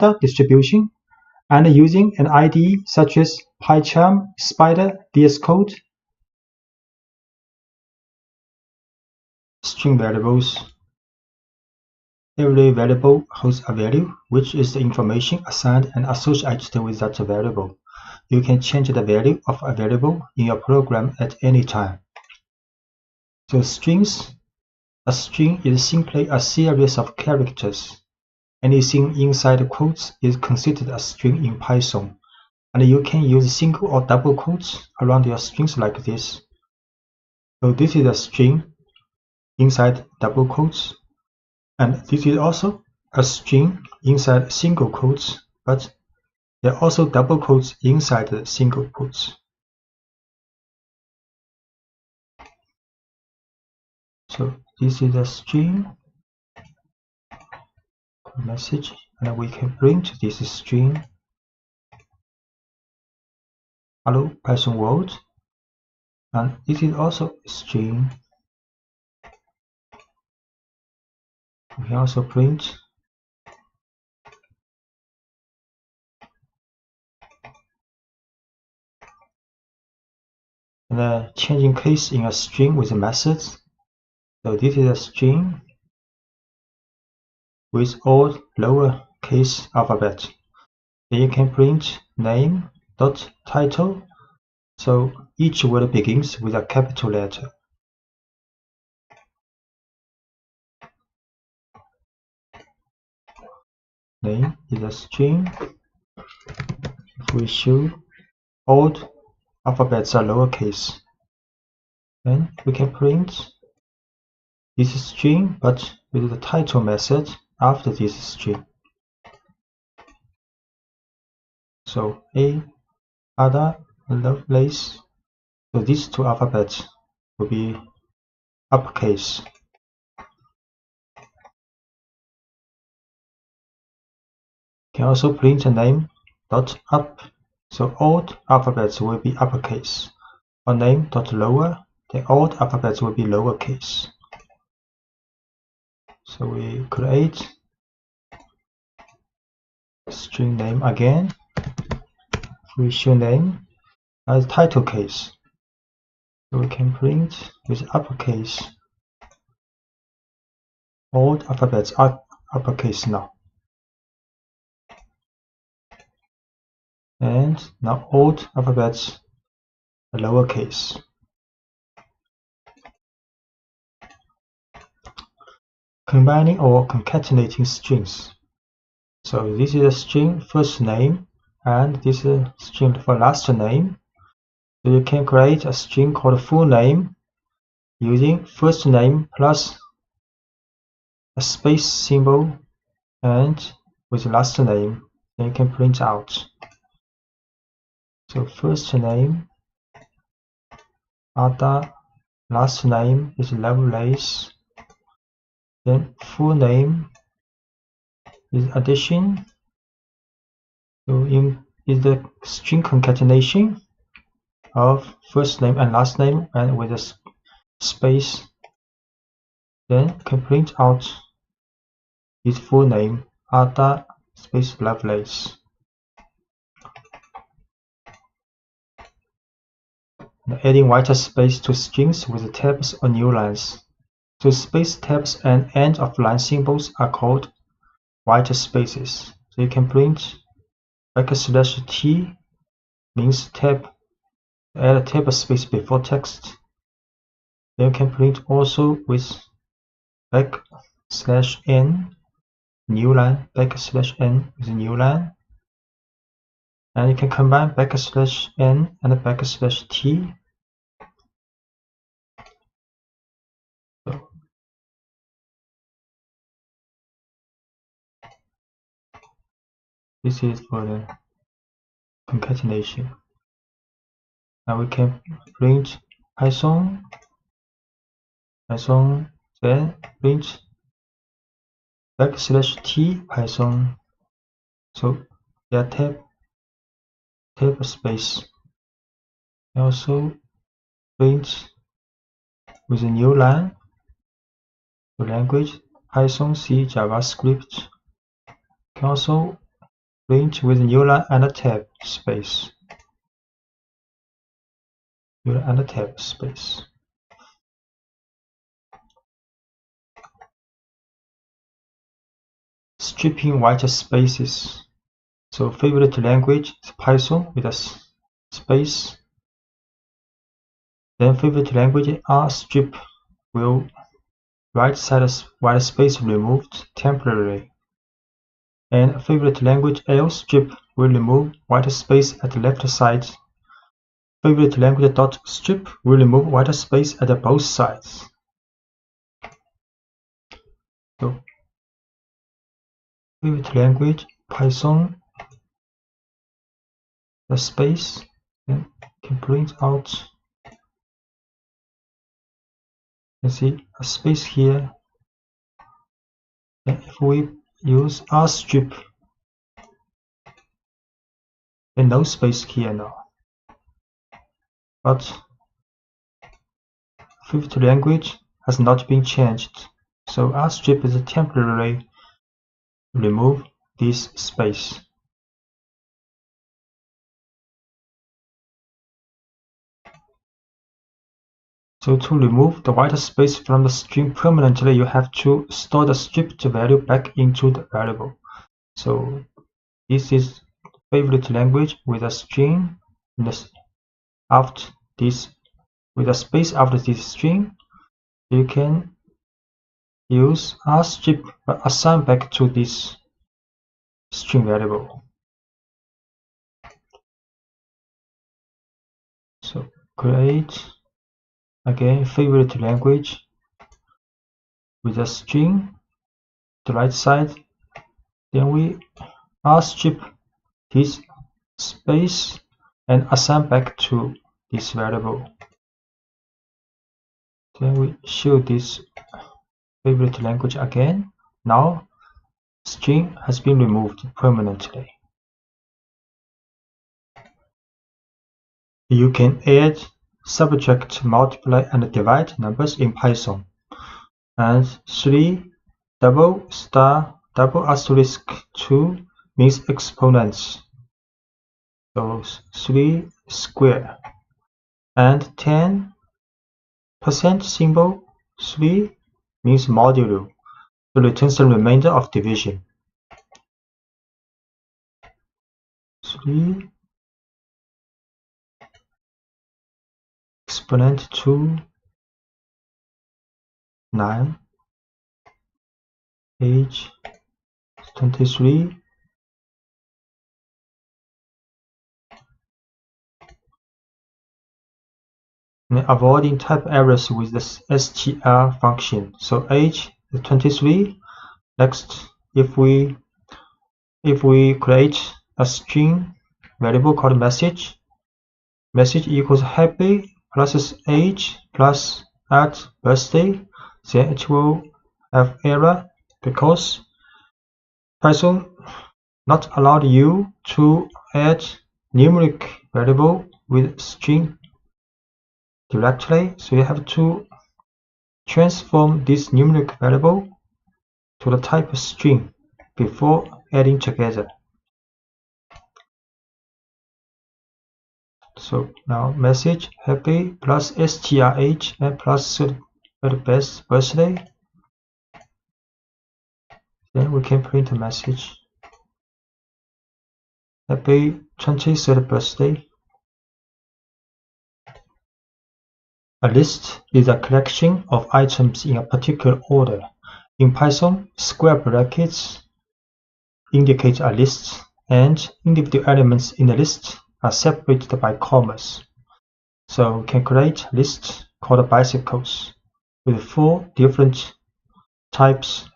the distribution, and using an IDE such as PyCharm, Spider, VS Code. String variables. Every variable holds a value, which is the information assigned and associated with that variable. You can change the value of a variable in your program at any time. So strings. A string is simply a series of characters. Anything inside quotes is considered a string in Python, and you can use single or double quotes around your strings like this. So this is a string inside double quotes, and this is also a string inside single quotes, but there are also double quotes inside the single quotes. So this is a string message, and we can print this string hello Python world, and this is also a string. We can also print and changing case in a string with methods. So this is a string with all lowercase alphabet. Then you can print name.title, so each word begins with a capital letter. Name is a string. If we show all alphabets are lowercase, then we can print this string but with the title method after this string. So A, Ada, Lovelace. So these two alphabets will be uppercase. Can also print a name dot up. So all alphabets will be uppercase. Or name dot lower, then all alphabets will be lowercase. So we create string name again. We show name as title case. So we can print with uppercase. All alphabets are uppercase now. And now all alphabets are lowercase. Combining or concatenating strings. So this is a string first name, and this is a string for last name. So you can create a string called full name using first name plus a space symbol and with last name. Then you can print out. So first name Ada, last name is Lovelace. Then full name is addition. So is the string concatenation of first name and last name and with a space. Then can print out his full name Ada space Lovelace. Adding white space to strings with tabs or new lines. So space tabs and end of line symbols are called white spaces. So you can print \t means tab, add a tab space before text. Then you can print also with \n new line, \n is a new line. And you can combine \n and \t. So this is for the concatenation. Now we can print Python, then print \t Python. So there are tab space. Also print with a new line. The language Python, C, JavaScript. Can also print with newline and a tab space. Newline and a tab space. Stripping white spaces. So favorite language is Python with a space. Then favorite language R strip will right side white space removed temporarily. And favorite language L strip will remove white space at the left side. Favorite language dot strip will remove white space at both sides. So favorite language Python, the space, and can print out. You see a space here. And if we use R strip, then no space here now. But favorite language has not been changed, so R strip is temporarily remove this space. So to remove the white space from the string permanently, you have to store the stripped value back into the variable. So this is favorite language with a string after this, with a space after this string. You can use R strip but assign back to this string variable. So create again favorite language with a string the right side, then we R strip this space and assign back to this variable. Then we show this favorite language again. Now string has been removed permanently. You can add, subtract, multiply, and divide numbers in Python. And 3 double star double asterisk 2 means exponents. So 3 square. And 10% symbol 3 means modulo. So returns the remainder of division. 3 exponent 2 9 age 23 and avoiding type errors with the str function. So age is 23. Next, if we create a string variable called message equals happy plus age plus at birthday, then it will have error because Python not allowed you to add numeric variable with string directly, so you have to transform this numeric variable to the type string before adding together. So now message happy plus strh and plus birthday. Then we can print a message happy 23rd birthday. A list is a collection of items in a particular order. In Python, square brackets indicate a list, and individual elements in the list are separated by commas. So we can create lists called bicycles with 4 different types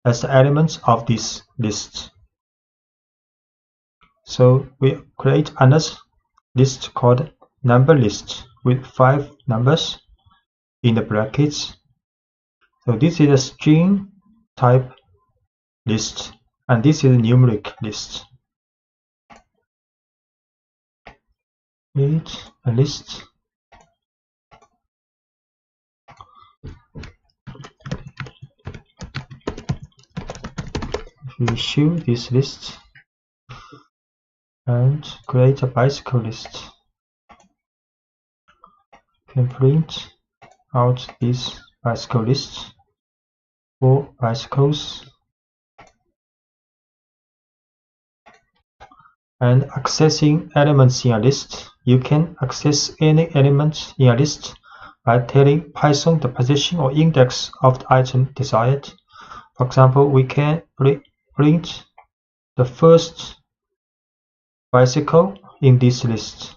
as the elements of this list. So we create another list called number list with 5 numbers in the brackets. So this is a string type list, and this is a numeric list. Create a list. If we show this list, and create a bicycle list. Can print out this bicycle list for bicycles, and accessing elements in a list. You can access any element in a list by telling Python the position or index of the item desired. For example, we can print the first bicycle in this list.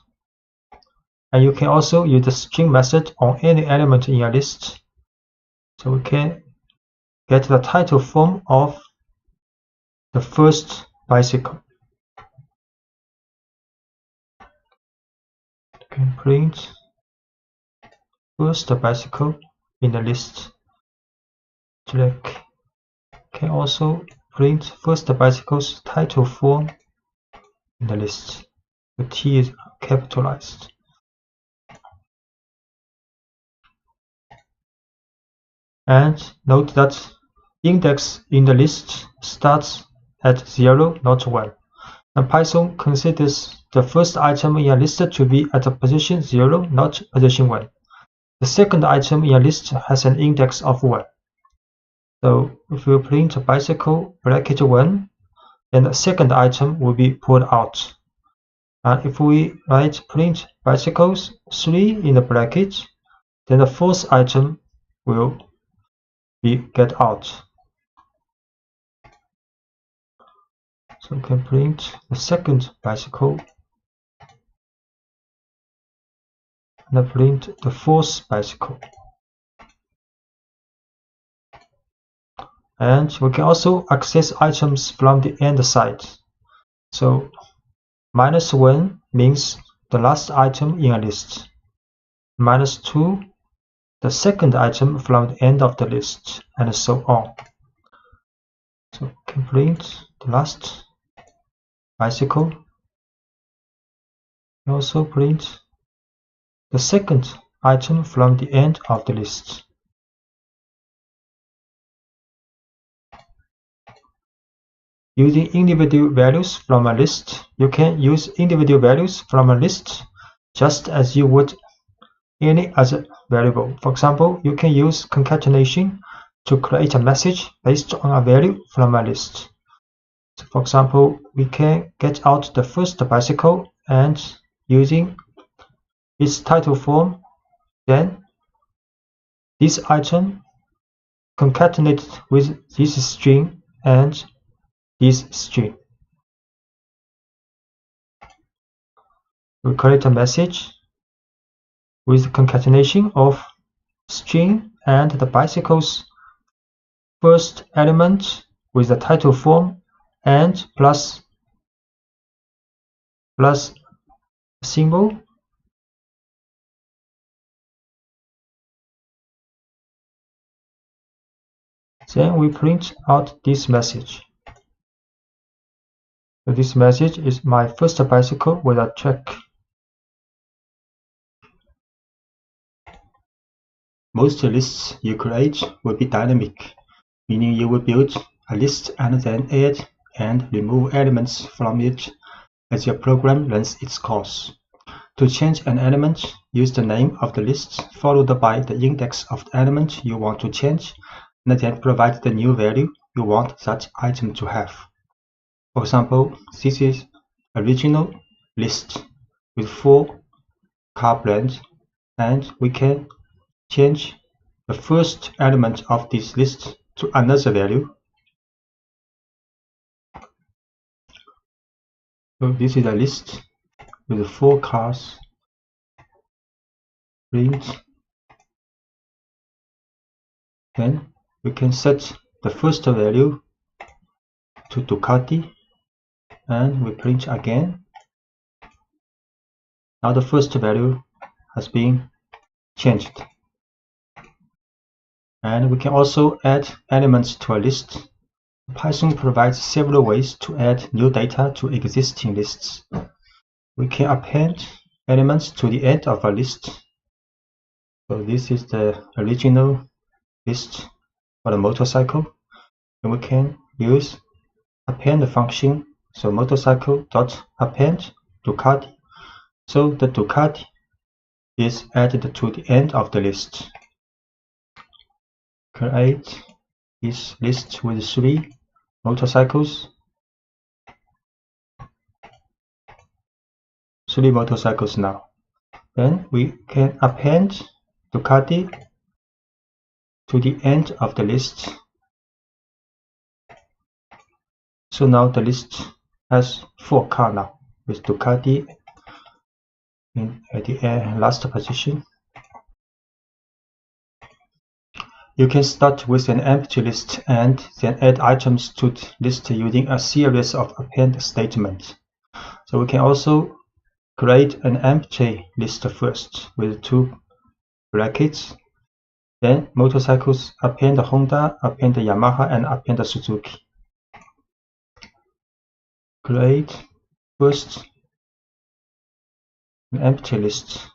And you can also use the string method on any element in a list. So we can get the title form of the first bicycle. You can print first bicycle in the list. Select. Can also print first bicycle's title form in the list. The T is capitalized. And note that index in the list starts at 0, not 1. And Python considers the first item in a list to be at a position 0, not position 1. The second item in a list has an index of 1. So if we print a bicycle bracket 1, then the second item will be pulled out. And if we write print bicycles 3 in the bracket, then the fourth item will be get out. So we can print the second bicycle and print the fourth bicycle. And we can also access items from the end side. So -1 means the last item in a list. -2, the second item from the end of the list, and so on. So we can print the last bicycle. We also print the second item from the end of the list. Using individual values from a list, you can use individual values from a list just as you would any other variable. For example, you can use concatenation to create a message based on a value from a list. So for example, we can get out the first bicycle and using its title form, then this item concatenated with this string and this string. We create a message with concatenation of string and the bicycle's first element with the title form and plus symbol. Then we print out this message. So this message is my first bicycle with a track. Most lists you create will be dynamic, meaning you will build a list and then add and remove elements from it as your program runs its course. To change an element, use the name of the list followed by the index of the element you want to change, and then provide the new value you want that item to have. For example, this is original list with 4 car brands, and we can change the first element of this list to another value. So this is a list with 4 cars. Print. Then we can set the first value to Ducati, and we print again. Now the first value has been changed. And we can also add elements to a list. Python provides several ways to add new data to existing lists. We can append elements to the end of a list. So this is the original list for the motorcycle. And we can use append function So motorcycle dot append Ducati. So the Ducati is added to the end of the list. Create this list with 3 motorcycles. 3 motorcycles now. Then we can append Ducati to the end of the list. So now the list has 4 cars now, with Ducati at the last position. You can start with an empty list and then add items to the list using a series of append statements. So we can also create an empty list first with 2 brackets. Then motorcycles append Honda, append Yamaha, and append Suzuki. Create first an empty list.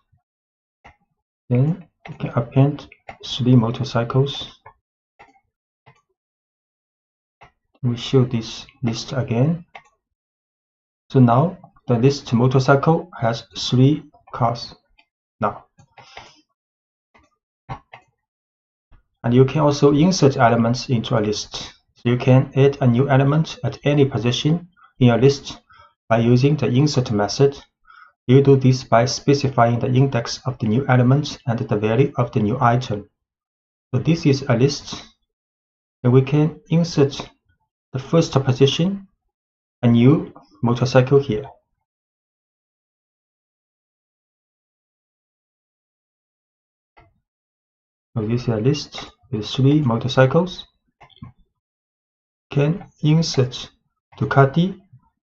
Then we can append 3 motorcycles. We show this list again. So now the list motorcycle has 3 cars now. And you can also insert elements into a list. So you can add a new element at any position in a list by using the insert method. You do this by specifying the index of the new element and the value of the new item. So this is a list, and we can insert the first position, a new motorcycle here. So this is a list with 3 motorcycles. Can insert Ducati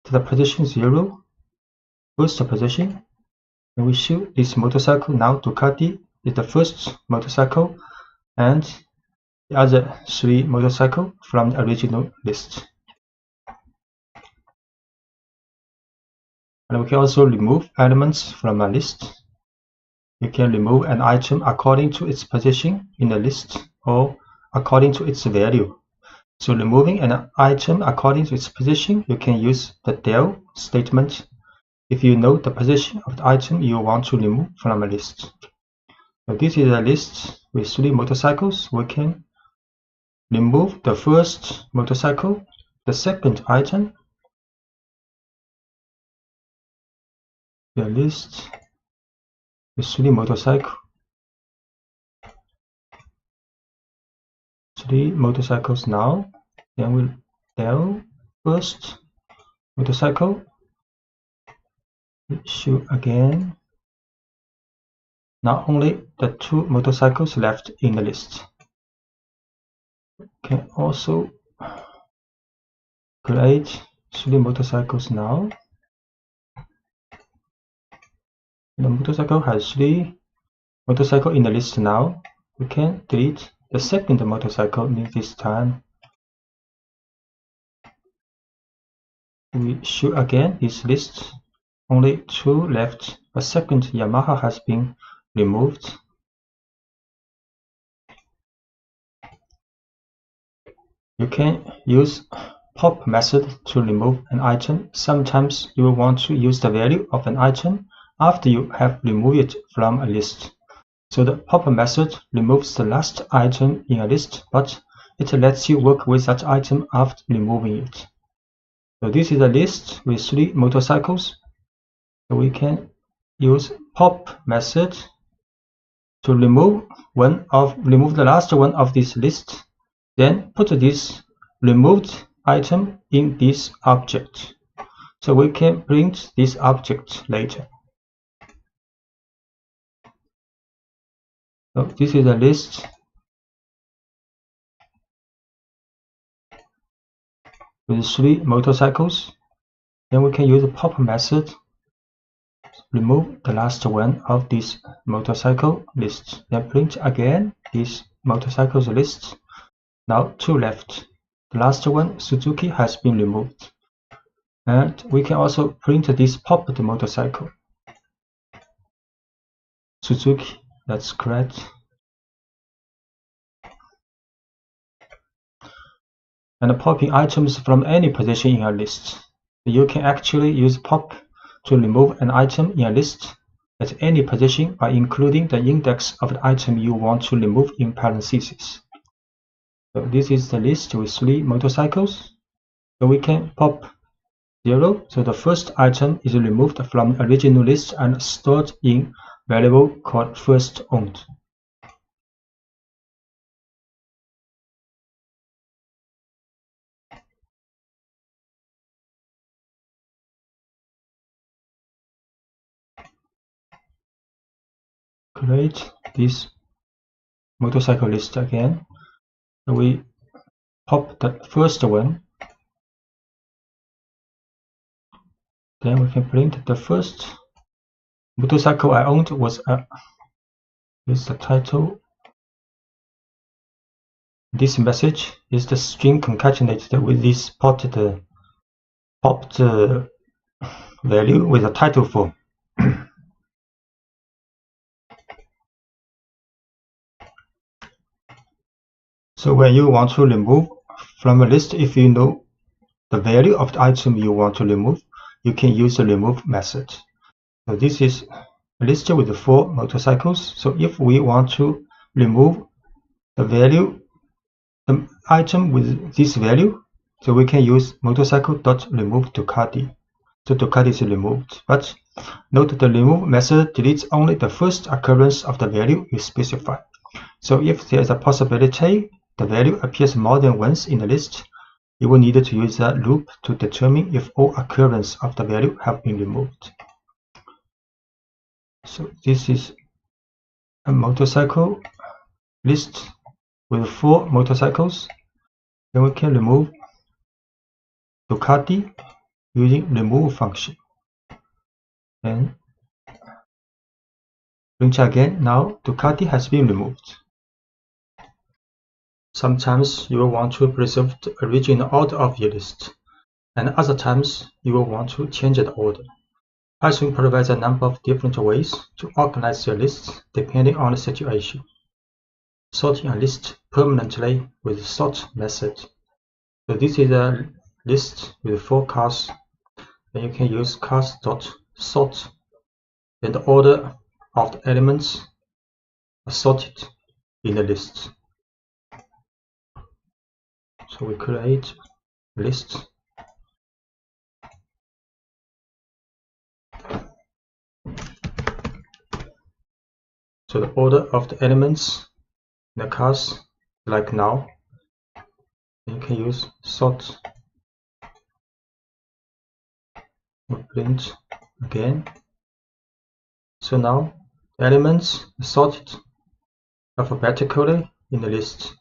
to the position 0, first position, and we show this motorcycle. Now Ducati is the first motorcycle and the other 3 motorcycles from the original list. And we can also remove elements from a list. You can remove an item according to its position in the list or according to its value. So removing an item according to its position, you can use the del statement if you know the position of the item you want to remove from a list. So this is a list with 3 motorcycles. We can remove the first motorcycle, the second item, the list with 3 motorcycles. 3 motorcycles now. Then we'll del first motorcycle. Show again. Now only the 2 motorcycles left in the list. Can also create 3 motorcycles now. The motorcycle has 3 motorcycles in the list now. We can delete the second motorcycle this time. We show again this list. Only 2 left. A second Yamaha has been removed. You can use pop method to remove an item. Sometimes you will want to use the value of an item after you have removed it from a list. So the pop method removes the last item in a list, but it lets you work with that item after removing it. So this is a list with 3 motorcycles. So we can use pop method to remove the last one of this list. Then put this removed item in this object. So we can print this object later. So this is a list with 3 motorcycles. Then we can use the pop method. Remove the last one of this motorcycle list. Then print again this motorcycles list. Now 2 left. The last one, Suzuki, has been removed. And we can also print this popped motorcycle. Suzuki, that's correct. And popping items from any position in a list. You can actually use pop to remove an item in a list at any position by including the index of the item you want to remove in parentheses. So this is the list with 3 motorcycles. So we can pop 0. So the first item is removed from the original list and stored in variable called first owned. Create this motorcycle list again. So we pop the first one. Then we can print the first motorcycle I owned was here's the title. This message is the string concatenated with this popped value with a title form. So when you want to remove from a list, if you know the value of the item you want to remove, you can use the remove method. So this is a list with 4 motorcycles. So if we want to remove the item with this value, so we can use motorcycle.remove Ducati. So Ducati is removed. But note the remove method deletes only the first occurrence of the value you specify. So if there is a possibility the value appears more than once in the list, you will need to use a loop to determine if all occurrences of the value have been removed. So this is a motorcycle list with 4 motorcycles. Then we can remove Ducati using remove function. And print again. Now Ducati has been removed. Sometimes you will want to preserve the original order of your list, and other times you will want to change the order. Python provides a number of different ways to organize your lists depending on the situation. Sorting a list permanently with the sort method. So this is a list with 4 cars, and you can use cars.sort. Then the order of the elements are sorted in the list. So we create a list. So the order of the elements in the cars, like now, you can use sort. We'll print again. So now the elements are sorted alphabetically in the list.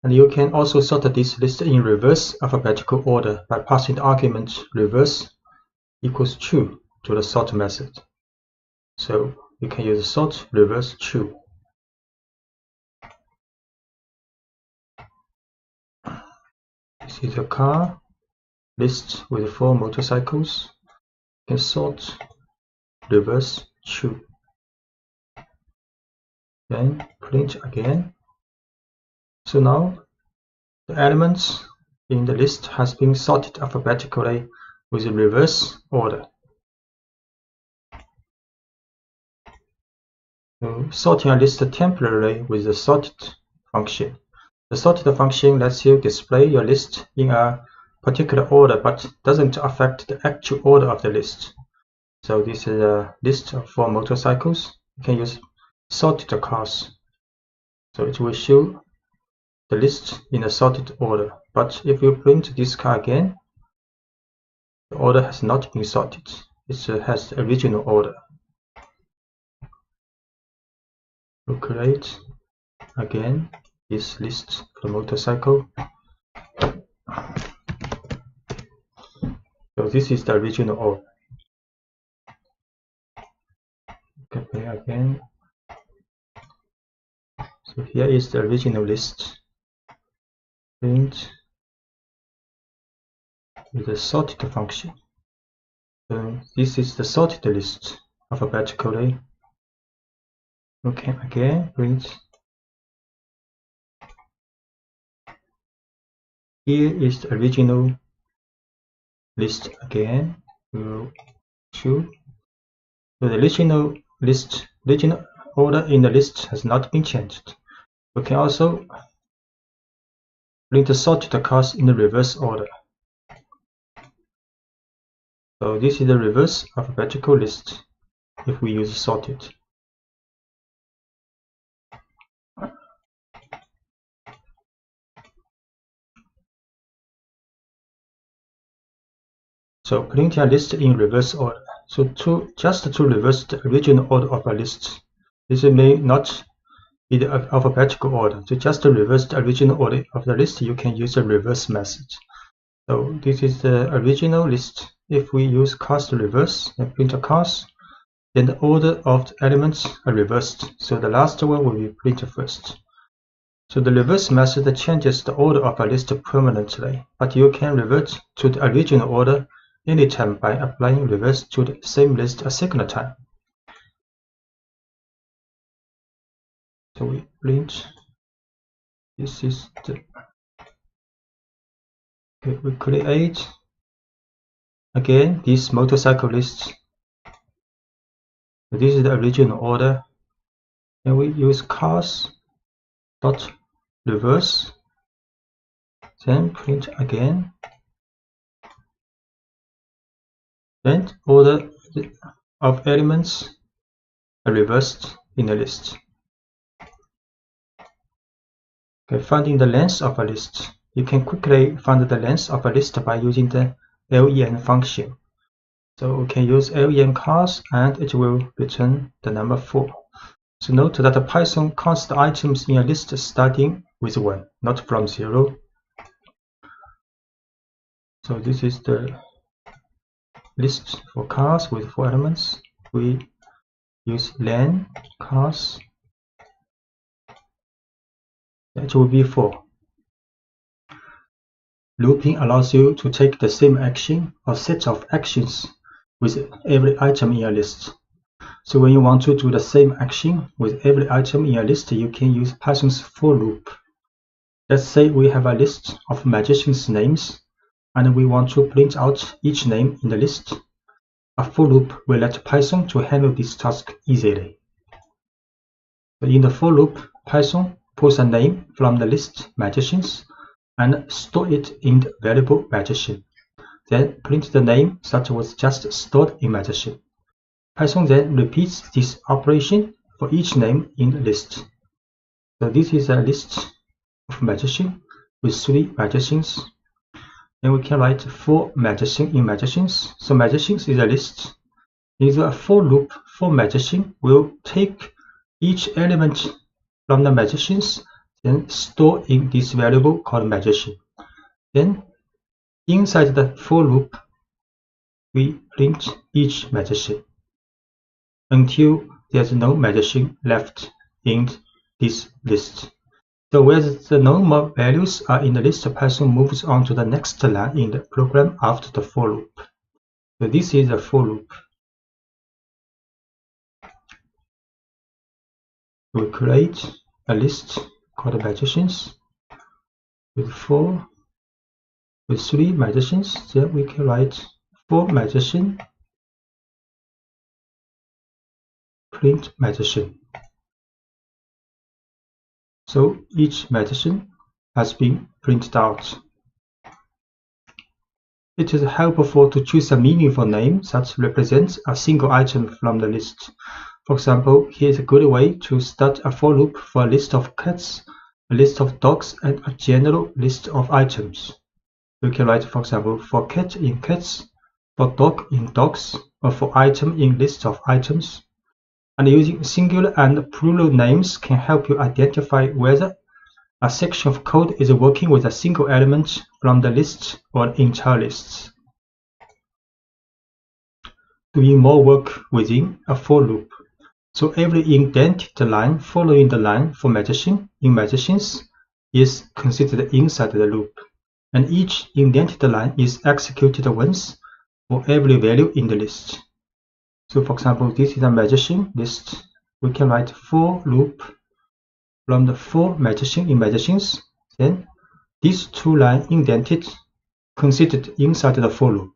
And you can also sort this list in reverse alphabetical order by passing the argument reverse equals true to the sort method. So you can use sort reverse true. This is a car list with 4 motorcycles. You can sort reverse true. Then print again. So now the elements in the list has been sorted alphabetically with a reverse order. So sorting a list temporarily with the sorted function. The sorted function lets you display your list in a particular order but doesn't affect the actual order of the list. So this is a list of 4 motorcycles. You can use sorted cars. So it will show the list in a sorted order. But if you print this car again, the order has not been sorted. It has the original order. We'll create again this list for the motorcycle. So this is the original order. Compare again. So here is the original list. Print with the sorted function. So this is the sorted list alphabetically. Okay, again print Here is the original list again. We'll choose. So the original order in the list has not been changed. We can also print the sorted cars in the reverse order. So this is the reverse alphabetical list if we use sorted. So print a list in reverse order. So just to reverse the original order of a list, this may not be the alphabetical order. So just to reverse the original order of the list, you can use a reverse method. So this is the original list. If we use cast reverse and print a cast, then the order of the elements are reversed. So the last one will be printed first. So the reverse method changes the order of a list permanently, but you can revert to the original order anytime by applying reverse to the same list a second time. So we print. This is the. Okay, we create again this motorcycle list. So this is the original order, and we use cars dot reverse. Then print again. Then order of elements are reversed in the list. Okay, finding the length of a list. You can quickly find the length of a list by using the len function. So we can use len cars and it will return the number 4. So note that the Python counts the items in a list starting with 1, not from 0. So this is the list for cars with 4 elements. We use len cars. It will be 4. Looping allows you to take the same action or set of actions with every item in a list. So when you want to do the same action with every item in a list, you can use Python's for loop. Let's say we have a list of magicians' names, and we want to print out each name in the list. A for loop will let Python to handle this task easily. So in the for loop, Python pulls a name from the list magicians and store it in the variable magician. Then print the name that was just stored in magician. Python then repeats this operation for each name in the list. So this is a list of magician with 3 magicians. Then we can write 4 magician in magicians. So magicians is a list. In the for loop, for magician will take each element from the magicians, then store in this variable called magician. Then inside the for loop, we print each magician until there's no magician left in this list. So where the no more values are in the list, Python moves on to the next line in the program after the for loop. So this is the for loop. We create a list called magicians with 3 magicians. Then we can write 4 magician, print magician. So each magician has been printed out. It is helpful to choose a meaningful name that represents a single item from the list. For example, here is a good way to start a for loop for a list of cats, a list of dogs, and a general list of items. We can write, for example, for cat in cats, for dog in dogs, or for item in list of items. And using singular and plural names can help you identify whether a section of code is working with a single element from the list or entire lists. Doing more work within a for loop. So every indented line following the line for magician in magicians is considered inside the loop, and each indented line is executed once for every value in the list. So for example, this is a magician list. We can write for loop from the for magician in magicians. Then these two lines indented considered inside the for loop.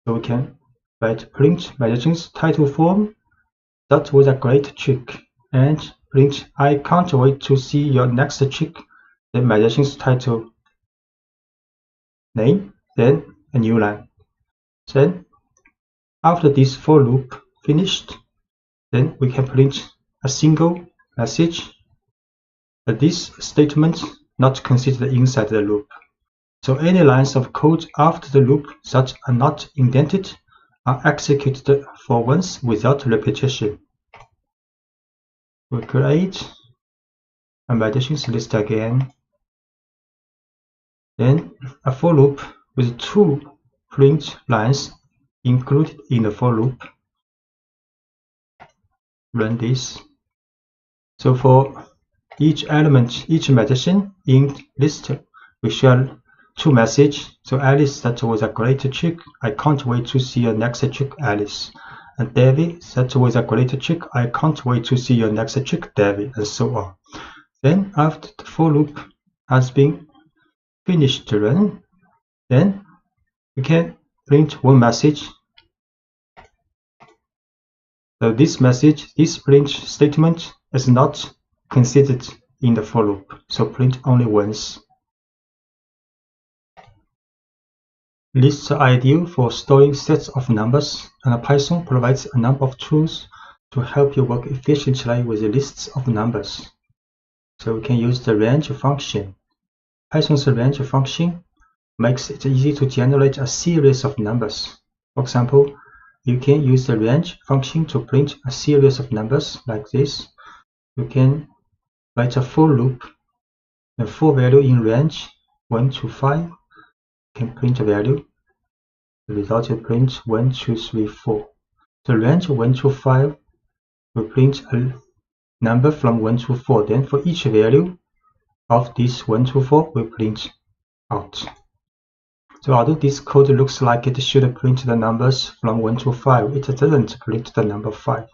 So we can write print magician's title form. That was a great trick. And print I can't wait to see your next trick. Then magician's title name, then a new line. Then after this for loop finished, then we can print a single message. But this statement not considered inside the loop. So any lines of code after the loop that are not indented are executed for once without repetition. We create a magician's list again. Then a for loop with two print lines included in the for loop. Run this. So for each element, each magician in list, we share two messages. So Alice, that was a great trick. I can't wait to see your next trick, Alice. And David, that was a great trick. I can't wait to see your next trick, David, and so on. Then after the for loop has been finished to run, then we can print one message. So this message, this print statement is not considered in the for loop, so print only once. Lists are ideal for storing sets of numbers, and Python provides a number of tools to help you work efficiently with lists of numbers. So we can use the range function. Python's range function makes it easy to generate a series of numbers. For example, you can use the range function to print a series of numbers like this. You can write a for loop, the for value in range 1 to 5. You can print a value. The result will print 1, 2, 3, 4. The range 1 to 5 will print a number from 1 to 4. Then for each value of this 1 to 4 will print out. So although this code looks like it should print the numbers from 1 to 5, it doesn't print the number 5.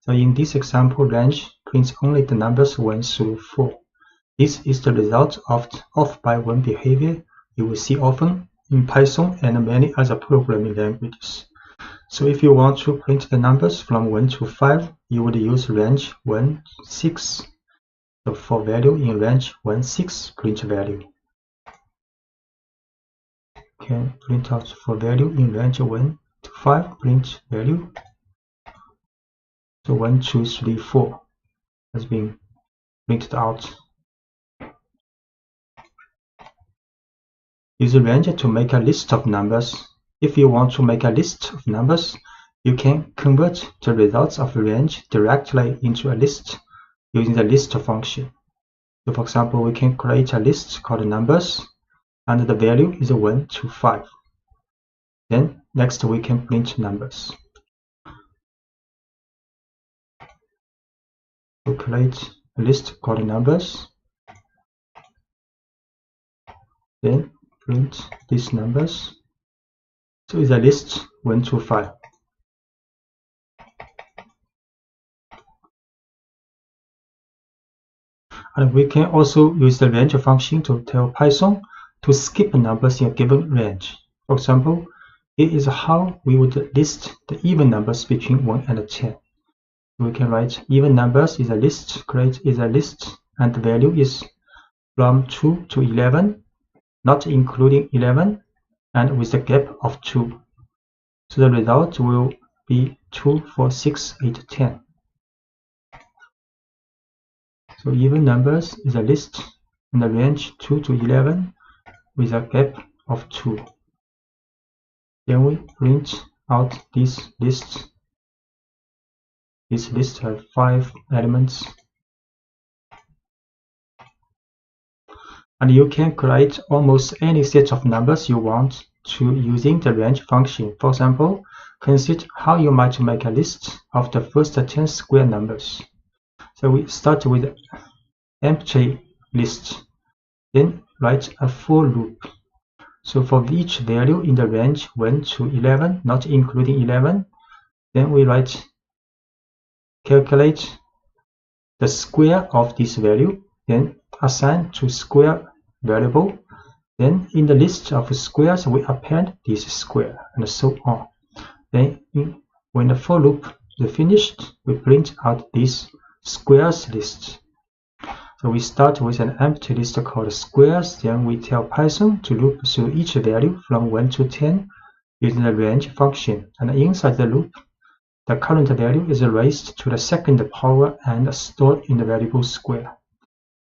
So in this example, range prints only the numbers 1 through 4. This is the result of off by 1 behavior you will see often in Python and many other programming languages. So if you want to print the numbers from 1 to 5, you would use range 1, 6. So for value in range 1, 6, print value. Can print out for value in range 1 to 5, print value. So 1, 2, 3, 4 has been printed out. Use a range to make a list of numbers. If you want to make a list of numbers, you can convert the results of a range directly into a list using the list function. So for example, we can create a list called numbers, and the value is 1 to 5. Then next we can print numbers. We create a list called numbers. Then print these numbers. So it's a list 1 to 5. And we can also use the range function to tell Python to skip numbers in a given range. For example, here is how we would list the even numbers between 1 and 10. We can write even numbers is a list, create is a list, and the value is from 2 to 11, not including 11, and with a gap of 2. So the result will be 2, 4, 6, 8, 10. So even numbers is a list in the range 2 to 11 with a gap of 2. Then we print out this list. This list has 5 elements. And you can create almost any set of numbers you want to using the range function. For example, consider how you might make a list of the first 10 square numbers. So we start with empty list, then write a for loop. So for each value in the range 1 to 11, not including 11, then we write calculate the square of this value, then assign to square variable Then in the list of squares, we append this square, and so on. Then when the for loop is finished, we print out this squares list. So we start with an empty list called squares, then we tell Python to loop through each value from 1 to 10 using the range function, and inside the loop, the current value is raised to the second power and stored in the variable square.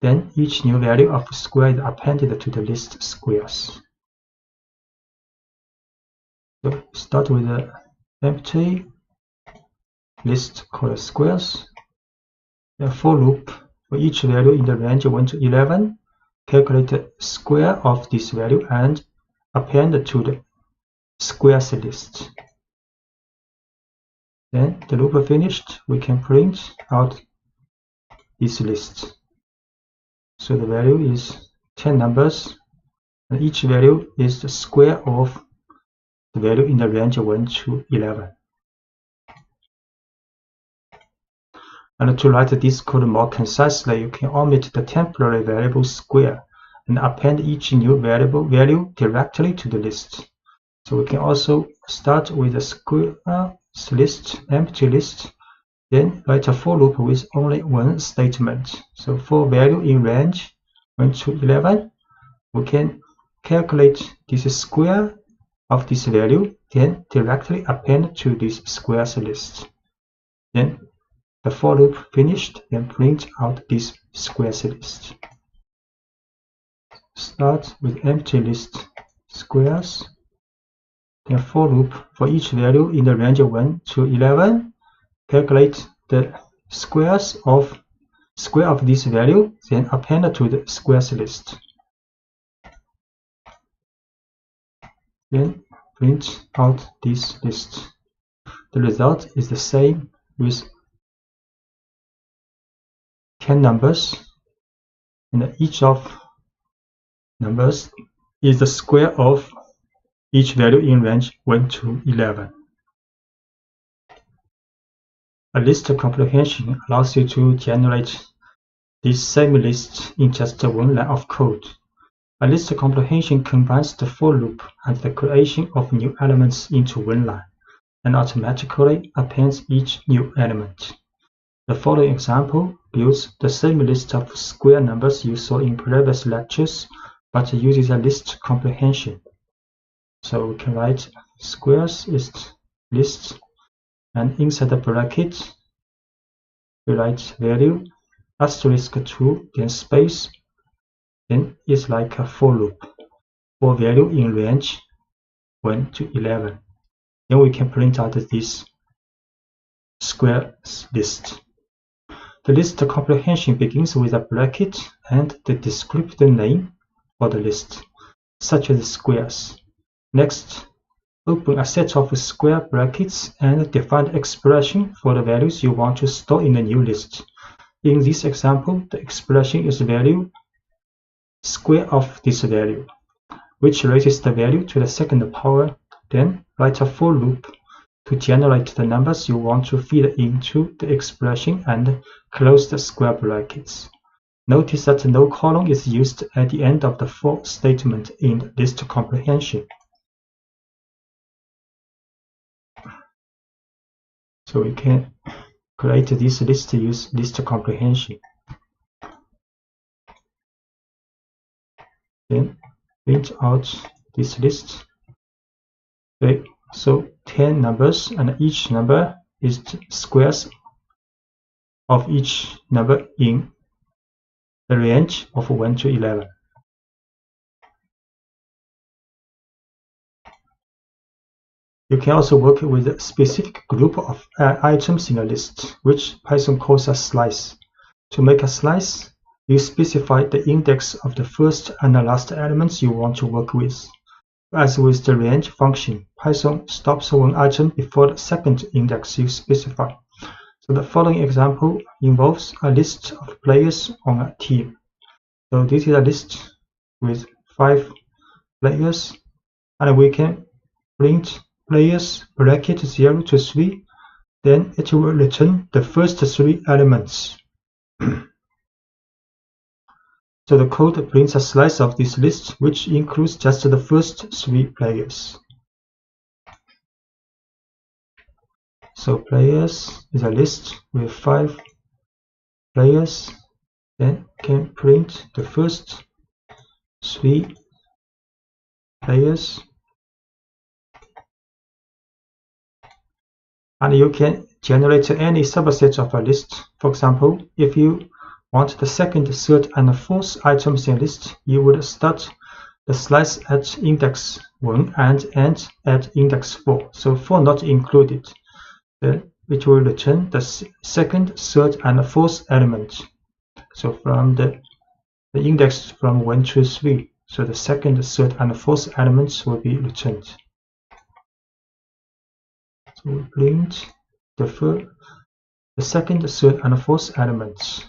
Then each new value of square is appended to the list squares. So start with an empty list called squares. The for loop for each value in the range 1 to 11, calculate the square of this value and append to the squares list. Then the loop finished, we can print out this list. So the value is 10 numbers, and each value is the square of the value in the range 1 to 11. And to write this code more concisely, you can omit the temporary variable square and append each new variable value directly to the list. So we can also start with a squares list, empty list, then write a for loop with only one statement. So for value in range 1 to 11, we can calculate this square of this value, then directly append to this squares list. Then the for loop finished, then print out this squares list. Start with empty list squares, then for loop for each value in the range 1 to 11, calculate the square of this value, then append to the squares list. Then print out this list. The result is the same with 10 numbers, and each of numbers is the square of each value in range 1 to 11. A list comprehension allows you to generate this same list in just one line of code. A list comprehension combines the for loop and the creation of new elements into one line, and automatically appends each new element. The following example builds the same list of square numbers you saw in previous lectures, but uses a list comprehension. So we can write squares is list, and inside the bracket we write value *2, then space, then it's like a for loop for value in range 1 to 11. Then we can print out this squares list. The list comprehension begins with a bracket and the descriptor name for the list, such as squares. Next, open a set of square brackets and define the expression for the values you want to store in the new list. In this example, the expression is value square of this value, which raises the value to the second power. Then write a for loop to generate the numbers you want to feed into the expression and close the square brackets. Notice that no colon is used at the end of the for statement in list comprehension. So we can create this list to use list comprehension. Then print out this list. Okay, so 10 numbers, and each number is squares of each number in the range of 1 to 11. You can also work with a specific group of items in a list, which Python calls a slice. To make a slice, you specify the index of the first and the last elements you want to work with. As with the range function, Python stops one item before the second index you specify. So the following example involves a list of players on a team. So this is a list with 5 players, and we can print players bracket 0 to 3, then it will return the first 3 elements. So the code prints a slice of this list, which includes just the first 3 players. So players is a list with 5 players, then can print the first 3 players. And you can generate any subset of a list. For example, if you want the second, third, and fourth items in a list, you would start the slice at index 1 and end at index 4. So 4 not included. Then it will return the second, third, and fourth element. So from the index from 1 to 3. So the second, third, and fourth elements will be returned. So we print the second, third, and fourth elements.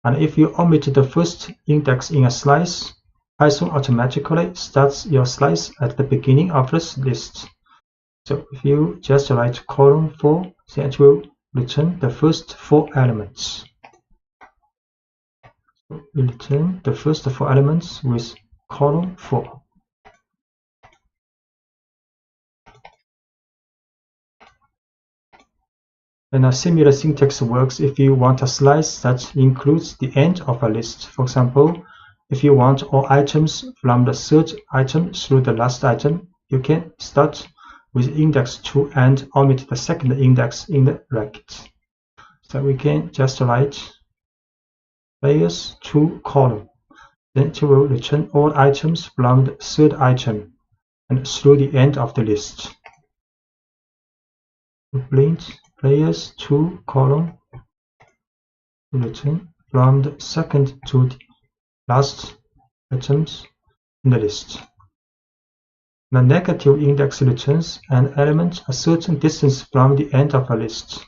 And if you omit the first index in a slice, Python automatically starts your slice at the beginning of this list. So if you just write column 4, then it will return the first 4 elements. So we return the first 4 elements with column 4. And a similar syntax works if you want a slice that includes the end of a list. For example, if you want all items from the third item through the last item, you can start with index 2 and omit the second index in the bracket. So we can just write players 2 column. Then it will return all items from the third item and through the end of the list. We print players 2 column to return from the second to the last items in the list. The negative index returns an element a certain distance from the end of a list.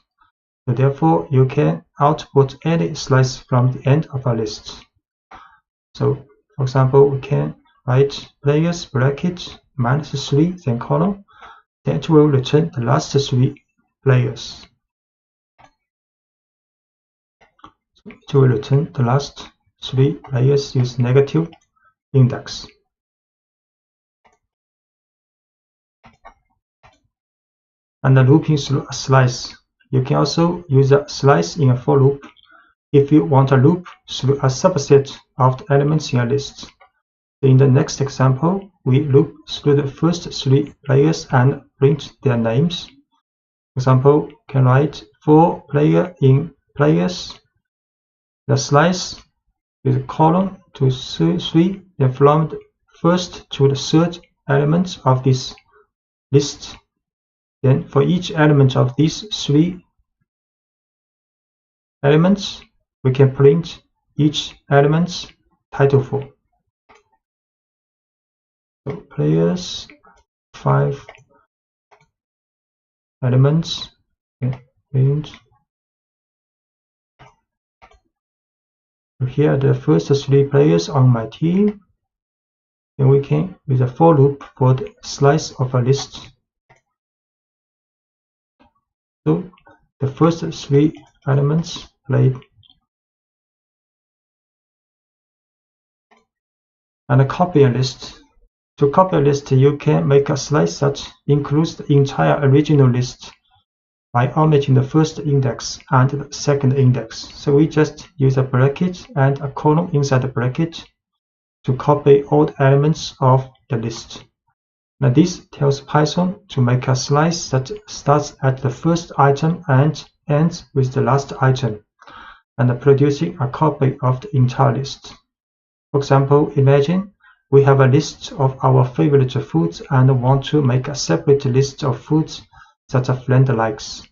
So therefore, you can output any slice from the end of a list. So, for example, we can write players bracket -3, then column. Then it will return the last 3 players. So it will return the last 3 players with negative index. And the looping through a slice. You can also use a slice in a for loop if you want a loop through a subset of the elements in a list. In the next example, we loop through the first 3 players and print their names. For example, can write for player in players, the slice with column to 3, then from the first to the third element of this list. Then for each element of these 3 elements, we can print each element's title for. So players 5 elements, print. So here are the first 3 players on my team. Then we can use a for loop for the slice of a list. So the first 3 elements played. And copy a list. To copy a list, you can make a slice that includes the entire original list by omitting the first index and the second index. So we just use a bracket and a column inside the bracket to copy all the elements of the list. Now this tells Python to make a slice that starts at the first item and ends with the last item, and producing a copy of the entire list. For example, imagine we have a list of our favorite foods and want to make a separate list of foods that a friend likes.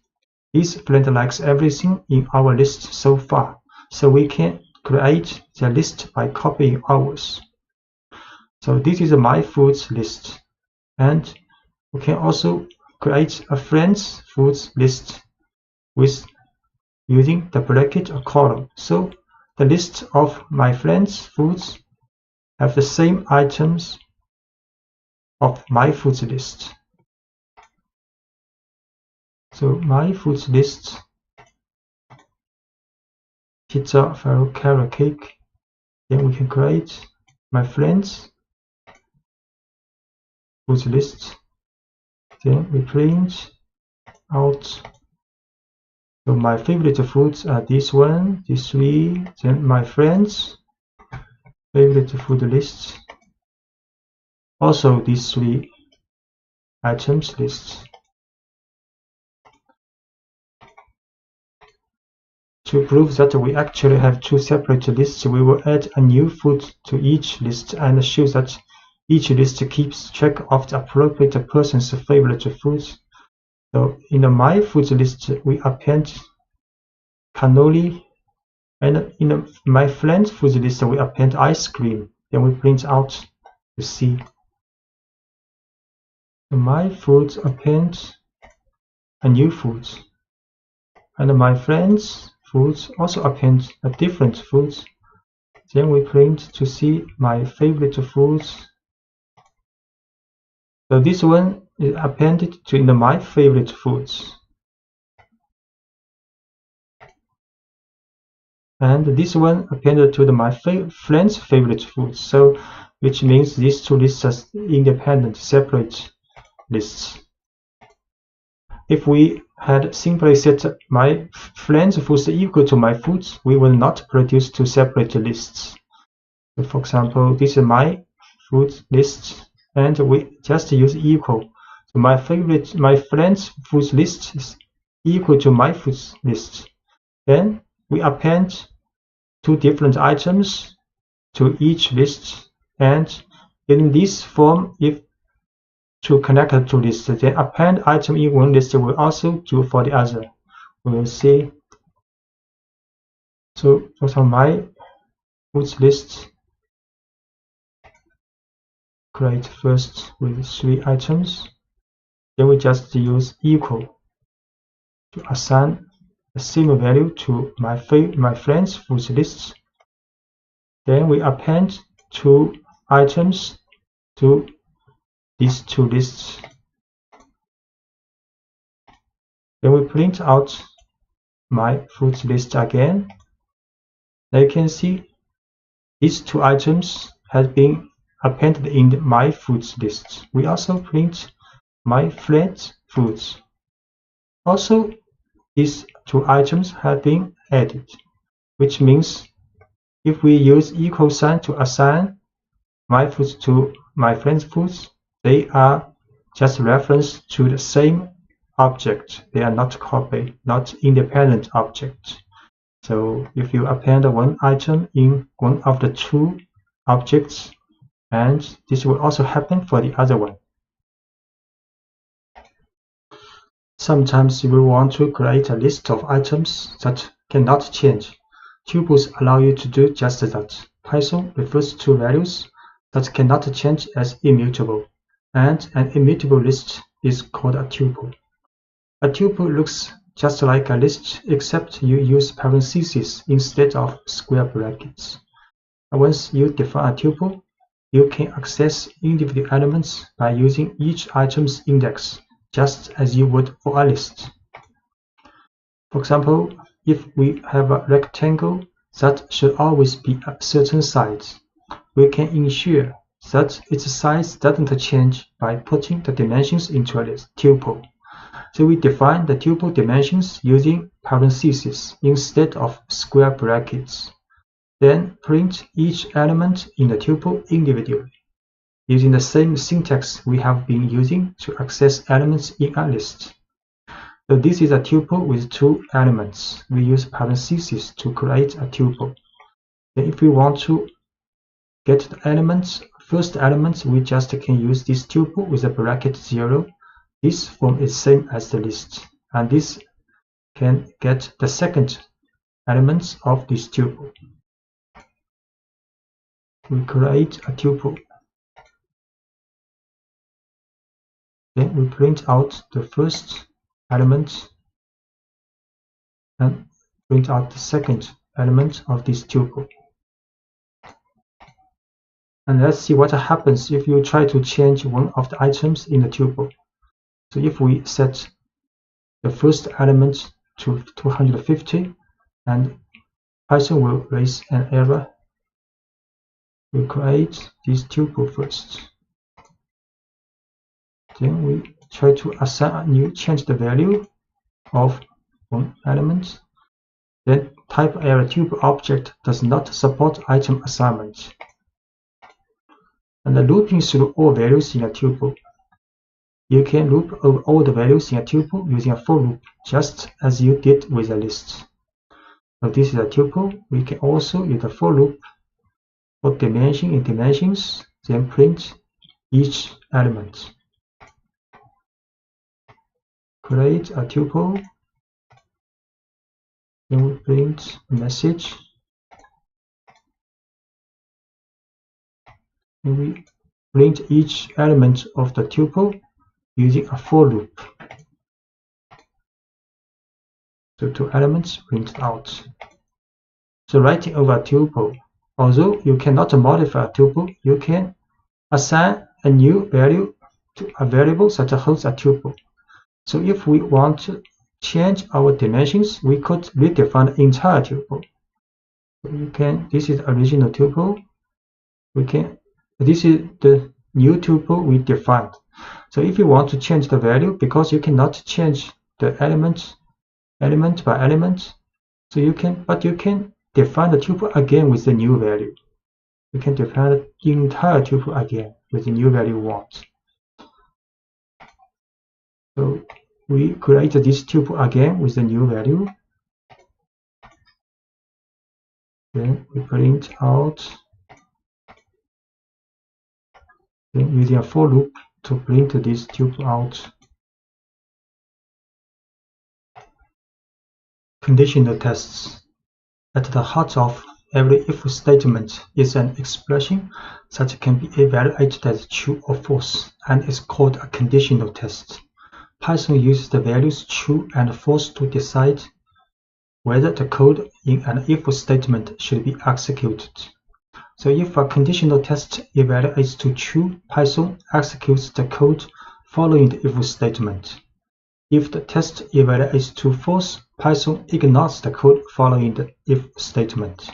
This friend likes everything in our list so far, so we can create the list by copying ours. So this is my foods list, and we can also create a friend's foods list with using the bracket or column. So the list of my friend's foods have the same items of my foods list. So my foods list pizza, Faro, carrot cake. Then we can create my friends foods list. Then we print out. So my favorite foods are this one, these three. Then my friends favorite food list. Also these three items lists. To prove that we actually have two separate lists, we will add a new food to each list and show that each list keeps track of the appropriate person's favorite foods. So in the My Foods list, we append cannoli, and in the My Friends Foods list, we append ice cream. Then we print out the C. The My Foods append a new food, and My Friends Foods also append a different foods. Then we print to see my favorite foods. So this one is appended to in the My Favorite Foods. And this one appended to the My Friend's Favorite Foods. So which means these two lists are independent, separate lists. If we had simply set My Friend's Foods equal to My Foods, we will not produce two separate lists. So for example, this is My Foods list, and we just use equal. So My Friend's Foods list is equal to My Foods list. Then we append two different items to each list, and in this form, if to connect to list, then append item in one list will also do for the other. We will see. So for My Foods list, create first with three items. Then we just use equal to assign the same value to My Friends Foods list. Then we append two items to these two lists. Then we print out My Foods list again. Now you can see these two items have been appended in the My Foods list. We also print My Friends Foods. Also, these two items have been added, which means if we use equal sign to assign My Foods to My Friends Foods, they are just reference to the same object. They are not copy, not independent objects. So if you append one item in one of the two objects, and this will also happen for the other one. Sometimes we want to create a list of items that cannot change. Tuples allow you to do just that. Python refers to values that cannot change as immutable, and an immutable list is called a tuple. A tuple looks just like a list, except you use parentheses instead of square brackets. And once you define a tuple, you can access individual elements by using each item's index, just as you would for a list. For example, if we have a rectangle that should always be a certain size, we can ensure that its size doesn't change by putting the dimensions into a tuple. So we define the tuple dimensions using parentheses instead of square brackets. Then print each element in the tuple individually, using the same syntax we have been using to access elements in a list. So this is a tuple with two elements. We use parentheses to create a tuple. Then if we want to get the elements, first elements, we just can use this tuple with a bracket 0. This form is same as the list, and this can get the second elements of this tuple. We create a tuple. Then we print out the first element and print out the second element of this tuple. And let's see what happens if you try to change one of the items in the tuple. So if we set the first element to 250 and Python will raise an error. We create this tuple first. Then we try to assign a new, change the value of one element. Then type error tuple object does not support item assignment. And the looping through all values in a tuple. You can loop over all the values in a tuple using a for loop, just as you did with a list. So this is a tuple. We can also use a for loop for dimension in dimensions, then print each element. Create a tuple, then we print a message, and we print each element of the tuple using a for loop. So 2 elements printed out. So writing over a tuple, although you cannot modify a tuple, you can assign a new value to a variable such as holds a tuple. So if we want to change our dimensions, we could redefine the entire tuple. So you can, this is the original tuple. This is the new tuple we defined. So if you want to change the value, because you cannot change the element by element, so you can define the tuple again with the new value. You can define the entire tuple again with the new value you want. So we create this tuple again with the new value. Then we print out, then using a for loop to print this tuple out. Conditional tests. At the heart of every if statement is an expression that can be evaluated as true or false, and is called a conditional test. Python uses the values true and false to decide whether the code in an if statement should be executed. So if a conditional test evaluates to true, Python executes the code following the if statement. If the test evaluates to false, Python ignores the code following the if statement.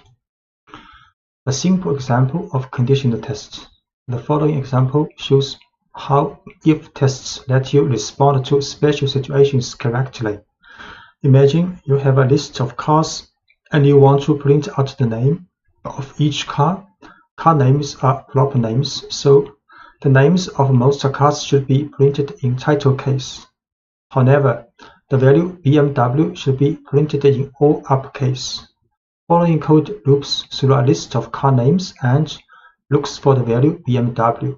A simple example of conditional tests. The following example shows how if tests let you respond to special situations correctly. Imagine you have a list of cars and you want to print out the name of each car. Car names are proper names, so the names of most cars should be printed in title case. However, the value BMW should be printed in all uppercase. Following code loops through a list of car names and looks for the value BMW.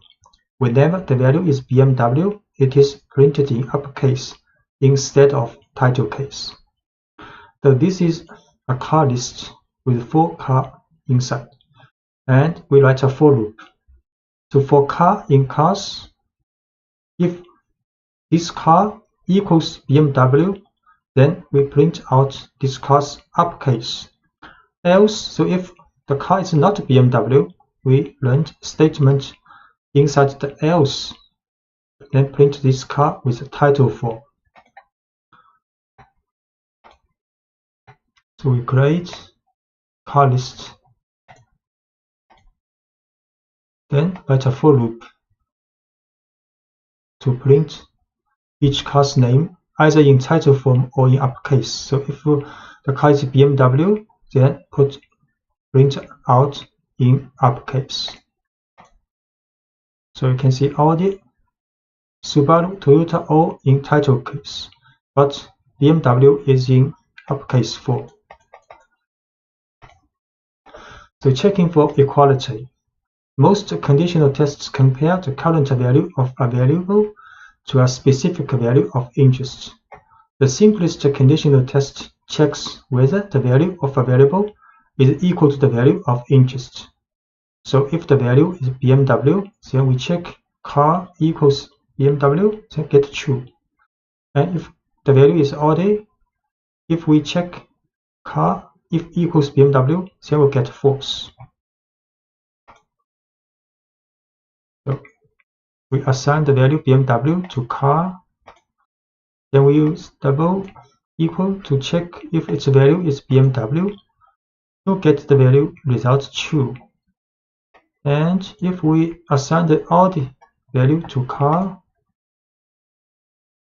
Whenever the value is BMW, it is printed in uppercase instead of title case. So this is a car list with 4 cars inside, and we write a for loop. So for car in cars, if this car equals BMW, then we print out this car's uppercase. Else, so if the car is not BMW, we run statement inside the else, then print this car with title for. So we create car list, then write a for loop to print each car's name either in title form or in uppercase. So if the car is BMW, then print out in uppercase. So you can see Audi, Subaru, Toyota all in title case, but BMW is in uppercase 4. So checking for equality. Most conditional tests compare the current value of a variable to a specific value of interest. The simplest conditional test checks whether the value of a variable is equal to the value of interest. So if the value is BMW, then we check car equals BMW, then get true. And if the value is Audi, if we check car if equals BMW, then we'll get false. So we assign the value BMW to car, then we use double equal to check if its value is BMW, to get the value result true. And if we assign the odd value to car,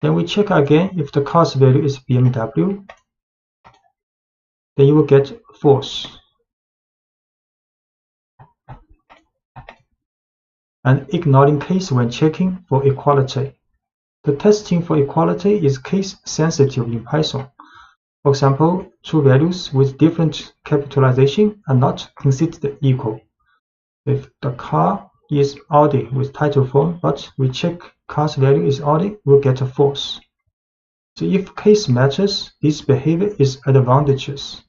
then we check again if the car's value is BMW, then you will get false. And ignoring case when checking for equality. The testing for equality is case sensitive in Python. For example, two values with different capitalization are not considered equal. If the car is Audi with title form, but we check car's value is Audi, we'll get a false. So if case matters, this behavior is advantageous.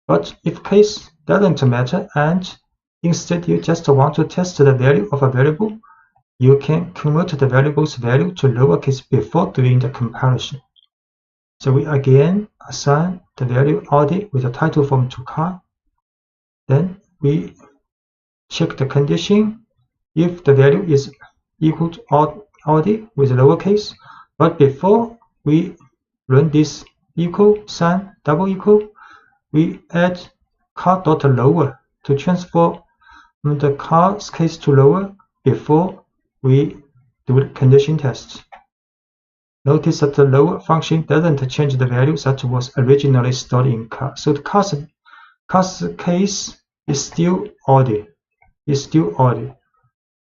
But if case doesn't matter and instead you just want to test the value of a variable, you can convert the variable's value to lowercase before doing the comparison. So we again assign the value Audi with the title form to car. Then we check the condition if the value is equal to Audi with lowercase, but before we run this equal sign double equal, we add car.lower to transform the car's case to lower before we do the condition test. Notice that the lower function doesn't change the value that was originally stored in car. So the car's case is still Audi.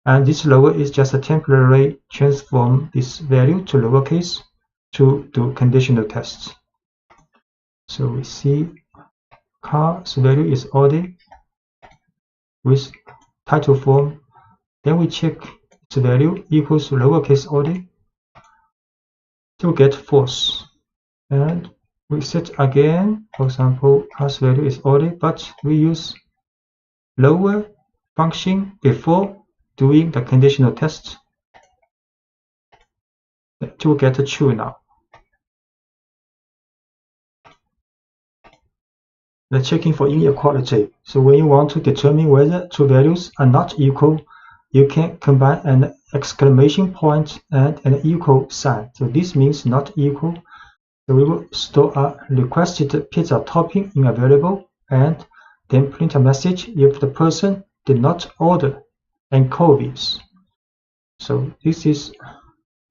And this lower is just a temporary transform this value to lowercase to do conditional tests. So we see car's value is Audi with title form. Then we check its value equals to lowercase Audi to get false. And we set again, for example, car's value is Audi, but we use lower function before doing the conditional test to get a true now. The checking for inequality. So when you want to determine whether two values are not equal, you can combine an exclamation point and an equal sign. So this means not equal. So we will store a requested pizza topping in a variable and then print a message if the person did not order anchovies. So this is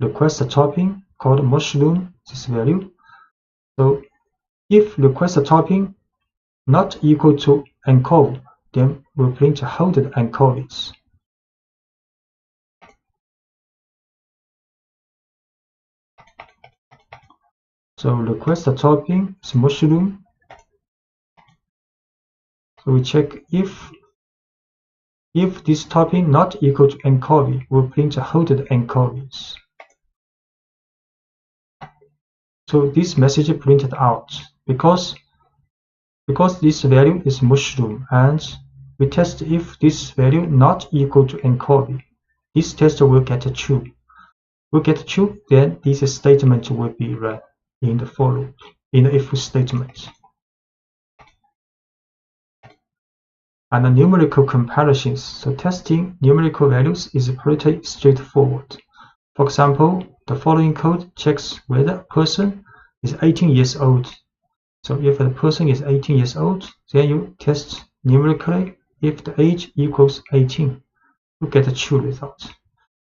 request a topping called mushroom, this value. So if request a topping not equal to anchovy, then we'll print holded anchovies. So request a topping is mushroom. So we check if this topping not equal to anchovy, we'll print holded anchovies. So this message printed out because this value is mushroom, and we test if this value not equal to anchovy. This test will get true. Will get true, then this statement will be run in the for loop, in the if statement. And the numerical comparisons. So testing numerical values is pretty straightforward. For example, the following code checks whether a person is 18 years old. So if the person is 18 years old, then you test numerically if the age equals 18. You get a true result.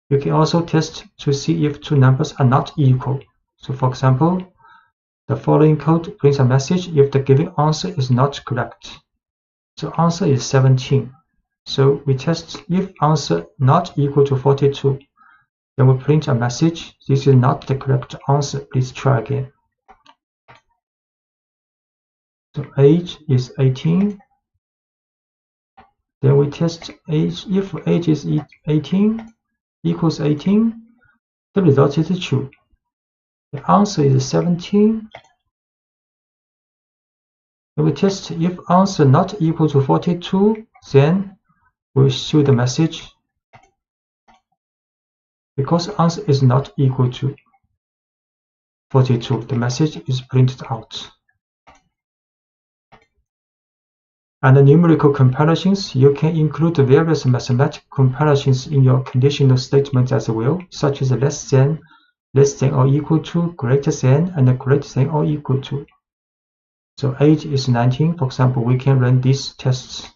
You can also test to see if two numbers are not equal. So for example, the following code prints a message if the given answer is not correct. So answer is 17. So we test if answer not equal to 42. Then we print a message. This is not the correct answer. Please try again. So age is 18. Then we test age. If age is 18 equals 18, the result is true. The answer is 17. Then we test if answer not equal to 42, then we show the message. Because answer is not equal to 42, the message is printed out. And the numerical comparisons, you can include various mathematical comparisons in your conditional statement as well, such as less than or equal to, greater than, and greater than or equal to. So age is 19, for example, we can run these tests.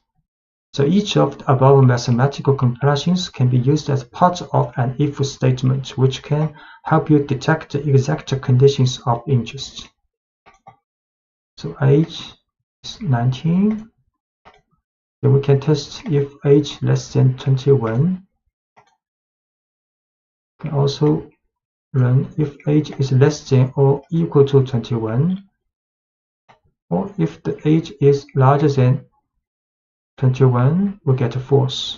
So each of the above mathematical comparisons can be used as part of an if statement, which can help you detect the exact conditions of interest. So age is 19. Then we can test if age less than 21. We can also run if age is less than or equal to 21, or if the age is larger than 21, we get false.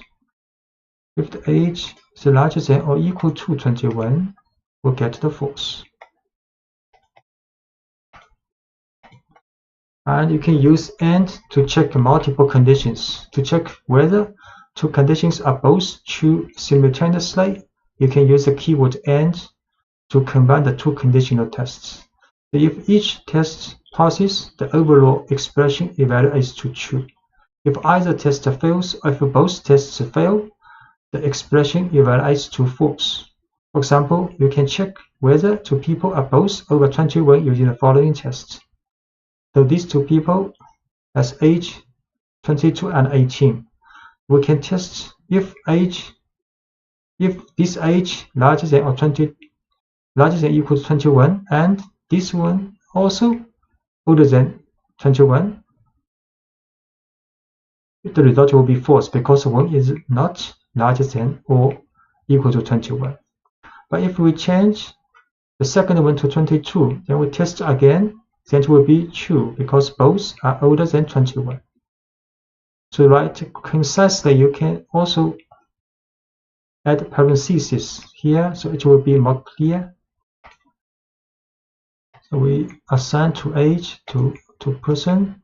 If the age is larger than or equal to 21, we'll get the false. And you can use AND to check multiple conditions. To check whether two conditions are both true simultaneously, you can use the keyword AND to combine the two conditional tests. If each test passes, the overall expression evaluates to true. If either test fails, or if both tests fail, the expression evaluates to false. For example, you can check whether two people are both over 21 using the following tests. So these two people has age 22 and 18. We can test if this age larger than equal to 21, and this one also older than 21. The result will be false because one is not larger than or equal to 21. But if we change the second one to 22, then we test again, then it will be true because both are older than 21. To write concisely, you can also add parentheses here, so it will be more clear. So we assign to age to person,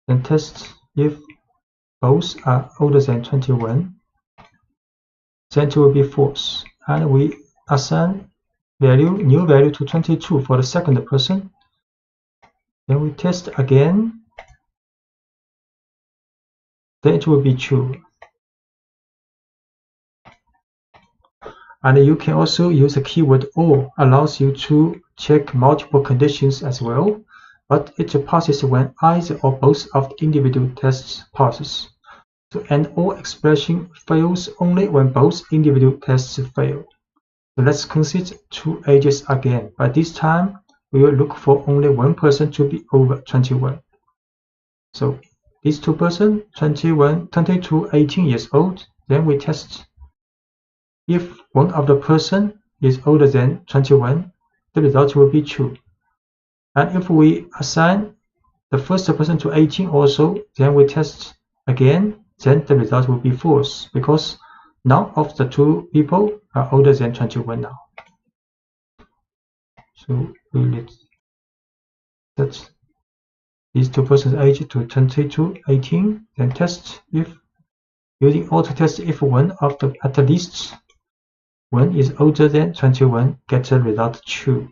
then test if both are older than 21, then it will be false. And we assign new value to 22 for the second person. Then we test again, then it will be true. And you can also use the keyword OR, allows you to check multiple conditions as well, but it passes when either or both of the individual tests passes. So an OR expression fails only when both individual tests fail. So let's consider two ages again, but this time we will look for only one person to be over 21. So these two persons, 21, 22, 18 years old, then we test if one of the person is older than 21, the result will be true. And if we assign the first person to 18 also, then we test again, then the result will be false because none of the two people are older than 21 now. So we will set these two persons' age to 22, 18, then test if using auto test if one of the at least one is older than 21, get the result true.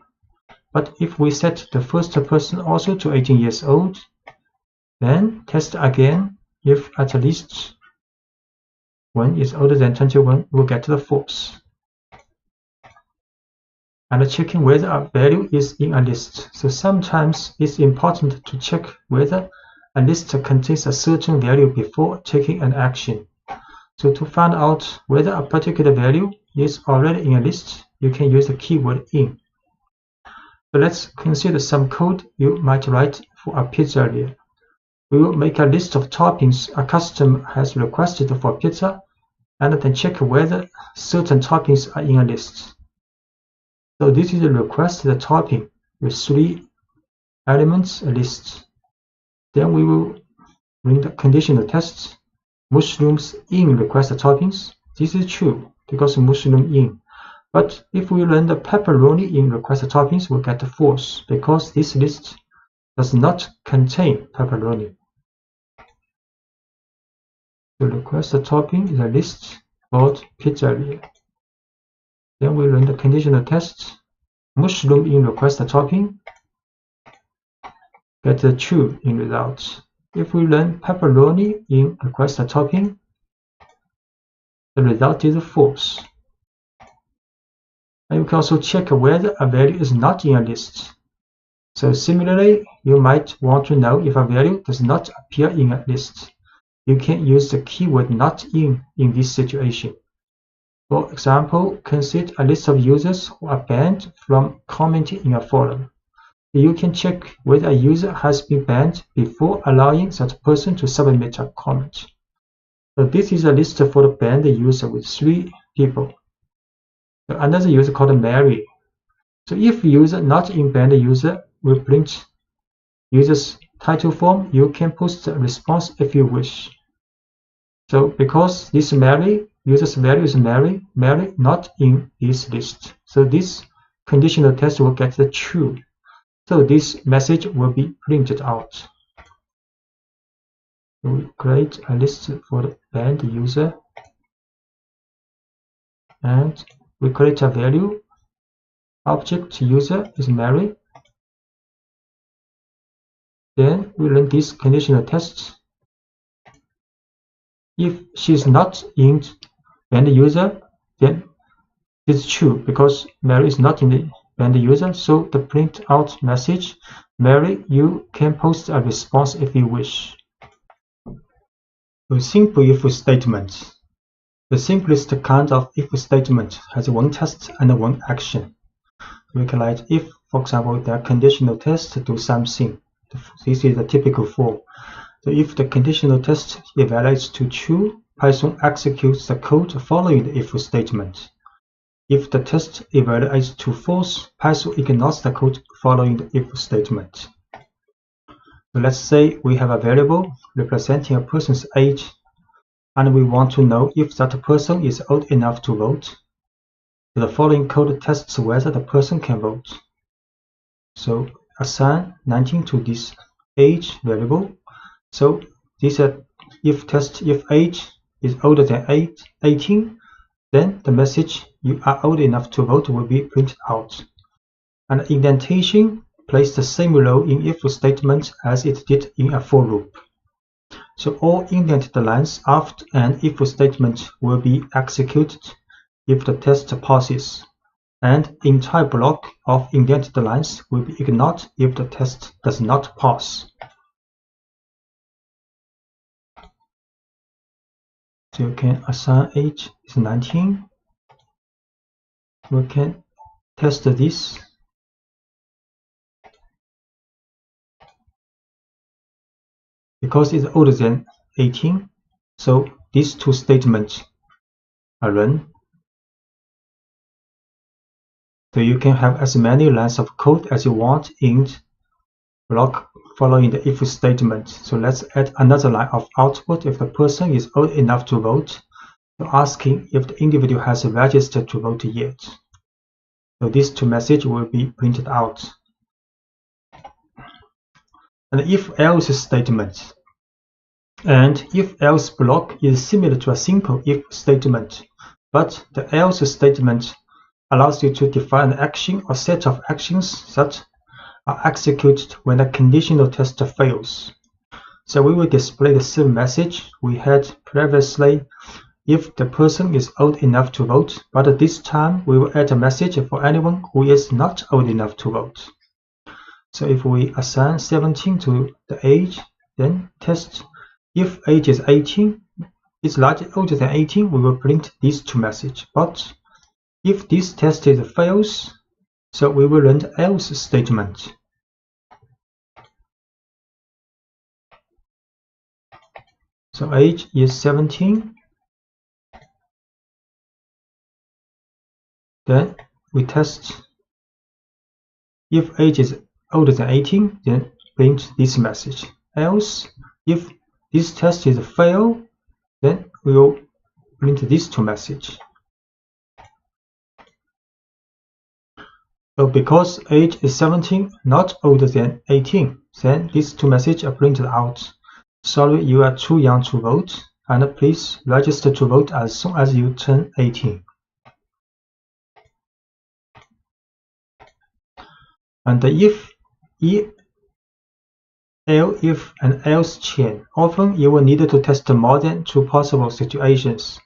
But if we set the first person also to 18 years old, then test again if at least one is older than 21, we'll get the false. And checking whether a value is in a list. So sometimes it's important to check whether a list contains a certain value before taking an action. So to find out whether a particular value is already in a list, you can use the keyword in. So let's consider some code you might write for a pizzeria. We will make a list of toppings a customer has requested for pizza, and then check whether certain toppings are in a list. So this is a requested topping with 3 elements, a list. Then we will run the conditional tests. Mushrooms in requested toppings. This is true because mushroom in. But if we run the pepperoni in requested toppings, we'll get false because this list does not contain pepperoni. The requested topping is a list called pizzeria. Then we run the conditional test. Mushroom in requested topping, get the true in results. If we run pepperoni in requested topping, the result is false. And you can also check whether a value is not in a list. So similarly, you might want to know if a value does not appear in a list. You can use the keyword not in this situation. For example, consider a list of users who are banned from commenting in a forum. You can check whether a user has been banned before allowing that person to submit a comment. So this is a list for the banned user with 3 people. So another user called Mary. So if user not in banned user will print user's title form, you can post a response if you wish. So because this Mary, user's value is Mary not in this list. So this conditional test will get the true. So this message will be printed out. So we create a list for the banned user, and we create a value. Object user is Mary. Then we run this conditional test. If she's not in banned user, then it's true because Mary is not in the banned user. So the print out message, Mary, you can post a response if you wish. A simple if statement. The simplest kind of if statement has one test and one action. We can write if, for example, the conditional test to do something. This is the typical form. So if the conditional test evaluates to true, Python executes the code following the if statement. If the test evaluates to false, Python ignores the code following the if statement. So let's say we have a variable representing a person's age, and we want to know if that person is old enough to vote. So the following code tests whether the person can vote. So assign 19 to this age variable. So this if test if age is older than 18, then the message you are old enough to vote will be printed out. And indentation plays the same role in if statement as it did in a for loop. So all indented lines after an if statement will be executed if the test passes, and entire block of indented lines will be ignored if the test does not pass. So you can assign age is 19. We can test this. Because it's older than 18, so these two statements are run. So you can have as many lines of code as you want in block following the if statement. So let's add another line of output if the person is old enough to vote, so asking if the individual has registered to vote yet. So these two messages will be printed out. And if-else statement. And if-else block is similar to a simple if statement, but the else statement allows you to define an action or set of actions that are executed when a conditional test fails. So we will display the same message we had previously if the person is old enough to vote, but this time we will add a message for anyone who is not old enough to vote. So if we assign 17 to the age, then test if age is 18, is larger older than 18, we will print these two messages. But if this test fails, so we will run the else statement. So age is 17. Then we test if age is older than 18, then print this message. Else, if this test is fail, then we will print these two messages. So because age is 17, not older than 18, then these two messages are printed out. Sorry, you are too young to vote, and please register to vote as soon as you turn 18. And the if and else chain, often you will need to test more than 2 possible situations.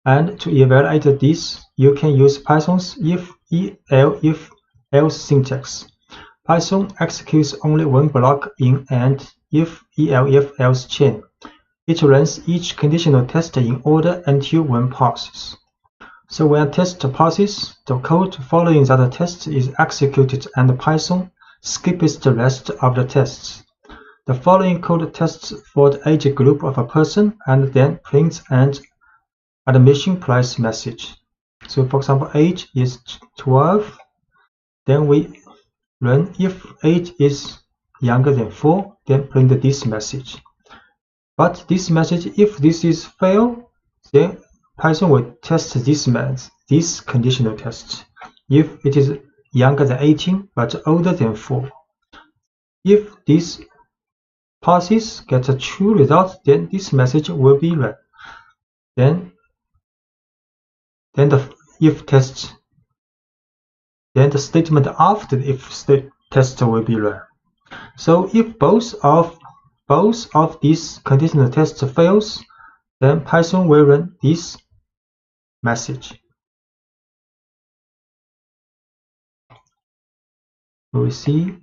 And to evaluate this, you can use Python's if else syntax. Python executes only one block in an if-elif-else chain. It runs each conditional test in order until one passes. So when a test passes, the code following that test is executed and Python skips the rest of the tests. The following code tests for the age group of a person and then prints an admission price message. So for example, age is 12. Then we run if age is younger than 4, then print this message. But this message, if this is fail, then Python will test this conditional test. If it is younger than 18 but older than 4. If this passes, gets a true result, then this message will be run. Then the if test, then the statement after the if test will be run. So if both of these conditional tests fails, then Python will run this message. We see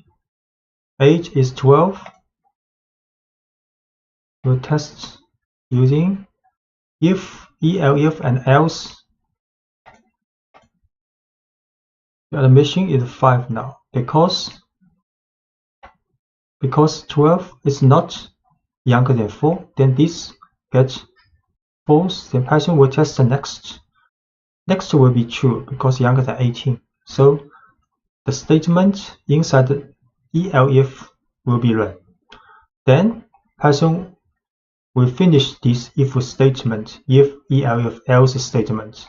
age is 12. We'll test using if, elif, and else. The admission is 5 now because 12 is not younger than 4. Then this gets false. Then Python will test the next. Next will be true because younger than 18. So the statement inside the elif will be run. Then Python will finish this if statement, if, elif, else statement.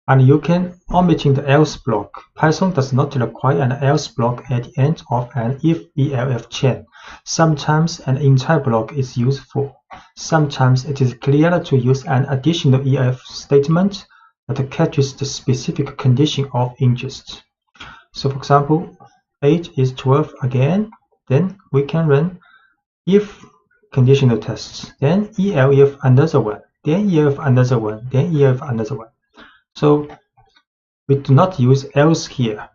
And you can omitting the else block. Python does not require an else block at the end of an if-elif chain. Sometimes an entire block is useful. Sometimes it is clearer to use an additional if statement that catches the specific condition of interest. So for example, age is 12 again, then we can run if conditional tests, then elif another one, then elif another one, then elif another one. So we do not use else here.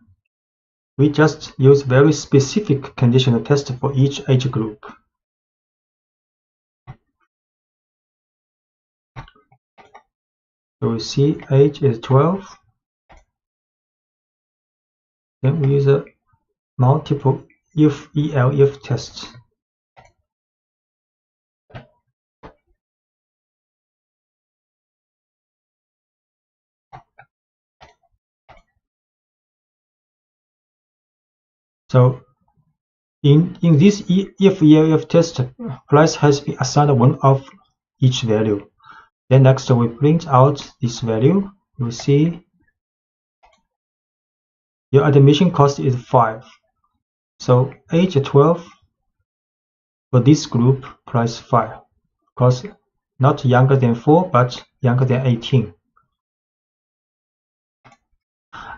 We just use very specific conditional test for each age group. So we see age is 12. Then we use a multiple if, elif tests. So in this if, elif test, price has been assigned one of each value. Then next we print out this value. We see your admission cost is 5. So age 12 for this group, price 5, because not younger than 4 but younger than 18.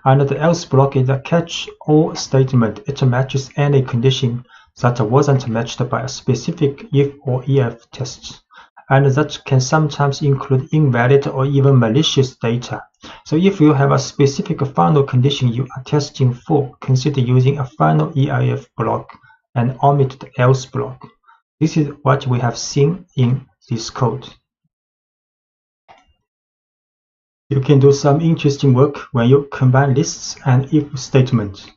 And the else block is a catch-all statement. It matches any condition that wasn't matched by a specific if or elif test, and that can sometimes include invalid or even malicious data. So if you have a specific final condition you are testing for, consider using a final elif block and omit the else block. This is what we have seen in this code. You can do some interesting work when you combine lists and if statements.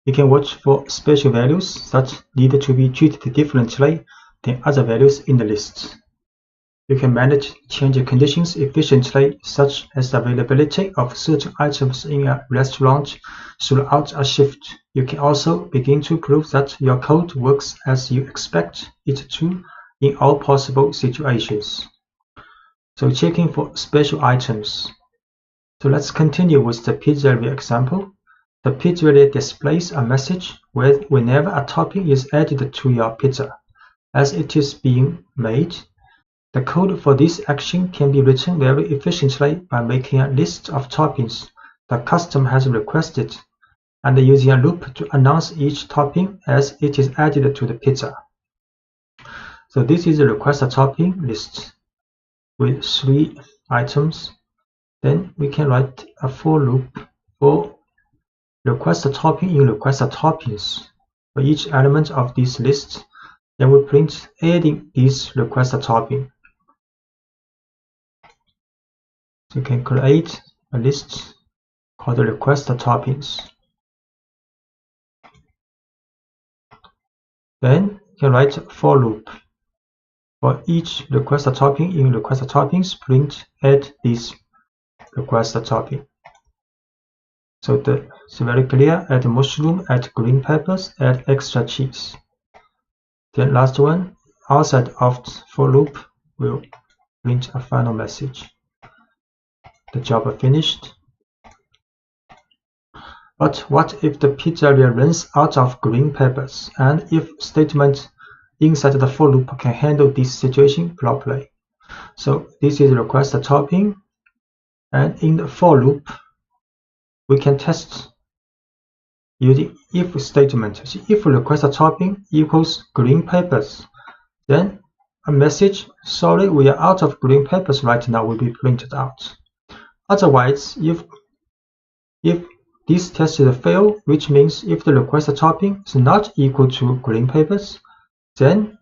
You can watch for special values that need to be treated differently than other values in the list. You can manage change conditions efficiently, such as the availability of certain items in a restaurant throughout a shift. You can also begin to prove that your code works as you expect it to in all possible situations. So checking for special items. So let's continue with the pizzeria example. The pizzeria displays a message whenever a topping is added to your pizza as it is being made. The code for this action can be written very efficiently by making a list of toppings the customer has requested and using a loop to announce each topping as it is added to the pizza. So this is a request a topping list with 3 items. Then we can write a for loop for request topping in request toppings. For each element of this list, then we print adding this request topping. So you can create a list called request toppings. Then you can write for loop. For each request topping in request toppings, print add this request topping. So it's very clear: add mushroom, add green peppers, add extra cheese. Then last one, outside of for loop will print a final message. The job finished. But what if the pizzeria runs out of green peppers, and if statement inside the for loop can handle this situation properly? So this is request topping, and in the for loop we can test using if statement. So if request topping equals green peppers, then a message, sorry, we are out of green peppers right now, will be printed out. Otherwise, if this test is a fail, which means if the request topping is not equal to green peppers, then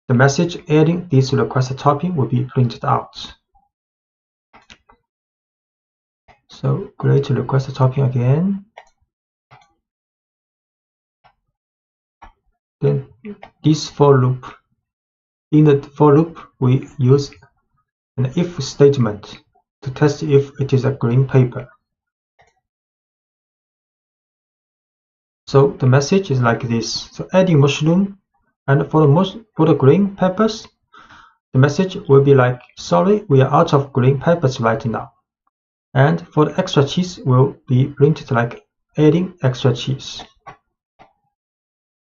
the message adding this request topping will be printed out. So create a request topping again. Then this for loop. In the for loop, we use an if statement to test if it is a green pepper. So the message is like this. So adding mushroom, and for the green peppers, the message will be like, sorry, we are out of green peppers right now. And for the extra cheese will be printed like adding extra cheese.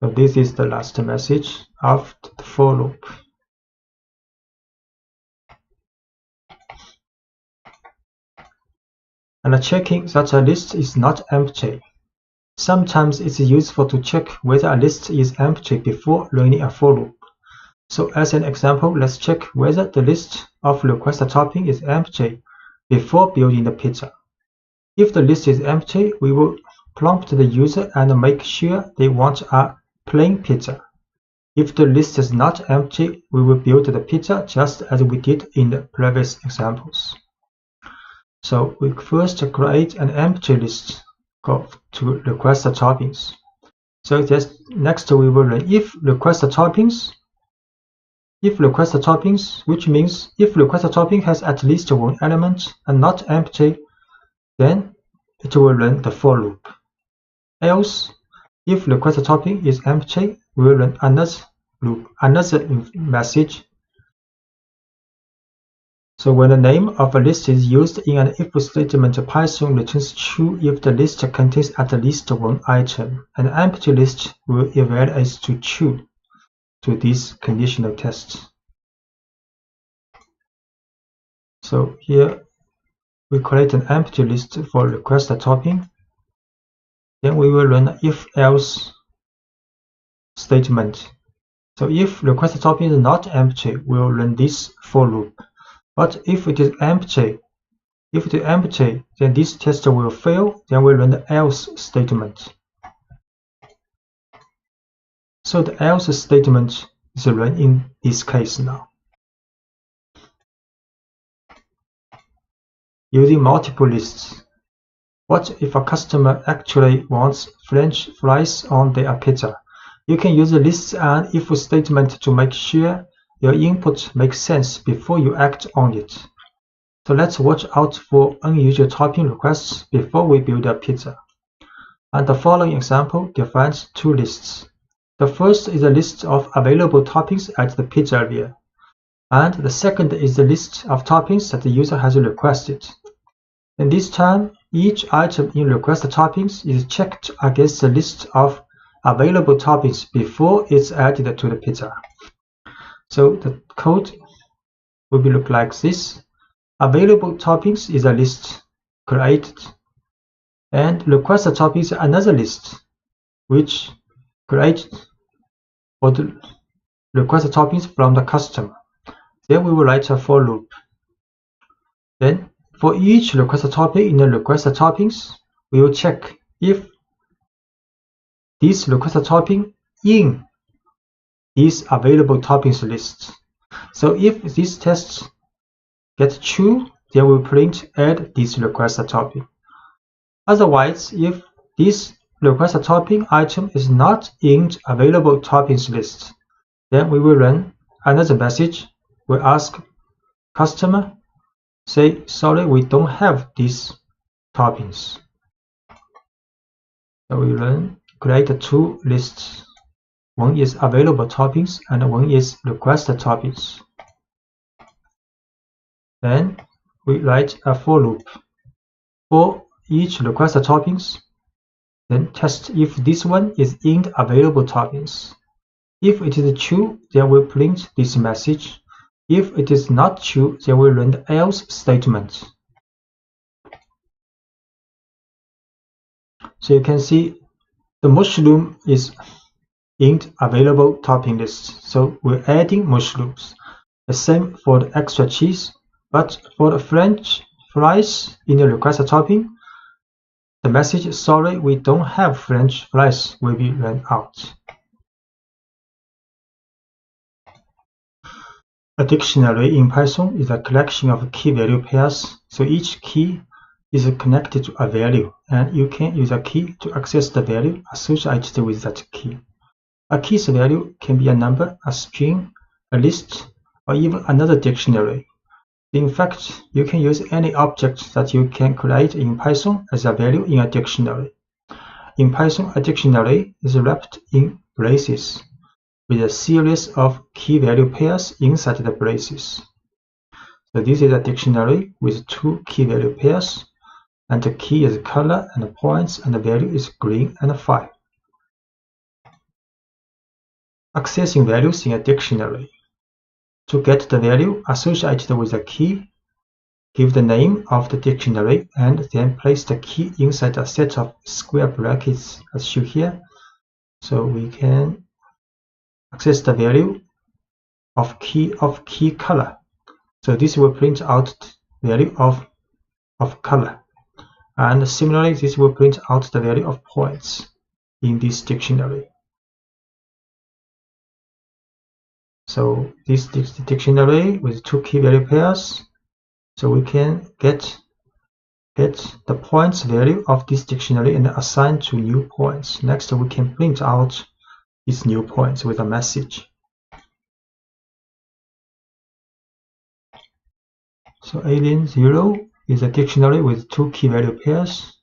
So this is the last message of the for loop. And checking that a list is not empty. Sometimes it's useful to check whether a list is empty before running a for loop. So as an example, let's check whether the list of request topping is empty before building the pizza. If the list is empty, we will prompt the user and make sure they want a plain pizza. If the list is not empty, we will build the pizza just as we did in the previous examples. So we first create an empty list to request toppings. So just next we will run if request toppings, which means if request topping has at least one element and not empty, then it will run the for loop. Else, if request topping is empty, we will run another loop, another message. So when the name of a list is used in an if statement, Python returns true if the list contains at least one item. An empty list will evaluate to true to these conditional tests. So here we create an empty list for request topping. Then we will run if-else statement. So if request topping is not empty, we will run this for loop. But if it is empty, then this test will fail. Then we run the else statement. So the else statement is run in this case now. Using multiple lists. What if a customer actually wants French fries on their pizza? You can use the lists and if statement to make sure your input makes sense before you act on it. So let's watch out for unusual topping requests before we build a pizza. And the following example defines two lists. The first is a list of available toppings at the pizzeria, and the second is the list of toppings that the user has requested. And this time, each item in request toppings is checked against the list of available toppings before it's added to the pizza. So the code will look like this. Available toppings is a list created, and request toppings is another list which created for the request toppings from the customer. Then we will write a for loop. Then for each request topic in the request toppings, we will check if this request topping in this available toppings list. So if these tests get true, then we'll print add this request topping. Otherwise, if this request topping item is not in available toppings list, then we will run another message. We ask customer, say, sorry, we don't have these toppings. So we run create two lists. One is available toppings and one is request toppings. Then we write a for loop for each request toppings. Then test if this one is in available toppings. If it is true, then we print this message. If it is not true, then we run the else statement. So you can see the mushroom is in available topping list. So we're adding mushrooms. The same for the extra cheese, but for the French fries in the request topping, the message sorry we don't have French fries will be run out. A dictionary in Python is a collection of key-value pairs, so each key is connected to a value, and you can use a key to access the value associated with that key. A key's value can be a number, a string, a list, or even another dictionary. In fact, you can use any object that you can create in Python as a value in a dictionary. In Python, a dictionary is wrapped in braces, with a series of key-value pairs inside the braces. So this is a dictionary with two key-value pairs, and the key is color and points, and the value is green and 5. Accessing values in a dictionary. To get the value associated with a key, give the name of the dictionary, and then place the key inside a set of square brackets as shown here. So we can access the value of key color. So this will print out the value of color. And similarly, this will print out the value of points in this dictionary. So this dictionary with two key value pairs, so we can get the points value of this dictionary and assign to new points. Next, we can print out these new points with a message. So alien 0 is a dictionary with two key value pairs,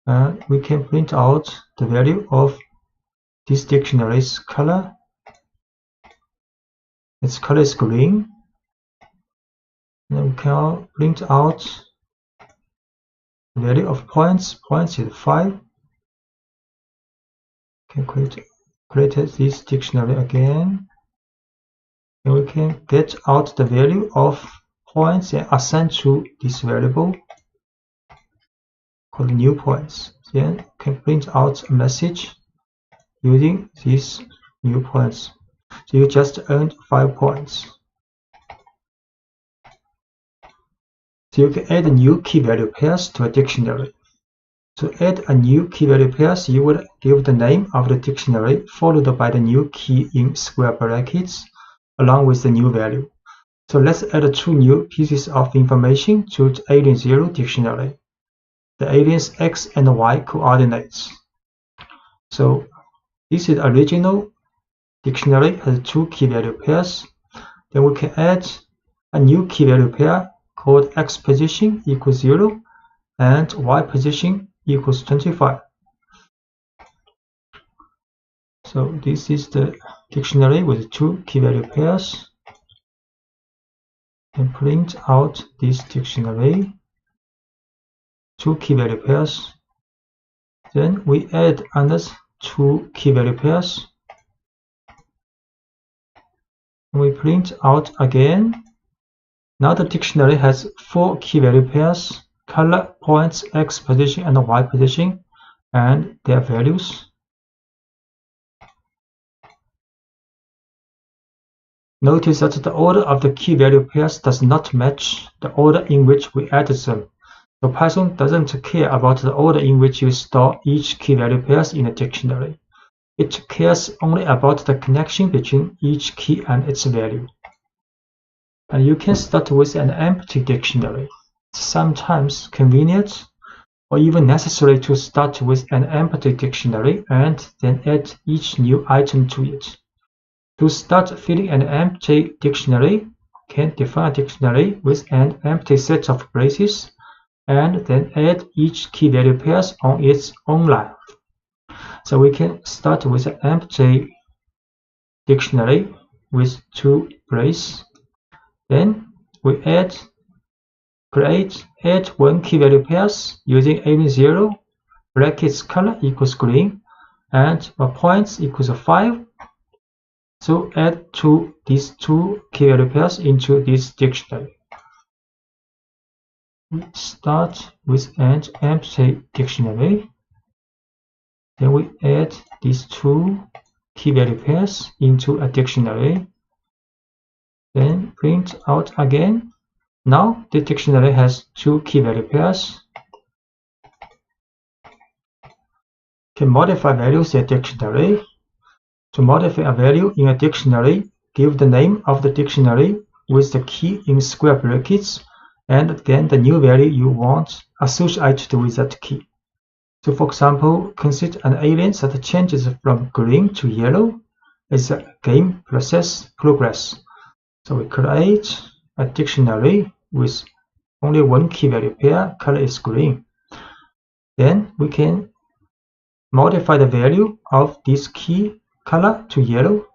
and we can print out the value of this dictionary's color. Its color is green. And we can print out the value of points. Points is 5. We can create this dictionary again. And we can get out the value of points and assign to this variable called new points. Then we can print out a message using these new points. So you just earned 5 points. So you can add new key value pairs to a dictionary. To add a new key value pairs, you would give the name of the dictionary followed by the new key in square brackets along with the new value. So let's add 2 new pieces of information to the alien 0 dictionary. The alien's X and Y coordinates. So this is original dictionary has 2 key value pairs. Then we can add a new key value pair called X position equals 0 and Y position equals 25. So this is the dictionary with 2 key value pairs. And print out this dictionary, 2 key value pairs. Then we add another 2 key value pairs. And we print out again. Now the dictionary has 4 key value pairs, color, points, X position, and Y position, and their values. Notice that the order of the key value pairs does not match the order in which we added them. So Python doesn't care about the order in which you store each key value pairs in a dictionary. It cares only about the connection between each key and its value. And you can start with an empty dictionary. It's sometimes convenient or even necessary to start with an empty dictionary and then add each new item to it. To start filling an empty dictionary, you can define a dictionary with an empty set of braces and then add each key value pairs on its own line. So we can start with an empty dictionary with 2 braces. Then we add 1 key value pairs using alien0, brackets color equals green, and points equals 5. So add these 2 key value pairs into this dictionary. We start with an empty dictionary. Then we add these 2 key value pairs into a dictionary. Then print out again. Now the dictionary has 2 key value pairs. Can modify values in a dictionary. To modify a value in a dictionary, give the name of the dictionary with the key in square brackets and then the new value you want associated with that key. So for example, consider an alien that changes from green to yellow as a game process progress. So we create a dictionary with only 1 key value pair, color is green. Then we can modify the value of this key color to yellow.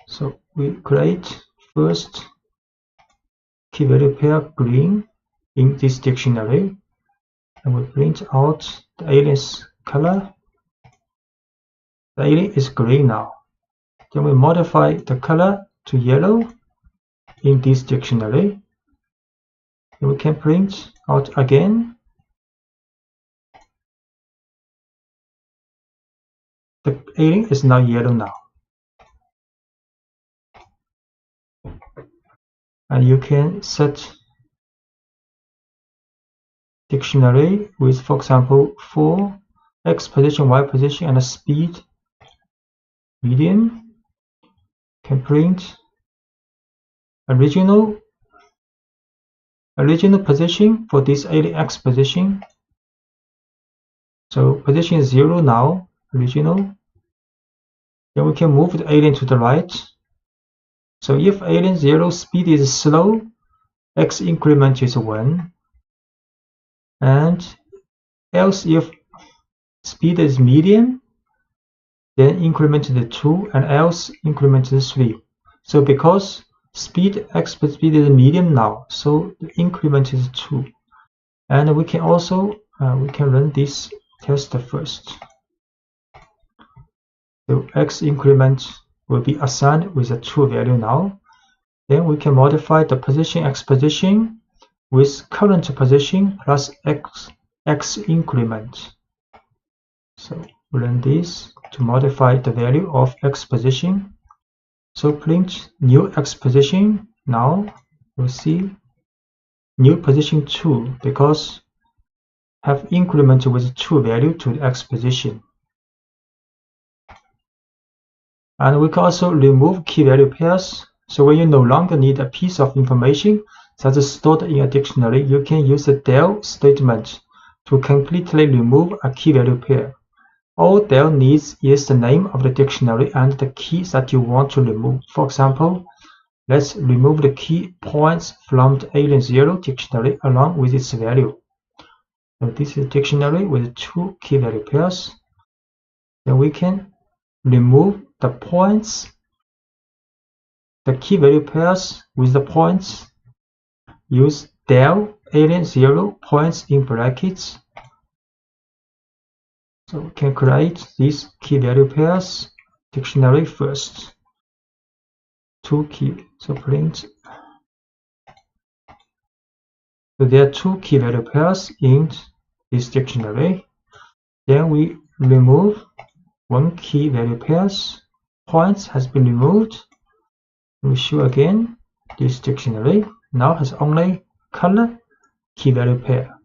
So we create first key value pair green in this dictionary, and we print out the alien's color. The alien is green now. Then we modify the color to yellow in this dictionary. And we can print out again. The alien is now yellow now. And you can set dictionary with, for example, for x position, y position, and a speed medium. Can print original position for this alien x position. So position is 0 now, original. Then we can move the alien to the right. So if alien 0 speed is slow, x increment is 1. And else if speed is medium, then increment is 2, and else increment is 3. So because x speed is medium now, so the increment is 2. And we can also we can run this test first. So x increment will be assigned with a true value now. Then we can modify the position x position with current position plus x increment. So run this to modify the value of x position. So print new x position. Now we'll see new position 2 because have increment with true value to the x position. And we can also remove key value pairs. So when you no longer need a piece of information that is stored in a dictionary, you can use the del statement to completely remove a key value pair. All del needs is the name of the dictionary and the key that you want to remove. For example, let's remove the key points from the alien0 dictionary along with its value. So this is a dictionary with 2 key value pairs. Then we can remove the points, the key value pairs with the points. Use del alien0 points in brackets. So we can create these key value pairs dictionary first. 2 key. So print. So there are 2 key value pairs in this dictionary. Then we remove 1 key value pairs points has been removed. We show again this dictionary now has only color key value pair.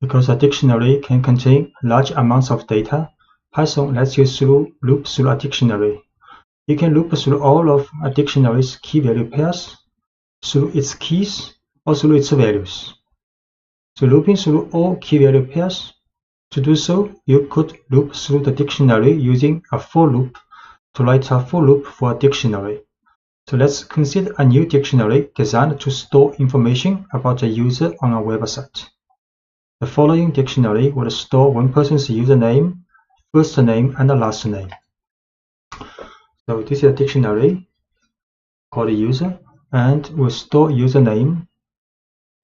Because a dictionary can contain large amounts of data, Python lets you loop through a dictionary. You can loop through all of a dictionary's key value pairs, through its keys, or through its values. So looping through all key value pairs, to do so, you could loop through the dictionary using a for loop to write a for loop for a dictionary. So let's consider a new dictionary designed to store information about a user on a website. The following dictionary will store one person's username, first name, and last name. So this is a dictionary called user, and will store username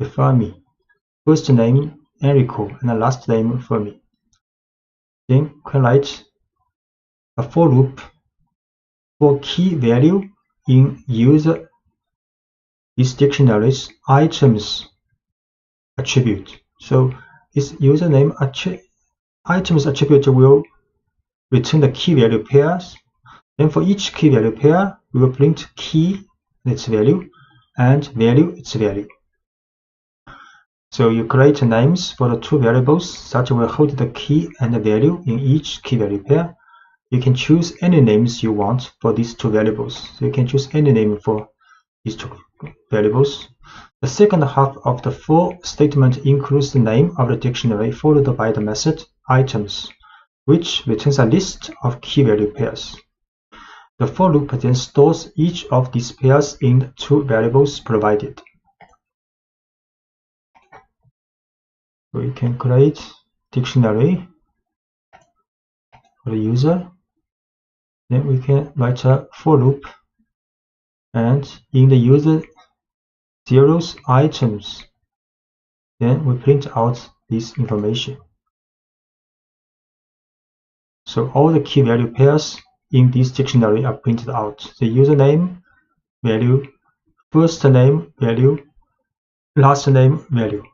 Fermi, first name Enrico, and last name Fermi. Then we can write a for loop for key value in user this dictionary's items attribute. So this username items attribute will return the key value pairs. Then for each key value pair, we will print key its value and value its value. So you create names for the two variables that will hold the key and the value in each key value pair. You can choose any names you want for these two variables. So you can choose any name for these two variables. The second half of the for statement includes the name of the dictionary followed by the method items, which returns a list of key value pairs. The for loop then stores each of these pairs in the two variables provided. We can create dictionary for the user. Then we can write a for loop, and in the user zeros items, then we print out this information. So all the key value pairs in this dictionary are printed out. The username value, first name value, last name value.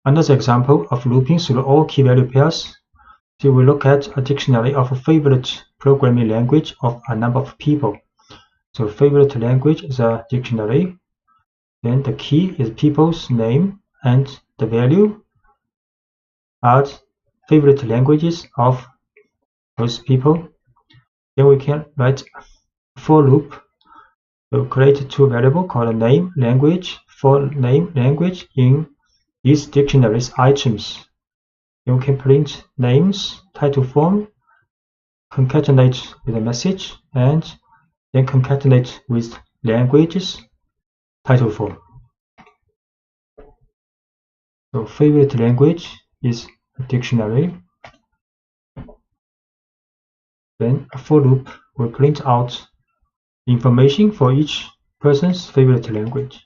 Another example of looping through all key value pairs. So we look at a dictionary of a favorite programming language of a number of people. So favorite language is a dictionary. Then the key is people's name, and the value are favorite languages of those people. Then we can write for loop. We'll create two variables called name language for name language in these dictionaries items. You can print names, title form, concatenate with a message, and then concatenate with languages, title form. So favorite language is a dictionary. Then a for loop will print out information for each person's favorite language.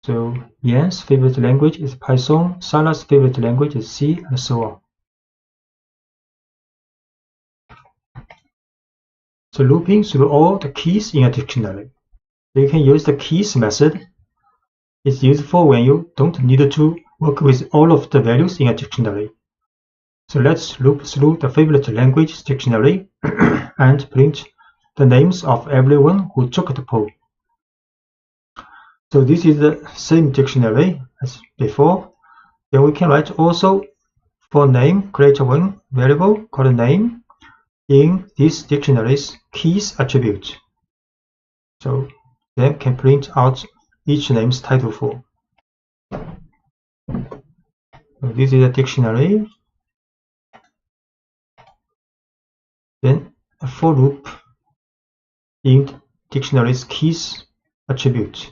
So Yan's favorite language is Python, Sarah's favorite language is C, and so on. So looping through all the keys in a dictionary. So you can use the keys method. It's useful when you don't need to work with all of the values in a dictionary. So let's loop through the favorite language dictionary and print the names of everyone who took the poll. So this is the same dictionary as before. Then we can write also for name, create one variable called name in this dictionary's keys attribute. So then can print out each name's title form. So this is a dictionary. Then a for loop in dictionary's keys attribute.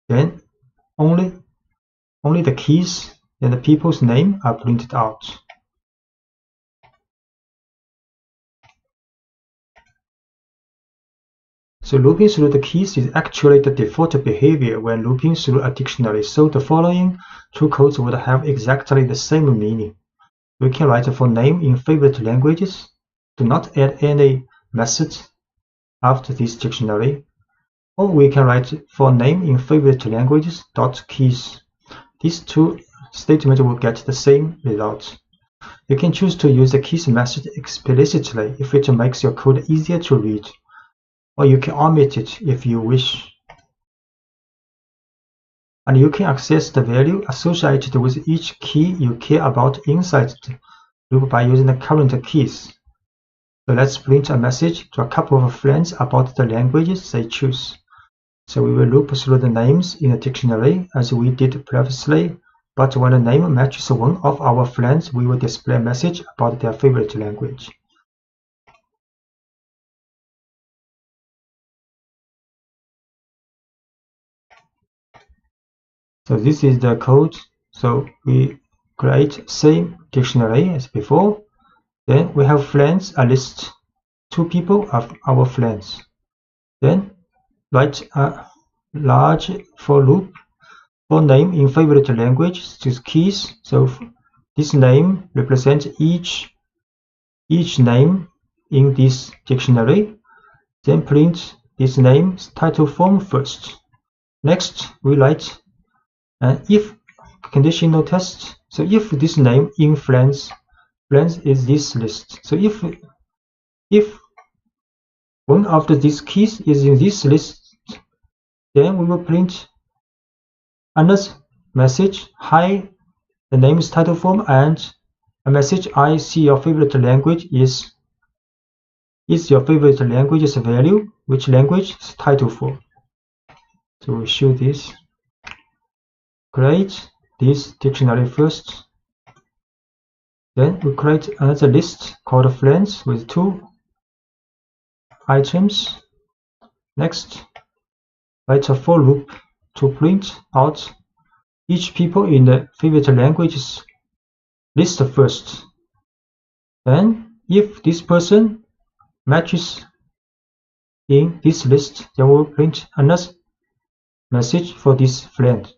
Then only the keys and the people's name are printed out. So looping through the keys is actually the default behavior when looping through a dictionary. So the following two codes would have exactly the same meaning. We can write for name in favorite languages. Do not add any methods after this dictionary. Or we can write for name in favorite languages dot keys. These two statements will get the same result. You can choose to use the keys method explicitly if it makes your code easier to read, or you can omit it if you wish. And you can access the value associated with each key you care about inside the loop by using the current keys. So let's print a message to a couple of friends about the languages they choose. So we will loop through the names in the dictionary as we did previously, but when a name matches one of our friends, we will display a message about their favorite language. So this is the code. So we create same dictionary as before. Then we have friends, a list, 2 people of our friends. Then write a large for loop for name in favorite language to keys. So this name represents each name in this dictionary. Then print this name's title form first. Next, we write an if conditional test. So if this name in friends is this list. So if one of these keys is in this list, then we will print another message, hi, the name's title form, and a message, I see your favorite language is your favorite language's value, which language is title form. So we show this. Create this dictionary first. Then we create another list called friends with 2 items. Next, write a for loop to print out each people in the favorite languages list first. Then, if this person matches in this list, then we'll print another message for this friend.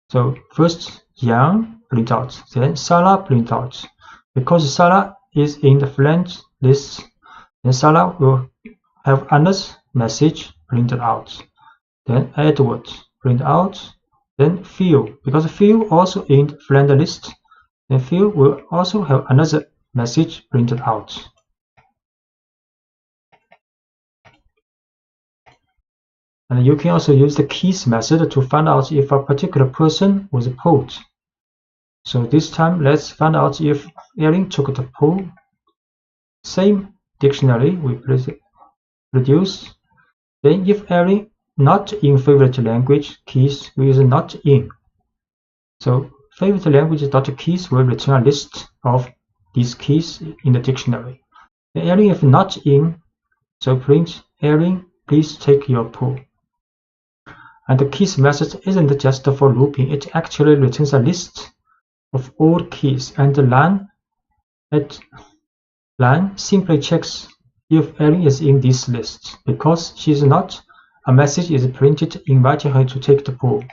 So first, Yang print out, then Sarah print out. Because Sarah is in the friend list, then Sarah will have another message printed out. Then Edward print out. Then Phil, because Phil also in the friend list, then Phil will also have another message printed out. And you can also use the keys method to find out if a particular person was polled. So this time, let's find out if Erin took the poll. Same dictionary we produce. Then if Erin not in favorite language keys, we use not in. So favorite language.keys will return a list of these keys in the dictionary. Erin if not in, so print Erin, please take your poll. And the keys method isn't just for looping, it actually returns a list of all keys, and the line simply checks if Erin is in this list. Because she is not, a message is printed inviting her to take the poll.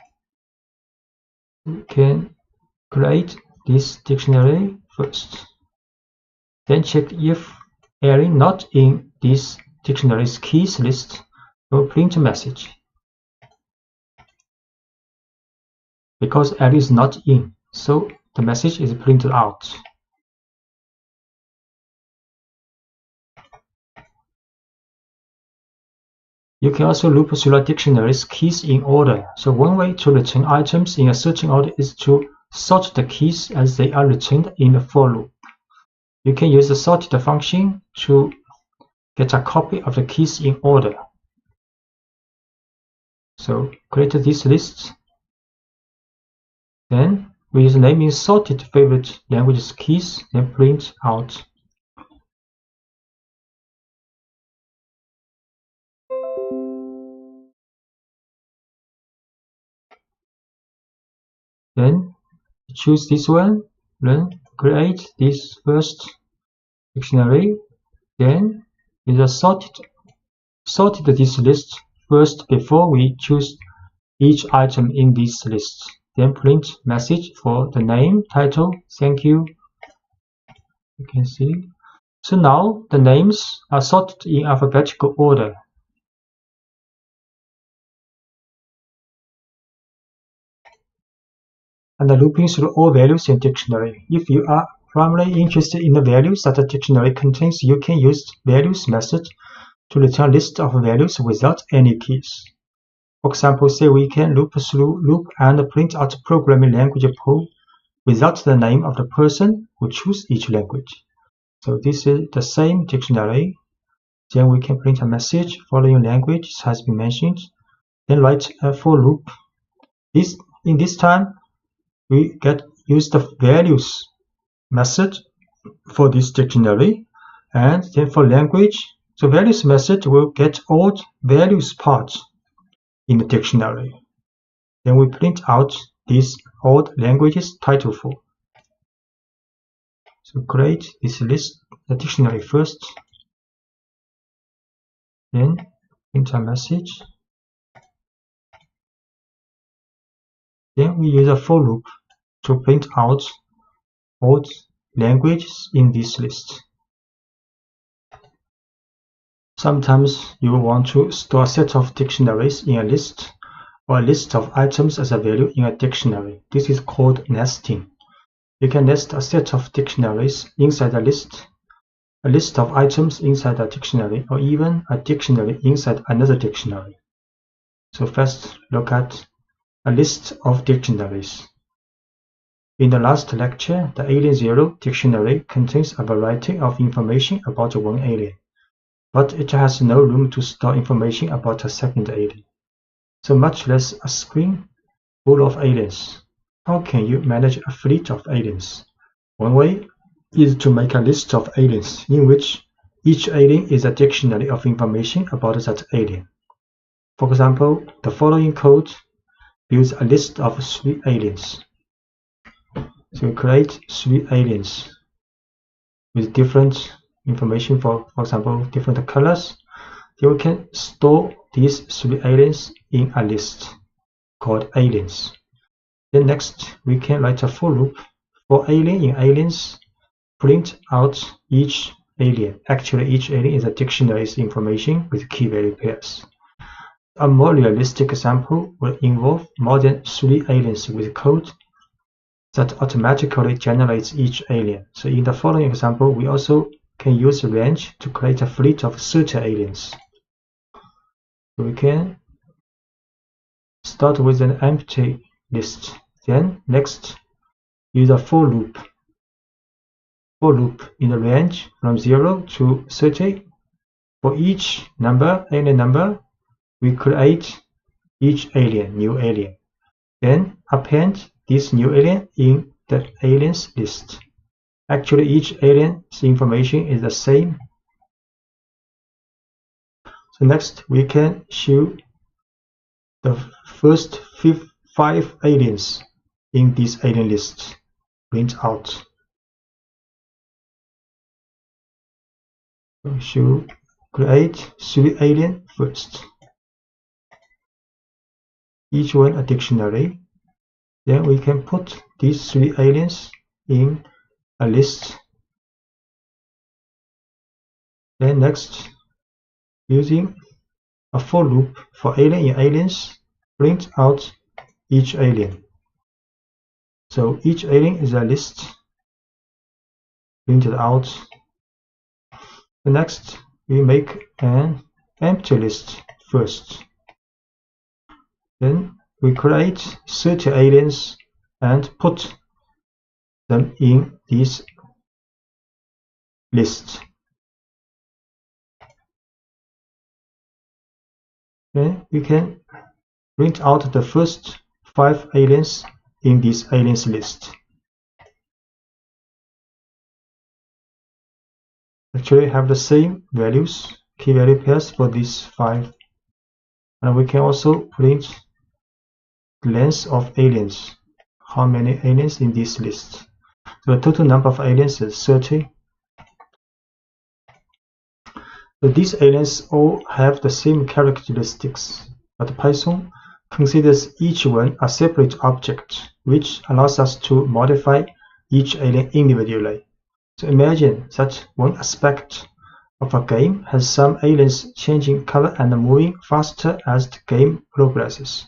We can create this dictionary first. Then check if Erin not in this dictionary's keys list, will print a message. Because Erin is not in, so the message is printed out. You can also loop through a dictionary's keys in order. So one way to return items in a certain order is to sort the keys as they are returned in the for loop. You can use the sorted function to get a copy of the keys in order. So create this list. Then we use naming sorted favorite languages keys, then print out. Then choose this one, then create this first dictionary. Then we just sorted this list first before we choose each item in this list. Then print message for the name, title, thank you. You can see. So now the names are sorted in alphabetical order. and looping through all values in dictionary. If you are primarily interested in the values that the dictionary contains, you can use values method to return a list of values without any keys. For example, say we can loop and print out a programming language pool without the name of the person who chose each language. So this is the same dictionary. Then we can print a message following language has been mentioned. Then write a for loop. In this time, we use the values method for this dictionary, and then for language, the values method will get all values parts in the dictionary. Then we print out these old languages title for. So create this list, the dictionary first, then print a message. Then we use a for loop to print out all languages in this list. Sometimes you want to store a set of dictionaries in a list, or a list of items as a value in a dictionary. This is called nesting. You can nest a set of dictionaries inside a list of items inside a dictionary, or even a dictionary inside another dictionary. So first, look at a list of dictionaries. In the last lecture, the Alien Zero dictionary contains a variety of information about one alien, but it has no room to store information about a second alien, so much less a screen full of aliens. How can you manage a fleet of aliens? One way is to make a list of aliens in which each alien is a dictionary of information about that alien. For example, the following code builds a list of 3 aliens. So we create 3 aliens with different information, for example, different colors. Then we can store these 3 aliens in a list called aliens. Then next, we can write a for loop for alien in aliens, print out each alien. Actually, each alien is a dictionary's information with key value pairs. A more realistic example will involve more than 3 aliens with code that automatically generates each alien. So in the following example, we also can use range to create a fleet of 30 aliens. So we can start with an empty list. Then next, use a for loop. For loop in the range from 0 to 30. For each alien number, we create each alien, new alien. Then append this new alien in the aliens list. Actually, each alien's information is the same. So next, we can show the first 5 aliens in this alien list. Print out. We should create 3 aliens first. Each one a dictionary. Then we can put these 3 aliens in a list. Then next, using a for loop for alien in aliens, print out each alien. So each alien is a list printed out. The next, we make an empty list first. Then we create 30 aliens and put them in this list. Then we can print out the first 5 aliens in this aliens list. Actually have the same values, key value pairs for these 5. And we can also print the length of aliens, how many aliens in this list. So the total number of aliens is 30. So these aliens all have the same characteristics, but Python considers each one a separate object, which allows us to modify each alien individually. So imagine that one aspect of a game has some aliens changing color and moving faster as the game progresses.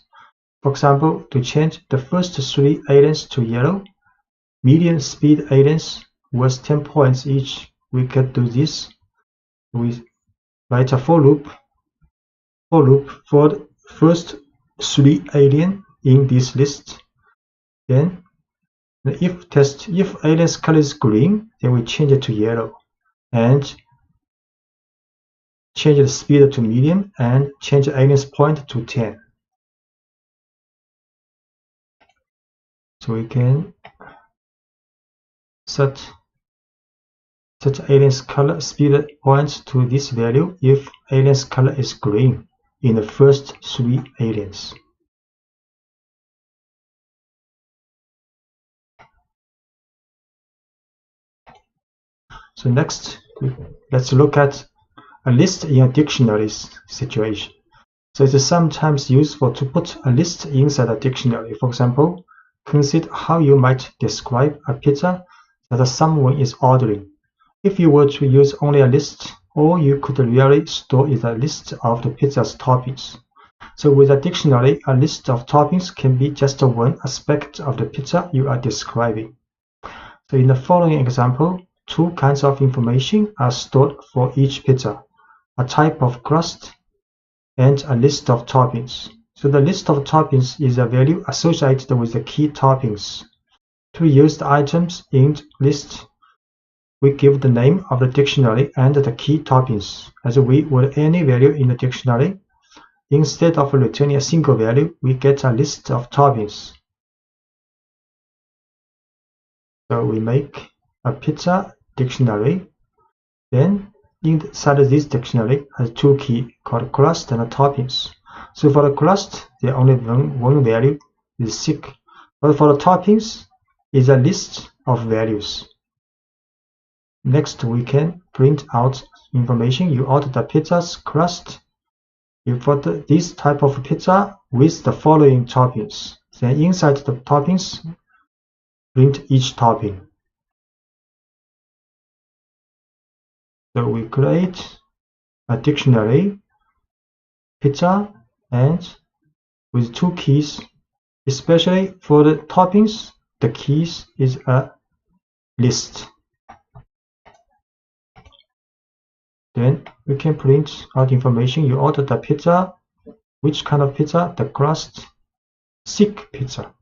For example, to change the first 3 aliens to yellow, median speed aliens was 10 points each. We can do this. We write a for loop for the first 3 alien in this list. Then the if test, if alien's color is green, then we change it to yellow and change the speed to medium and change the alien's point to 10. So we can set alien's color speed points to this value if alien's color is green in the first 3 aliens. So next, let's look at a list in a dictionary situation. So it is sometimes useful to put a list inside a dictionary. For example, consider how you might describe a pizza that someone is ordering. If you were to use only a list, all you could really store is a list of the pizza's toppings. So with a dictionary, a list of toppings can be just one aspect of the pizza you are describing. So in the following example, 2 kinds of information are stored for each pizza: a type of crust and a list of toppings. So the list of toppings is a value associated with the key toppings. To use the items in the list, we give the name of the dictionary and the key toppings as we would any value in the dictionary. Instead of returning a single value, we get a list of toppings. So we make a pizza dictionary. Then inside this dictionary has 2 keys called crust and toppings. So for the crust, there only one value is 6, but for the toppings is a list of values. Next, we can print out information. You order the pizza's crust. You put this type of pizza with the following toppings. Then inside the toppings, print each topping. So we create a dictionary, pizza, and with 2 keys, especially for the toppings, the keys is a list. Then we can print out information. You order the pizza. Which kind of pizza? The crust, thick pizza.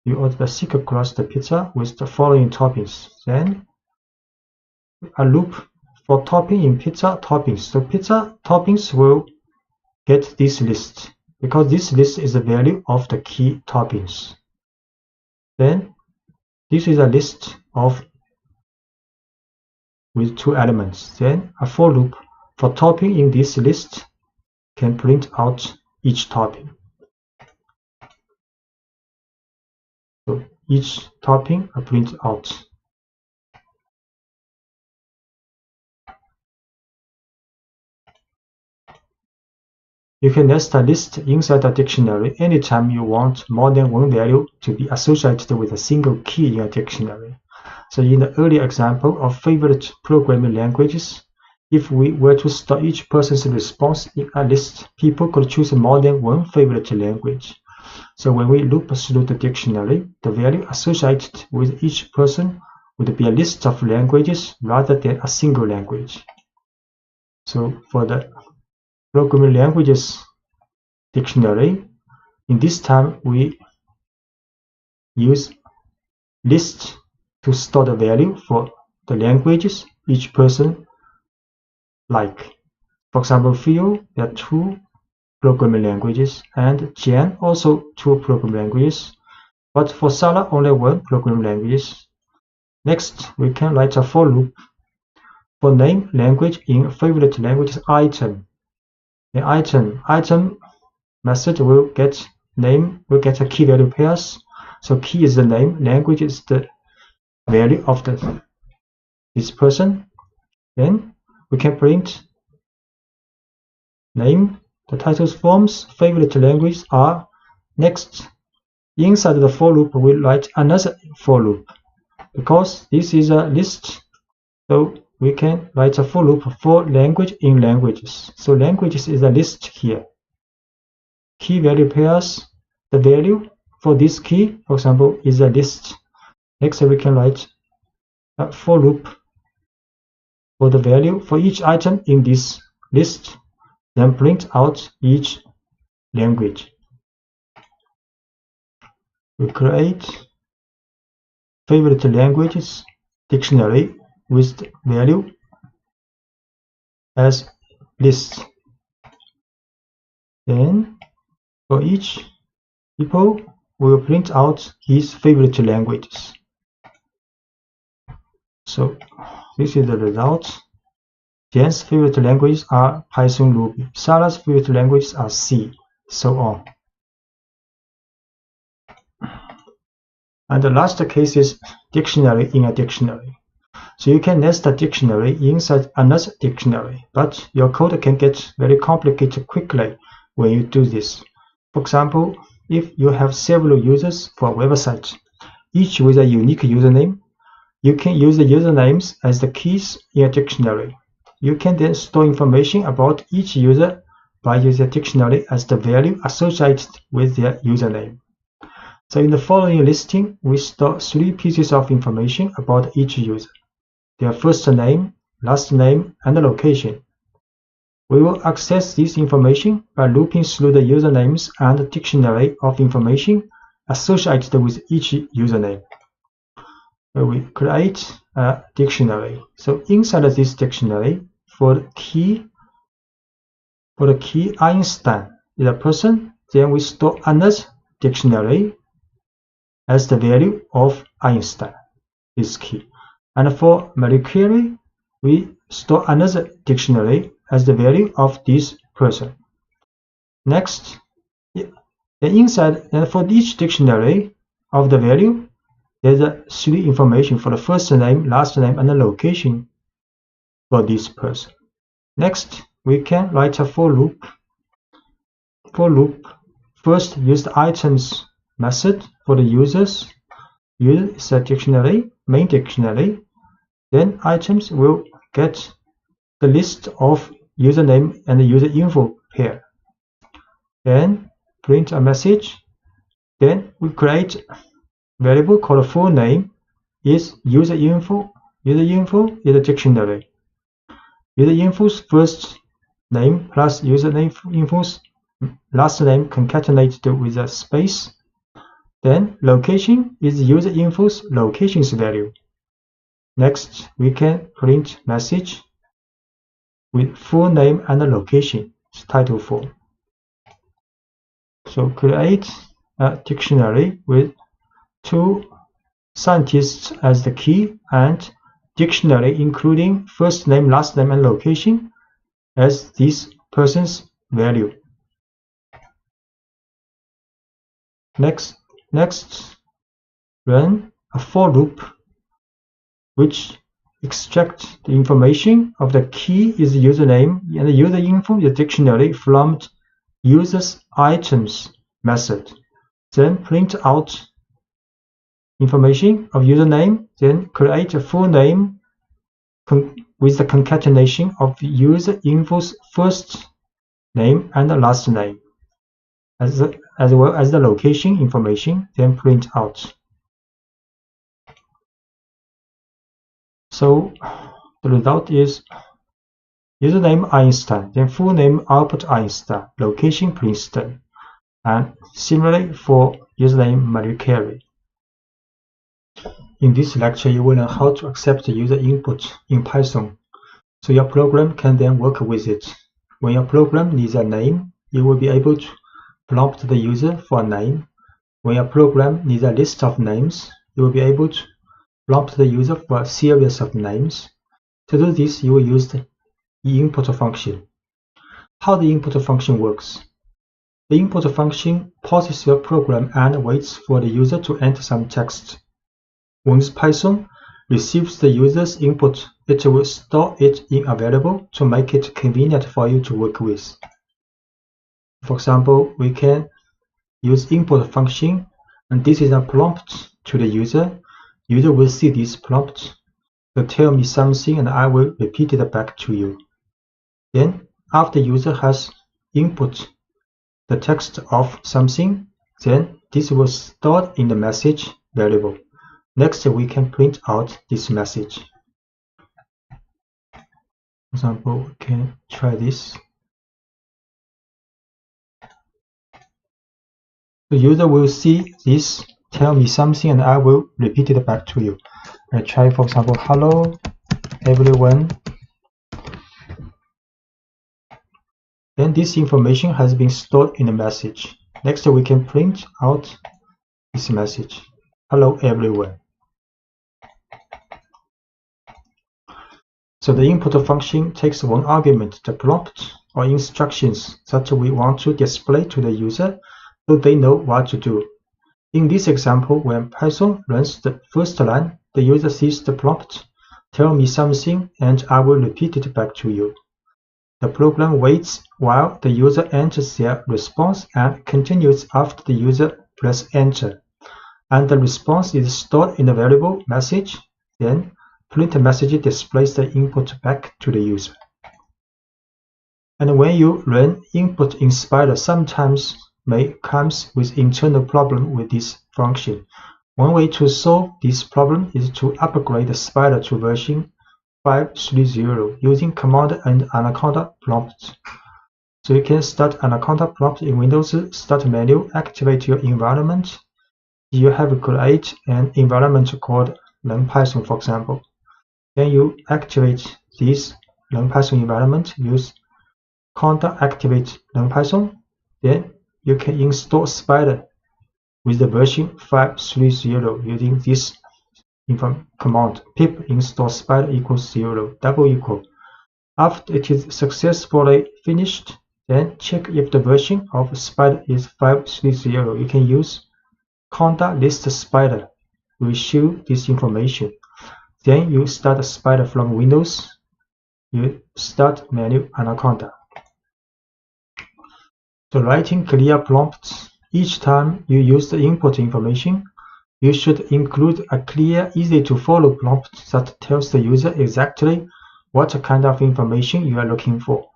You order the thick crust pizza with the following toppings. Then a loop for topping in pizza toppings. So pizza toppings will get this list because this list is the value of the key toppings. Then this is a list of with 2 elements. Then a for loop for topping in this list can print out each topping. So each topping are printed out. You can nest a list inside a dictionary anytime you want more than one value to be associated with a single key in a dictionary. So in the earlier example of favorite programming languages, if we were to store each person's response in a list, people could choose more than one favorite language. So when we loop through the dictionary, the value associated with each person would be a list of languages rather than a single language. So for the programming languages dictionary, in this time we use list to store the value for the languages each person like. For example, Phil, there are 2 programming languages, and Jan also 2 programming languages, but for Sarah only 1 programming language. Next, we can write a for loop for name language in favorite languages item. The item method will get a key value pairs. So key is the name, language is the value of this person. Then we can print name, the titles forms, favorite languages are. Next, inside the for loop, we'll write another for loop because this is a list. So we can write a for loop for language in languages. So languages is a list here. key value pairs, the value for this key, for example, is a list. Next, we can write a for loop for the value for each item in this list, then print out each language. We create favorite languages dictionary with value as list. Then for each people, we will print out his favorite languages. So this is the result. Jan's favorite languages are Python, Ruby. Sarah's favorite languages are C, so on. And the last case is dictionary in a dictionary. So you can nest a dictionary inside another dictionary, but your code can get very complicated quickly when you do this. For example, if you have several users for a website, each with a unique username, you can use the usernames as the keys in a dictionary. You can then store information about each user by using a dictionary as the value associated with their username. So in the following listing, we store 3 pieces of information about each user: their first name, last name, and the location. We will access this information by looping through the usernames and the dictionary of information associated with each username. We create a dictionary. So inside of this dictionary, for the key Einstein is a person, then we store another dictionary as the value of Einstein, this key. And for Marie Curie, we store another dictionary as the value of this person. Next, inside, and for each dictionary of the value, there's a 3 information for the first name, last name, and the location for this person. Next, we can write a for loop. For loop, first use the items method for the users. User is a dictionary, main dictionary. Then items will get the list of username and the user info pair. Then print a message. Then we create variable called full name is user info. User info is a dictionary. User info's first name plus username info's last name concatenated with a space. Then location is user info's location's value. Next, we can print message with full name and location, title form. So create a dictionary with 2 scientists as the key and dictionary including first name, last name, and location as this person's value. Next, run a for loop which extracts the information of the key is the username and the user info is the dictionary from user's items method. Then print out information of username, then create a full name with the concatenation of the user info's first name and the last name, as well as the location information, then print out. So the result is username Einstein, then full name Albert Einstein, location Princeton, and similarly for username Marie Curie. In this lecture, you will learn how to accept the user input in Python, so your program can then work with it. When your program needs a name, you will be able to prompt the user for a name. When your program needs a list of names, you will be able to prompt the user for a series of names. To do this, you will use the input function. How the input function works? The input function pauses your program and waits for the user to enter some text. Once Python receives the user's input, it will store it in a variable to make it convenient for you to work with. For example, we can use input function, and this is a prompt to the user. User will see this prompt. So tell me something and I will repeat it back to you. Then, after user has input the text of something, then this will stored in the message variable. Next, we can print out this message. For example, we can try this. The user will see this, tell me something, and I will repeat it back to you. I try, for example, hello everyone. Then this information has been stored in the message. Next, we can print out this message. Hello everyone. So the input function takes one argument, the prompt or instructions that we want to display to the user so they know what to do. In this example, when Python runs the first line, the user sees the prompt, tell me something, and I will repeat it back to you. The program waits while the user enters their response and continues after the user presses enter. And the response is stored in the variable message. Then print message displays the input back to the user. And when you run input in Spider, sometimes may comes with internal problem with this function. One way to solve this problem is to upgrade the Spider to version 5.3.0 using command and Anaconda prompt. So you can start Anaconda prompt in Windows Start menu, activate your environment. You have create an environment called NumPython, for example. Then you activate this NumPython environment, use conda activate NumPython. Then you can install Spider with the version 5.3.0 using this command pip install spider equals 0 double equal. After it is successfully finished, then check if the version of Spider is 5.3.0. You can use conda list Spider will show this information. Then you start Spider from Windows. You start menu Anaconda. So writing clear prompts. Each time you use the input information, you should include a clear, easy-to-follow prompt that tells the user exactly what kind of information you are looking for.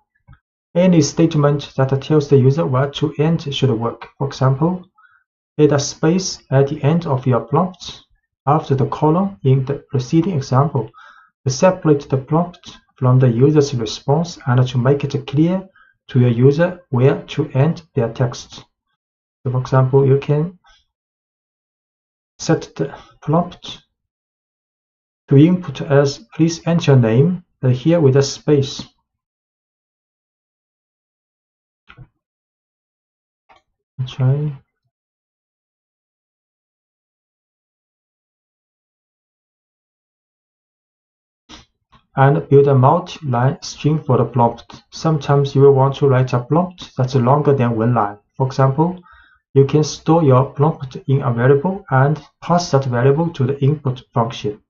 Any statement that tells the user what to enter should work. For example, add a space at the end of your prompt after the colon in the preceding example to separate the prompt from the user's response and to make it clear to your user where to enter their text. So for example, you can set the prompt to input as please enter your name, here with a space. Try. And build a multi-line string for the prompt. Sometimes you will want to write a prompt that's longer than one line. For example, you can store your prompt in a variable and pass that variable to the input function.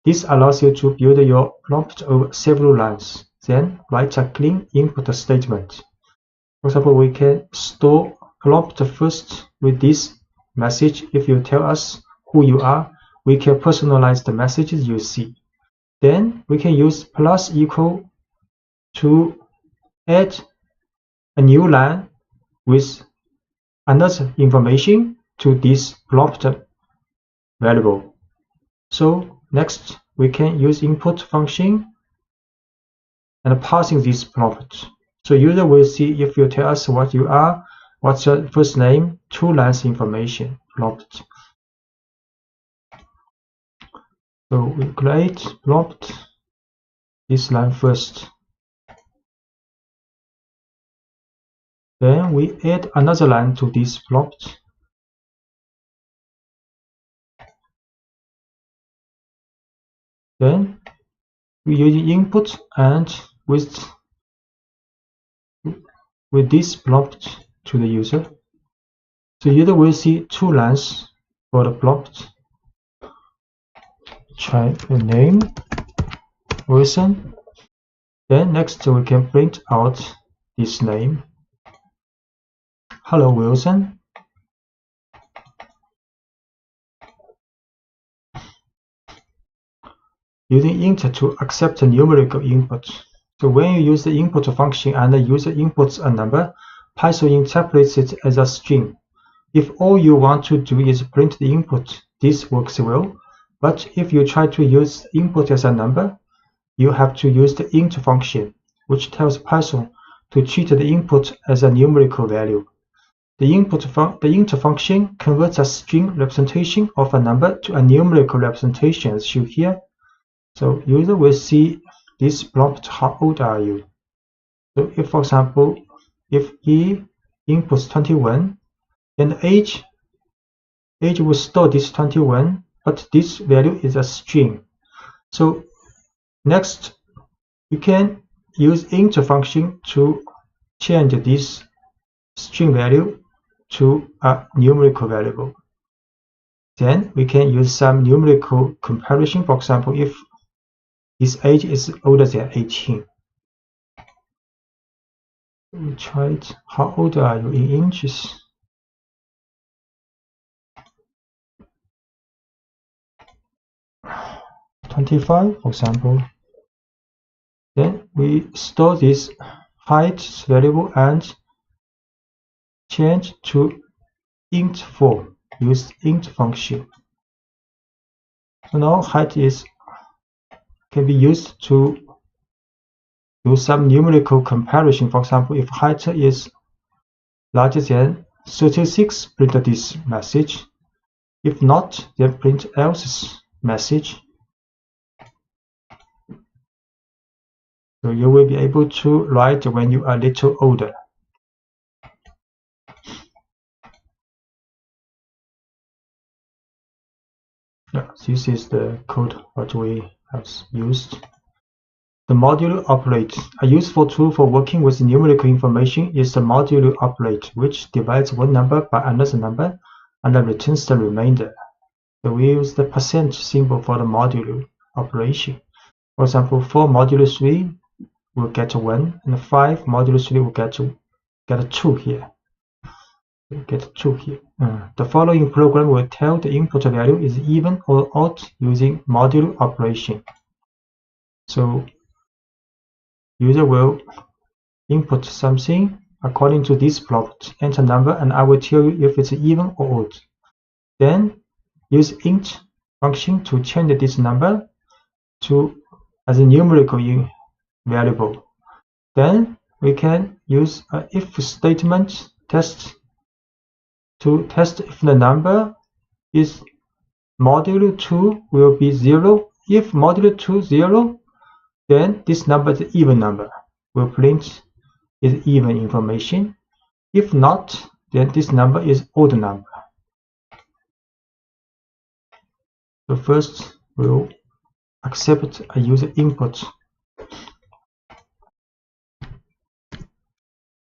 This allows you to build your prompt over several lines, then write a clean input statement. For example, we can store prompt first with this message. If you tell us who you are, we can personalize the messages you see. Then we can use plus equal to add a new line with another information to this prompt variable. So next we can use input function and passing this prompt. So user will see if you tell us what you are, what's your first name, 2 lines information prompt. So we create prompt this line first. Then we add another line to this prompt. Then we use input and with this prompt to the user. So user will see 2 lines for the prompt. Try a name, Wilson. Then next we can print out this name. Hello Wilson. Using int to accept a numerical input. So when you use the input function and the user inputs a number, Python interprets it as a string. If all you want to do is print the input, this works well. But if you try to use input as a number, you have to use the int function, which tells Python to treat the input as a numerical value. The int function converts a string representation of a number to a numerical representation, as shown here. So user will see this prompt, how old are you? So if, for example, if he inputs 21, then the age will store this 21, but this value is a string. So next, you can use int function to change this string value to a numerical variable. Then we can use some numerical comparison. For example, if his age is older than 18. We tried, how old are you in inches? "25", for example. Then we store this height variable and change to int form. Use int function. So now height can be used to do some numerical comparison. For example, if height is larger than 36, print this message. If not, then print else message. So you will be able to write when you are a little older. Yeah, this is the code what we have used. The modulo operate. A useful tool for working with numerical information is the modulo operate, which divides one number by another number and then returns the remainder. So we use the percent symbol for the modulo operation. For example, 4 modulo 3 will get 1, and 5 modulo 3 will get 2 here. Get 2 here. The following program will tell the input value is even or odd using modulo operation. So user will input something according to this prompt, enter number, and I will tell you if it's even or odd. Then use int function to change this number as a numerical variable. Then we can use an if statement test to test if the number is modulo 2 will be 0. If modulo 2 0, then this number is an even number. We'll print is even information. If not, then this number is odd number. So first we'll accept a user input.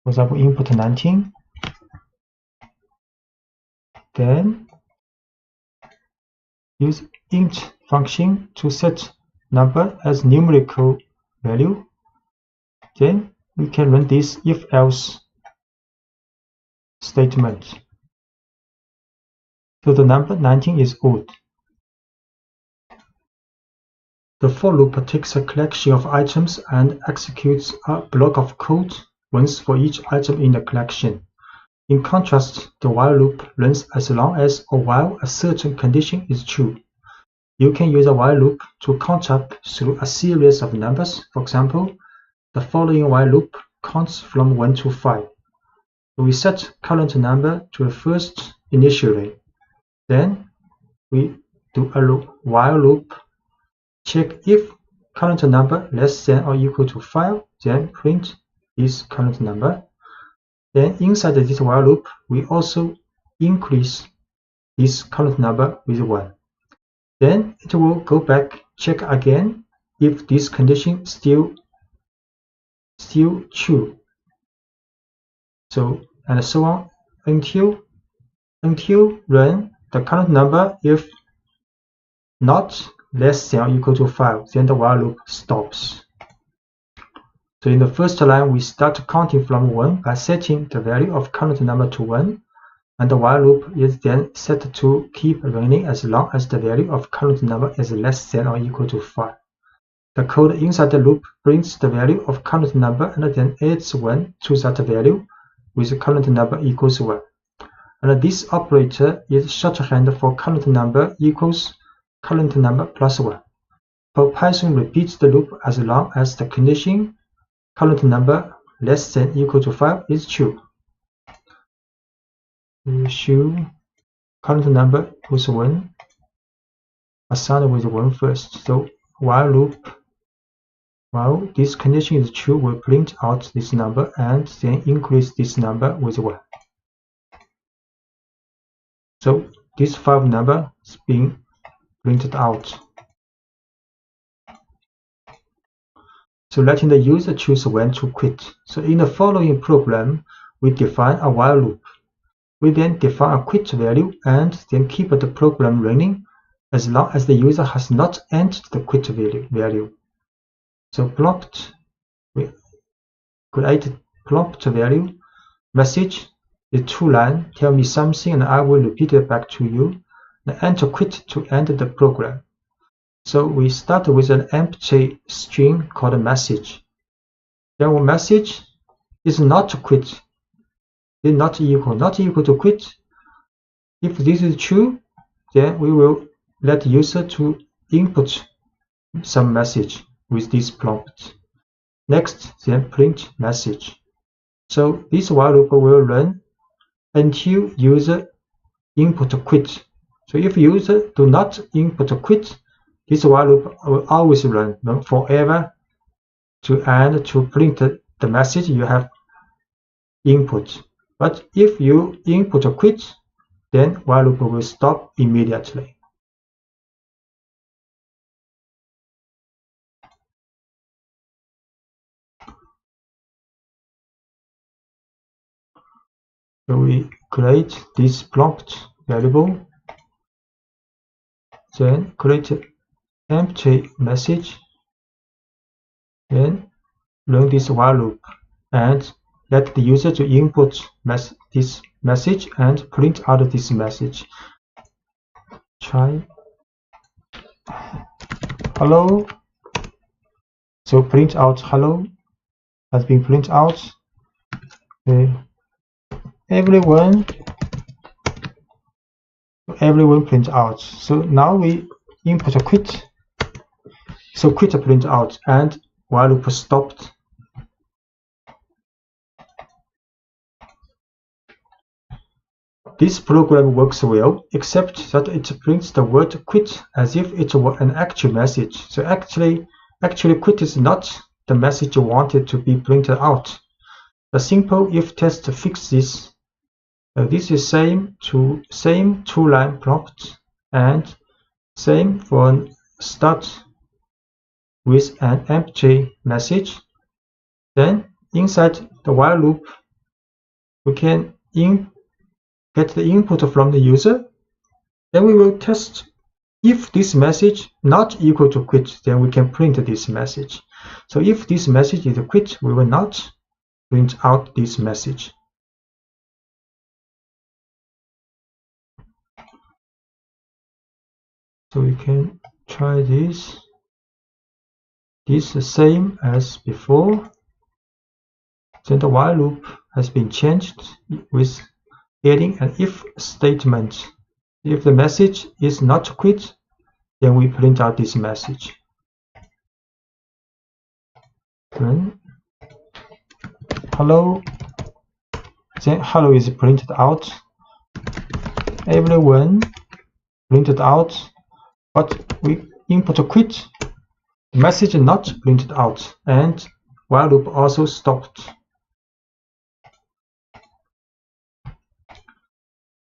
For example, input 19. Then use int function to set number as numerical value. Then we can run this if-else statement. So the number 19 is odd. The for loop takes a collection of items and executes a block of code once for each item in the collection. In contrast, the while loop runs as long as or while a certain condition is true. You can use a while loop to count up through a series of numbers. For example, the following while loop counts from 1 to 5. We set current number to the first initially. Then we do a while loop, check if current number less than or equal to 5, then print this current number. Then inside this while loop, we also increase this current number with 1. Then it will go back, check again if this condition still true. So and so on until run the current number if not less than or equal to 5, then the while loop stops. So in the first line, we start counting from 1 by setting the value of current number to 1, and the while loop is then set to keep running as long as the value of current number is less than or equal to 5. The code inside the loop brings the value of current number and then adds 1 to that value with current number equals 1. And this operator is shorthand for current number equals current number plus 1. So Python repeats the loop as long as the condition current number less than equal to 5 is true. We show current number equals 1, assigned with 1 first. So while loop, while this condition is true, we'll print out this number and then increase this number with 1. So this 5 number is being printed out. So letting the user choose when to quit. So in the following program, we define a while loop. We then define a quit value and then keep the program running as long as the user has not entered the quit value. So prompt, we create prompt value message, the 2-line, tell me something and I will repeat it back to you. And enter quit to end the program. So we start with an empty string called message. Then our message is not quit, is not equal to quit. If this is true, then we will let user to input some message with this prompt. Next, then print message. So this while loop will run until user input quit. So if user do not input quit, this while loop will always run forever to end to print the message you have input. But if you input quit, then while loop will stop immediately. So we create this prompt variable, then create empty message, then run this while loop and let the user to input this message and print out this message. Try hello. So print out hello has been printed out. Okay. Everyone print out. So now we input a quit. So quit print out and while loop stopped. This program works well, except that it prints the word quit as if it were an actual message. So actually quit is not the message you wanted to be printed out. The simple if test fixes this. This is same 2-line prompt and same for start with an empty message. Then inside the while loop, we can get the input from the user. Then we will test if this message not equal to quit, then we can print this message. So if this message is a quit, we will not print out this message. So we can try this. This is the same as before. Then the while loop has been changed with adding an if statement. If the message is not quit, then we print out this message. Then hello. Then hello is printed out. Everyone printed out. But we input a quit, the message not printed out, and while loop also stopped.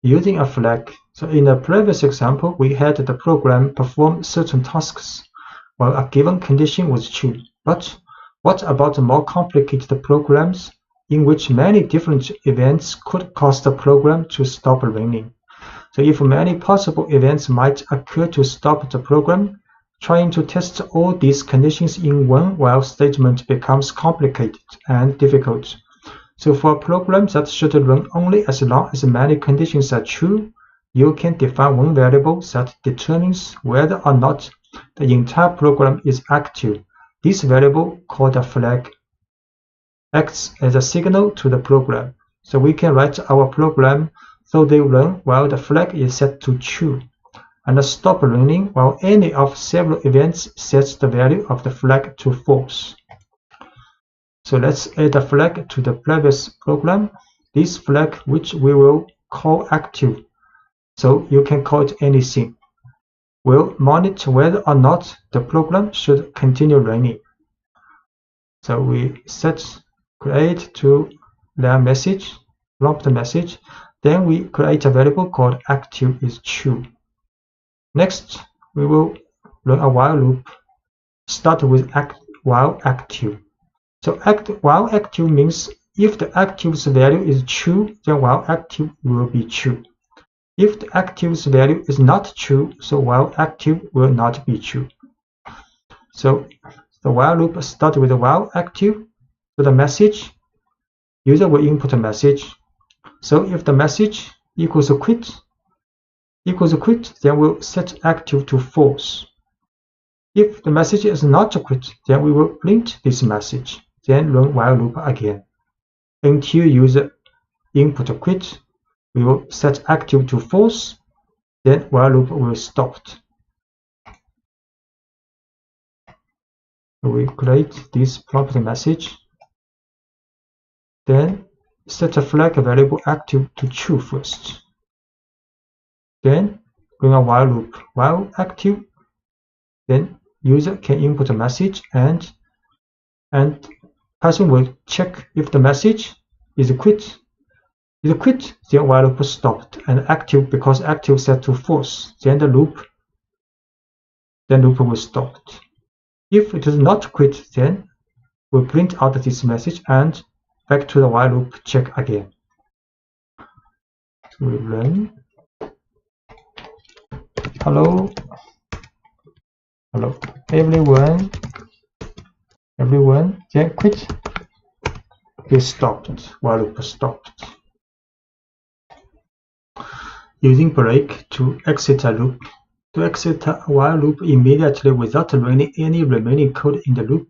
Using a flag. So in the previous example, we had the program perform certain tasks while a given condition was true. But what about more complicated programs in which many different events could cause the program to stop running? So if many possible events might occur to stop the program, trying to test all these conditions in one while statement becomes complicated and difficult. So for a program that should run only as long as many conditions are true, you can define one variable that determines whether or not the entire program is active. This variable, called a flag, acts as a signal to the program. So we can write our program so they run while the flag is set to true, and stop running while any of several events sets the value of the flag to false. So let's add a flag to the previous program. This flag, which we will call active, so you can call it anything, will monitor whether or not the program should continue running. So we set create to their message, prompt message. Then we create a variable called active is true. Next, we will run a while loop. Start with while active. So while active means if the active's value is true, then while active will be true. If the active's value is not true, so while active will not be true. So the while loop starts with while active. So the message, user will input a message. So if the message equals quit, then we'll set active to false. If the message is not quit, then we will print this message, then run while loop again. Until user input quit, we will set active to false, then while loop will stop. We create this prompt message, then set a flag variable active to true first. Then run a while loop while active. Then user can input a message and Python will check if the message is quit. If quit, then while loop stopped, and active because active set to false, then the loop will stop. If it is not quit, then we'll print out this message and back to the while loop check again. So we run. Hello, everyone, then quit is stopped, while loop stopped. Using break to exit a loop. To exit a while loop immediately without running any remaining code in the loop.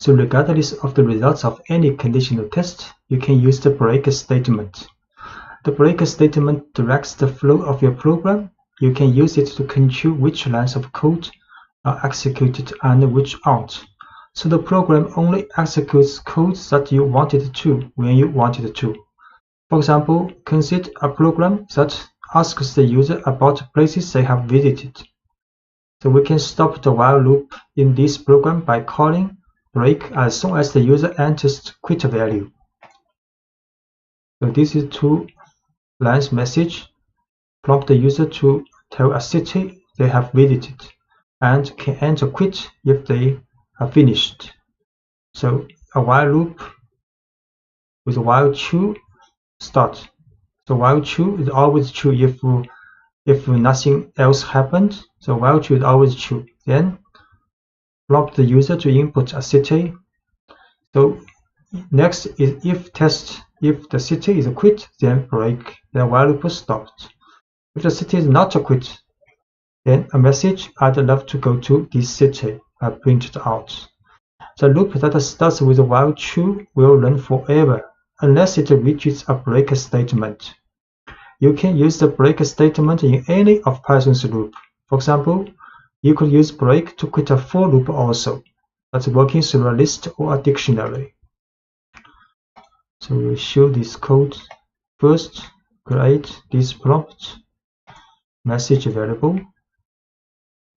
So regardless of the results of any conditional test, you can use the break statement. The break statement directs the flow of your program. You can use it to control which lines of code are executed and which aren't. So the program only executes code that you want it to when you want it to. For example, consider a program that asks the user about places they have visited. So we can stop the while loop in this program by calling break as soon as the user enters the quit value. So this is 2 lines message. Prompt the user to tell a city they have visited and can enter quit if they are finished. So a while loop with while true start. So while true is always true if nothing else happened. So while true is always true. Then prompt the user to input a city. So next is if test. If the city is quit, then break. Then while loop stopped. If the city is not quit, then a message I'd love to go to this city are printed out. The loop that starts with while true will run forever unless it reaches a break statement. You can use the break statement in any of Python's loop. For example, you could use break to quit a for loop also. That's working through a list or a dictionary. So we'll show this code. First, create this prompt message variable.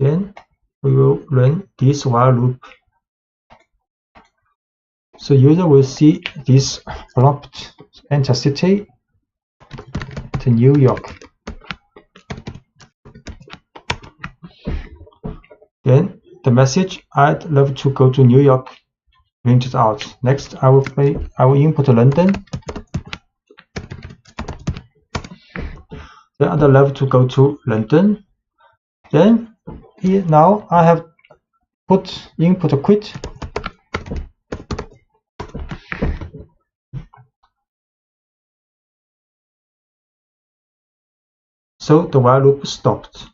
Then we will run this while loop. So user will see this prompt, enter city to New York. Then the message I'd love to go to New York printed out. Next I will input London. Then I'd love to go to London. Then here now I have input quit. So the while loop stopped.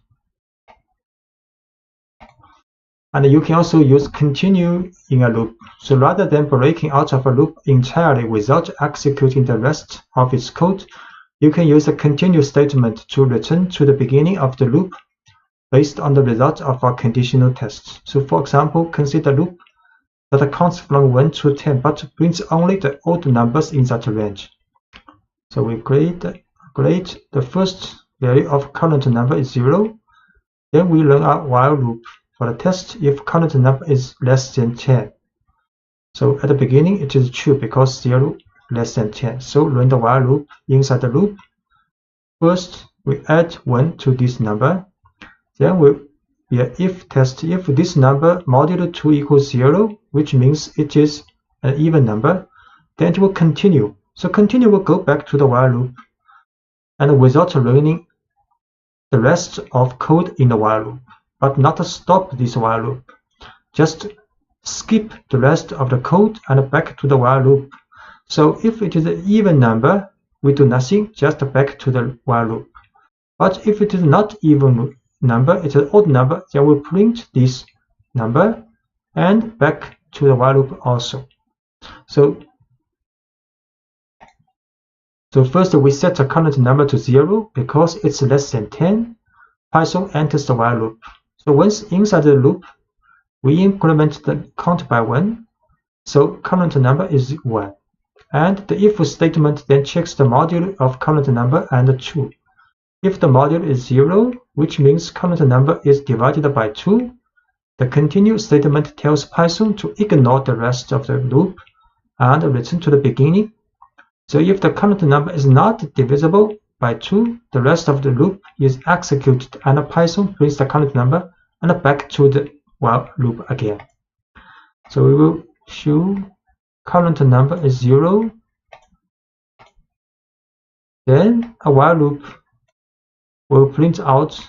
And you can also use continue in a loop. So rather than breaking out of a loop entirely without executing the rest of its code, you can use a continue statement to return to the beginning of the loop based on the result of our conditional tests. So for example, consider a loop that counts from 1 to 10 but prints only the odd numbers in that range. So we create the first value of current number is 0. Then we run a while loop for the test if current number is less than 10. So at the beginning it is true because 0 less than 10. So run the while loop. Inside the loop, first we add 1 to this number. Then we if test if this number modulo 2 equals 0, which means it is an even number, then it will continue. So continue will go back to the while loop, and without running the rest of code in the while loop, but not stop this while loop. Just skip the rest of the code and back to the while loop. So if it is an even number, we do nothing, just back to the while loop. But if it is not even number, it's an odd number, then we print this number and back to the while loop also. So first we set the current number to 0 because it's less than 10. Python enters the while loop. So once inside the loop, we increment the count by 1. So current number is 1. And the if statement then checks the modulo of current number and 2. If the modulo is 0, which means current number is divided by 2, the continue statement tells Python to ignore the rest of the loop and return to the beginning. So if the current number is not divisible by 2, the rest of the loop is executed and Python prints the current number and back to the while loop again. So we will show current number is 0. Then a while loop will print out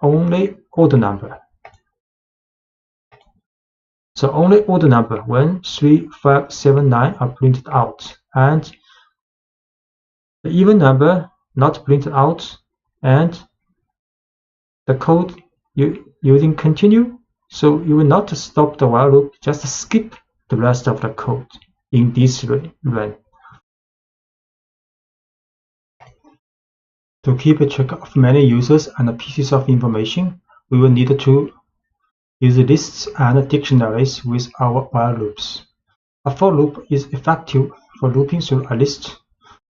only odd number. So only odd number 1, 3, 5, 7, 9 are printed out, and the even number not printed out, and the code using continue. So you will not stop the while loop, just skip the rest of the code in this run. To keep a track of many users and pieces of information, we will need to use lists and dictionaries with our while loops. A for loop is effective for looping through a list,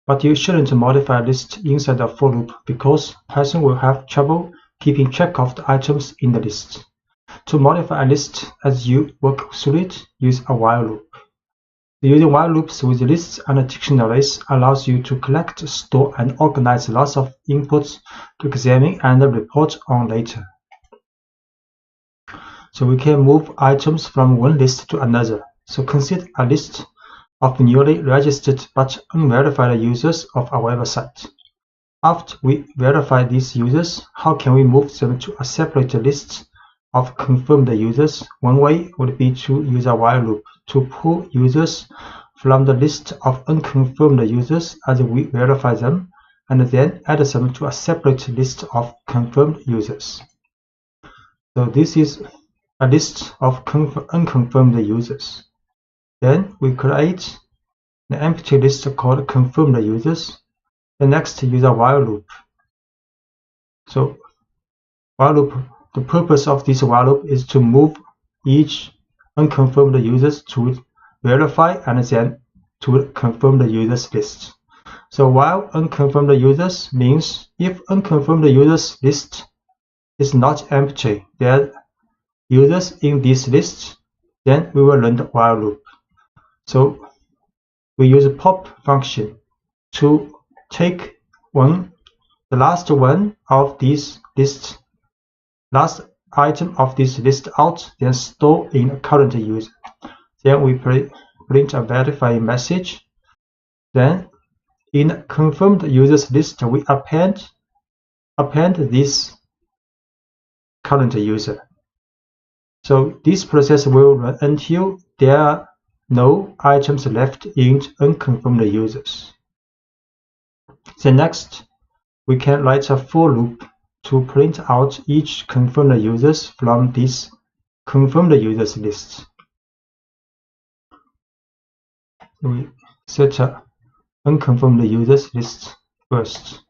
but you shouldn't modify a list inside a for loop because Python will have trouble keeping track of the items in the list. To modify a list as you work through it, use a while loop. Using while loops with lists and dictionaries allows you to collect, store, and organize lots of inputs to examine and report on later. So we can move items from one list to another. So consider a list of newly registered but unverified users of our website. After we verify these users, how can we move them to a separate list of confirmed users? One way would be to use a while loop to pull users from the list of unconfirmed users as we verify them, and then add them to a separate list of confirmed users. So this is a list of unconfirmed users. Then we create an empty list called confirmed users. The next use a while loop. So while loop, the purpose of this while loop is to move each unconfirmed users to verify and then to confirm the users list. So while unconfirmed users means if unconfirmed users list is not empty, there are users in this list, then we will run the while loop. So we use a pop function to take the last one of this list, last item of this list out, then store in a current user. Then we print a verifying message. Then in confirmed users list, we append this current user. So this process will run until there are no items left in unconfirmed users. Then next, we can write a for loop to print out each confirmed users from this confirm the user's list. So we set unconfirm the user's list first.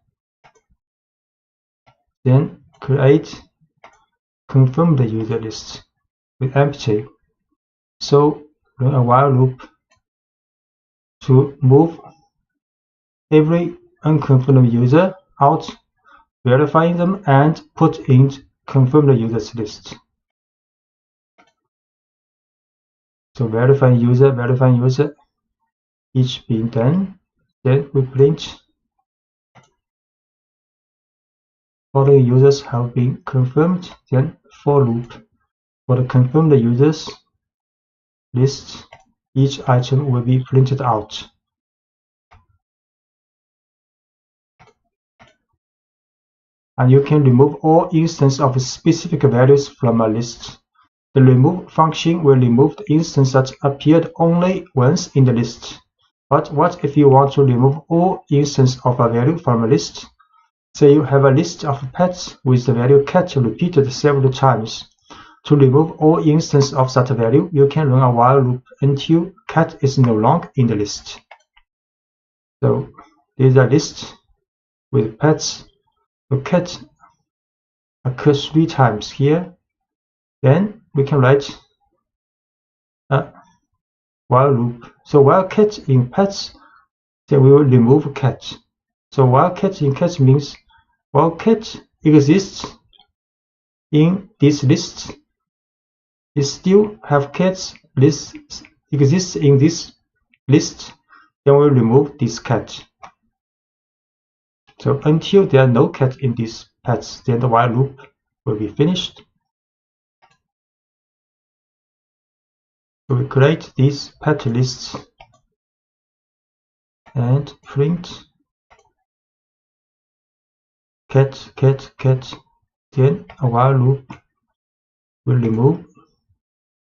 Then create confirm the user list with empty. So run a while loop to move every unconfirmed user out, verifying them, and put in confirm the user's list. So verifying user, each being done. Then we print following users have been confirmed. Then for loop for the confirmed users list, each item will be printed out. And you can remove all instances of specific values from a list. The remove function will remove the instance that appeared only once in the list. But what if you want to remove all instances of a value from a list? Say you have a list of pets with the value cat repeated several times. To remove all instances of that value, you can run a while loop until cat is no longer in the list. So this is a list with pets. The cat occurs 3 times here. Then we can write a while loop. So while cat in pets, then we will remove cat. So while cat in cat means while cat exists in this list, it still have cats list exists in this list, then we'll remove this cat. So until there are no cat in these pets, then the while loop will be finished. So we create these pet lists and print cat, cat, cat. Then a while loop will remove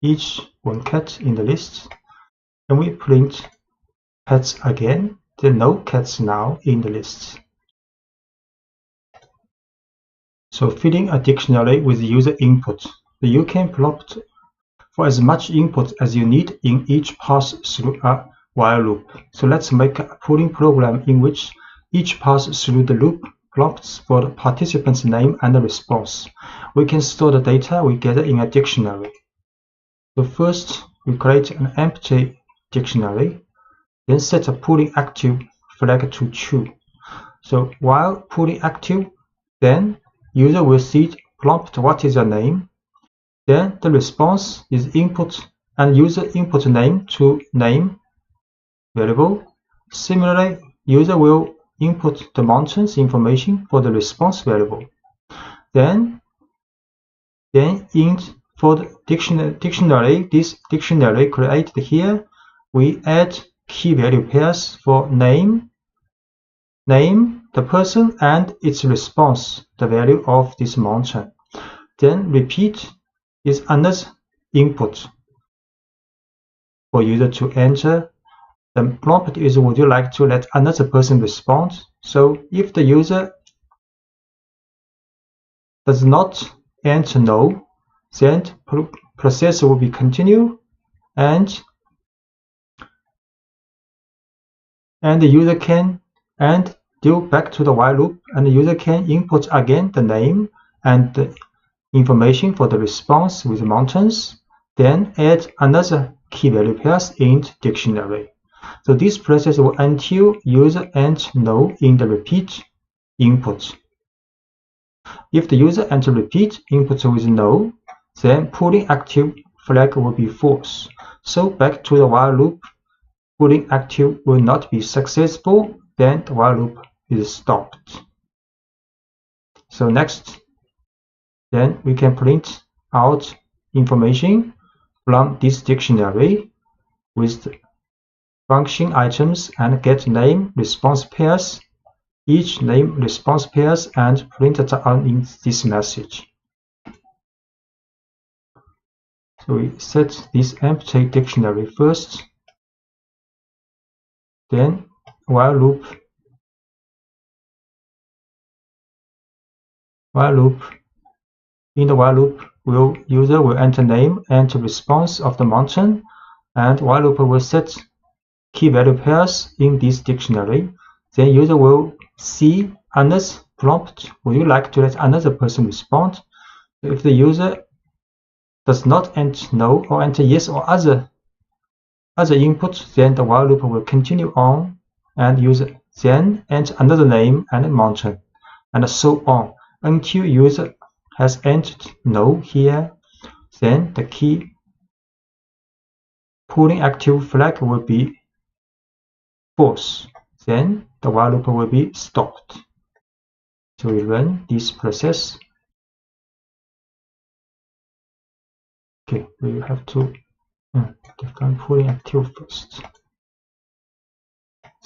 each one cat in the list, and we print pets again. There are no cats now in the list. So filling a dictionary with user input. So you can prompt for as much input as you need in each pass through a while loop. So let's make a pooling program in which each pass through the loop prompts for the participant's name and the response. We can store the data we gather in a dictionary. So first we create an empty dictionary, then set a pooling active flag to true. So while pooling active, then user will see prompt what is your name. Then the response is input and user input name to name variable. Similarly, user will input the mountains information for the response variable. Then int for the dictionary, this dictionary created here, we add key value pairs for name, the person, and its response, the value of this mountain. Then repeat is another input for user to enter. The prompt is would you like to let another person respond? So if the user does not enter no, then process will be continue, and the user can do back to the while loop, and the user can input again the name and the information for the response with mountains, then add another key value pairs in dictionary. So this process will until user enter no in the repeat input. If the user enter repeat input with no, then pooling active flag will be false. So back to the while loop, pooling active will not be successful, then the while loop is stopped. So next, then we can print out information from this dictionary with the function items and get name response pairs, each name response pairs, and print it out in this message. So we set this empty dictionary first, then while loop, in the while loop user will enter name and response of the mountain, and while loop will set key value pairs in this dictionary. Then user will see Anna's prompt. Would you like to let another person respond? If the user does not enter no or enter yes or other input, then the while loop will continue on and user then enter another name and mountain, and so on until user has entered no here. Then the key pooling active flag will be false. Then the while loop will be stopped. So we run this process. Okay, we have to define pooling active first.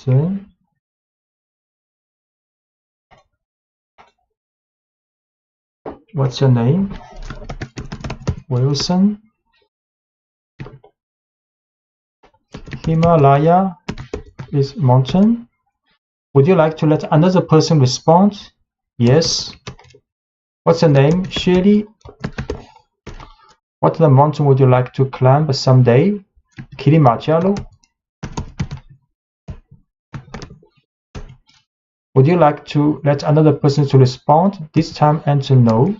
Then what's your name? Wilson. Himalaya is mountain. Would you like to let another person respond? Yes. What's your name? Shirley. What mountain would you like to climb someday? Kilimanjaro. Would you like to let another person to respond? This time enter no.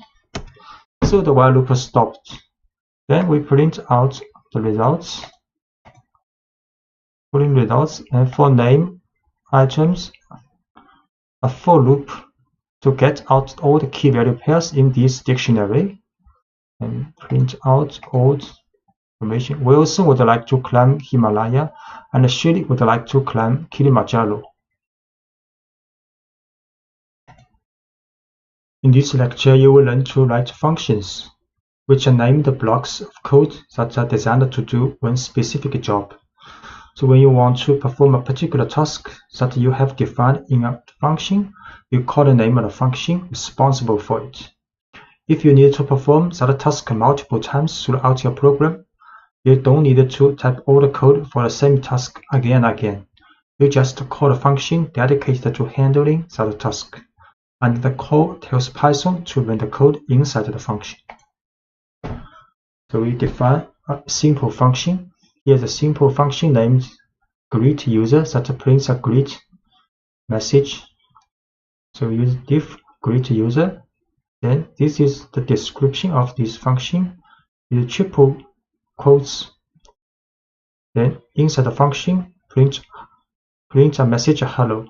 So the while loop stopped. Then we print out the results. Pulling results, and for name items, a for loop to get out all the key value pairs in this dictionary, and print out all information. Wilson would like to climb Himalaya, and Shirley would like to climb Kilimanjaro. In this lecture, you will learn to write functions, which are named blocks of code that are designed to do one specific job. So when you want to perform a particular task that you have defined in a function, you call the name of the function responsible for it. If you need to perform that task multiple times throughout your program, you don't need to type all the code for the same task again and again. You just call a function dedicated to handling that task, and the call tells Python to run the code inside the function. So we define a simple function. Here's a simple function named greet user that prints a greet message. So we use diff greet user. Then this is the description of this function. Use triple quotes. Then inside the function, print a message hello.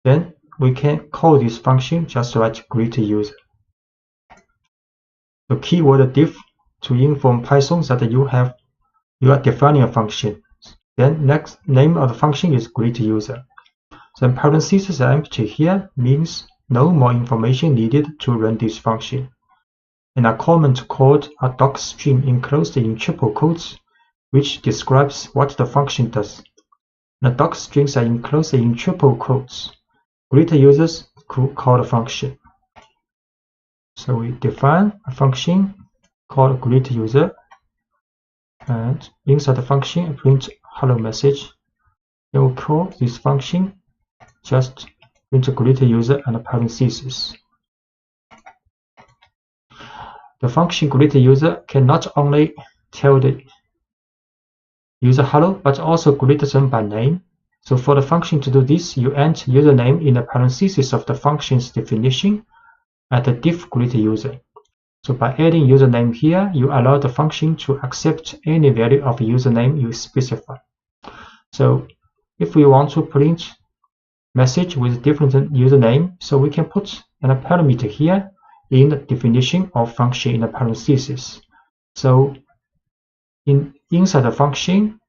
Then we can call this function just write greet user. The keyword diff to inform Python that you are defining a function. Then next name of the function is greet user. Then parentheses are empty here means no more information needed to run this function. And a comment called a docstring enclosed in triple quotes, which describes what the function does. The docstrings are enclosed in triple quotes. Greet users call the function. So we define a function called greet user, and inside the function print hello message. Then we call this function just print greet user and parentheses. The function greet user can not only tell the user hello, but also greet them by name. So for the function to do this, you enter username in the parentheses of the function's definition at the diff greet user. So by adding username here, you allow the function to accept any value of username you specify. So if we want to print message with different username, so we can put a parameter here in the definition of function in the parentheses. So inside the function,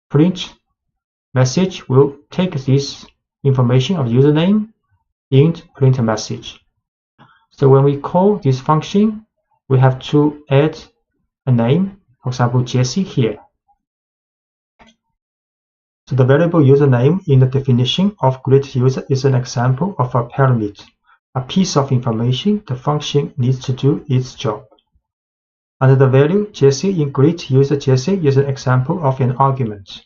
print message will take this information of username and print a message. So when we call this function, we have to add a name, for example, Jesse here. So the variable username in the definition of greet user is an example of a parameter, a piece of information the function needs to do its job. And the value Jesse in greet user Jesse is an example of an argument.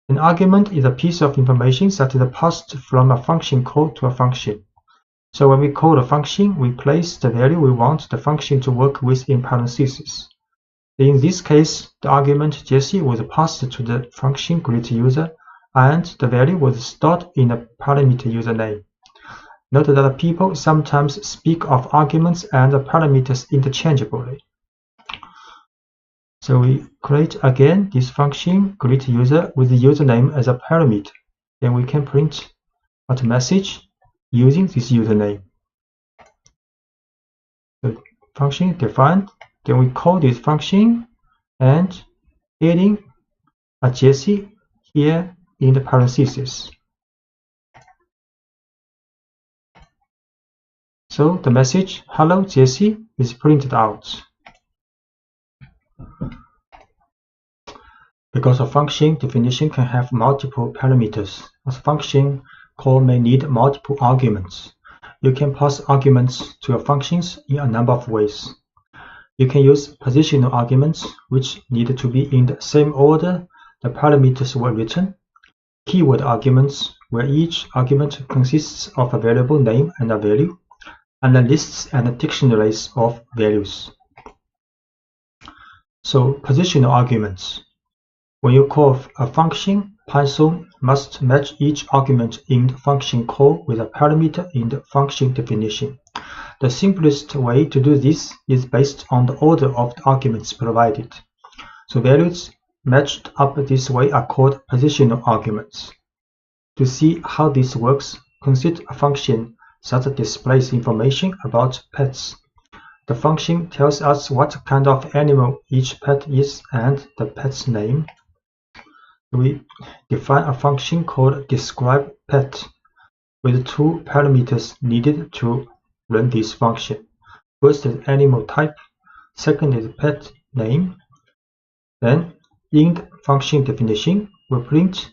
An argument is a piece of information that is passed from a function call to a function. So when we call the function, we place the value we want the function to work with in parentheses. In this case, the argument Jesse was passed to the function greetUser, and the value was stored in a parameter username. Note that people sometimes speak of arguments and parameters interchangeably. So we create again this function greetUser with the username as a parameter. Then we can print out a message using this username. The function defined. Then we call this function and adding a Jesse here in the parentheses. So the message "Hello Jesse" is printed out. Because a function definition can have multiple parameters, a function call may need multiple arguments. You can pass arguments to your functions in a number of ways. You can use positional arguments, which need to be in the same order the parameters were written, keyword arguments, where each argument consists of a variable name and a value, and lists and dictionaries of values. So, positional arguments. When you call a function, Python must match each argument in the function call with a parameter in the function definition. The simplest way to do this is based on the order of the arguments provided. So values matched up this way are called positional arguments. To see how this works, consider a function that displays information about pets. The function tells us what kind of animal each pet is and the pet's name. We define a function called describePet with two parameters needed to run this function. First is animal type, second is pet name. Then in the function definition, we print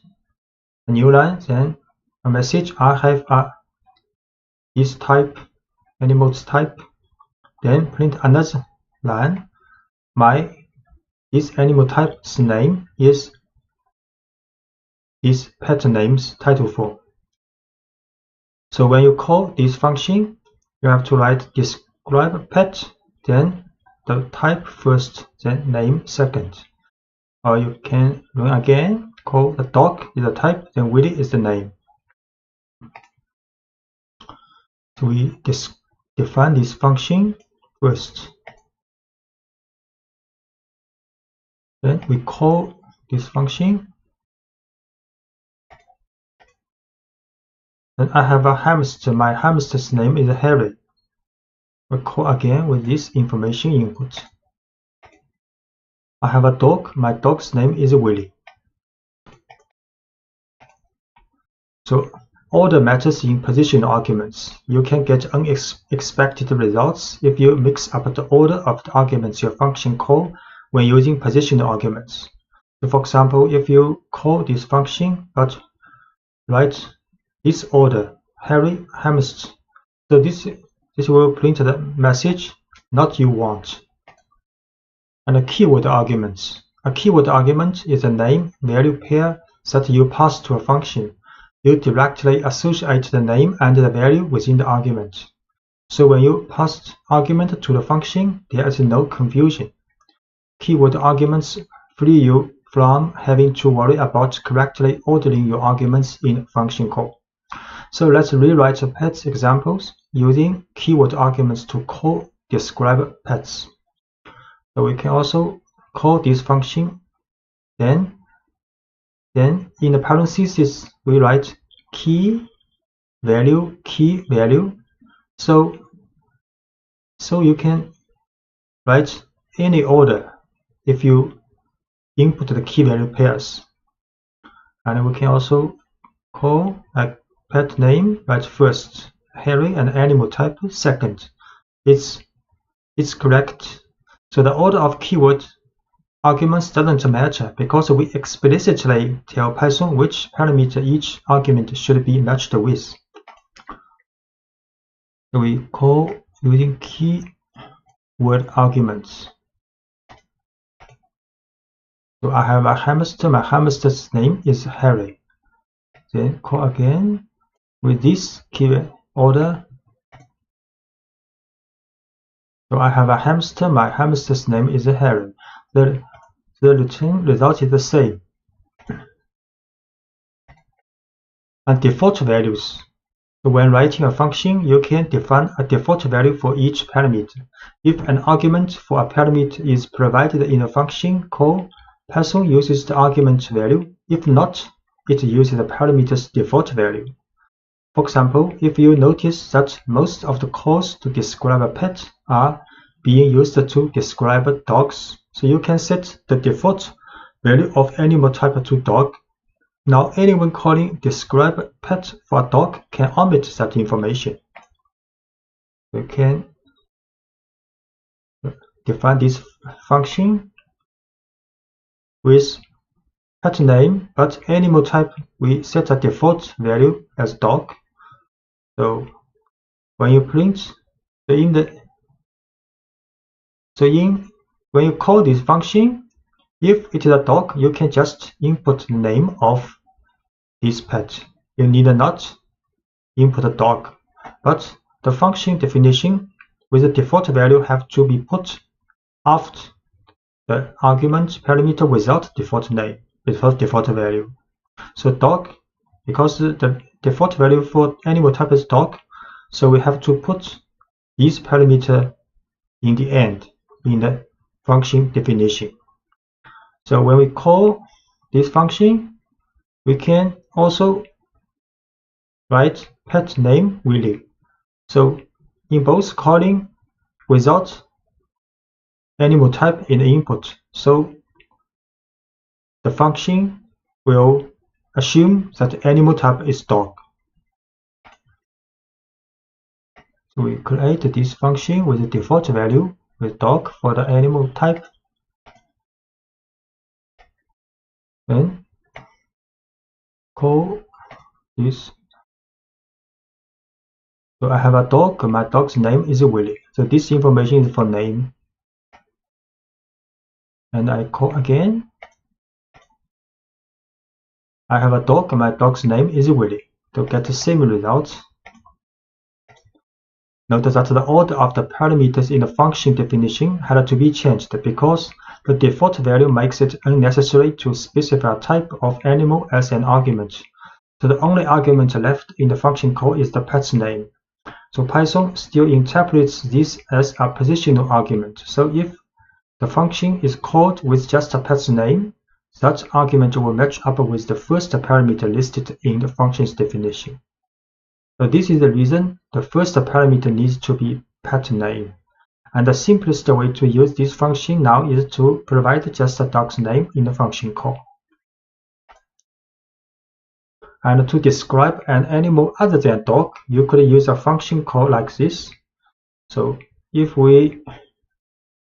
a new line, then a message "I have this type, animal's type." Then print another line, this animal type's name is this pet name's title form. So when you call this function, you have to write describePet, then the type first, then name second. Or you can run again, call the dog is the type, then Willie is the name. So we define this function first. Then we call this function. Then I have a hamster. My hamster's name is Harry. We call again with this information input. I have a dog. My dog's name is Willie. So order matters in positional arguments. You can get unexpected results if you mix up the order of the arguments your function call when using positional arguments. So for example, if you call this function but write this order, Harry hamster, so this will print the message "not you want." And a keyword arguments. A keyword argument is a name-value pair that you pass to a function. You directly associate the name and the value within the argument. So when you pass argument to the function, there is no confusion. Keyword arguments free you from having to worry about correctly ordering your arguments in function call. So let's rewrite the pets examples using keyword arguments to call describePets. So we can also call this function. Then in the parentheses we write key value. So you can write any order if you input the key value pairs. And we can also call a pet name right first, Harry, and animal type second. It's correct. So the order of keyword arguments doesn't matter because we explicitly tell Python which parameter each argument should be matched with. So we call using keyword arguments. So I have a hamster. My hamster's name is Harry. Then call again with this keyword order So I have a hamster, my hamster's name is Harry. The return result is the same. And default values. So when writing a function, you can define a default value for each parameter. If an argument for a parameter is provided in a function call, Python uses the argument value. If not, it uses the parameter's default value. For example, if you notice that most of the calls to describe a pet are being used to describe dogs, so you can set the default value of animal type to dog. Now anyone calling describe pet for a dog can omit that information. We can define this function with pet name, but animal type we set a default value as dog. So when you print, when you call this function, if it is a dog, you can just input the name of this pet. You need not input a dog, but the function definition with the default value have to be put after the argument parameter without default name, without default value. So dog, because the default value for animal type is dog, so we have to put this parameter in the end in the function definition. So when we call this function, we can also write pet name Willie. So in both calling without animal type in the input, so the function will assume that animal type is dog. So we create this function with the default value with dog for the animal type. Then call this. So I have a dog, my dog's name is Willie. So this information is for name. And I call again. I have a dog, my dog's name is Willie. To get the same result. Notice that the order of the parameters in the function definition had to be changed because the default value makes it unnecessary to specify a type of animal as an argument. So the only argument left in the function call is the pet's name. So Python still interprets this as a positional argument. So if the function is called with just a pet's name, that argument will match up with the first parameter listed in the function's definition. So this is the reason the first parameter needs to be pet name. And the simplest way to use this function now is to provide just a dog's name in the function call. And to describe an animal other than dog, you could use a function call like this. So if we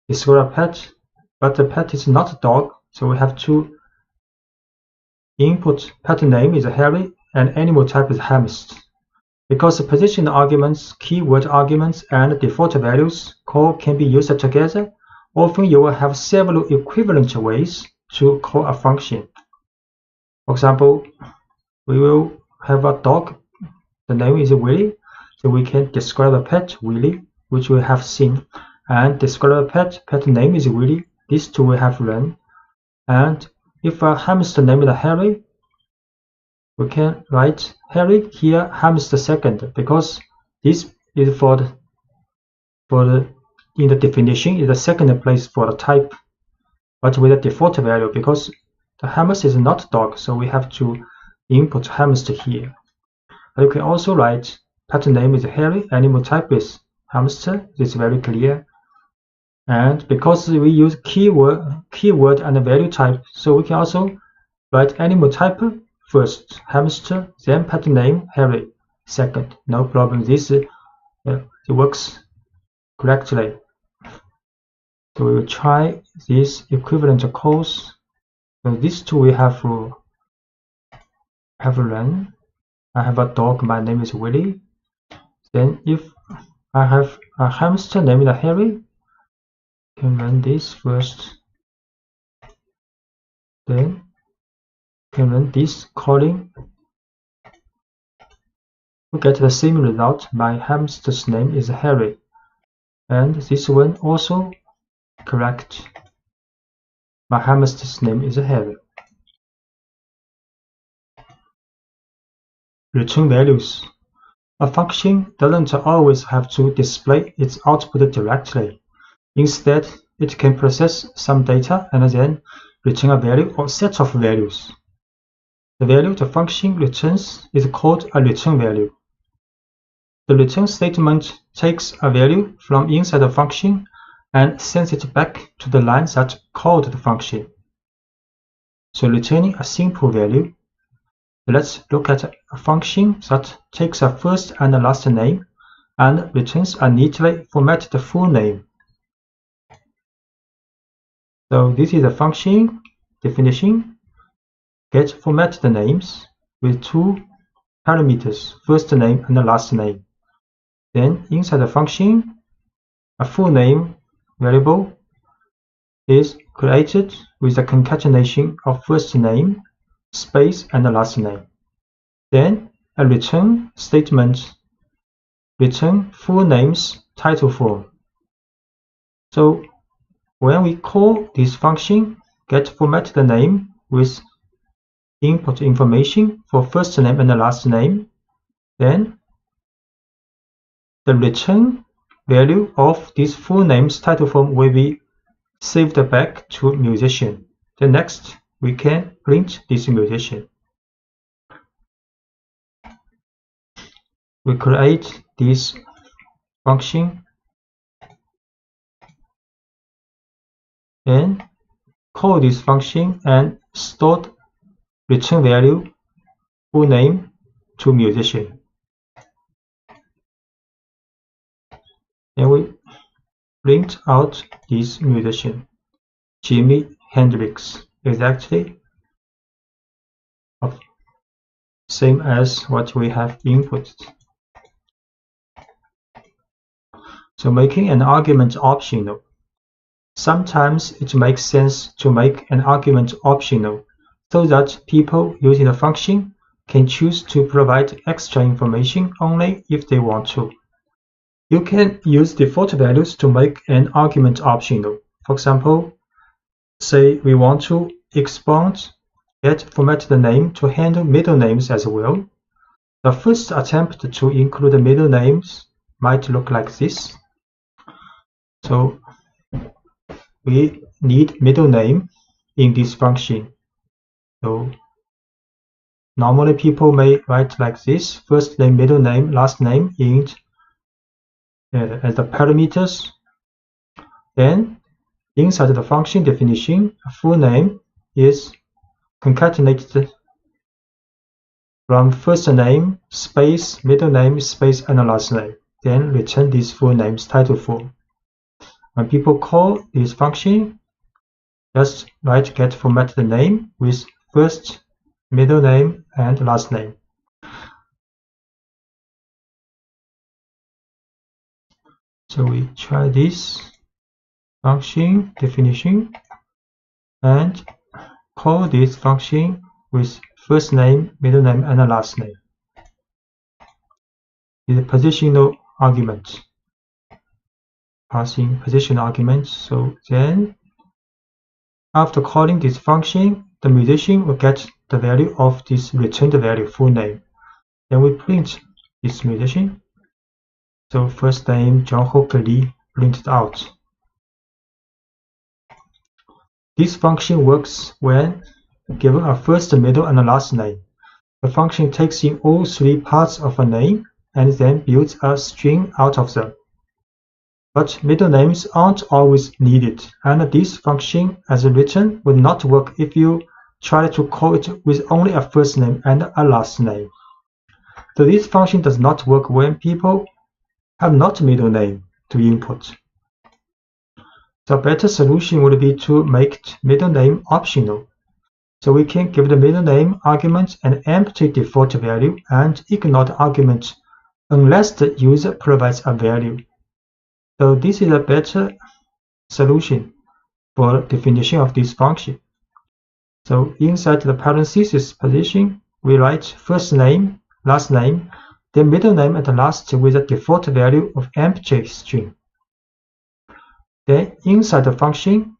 describe a pet, but the pet is not a dog, so we have to input pet name is Harry and animal type is hamster. Because the position arguments, keyword arguments, and default values call can be used together, often you will have several equivalent ways to call a function. For example, we will have a dog, the name is Willie, so we can describe a pet, Willie, which we have seen, and describe a pet name is Willie, these two we have learned. And if a hamster name is Harry, we can write Harry here, hamster second, because this is in the definition is the second place for the type, but with a default value because the hamster is not dog, so we have to input hamster here. But you can also write pet name is Harry, animal type is hamster. This is very clear. And because we use keyword and value type, so we can also write animal type first, hamster, then pet name Harry second. No problem. This it works correctly. So we will try this equivalent calls. So these two we have run. I have a dog, my name is Willie. Then if I have a hamster named Harry, I can run this first. Then can run this calling. We get the same result. My hamster's name is Harry. And this one also correct. My hamster's name is Harry. Return values. A function doesn't always have to display its output directly. Instead, it can process some data and then return a value or set of values. The value the function returns is called a return value. The return statement takes a value from inside the function and sends it back to the line that called the function. So returning a simple value. Let's look at a function that takes a first and a last name and returns a neatly formatted full name. So this is a function definition. Get formatted names with two parameters, first name and the last name. Then inside the function, a full name variable is created with a concatenation of first name, space, and the last name. Then a return statement return full name's title form. So when we call this function get formatted name with input information for first name and the last name, then the return value of this full name's title form will be saved back to musician. Then next we can print this musician. We create this function and call this function and store return value full name to musician. Then we print out this musician, Jimi Hendrix, exactly same as what we have inputted. So making an argument optional. Sometimes it makes sense to make an argument optional so that people using the function can choose to provide extra information only if they want to. You can use default values to make an argument optional. For example, say we want to expand get formatted name to handle middle names as well. The first attempt to include middle names might look like this. So we need middle name in this function. So normally people may write like this: first name, middle name, last name in as the parameters. Then inside the function definition, a full name is concatenated from first name, space, middle name, space, and last name. Then return this full name's title form. When people call this function, just write get formatted name with first, middle name, and last name. So we try this function definition and call this function with first name, middle name, and the last name. The positional argument, passing positional argument. So then after calling this function, the musician will get the value of this returned value full name. Then we print this musician. So first name John Hooker Lee printed out. This function works when given a first, middle, and a last name. The function takes in all three parts of a name and then builds a string out of them. But middle names aren't always needed, and this function as written would not work if you try to call it with only a first name and a last name. So this function does not work when people have not middle name to input. The better solution would be to make middle name optional. So we can give the middle name argument an empty default value and ignore the argument unless the user provides a value. So this is a better solution for definition of this function. So inside the parenthesis position, we write first name, last name, then middle name and last with a default value of empty string. Then inside the function,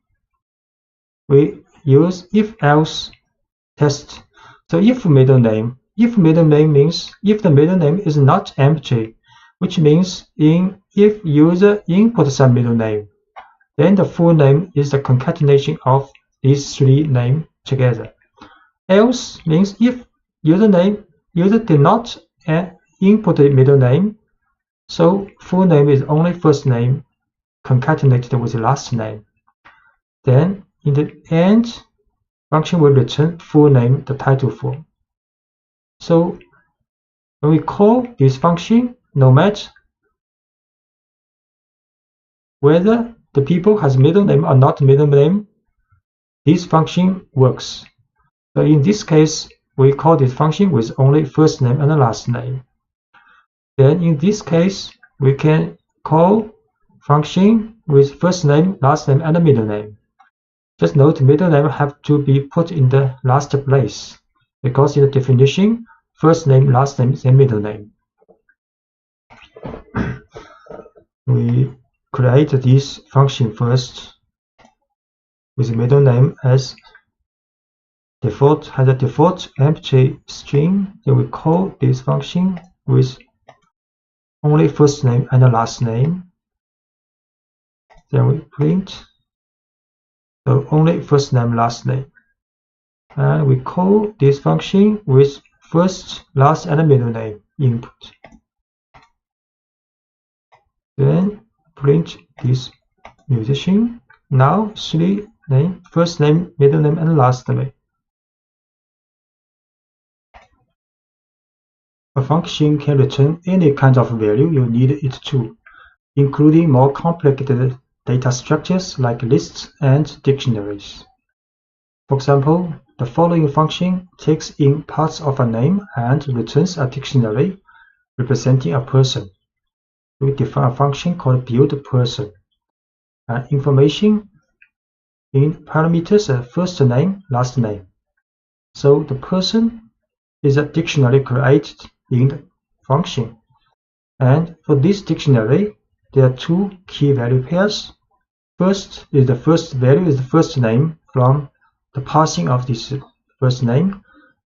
we use if-else test. So if middle name means if the middle name is not empty, which means if user input some middle name, then the full name is the concatenation of these three names together. Else means if user did not input a middle name, so full name is only first name concatenated with the last name. Then in the end, function will return full name, the title form. So when we call this function, no matter whether the people has middle name or not middle name, this function works. So in this case, we call this function with only first name and the last name. Then in this case, we can call function with first name, last name, and the middle name. Just note middle name have to be put in the last place, because in the definition, first name, last name is a middle name. We create this function first with middle name as default, has a default empty string. Then we call this function with only first name and the last name. Then we print, so only first name, last name. And we call this function with first, last, and middle name input. Then print this musician. Now three name, first name, middle name, and last name. A function can return any kind of value you need it to, including more complicated data structures like lists and dictionaries. For example, the following function takes in parts of a name and returns a dictionary representing a person. We define a function called buildPerson. Information in parameters are first name, last name. So the person is a dictionary created in the function. And for this dictionary, there are two key value pairs. First is the first value is the first name from the parsing of this first name,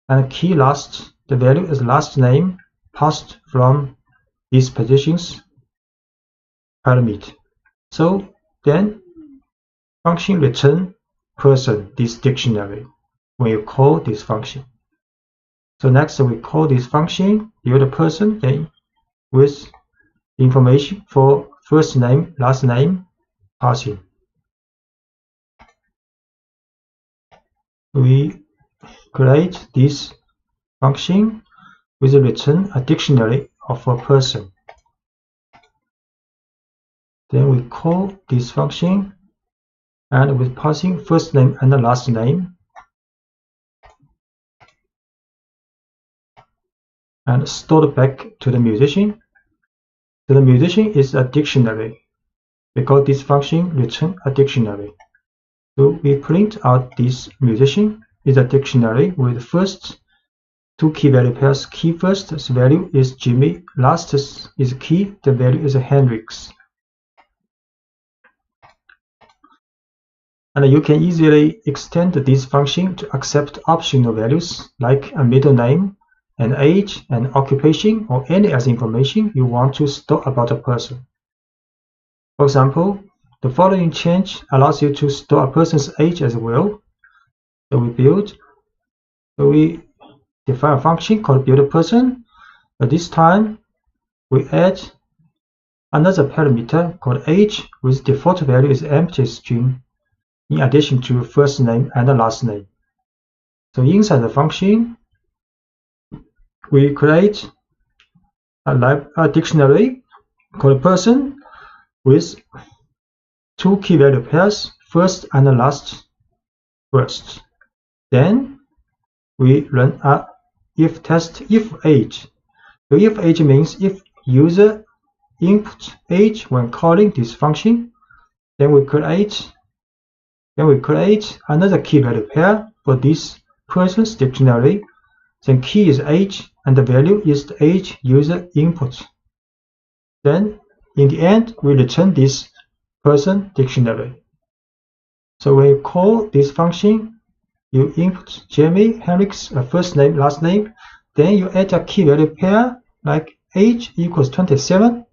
and key last, the value is last name passed from these positions parameter. So then function return person, this dictionary, when you call this function. So next we call this function buildPerson, then with information for first name, last name passing. We create this function with a return a dictionary of a person. Then we call this function and with passing first name and the last name, and stored back to the musician. So the musician is a dictionary because this function returns a dictionary. So we print out this musician is a dictionary with first two key value pairs. Key first value is Jimmy, last is key, the value is Hendrix. And you can easily extend this function to accept optional values like a middle name, an age, an occupation, or any other information you want to store about a person. For example, the following change allows you to store a person's age as well. So we define a function called buildPerson, but this time we add another parameter called age with default value is empty string in addition to first name and the last name. So inside the function, we create a dictionary called person with two key value pairs, first and the last first. Then we run a if test if age. So if age means if user input age when calling this function, then we create another key value pair for this person's dictionary. Then key is age and the value is the age user input. Then in the end we return this person dictionary. So when you call this function, you input Jamie Henrik's first name, last name, then you add a key value pair like age equals 27.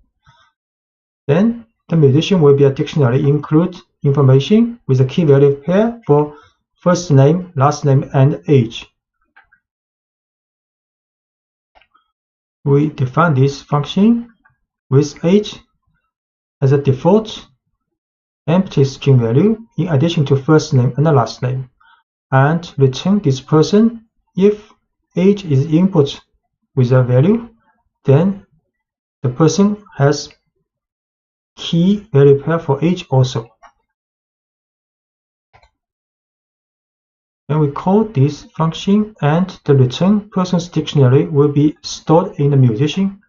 Then the musician will be a dictionary include information with a key value pair for first name, last name, and age. We define this function with age as a default empty string value in addition to first name and the last name, and return this person if age is input with a value, then the person has key value pair for age also. Then we call this function, and the return person's dictionary will be stored in the musician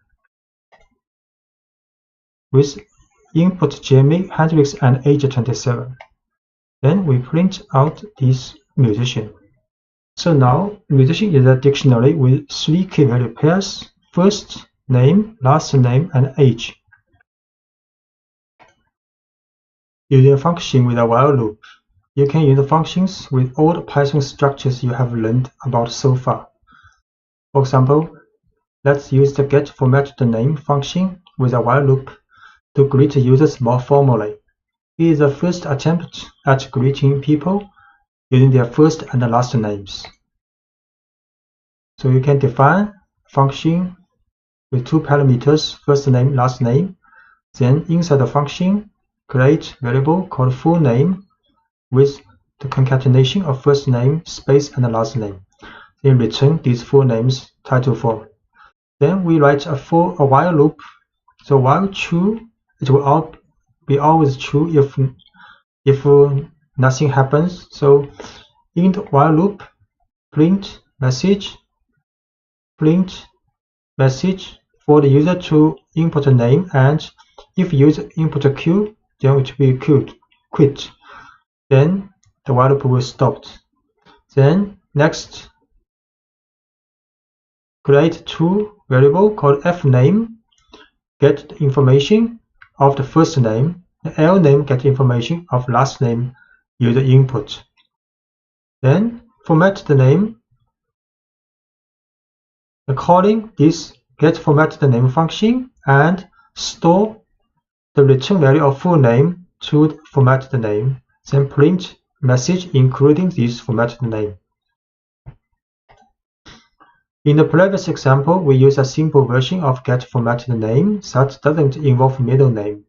with input Jamie Hendricks and age 27. Then we print out this musician. So now musician is a dictionary with 3 key value pairs: first name, last name, and age. Using a function with a while loop, you can use functions with all the Python structures you have learned about so far. For example, let's use the getFormatTheName function with a while loop to greet users more formally. It is the first attempt at greeting people using their first and last names. So you can define a function with 2 parameters, first name, last name. Then inside the function, create variable called full name with the concatenation of first name, space, and last name. Then return these full names title form. Then we write a while loop. So while true, it will be always true if nothing happens. So in the while loop, print message for the user to input a name, and if user input a Q, then it will be quit. Then the while loop will stop. Then next, create 2 variable called fName, get the information of the first name, the LName get information of last name user input. Then format the name, calling this getFormatTheName function, and store the return value of full name to format the name. Then print message including this formatted name. In the previous example, we use a simple version of getFormatTheName that doesn't involve middle name.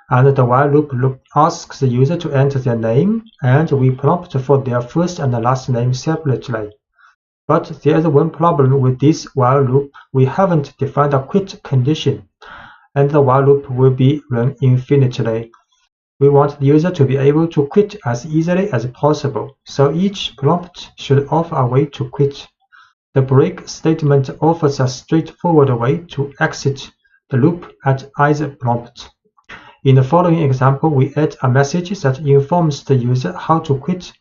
And the while loop asks the user to enter their name, and we prompt for their first and last name separately. But there is one problem with this while loop. We haven't defined a quit condition, and the while loop will be run infinitely. We want the user to be able to quit as easily as possible, so each prompt should offer a way to quit. The break statement offers a straightforward way to exit the loop at either prompt. In the following example, we add a message that informs the user how to quit,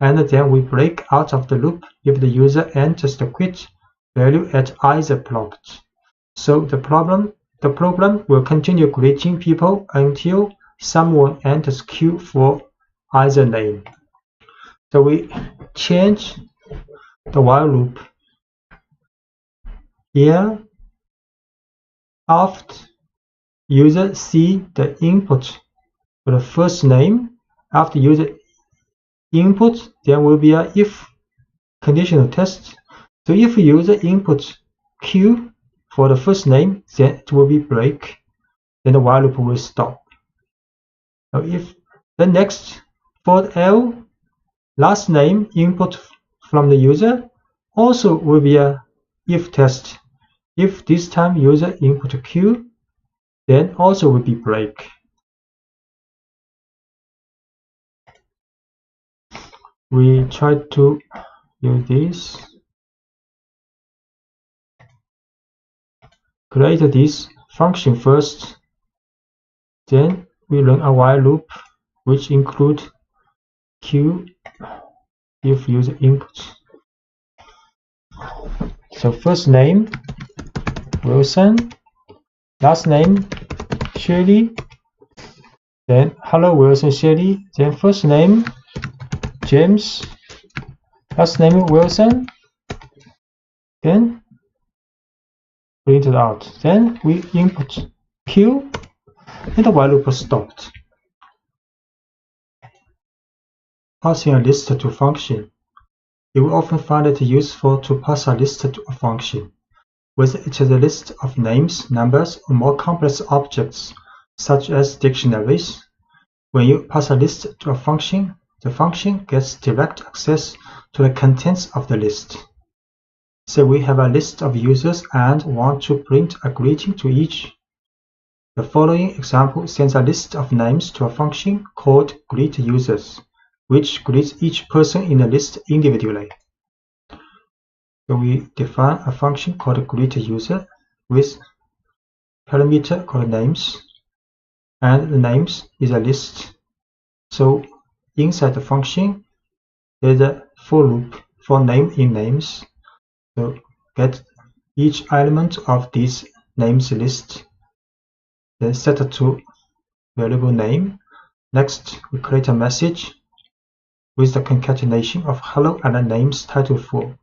and then we break out of the loop if the user enters the quit value at either prompt. So the program will continue greeting people until someone enters Q for either name. So we change the while loop here. After user see the input for the first name, after user input, there will be a if conditional test. So if user inputs Q for the first name, then it will be break. Then the while loop will stop. Now if the next for L last name input from the user also will be a if test. If this time user input Q, then also will be break. We try to use this. Create this function first, then we run a while loop which include Q if user inputs. So first name Wilson, last name Shirley, Then hello Wilson Shelly. Then first name James, last name Wilson. Then print it out. Then we input Q, and the while loop stopped. Passing a list to function. You will often find it useful to pass a list to a function, whether it is a list of names, numbers, or more complex objects, such as dictionaries. When you pass a list to a function, the function gets direct access to the contents of the list. Say we have a list of users and want to print a greeting to each. The following example sends a list of names to a function called greetUsers, which greets each person in the list individually. So we define a function called greetUser with parameter called names, and the names is a list. So inside the function, there's a for loop for name in names. So get each element of this names list, then set it to variable name. Next, we create a message with the concatenation of hello and the names title for,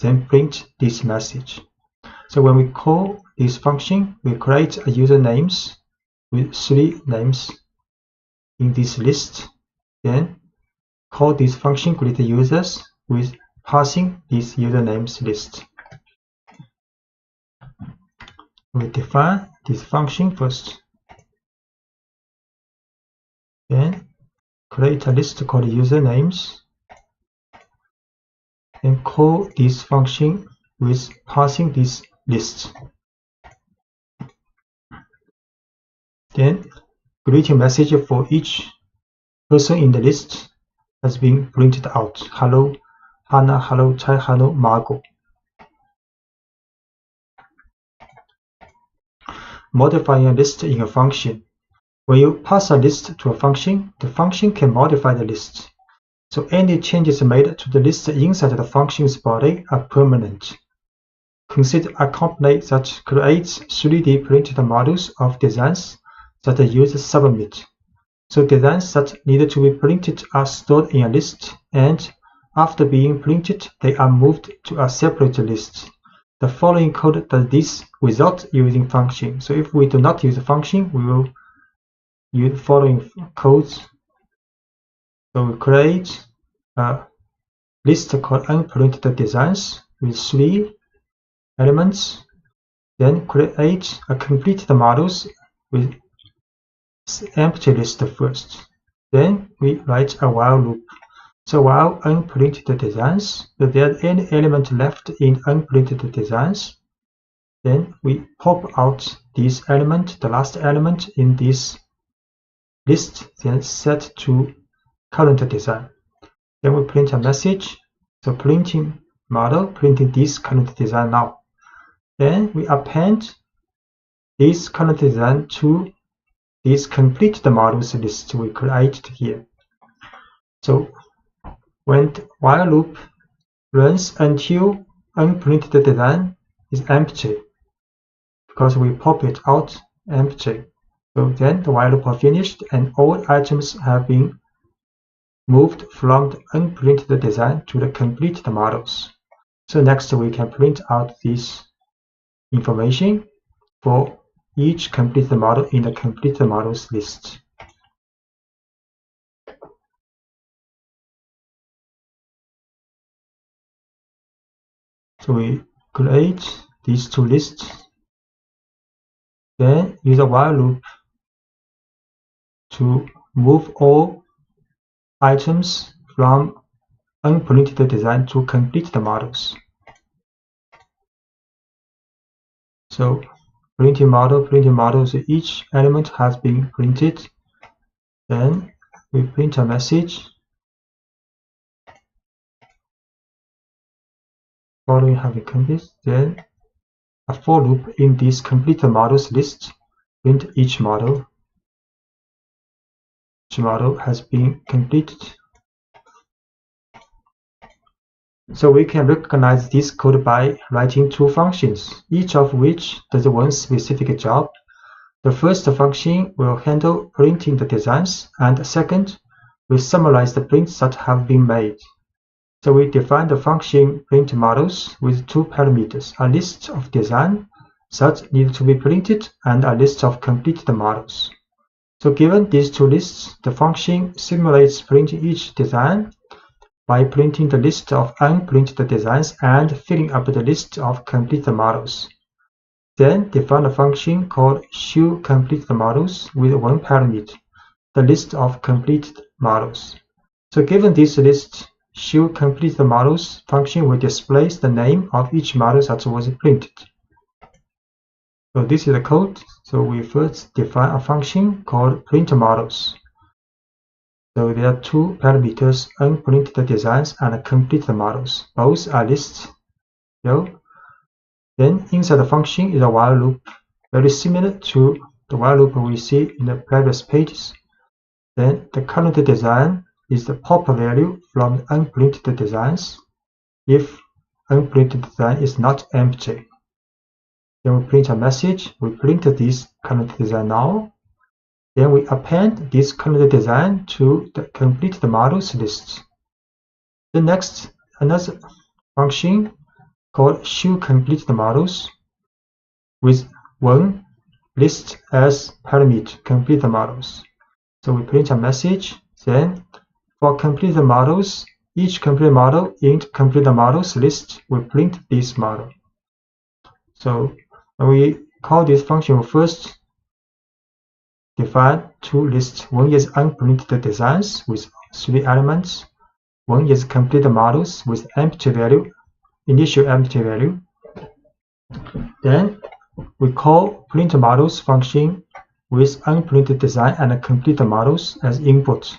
then print this message. So when we call this function, we create a user names with 3 names in this list, then call this function greetUsers with passing this usernames list. We define this function first, then create a list called usernames, and call this function with passing this list. Then greeting message for each person in the list has been printed out. Hello Hannah, hello Chai, hello Margot. Modifying a list in a function. When you pass a list to a function, the function can modify the list. So any changes made to the list inside the function's body are permanent. Consider a company that creates 3D printed models of designs that the users submit. So designs that need to be printed are stored in a list, and after being printed, they are moved to a separate list. The following code does this without using function. So if we do not use a function, we will use the following codes. So we create a list called unprinted designs with 3 elements, then create a completed models with empty list first. Then we write a while loop. So while unprinted designs, if there's any element left in unprinted designs, then we pop out this element, the last element in this list, then set to current design. Then we print a message, so printing model, printing this current design now. Then we append this current design to this completed models list we created here. So when the while loop runs until unprinted design is empty, because we pop it out empty. So then the while loop are finished and all items have been moved from the unprinted design to the completed models. So next we can print out this information for each completed model in the completed models list. So we create these 2 lists, then use a while loop to move all items from unprinted design to completed models. So printing models, each element has been printed. Then we print a message following having completed, then a for loop in this completed models list, print each model. Each model has been completed. So we can recognize this code by writing 2 functions, each of which does one specific job. The first function will handle printing the designs, and the second will summarize the prints that have been made. So we define the function print models with two parameters, a list of designs that need to be printed and a list of completed models. So given these two lists, the function simulates printing each design by printing the list of unprinted designs and filling up the list of completed models. Then define a function called showCompleted_models with one parameter, the list of completed models. So given this list, showCompleted_models function will display the name of each model that was printed. So this is the code. So we first define a function called printModels. So there are two parameters, unprinted designs and completed models. Both are lists. Then inside the function is a while loop, very similar to the while loop we see in the previous pages. Then the current design is the pop value from the unprinted designs if unprinted design is not empty. Then we print a message, we print this current design now. Then we append this current design to the completed models list. The next, another function called showCompleted_models with one list as parameter, completed models. So we print a message, then for completed models, each completed model in completed models list will print this model. So when we call this function, we first define two lists. One is unprinted designs with 3 elements. One is completed models with empty value, initial empty value. Then we call printModels function with unprinted design and completed models as input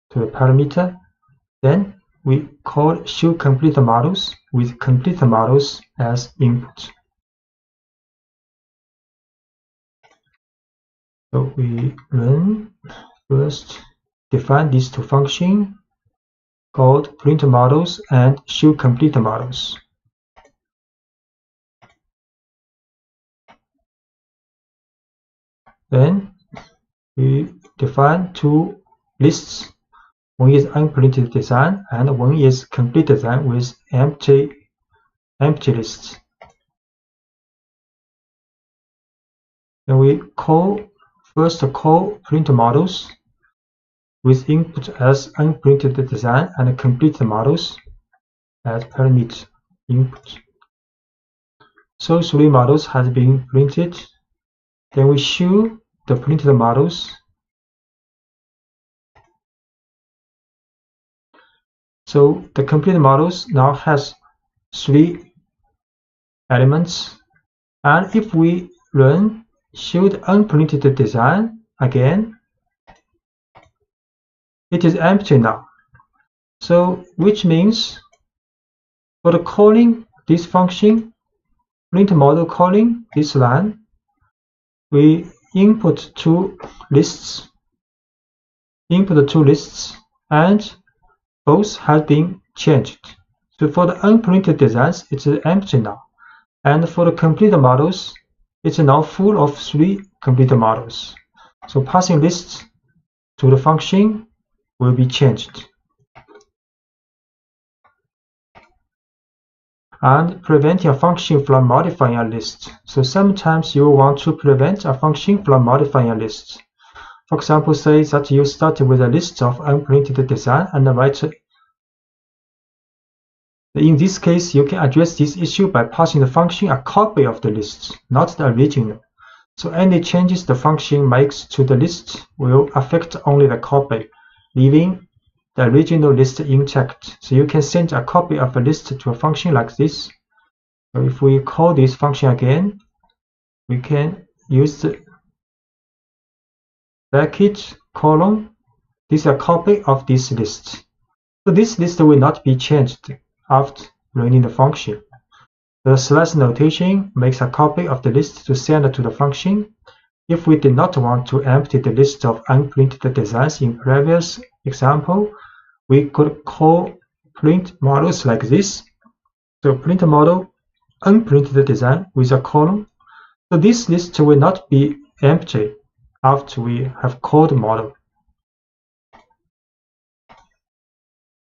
to the parameter. Then we call showCompleted_models with completed models as input. So we run first define these two functions called printModels and showCompleted_models. Then we define two lists. One is unprinted design and one is complete design with empty lists. Then we first call printModels with input as unprinted design and completed models as parameter input. So 3 models has been printed. Then we show the printed models. So the completed models now has 3 elements, and if we run show the unprinted design again, it is empty now. So which means for the calling this function, printModel calling this line, we input two lists, and both have been changed. So for the unprinted designs, it's empty now, and for the completed models, it's now full of 3 completed models. So passing lists to the function will be changed. And preventing a function from modifying a list. So sometimes you want to prevent a function from modifying a list. For example, say that you start with a list of unprinted design and write. In this case, you can address this issue by passing the function a copy of the list, not the original. So any changes the function makes to the list will affect only the copy, leaving the original list intact. So you can send a copy of a list to a function like this. So if we call this function again, we can use the bracket colon. This is a copy of this list. So this list will not be changed after running the function. The slash notation makes a copy of the list to send to the function. If we did not want to empty the list of unprinted designs in previous example, we could call printModels like this. So printModel unprinted design with a colon. So this list will not be empty after we have called the model.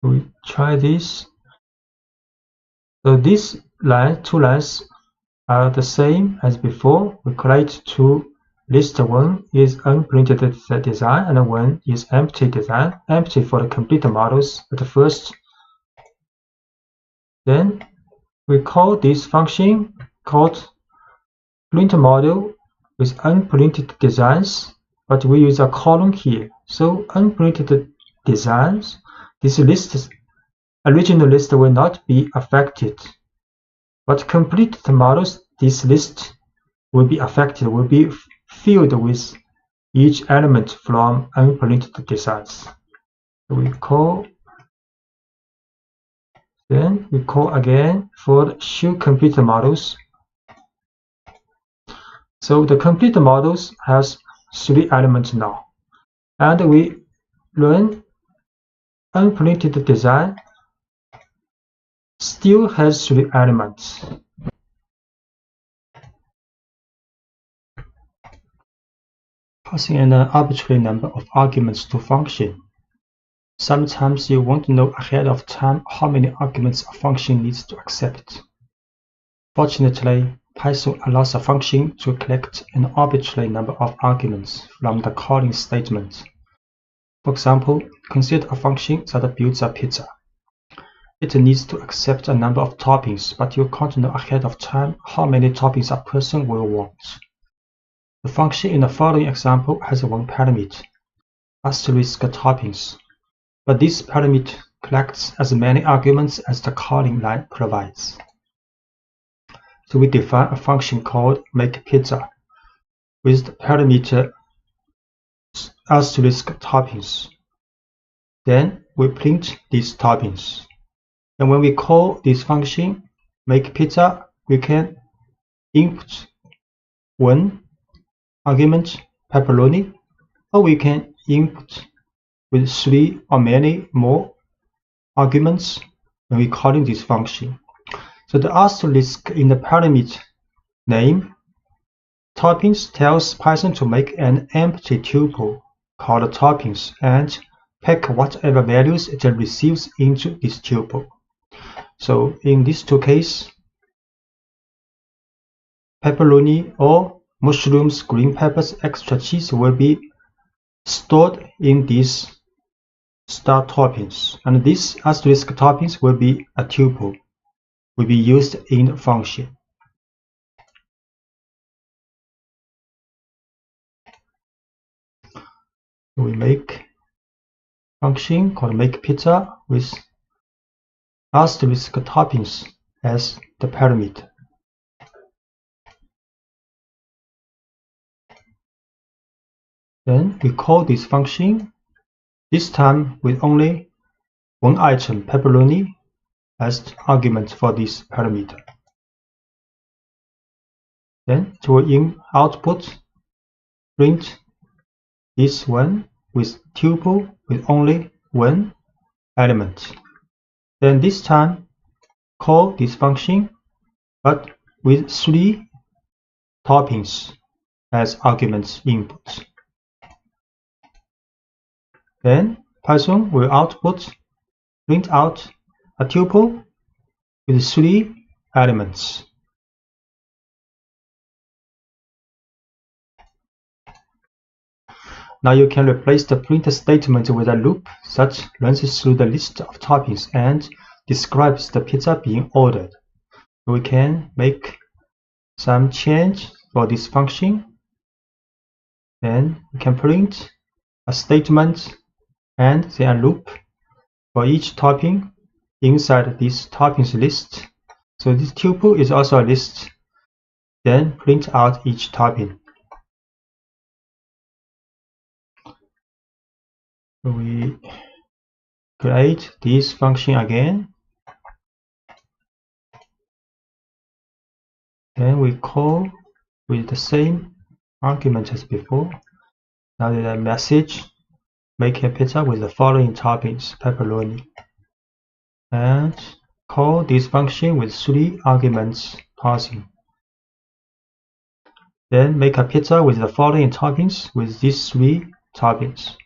We try this. So these two lines are the same as before. We create two lists. One is unprinted design and one is empty design. Empty for the complete models at first. Then we call this function called print model with unprinted designs, but we use a colon here. So unprinted designs, this list, original list will not be affected. But completed models, this list will be affected, will be filled with each element from unprinted designs. So we call, then we call again for show complete models. So the complete models has 3 elements now, and we run unprinted design still has 3 elements. Passing an arbitrary number of arguments to function. Sometimes you want to know ahead of time how many arguments a function needs to accept. Fortunately, Python allows a function to collect an arbitrary number of arguments from the calling statement. For example, consider a function that builds a pizza. It needs to accept a number of toppings, but you can't know ahead of time how many toppings a person will want. The function in the following example has one parameter, asterisk toppings, but this parameter collects as many arguments as the calling line provides. So we define a function called makePizza with the parameter asterisk toppings. Then we print these toppings. And when we call this function makePizza, we can input one argument pepperoni, or we can input with 3 or many more arguments when we calling this function. So the asterisk in the parameter name toppings tells Python to make an empty tuple called toppings and pack whatever values it receives into this tuple. So in these 2 cases, pepperoni or mushrooms, green peppers, extra cheese will be stored in these star toppings, and this asterisk toppings will be a tuple, will be used in the function. We make function called makePizza with asterisk toppings as the parameter. Then we call this function, this time with only one item, pepperoni, as the argument for this parameter. Then to in output, print this one with tuple with only one element. Then this time call this function, but with 3 toppings as arguments input. Then Python will print out a tuple with 3 elements. Now you can replace the print statement with a loop that runs through the list of toppings and describes the pizza being ordered. We can make some change for this function. Then we can print a statement and then a loop for each topping inside this toppings list. So this tuple is also a list. Then print out each topping. We create this function again. Then we call with the same argument as before. Now the message, make a pizza with the following toppings, pepperoni. And call this function with 3 arguments parsing. Then make a pizza with the following toppings with these 3 toppings.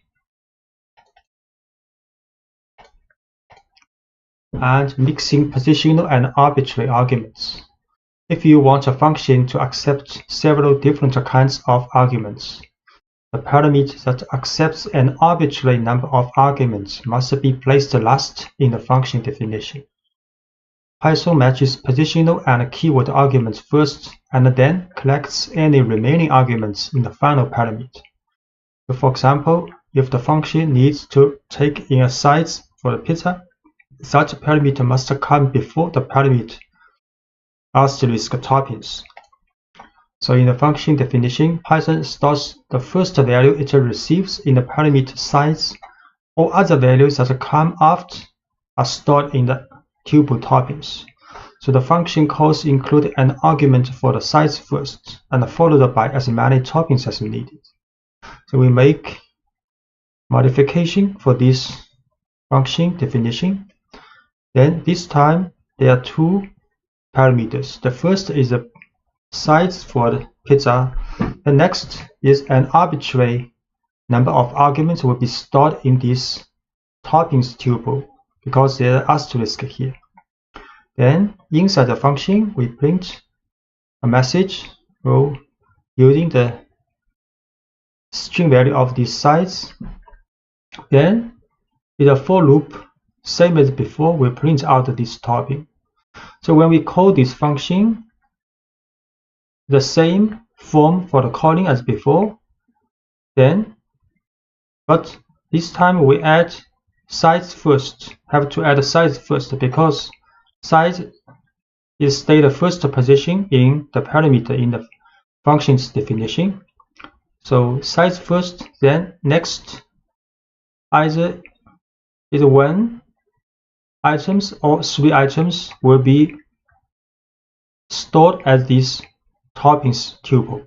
And mixing positional and arbitrary arguments. If you want a function to accept several different kinds of arguments, the parameter that accepts an arbitrary number of arguments must be placed last in the function definition. Python matches positional and keyword arguments first and then collects any remaining arguments in the final parameter. So for example, if the function needs to take in a size for the pizza, such parameter must come before the parameter asterisk toppings. So in the function definition, Python stores the first value it receives in the parameter size. All other values that come after are stored in the tuple toppings. So the function calls include an argument for the size first, and followed by as many toppings as needed. So we make modification for this function definition. Then this time there are 2 parameters. The first is the size for the pizza. The next is an arbitrary number of arguments will be stored in this toppings tuple because there are asterisk here. Then inside the function we print a message using the string value of this size. Then in a for loop, same as before, we print out this topping. So when we call this function, the same form for the calling as before, but this time we add size first. Have to add size first because size is stay the first position in the parameter in the function's definition. So size first, then next either is 1 items or 3 items will be stored as this toppings tuple.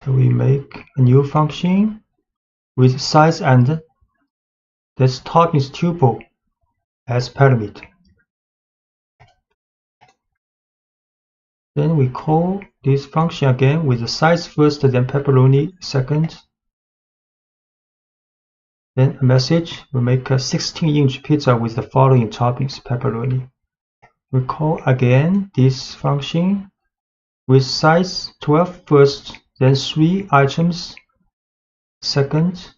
So we make a new function with size and this toppings tuple as parameter. Then we call this function again with the size first, then pepperoni second. Then a message, we make a 16-inch pizza with the following toppings, pepperoni. We call again this function with size 12 first, then 3 items second.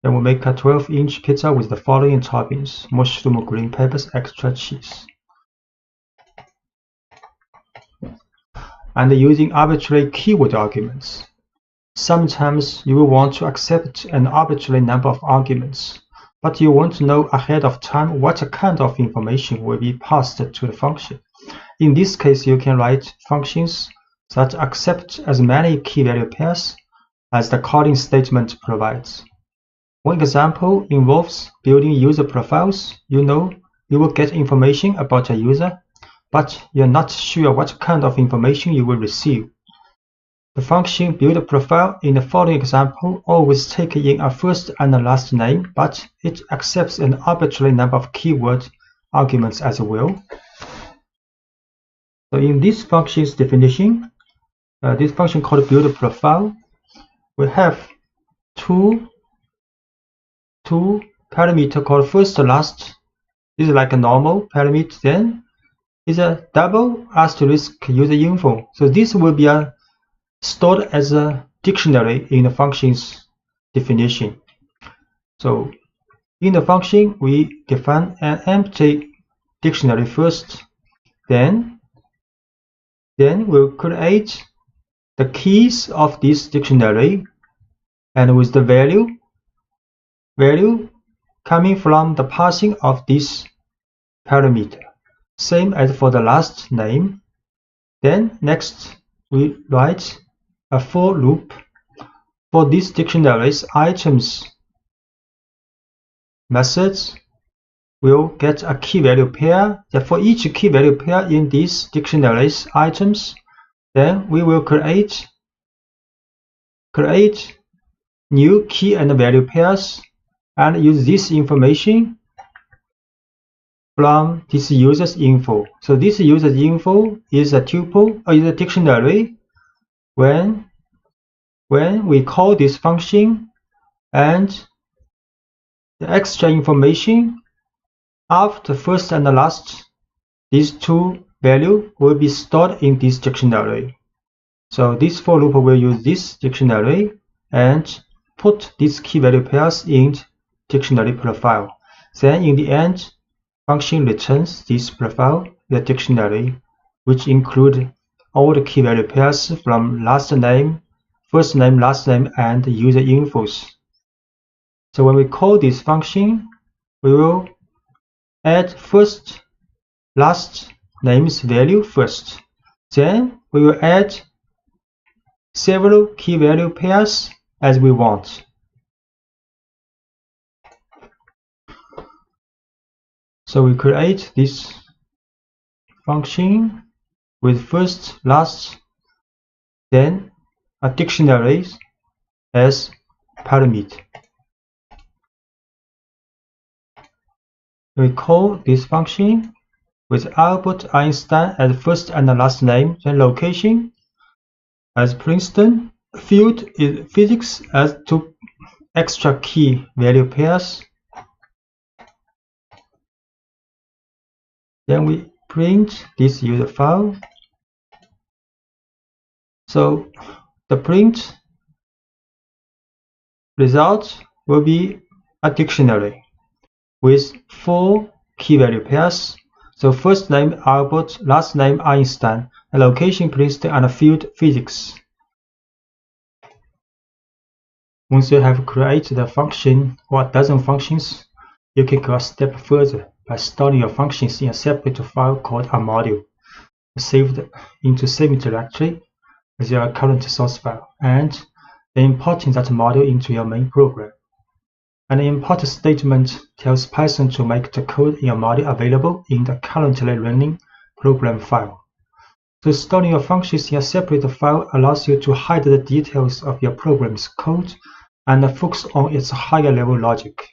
Then we make a 12-inch pizza with the following toppings, mushroom, green peppers, extra cheese. And using arbitrary keyword arguments. Sometimes you will want to accept an arbitrary number of arguments, but you want to know ahead of time what kind of information will be passed to the function. In this case, you can write functions that accept as many key value pairs as the calling statement provides. One example involves building user profiles. You know you will get information about a user, but you're not sure what kind of information you will receive. The function build profile in the following example always takes in a first and a last name, but it accepts an arbitrary number of keyword arguments as well. So in this function's definition, this function called build profile, we have two parameters called first and last. This is like a normal parameter. Then is a double asterisk user info. So this will be stored as a dictionary in the function's definition. So in the function, we define an empty dictionary first. Then we'll create the keys of this dictionary, and with the value coming from the parsing of this parameter. Same as for the last name. Then next we write a for loop for this dictionary's items. Methods will get a key value pair. For each key value pair in this dictionary's items, then we will create new key and value pairs and use this information from this user's info. So this user's info is a tuple or is a dictionary when we call this function, and the extra information after first and the last, these two values will be stored in this dictionary. So this for loop will use this dictionary and put these key value pairs in dictionary profile. Then in the end, function returns this profile, the dictionary, which include all the key value pairs from last name, first name, last name, and user infos. So when we call this function, we will add first, last name's value first. Then we will add several key value pairs as we want. So we create this function with first, last, then a dictionary as parameter. We call this function with Albert Einstein as first and the last name, then location as Princeton, field is physics as two extra key value pairs. Then we print this user file. So the print result will be a dictionary with 4 key value pairs. So first name Albert, last name Einstein, and location Princeton, and field physics. Once you have created a function or a dozen functions, you can go a step further by storing your functions in a separate file called a module, saved into same directory as your current source file, and then importing that module into your main program. An import statement tells Python to make the code in your module available in the currently running program file. So storing your functions in a separate file allows you to hide the details of your program's code and focus on its higher level logic.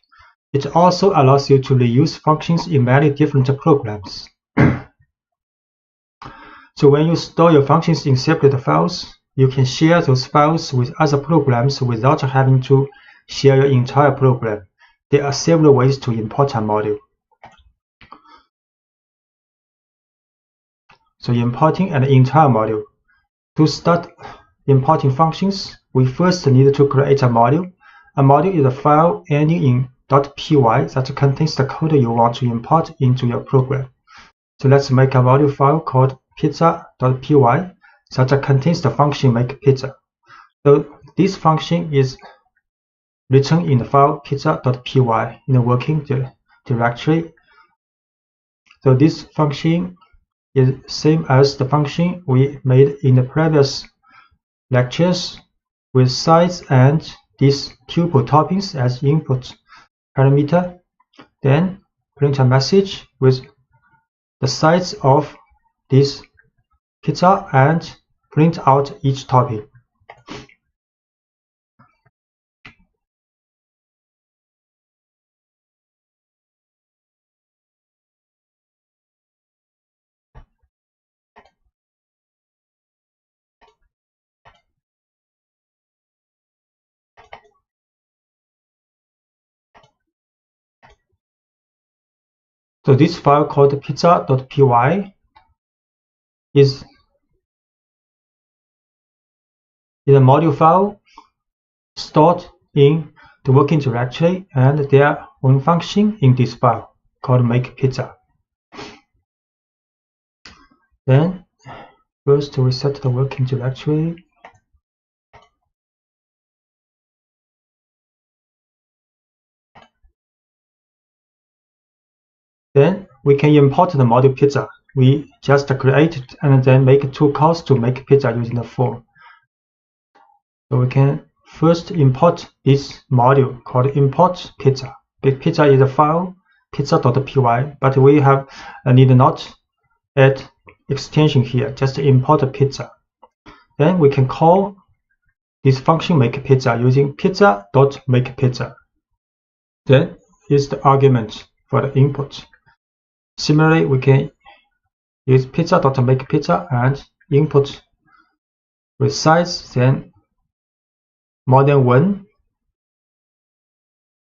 It also allows you to reuse functions in many different programs. So when you store your functions in separate files, you can share those files with other programs without having to share your entire program. There are several ways to import a module. So importing an entire module. To start importing functions, we first need to create a module. A module is a file ending in .py that contains the code you want to import into your program. So let's make a module file called pizza.py that contains the function make pizza. So this function is written in the file pizza.py in the working directory. So this function is same as the function we made in the previous lectures, with size and these tuple toppings as input parameter. Then print a message with the size of this pizza and print out each topping. So this file called pizza.py is a module file stored in the working directory, and their own function in this file called make pizza. Then first we set the working directory. Then we can import the module pizza. We just create it and then make 2 calls to make pizza using the for. So we can first import this module called import pizza. Pizza is a file pizza.py, but we have need not add extension here, just import pizza. Then we can call this function make pizza using pizza.makepizza. Then is the argument for the input. Similarly, we can use pizza.makePizza and input with size, then more than 1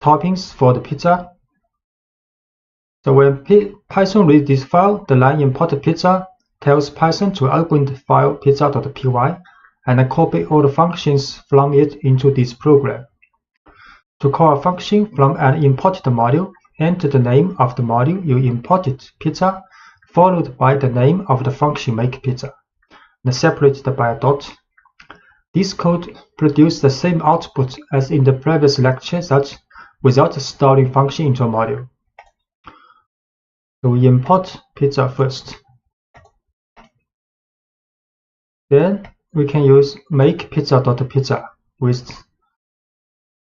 toppings for the pizza. So when Python reads this file, the line import pizza tells Python to open the file pizza.py and copy all the functions from it into this program. To call a function from an imported module, enter the name of the module you imported, pizza, followed by the name of the function makePizza, and separated by a dot. This code produces the same output as in the previous lecture, that without storing function into a module. So we import pizza first. Then we can use makePizza.pizza with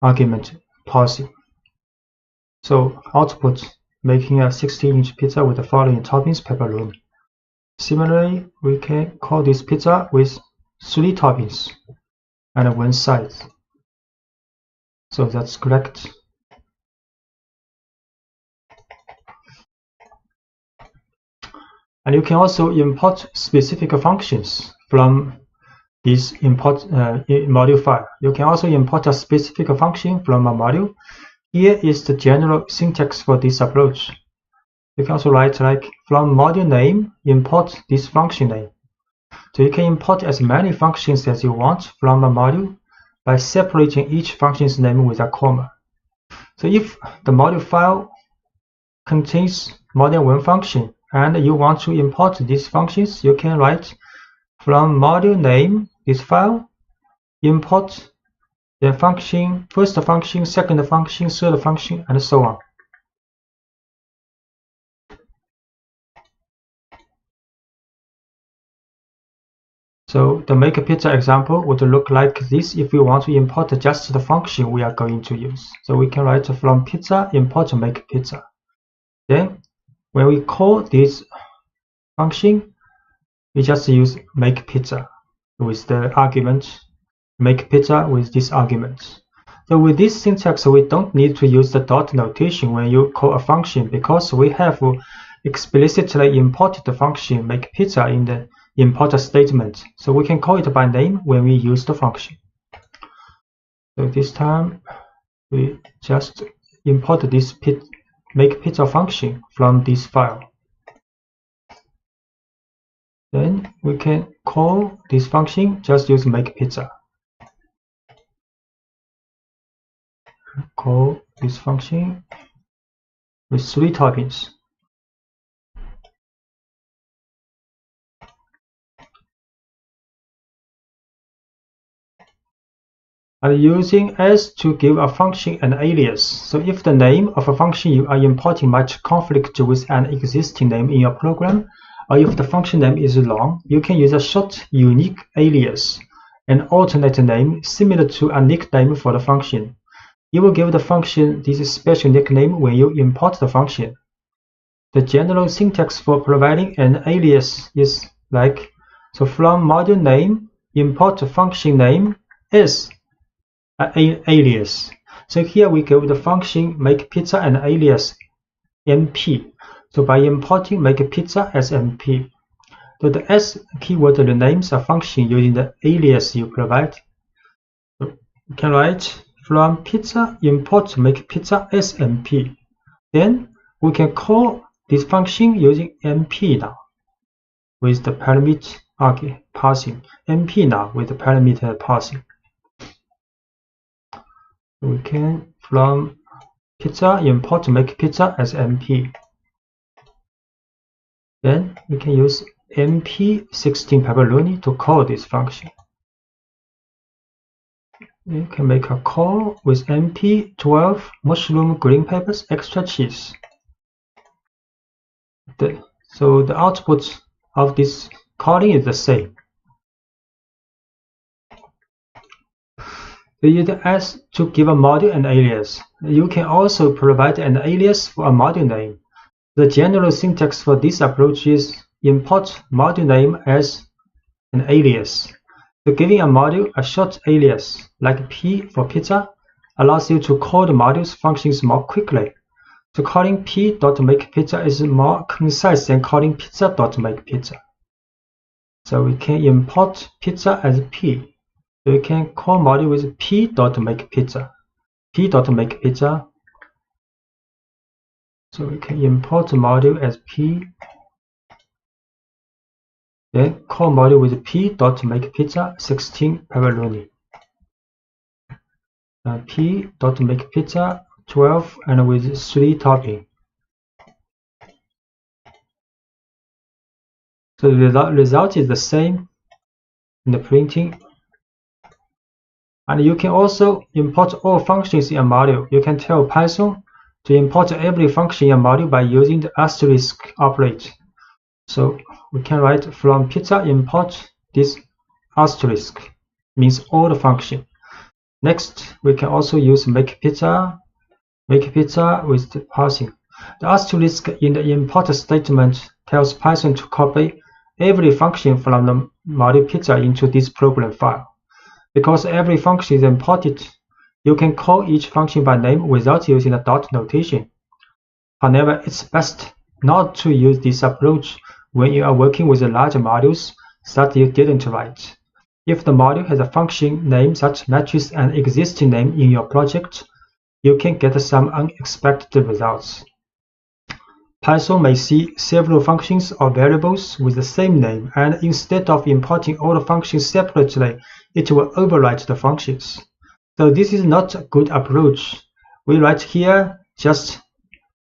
argument parsing. So output making a 16-inch pizza with the following toppings: pepperoni. Similarly, we can call this pizza with 3 toppings and 1 size. So that's correct. And you can also import specific functions from this import module file. You can also import a specific function from a module. Here is the general syntax for this approach. You can also write like from module name, import this function name. So you can import as many functions as you want from a module by separating each function's name with a comma. So if the module file contains more than 1 function and you want to import these functions, you can write from module name, this file, import the function, first function, second function, third function, and so on. So the makePizza example would look like this if we want to import just the function we are going to use. So we can write from pizza import makePizza. Then when we call this function, we just use makePizza with the argument makePizza with this argument. So with this syntax, we don't need to use the dot notation when you call a function, because we have explicitly imported the function makePizza in the import statement. So we can call it by name when we use the function. So this time we just import this makePizza function from this file. Then we can call this function, just use makePizza. Call this function with 3 toppings. And using s to give a function an alias. So if the name of a function you are importing might conflict with an existing name in your program, or if the function name is long, you can use a short unique alias, an alternate name similar to a nickname for the function. You will give the function this special nickname when you import the function. The general syntax for providing an alias is like, so from module name, import function name is an alias. So here we give the function makePizza an alias np. So by importing makePizza as np, so the s keyword renames a function using the alias you provide. So you can write from pizza import makePizza as np. Then we can call this function using np now with the parameter parsing. np now with the parameter parsing. We can from pizza import makePizza as np. Then we can use np16 pepperoni to call this function. You can make a call with np12 mushroom, green peppers, extra cheese. So the output of this calling is the same. We use s to give a module an alias. You can also provide an alias for a module name. The general syntax for this approach is import module name as an alias. So giving a module a short alias, like p for pizza, allows you to call the module's functions more quickly. So calling p.makePizza is more concise than calling pizza.makePizza. So we can import pizza as p. So we can call module with p.makePizza. p.makePizza. So we can import the module as p. Then call module with p.makePizza 16 pepperoni. P.makePizza 12 and with 3 topping. So the result is the same in the printing. And you can also import all functions in a module. You can tell Python to import every function in a module by using the asterisk operator. So we can write from pizza import this asterisk, means all the function. Next, we can also use make pizza with the parsing. The asterisk in the import statement tells Python to copy every function from the module pizza into this program file. Because every function is imported, you can call each function by name without using the dot notation. However, it's best not to use this approach when you are working with large modules that you didn't write. If the module has a function name that matches an existing name in your project, you can get some unexpected results. Python may see several functions or variables with the same name, and instead of importing all the functions separately, it will overwrite the functions. So this is not a good approach. We write here just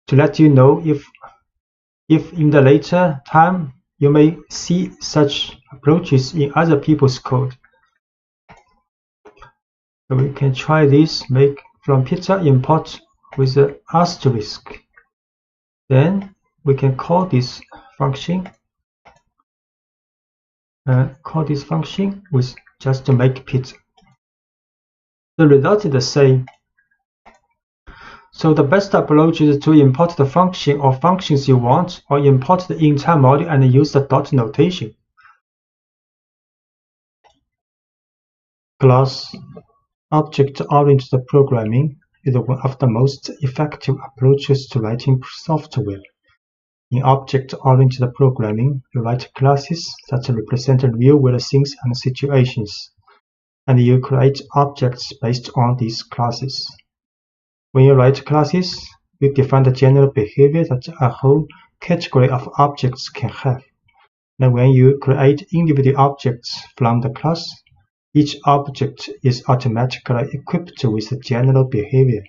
to let you know if in the later time you may see such approaches in other people's code. So we can try this, make from pizza import with the asterisk. Then we can call this function with just to make pizza. The result is the same. So the best approach is to import the function or functions you want, or import the entire module and use the dot notation. Class object-oriented programming is one of the most effective approaches to writing software. In object-oriented programming, you write classes that represent real-world things and situations, and you create objects based on these classes. When you write classes, you define the general behavior that a whole category of objects can have. And when you create individual objects from the class, each object is automatically equipped with the general behavior.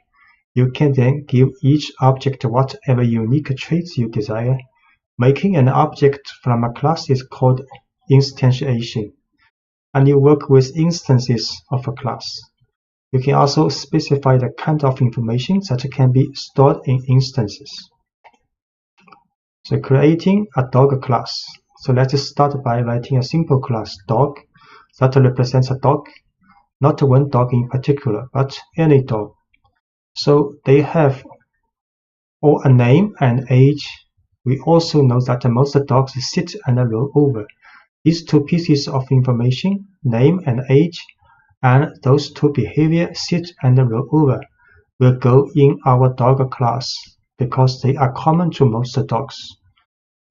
You can then give each object whatever unique traits you desire. Making an object from a class is called instantiation, and you work with instances of a class. You can also specify the kind of information that can be stored in instances. So creating a dog class. So let's start by writing a simple class, dog, that represents a dog, not one dog in particular, but any dog. So they have all a name and age. We also know that most dogs sit and roll over. These two pieces of information, name and age, and those two behavior, sit and roll over, will go in our dog class because they are common to most dogs.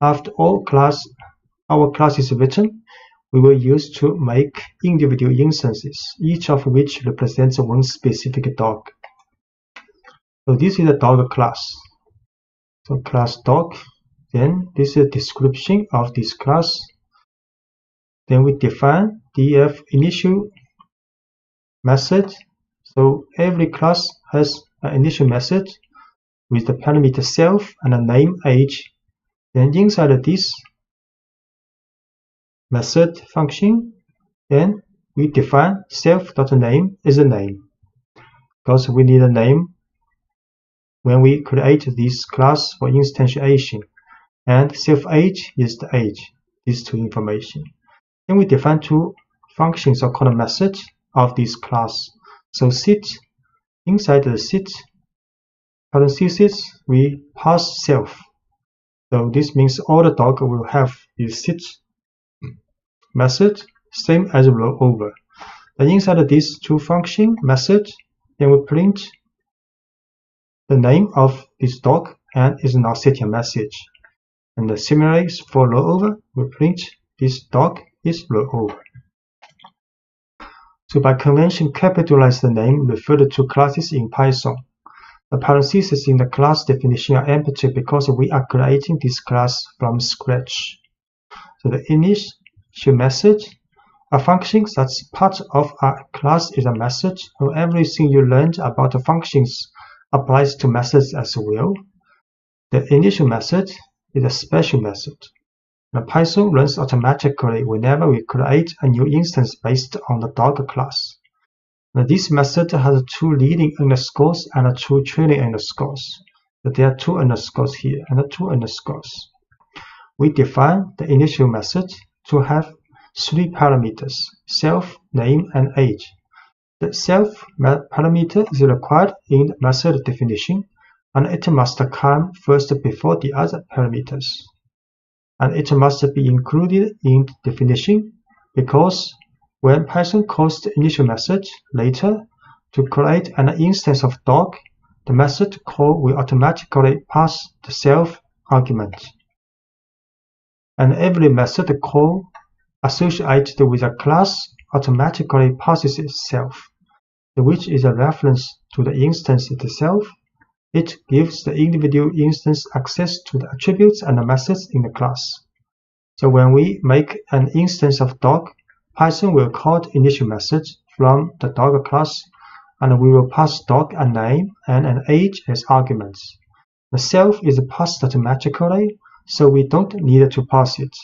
After our class is written, we will use to make individual instances, each of which represents one specific dog. So this is a dog class. So class dog. Then this is a description of this class. Then we define df initial method. So every class has an initial method with the parameter self and a name age. Then inside this method function, then we define self.name is a name, because we need a name when we create this class for instantiation, and self-age is the age, these two information. Then we define two functions or called methods of this class. So sit, inside the sit parentheses, we pass self. So this means all the dog will have is sit method, same as roll over. Then inside these two function method, then we print the name of this dog and is not setting a message. And similarly for rollover, we print this dog is rollover. So by convention, capitalize the name referred to classes in Python. The parentheses in the class definition are empty because we are creating this class from scratch. So the initial method, a function that's part of a class, is a method, so everything you learned about the functions applies to methods as well. The initial method is a special method. The Python runs automatically whenever we create a new instance based on the dog class. Now, this method has 2 leading underscores and 2 trailing underscores. So there are 2 underscores here and 2 underscores. We define the initial method to have 3 parameters: self, name, and age. The self parameter is required in the method definition, and it must come first before the other parameters. And it must be included in the definition because when Python calls the initial method later to create an instance of dog, the method call will automatically pass the self argument. And every method call associated with a class automatically passes itself, which is a reference to the instance itself. It gives the individual instance access to the attributes and the methods in the class. So when we make an instance of dog, Python will call the initial method from the dog class, and we will pass dog a name and an age as arguments. The self is passed automatically, so we don't need to pass it.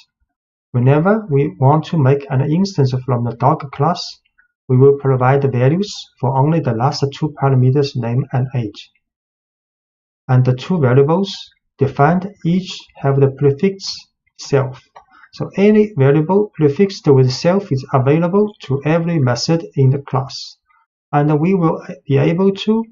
Whenever we want to make an instance from the dog class, we will provide the values for only the last 2 parameters, name and age. And the 2 variables defined each have the prefix self. So any variable prefixed with self is available to every method in the class. And we will be able to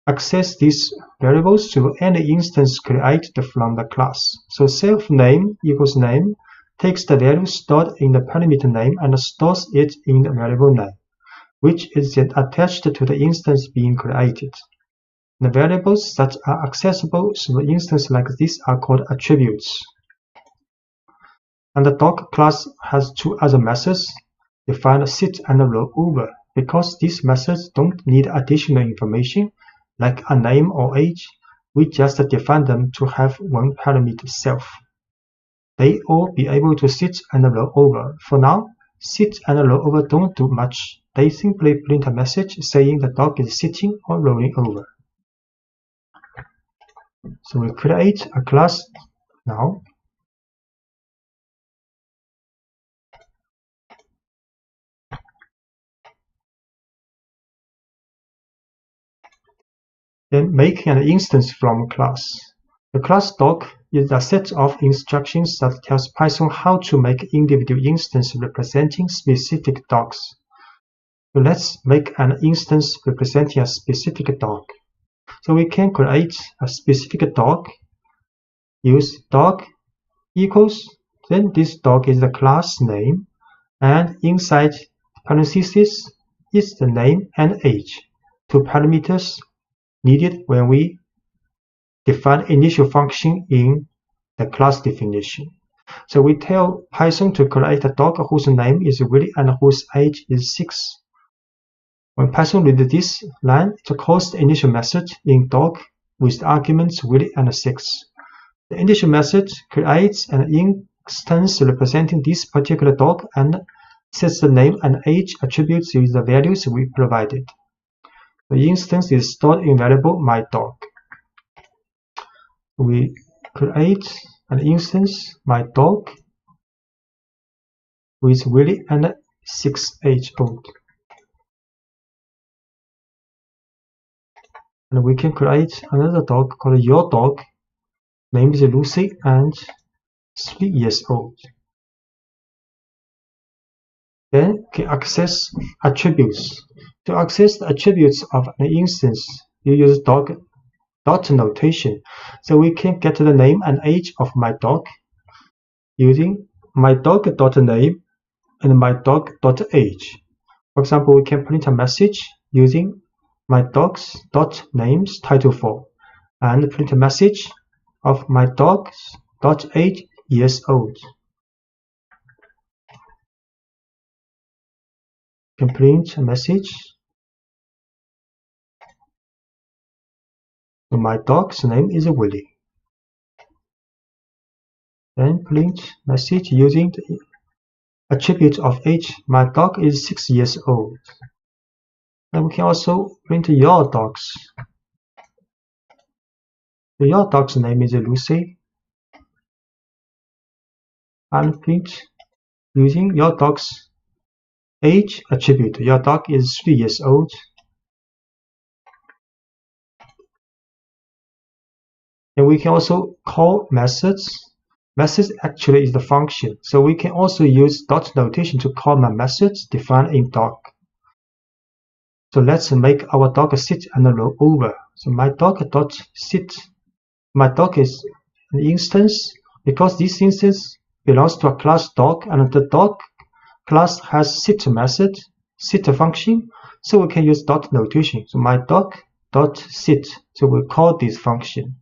access these variables to any instance created from the class. So self name equals name takes the value stored in the parameter name and stores it in the variable name, which is then attached to the instance being created. The variables that are accessible through an instance like this are called attributes. And the dog class has 2 other methods, defined sit and rollover, because these methods don't need additional information like a name or age. We just define them to have 1 parameter self. They all be able to sit and roll over. For now, sit and rollover don't do much. They simply print a message saying the dog is sitting or rolling over. So we create a class now. Then make an instance from class. The class dog is a set of instructions that tells Python how to make individual instances representing specific dogs. So let's make an instance representing a specific dog. So we can create a specific dog, use dog equals, then this dog is the class name, and inside parentheses is the name and age, 2 parameters needed when we define initial function in the class definition. So we tell Python to create a dog whose name is Willy and whose age is 6. When Python reads this line, it calls the initial method in dog with the arguments Willy and 6. The initial method creates an instance representing this particular dog and sets the name and age attributes with the values we provided. The instance is stored in variable myDog. We create an instance myDog with Willy and 6 age old. And we can create another dog called your dog, named Lucy and 3 years old. Then can access attributes. To access the attributes of an instance, you use dot notation. So we can get the name and age of my dog using myDog.name and myDog.age. For example, we can print a message using myDogs.names title4, and print a message of my dog .8 years old. You can print a message. So my dog's name is Willie. Then print message using the attribute of age. My dog is 6 years old. And we can also print your dogs. So your dog's name is Lucy. And print using your dog's age attribute. Your dog is 3 years old. And we can also call methods. Methods actually is the function. So we can also use dot notation to call my methods defined in dog. So let's make our dog sit and roll over. So my dog dot sit. My dog is an instance because this instance belongs to a class dog, and the dog class has sit method, sit function. So we can use dot notation. So my dog dot sit. So we call this function.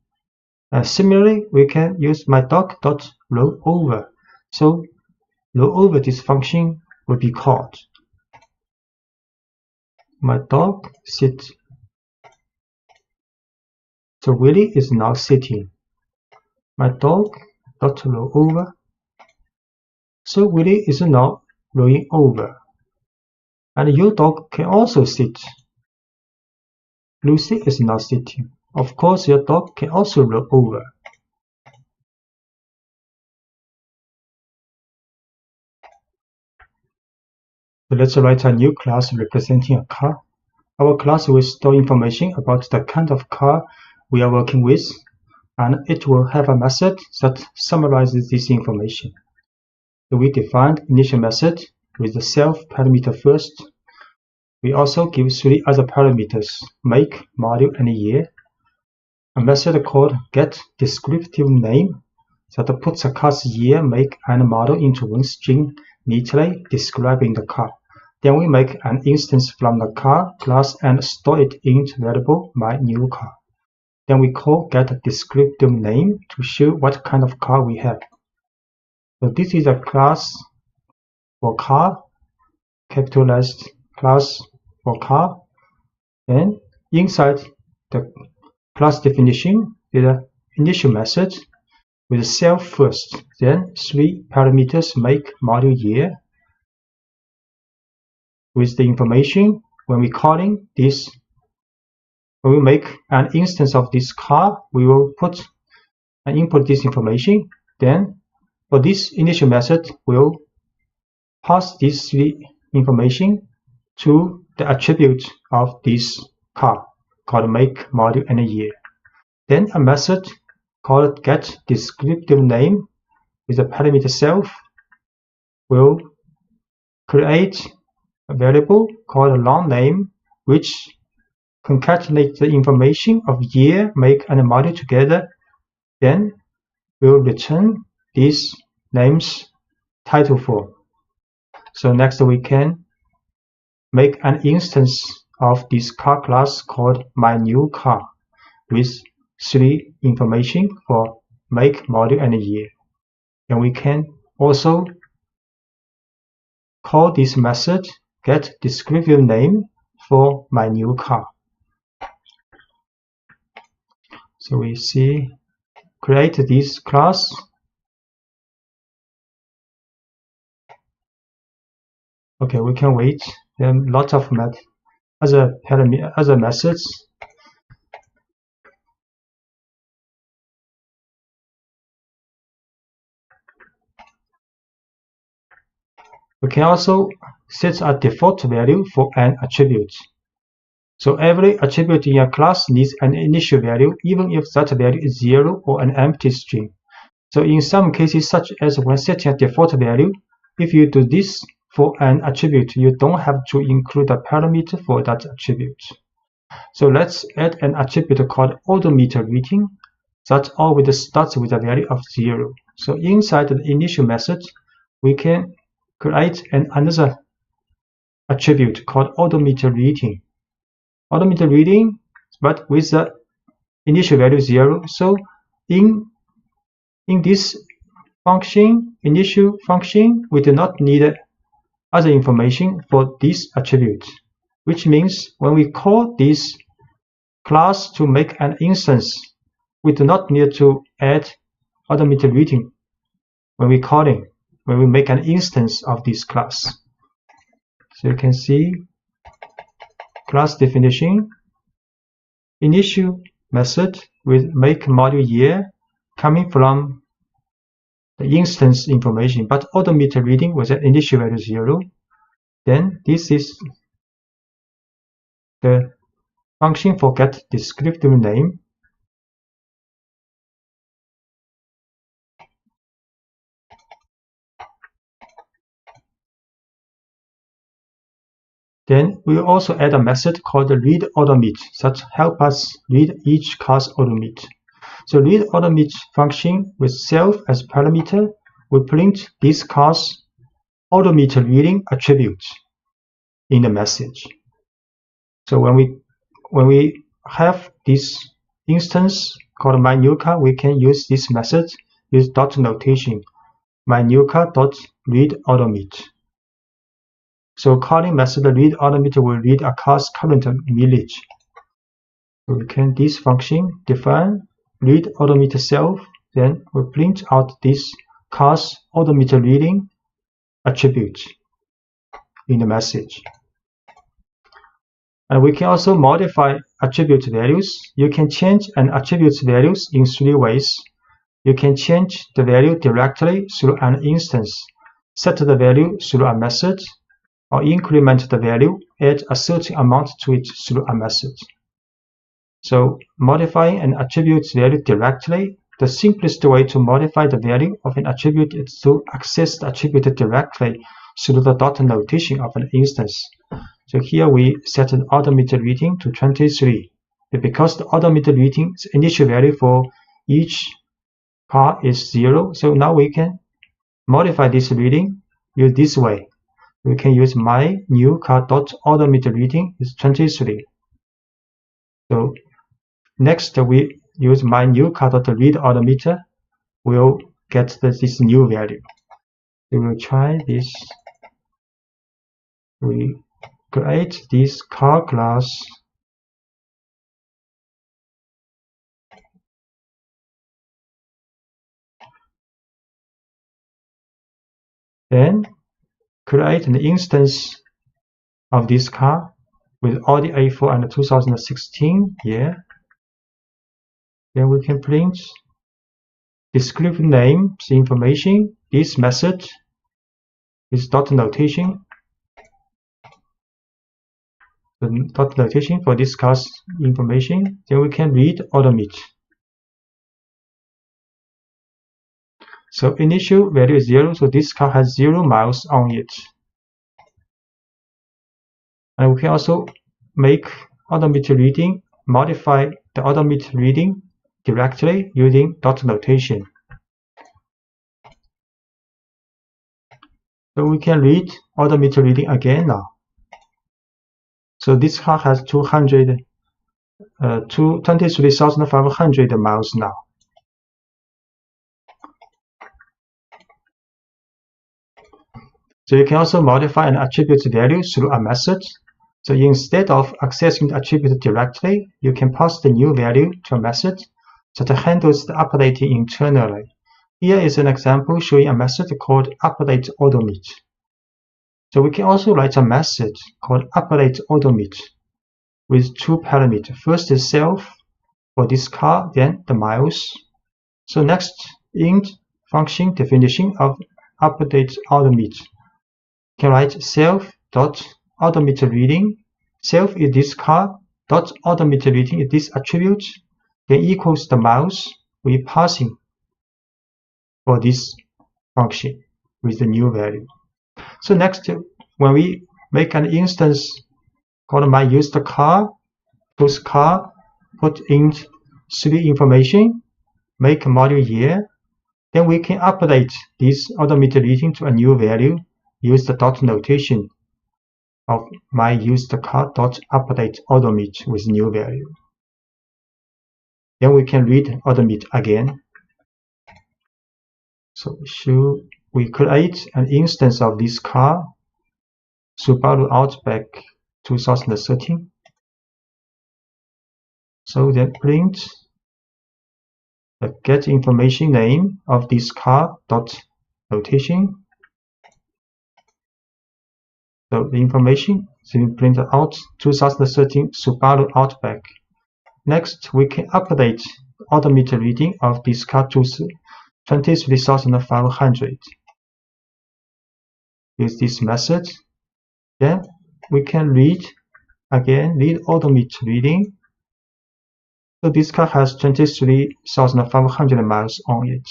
Similarly, we can use my dog dot roll over. So roll over this function will be called. My dog sit. So Willie is now sitting. My dog dot roll over. So Willie is now rolling over. And your dog can also sit. Lucy is now sitting. Of course, your dog can also roll over. So let's write a new class representing a car. Our class will store information about the kind of car we are working with, and it will have a method that summarizes this information. So we defined initial method with the self parameter first. We also give 3 other parameters: make, model, and year. A method called getDescriptiveName that puts a car's year, make, and model into one string neatly describing the car. Then we make an instance from the car class and store it in the variable myNewCar. Then we call getDescriptiveName to show what kind of car we have. So this is a class for car, capitalized class for car. And inside the class definition is an initial method with self first, then 3 parameters: make, model, year. With the information, when we calling this, when we make an instance of this car, we will put and input this information. Then for this initial method, we'll pass this 3 information to the attribute of this car called make, model, and year. Then a method called getDescriptiveName with the parameter self will create a variable called long_name, which concatenates the information of year, make, and model together. Then we'll return these names title form. So next we can make an instance of this car class called myNewCar with 3 information for make, model, and year. And we can also call this method getDescriptiveName for myNewCar. So we see create this class. Okay, we can wait. There are lots of other methods. We can also set a default value for an attribute. So every attribute in a class needs an initial value, even if that value is 0 or an empty string. So in some cases, such as when setting a default value, if you do this for an attribute, you don't have to include a parameter for that attribute. So let's add an attribute called odometer reading that always starts with a value of 0. So inside the initial method, we can create another attribute called odometer reading. Odometer reading, but with the initial value 0. So in this function, initial function, we do not need other information for this attribute, which means when we call this class to make an instance, we do not need to add automated reading when we make an instance of this class. So you can see class definition, initial method with make module year coming from the instance information, but automated reading with an initial value 0. Then this is the function for get descriptive name. Then we also add a method called read automate that help us read each class automate. So read automate function with self as parameter will print this class automated reading attribute in the message. So when we have this instance called my new car, we can use this method with dot notation, my new car dot read automate. So calling method read automate will read a car's current mileage. So we can this function define read automate self, then we print out this car's automated reading attribute in the message. And we can also modify attribute values. You can change an attribute's values in 3 ways. You can change the value directly through an instance, set the value through a method, or increment the value, add a certain amount to it through a method. So modifying an attribute's value directly, the simplest way to modify the value of an attribute is to access the attribute directly through the dot notation of an instance. So here we set an automated reading to 23. But because the automated reading's initial value for each car is 0, so now we can modify this reading use this way. We can use my new car dot automated reading is 23. So next we use my new car dot read automator will get this new value. We will try this. We create this car class. Then create an instance of this car with all the A4 and the 2016 year. Then we can print descriptive names information. This method is dot notation. The dot notation for this car's information. Then we can read automate. So initial value is 0, so this car has 0 miles on it. And we can also make automated reading, modify the automated reading directly using dot notation. So we can read automated reading again now. So this car has 23,500 miles now. So you can also modify an attribute value through a method. So instead of accessing the attribute directly, you can pass the new value to a method that handles the updating internally. Here is an example showing a method called update automate. So we can also write a method called update automate with 2 parameters. First is self for this car, then the miles. So next, int function definition of update automate. You can write self dot automated reading. Self is this car dot automated reading is this attribute. Then equals the miles we passing for this function with the new value. So next, when we make an instance called my used car, post car, put in 3 information, make module year, then we can update this automated reading to a new value, use the dot notation of my used car dot update automate with new value. Then we can read automate again. So should we create an instance of this car, Subaru Outback 2013. So then print the get information name of this car dot notation. So the information is printed out 2013 Subaru Outback. Next, we can update the odometer reading of this car to 23,500. Use this method. Then we can read odometer reading. So this car has 23,500 miles on it.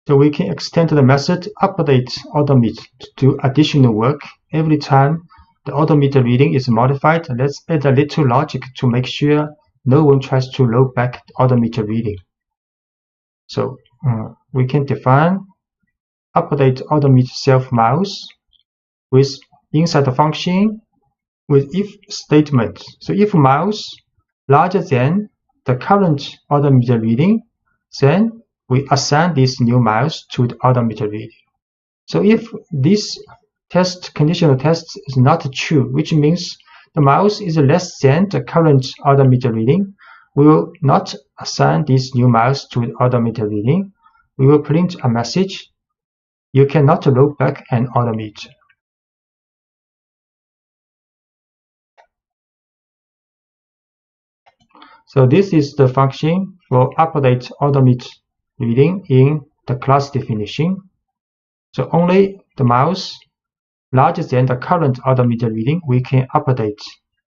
So we can extend the method update odometer to do additional work. Every time the odometer reading is modified, let's add a little logic to make sure no one tries to roll back the odometer reading. So we can define update odometer self miles with inside the function with if statement. So if miles larger than the current odometer reading, then we assign these new miles to the odometer reading. So if this conditional test is not true, which means the miles is less than the current odometer reading, we will not assign these new miles to the odometer reading. We will print a message: you cannot roll back an odometer. So this is the function for update odometer reading in the class definition. So only the miles larger than the current odometer reading we can update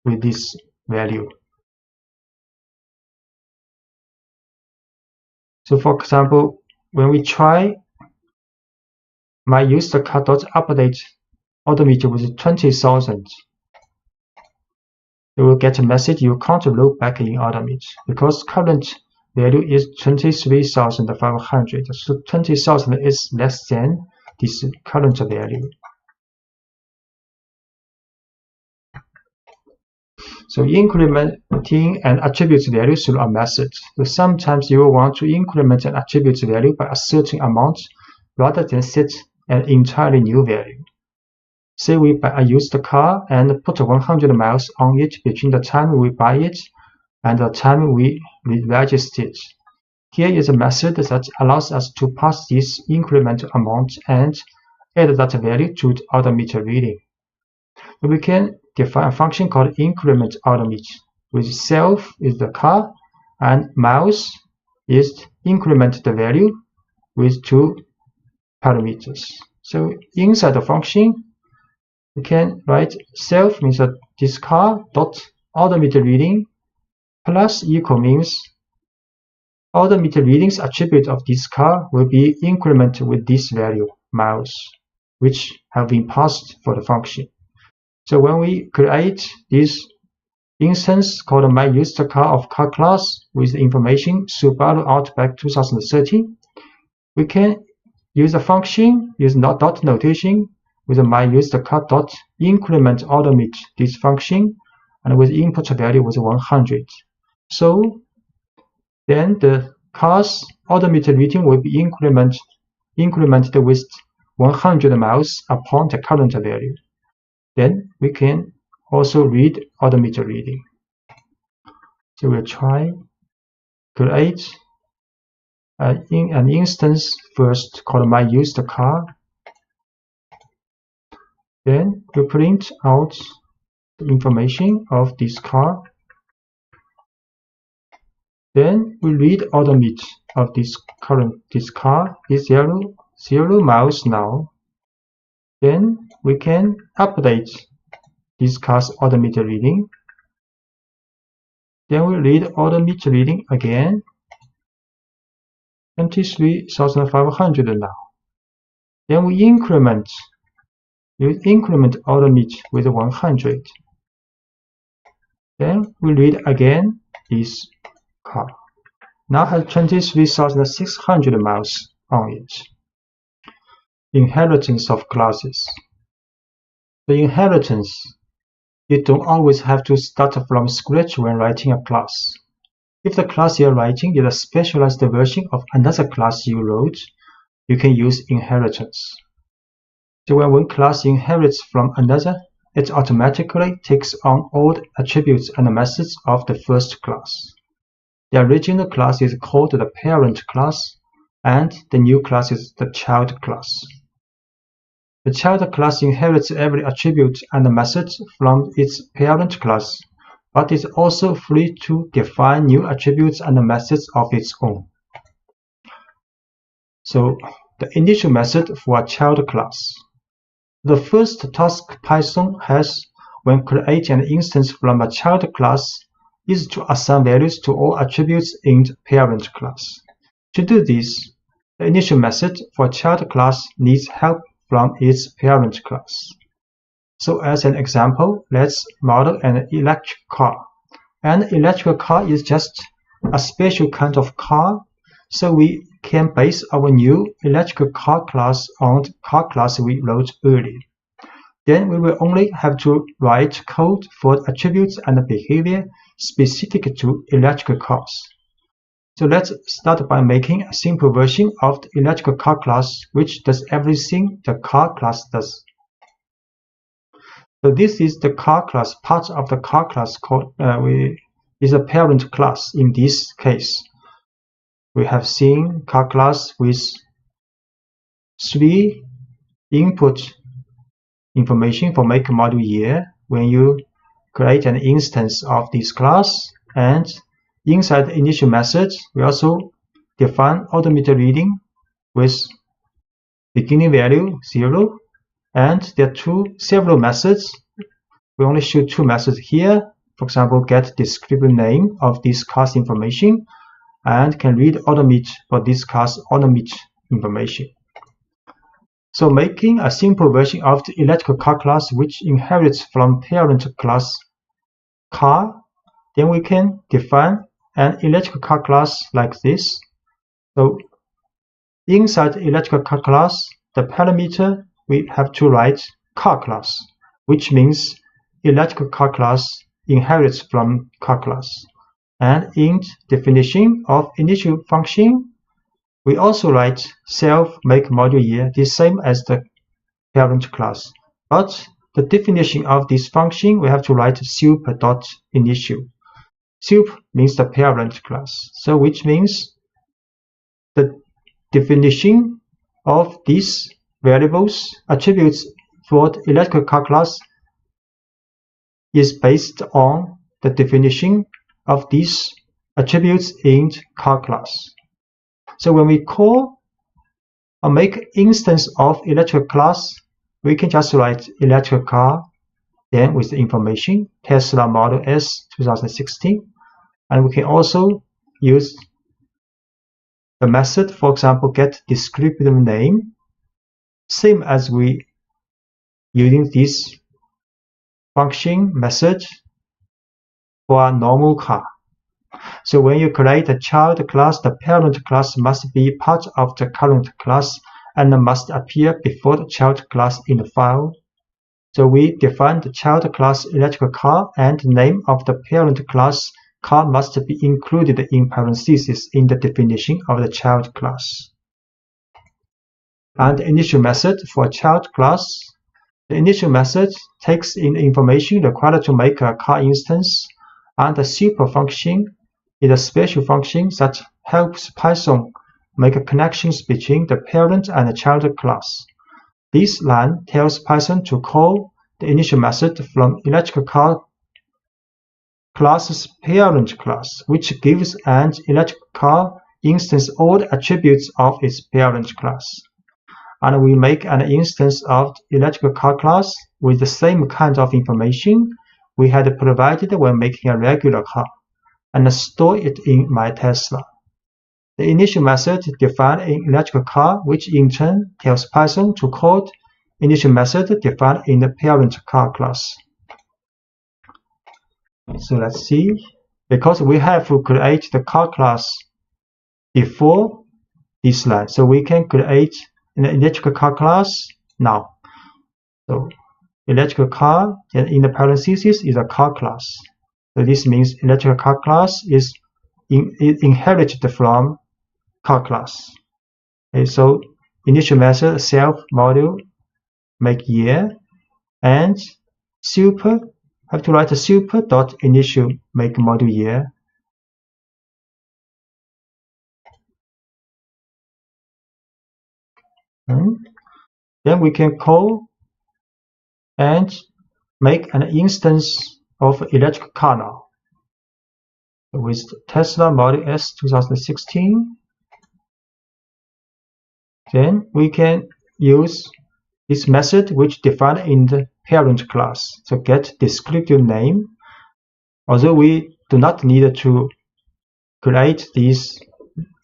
with this value. So for example, when we try my user car dot update odometer with 20,000, you will get a message you can't roll back in odometer because current value is 23,500. So 20,000 is less than this current value. So incrementing an attribute value through a method. So sometimes you will want to increment an attribute value by a certain amount rather than set an entirely new value. Say we buy a used car and put 100 miles on it between the time we buy it and the time we register it. Here is a method that allows us to pass this incremental amount and add that value to the odometer reading. We can define a function called increment odometer, with self is the car and miles is increment the value with two parameters. So inside the function, we can write self means that this car dot odometer reading plus equal means odometer readings attribute of this car will be incremented with this value miles, which have been passed for the function. So when we create this instance called my used car of car class with the information Subaru Outback 2013, we can use a function, use dot notation with my used car dot increment odometer this function, and with input value was 100. So then the car's odometer reading will be incremented with 100 miles upon the current value. Then we can also read odometer reading. So we'll try create an instance first called my used car. Then we print out the information of this car. Then we read odometer of this car is 0 miles now. Then we can update this car's odometer reading. Then we read odometer reading again, 23,500 now. Then we increment odometer with 100. Then we read again this car. Now has 23,600 miles on it. Inheritance of classes. The inheritance You don't always have to start from scratch when writing a class. If the class you're writing is a specialized version of another class you wrote, you can use inheritance. So when one class inherits from another, it automatically takes on all the attributes and methods of the first class. The original class is called the parent class, and the new class is the child class. The child class inherits every attribute and method from its parent class, but is also free to define new attributes and methods of its own. So, the initial method for a child class. The first task Python has when creating an instance from a child class is to assign values to all attributes in the parent class. To do this, the initial method for a child class needs help from its parent class. So as an example, let's model an electric car. An electric car is just a special kind of car, so we can base our new electric car class on the car class we wrote earlier. Then we will only have to write code for attributes and behavior specific to electric cars. So let's start by making a simple version of the electric car class which does everything the car class does. So this is the car class. Part of the car class called is a parent class in this case. We have seen car class with 3 input information for make, model, year when you create an instance of this class, and inside the initial method we also define automated reading with beginning value 0, and there are several methods. We only show 2 methods here. For example, get descriptive name of this class information, and can read automate for this class automate information. So making a simple version of the electric car class which inherits from parent class car, then we can define an electric car class like this. So inside the electric car class, the parameter we have to write car class, which means electric car class inherits from car class. And in definition of initial function, we also write self, make, model, year, the same as the parent class. But the definition of this function, we have to write sup.initial. Sup means the parent class, so which means the definition of these variables, attributes for the electric car class is based on the definition of these attributes in car class. So when we call or make instance of electric class, we can just write electric car, then with the information Tesla Model S 2016, and we can also use the method, for example, get descriptive name, same as we using this function method for a normal car. So when you create a child class, the parent class must be part of the current class and must appear before the child class in the file. So we define the child class electric car, and the name of the parent class car must be included in parentheses in the definition of the child class. And the initial method for a child class. The initial method takes in the information required to make a car instance, and the super function is a special function that helps Python make connections between the parent and the child class. This line tells Python to call the initial method from electric car class's parent class, which gives an electric car instance all the attributes of its parent class. And we make an instance of the electric car class with the same kind of information we had provided when making a regular car, and store it in my Tesla. The initial method defines an electric car, which in turn tells Python to call the initial method defined in the parent car class. So let's see. Because we have to create the car class before this line, so we can create an electric car class now. So electrical car, and in the parentheses is a car class. So this means electrical car class is inherited from car class. Okay, so initial method self module make year, and super have to write a super dot initial make module year. Then we can call and make an instance of electric car now with Tesla Model S 2016. Then we can use this method which defined in the parent class. So get descriptive name. Although we do not need to create this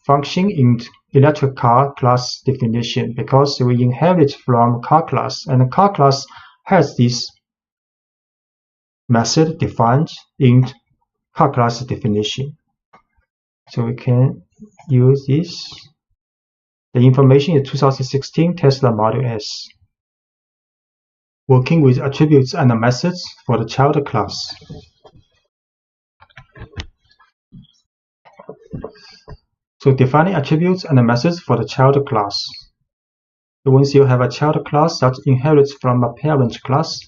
function in electric car class definition because we inherit from car class, and the car class has this method defined in car class definition. So we can use this. The information is 2016 Tesla Model S. Working with attributes and methods for the child class. So defining attributes and methods for the child class. So once you have a child class that inherits from a parent class,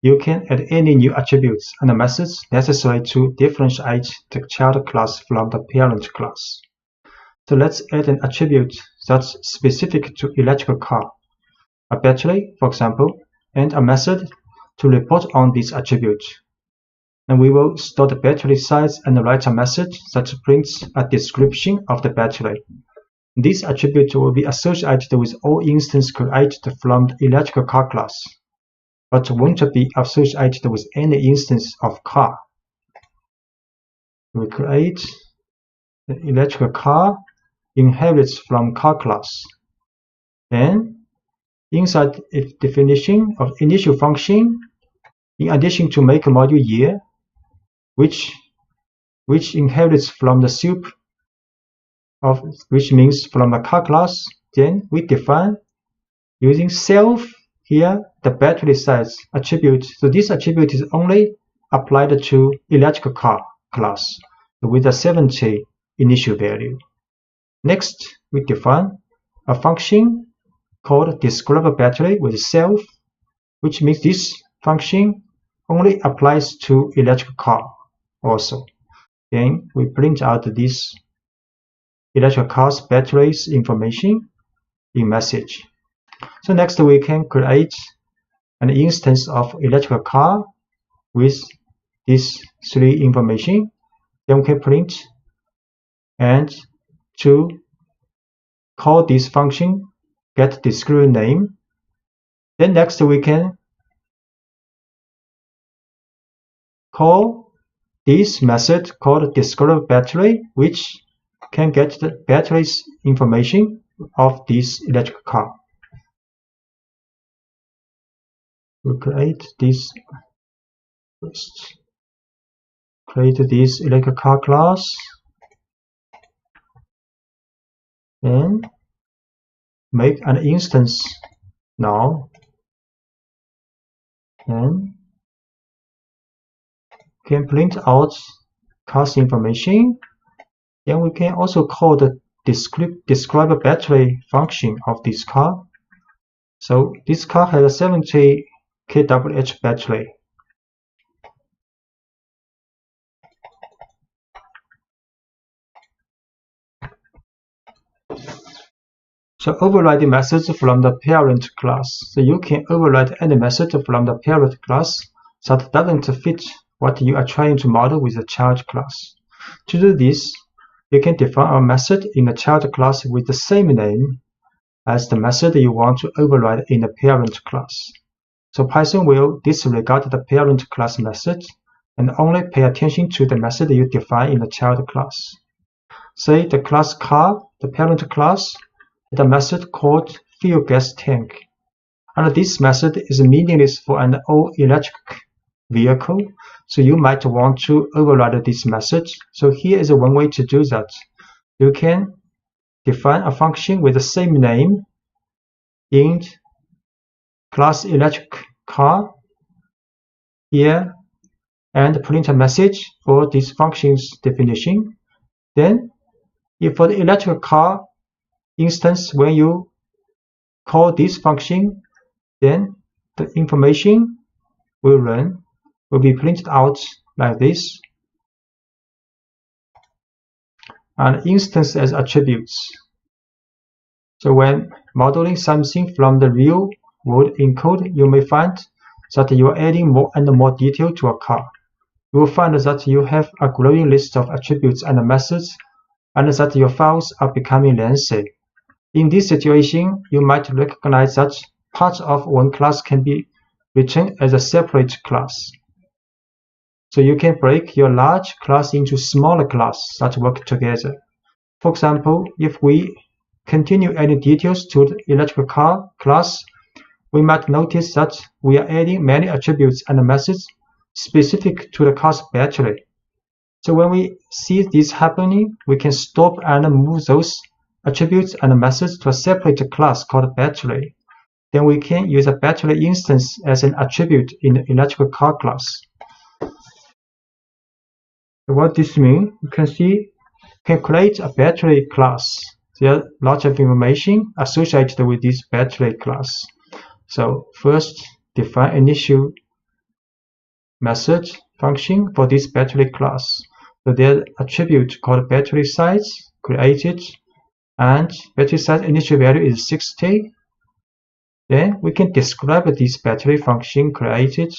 you can add any new attributes and methods necessary to differentiate the child class from the parent class. So let's add an attribute that's specific to electrical car, a battery, for example, and a method to report on this attribute. And we will store the battery size and write a method that prints a description of the battery. This attribute will be associated with all instances created from the electrical car class, but won't be associated with any instance of car. We create the electrical car inherits from car class. Then inside its definition of initial function, in addition to make module year, which inherits from the soup of which means from the car class, then we define using self here the battery size attribute. So this attribute is only applied to electrical car class with a 70 initial value. Next, we define a function called describe battery with self, which means this function only applies to electric car also. Then we print out this electric car's batteries information in message. So next we can create an instance of electrical car with these three information. Then we can print, and to call this function get descriptive name. Then next we can call this method called describe battery, which can get the battery's information of this electric car. We create this first. Create this electric car class, and make an instance now, and can print out car's information. Then we can also call the describe battery function of this car. So this car has a 70 kWh battery. So overriding methods from the parent class. So you can override any method from the parent class that doesn't fit what you are trying to model with the child class. To do this, you can define a method in the child class with the same name as the method you want to override in the parent class. So Python will disregard the parent class method and only pay attention to the method you define in the child class. Say the class car, the parent class, has a method called fuel gas tank. And this method is meaningless for an all-electric vehicle, so you might want to override this method. So here is one way to do that. You can define a function with the same name in class electric car here and print a message for this function's definition. Then, if for the electrical car instance, when you call this function, then the information will be printed out like this, and instance as attributes. So when modeling something from the real world in code, you may find that you are adding more and more detail to a car. You will find that you have a growing list of attributes and methods, and that your files are becoming lengthy. In this situation, you might recognize that parts of one class can be written as a separate class. So you can break your large class into smaller classes that work together. For example, if we continue adding details to the electrical car class, we might notice that we are adding many attributes and methods specific to the car's battery. So when we see this happening, we can stop and move those attributes and methods to a separate class called battery. Then we can use a battery instance as an attribute in the electrical car class. So what this means, you can see, you can create a battery class. There are lots of information associated with this battery class. So first, define initial method function for this battery class. So there's an attribute called battery size created, and battery size initial value is 60. Then we can describe this battery function created,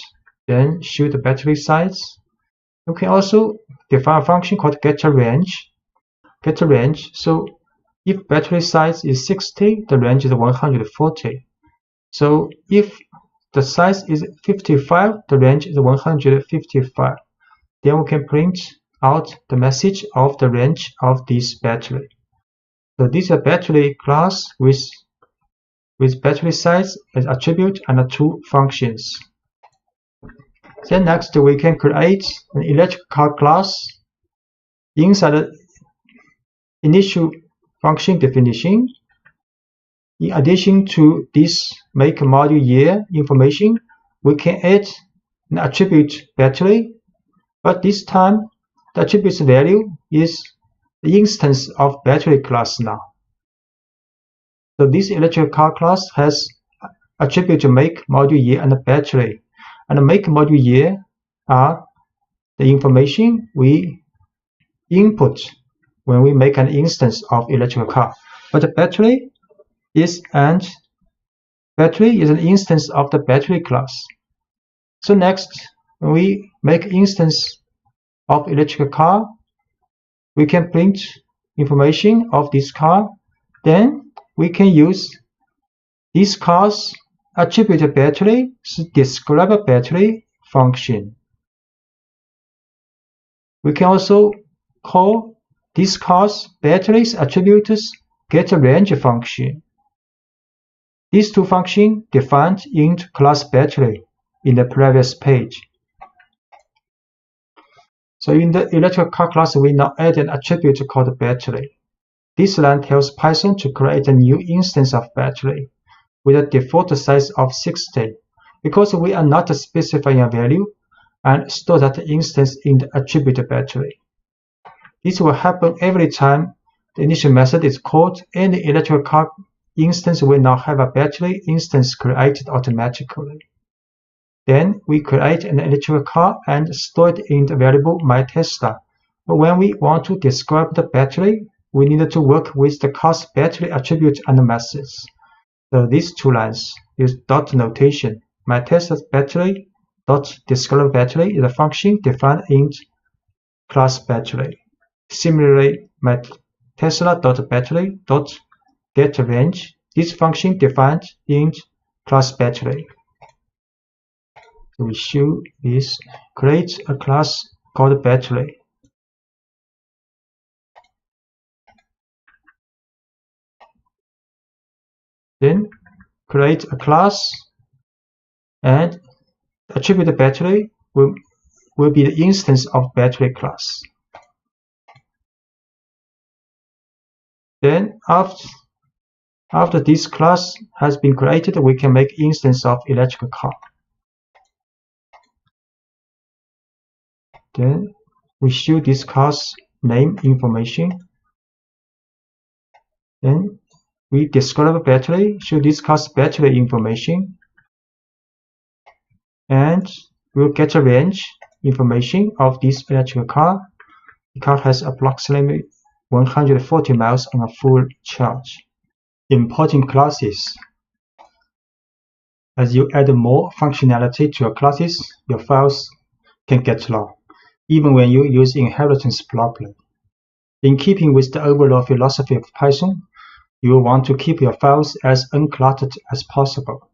then show the battery size. You can also define a function called getRange. So if battery size is 60, the range is 140. So if the size is 55, the range is 155. Then we can print out the message of the range of this battery. So this is a battery class with battery size as attribute and two functions. Then next we can create an electrical car class inside the initial function definition. In addition to this make module year information, we can add an attribute battery, but this time the attribute's value is the instance of battery class now. So this electrical car class has attribute make, module year, and battery. And the make, module year are the information we input when we make an instance of electrical car. But the battery is an instance of the battery class. So next, when we make instance of electrical car, we can print information of this car. Then we can use this car's attribute battery to describe a battery function. We can also call this car's battery's attributes getRange function. These two functions defined in class battery in the previous page. So in the electrical car class, we now add an attribute called battery. This line tells Python to create a new instance of battery with a default size of 60, because we are not specifying a value, and store that instance in the attribute battery. This will happen every time the initial method is called, and the electrical car instance will now have a battery instance created automatically. Then we create an electrical car and store it in the variable myTesla. But when we want to describe the battery, we need to work with the car's battery attribute and methods. So these two lines use dot notation. myTesla's battery dot describe battery is a function defined in class battery. Similarly, myTesla dot battery dot getRange, this function defined in class battery. So we show this, create a class called battery. Then create a class, and attribute battery will be the instance of battery class. Then after this class has been created, we can make instance of electrical car. Then we show this car's name information. Then we describe battery, show this car's battery information, and we'll get a range information of this electric car. The car has approximately 140 miles on a full charge. Importing classes. As you add more functionality to your classes, your files can get long, even when you use inheritance properly. In keeping with the overall philosophy of Python, you will want to keep your files as uncluttered as possible.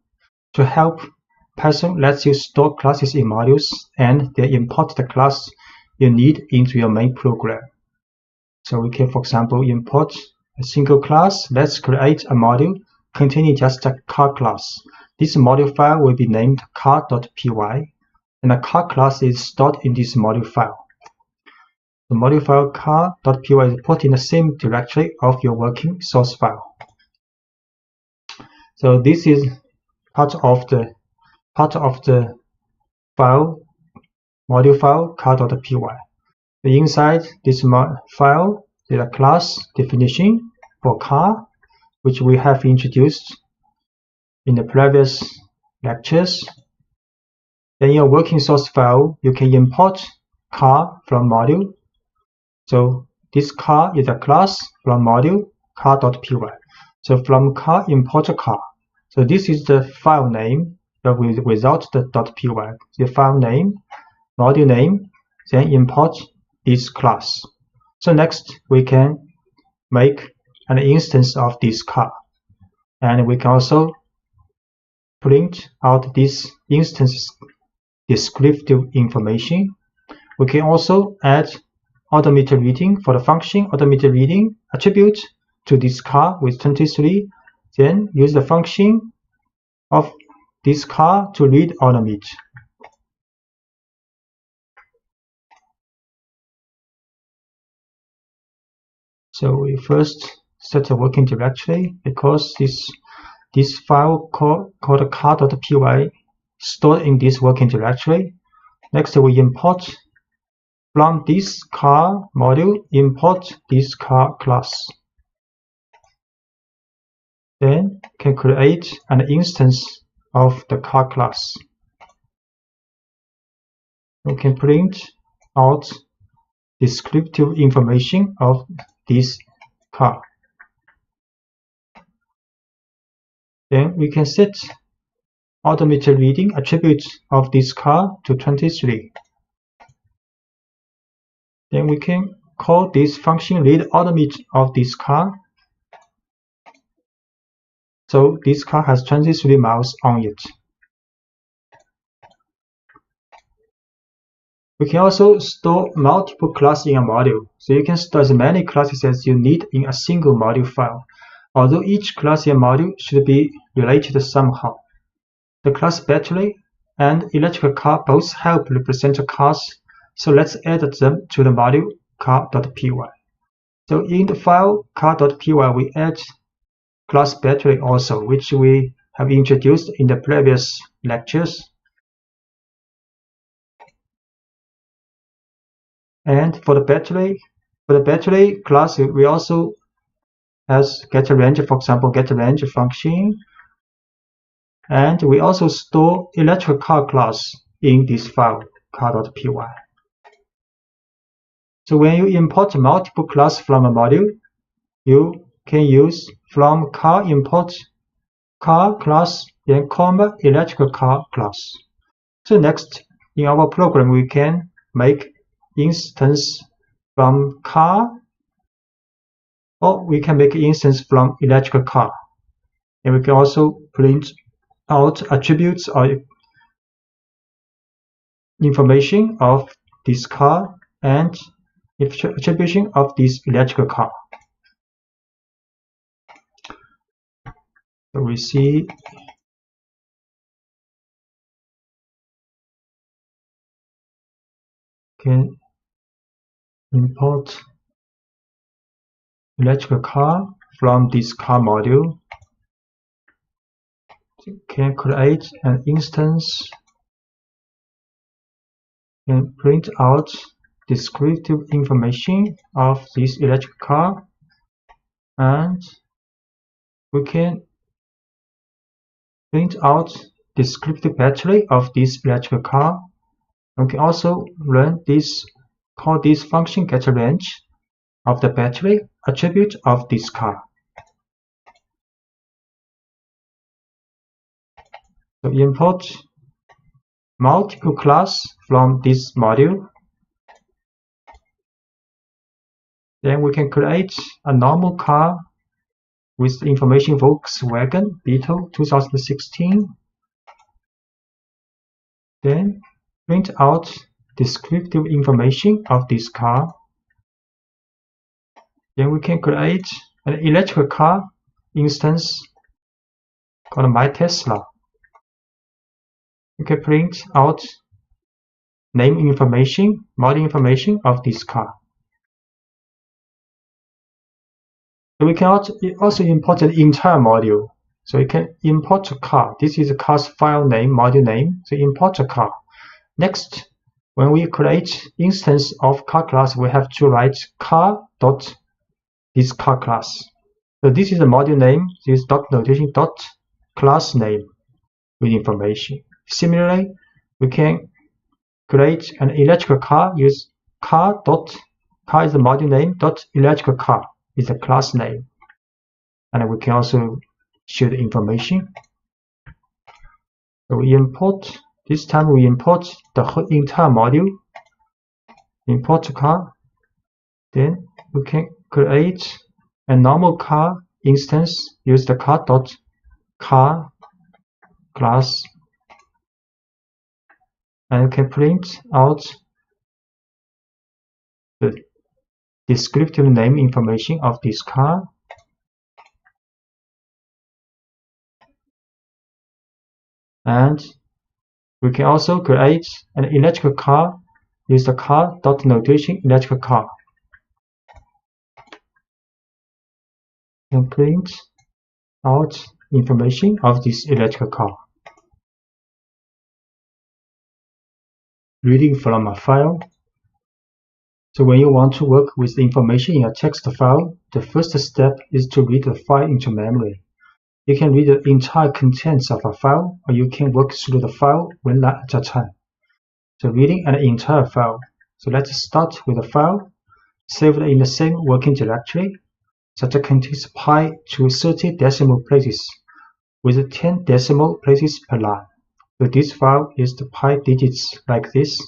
To help, Python lets you store classes in modules and then import the class you need into your main program. So we can, for example, import a single class. Let's create a module containing just a car class. This module file will be named car.py, and the car class is stored in this module file. The module file car.py is put in the same directory of your working source file. So this is part of the file, module file car.py. Inside this file, there is a class definition for car, which we have introduced in the previous lectures. Then in your working source file, you can import car from module. So this car is a class from module car.py. So from car, import a car. So this is the file name without the .py. The file name, module name, then import this class. So next we can make an instance of this car, and we can also print out this instance's descriptive information. We can also add automated reading for the function automated reading attribute to this car with 23, then use the function of this car to read automate. So we first set a working directory because this file called car.py stored in this working directory. Next we import from this car module, import this car class. Then can create an instance of the car class. We can print out descriptive information of this car. Then we can set automated reading attribute of this car to 23. Then we can call this function read automate of this car. So this car has 23 miles on it. We can also store multiple classes in a module, so you can store as many classes as you need in a single module file, although each class in a module should be related somehow. The class battery and electric car both help represent cars, so let's add them to the module car.py. So in the file car.py we add class battery also, which we have introduced in the previous lectures. And for the battery class, we also has getRange, for example, getRange function. And we also store electric car class in this file, car.py. So when you import multiple classes from a module, you can use from car import car class, then comma electric car class. So next, in our program, we can make instance from car, or we can make instance from electric car. And we can also print out attributes or information of this car and attribution of this electric car. So we see can import electric car from this car module. Can create an instance and print out descriptive information of this electric car, and we can print out descriptive battery of this electric car. We can also run this, call this function getRange of the battery attribute of this car. So import multiple class from this module. Then we can create a normal car with information Volkswagen Beetle 2016. Then print out descriptive information of this car. Then we can create an electric car instance called My Tesla. We can print out name information, model information of this car. So we can also import an entire module. So you can import a car. This is a car's file name, module name. So import a car. Next, when we create instance of car class, we have to write car dot this car class. So this is the module name. This dot notation dot class name with information. Similarly, we can create an electric car. Use car is the module name dot electric car is the class name, and we can also show the information. So we import. This time we import the whole entire module. Import car. Then we can create a normal car instance. Use the car dot car class, and we can print out the descriptive name information of this car. And we can also create an electric car. Use the car dot notation electric car. And print out information of this electric car. Reading from a file. So when you want to work with the information in a text file, the first step is to read the file into memory. You can read the entire contents of a file, or you can work through the file one line at a time. So reading an entire file. So let's start with a file saved in the same working directory, such that contains pi to 30 decimal places with 10 decimal places per line. So this file is the pi digits like this,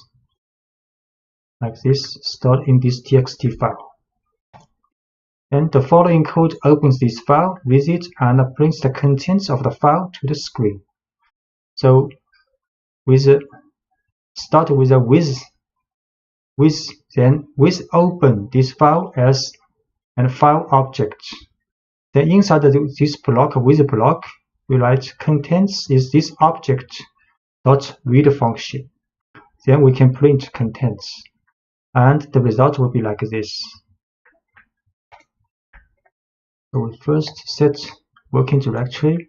stored in this txt file. And the following code opens this file, reads it, and prints the contents of the file to the screen. So start with a then with open this file as a file object. Then inside this block, with block, we write contents is this object dot read function. Then we can print contents, and the result will be like this. So we first set working directory.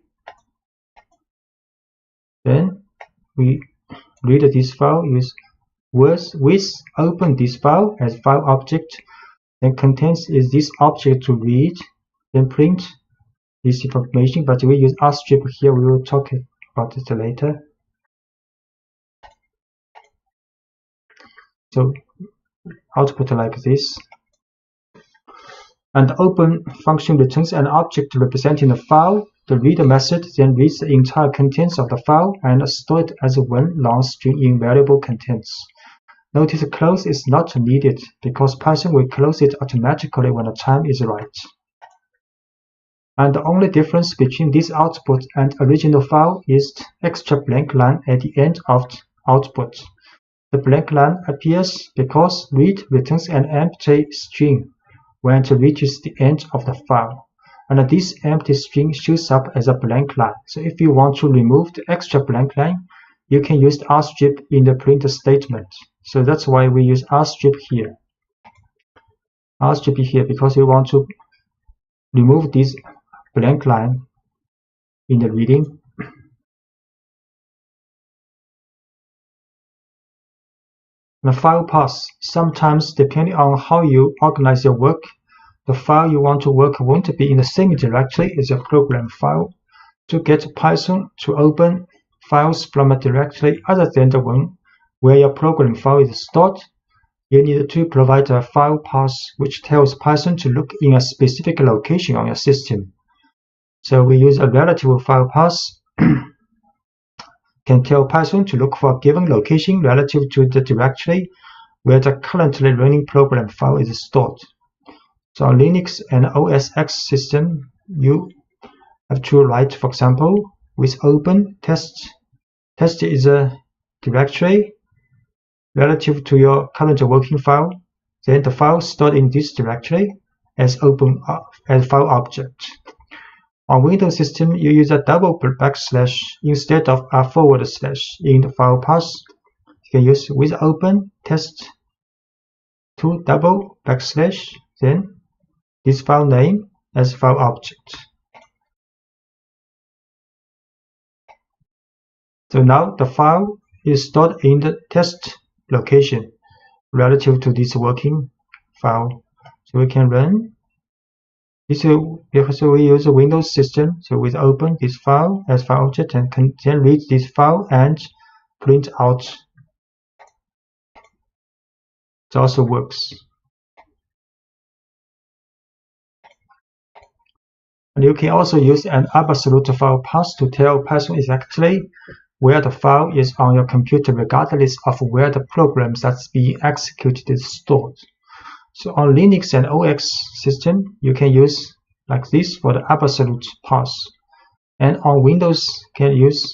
Then we read this file. Use with open this file as file object. Then contents is this object to read. Then print this information, but we use rstrip here. We will talk about it later. So output like this. And the open function returns an object representing the file. The reader method then reads the entire contents of the file and stores it as one long string in variable contents. Notice close is not needed because Python will close it automatically when the time is right. And the only difference between this output and original file is the extra blank line at the end of the output. The blank line appears because read returns an empty string when it reaches the end of the file, and this empty string shows up as a blank line. So if you want to remove the extra blank line, you can use rstrip in the print statement. So that's why we use rstrip here. Rstrip here because we want to remove this blank line in the reading. And file paths. Sometimes, depending on how you organize your work, the file you want to work won't be in the same directory as your program file. To get Python to open files from a directory other than the one where your program file is stored, you need to provide a file path which tells Python to look in a specific location on your system. So we use a relative file path can tell Python to look for a given location relative to the directory where the currently running program file is stored. So on Linux and OS X system, you have to write, for example, with open test. Test is a directory relative to your current working file. Then the file stored in this directory as open as file object. On Windows system, you use a double backslash instead of a forward slash in the file path. You can use with open test to double backslash, then this file name as file object. So now the file is stored in the test location relative to this working file. So we can run this because we use a Windows system. So we open this file as file object and can then read this file and print out. It also works. And you can also use an absolute file path to tell Python exactly where the file is on your computer regardless of where the program that's being executed is stored. So on Linux and OS system, you can use like this for the absolute path. And on Windows, you can use,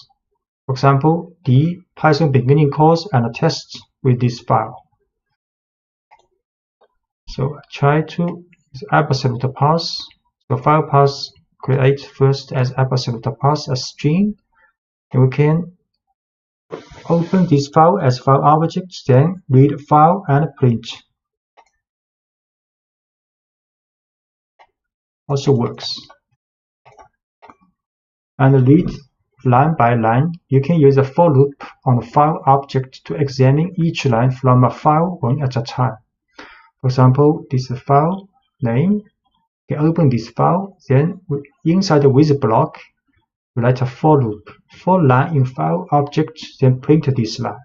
for example, the Python beginning course and test with this file. So I try to use absolute path. So file path create first as absolute path a string. And we can open this file as file object, then read file and print. Also works. And read line by line. You can use a for loop on the file object to examine each line from a file one at a time. For example, this is file name. You can open this file, then inside the with block, write a for loop. For line in file object, then print this line.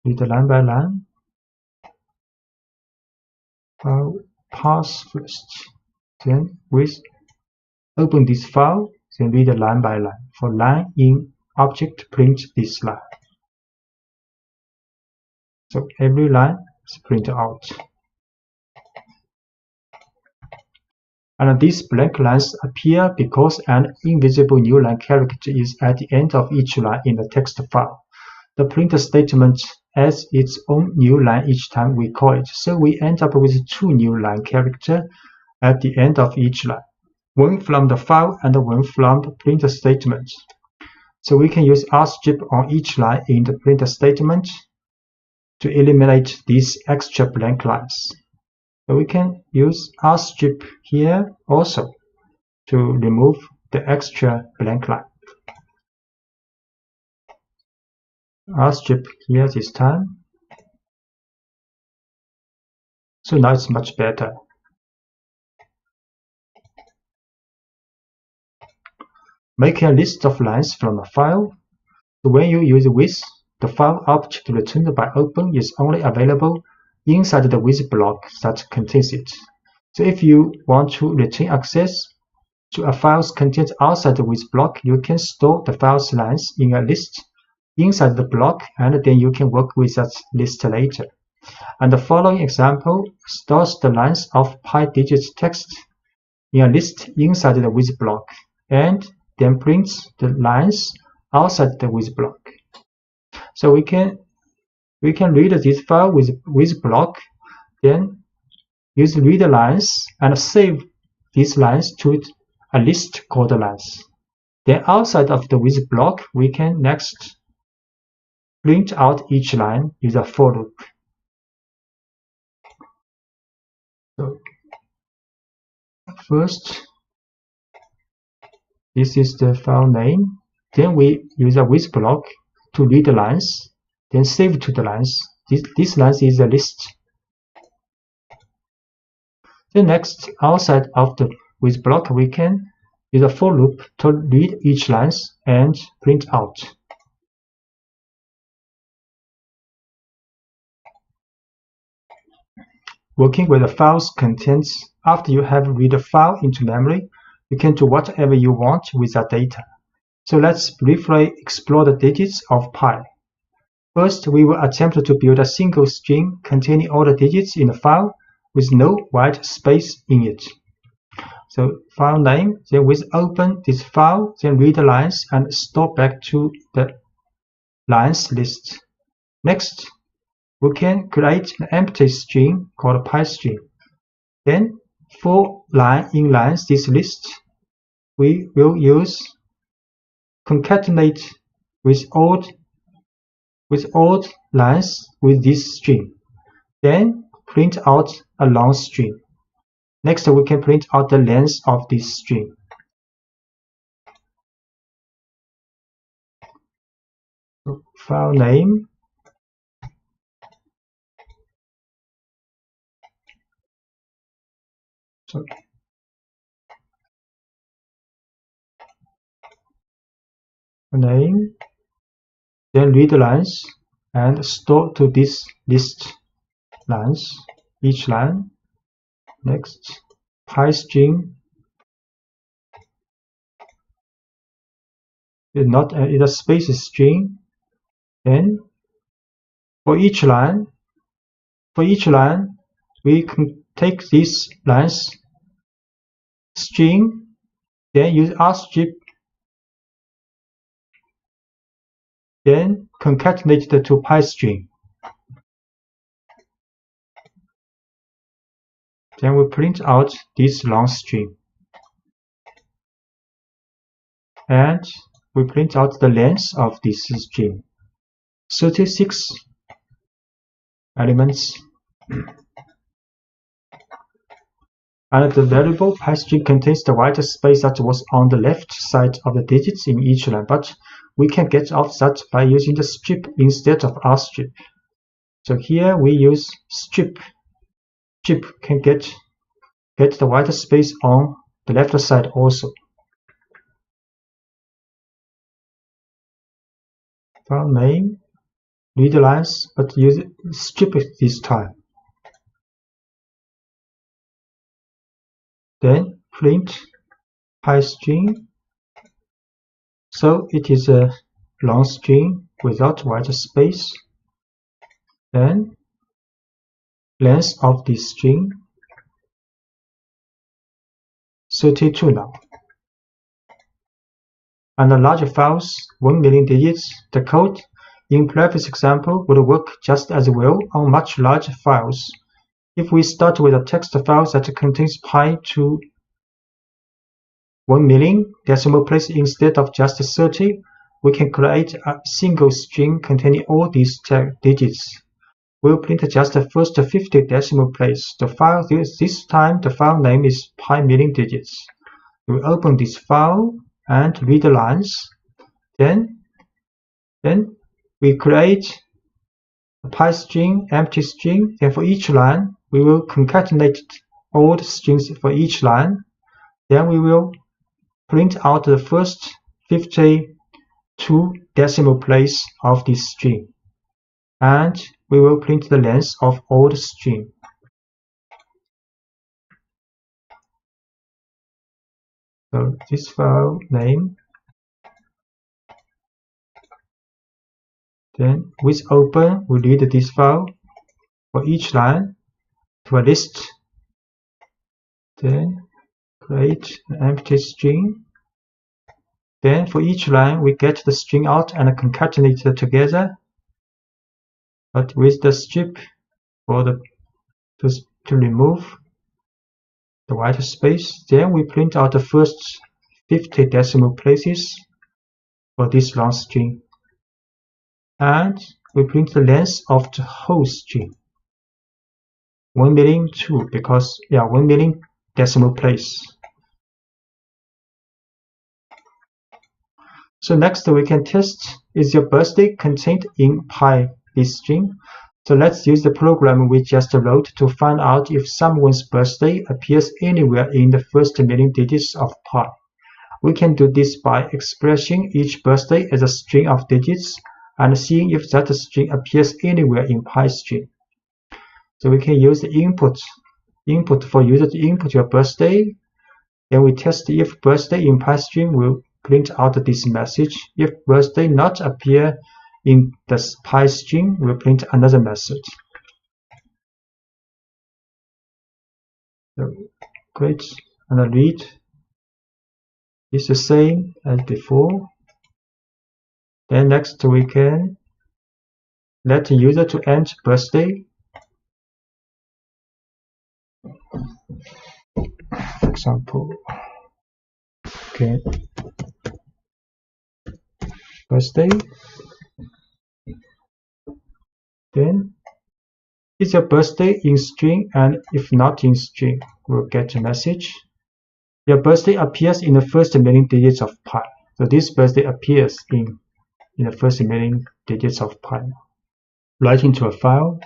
Read line by line. File path first. Then with open this file, then read line by line. For line in object, print this line. So every line is printed out. And these blank lines appear because an invisible new line character is at the end of each line in the text file. The print statement adds its own new line each time we call it, so we end up with two new line characters at the end of each line, one from the file and one from the print statement. So we can use rstrip on each line in the print statement to eliminate these extra blank lines. So we can use rstrip here also to remove the extra blank line. Rstrip here this time. So now it's much better. Make a list of lines from a file. So when you use with, the file object returned by open is only available inside the with block that contains it. So if you want to retain access to a file's content outside the with block, you can store the file's lines in a list inside the block, and then you can work with that list later. And the following example stores the lines of pi-digit text in a list inside the with block, and then prints the lines outside the with block. So we can read this file with block, then use read lines and save these lines to a list called lines. Then outside of the with block, we can next print out each line with a for loop. So first, this is the file name. Then we use a with block to read the lines, then save to the lines. This lines is a list. Then next, outside of the with block, we can use a for loop to read each lines and print out. Working with the file's contents, after you have read the file into memory, you can do whatever you want with that data. So let's briefly explore the digits of pi. First, we will attempt to build a single string containing all the digits in the file with no white space in it. So file name, then we open this file, then read the lines and store back to the lines list. Next, we can create an empty string called pi string. Then for line in lines this list, we will use concatenate with odd lines with this string. Then print out a long string. Next, we can print out the length of this string. So, file name, name, then read the lines and store to this list lines, each line. Next, pi string is not a space string. Then for each line we can take this lines string, then use rstrip, then concatenate the to pi string. Then we print out this long string. And we print out the length of this string. 36 elements. And the variable pi string contains the white space that was on the left side of the digits in each line, but we can get off that by using the strip instead of rstrip. So here we use strip. Strip can get the white space on the left side also. File name, read the lines, but use strip this time. Then print pi string. So it is a long string without white space. Then length of this string 32 now. And the larger files, 1 million digits, the code in previous example would work just as well on much larger files. If we start with a text file that contains pi to 1 million decimal place instead of just 30, we can create a single string containing all these digits. We'll print just the first 50 decimal place. The file this time the file name is pi million digits. We open this file and read the lines. Then we create a pi string, empty string. Then for each line, we will concatenate all the strings for each line. Then we will print out the first 52 decimal place of this string. And we will print the length of all the string. So this file name. Then with open, we read this file for each line to a list. Then create an empty string. Then for each line, we get the string out and concatenate it together. But with the strip for to remove the white space, then we print out the first 50 decimal places for this long string. And we print the length of the whole string. 1 million too, because 1 million decimal place. So next we can test, is your birthday contained in pi this string? So let's use the program we just wrote to find out if someone's birthday appears anywhere in the first million digits of pi. We can do this by expressing each birthday as a string of digits and seeing if that string appears anywhere in pi string. So we can use the input for user to input your birthday. Then we test if birthday in pi string will print out this message. If birthday not appear in the pi string, we'll print another message. So create and read is the same as before. Then next we can let the user to enter birthday. For example, okay, birthday. Then is your birthday in string, and if not in string, we'll get a message. Your birthday appears in the first million digits of pi. So this birthday appears in the first million digits of pi. Write into a file.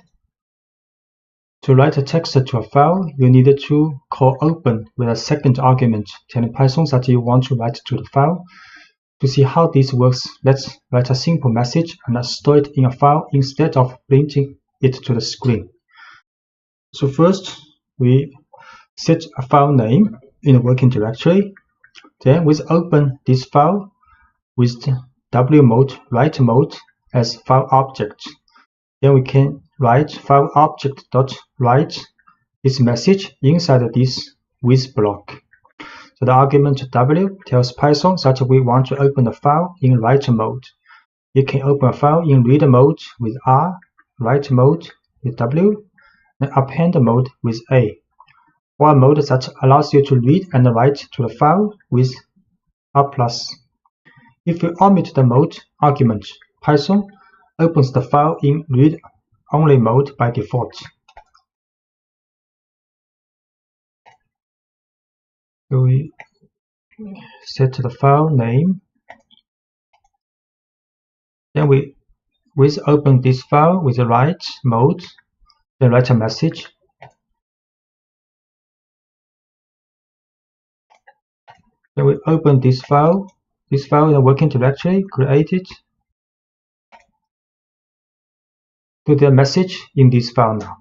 To write a text to a file, you need to call open with a second argument, telling Python that you want to write to the file. To see how this works, let's write a simple message and store it in a file instead of printing it to the screen. So first, we set a file name in the working directory. Then we open this file with W mode, write mode as file object. Then we can write file object.write this message inside this with block. So the argument W tells Python that we want to open a file in write mode. You can open a file in read mode with R, write mode with W, and append mode with A. One mode that allows you to read and write to the file with R+. If you omit the mode argument, Python opens the file in read-only mode by default. So we set the file name. Then we open this file with the write mode, then write a message. Then we open this file in the working directory, create it. Put the message in this file now.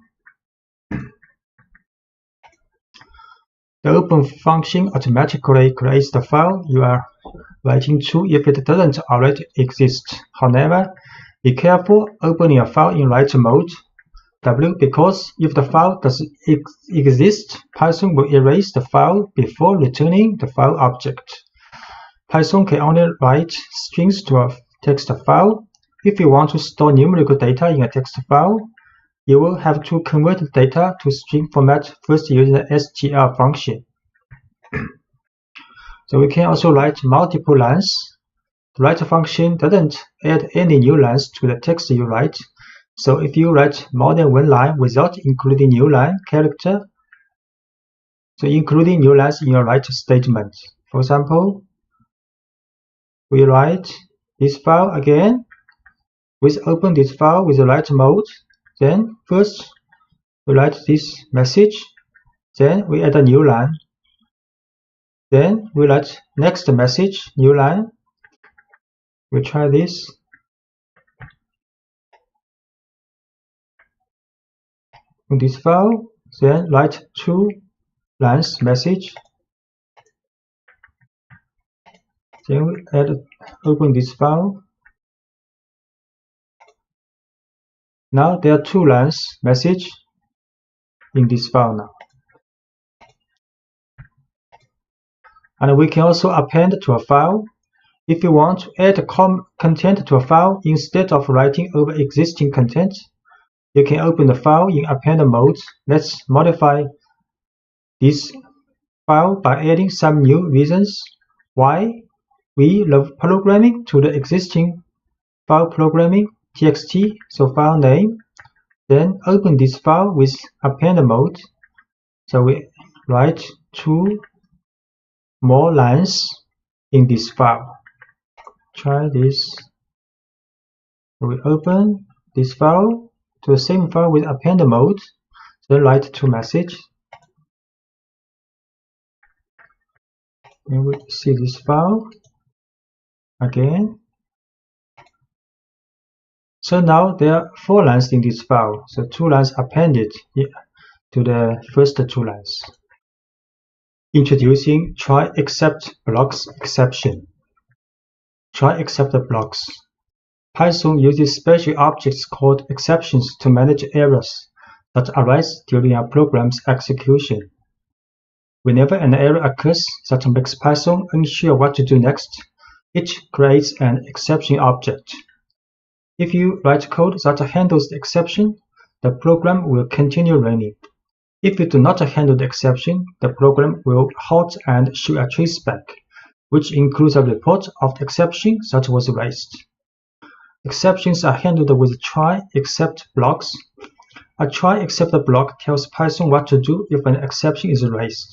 The open function automatically creates the file you are writing to if it doesn't already exist. However, be careful opening a file in write mode W, because if the file doesn't exist, Python will erase the file before returning the file object. Python can only write strings to a text file. If you want to store numerical data in a text file, you will have to convert the data to string format first using the str function. So we can also write multiple lines. The write function doesn't add any new lines to the text you write. So if you write more than one line without including new line character, so including new lines in your write statement. For example, we write this file again. We open this file with the write mode. Then first we write this message. Then we add a new line. Then we write next message, new line. We try this. In this file, then write 2 lines message. Then we open this file. Now there are 2 lines message in this file now. And we can also append to a file. If you want to add content to a file instead of writing over existing content, you can open the file in append mode. Let's modify this file by adding some new reasons why we love programming to the existing file programming txt. So file name. Then open this file with append mode. So we write 2 more lines in this file. try this. We open this file to the same file with append mode, then write to message. And we see this file again. So now there are 4 lines in this file, so 2 lines appended to the first 2 lines. Introducing try except blocks exception. Try except blocks. Python uses special objects called exceptions to manage errors that arise during a program's execution. Whenever an error occurs that makes Python unsure what to do next, it creates an exception object. If you write code that handles the exception, the program will continue running. If you do not handle the exception, the program will halt and show a traceback, which includes a report of the exception that was raised. Exceptions are handled with try except blocks. A try except block tells Python what to do if an exception is raised.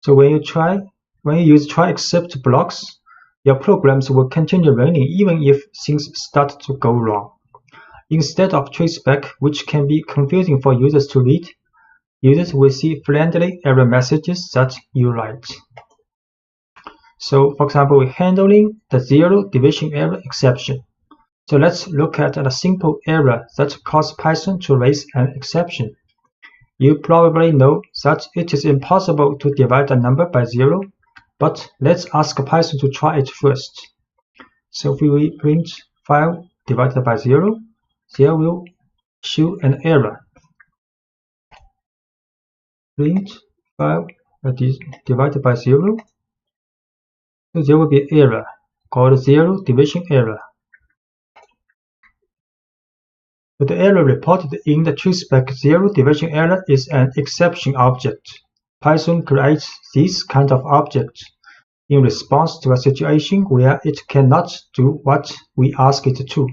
So when you use try except blocks, your programs will continue running even if things start to go wrong. Instead of traceback, which can be confusing for users to read, users will see friendly error messages that you write. So, for example, we're handling the 0 division error exception. So let's look at a simple error that caused Python to raise an exception. You probably know that it is impossible to divide a number by 0, but let's ask Python to try it first. So if we print 5 divided by 0, there will show an error. Print 5 divided by 0. So there will be an error called 0 division error. But the error reported in the traceback 0 division error is an exception object. Python creates this kind of object in response to a situation where it cannot do what we ask it to.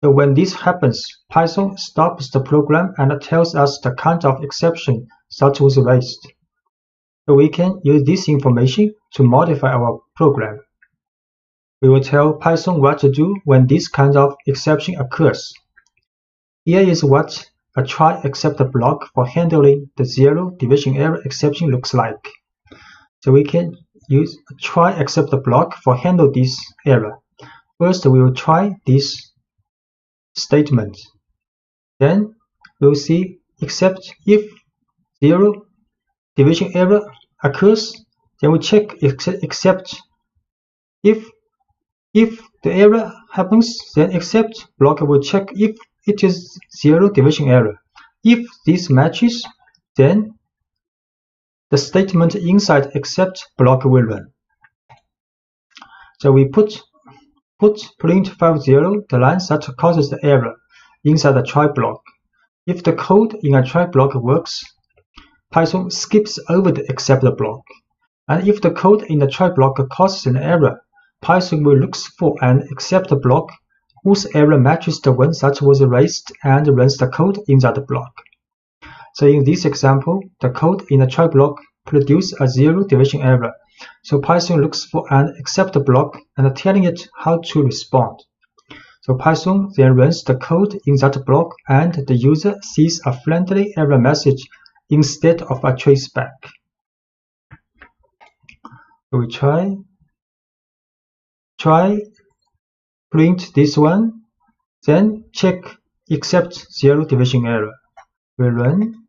So when this happens, Python stops the program and tells us the kind of exception that was raised. So we can use this information to modify our program. We will tell Python what to do when this kind of exception occurs. Here is what a try except block for handling the 0 division error exception looks like. So we can use a try except block for handle this error. First, we will try this statement. Then we will see except if 0 division error occurs, then we check except if the error happens, then except block will check if it is 0 division error. If this matches, then the statement inside except block will run. So we put print 50, the line that causes the error, inside the try block. If the code in a try block works, Python skips over the except block. And if the code in the try block causes an error, Python will look for an except block whose error matches the one that was raised and runs the code in that block. So in this example, the code in the try block produces a 0 division error. So Python looks for an except block and telling it how to respond. So Python then runs the code in that block and the user sees a friendly error message instead of a traceback. So we try print this one, then check except 0 division error. We run.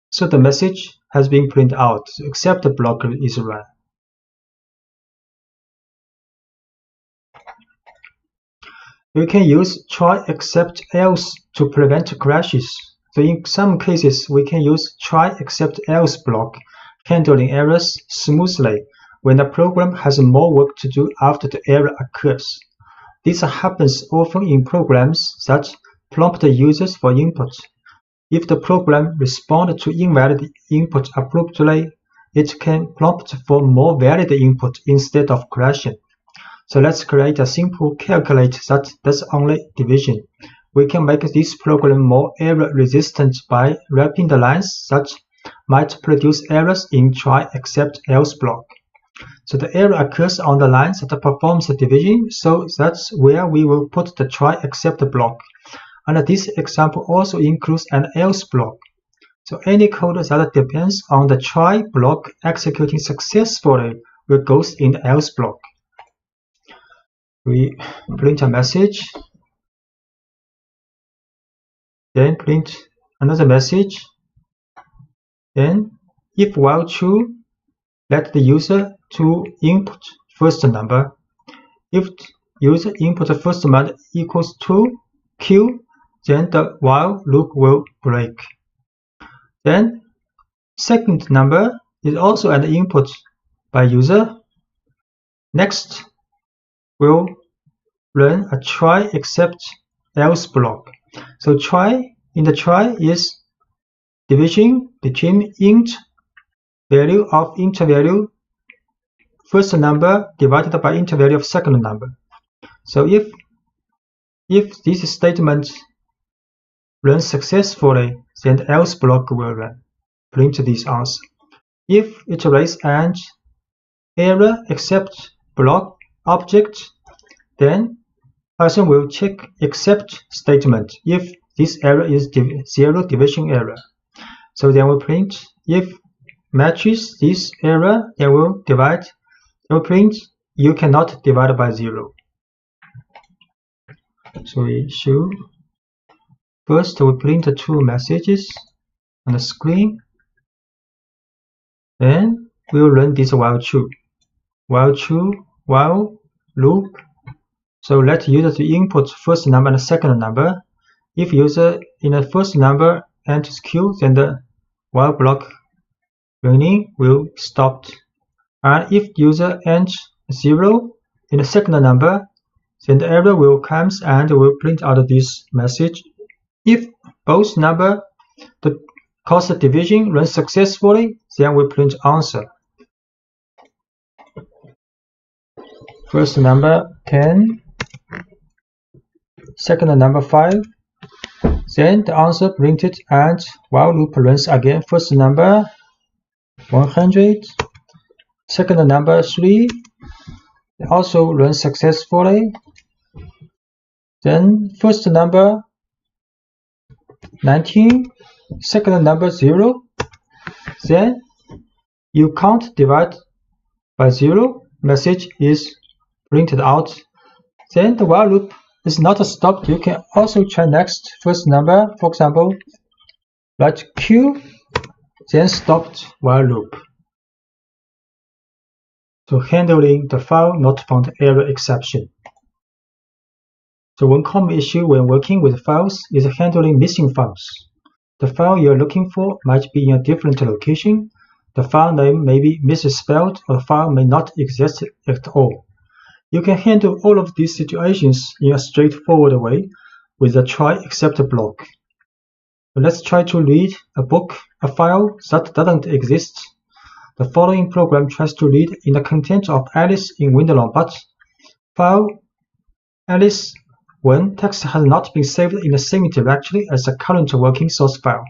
So the message has been printed out, so except the block is run. We can use try except else to prevent crashes. So in some cases, we can use try except else block, handling errors smoothly when the program has more work to do after the error occurs. This happens often in programs that prompt users for input. If the program responds to invalid input abruptly, it can prompt for more valid input instead of crashing. So let's create a simple calculate that does only division. We can make this program more error resistant by wrapping the lines that might produce errors in try except else block. So the error occurs on the line that performs the division, so that's where we will put the try except block. And this example also includes an else block. So any code that depends on the try block executing successfully will go in the else block. We print a message, then print another message, then if while true, let the user to input first number. If user input first number equals to Q, then the while loop will break. Then second number is also an input by user. Next, we'll run a try except else block. So in the try is division between int value of int value first number divided by int value of second number. So if this statement runs successfully, then the else block will run. Print this answer. If it raise an error except block object, then Python will check except statement if this error is zero division error. So then we'll print if matches this error, then we'll print you cannot divide by 0. So we should first we print the two messages on the screen. Then we will run this while true, while loop. So let user to input first number and second number. If user in the first number enters Q, then the while block running will stop. And if user enters 0 in the second number, then the error will come and will print out this message. If both number cause the division runs successfully, then we print answer. First number 10, second number 5. Then the answer printed and while loop runs again. First number 100, second number 3, also runs successfully. Then first number 19, second number 0. Then you can't divide by 0. Message is printed out. Then the while loop is not stopped. You can also try next first number. For example, write Q, then stopped while loop. So handling the file not found error exception. So one common issue when working with files is handling missing files. The file you're looking for might be in a different location. The file name may be misspelled, or the file may not exist at all. You can handle all of these situations in a straightforward way with the try except block. So let's try to read a file that doesn't exist. The following program tries to read in the content of Alice in Wonderland, but file Alice1 text has not been saved in the same directory as the current working source file.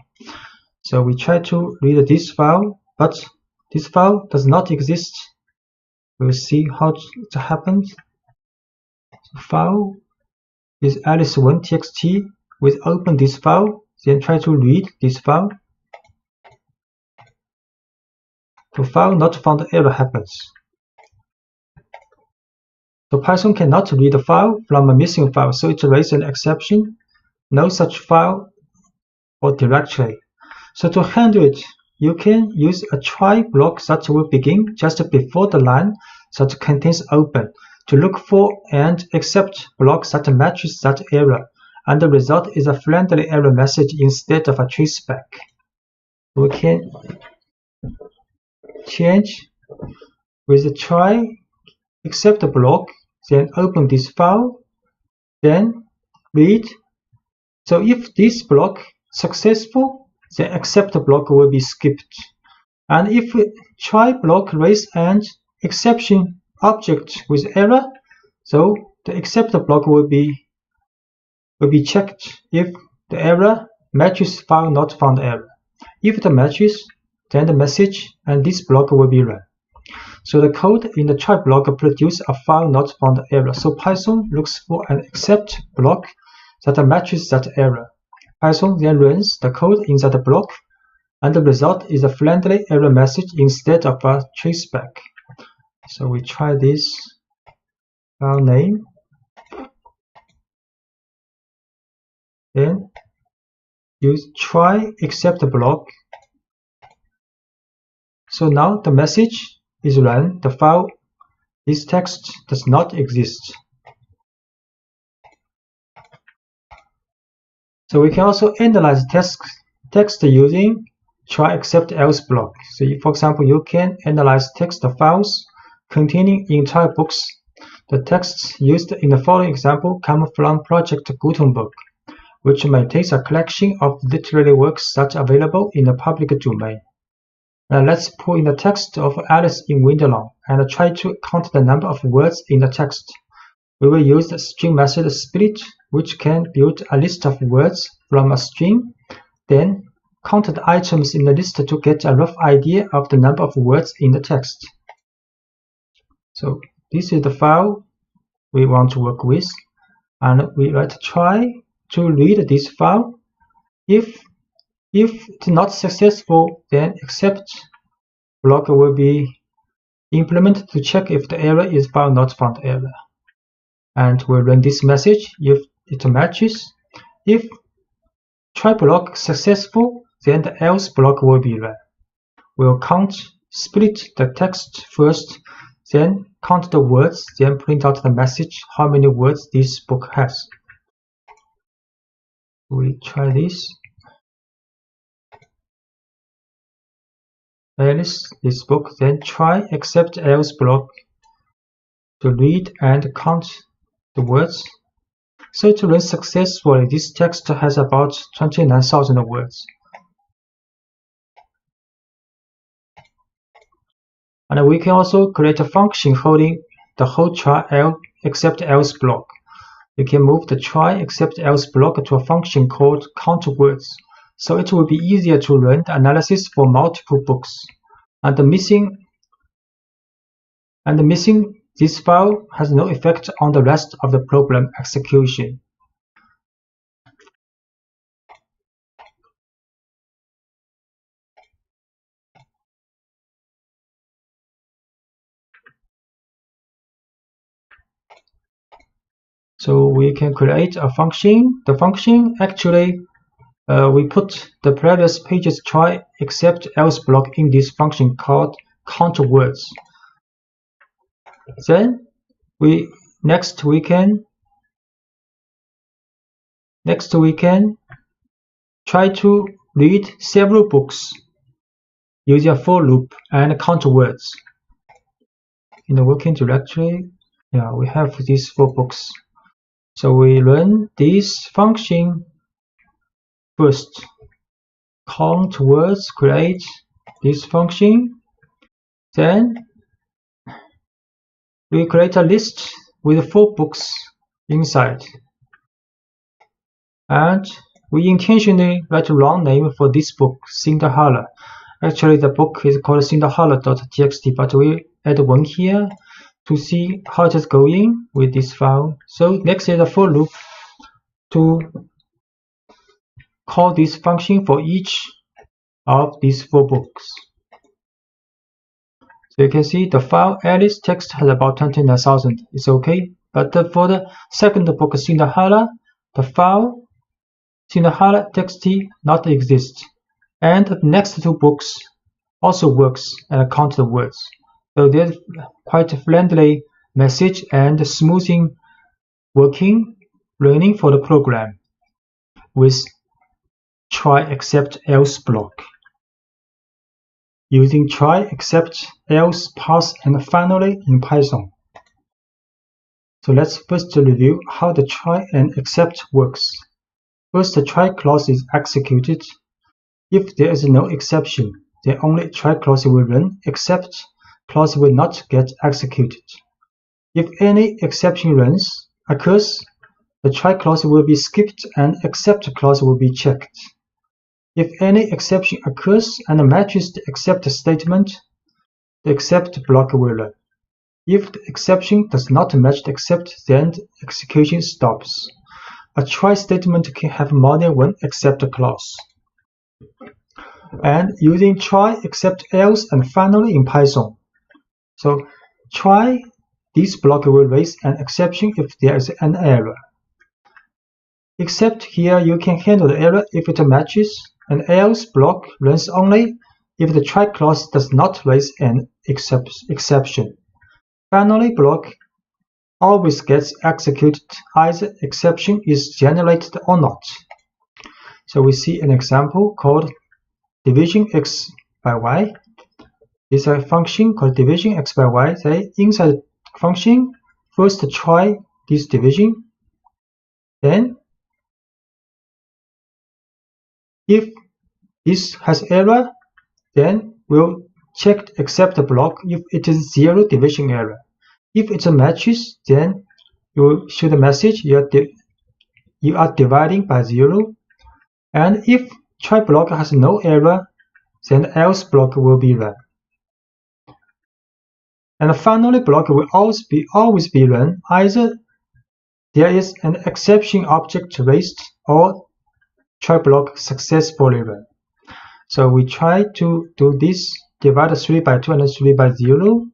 So we try to read this file, but this file does not exist. We'll see how it happens. So file is alice1.txt. We open this file, then try to read this file. The file not found error happens. So Python cannot read a file from a missing file, so it raises an exception. No such file or directory. So to handle it, you can use a try block that will begin just before the line that contains open to look for and accept blocks that matches that error, and the result is a friendly error message instead of a traceback. We can change with the try except block, then open this file, then read. So if this block successful, the accept block will be skipped. And if try block raise an exception object with error, so the accept block will be checked if the error matches file not found error. If it matches, then the message and this block will be run. So the code in the try block produces a file not found error. So Python looks for an except block that matches that error. Python then runs the code in that block, and the result is a friendly error message instead of a traceback. So we try this file name. Then use try except block. So now the message is run. The file, this text does not exist. So we can also analyze text using try except else block. So for example, you can analyze text files containing entire books. The texts used in the following example come from Project Gutenberg, which maintains a collection of literary works that are available in the public domain. Now let's pull in the text of Alice in Wonderland and try to count the number of words in the text. We will use the string method split, which can build a list of words from a string, then count the items in the list to get a rough idea of the number of words in the text. So this is the file we want to work with, and we write try to read this file. If it's not successful, then except block will be implemented to check if the error is file not found error. And we'll run this message if it matches. If try block successful, then the else block will be run. We'll split the text first, then count the words, then print out the message how many words this book has. We try this. Alice, this book, then try except else block to read and count the words. So to run successfully, this text has about 29,000 words. And we can also create a function holding the whole try except else block. We can move the try except else block to a function called count words. So it will be easier to run the analysis for multiple books. And the missing this file has no effect on the rest of the program execution. So we can create a function. The function actually we put the previous page's try except else block in this function called count words. Then next we can try to read several books using a for loop and count words. In the working directory, we have these 4 books. So we run this function first. Count words, create this function. Then we create a list with 4 books inside. And we intentionally write a wrong name for this book, Cinderella. Actually, the book is called Cinderella.txt, but we add 1 here to see how it is going with this file. So next is a for loop to call this function for each of these 4 books. So you can see the file Alice text has about 29,000. It's okay. But for the second book, Cinderella, the file Cinderella.txt not exist. And the next 2 books also works and count the words. So there's quite a friendly message and smoothing working learning for the program with try except else block. Using try except else, pass, and finally in Python. So let's first review how the try and except works. First, the try clause is executed. If there is no exception, then only try clause will run, except clause will not get executed. If any exception occurs, the try clause will be skipped and except clause will be checked. If any exception occurs and matches the except statement, the except block will run. If the exception does not match the except, then the execution stops. A try statement can have more than one except clause. And using try, except, else, and finally in Python. So try, this block will raise an exception if there is an error. Except here you can handle the error if it matches. An else block runs only if the try clause does not raise an exception. Finally block always gets executed either exception is generated or not. So we see an example called division x by y. It's a function called division x by y. Say inside the function, first try this division, then if this has error, then we'll check the except block if it is 0 division error. If it matches, then you will show the message you are dividing by 0. And if try block has no error, then the else block will be run. And finally block will always be run either there is an exception object raised or try block successfully run. So we try to do this, divide 3 by 2 and 3 by 0.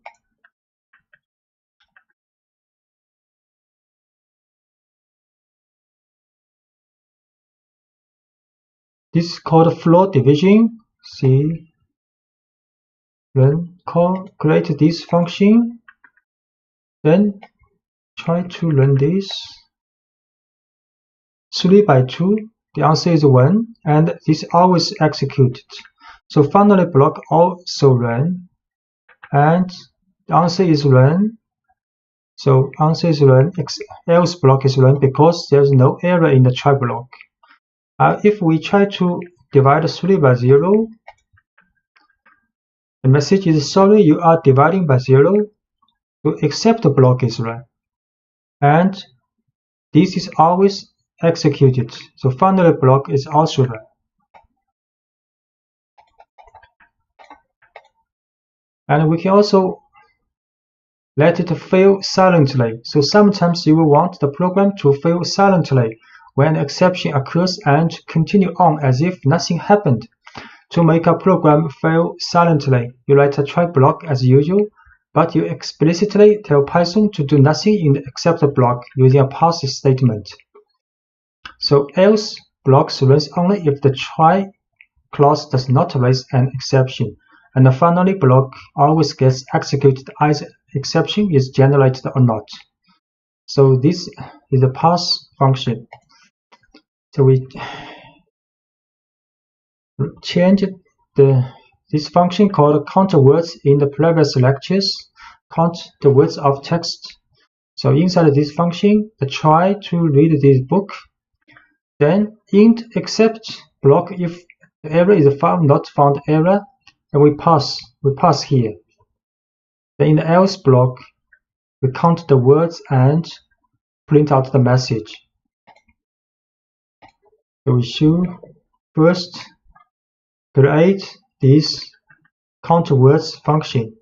This is called floor division. See, create this function, then try to run this. 3 by 2, the answer is 1, and this always executed. So finally block also run, and the answer is run. So answer is run, else block is run because there is no error in the try block. If we try to divide 3 by 0, the message is sorry, you are dividing by 0. So except the block is run, and this is always executed. So finally block is also run. And we can also let it fail silently. So sometimes you will want the program to fail silently when an exception occurs and continue on as if nothing happened. To make a program fail silently, you write a try block as usual, but you explicitly tell Python to do nothing in the except block using a pass statement. So else blocks runs only if the try clause does not raise an exception, and the finally block always gets executed either exception is generated or not. So this is the pass function. So we changed this function called count words in the previous lectures. Count the words of text. So inside this function, the try to read this book. Then int except block if the error is found not found error, and we pass here. Then in the else block, we count the words and print out the message. So we should first create this count words function.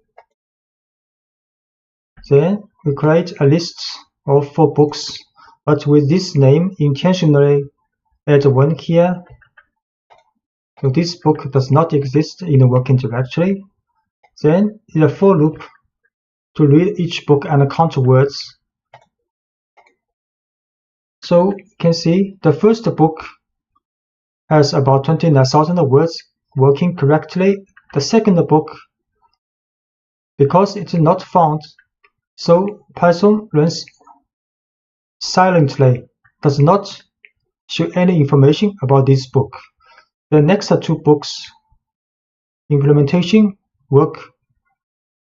Then we create a list of 4 books, but with this name intentionally add 1 here. So this book does not exist in the working directory. Then in a for loop to read each book and count words. So you can see the first book has about 29,000 words working correctly. The second book, because it is not found, so Python runs silently, does not show any information about this book. The next 2 books implementation work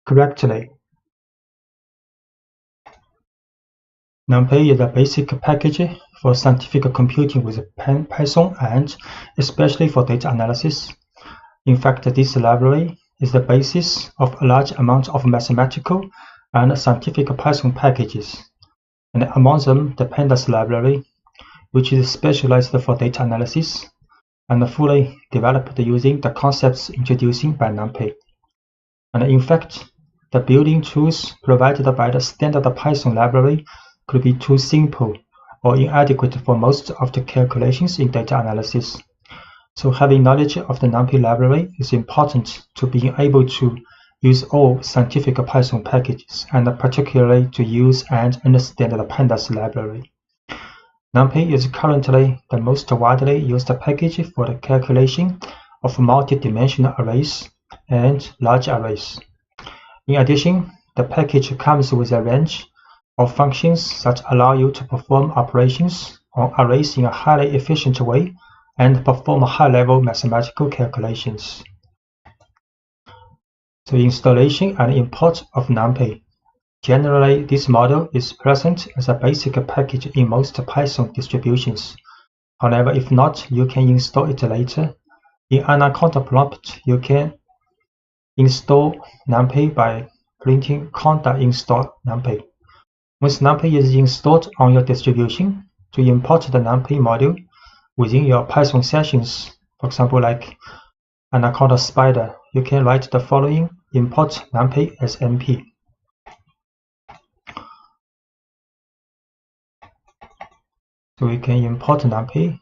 correctly. NumPy is a basic package for scientific computing with Python and especially for data analysis. In fact, this library is the basis of a large amount of mathematical and scientific Python packages, and among them the pandas library, which is specialized for data analysis and fully developed using the concepts introduced by NumPy. And in fact, the building tools provided by the standard Python library could be too simple or inadequate for most of the calculations in data analysis. So having knowledge of the NumPy library is important to being able to use all scientific Python packages, and particularly to use and understand the pandas library. NumPy is currently the most widely used package for the calculation of multi-dimensional arrays and large arrays. In addition, the package comes with a range of functions that allow you to perform operations on arrays in a highly efficient way and perform high-level mathematical calculations. So installation and import of NumPy. Generally, this model is present as a basic package in most Python distributions. However, if not, you can install it later. In Anaconda prompt, you can install NumPy by printing conda install NumPy. Once NumPy is installed on your distribution, to import the NumPy module within your Python sessions, for example, like Anaconda Spider, you can write the following: import NumPy as np. So we can import NumPy.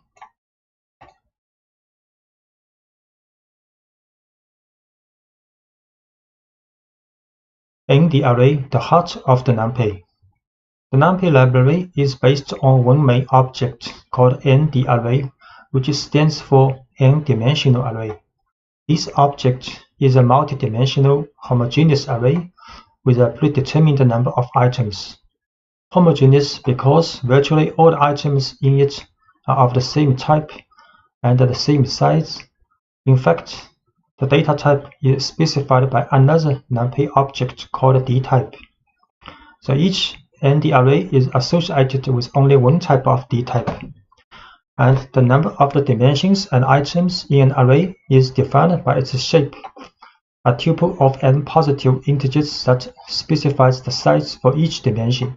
In the array, the heart of the NumPy. The NumPy library is based on one main object called n_the_array, which stands for n-dimensional array. This object is a multi-dimensional homogeneous array with a predetermined number of items. Homogeneous because virtually all the items in it are of the same type and the same size. In fact, the data type is specified by another NumPy object called dtype. So each n_the_array is associated with only one type of dtype, and the number of the dimensions and items in an array is defined by its shape, a tuple of n positive integers that specifies the size for each dimension.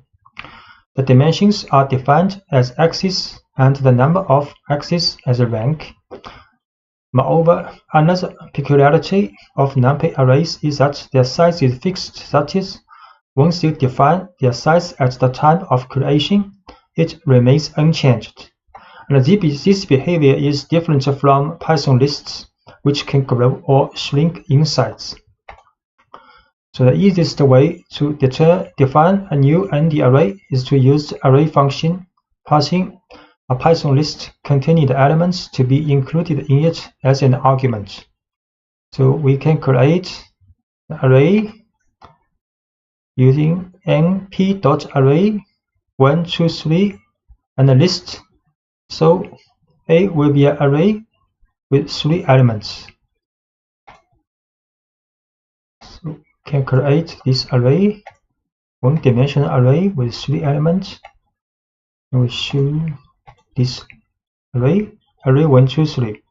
The dimensions are defined as axes and the number of axes as a rank. Moreover, another peculiarity of NumPy arrays is that their size is fixed. That is, once you define their size at the time of creation, it remains unchanged. And this behavior is different from Python lists, which can grow or shrink in size. So the easiest way to define a new n_the_array is to use the array function, passing a Python list containing the elements to be included in it as an argument. So we can create an array using np.array 1, 2, 3 and a list. So A will be an array with 3 elements. So we can create this array, one-dimensional array with 3 elements. And we show this array 1, 2, 3.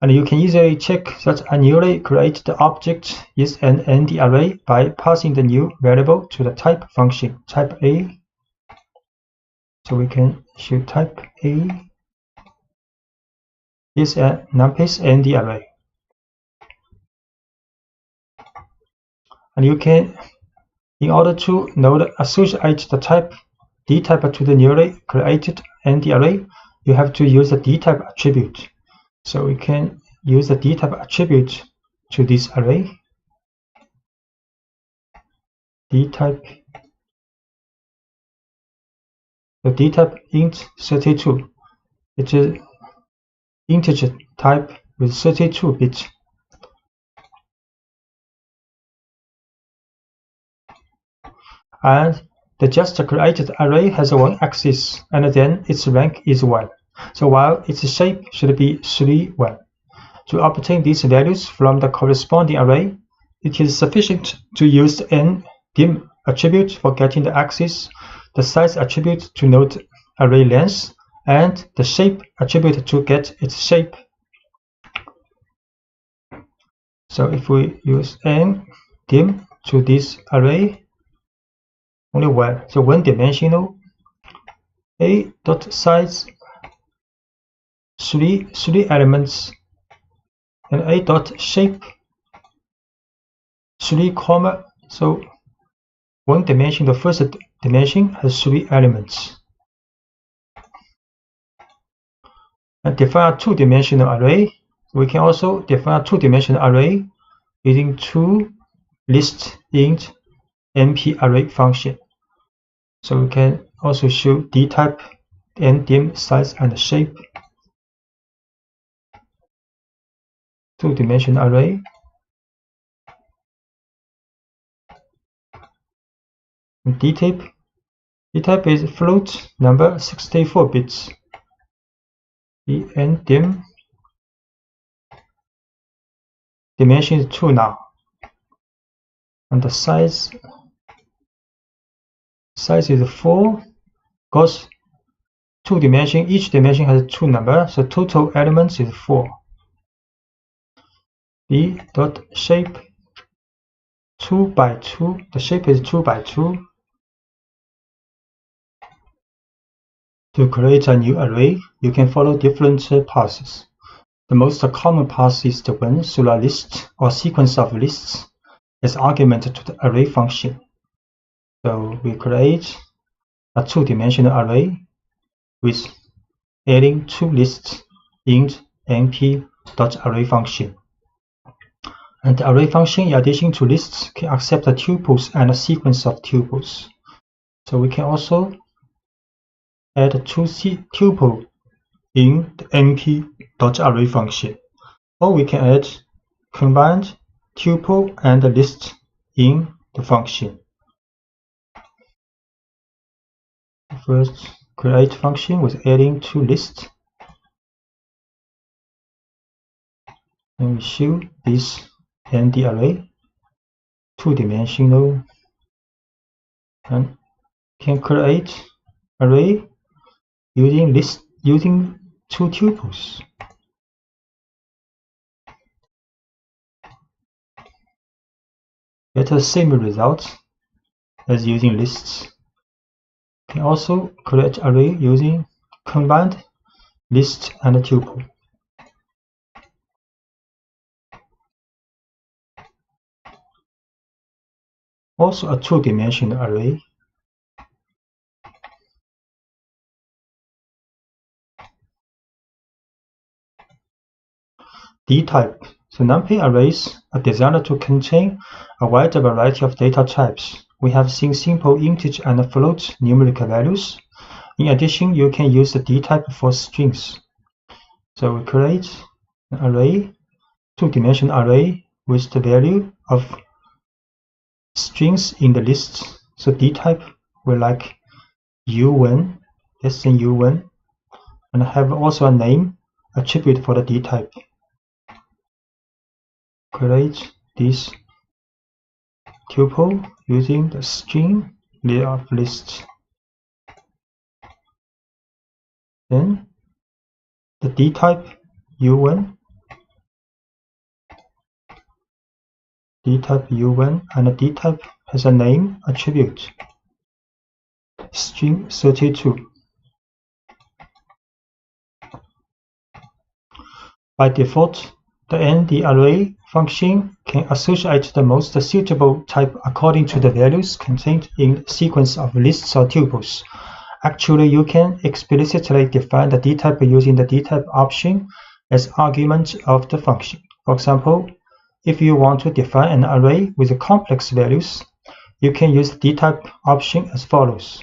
And you can easily check that a newly created object is an n_the_array by passing the new variable to the type function, type A. So we can show type A is a NumPy's n_the_array. And you can, in order to associate the type dtype to the newly created n_the_array, you have to use the dtype attribute. So we can use the dtype attribute to this array. Dtype, the dtype int 32. It is integer type with 32 bits. And the just created array has one axis, and then its rank is 1. So while its shape should be 3, 1. To obtain these values from the corresponding array, it is sufficient to use the n_dim attribute for getting the axis, the size attribute to note array length, and the shape attribute to get its shape. So if we use n_dim to this array, only 1, so one-dimensional, a.size 3 elements, and a.shape 3, so one dimension, the first dimension has 3 elements. And define a 2-dimensional array. We can also define a 2-dimensional array using 2 list int np array function. So we can also show dtype, ndim, size, and shape. 2-dimensional array. And dtype is float number 64 bits. The ndim dimension is 2 now. And the size is 4, because 2 dimension, each dimension has 2 numbers, so total elements is 4. The dot shape 2 by 2, the shape is 2 by 2. To create a new array, you can follow different paths. The most common path is the one through a list or sequence of lists as argument to the array function. So we create a 2-dimensional array with adding 2 lists int np.array function. And the array function, in addition to lists, can accept the tuples and a sequence of tuples. So we can also add 2 tuple in the np.array function, or we can add combined tuple and list in the function. First, create function with adding 2 lists, and we show this nd array 2-dimensional, and can create array using 2 tuples. Get the same result as using lists. Can also create array using combined list and tuple. Also a 2-dimensional array. Dtype. So numpy arrays are designed to contain a wide variety of data types. We have seen simple integer and float numerical values. In addition, you can use the dtype for strings. So we create an array, 2-dimensional array with the value of strings in the list. So dtype will like u1, less than u1, and have also a name attribute for the dtype. Create this tuple using the string layer of list. Then the dtype u1, and the dtype has a name attribute, string 32. By default, the nd array function can associate the most suitable type according to the values contained in the sequence of lists or tuples. Actually, you can explicitly define the dtype using the dtype option as argument of the function. For example, if you want to define an array with complex values, you can use the dtype option as follows.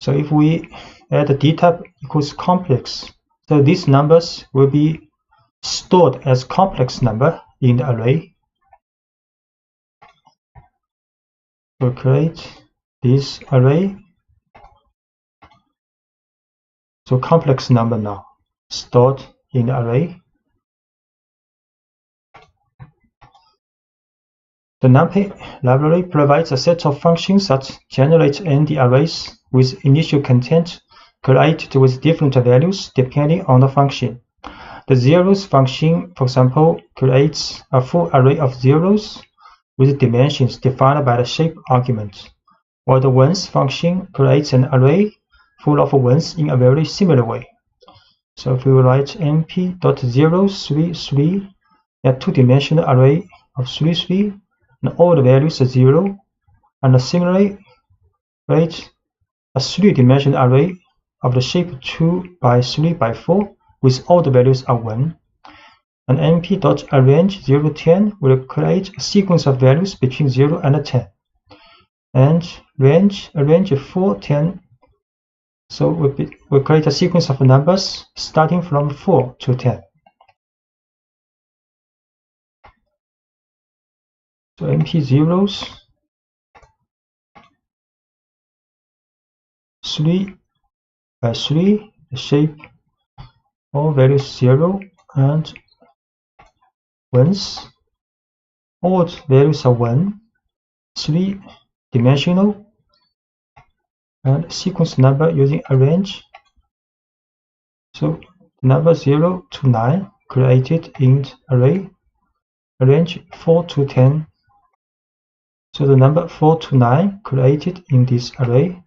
So if we add the dtype equals complex, so these numbers will be stored as complex number in the array. So create this array. So complex number now stored in the array. The numpy library provides a set of functions that generate nd arrays with initial content created with different values depending on the function. The zeros function, for example, creates a full array of zeros with dimensions defined by the shape argument, while the ones function creates an array full of ones in a very similar way. So if we write np.033, a 2-dimensional array of 33, and all the values are 0, and similarly create a 3-dimensional array of the shape 2 by 3 by 4 with all the values are 1. And np.arrange 0 to 10 will create a sequence of values between 0 and 10. And arrange 4, 10. So we'll create a sequence of numbers starting from 4 to 10. So np zeros 3 by 3, the shape all values 0 and 1s. All values are 1, 3-dimensional, and sequence number using arrange. So number 0 to 9 created in array, arrange 4 to 10. So the number 4 to 9 created in this array.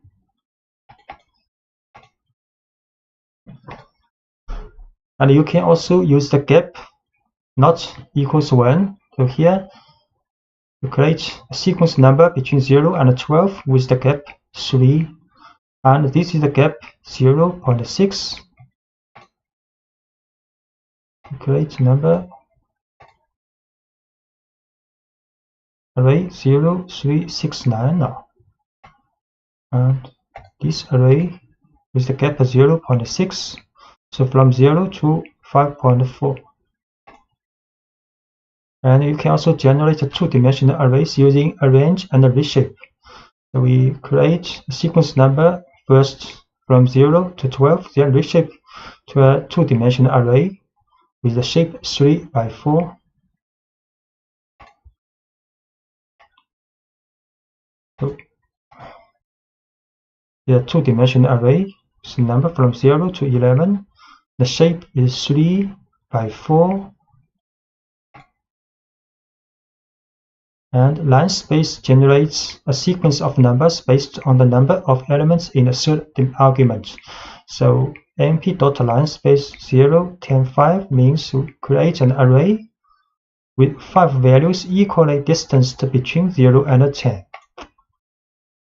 And you can also use the gap not equals 1. So here you create a sequence number between 0 and 12 with the gap 3. And this is the gap 0.6. Create number array 0, 3, 6, 9 now. And this array with the gap 0.6. So from 0 to 5.4. And you can also generate 2-dimensional arrays using arrange and reshape. So we create a sequence number first from 0 to 12, then reshape to a 2-dimensional array with the shape 3 by 4. So the 2-dimensional array is the number from 0 to 11. The shape is 3 by 4. And line space generates a sequence of numbers based on the number of elements in a third argument. So np.linespace 0, 10, 5 means to create an array with 5 values equally distanced between 0 and 10.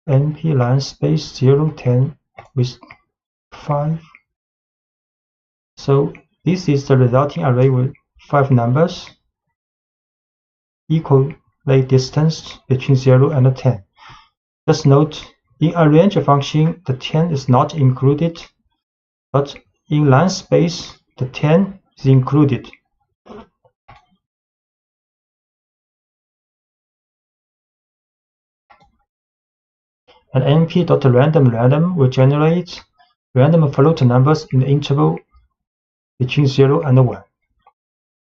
np linespace 0, 10 with 5. So this is the resulting array with 5 numbers equally distanced between 0 and 10. Just note, in arrange function, the 10 is not included, but in line space, the 10 is included. And np.random will generate random float numbers in the interval between 0 and 1.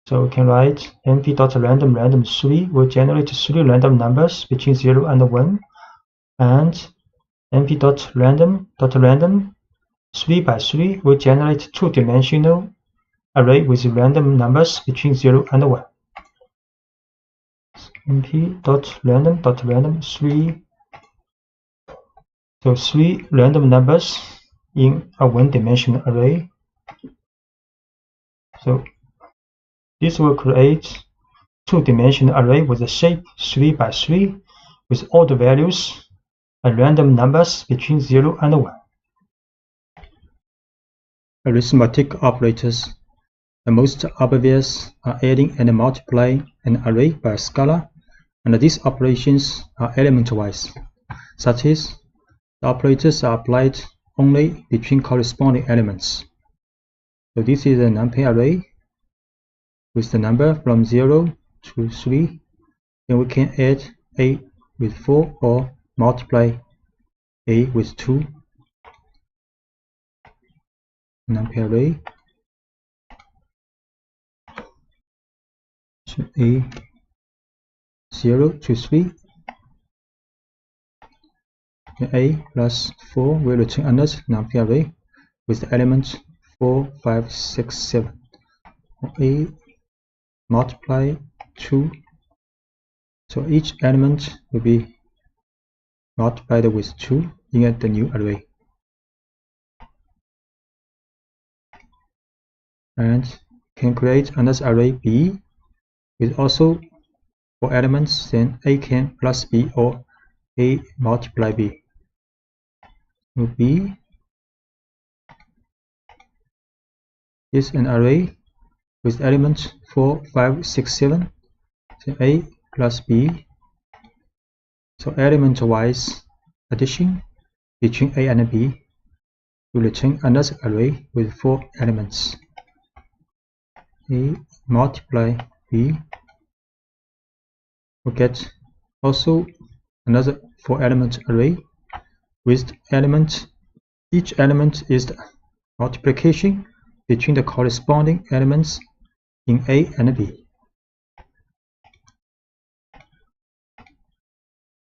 So we can write np.random3 will generate 3 random numbers between 0 and 1, and np.random 3 by 3 will generate 2-dimensional array with random numbers between 0 and 1. np.random 3. So 3 random numbers in a 1-dimensional array. So this will create 2-dimensional array with a shape 3 by 3 with all the values and random numbers between 0 and 1. Arithmetic operators. The most obvious are adding and multiplying an array by a scalar, and these operations are element-wise. Such as, the operators are applied only between corresponding elements. So this is a numpy array with the number from 0 to 3. Then we can add a with 4 or multiply a with 2. Numpy array. So a 0 to 3. A plus 4 will return another numpy array with the elements 4, 5, 6, 7. A multiply 2. So each element will be multiplied with 2 in the new array. And can create another array B with also 4 elements, then A can plus B or A multiply B. So B is an array with elements 4, 5, 6, 7. So A plus B. So element-wise addition between A and B will return another array with 4 elements. A multiply B will get also another 4 element array with element. Each element is the multiplication between the corresponding elements in A and B.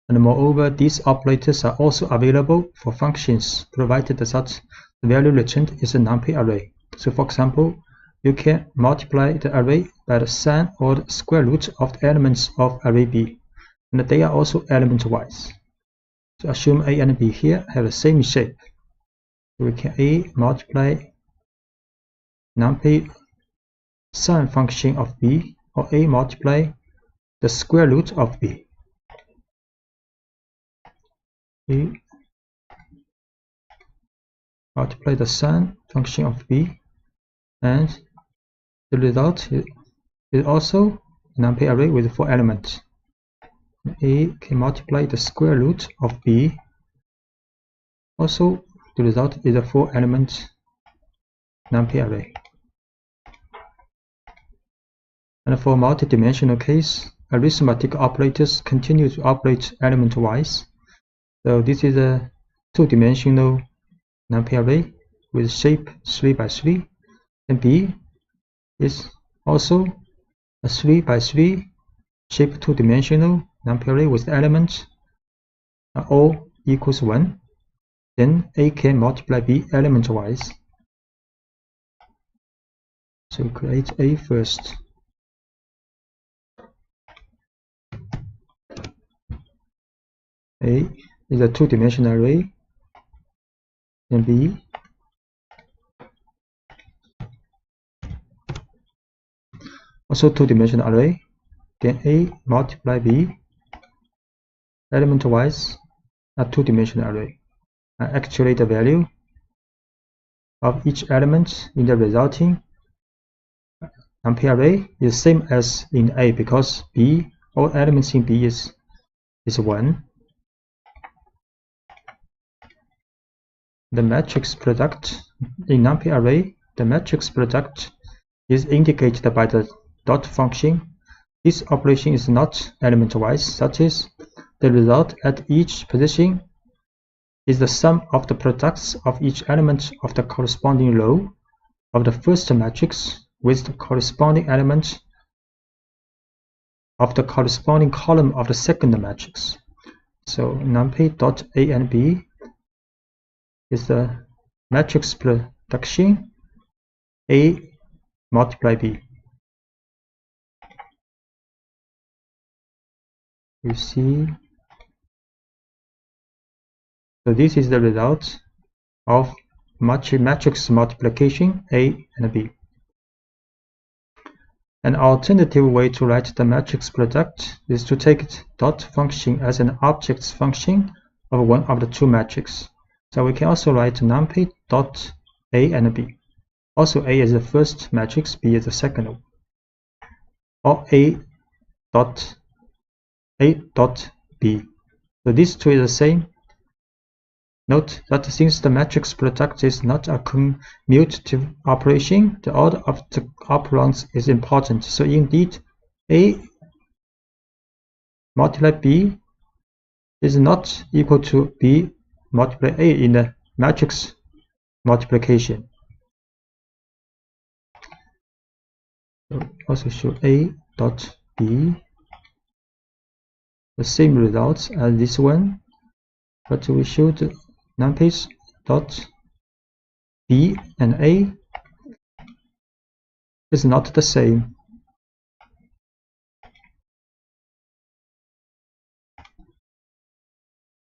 And moreover, these operators are also available for functions, provided that the value returned is a numpy array. So for example, you can multiply the array by the sum or the square root of the elements of array B, and they are also element-wise. So assume A and B here have the same shape. So we can A multiply numpy sum function of B, or A multiply the square root of B. A multiply the sum function of B, and the result is also a numpy array with 4 elements. A can multiply the square root of B. Also, the result is a 4-element numpy array. And for multidimensional case, arithmetic operators continue to operate element-wise. So this is a 2-dimensional numpy array with shape 3 by 3, and B is also a 3 by 3 shape 2-dimensional numpy array with elements all equals 1. Then A can multiply B element-wise. So we create A first. A is a 2-dimensional array, and B also 2-dimensional array. Then A multiply B element-wise a 2-dimensional array. And actually the value of each element in the resulting numpy array is same as in A, because B, all elements in B is 1. The matrix product in numpy array, the matrix product is indicated by the dot function. This operation is not element-wise, that is, the result at each position is the sum of the products of each element of the corresponding row of the first matrix with the corresponding element of the corresponding column of the second matrix. So numpy dot A and B is the matrix production A multiply B. You see, so this is the result of matrix multiplication A and B. An alternative way to write the matrix product is to take dot function as an object function of one of the two matrices. So we can also write numpy dot A and B. Also, A is the first matrix, B is the second one. Or A dot B. So these two is the same. Note that since the matrix product is not a commutative operation, the order of the operands is important. So indeed, A multiply B is not equal to B multiply A in the matrix multiplication. So also show A dot B the same results as this one, but we showed numpy dot B and A is not the same.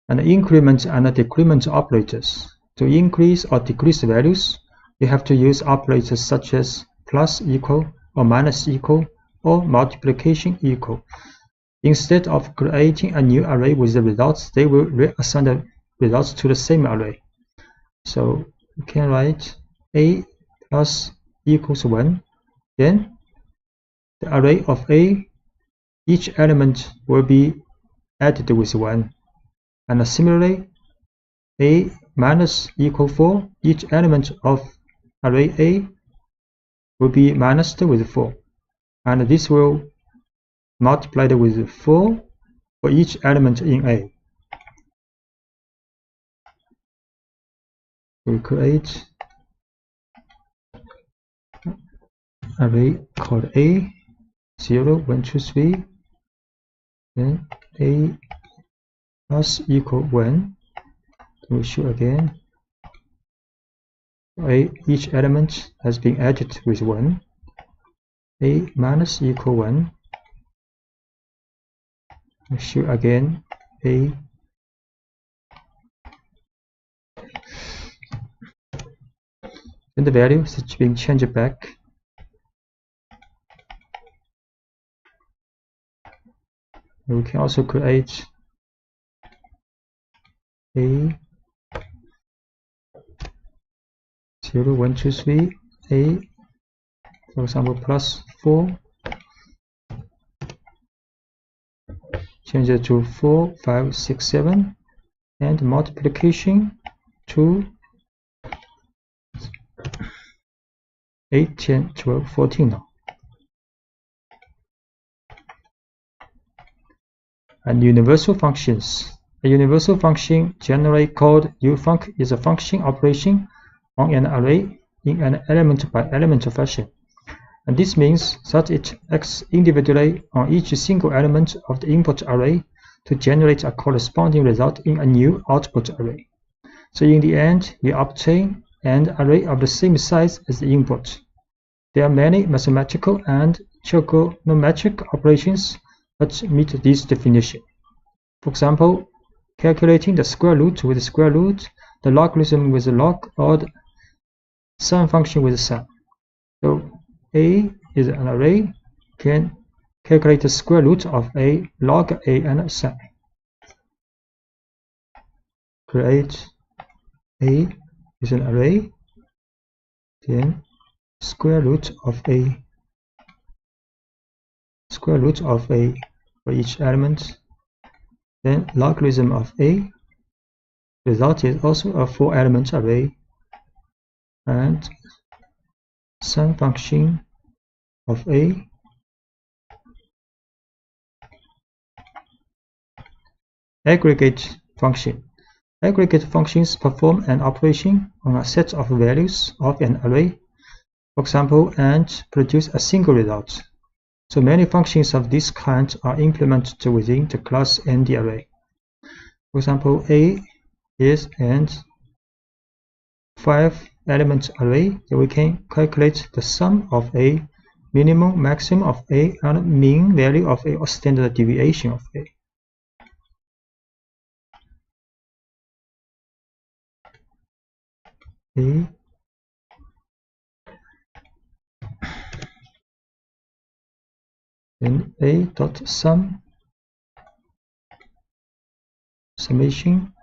And increment and decrement operators. To increase or decrease values, you have to use operators such as plus equal or minus equal or multiplication equal. Instead of creating a new array with the results, they will reassign the results to the same array. So we can write a plus equals 1. Then the array of a, each element will be added with 1. And similarly, a minus equal 4, each element of array a will be minused with 4. And this will multiplied with 4 for each element in A. We create array called A 0, 1, 2, 3. Then A plus equal 1. We show again. A, each element has been added with 1. A minus equal 1. We show again A. Then the value is being changed back. We can also create A 0, 1, 2, 3, A, for example, plus 4. Change it to 4, 5, 6, 7, and multiplication to 8, 10, 12, 14 now. And universal functions. A universal function, generally called ufunc, is a function operation on an array in an element-by-element fashion. And this means that it acts individually on each single element of the input array to generate a corresponding result in a new output array. So in the end, we obtain an array of the same size as the input. There are many mathematical and trigonometric operations that meet this definition. For example, calculating the square root with the square root, the logarithm with the log, or the sum function with the sum. So A is an array, can calculate the square root of A, log A, and sum. Create A is an array, then square root of A for each element, then logarithm of A. Result is also a 4-element array, and sum function of A. Aggregate function. Aggregate functions perform an operation on a set of values of an array, for example, and produce a single result. So many functions of this kind are implemented within the class and the array. For example, A is an 5-element array, that we can calculate the sum of A, minimum, maximum of A, and mean value of A, or standard deviation of A. Then A dot sum, summation,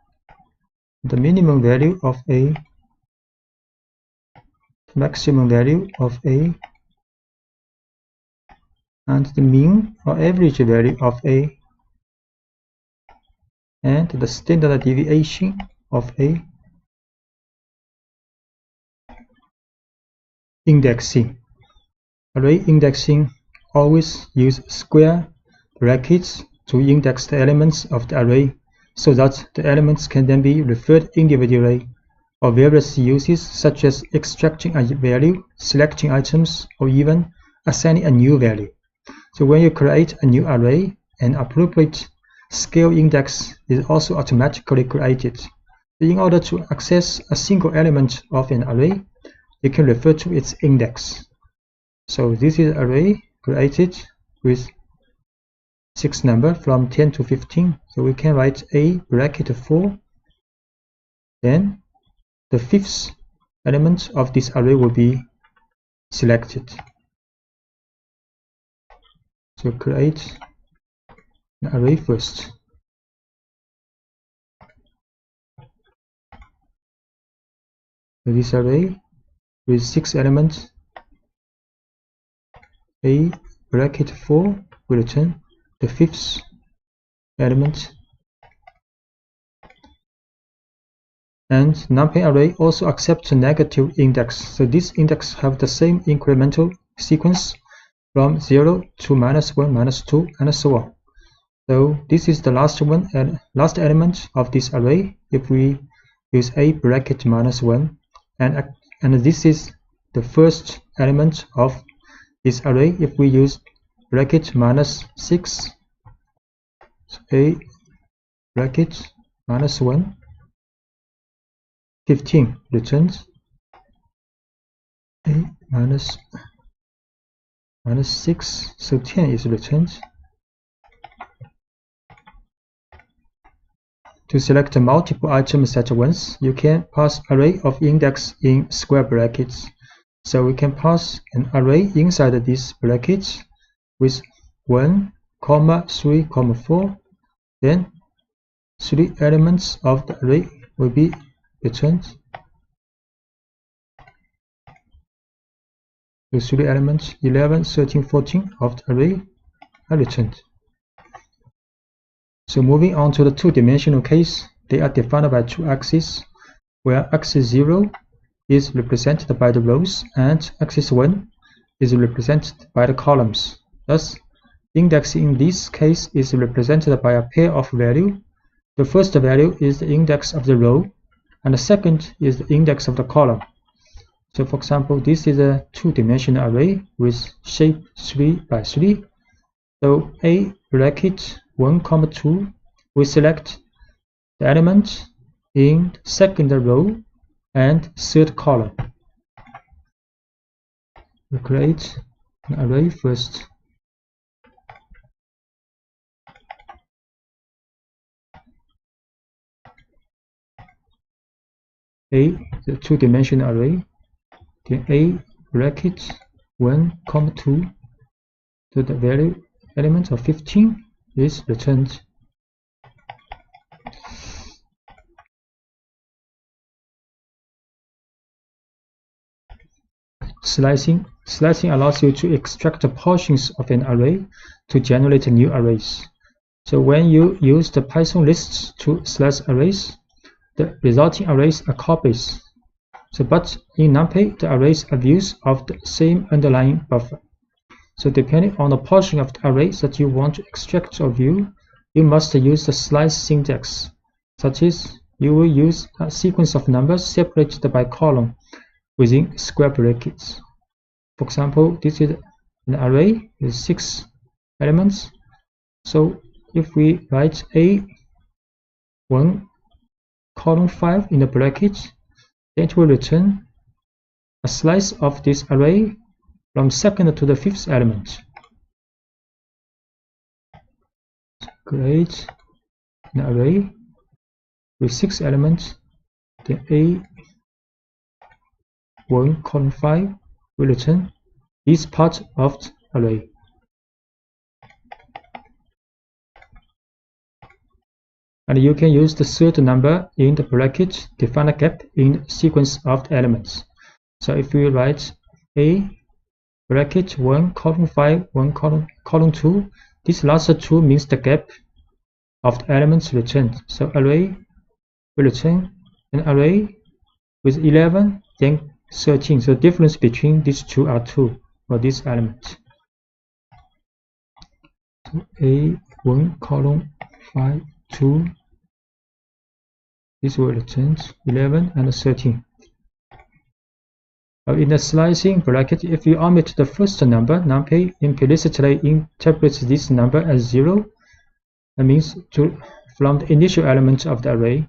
the minimum value of A, maximum value of A, and the mean or average value of A, and the standard deviation of A. Indexing. Array indexing always use square brackets to index the elements of the array so that the elements can then be referred individually, or various uses such as extracting a value, selecting items, or even assigning a new value. So when you create a new array, an appropriate scale index is also automatically created. In order to access a single element of an array, you can refer to its index. So this is an array created with 6 numbers from 10 to 15. So we can write A bracket 4. Then the 5th element of this array will be selected. So create an array first. So this array with 6 elements, a bracket 4 will return the 5th element. And numpy array also accepts a negative index. So this index have the same incremental sequence from 0 to -1, -2, and so on. So this is the last one and last element of this array if we use a bracket -1, and this is the first element of this array if we use bracket -6. So a bracket -1, 15 returns a -6, so 10 is returned. To select multiple items at once, you can pass array of index in square brackets. So we can pass an array inside these brackets with 1, 3, 4. Then 3 elements of the array will be returned. The 3 elements 11, 13, 14 of the array are returned. So moving on to the two-dimensional case, they are defined by 2 axes, where axis 0 is represented by the rows and axis 1 is represented by the columns. Thus, index in this case is represented by a pair of values. The first value is the index of the row, and the second is the index of the column. So for example, this is a two-dimensional array with shape 3 by 3. So a bracket 1, 2, we select the element in the second row and third column. We create an array first. A, the two-dimensional array, then a bracket 1, 2, so the value element of 15 is returned. Slicing allows you to extract the portions of an array to generate new arrays. So when you use the Python lists to slice arrays, the resulting arrays are copies. So but in NumPy, the arrays are views of the same underlying buffer. So depending on the portion of the array that you want to extract or view, you must use the slice syntax, such as you will use a sequence of numbers separated by column within square brackets. For example, this is an array with 6 elements. So if we write A1, 5 in the bracket, then it will return a slice of this array from 2nd to the 5th element. Create an array with 6 elements, then A1, 5 will return this part of the array. And you can use the third number in the bracket to find a gap in the sequence of the elements. So if we write A bracket 1, 5, 1, 2, this last 2 means the gap of the elements returned. So array will return an array with 11, then 13. So the difference between these two are 2 for this element. So A1, 5, 2, this will return 11 and 13. In the slicing bracket, if you omit the first number, NumPy implicitly interprets this number as 0. That means from the initial element of the array.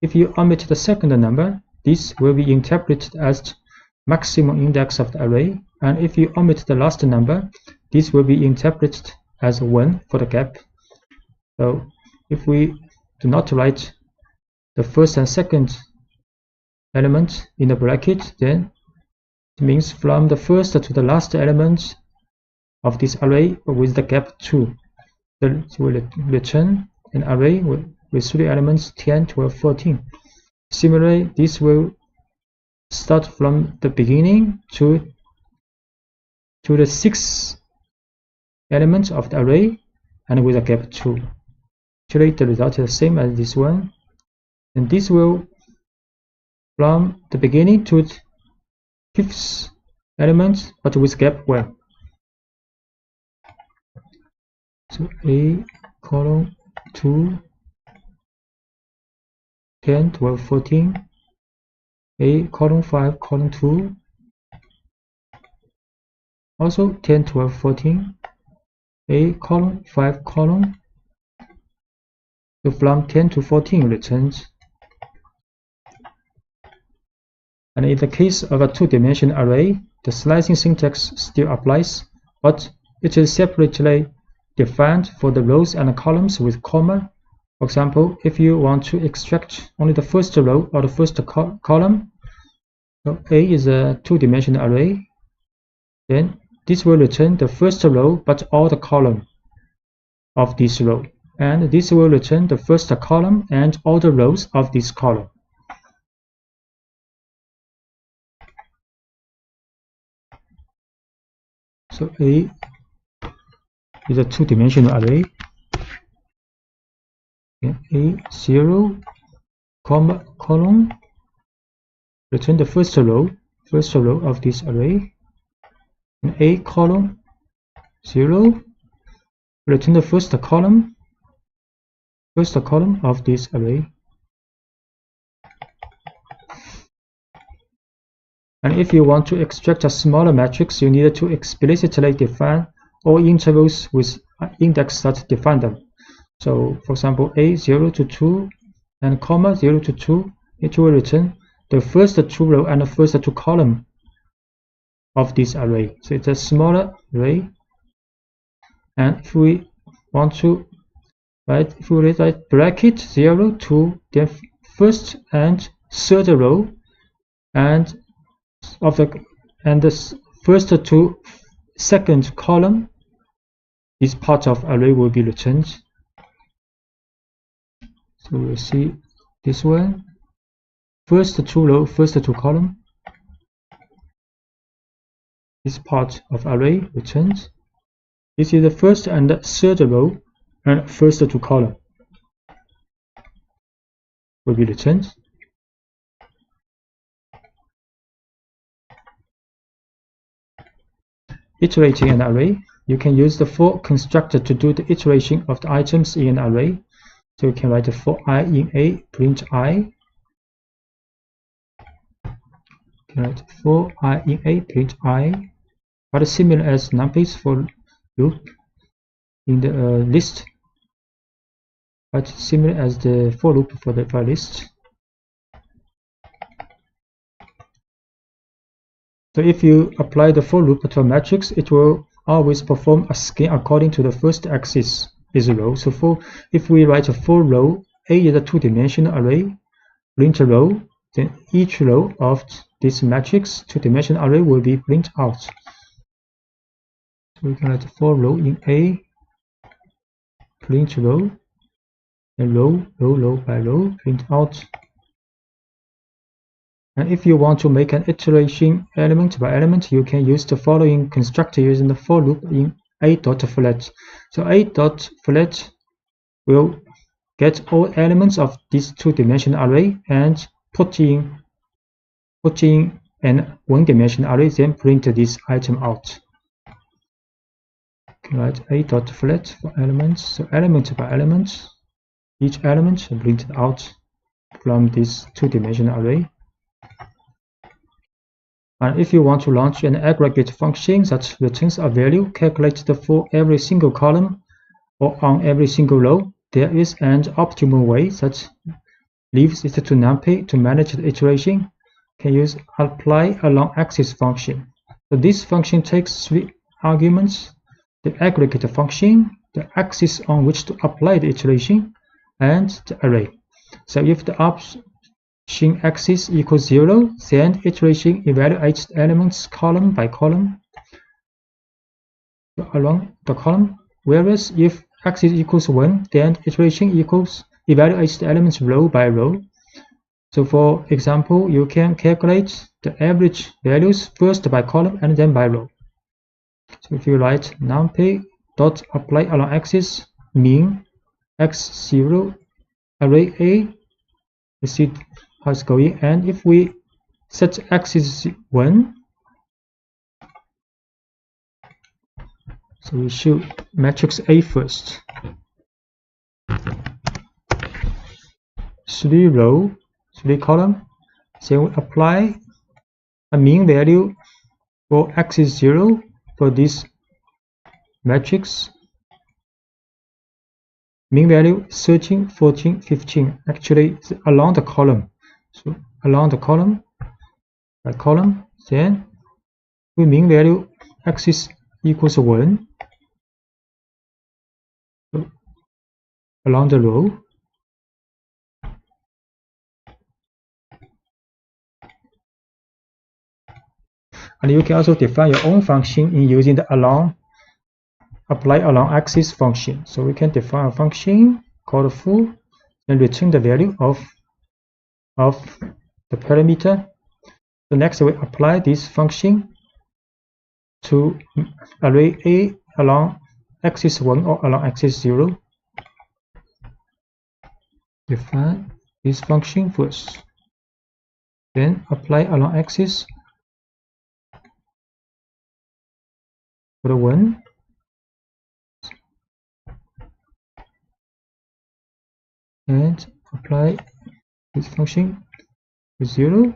If you omit the second number, this will be interpreted as the maximum index of the array. And if you omit the last number, this will be interpreted as 1 for the gap. So if we do not write the first and second element in the bracket, then it means from the first to the last element of this array with the gap 2. will return an array with 3 elements 10, 12, 14. Similarly, this will start from the beginning to the 6th element of the array and with a gap 2. Actually, the result is the same as this one, and this will from the beginning to the 5th element but with gap 1. So A column 2, 10, 12, 14, A column 5, column 2, also 10, 12, 14, A column 5, column. So from 10 to 14 returns. And in the case of a two-dimensional array, the slicing syntax still applies, but it is separately defined for the rows and columns with comma. For example, if you want to extract only the first row or the first column, so A is a two-dimensional array, then this will return the first row but all the column of this row, and this will return the first column and all the rows of this column. So A is a two-dimensional array. A 0, comma, column, return the first row of this array. And A column 0, return the first column of this array. And if you want to extract a smaller matrix, you need to explicitly define all intervals with index that define them. So, for example, A 0 to 2 and comma 0 to 2, it will return the first 2 row and the first 2 column of this array. So it's a smaller array. And if we want to write, if we write bracket 0 to the first and third row and the first 2 second column, this part of array will be returned. So we'll see this one, first 2 row, first 2 column, this part of array returns. This is the first and third row and first 2 column will be returned. Iterating an array, you can use the for constructor to do the iteration of the items in an array. So you can write for I in A, print I. You can write for I in A, print I, but similar as numpy's for loop in the list, but similar as the for loop for the list. So if you apply the for loop to a matrix, it will always perform a scan according to the first axis is a row. So if we write a for row, A is a two-dimensional array, print a row, then each row of this matrix two-dimensional array will be print out. So we can write for row in A, print row, and row by row, print out. And if you want to make an iteration element by element, you can use the following constructor using the for loop in A.flat. So A.flat will get all elements of this two-dimensional array and put in an one-dimensional array, then print this item out. Okay, write A.flat for elements. So element by element, each element printed out from this two-dimensional array. And if you want to launch an aggregate function that returns a value calculated for every single column or on every single row, there is an optimal way that leaves it to numpy to manage the iteration. You can use apply along axis function. So this function takes 3 arguments: the aggregate function, the axis on which to apply the iteration, and the array. So if the option axis equals 0, then iteration evaluates the elements column by column along the column, whereas if axis equals 1, then iteration equals evaluates the elements row by row. So for example, you can calculate the average values first by column and then by row. So if you write numpy dot apply along axis mean x0 array A, you see how it's going, and if we set axis 1, so we should matrix A first, 3 row, 3 column, then we apply a mean value for axis 0 for this matrix. Mean value 13, 14, 15, actually it's along the column. So along the column by column, then we mean value axis equals 1 so along the row. And you can also define your own function in using the apply along axis function. So we can define a function called foo and return the value of the parameter. So next we apply this function to array A along axis 1 or along axis 0. Define this function first, then apply along axis for the 1, and apply this function with 0.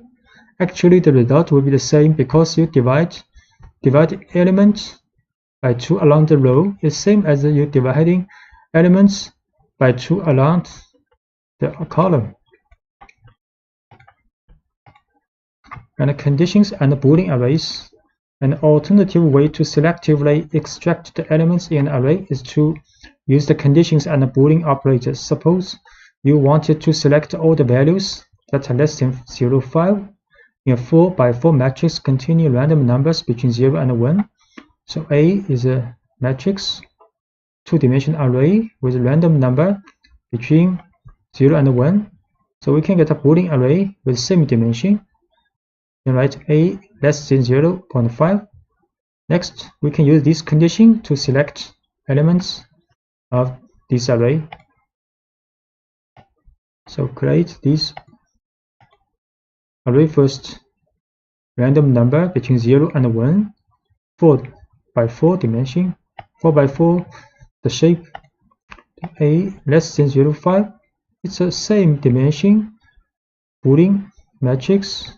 Actually the result will be the same because you divide elements by 2 along the row. It's same as you dividing elements by 2 along the column. And the conditions and the Boolean arrays. An alternative way to selectively extract the elements in an array is to use the conditions and the Boolean operators. Suppose you wanted to select all the values that are less than 0, 5 in a 4 by 4 matrix containing random numbers between 0 and 1. So A is a matrix, 2-dimensional array with a random number between 0 and 1. So we can get a Boolean array with same dimension. Then write A less than 0.5. Next, we can use this condition to select elements of this array. So create this array first, random number between 0 and 1, 4 by 4 dimension, 4 by 4 the shape, A less than 0.5, it's the same dimension, Boolean matrix.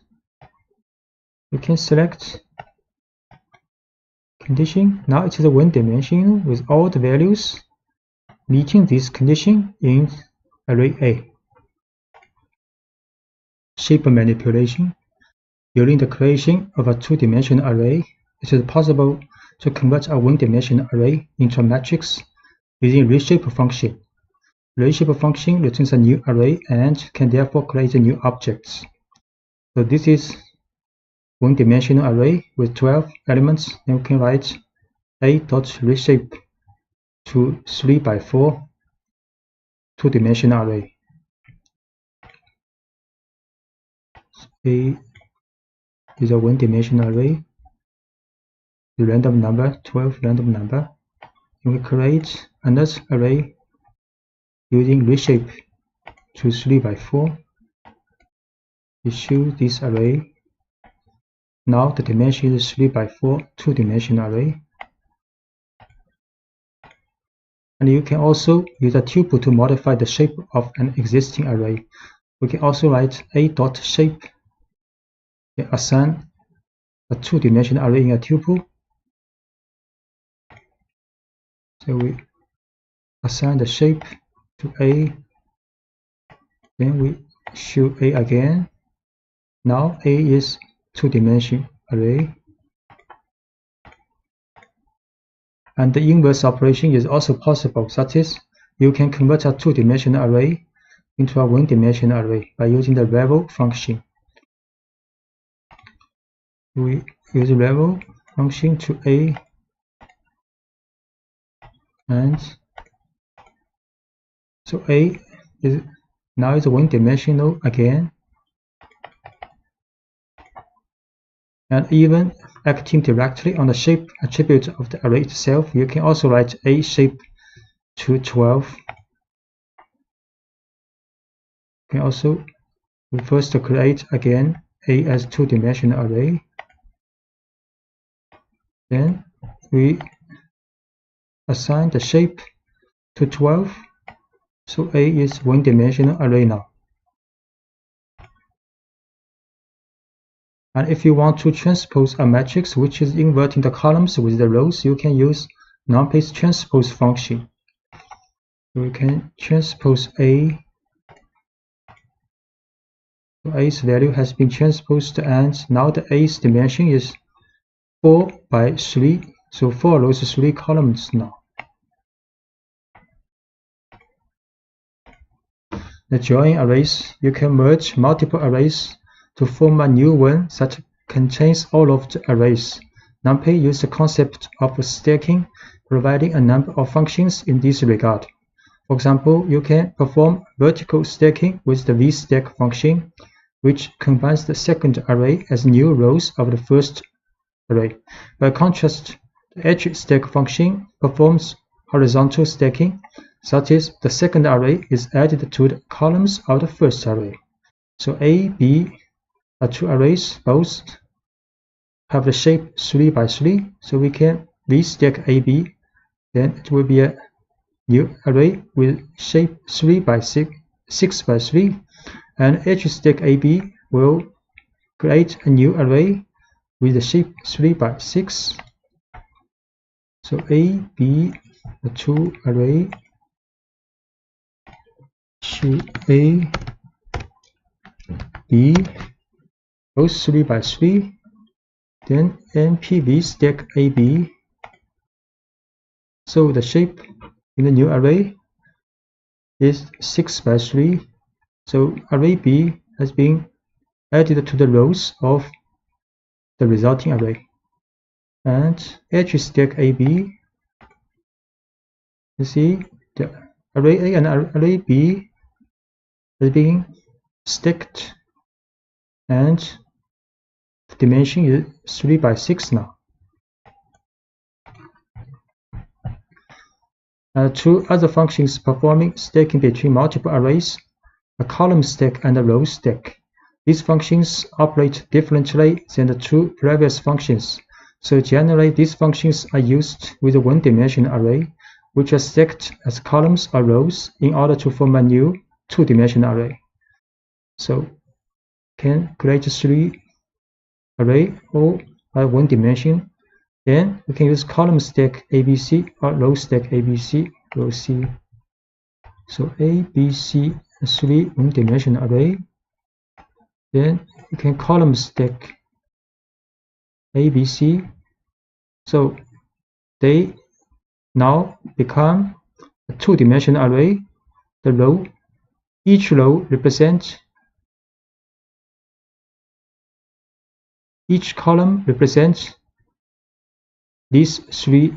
We can select condition. Now it is a 1 dimension with all the values meeting this condition in array A. Shape manipulation. During the creation of a 2-dimensional array, it is possible to convert a 1-dimensional array into a matrix using reshape function. Reshape function returns a new array and can therefore create new objects. So this is 1-dimensional array with 12 elements. Then we can write A.reshape to 3 by 4 2-dimensional array. A is a 1-dimensional array, the random number, 12 random number. And we create another array using reshape to 3 by 4. We choose this array. Now the dimension is 3 by 4 2-dimensional array. And you can also use a tuple to modify the shape of an existing array. We can also write A.shape and assign a 2-dimensional array in a tuple. So we assign the shape to A, then we show A again. Now A is 2-dimensional array. And the inverse operation is also possible, such as you can convert a 2-dimensional array into a 1-dimensional array by using the level function. We use the level function to A and So A is now is one-dimensional again. And even acting directly on the shape attribute of the array itself, you can also write A shape to 12. You can also first create again A as two-dimensional array. Then we assign the shape to 12. So A is one-dimensional array now. And if you want to transpose a matrix which is inverting the columns with the rows, you can use numpy's transpose function. We can transpose A. So A's value has been transposed, and now the A's dimension is 4 by 3. So 4 rows, 3 columns now. The join arrays, you can merge multiple arrays to form a new one that contains all of the arrays. NumPy uses the concept of stacking, providing a number of functions in this regard. For example, you can perform vertical stacking with the vstack function, which combines the second array as new rows of the first array. By contrast, the hstack function performs horizontal stacking, that is, the second array is added to the columns of the first array. So A, B are two arrays, both have the shape 3 by 3, so we can vstack AB, then it will be a new array with shape 3 by 6 by 3, and hstack AB will create a new array with the shape 3 by 6. So A, B, the two array, A, B, both 3 by 3, then NP vstack AB. So the shape in the new array is 6 by 3. So array B has been added to the rows of the resulting array. And hstack AB, you see the array A and array B has been stacked, and the dimension is 3 by 6 now. Two other functions performing stacking between multiple arrays, a column stack and a row stack. These functions operate differently than the two previous functions. So generally, these functions are used with a one-dimensional array, which are stacked as columns or rows in order to form a new two-dimensional array. So can create 3 array all by one dimension. Then we can use column stack ABC or row stack ABC, row C. So ABC, 3 one-dimensional array. Then we can column stack ABC. So they now become a two-dimensional array. The row, each row represents, each column represents these 3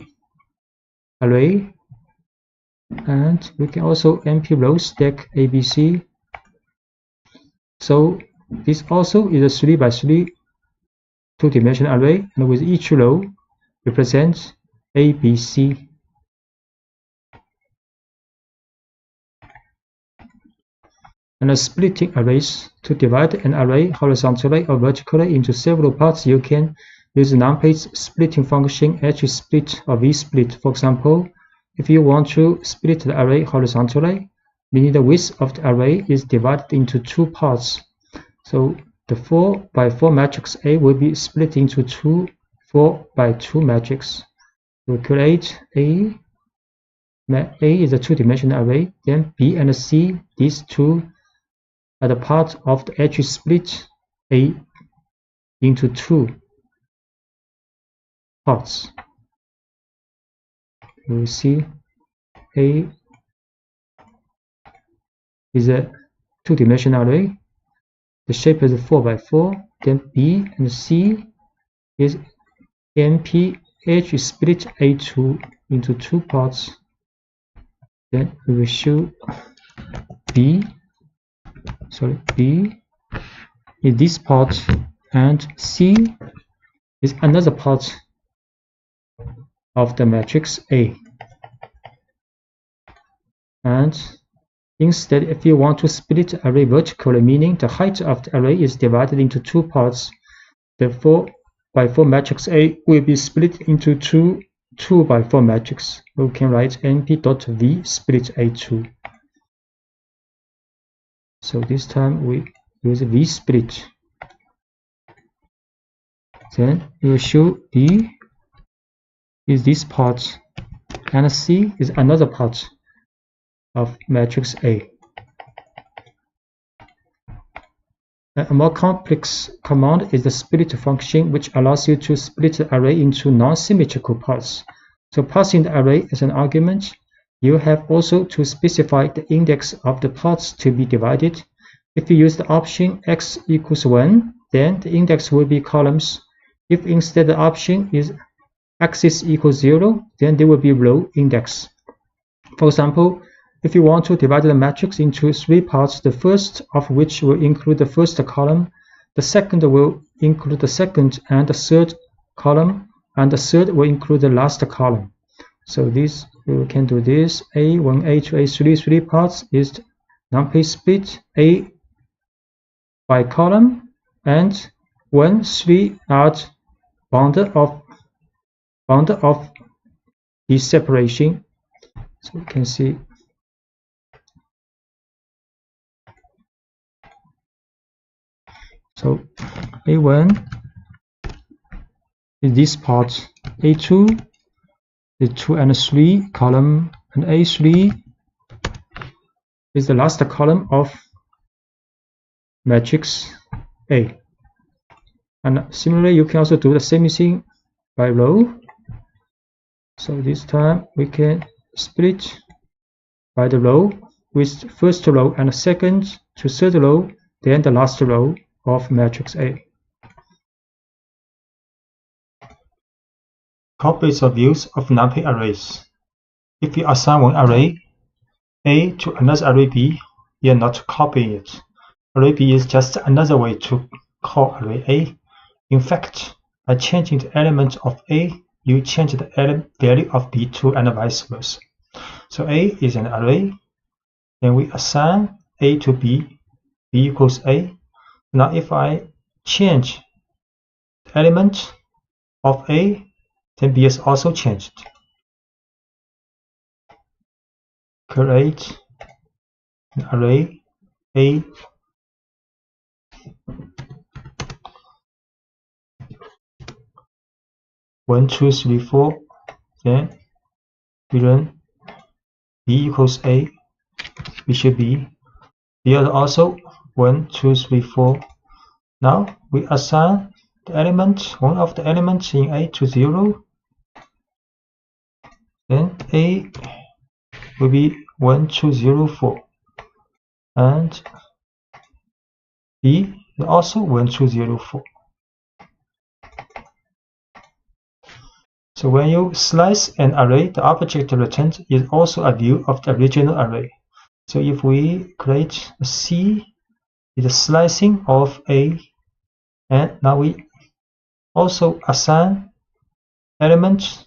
array, and we can also NP row stack ABC. So this also is a 3 by 3 two-dimensional array, and with each row represents ABC. And splitting arrays, to divide an array horizontally or vertically into several parts, you can use NumPy's splitting function hsplit or vsplit. For example, if you want to split the array horizontally, meaning the width of the array is divided into 2 parts. So the 4 by 4 matrix A will be split into 2 4 by 2 matrix. We create A is a two-dimensional array, then B and C, these two are the part of the hsplit A into 2 parts. You see A is a two-dimensional array. The shape is 4 by 4. Then B and C is NP hsplit A2 into 2 parts. Then we will show B is this part, and C is another part of the matrix A. And instead, if you want to split the array vertically, meaning the height of the array is divided into two parts, the 4x4 matrix A will be split into two 2x4 matrix. We can write np.v split A2. So this time we use v split. Then we will show B is this part, and C is another part of matrix A. A more complex command is the split function, which allows you to split the array into non-symmetrical parts. So passing the array as an argument, you have also to specify the index of the parts to be divided. If you use the option x equals 1, then the index will be columns. If instead the option is axis equals 0, then there will be row index. For example, if you want to divide the matrix into 3 parts, the first of which will include the first column, the second will include the second and the third column, and the third will include the last column. So this, we can do this. A1, A2, A3, 3 parts is numpy split A by column, and 1, 3 are bounded of this separation. So you can see. So A1 is this part, A2 is 2 and 3 column, and A3 is the last column of matrix A. And similarly, you can also do the same thing by row. So this time we can split by the row, with first row and second to third row, then the last row of matrix A. Copies of views of numpy arrays. If you assign one array A to another array B, you are not copying it. Array B is just another way to call array A. In fact, by changing the element of A, you change the value of B too, and vice versa. So A is an array, then we assign A to B, B equals A. Now if I change the element of A, then B is also changed. Create an array A one, 2, 3, 4, then we run B equals A, we should be. The other also 1, 2, 3, 4. Now we assign the element, one of the elements in A to 0. Then A will be 1, 2, 0, 4. And B is also 1, 2, 0, 4. So when you slice an array, the object returned is also a view of the original array. So if we create a C, it's a slicing of A, and now we also assign elements,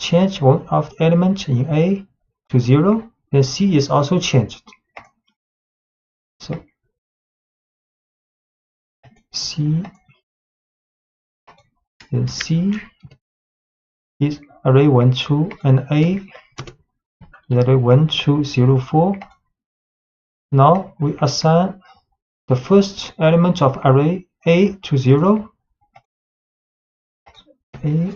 change one of the elements in A to 0, then C is also changed. So C, then C is array 1, 2, and A is array 1, 2, 0, 4. Now we assign the first element of array A to 0. A,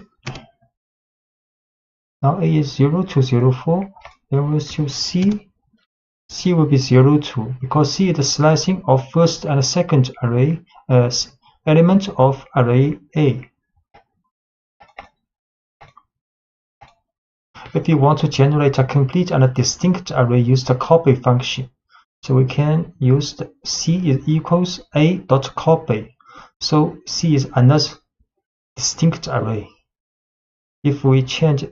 now A is 0 to 0, 4. Then we'll choose C. C will be 0, 2, because C is the slicing of first and second array element of array A. If you want to generate a complete and a distinct array, use the copy function. So we can use the C is equals A.copy. So C is another distinct array. If we change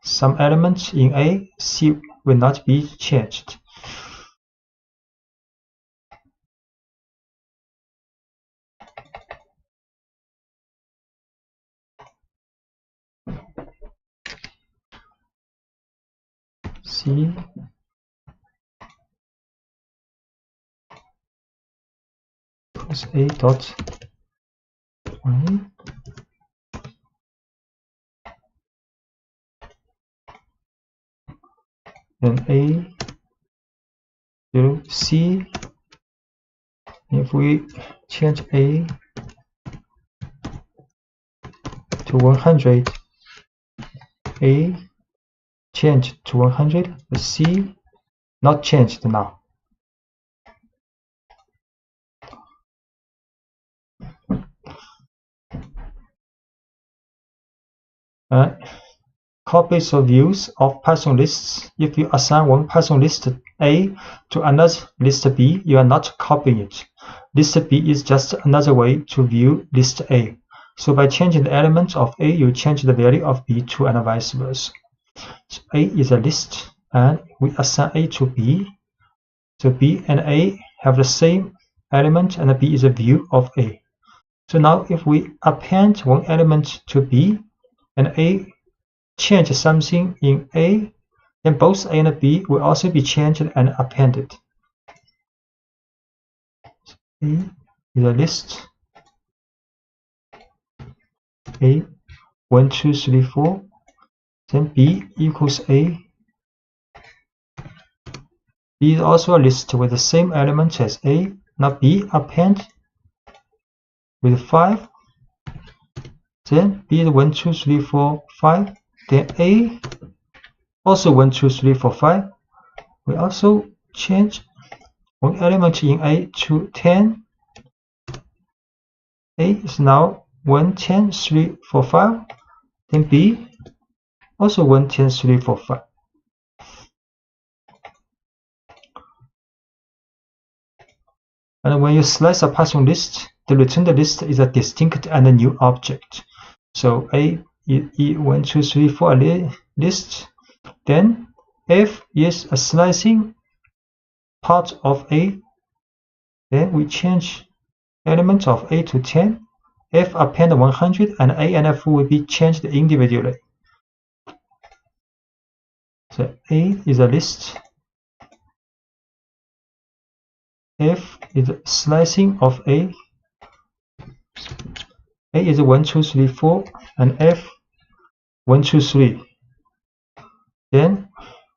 some elements in A, C will not be changed. C equals A dot 1. Then A 0 C. If we change A to 100, A changed to 100, the C not changed now. Copies or views of Python lists. If you assign one Python list A to another list B, you are not copying it. List B is just another way to view list A. So by changing the element of A, you change the value of B too, and vice versa. So A is a list, and we assign A to B. So B and A have the same element, and B is a view of A. So now if we append one element to B, and A change something in A, then both A and B will also be changed and appended. So A is a list. A 1, 2, 3, 4. Then B equals A. B is also a list with the same element as A. Now B append with 5. Then B is 1, 2, 3, 4, 5. Then A also 1, 2, 3, 4, 5. We also change one element in A to 10. A is now 1, 10, 3, 4, 5. Then B also 1, 10, 3, 4, 5. And when you slice a Python list, the returned list is a distinct and a new object. So A is 1, 2, 3, 4 list. Then F is a slicing part of A. Then we change element of A to 10. F append 100, and A and F will be changed individually. So A is a list. F is a slicing of A. A is 1, 2, 3, 4, and F 1, 2, 3. Then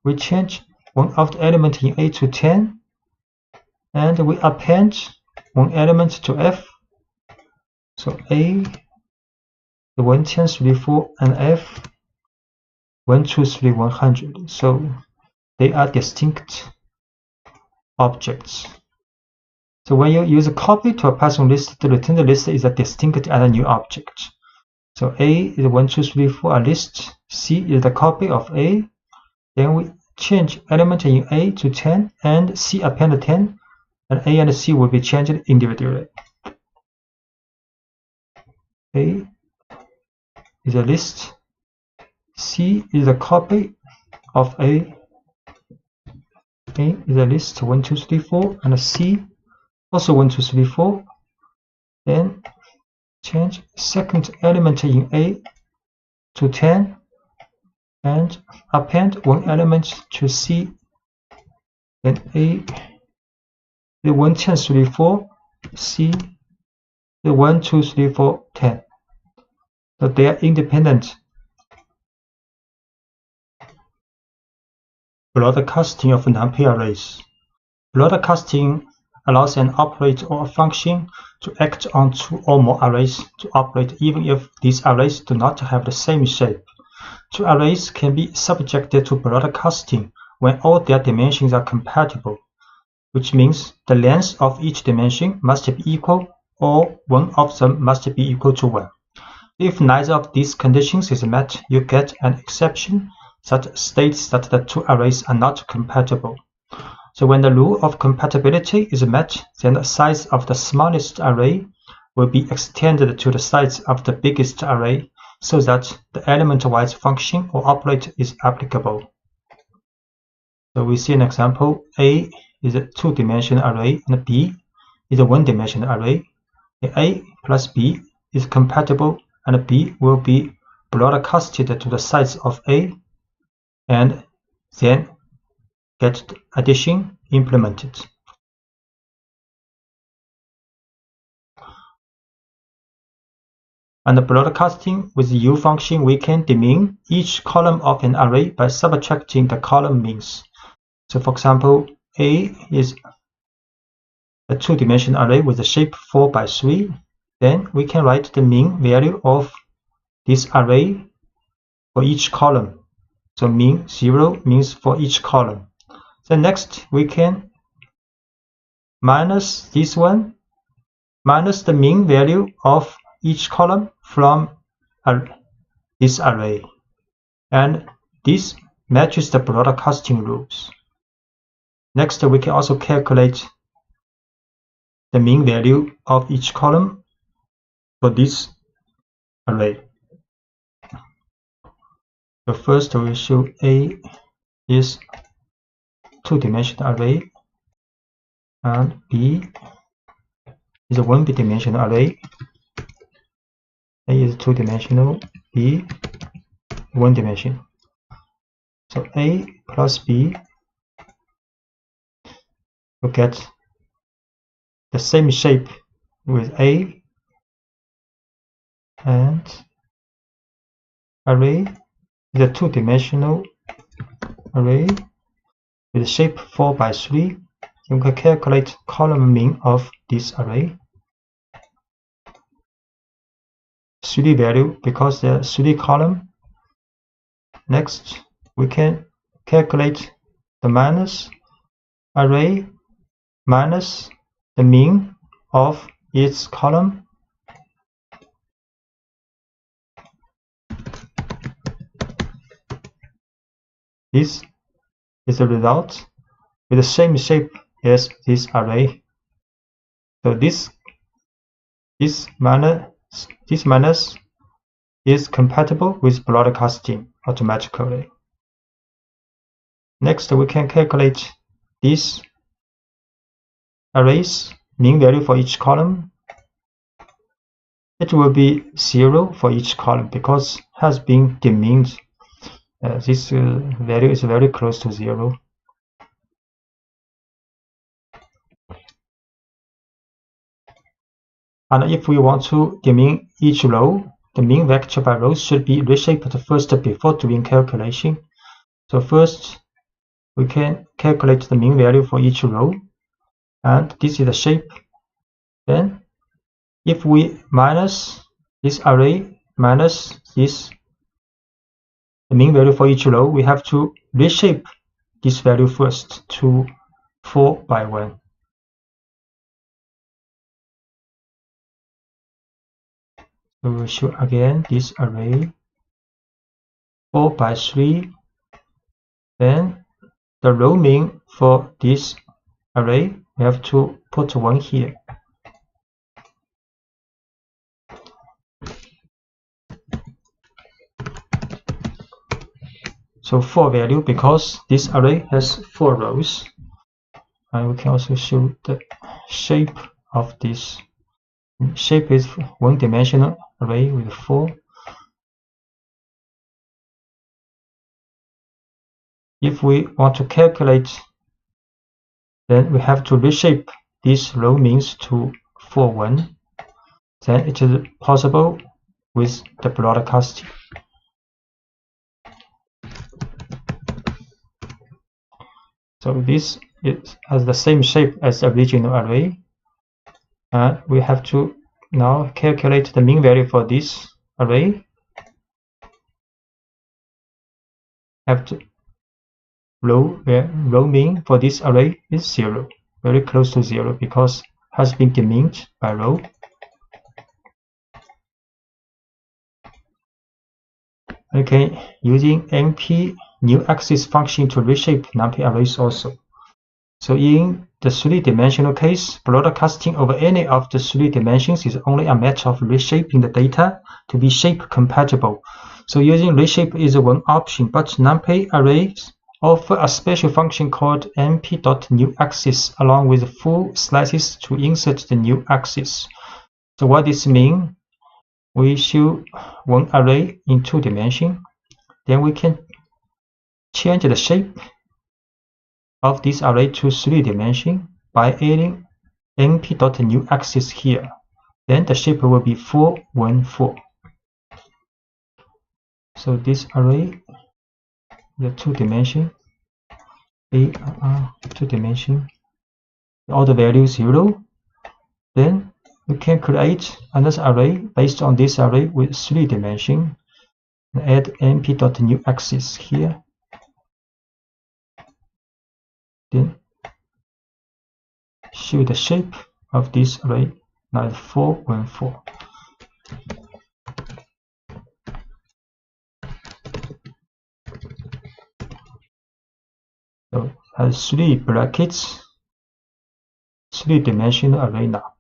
we change one of the element in A to 10, and we append one element to F. So A the 1, 10, 3, 4, and F 1, 2, 3, 100. So they are distinct objects. So when you use a copy to a Python list, the returned list is a distinct and a new object. So A is 1, 2, 3, 4 a list. C is the copy of A. Then we change element in A to 10, and C append 10, and A and C will be changed individually. A is a list. C is a copy of A. A is a list 1, 2, 3, 4, and C also 1, 2, 3, 4. Then change second element in A to 10, and append one element to C. Then A the 1, 10, 3, 4, C the 1, 2, 3, 4, 10. So they are independent. Broadcasting of numpy arrays. Broadcasting allows an operator or a function to act on two or more arrays to operate even if these arrays do not have the same shape. Two arrays can be subjected to broadcasting when all their dimensions are compatible, which means the length of each dimension must be equal, or one of them must be equal to 1. If neither of these conditions is met, you get an exception that states that the two arrays are not compatible. So when the rule of compatibility is met, then the size of the smallest array will be extended to the size of the biggest array, so that the element-wise function or operator is applicable. So we see an example. A is a two-dimensional array, and B is a one-dimensional array. A plus B is compatible, and B will be broadcasted to the size of A, and then get the addition implemented. And the broadcasting with the U function, we can demean each column of an array by subtracting the column means. So for example, A is a two-dimensional array with a shape 4 by 3. Then we can write the mean value of this array for each column. So mean 0 means for each column. Then next we can minus this one, minus the mean value of each column from this array. And this matches the broadcasting rules. Next, we can also calculate the mean value of each column for this array. So first we show A is two-dimensional array and B is a one-dimensional array. A is two-dimensional, B one dimension. So A plus B will get the same shape with A, and array is a two-dimensional array with a shape 4 by 3. You can calculate column mean of this array. 3 value because there are 3 column. Next, we can calculate the minus array minus the mean of its column. This is the result with the same shape as this array. So this minus is compatible with broadcasting automatically. Next, we can calculate this array's mean value for each column. It will be 0 for each column because it has been demeaned. This value is very close to 0. And if we want to demean each row, the mean vector by row should be reshaped first before doing calculation. So first, we can calculate the mean value for each row, and this is the shape. Then, if we minus this array minus this, the mean value for each row, we have to reshape this value first to 4 by 1. We will show again this array 4 by 3. Then the row mean for this array, we have to put 1 here. So 4 value because this array has 4 rows. And we can also show the shape of this. Shape is one-dimensional array with 4. If we want to calculate, then we have to reshape this row means to 4, 1. Then it is possible with the broadcasting. So this has the same shape as the original array. And we have to now calculate the mean value for this array. Have to row mean for this array is 0, very close to 0 because it has been demeaned by row. Okay, using NP new axis function to reshape numpy arrays also. So in the 3-dimensional case, broadcasting over any of the 3 dimensions is only a matter of reshaping the data to be shape compatible. So using reshape is one option, but numpy arrays offer a special function called np.newAxis along with full slices to insert the new axis. So what this means? We show one array in 2 dimensions, then we can change the shape of this array to 3 dimensions by adding np.newAxis here. Then the shape will be 4, 1, 4. So this array, the 2 dimension, 2 dimension, all the values 0. Then we can create another array based on this array with 3 dimensions. Add np.newAxis here. Then show the shape of this array, now 4, 1, 4. So it has 3 brackets, 3-dimensional array now.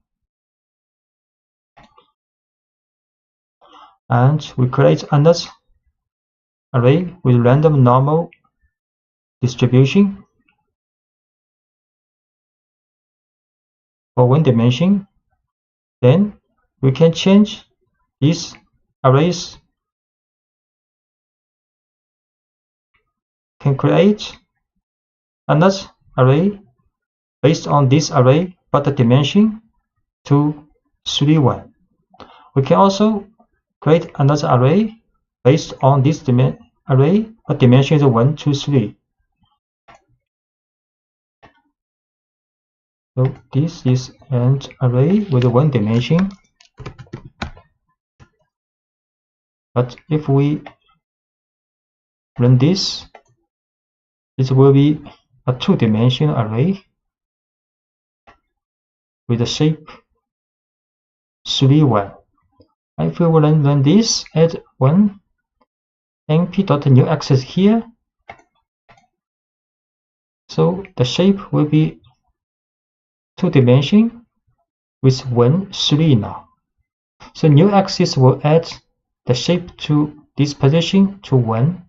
And we create another array with random normal distribution for 1 dimension. Then we can change these arrays, can create another array based on this array, but the dimension to 3, 1. We can also create another array based on this array, but dimension is 1, 2, 3. So this is an array with 1 dimension. But if we run this, it will be a 2-dimensional array with the shape 3, 1. If we will run this, add 1 np.newAxis here, so the shape will be 2 dimensions with 1, 3 now. So newAxis will add the shape to this position to 1.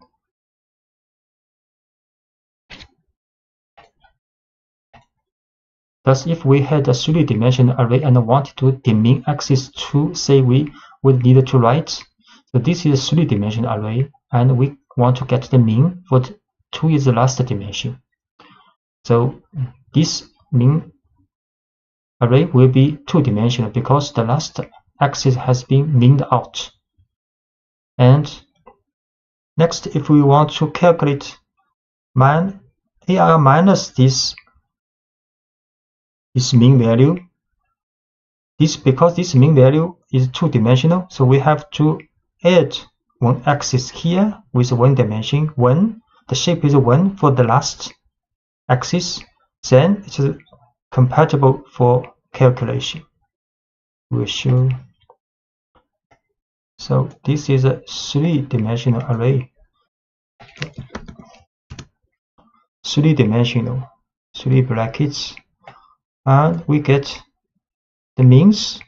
Thus, if we had a 3-dimensional array and wanted to demin axis to, say we would need to write, so this is a 3-dimensional array, and we want to get the mean for 2 is the last dimension. So this mean array will be 2-dimensional because the last axis has been meaned out. And next, if we want to calculate AR minus this mean value, because this mean value is 2-dimensional, so we have to add 1 axis here with 1 dimension, 1. The shape is 1 for the last axis, then it is compatible for calculation. We'll show. So this is a 3-dimensional array. 3-dimensional, 3 brackets, and we get the means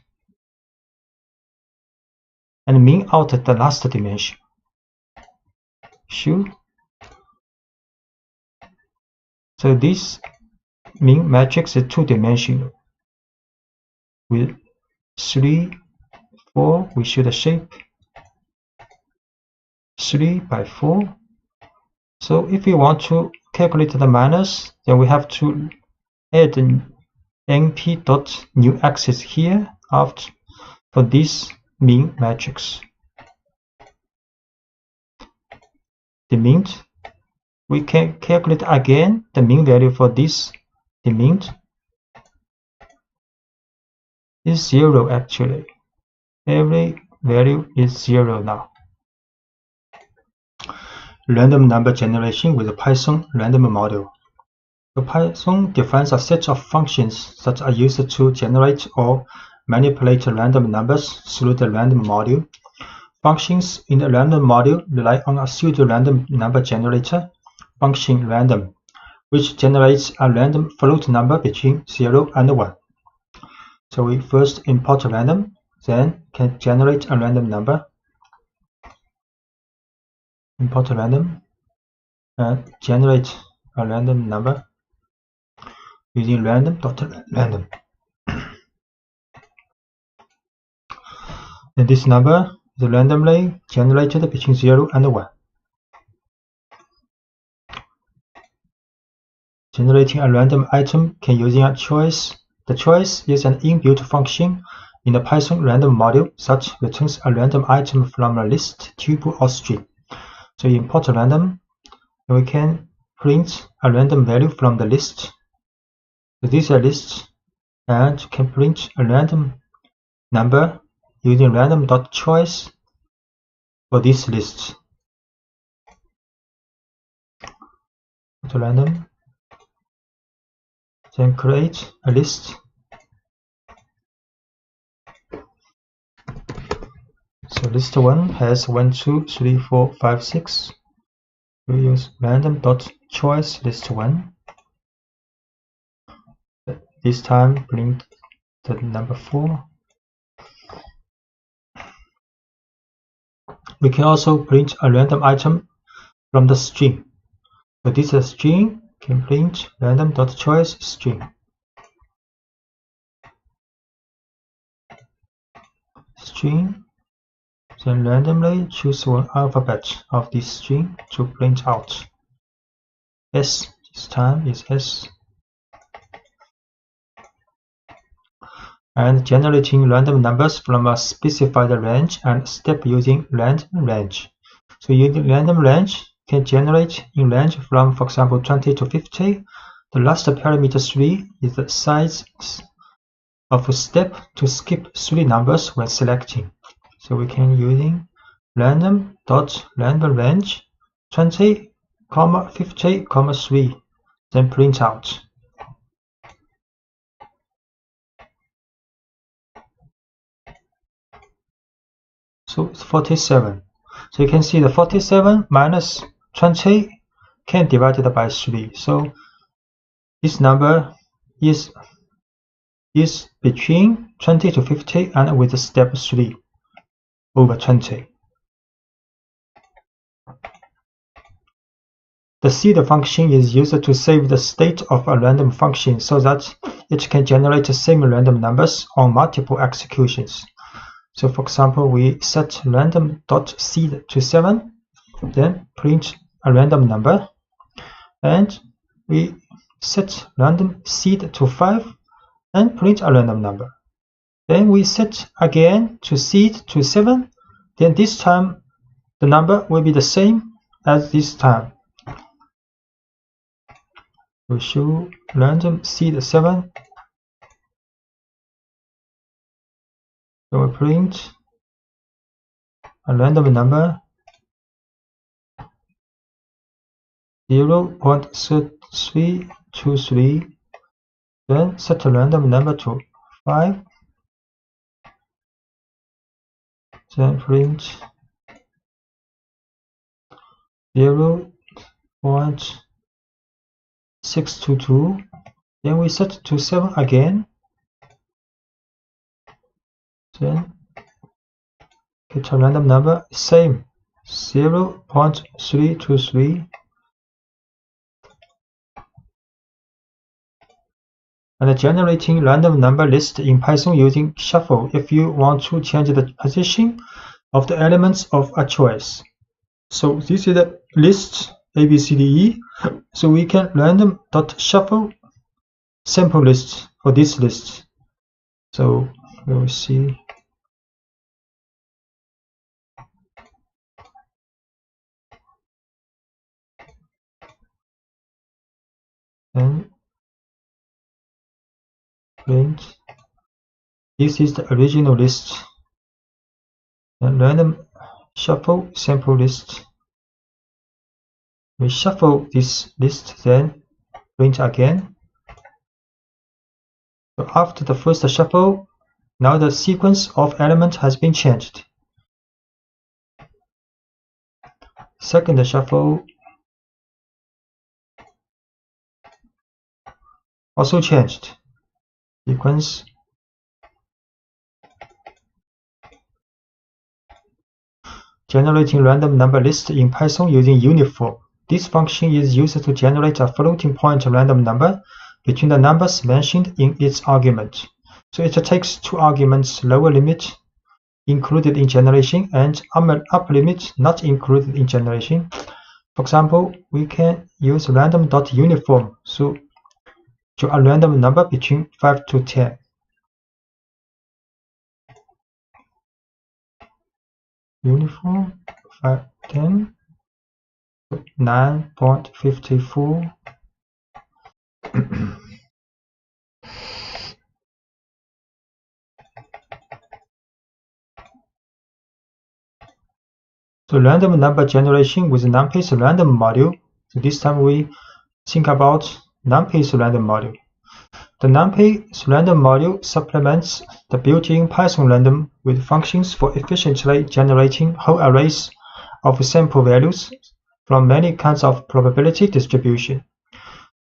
and mean out at the last dimension. Sure. So this mean matrix is 2-dimensional with 3, 4. We show the shape 3 by 4. So if we want to calculate the minus, then we have to add an np.newAxis here after for this mean matrix. The mean, we can calculate again the mean value for this. The mean is 0 actually. Every value is 0 now. Random number generation with a Python random model. The Python defines a set of functions that are used to generate or manipulate random numbers through the random module. Functions in the random module rely on a pseudo-random number generator, function random, which generates a random float number between 0 and 1. So we first import random, then can generate a random number. Import random and generate a random number using random.random. And this number is randomly generated between 0 and 1. Generating a random item can using a choice. The choice is an inbuilt function in the Python random module that returns a random item from a list, tuple, or string. So you import a random, and we can print a random value from the list. So this is a list, and can print a random number using random.choice for this list. To random, then create a list. So list 1 has 1, 2, 3, 4, 5, 6. We use random.choice list 1. This time print the number 4. We can also print a random item from the string. So this is a string, can print random.choice string. String, then randomly choose one alphabet of this string to print out. S, this time is S. And generating random numbers from a specified range and step using random range. So using random range can generate in range from, for example, 20 to 50. The last parameter 3 is the size of a step to skip 3 numbers when selecting. So we can using random.random range 20, 50, 3, then print out. So it's 47. So you can see the 47 minus 20 can be divided by 3. So this number is between 20 to 50 and with step 3 over 20. The seed function is used to save the state of a random function so that it can generate the same random numbers on multiple executions. So for example, we set random.seed to 7, then print a random number, and we set random seed to 5 and print a random number. Then we set again to seed to 7, then this time the number will be the same as this time. We show random seed 7. So we print a random number 0.3323, then set a random number to 5, then print 0.622, then we set to 7 again, then get a random number, same 0.323, and generating random number list in Python using shuffle if you want to change the position of the elements of a choice. So this is the list A, B, C, D, E. So we can random.shuffle sample list for this list. So we will see. And print. This is the original list. And random shuffle sample list. We shuffle this list, then print again. So after the first shuffle, now the sequence of elements has been changed. Second shuffle also changed. Sequence. Generating random number list in Python using uniform. This function is used to generate a floating point random number between the numbers mentioned in its argument. So it takes 2 arguments, lower limit included in generation and upper limit not included in generation. For example, we can use random.uniform to draw a random number between 5 to 10. Uniform 5, 10, 9.54. So random number generation with NumPy's random module. So this time we think about NumPy's random module. The NumPy's random module supplements the built-in Python random with functions for efficiently generating whole arrays of sample values from many kinds of probability distribution.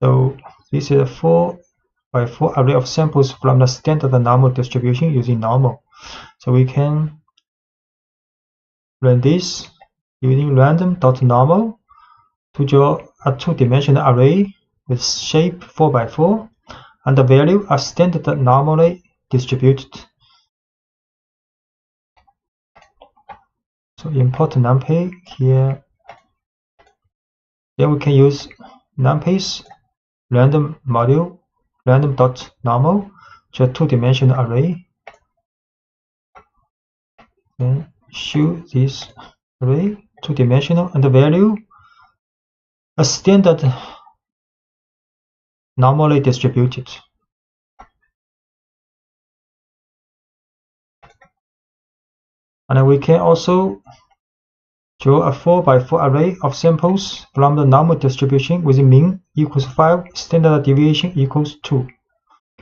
So this is a 4x4 array of samples from the standard normal distribution using normal. So we can run this using random.normal to draw a two-dimensional array with shape 4x4 and the value are standard normally distributed. So import NumPy here. Then we can use NumPy's random module random.normal to a two-dimensional array. Then show this array two-dimensional and the value a standard normally distributed. And we can also draw a 4x4 array of samples from the normal distribution with mean equals 5, standard deviation equals 2.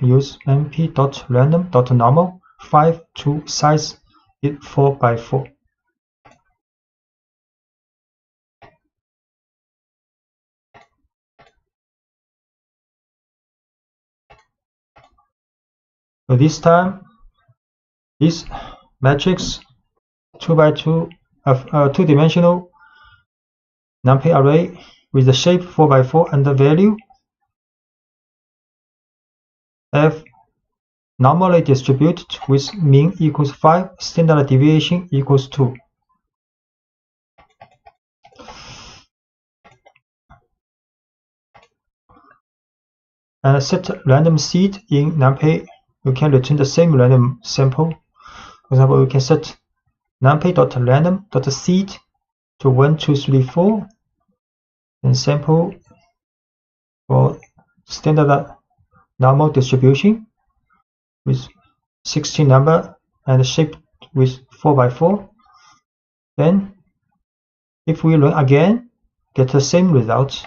Use np.random.normal 5 to size it 4x4. So this time, this matrix 2x2 of two-dimensional NumPy array with the shape 4x4 and the value f normally distributed with mean equals 5, standard deviation equals 2. And set random seed in NumPy. You can return the same random sample. For example, we can set numpy.random.seed to 1, 2, 3, 4, and sample for standard normal distribution with 16 number and shape with 4x4. Then, if we run again, get the same result.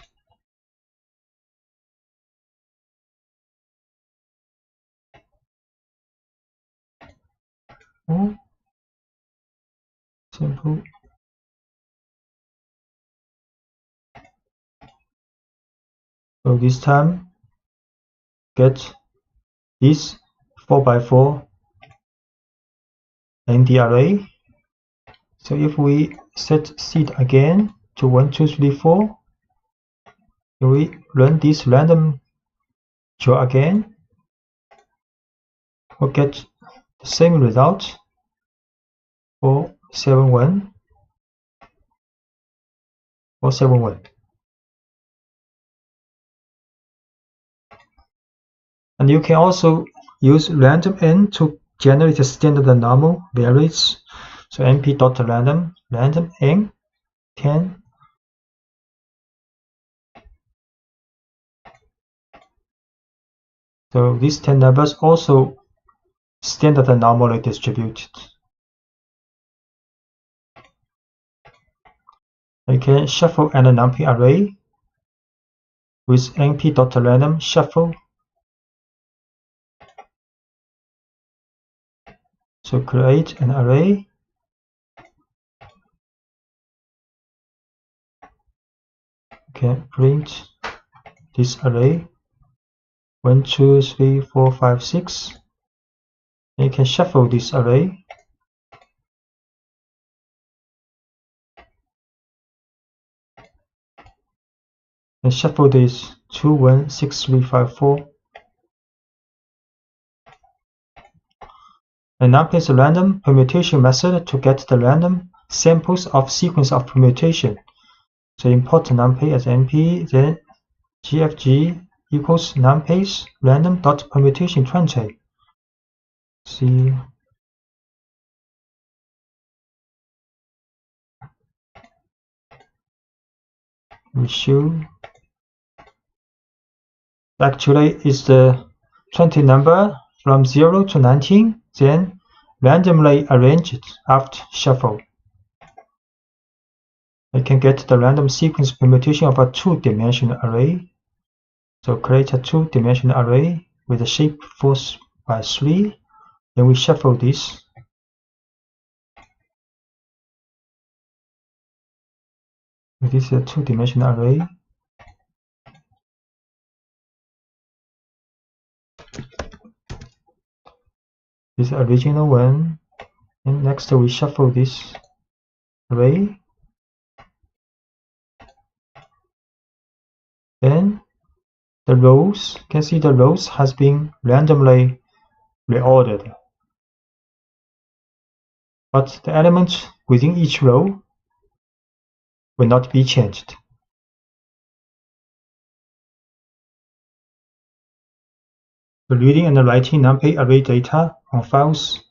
Simple. So this time, get this 4x4 in the array. So if we set seed again to 1, 2, 3, 4, we run this random draw again, we'll get the same result for 471. And you can also use random n to generate a standard normal values. So np.random random n 10. So these 10 numbers also standard normally distributed. You can shuffle an NumPy array with np.random shuffle. So create an array. You can print this array 1, 2, 3, 4, 5, 6. And you can shuffle this array. And shuffle this 2, 1, 6, 3, 5, 4. And NumPy's random permutation method to get the random samples of sequence of permutation. So import numpy as np, then gfg equals numpy's random.permutation20. See, we show actually is the 20 number from 0 to 19, then randomly arranged after shuffle. I can get the random sequence permutation of a two-dimensional array. So create a two-dimensional array with a shape 4x3. Then we shuffle this. This is a two-dimensional array. This is the original one. And next we shuffle this array. Then the rows, you can see the rows has been randomly reordered. But the elements within each row will not be changed. So reading and writing numpy array data on files.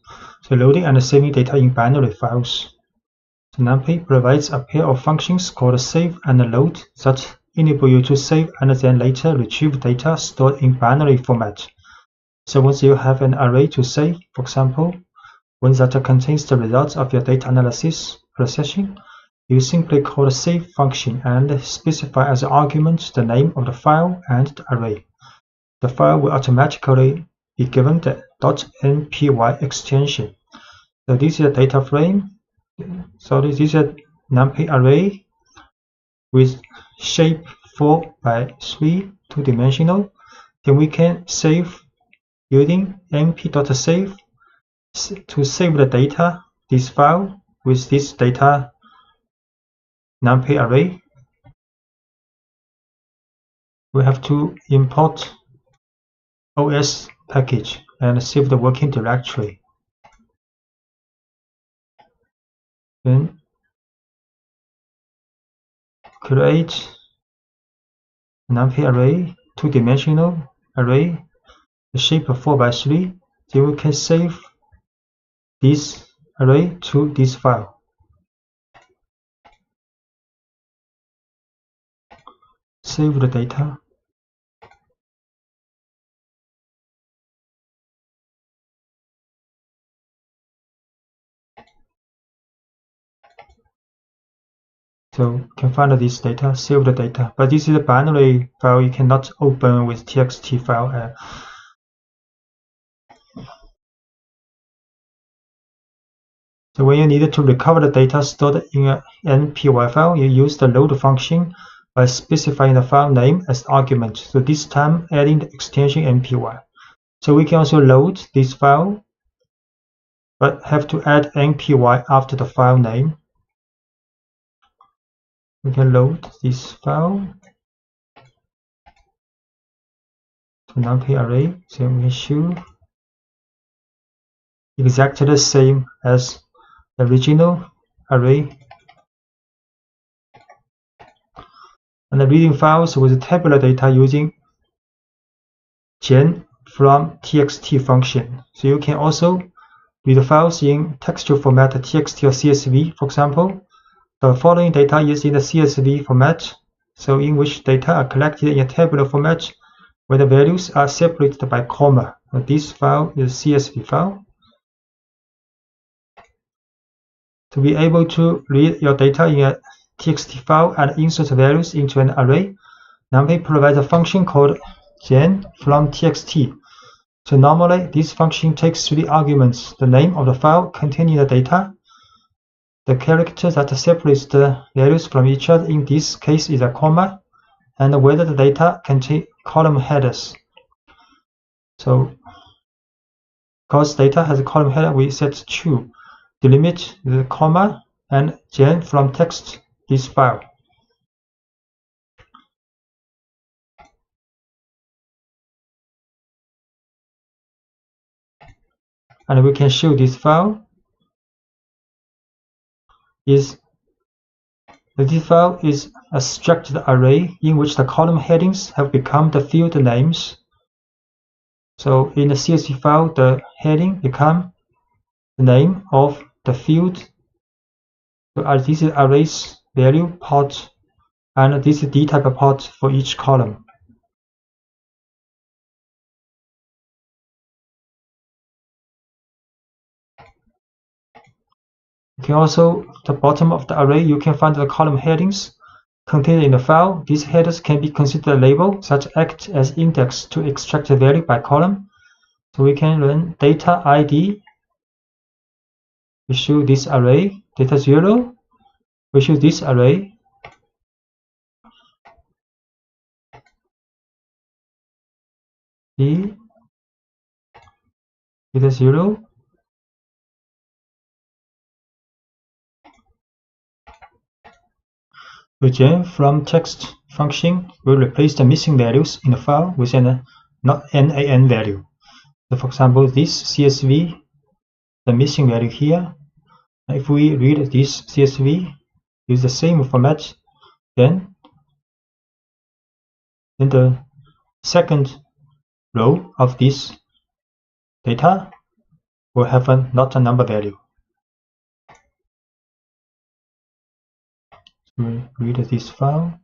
So loading and saving data in binary files. So numpy provides a pair of functions called save and load that enable you to save and then later retrieve data stored in binary format. So once you have an array to save, for example, one that contains the results of your data analysis processing, you simply call the save function and specify as an argument the name of the file and the array. The file will automatically be given the .npy extension. So this is a data frame. So this is a numpy array with shape 4x3, two-dimensional. Then we can save using np.save to save the data, this file with this data numpy array. We have to import OS package and save the working directory. Then create numpy array, two-dimensional array, the shape of 4x3. Then we can save this array to this file. Save the data. So you can find this data, save the data. But this is a binary file, you cannot open with txt file. So when you need to recover the data stored in an npy file, you use the load function by specifying the file name as argument. So this time adding the extension npy. So we can also load this file, but have to add npy after the file name. We can load this file to numpy array. So we show exactly the same as the original array. And the reading files with tabular data using gen from txt function. So you can also read files in textual format txt or csv. For example, the following data is in the csv format, so in which data are collected in a tabular format where the values are separated by comma. This file is csv file. To be able to read your data in a txt file and insert values into an array, numpy provides a function called gen from txt. So normally this function takes three arguments: the name of the file containing the data, the character that separates the values from each other, in this case is a comma, and whether the data contain column headers. So because data has a column header, we set true. Delimit the comma and gen from text this file. And we can show this file is This file is a structured array in which the column headings have become the field names. So in the CSV file, the heading becomes the name of the field. So this is arrays value part, and this is d type part for each column. You can also, the bottom of the array, you can find the column headings contained in the file. These headers can be considered a label, such act as index to extract the value by column. So we can run data ID. We show this array, data 0. We show this array. D data 0. The gen from text function will replace the missing values in the file with an NaN value. So for example, this CSV, the missing value here. If we read this CSV, use the same format, then the second row of this data will have not a number value. We read this file.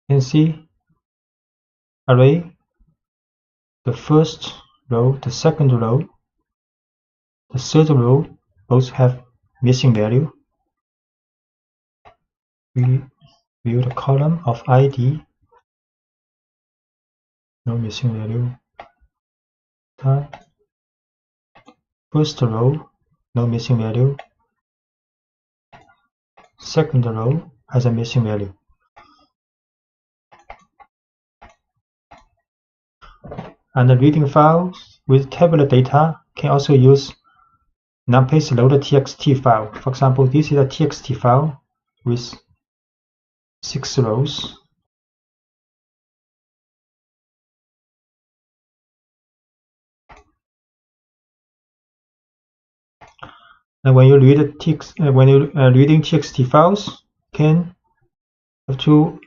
You can see array, the first row, the second row, the third row both have missing value. We view the column of ID, no missing value. First row, no missing value. Second row has a missing value. And the reading files with tabular data can also use numpy's load.txt file. For example, this is a txt file with 6 rows. And when you read reading txt files, can have to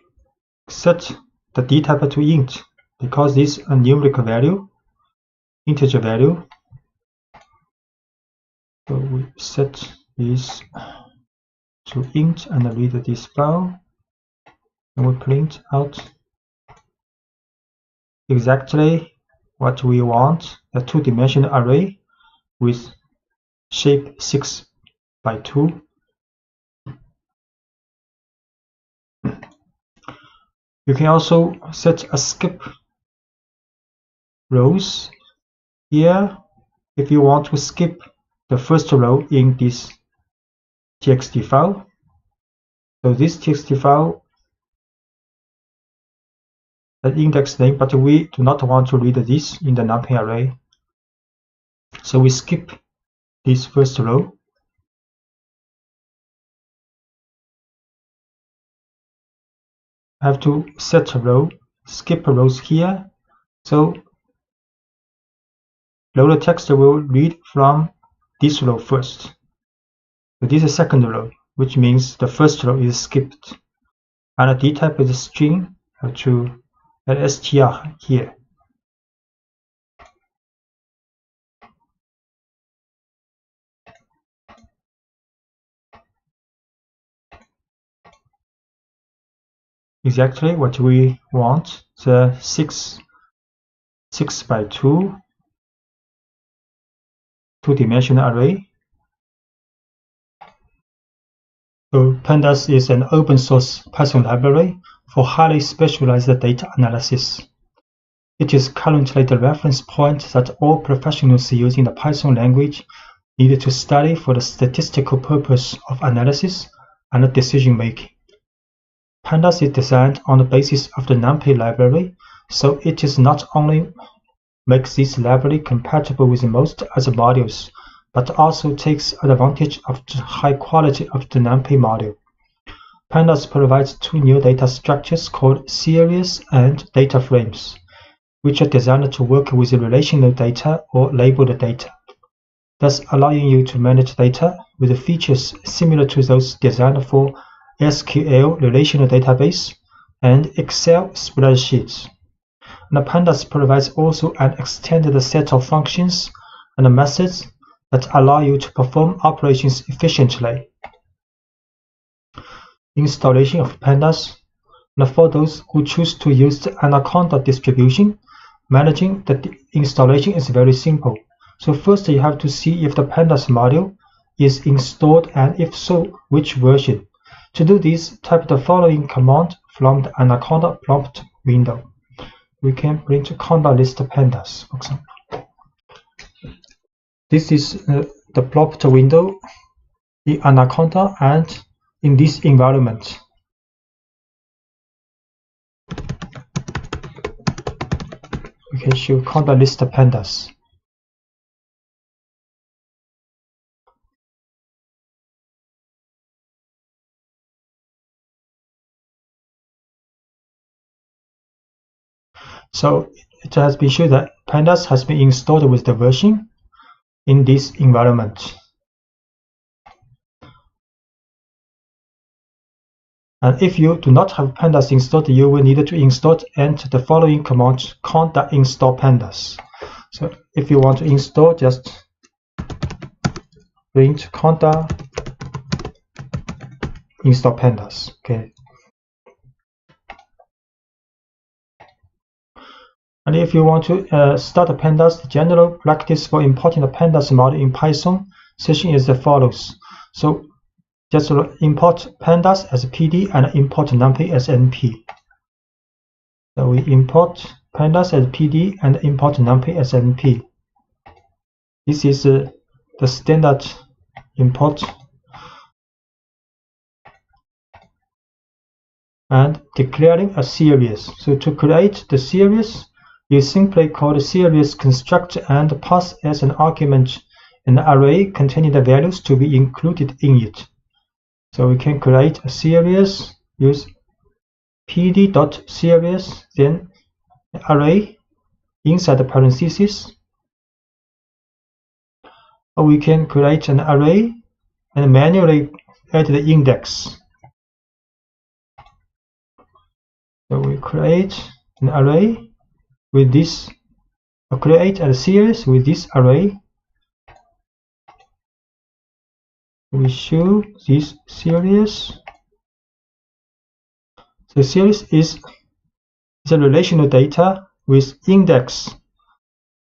set the d type to int, because this is a numerical value, integer value. So we set this to int and read this file, and we print out exactly what we want, a two-dimensional array with shape 6 by 2. You can also set a skip rows here if you want to skip the first row in this txt file. So this txt file has index name, but we do not want to read this in the numpy array. So we skip this first row. I have to set a row, skip rows here. So loader text will read from this row first. So this is second row, which means the first row is skipped. And the d type is a string. I have to add str here. Exactly what we want, the 6 by 2 two-dimensional array. So pandas is an open source Python library for highly specialized data analysis. It is currently the reference point that all professionals using the Python language need to study for the statistical purpose of analysis and decision making. Pandas is designed on the basis of the NumPy library, so it is not only makes this library compatible with most other modules, but also takes advantage of the high quality of the NumPy module. Pandas provides two new data structures called series and data frames, which are designed to work with relational data or labeled data. thus allowing you to manage data with features similar to those designed for SQL relational database and Excel spreadsheets. And Pandas provides also an extended set of functions and methods that allow you to perform operations efficiently. Installation of Pandas. And for those who choose to use the Anaconda distribution, managing the installation is very simple. So first you have to see if the Pandas module is installed, and if so, which version. To do this, type the following command from the Anaconda prompt window. We can print conda list pandas, for example. This is the prompt window in Anaconda and in this environment. We can show conda list pandas. So it has been shown that pandas has been installed with the version in this environment. And if you do not have pandas installed, you will need to install and the following command conda install pandas. So if you want to install, just print conda install pandas. Okay. And if you want to start pandas, the general practice for importing the pandas module in Python session is as follows. So just import pandas as PD and import numpy as NP. So we import pandas as PD and import numpy as NP. This is the standard import. And declaring a series. So to create the series, you simply call the series construct and pass as an argument an array containing the values to be included in it. So we can create a series, use pd.series, then array inside the parentheses. Or we can create an array and manually add the index. So we create an array with this, or create a series with this array. We show this series. The series is the relational data with index,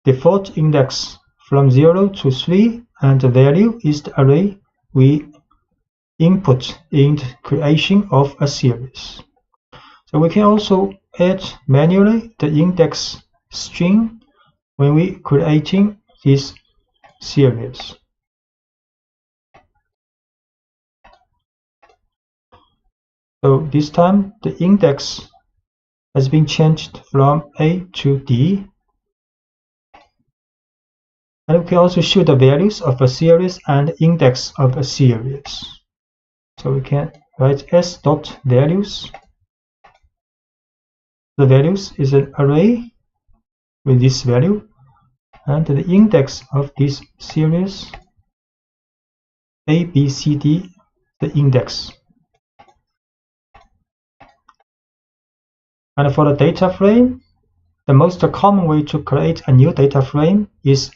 default index from 0 to 3, and the value is the array we input in the creation of a series. So we can also add manually the index string when we creating this series. So this time the index has been changed from A to D. And we can also show the values of a series and index of a series. So we can write s.values. The values is an array with this value, and the index of this series A, B, C, D, the index. And for the data frame, the most common way to create a new data frame is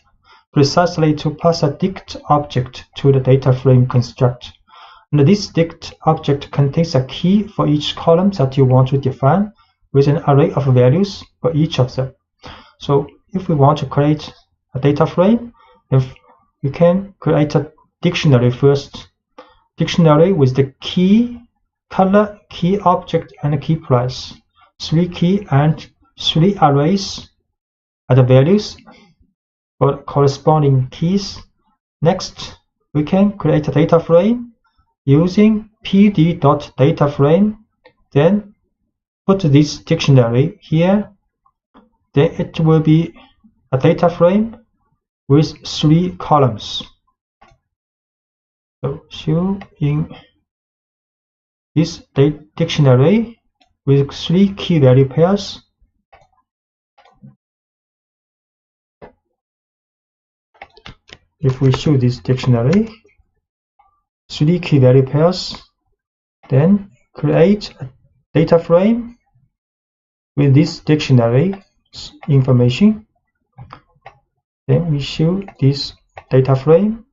precisely to pass a dict object to the data frame construct. And this dict object contains a key for each column that you want to define, with an array of values for each of them. So if we want to create a data frame, we can create a dictionary first. Dictionary with the key, color, key object, and key price. 3 key and 3 arrays are the values for corresponding keys. Next, we can create a data frame using pd.dataframe, then put this dictionary here. Then it will be a data frame with 3 columns. So show in this dictionary with 3 key value pairs. if we show this dictionary, 3 key value pairs, then create a data frame with this dictionary information. Then we show this data frame.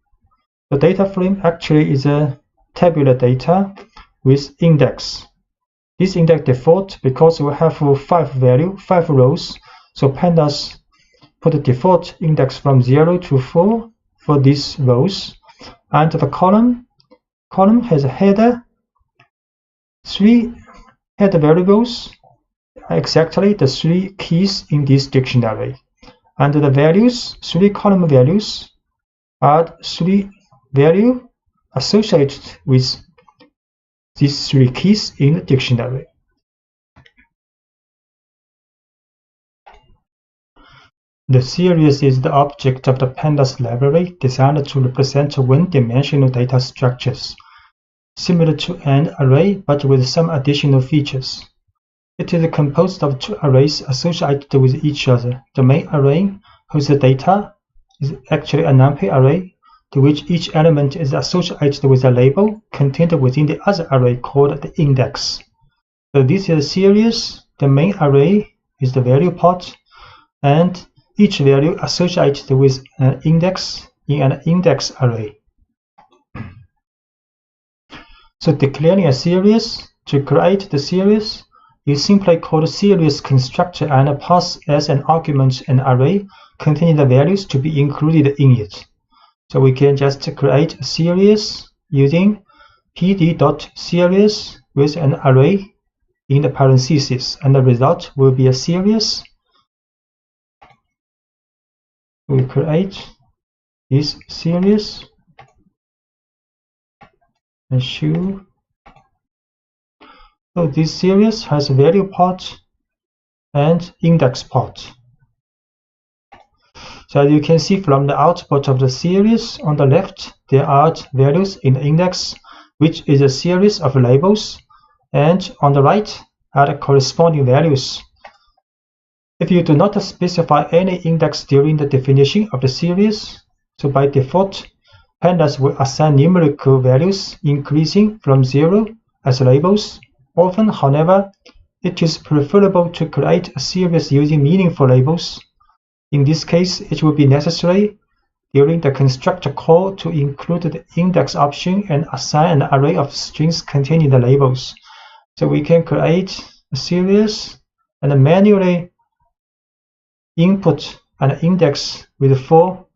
The data frame actually is a tabular data with index. This index default because we have 5 rows, so pandas put the default index from 0 to 4 for these rows, and the column has a header, 3 header variables, exactly the 3 keys in this dictionary, and the values, 3 column values, are 3 values associated with these 3 keys in the dictionary. The series is the object of the pandas library designed to represent one-dimensional data structures, similar to an array but with some additional features. It is composed of 2 arrays associated with each other. The main array, whose data is actually a numpy array, to which each element is associated with a label contained within the other array called the index. So this is a series. The main array is the value part, and each value associated with an index in an index array. So declaring a series, to create the series, you simply call the series constructor and pass as an argument an array containing the values to be included in it. So we can just create a series using pd.series with an array in the parentheses, and the result will be a series. We create this series and show. So this series has value part and index part. So as you can see from the output of the series, on the left there are values in the index, which is a series of labels, and on the right are the corresponding values. If you do not specify any index during the definition of the series, so by default, pandas will assign numerical values increasing from 0 as labels. Often, however, it is preferable to create a series using meaningful labels. In this case, it will be necessary during the constructor call to include the index option and assign an array of strings containing the labels. So we can create a series and manually input an index with 4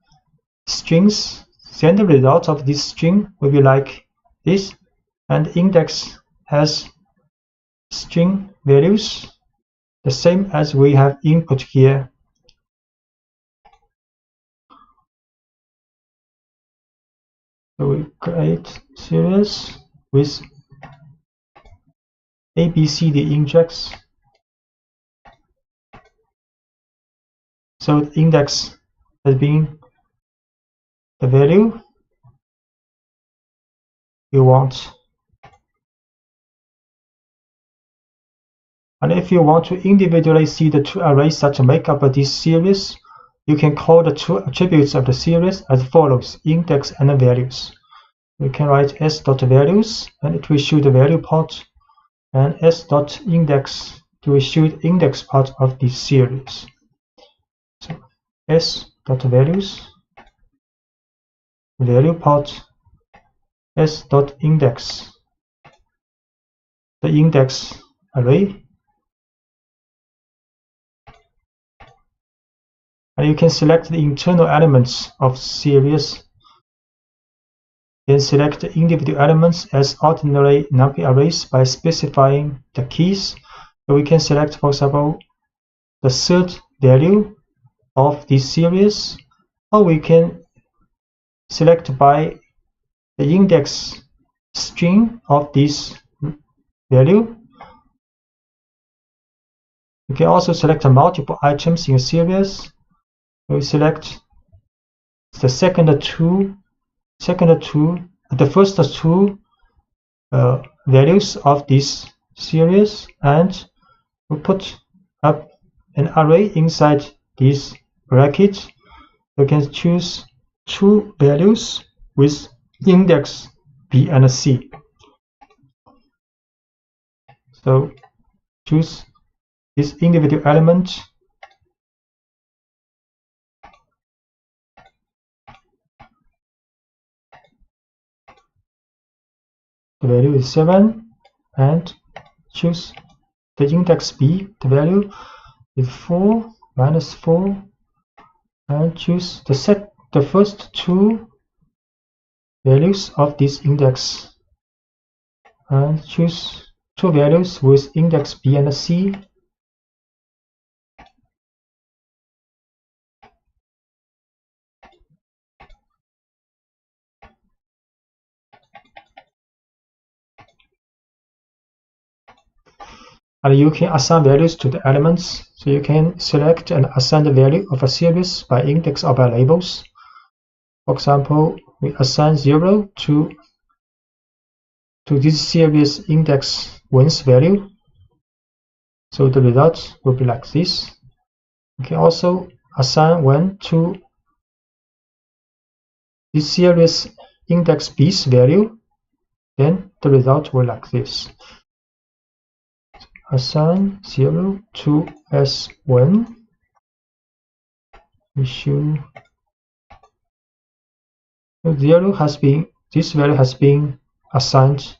strings. Then the result of this string will be like this, and index has string values the same as we have input here. So we create series with ABCD index. So the index has been the value you want. And if you want to individually see the 2 arrays that make up this series, you can call the 2 attributes of the series as follows: index and values. We can write s.values, and it will show the value part, and s.index to show the index part of this series. So s.values, value part, s.index, the index array. And you can select the internal elements of series. Then select the individual elements as ordinary numpy arrays by specifying the keys. So we can select, for example, the 3rd value of this series, or we can select by the index string of this value. You can also select multiple items in a series. We select the the first 2 values of this series, and we put up an array inside this bracket. You can choose two values with index B and C. So choose this individual element. The value is 7, and choose the index B. The value is 4 minus 4, and choose the first two values of this index, and choose two values with index B and C. And you can assign values to the elements. So you can select and assign the value of a series by index or by labels. For example, we assign 0 to this series index 1's value. So the result will be like this. You can also assign 1 to this series index B's value. Then the result will be like this. Assign 0 to S1. Issue 0 has been, this value has been assigned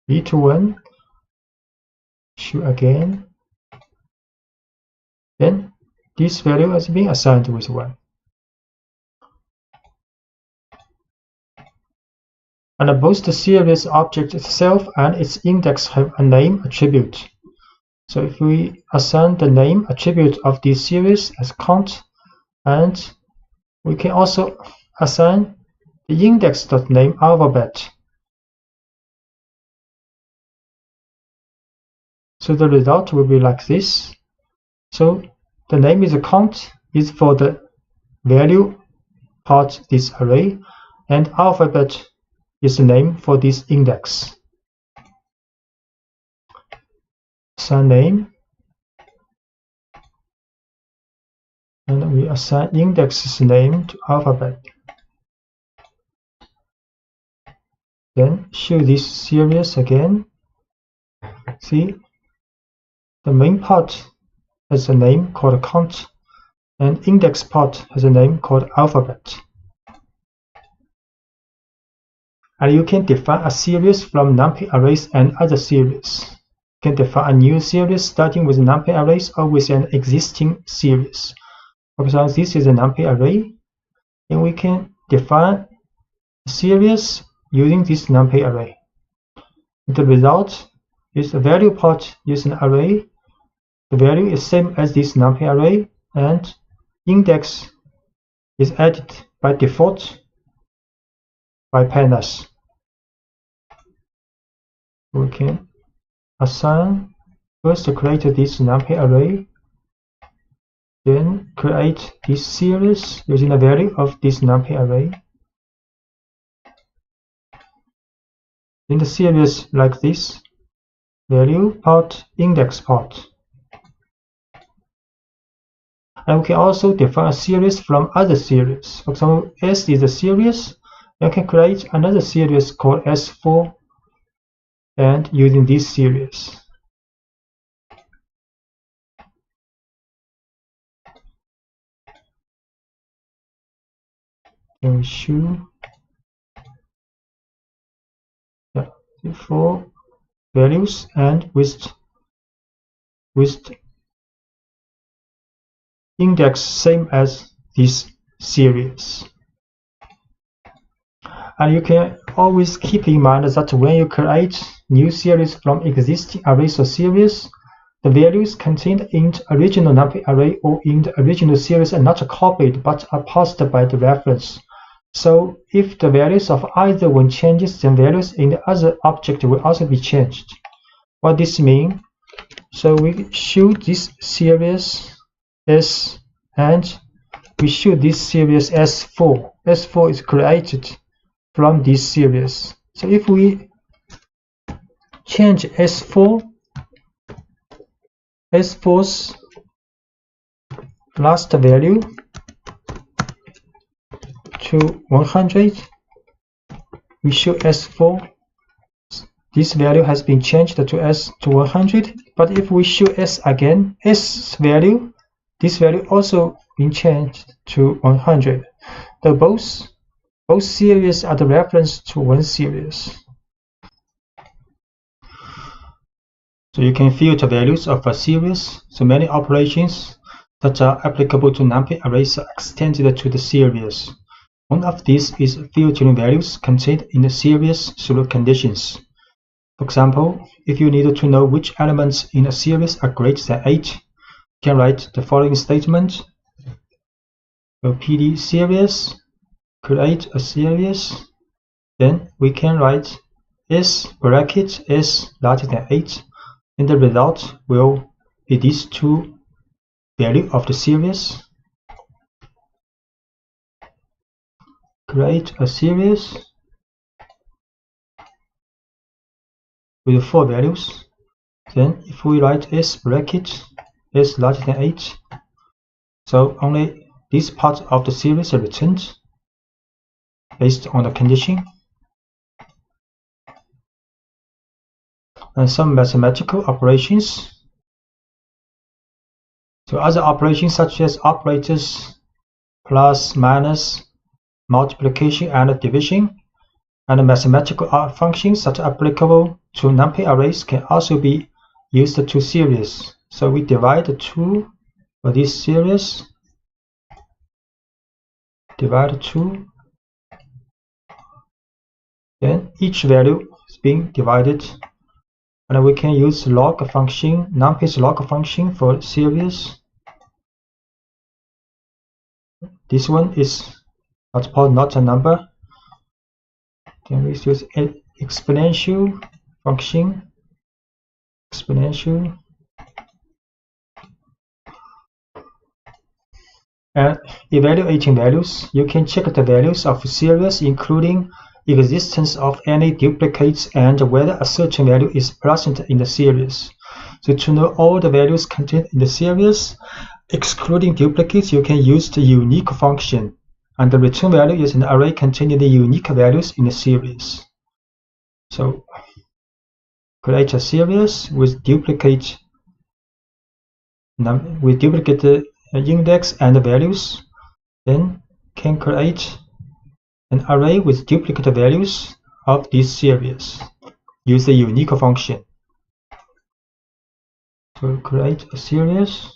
B to 1. Issue again. Then this value has been assigned with 1. And both the series object itself and its index have a name attribute. So if we assign the name attribute of this series as count, and we can also assign the index.name alphabet. So the result will be like this. So the name is a count is for the value part this array, and alphabet is the name for this index. Assign name, and we assign index's name to alphabet. Then show this series again. See, the main part has a name called count, and index part has a name called alphabet. And you can define a series from numpy arrays and other series. You can define a new series starting with numpy arrays or with an existing series. For example, this is a numpy array, and we can define a series using this numpy array. The result is the value part is an array. The value is same as this numpy array, and index is added by default by pandas. We can assign first create this numpy array, then create this series using the value of this numpy array. In the series like this, value part, index part. And we can also define a series from other series. For example, S is a series. You can create another series called S4, and using this series. Then we show the 4 values and with index same as this series. And you can always keep in mind that when you create new series from existing arrays or series, the values contained in the original numpy array or in the original series are not copied but are passed by the reference. So if the values of either one changes, then values in the other object will also be changed. What this means? So we show this series S, and we show this series S4. S4 is created from this series. So if we change S4's last value to 100, we show S4. This value has been changed to S to 100, but if we show S again, S value, this value also been changed to 100. The both series are the reference to one series. So you can filter values of a series. So many operations that are applicable to numpy arrays are extended to the series. One of these is filtering values contained in the series through conditions. For example, if you need to know which elements in a series are greater than 8, you can write the following statement. So PD series, create a series, then we can write S bracket S larger than 8, and the result will be these two values of the series. Create a series with 4 values. Then if we write S bracket S larger than 8, so only this part of the series is returned based on the condition. And some mathematical operations. So other operations such as operators, plus, minus, multiplication, and division, and mathematical functions that are applicable to numpy arrays can also be used to series. So we divide the 2 for this series, divide 2, then each value is being divided, and we can use log function, numpy's log function for series. This one is not a number. Then we use an exponential function, exponential, and evaluating values. You can check the values of series, including existence of any duplicates and whether a certain value is present in the series. So to know all the values contained in the series, excluding duplicates, you can use the unique function, and the return value is an array containing the unique values in the series. So create a series with duplicate index and values, then can create an array with duplicate values of this series. Use the unique function. So create a series,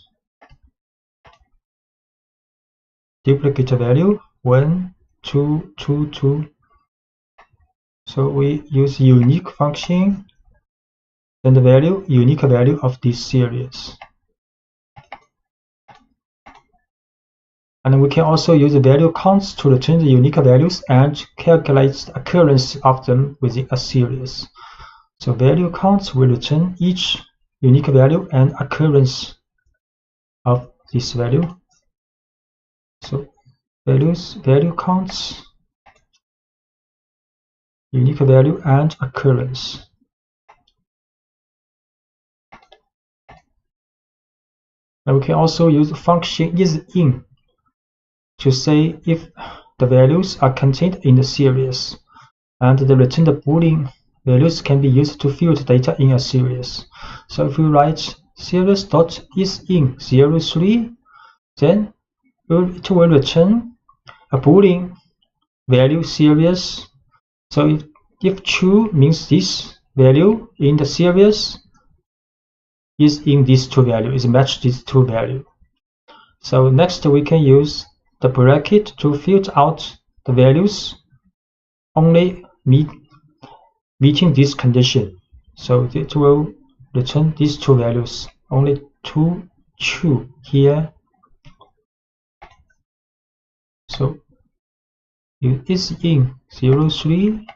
duplicate value 1, 2, 2, 2. So we use unique function, then the value, unique value of this series. And we can also use the value counts to return the unique values and calculate the occurrence of them within a series. So value counts will return each unique value and occurrence of this value. So value counts, unique value and occurrence. And we can also use function isIn to say if the values are contained in the series, and the returned Boolean values can be used to filter data in a series. So if we write series.isIn03, then it will return a Boolean value series. So if true means this value in the series is in these two values, is matched these two values. So next we can use the bracket to filter out the values only meeting this condition. So it will return these two values, only two true here. So isIn 03,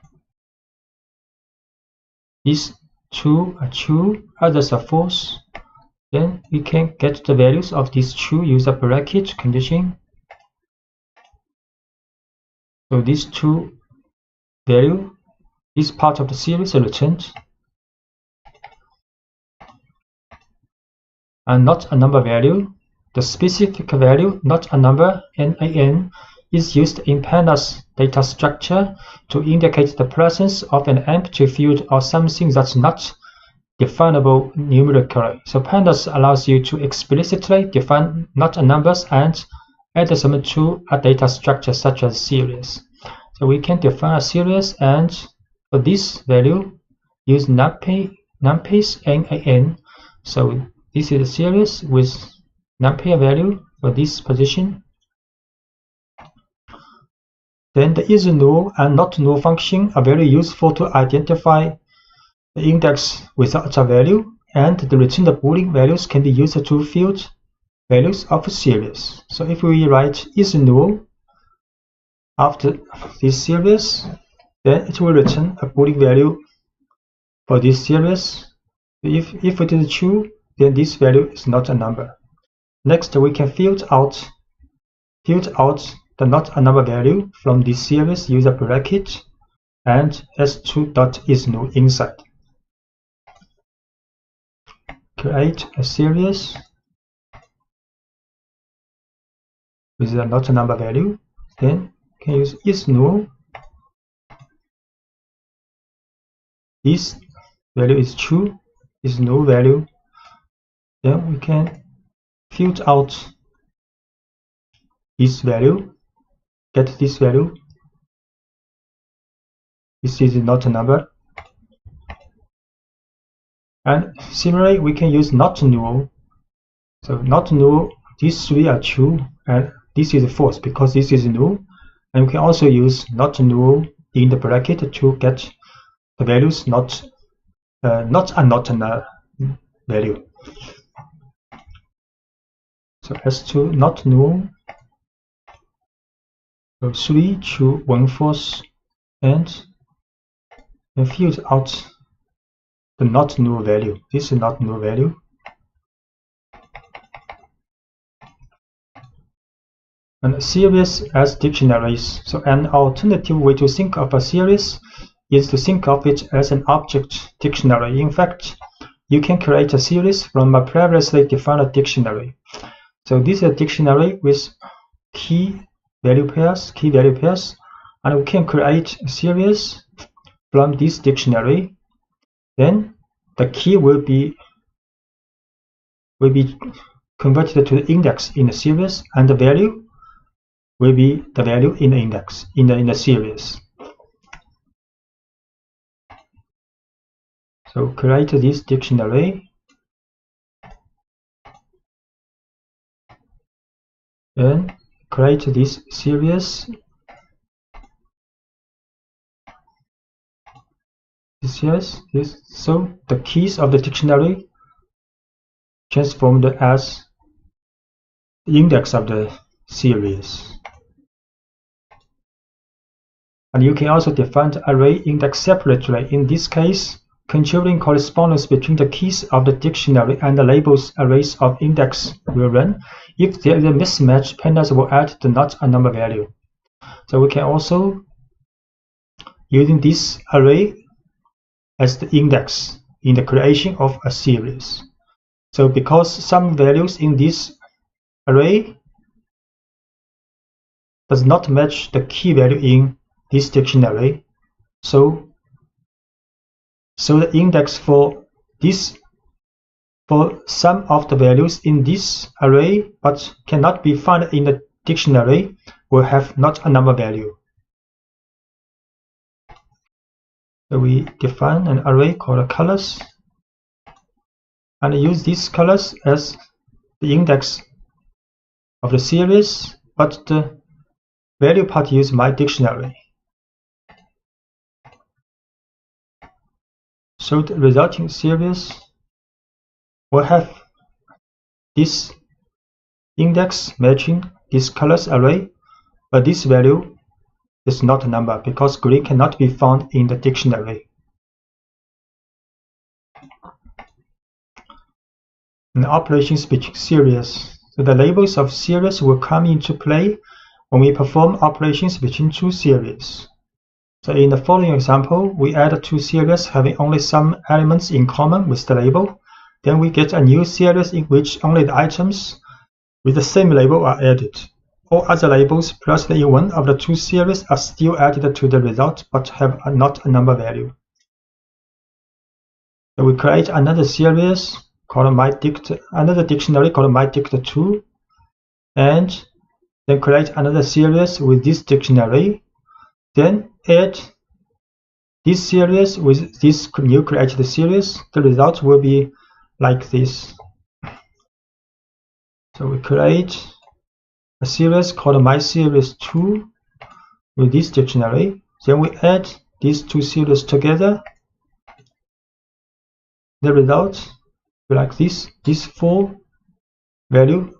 these two are true, others are false. Then we can get the values of these true, use a bracket condition. So these two value, this part of the series are returned, and not a number value. the specific value, not a number, NaN, is used in pandas data structure to indicate the presence of an empty field or something that's not definable numerically. So pandas allows you to explicitly define not a numbers and add them to a data structure such as series. So we can define a series, and for this value use numpy's NaN. So this is a series with numpy value for this position. Then the isNull and notNull function are very useful to identify the index without a value, and the returned Boolean values can be used to field values of a series. So if we write isNull after this series, then it will return a Boolean value for this series. If it is true, then this value is not a number. Next, we can field out the not a number value from this series, use a bracket and s2.isNull inside. Create a series with a not a number value. Then can use isNull. This value is true, isNull value. Then we can field out this value, get this value. This is not a number. And similarly, we can use notNull. So notNull, these three are true, and this is false because this is null. And we can also use notNull in the bracket to get the values not a value. So S2 not null. So 3 true, 1 false, and field out the not null value. This is not null value. And a series as dictionaries. So an alternative way to think of a series is to think of it as an object dictionary. In fact, you can create a series from a previously defined dictionary. So this is a dictionary with key value pairs, and we can create a series from this dictionary. Then the key will be converted to the index in the series, and the value will be the value in the index in the series. So create this dictionary, then create this series. So the keys of the dictionary transformed as the index of the series. And you can also define the array index separately. In this case, controlling correspondence between the keys of the dictionary and the labels arrays of index will run. If there is a mismatch, pandas will add the not a number value. So we can also using this array as the index in the creation of a series. So because some values in this array does not match the key value in this dictionary, so the index for some of the values in this array but cannot be found in the dictionary will have not a number value. So we define an array called colors and use these colors as the index of the series, but the value part use my dictionary. So the resulting series will have this index matching this colors array, but this value is not a number because green cannot be found in the dictionary. And operations between series. So the labels of series will come into play when we perform operations between two series. So in the following example, we add two series having only some elements in common with the label. Then we get a new series in which only the items with the same label are added. All other labels present in one of the two series are still added to the result but have not a number value. So we create another series called another dictionary called mydict2, and then create another series with this dictionary, then add this series with this new created series. The result will be like this. So we create a series called myseries2 with this dictionary. Then we add these two series together. The result will be like this. These four values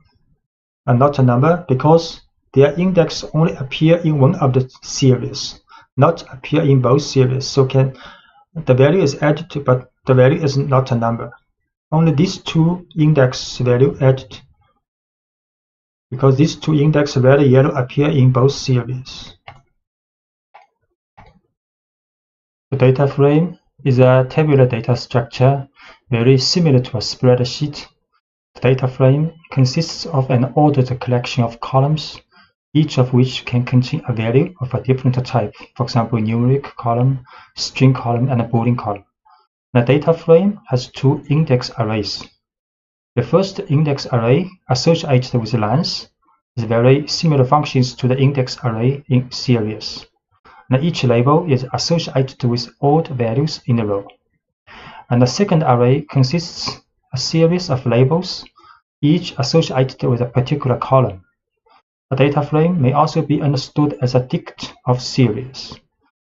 are not a number because their index only appear in one of the series, not appear in both series. So the value is added, but the value is not a number. Only these two index value added, because these two index red and yellow appear in both series. The data frame is a tabular data structure very similar to a spreadsheet. The data frame consists of an ordered collection of columns, each of which can contain a value of a different type, for example, numeric column, string column, and a Boolean column. The data frame has two index arrays. The first index array associated with lines is very similar functions to the index array in series. And each label is associated with odd values in a row. And the second array consists of a series of labels, each associated with a particular column. A data frame may also be understood as a dict of series.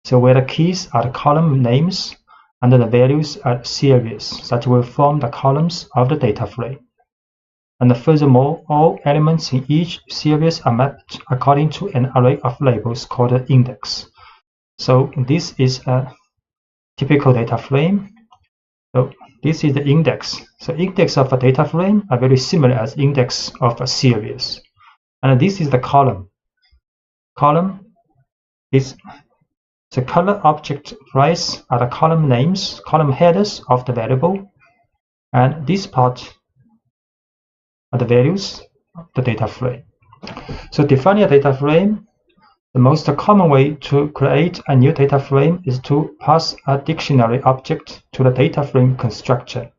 So where the keys are the column names and the values are series that will form the columns of the data frame. And furthermore, all elements in each series are mapped according to an array of labels called an index. So this is a typical data frame. So this is the index. So index of a data frame are very similar as index of a series. And this is the column. Column is the color object price are the column names, column headers of the variable, and this part are the values of the data frame. So defining a data frame, the most common way to create a new data frame is to pass a dictionary object to the data frame constructor.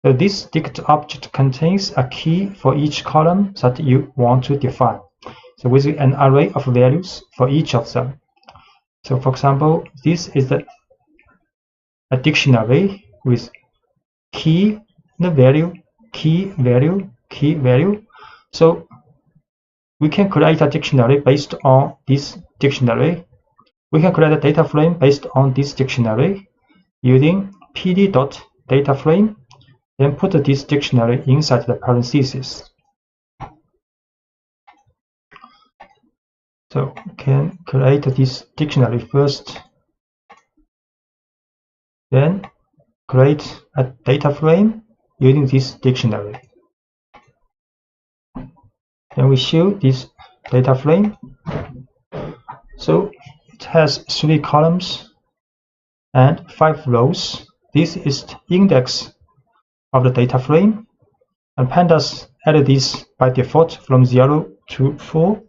So this dict object contains a key for each column that you want to define. So with an array of values for each of them. So for example, this is a dictionary with key, the value, key, value, key, value. So we can create a dictionary based on this dictionary. We can create a data frame based on this dictionary using pd.dataframe, then put this dictionary inside the parentheses. So we can create this dictionary first, then create a data frame using this dictionary. Then we show this data frame. So it has 3 columns and 5 rows. This is the index of the data frame, and pandas added this by default from 0 to 4.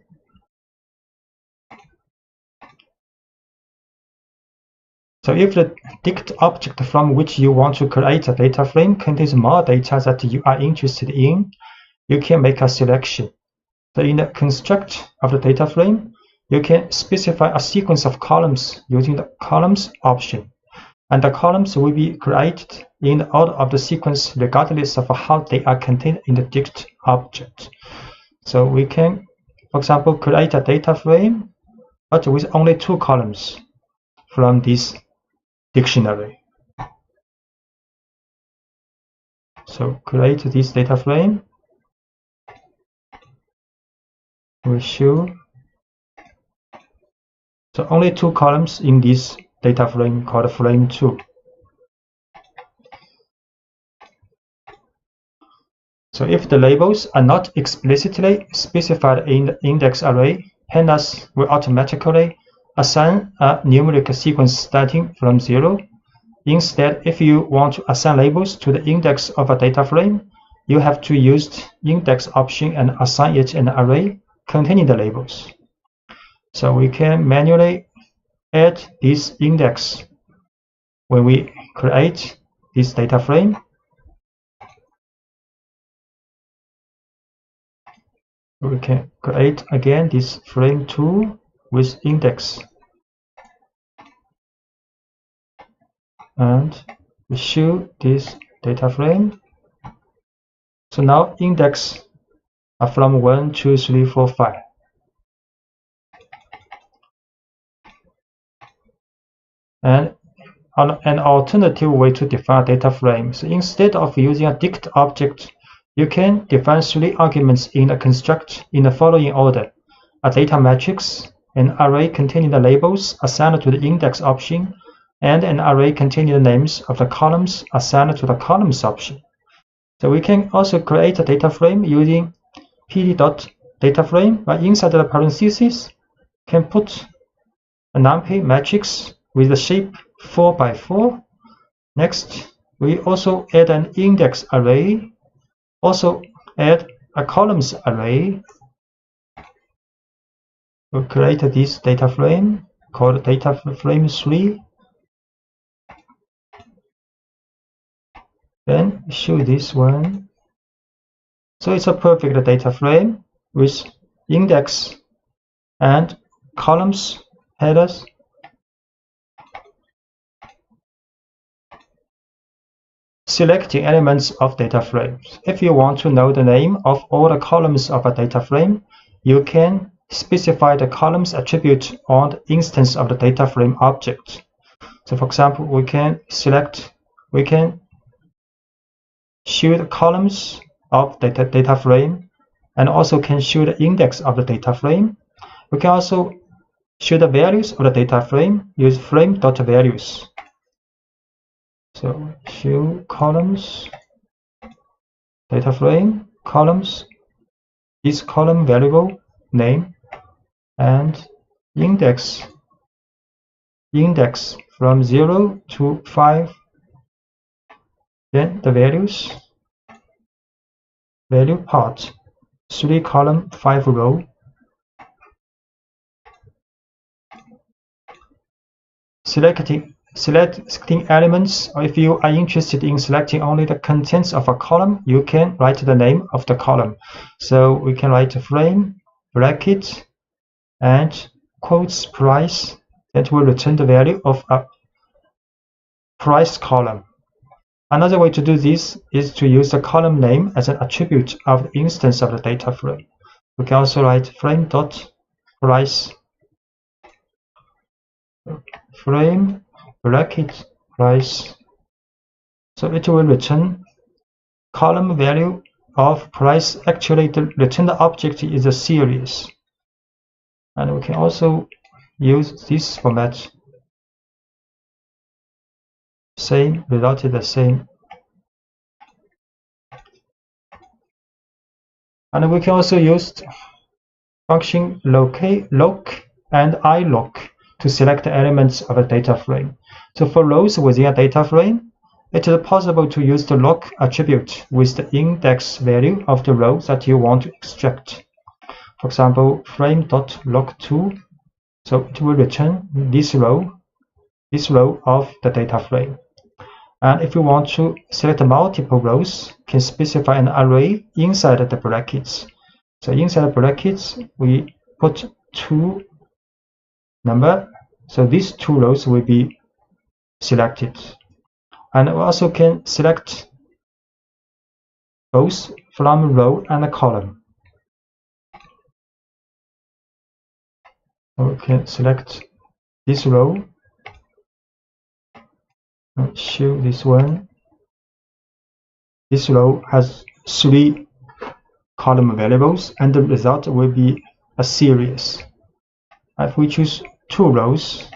So if the dict object from which you want to create a data frame contains more data that you are interested in, you can make a selection. So in the construct of the data frame, you can specify a sequence of columns using the columns option. And the columns will be created in the order of the sequence regardless of how they are contained in the dict object. So we can, for example, create a data frame but with only 2 columns from this dictionary. So create this data frame. We show so only 2 columns in this data frame called frame 2. So if the labels are not explicitly specified in the index array, pandas will automatically assign a numeric sequence starting from 0. Instead, if you want to assign labels to the index of a data frame, you have to use index option and assign it an array containing the labels. So we can manually add this index when we create this data frame. We can create again this frame 2 with index, and we show this data frame. So now index are from 1, 2, 3, 4, 5. And an alternative way to define a data frame. So instead of using a dict object, you can define 3 arguments in a construct in the following order: a data matrix, an array containing the labels assigned to the index option, and an array containing the names of the columns assigned to the columns option. So we can also create a data frame using pd.dataframe, but inside the parentheses can put a numpy matrix with the shape 4 by 4. Next, we also add an index array, also add a columns array. We'll create this data frame called data frame 3. Then show this one. So it's a perfect data frame with index and columns headers. Selecting elements of data frames. If you want to know the name of all the columns of a data frame, you can specify the columns attribute on the instance of the data frame object. So for example, we can show the columns of the data frame, and also can show the index of the data frame. We can also show the values of the data frame, use frame.values. So show columns, data frame, columns, this column variable name, and index from 0 to 5. Then the values, value part, 3 column, 5 row. Selecting elements, or if you are interested in selecting only the contents of a column, you can write the name of the column. So we can write frame, bracket, and quotes price. That will return the value of a price column. Another way to do this is to use the column name as an attribute of the instance of the data frame. We can also write frame.price, frame, bracket, price. So it will return column value of price. Actually, the returned object is a series. And we can also use this format. Same, result is the same. And we can also use function loc and iloc to select the elements of a data frame. So for rows within a data frame, it is possible to use the loc attribute with the index value of the row that you want to extract. For example, frame.loc2. So it will return this row of the data frame. And if you want to select multiple rows, can specify an array inside the brackets. So inside the brackets, we put 2 number. So these 2 rows will be selected. And we also can select both from row and a column. So we can select this row. Show this one. This row has 3 column variables, and the result will be a series. If we choose 2 rows,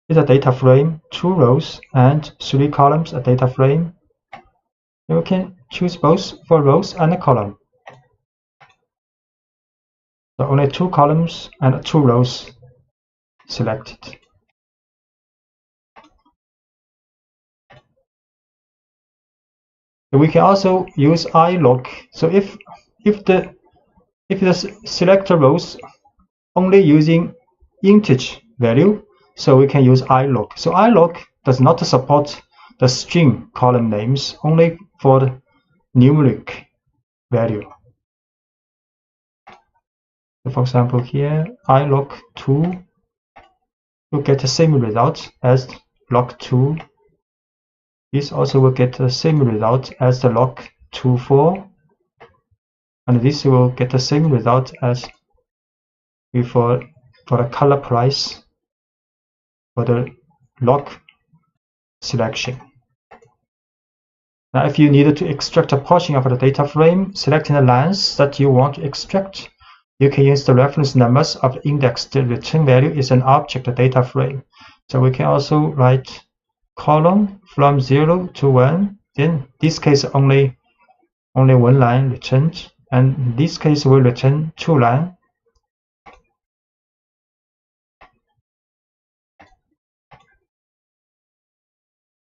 it's a data frame, 2 rows and 3 columns, a data frame. You can choose both for rows and a column. So only 2 columns and 2 rows selected. We can also use iLoc. So if the selector rows only using integer value, so we can use iLoc. So iLoc does not support the string column names, only for the numeric value. So for example, here iLoc2 will get the same result as log2. This also will get the same result as the log24, and this will get the same result as before for the color price for the log selection. Now, if you needed to extract a portion of the data frame, selecting the lines that you want to extract, you can use the reference numbers of the index. The return value is an object data frame. So we can also write column from 0 to 1. Then in this case only one line returned, and in this case will return 2 lines.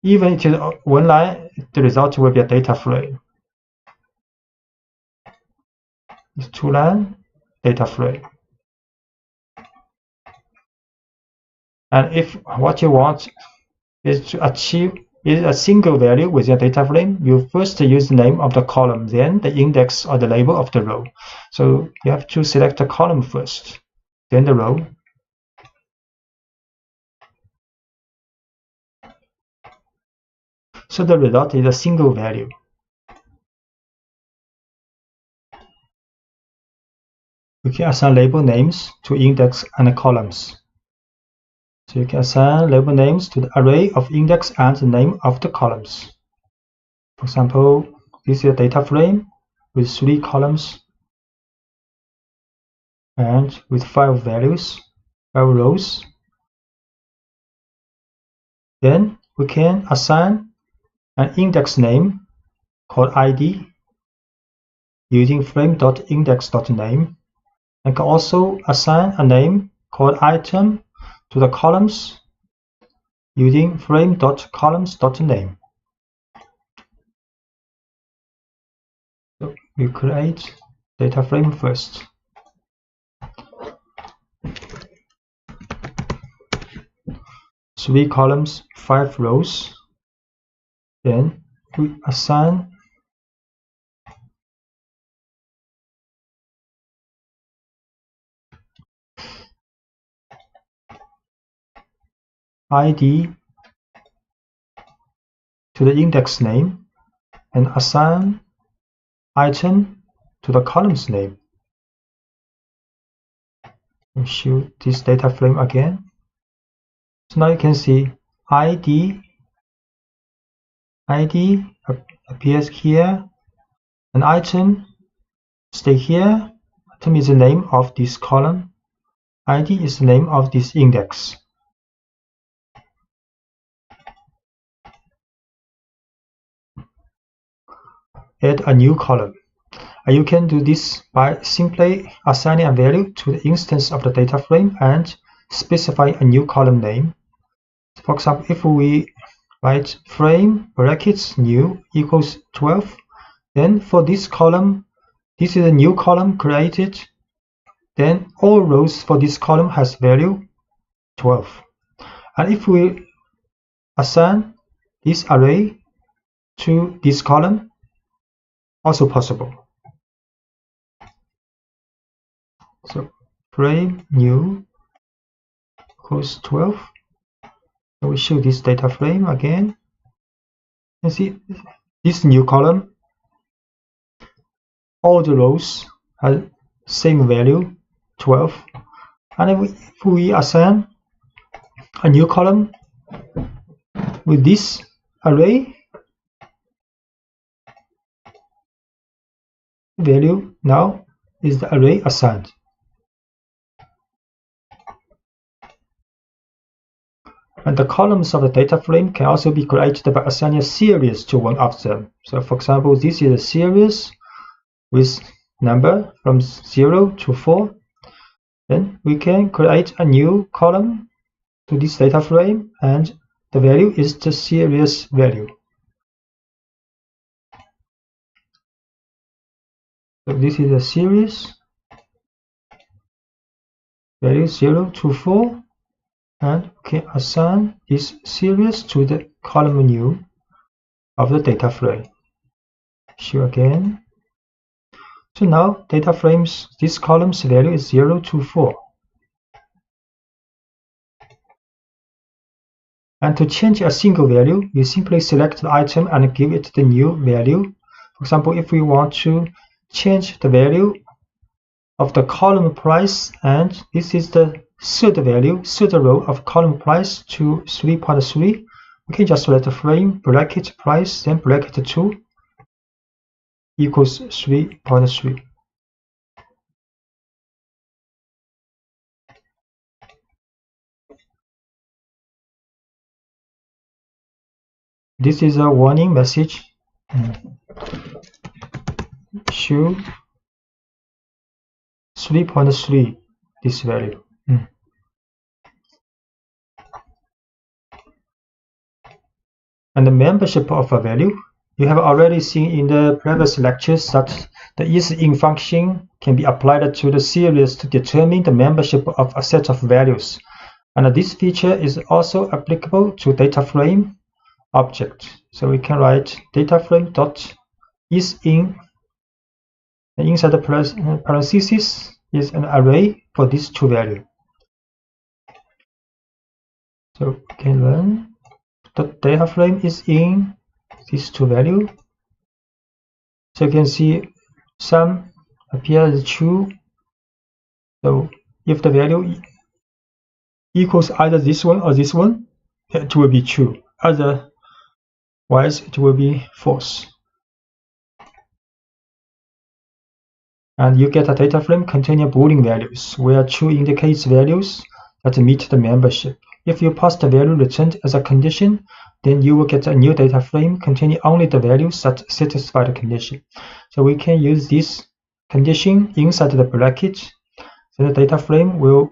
Even if it is one line, the result will be a data frame. It's 2 line data frame. And if what you want is to achieve is a single value within a data frame, you first use the name of the column, then the index or the label of the row. So you have to select the column first, then the row. So the result is a single value. We can assign label names to index and columns. So you can assign label names to the array of index and the name of the columns. For example, this is a data frame with 3 columns and with 5 values, 5 rows. Then we can assign an index name called id using frame.index.name, and can also assign a name called item to the columns using frame.columns.name. So we create data frame first. Three columns, 5 rows. Then we assign id to the index name and assign item to the columns name. We shoot this data frame again. So now you can see id appears here, and item stay here. Item is the name of this column. id is the name of this index. Add a new column. And you can do this by simply assigning a value to the instance of the data frame and specify a new column name. For example, if we write frame brackets new equals 12, then for this column, this is a new column created, then all rows for this column has value 12. And if we assign this array to this column, also possible. So frame new equals 12. So we show this data frame again. You see this new column, all the rows have same value 12. And if we assign a new column with this array, value now is the array assigned. And the columns of the data frame can also be created by assigning a series to one of them. So for example, this is a series with number from 0 to 4. Then we can create a new column to this data frame, and the value is the series value. So this is a series, value 0 to 4, and we can assign this series to the column new of the data frame. Show again. So now data frames, this column's value is 0 to 4. And to change a single value, you simply select the item and give it the new value. For example, if we want to change the value of the column price, and this is the third value, third row of column price to 3.3, we can just write the frame bracket price, then bracket 2 equals 3.3. This is a warning message. Show 3.3 this value. And the membership of a value, you have already seen in the previous lectures that the is-in function can be applied to the series to determine the membership of a set of values. And this feature is also applicable to data frame object. So we can write data frame dot is-in, and inside the parentheses is an array for these two values. So we can learn the data frame is in these two values. So you can see some appear as true. So if the value equals either this one or this one, it will be true. Otherwise, it will be false. And you get a data frame containing Boolean values, where true indicates values that meet the membership. If you pass the value returned as a condition, then you will get a new data frame containing only the values that satisfy the condition. So we can use this condition inside the bracket. So the data frame will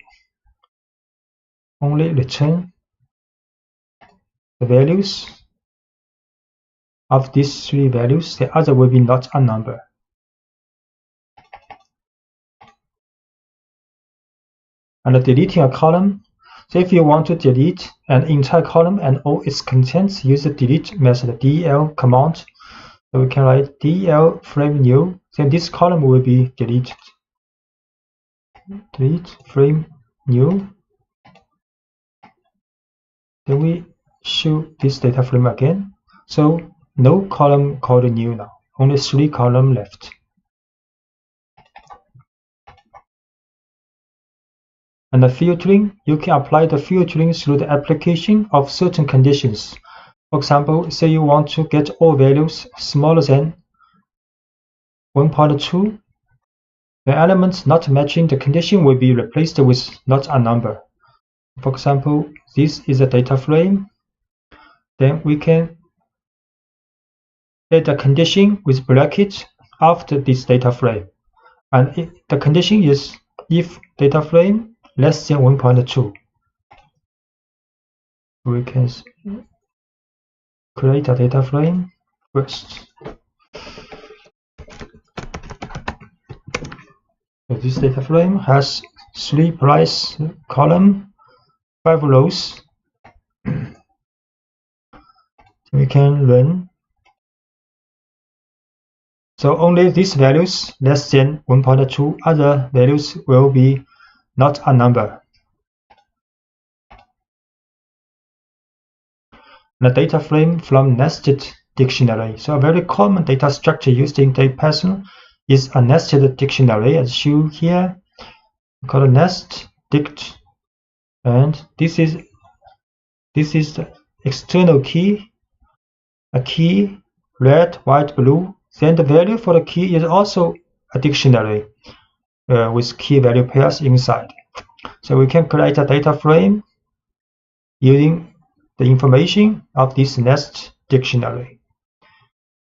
only return the values of these three values. The other will be not a number. And deleting a column. So if you want to delete an entire column and all its contents, use the delete method, del command. So we can write del frame new. Then this column will be deleted. Delete frame new. Then we show this data frame again. So no column called new now, only 3 columns left. And the filtering, you can apply the filtering through the application of certain conditions. For example, say you want to get all values smaller than 1.2. The elements not matching the condition will be replaced with not a number. For example, this is a data frame. Then we can add a condition with bracket after this data frame. And the condition is if data frame less than 1.2. We can create a data frame first. So this data frame has 3 price columns, 5 rows. We can run. So only these values less than 1.2, other values will be not a number. The data frame from nested dictionary. So a very common data structure used in Python is a nested dictionary, as shown here, called nest dict. And this is the external key, a key, red, white, blue. Then the value for the key is also a dictionary with key value pairs inside. So we can create a data frame using the information of this nest dictionary.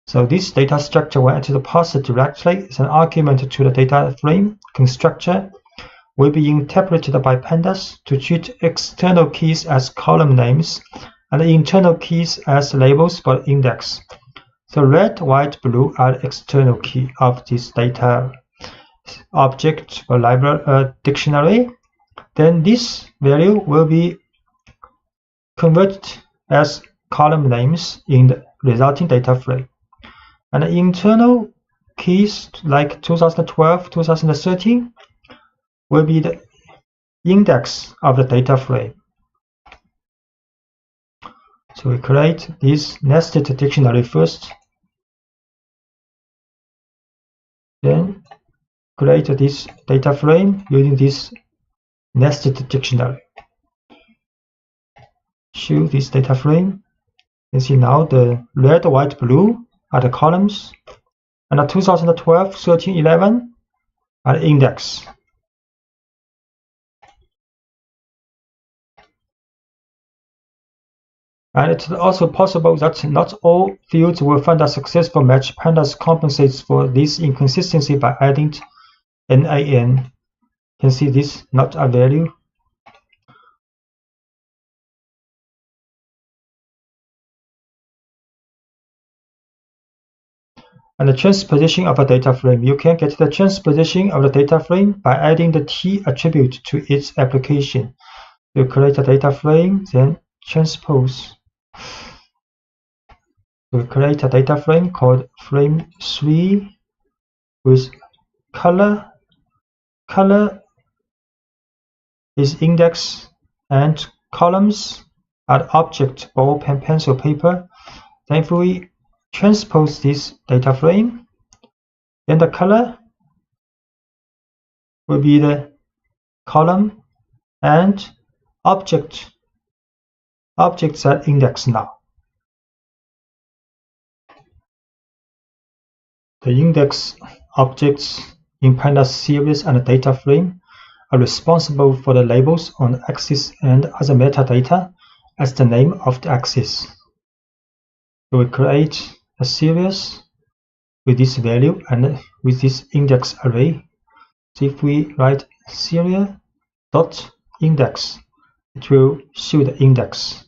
So this data structure, when it is passed directly as an argument to the data frame constructor, will be interpreted by pandas to treat external keys as column names and internal keys as labels for index. So red, white, blue are external key of this data object or library dictionary. Then this value will be converted as column names in the resulting data frame. And the internal keys like 2012, 2013 will be the index of the data frame. So we create this nested dictionary first, then create this data frame using this nested dictionary. Show this data frame. You can see now the red, white, blue are the columns, and the 2012, 13, 11 are the index. And it's also possible that not all fields will find a successful match. Pandas compensates for this inconsistency by adding NaN. You can see this not a value. And the transposition of a data frame. You can get the transposition of the data frame by adding the T attribute to its application. You create a data frame, then transpose. We create a data frame called frame3 with color. Color is index and columns are object, ball, pen, pencil, paper. Then if we transpose this data frame, then the color will be the column and objects are indexed now. The index objects in Pandas series and data frame are responsible for the labels on the axis and other metadata as the name of the axis. So we create a series with this value and with this index array. So if we write serial.index, it will show the index.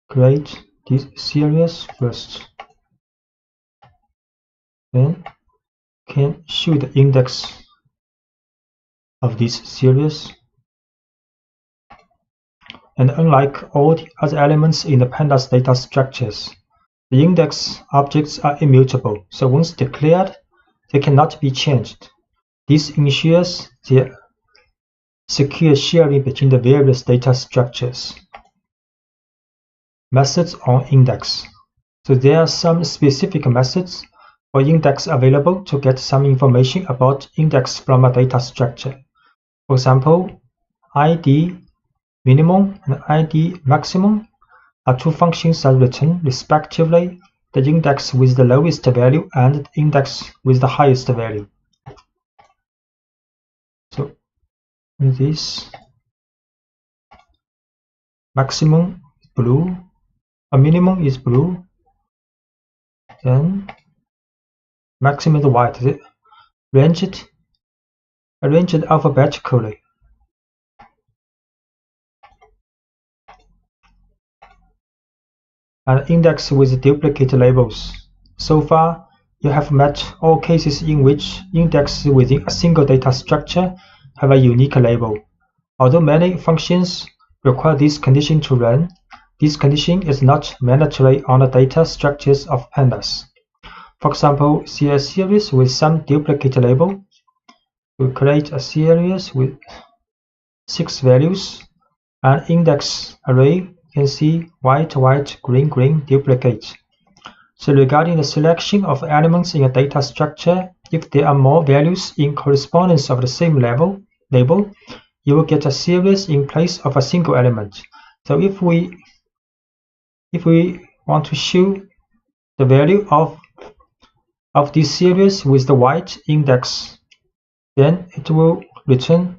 Create this series first. Then can show the index of this series. And unlike all the other elements in the Pandas data structures, the index objects are immutable, so once declared, they cannot be changed. This ensures the secure sharing between the various data structures. Methods on index. So there are some specific methods for index available to get some information about index from a data structure. For example, ID minimum and ID maximum are two functions that return respectively the index with the lowest value and the index with the highest value. So this maximum is blue, a minimum is blue, then maximum is white. Arranged alphabetically. And index with duplicate labels. So far, you have met all cases in which indexes within a single data structure have a unique label. Although many functions require this condition to run, this condition is not mandatory on the data structures of Pandas. For example, see a series with some duplicate label. We create a series with 6 values. An index array, you can see white, white, green, green, duplicate. So regarding the selection of elements in a data structure, if there are more values in correspondence of the same label, you will get a series in place of a single element. So if we want to show the value of this series with the white index, then it will return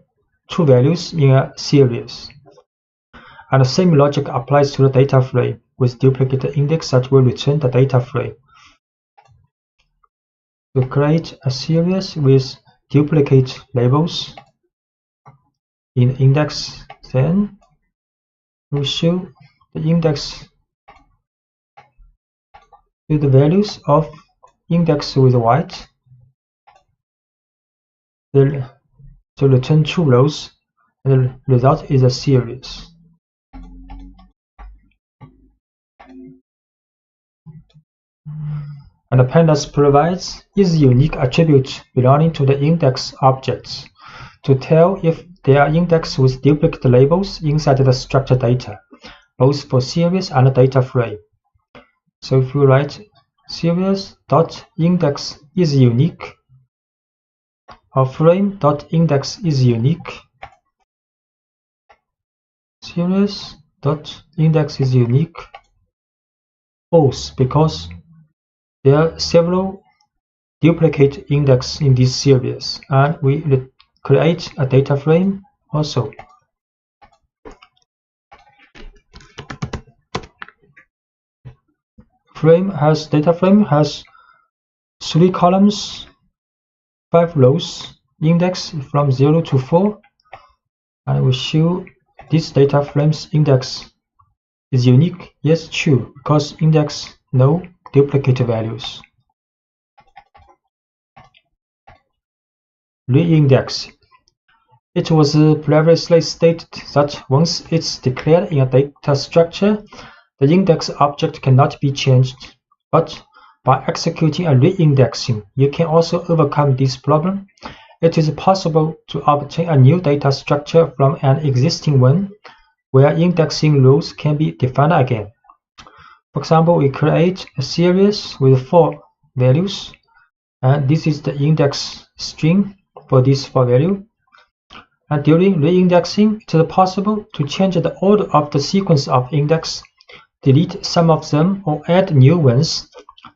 2 values in a series. And the same logic applies to the data frame with duplicate index that will return the data frame. To create a series with duplicate labels in index, then we show the index with the values of index with white, to return true rows, and the result is a series. And the pandas provides is unique attribute belonging to the index objects to tell if they are indexed with duplicate labels inside the structured data, both for series and data frame. So if you write series.index is unique or frame.index is unique, series.index is unique, false, because there are several duplicate index in this series, and we create a data frame also. Data frame has 3 columns, 5 rows, index from 0 to 4, and we show this data frame's index is unique. Yes, true, because index no duplicate values. Reindex. It was previously stated that once it's declared in a data structure, the index object cannot be changed, but by executing a reindexing, you can also overcome this problem. It is possible to obtain a new data structure from an existing one, where indexing rules can be defined again. For example, we create a series with 4 values, and this is the index string for this 4 value. And during reindexing, it is possible to change the order of the sequence of index, delete some of them, or add new ones.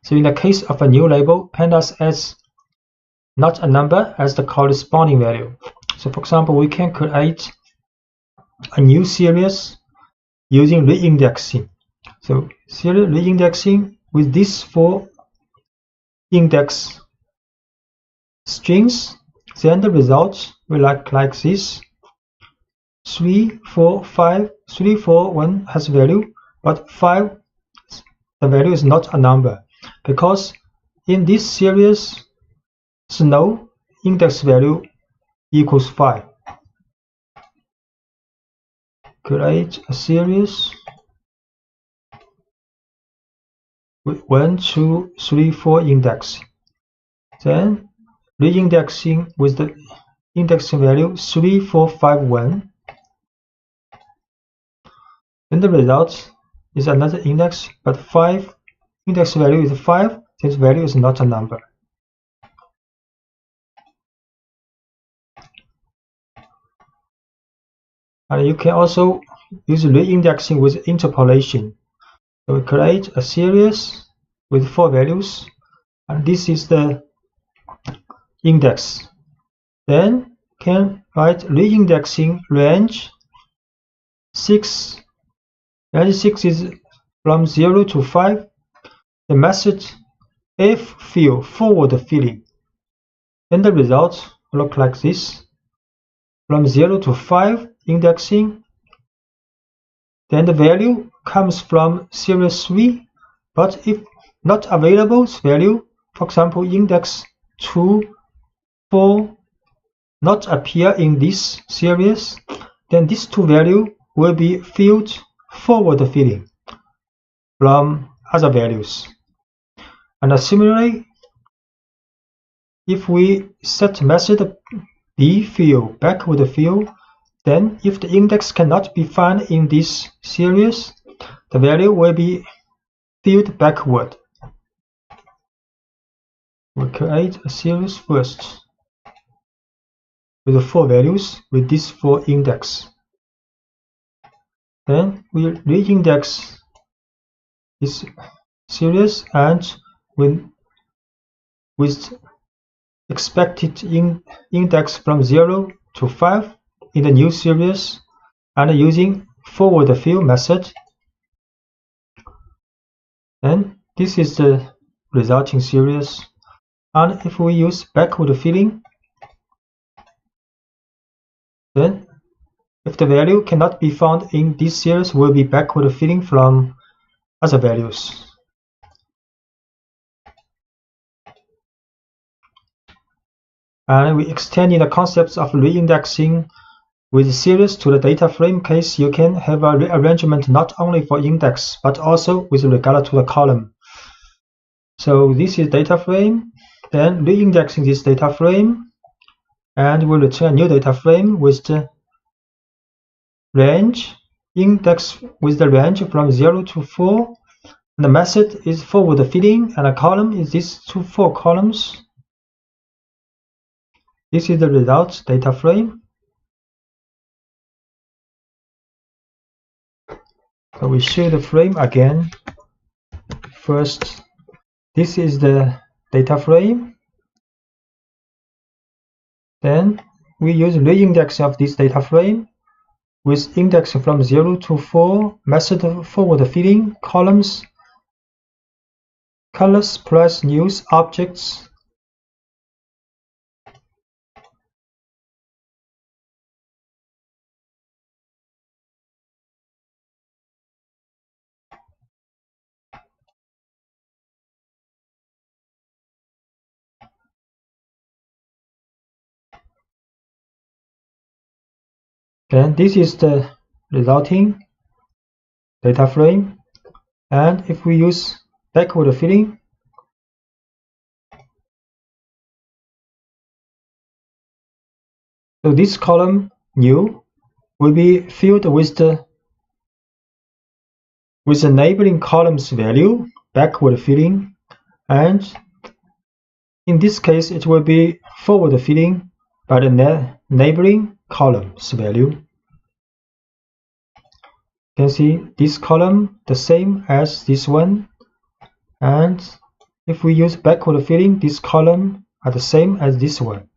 So in the case of a new label, pandas adds not a number as the corresponding value. So for example, we can create a new series using reindexing. So series reindexing with these 4 index strings, then the result will look like this. 3, 4, 5, 3, 4, 1 has value, but 5, the value is not a number, because in this series, no index value equals 5. Create a series with 1, 2, 3, 4 index. Then reindexing with the indexing value 3, 4, 5, 1. Then the result is another index, but 5 index value is 5, this value is not a number. And you can also use reindexing with interpolation. So we create a series with 4 values, and this is the index. Then can write reindexing range 6. Range 6 is from 0 to 5. The method ffill forward filling. Then the result will look like this. From 0 to 5 indexing. Then the value comes from series 3, but if not available value, for example, index 2, 4 not appear in this series, then these 2 values will be filled forward filling from other values. And similarly, if we set method bfill backward fill, then if the index cannot be found in this series, the value will be filled backward. We'll create a series first with 4 values with these 4 index. Then we reindex this series and with expected index from 0 to 5 in the new series, and using forward fill method. Then this is the resulting series. And if we use backward filling, then if the value cannot be found in this series, will be backward filling from other values. And we extending the concepts of reindexing with series to the data frame case. You can have a rearrangement not only for index but also with regard to the column. So this is data frame, then reindexing this data frame, and we'll return a new data frame with the range, index with the range from 0 to 4. And the method is forward filling, and a column is these 4 columns. This is the result data frame. So we show the frame again. First, this is the data frame. Then we use reindex of this data frame with index from 0 to 4, method forward filling, columns, colors plus news objects. Then this is the resulting data frame. And if we use backward filling, so this column new will be filled with the neighboring column's value, backward filling, and in this case it will be forward filling by the neighboring column's value. You can see this column the same as this one, and if we use backward filling, this column are the same as this one.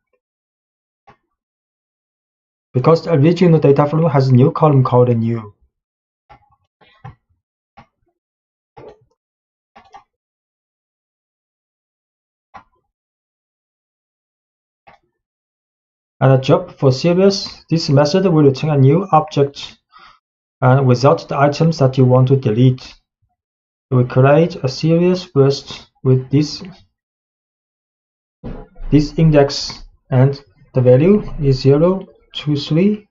Because the original data frame has a new column called new. And a job for series, this method will return a new object and without the items that you want to delete. We create a series first with this index, and the value is 0, 2, 3.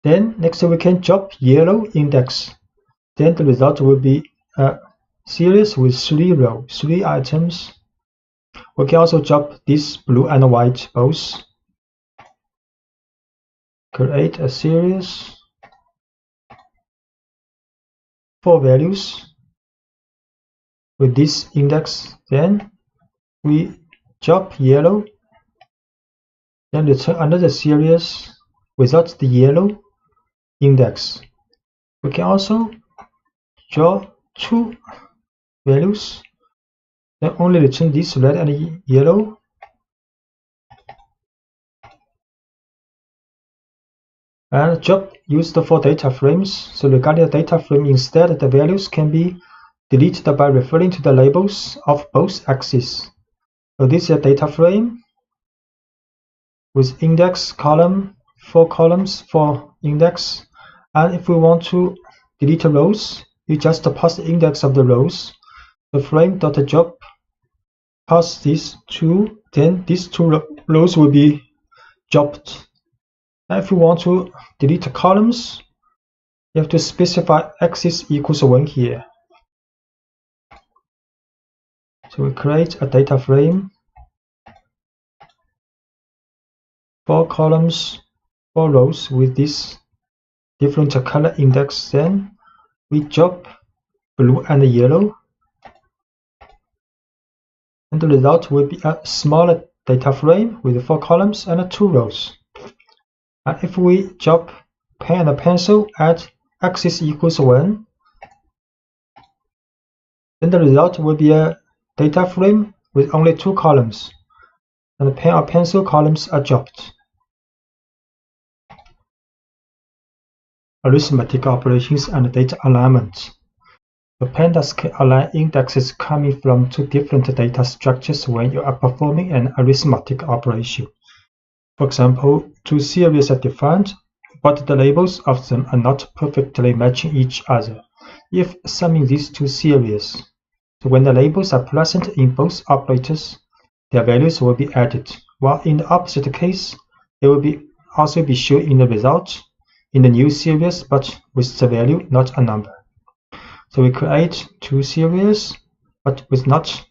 Then next we can job yellow index. Then the result will be a series with 3 rows, 3 items. We can also job this blue and white both. Create a series, 4 values with this index. Then we job yellow, then return another series without the yellow index. We can also draw 2 values, then only return this red and yellow. And job used for data frames. So regarding the data frame, instead the values can be deleted by referring to the labels of both axes. So this is a data frame with index column, 4 columns for index. And if we want to delete rows, we just pass the index of the rows. The frame.job pass these 2, then these 2 rows will be jobbed. And if we want to delete columns, you have to specify axis equals 1 here. So we create a data frame, 4 columns, 4 rows with this different color index. Then we job blue and yellow, and the result will be a smaller data frame with 4 columns and 2 rows. And if we job pen and pencil at axis equals 1, then the result will be a data frame with only 2 columns, and the pen or pencil columns are jobbed. Arithmetic operations and data alignment. The pandas can align indexes coming from 2 different data structures when you are performing an arithmetic operation. For example, 2 series are defined, but the labels of them are not perfectly matching each other. If summing these 2 series, so when the labels are present in both operators, their values will be added, while in the opposite case, they will also be shown in the result in the new series, but with the value not a number. So we create two series, but with not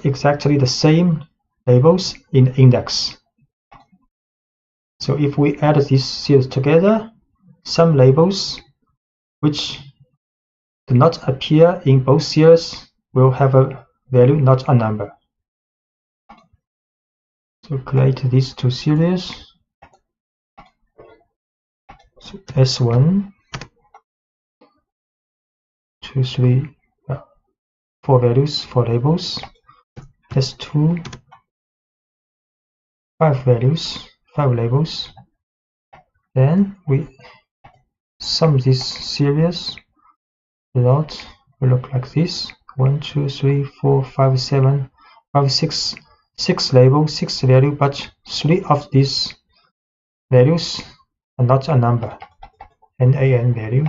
exactly the same labels in the index. So if we add these series together, some labels which do not appear in both series will have a value not a number. So create these two series. So S1, 2, 3, 4 values, 4 labels. S2, 5 values, 5 labels. Then we sum this series. Result will look like this: 1, 2, 3, 4, 5, 7, 5, 6, 6 labels, 6 values, but 3 of these values are not a number, NaN value.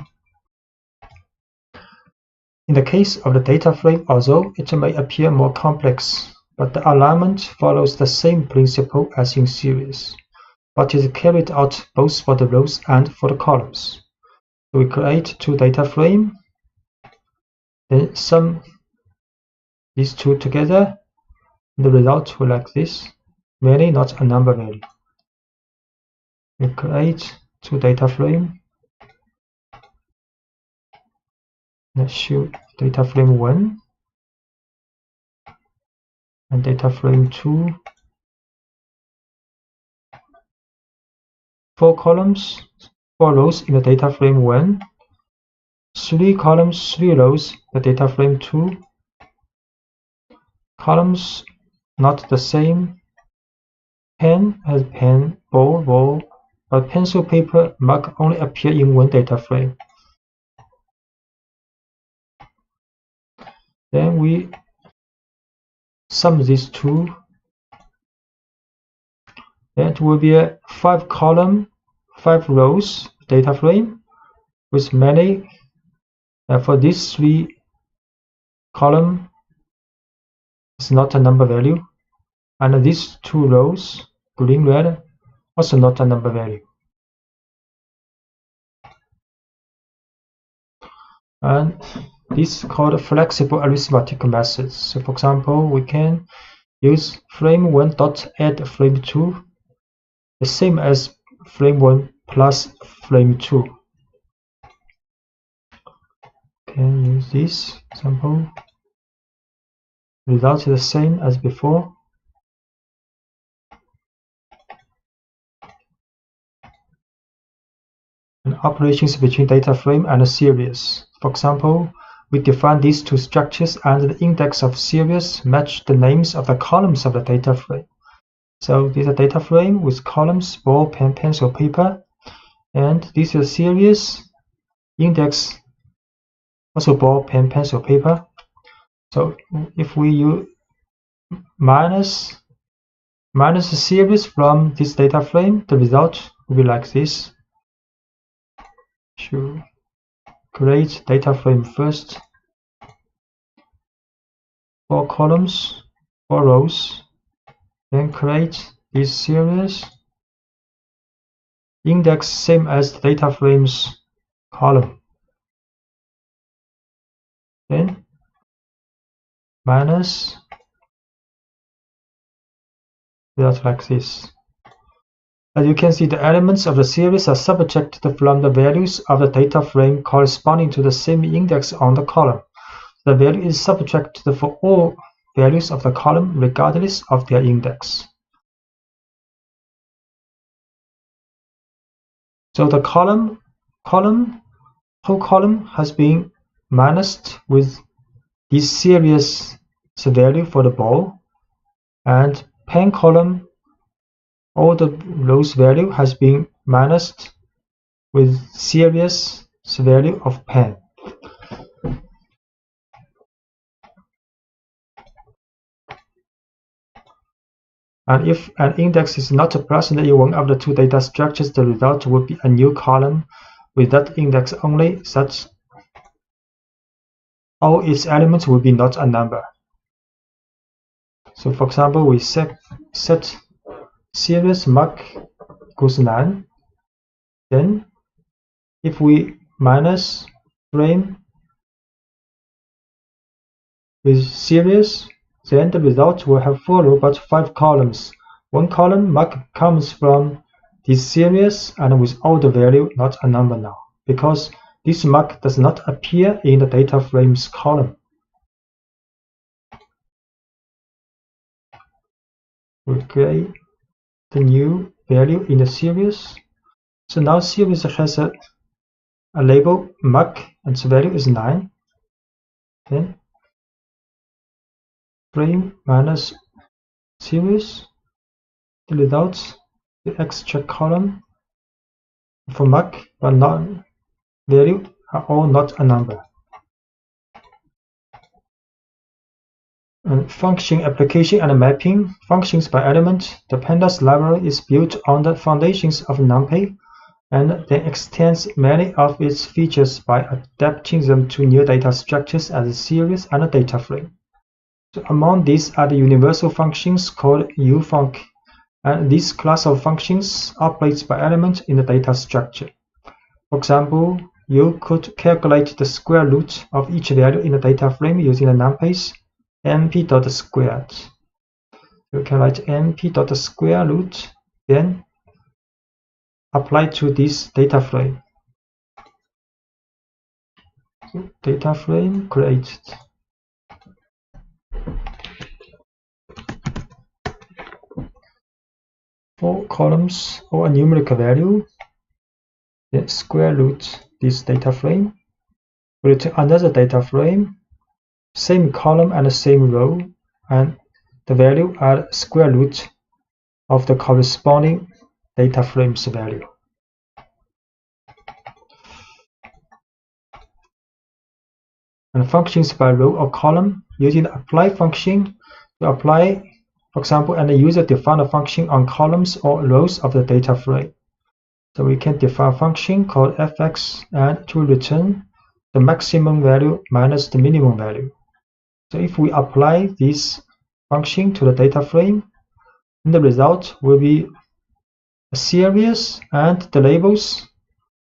In the case of the data frame, although it may appear more complex, but the alignment follows the same principle as in series, but is carried out both for the rows and for the columns. So we create two data frames, then sum these two together. The result will like this: many, not a number value. We create two data frames. Let's show data frame 1 and data frame 2. 4 columns, 4 rows in the data frame 1. 3 columns, 3 rows in the data frame 2. Columns not the same. Pen has pen, ball, but pencil, paper, mug only appear in one data frame. Then we sum these two. That will be a 5 column, 5 rows data frame with many. For these 3 column is not a number value, and these 2 rows, green, red, also not a number value. And this is called flexible arithmetic methods. So for example, we can use frame 1 dot add frame 2, the same as frame 1 plus frame 2. Can use this example. Result is the same as before. And operations between data frame and a series. For example, we define these two structures, and the index of series match the names of the columns of the data frame. So this is a data frame with columns ball, pen, pencil, paper, and this is a series index also ball, pen, pencil, paper. So if we use minus the series from this data frame, the result will be like this. To create data frame first, 4 columns, 4 rows, then create this series, index same as the data frame's column, then minus, result like this. As you can see, the elements of the series are subtracted from the values of the data frame corresponding to the same index on the column. The value is subtracted for all values of the column regardless of their index. So the whole column has been minused with this series value for the ball, and pen column, all the rows value has been minused with series value of pen. And if an index is not present in one of the two data structures, the result would be a new column with that index only, such all its elements will be not a number. So So for example, we set series mark equals 9. Then if we minus frame with series, then the result will have 4 rows but 5 columns. One column mark comes from this series and without the value, not a number now, because this mark does not appear in the data frames column. We create the new value in the series. So now series has a label mark and the value is 9. Then frame minus series, the results, the extra column for mark but not value are all not a number. And function application and mapping functions by element. The pandas library is built on the foundations of numpy and then extends many of its features by adapting them to new data structures as a series and a data frame. So among these are the universal functions called ufunc, and this class of functions operates by element in the data structure. For example, you could calculate the square root of each value in the data frame using the numpys np.squared. You can write np.square root, then apply to this data frame. So data frame created. Four columns or a numerical value, then square root this data frame. We return another data frame, same column and the same row, and the value are square root of the corresponding data frame's value. And functions by row or column, using the apply function to apply, for example, and the user define a function on columns or rows of the data frame. So we can define a function called fx and to return the maximum value minus the minimum value. So if we apply this function to the data frame, then the result will be a series and the labels,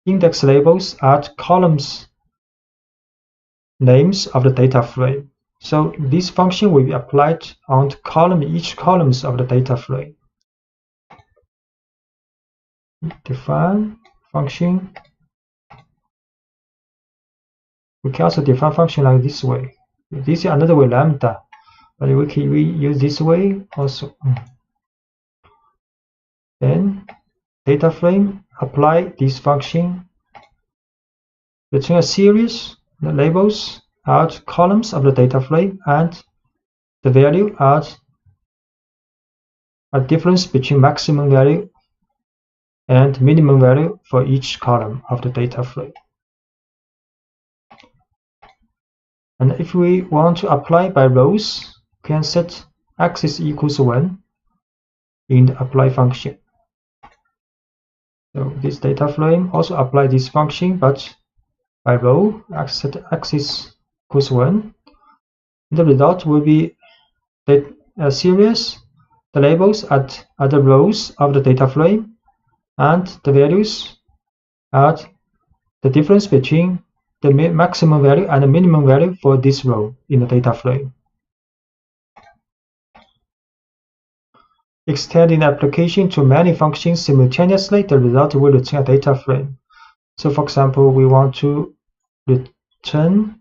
index labels are columns names of the data frame. So this function will be applied on each columns of the data frame. Define function. We can also define function like this way. This is another way, lambda, but we use this way also. Then data frame, apply this function, return a series. The labels are columns of the data frame and the value are a difference between maximum value and minimum value for each column of the data frame. And if we want to apply by rows, we can set axis equals 1 in the apply function. So this data frame also apply this function, but by row, set axis equals 1. The result will be the series, the labels are the rows of the data frame, and the values are the difference between the maximum value and the minimum value for this row in the data frame. Extending the application to many functions simultaneously, the result will return a data frame. So for example, we want to return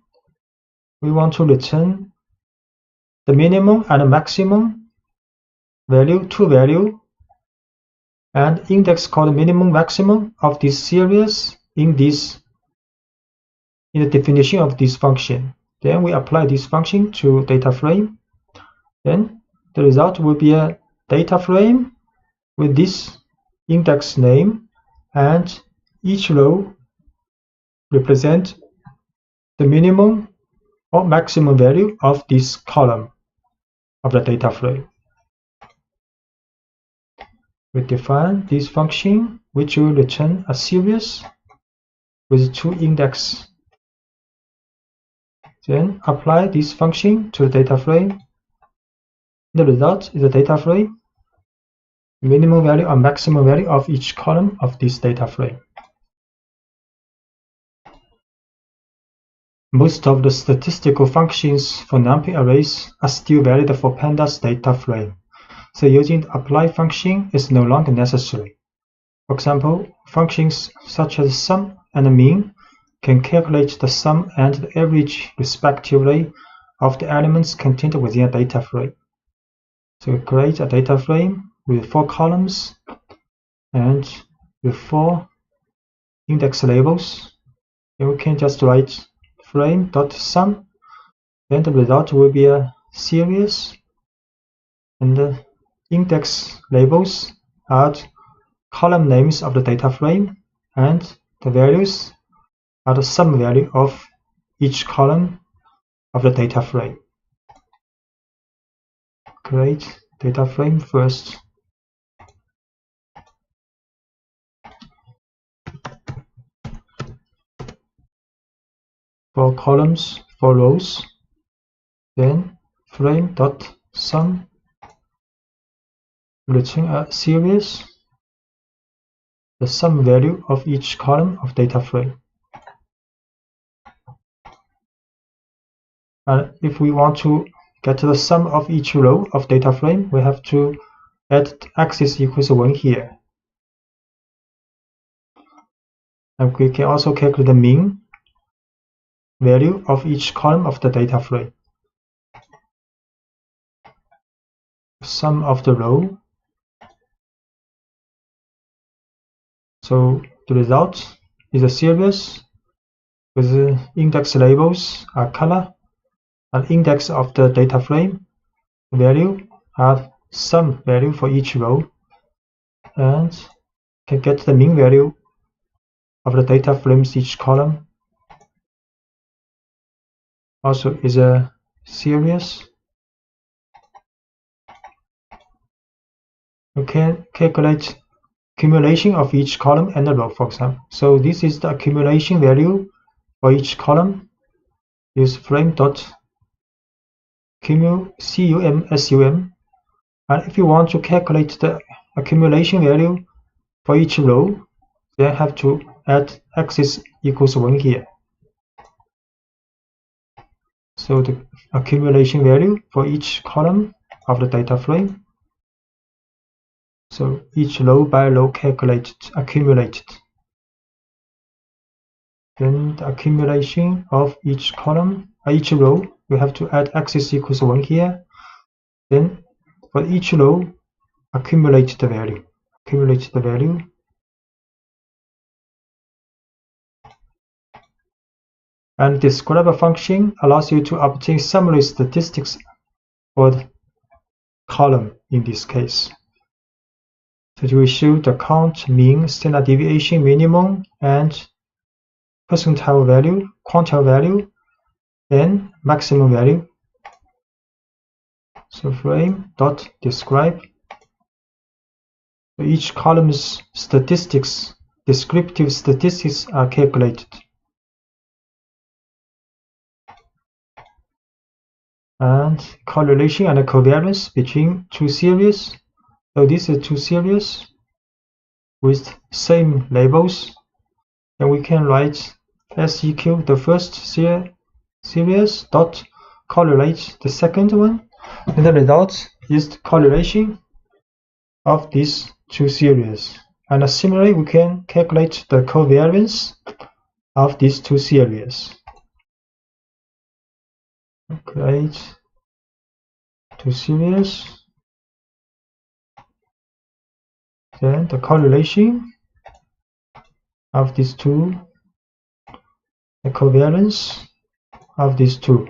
the minimum and the maximum value, two value, and index called minimum maximum of this series in the definition of this function. Then we apply this function to data frame. Then the result will be a data frame with this index name, and each row represent the minimum or maximum value of this column of the data frame. We define this function which will return a series with two indexes. Then apply this function to the data frame. The result is a data frame, minimum value or maximum value of each column of this data frame. Most of the statistical functions for numpy arrays are still valid for pandas data frame, so using the apply function is no longer necessary. For example, functions such as sum and mean can calculate the sum and the average respectively of the elements contained within a data frame. So we create a data frame with 4 columns and with 4 index labels. And we can just write frame.sum, then the result will be a series, and the index labels are column names of the data frame, and the values are the sum value of each column of the data frame. Create data frame first. For columns, for rows, then frame.sum, return a series, the sum value of each column of data frame. And if we want to get the sum of each row of data frame, we have to add axis equals 1 here. And we can also calculate the mean value of each column of the data frame. Sum of the row. So the result is a series with the index labels are color, and index of the data frame value are sum value for each row, and can get the mean value of the data frames each column. Also is a series. We can calculate accumulation of each column and a row, for example. So this is the accumulation value for each column. Use frame.cum, and if you want to calculate the accumulation value for each row, then have to add axis equals 1 here. So the accumulation value for each column of the data frame. So each row by row calculated, accumulated. Then the accumulation of each column, each row, we have to add axis equals 1 here. Then for each row, accumulate the value. Accumulate the value. And describe function allows you to obtain summary statistics for the column in this case. So it will show the count, mean, standard deviation, minimum, and percentile value, quantile value, and maximum value. So frame.describe. So each column's statistics, descriptive statistics are calculated. And correlation and covariance between 2 series. So this is 2 series with same labels. And we can write SEQ, the first series, dot correlate the second one. And the result is the correlation of these 2 series. And similarly, we can calculate the covariance of these 2 series. Create 2 series. Then the correlation of these 2, the covariance of these 2.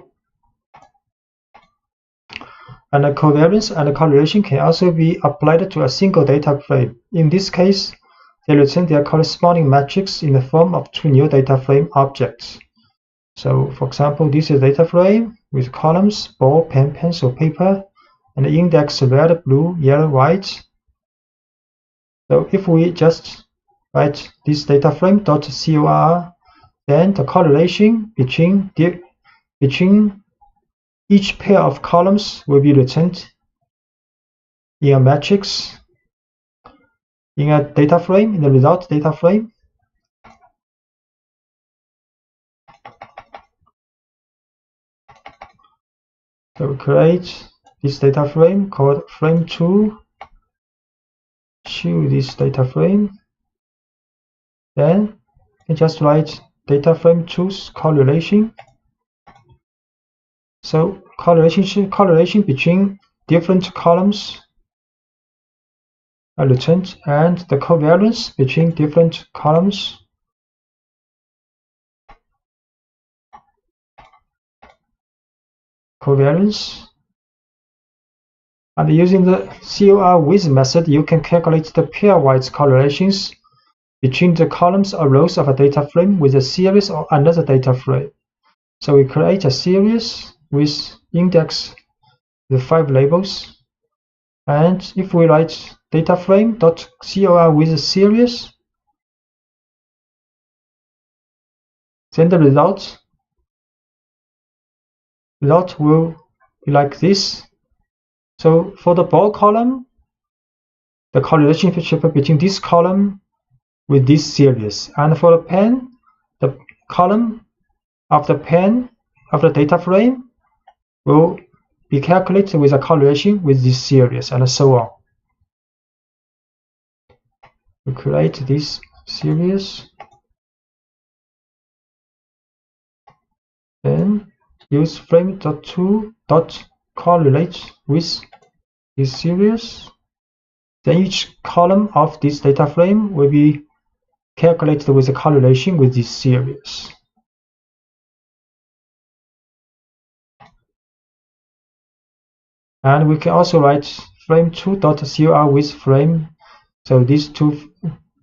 And the covariance and the correlation can also be applied to a single data frame. In this case, they return their corresponding metrics in the form of 2 new data frame objects. So, for example, this is a data frame with columns, ball, pen, pencil, paper, and the index red, blue, yellow, white. So if we just write this data frame .cor, then the correlation between each pair of columns will be returned in a matrix, in a data frame, in the result data frame. So we create this data frame called frame2 to this data frame. Then you just write data frame2's correlation. So correlation between different columns are returned, and the covariance between different columns And using the COR-with method, you can calculate the pairwise correlations between the columns or rows of a data frame with a series or another data frame. So we create a series with index with 5 labels, and if we write data frame.cor with series, then the result will be like this. So for the ball column, the correlation between this column with this series, and for the pen, the column of the pen of the data frame will be calculated with a correlation with this series, and so on. We create this series, then use frame.to.correlate with this series. Then each column of this data frame will be calculated with a correlation with this series. And we can also write frame2.cor with frame. So these two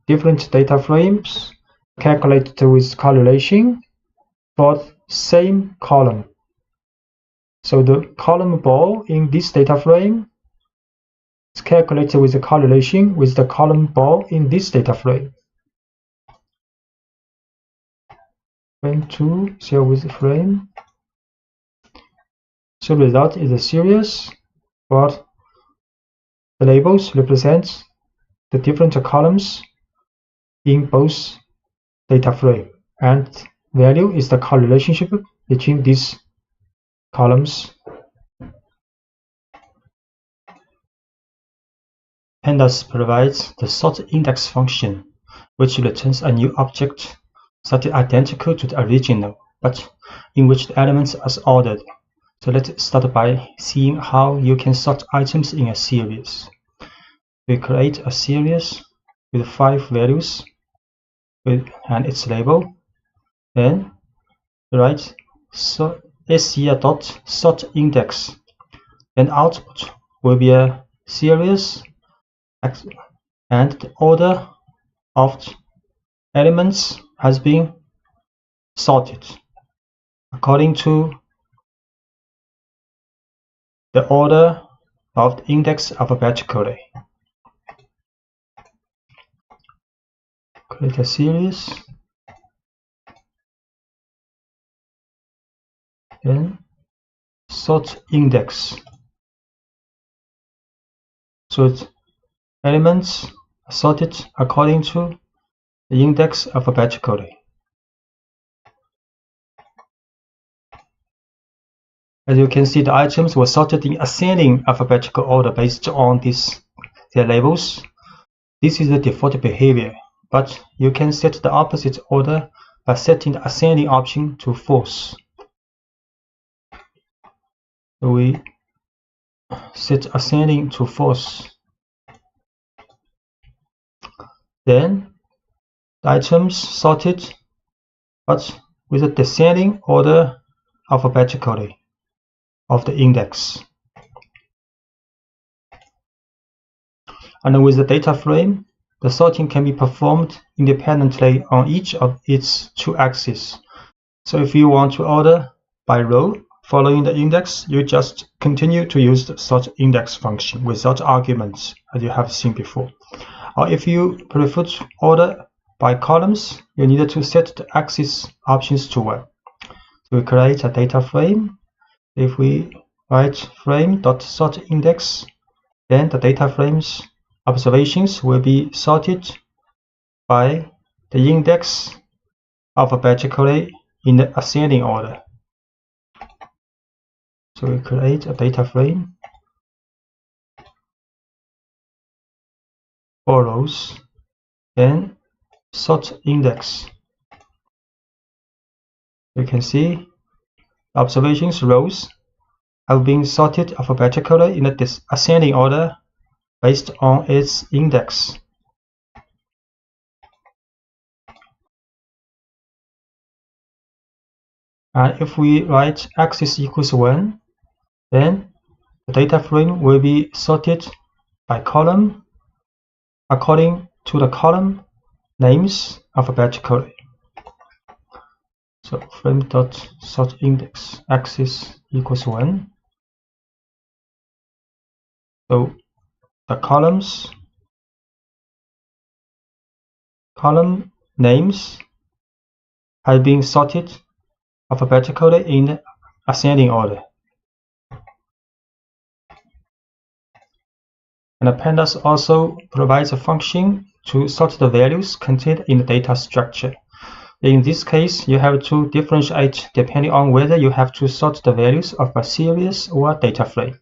different data frames calculated with correlation for the same column. So the column ball in this data frame is calculated with a correlation with the column ball in this data frame. Frame2 CR with frame. So the result is a series, but the labels represent the different columns in both data frame, and value is the correlationship between these columns. Pandas provides the sort index function, which returns a new object that is identical to the original, but in which the elements are ordered. So let's start by seeing how you can sort items in a series. We create a series with 5 values and its label. Then write SCR.sortIndex. Then output will be a series, and the order of the elements has been sorted according to the order of the index alphabetically. Create a series, then sort index. So the elements are sorted according to the index alphabetically. As you can see, the items were sorted in ascending alphabetical order based on their labels. This is the default behavior, but you can set the opposite order by setting the ascending option to false. So we set ascending to false. Then the items sorted, but with a descending order alphabetically of the index. And with the data frame, the sorting can be performed independently on each of its 2 axes. So if you want to order by row following the index, you just continue to use the sort index function without arguments, as you have seen before. Or if you prefer to order by columns, you need to set the axis options to 1. So we create a data frame. If we write frame.sortIndex, Then the data frames observations will be sorted by the index alphabetically in the ascending order. So we create a data frame, 4 rows, then sort index. You can see the observations rows have been sorted alphabetically in the ascending order based on its index. And if we write axis equals 1, then the data frame will be sorted by column according to the column names alphabetically. So frame.sortIndex axis equals 1. So the column names have been sorted alphabetically in ascending order. And the pandas also provides a function to sort the values contained in the data structure. In this case, you have to differentiate depending on whether you have to sort the values of a series or data frame.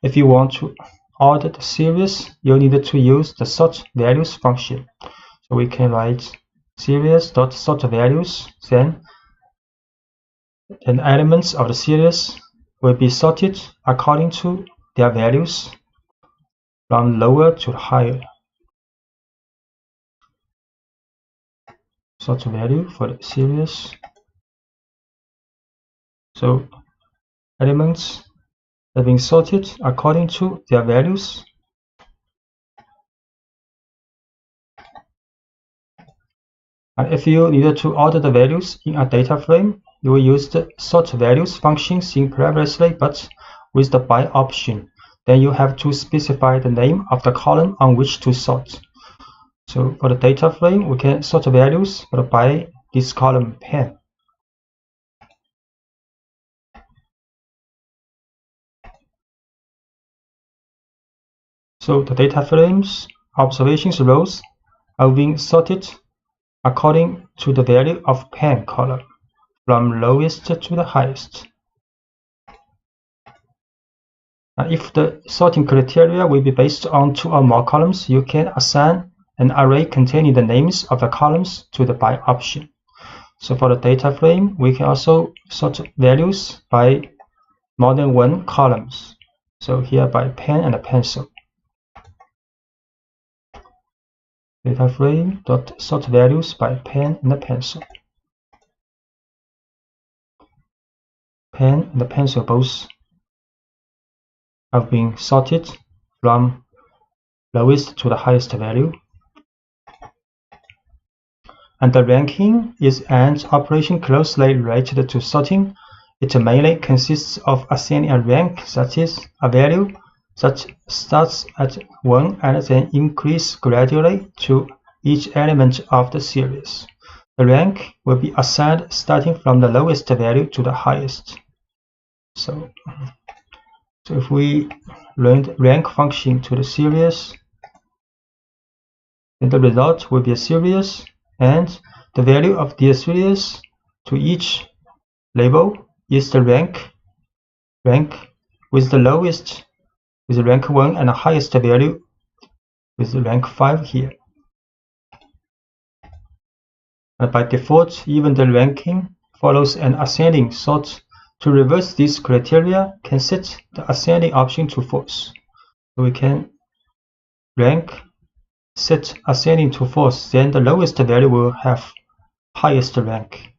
If you want to order the series, you need to use the sort values function. So we can write series.sortValues, then elements of the series will be sorted according to their values from lower to higher. Sort value for the series. So elements have been sorted according to their values. And if you needed to order the values in a data frame, you will use the sort values function seen previously, but with the by option. Then you have to specify the name of the column on which to sort. So for the data frame, we can sort values by this column pen. So the data frames observations rows are being sorted according to the value of pen column from lowest to the highest. And if the sorting criteria will be based on 2 or more columns, you can assign an array containing the names of the columns to the by option. So for the data frame, we can also sort values by more than 1 columns. So here by pen and a pencil. Data frame dot sort values by pen and a pencil. Pen and the pencil both have been sorted from lowest to the highest value. And the ranking is an operation closely related to sorting. It mainly consists of assigning a rank, that is, a value that starts at 1 and then increases gradually to each element of the series. The rank will be assigned starting from the lowest value to the highest. So if we run the rank function to the series, then the result will be a series, and the value of the series to each label is the rank with the lowest with rank 1 and the highest value with rank 5 here. And by default, even the ranking follows an ascending sort. To reverse this criteria, can set the ascending option to false. So we can rank set ascending to false, then the lowest value will have highest rank.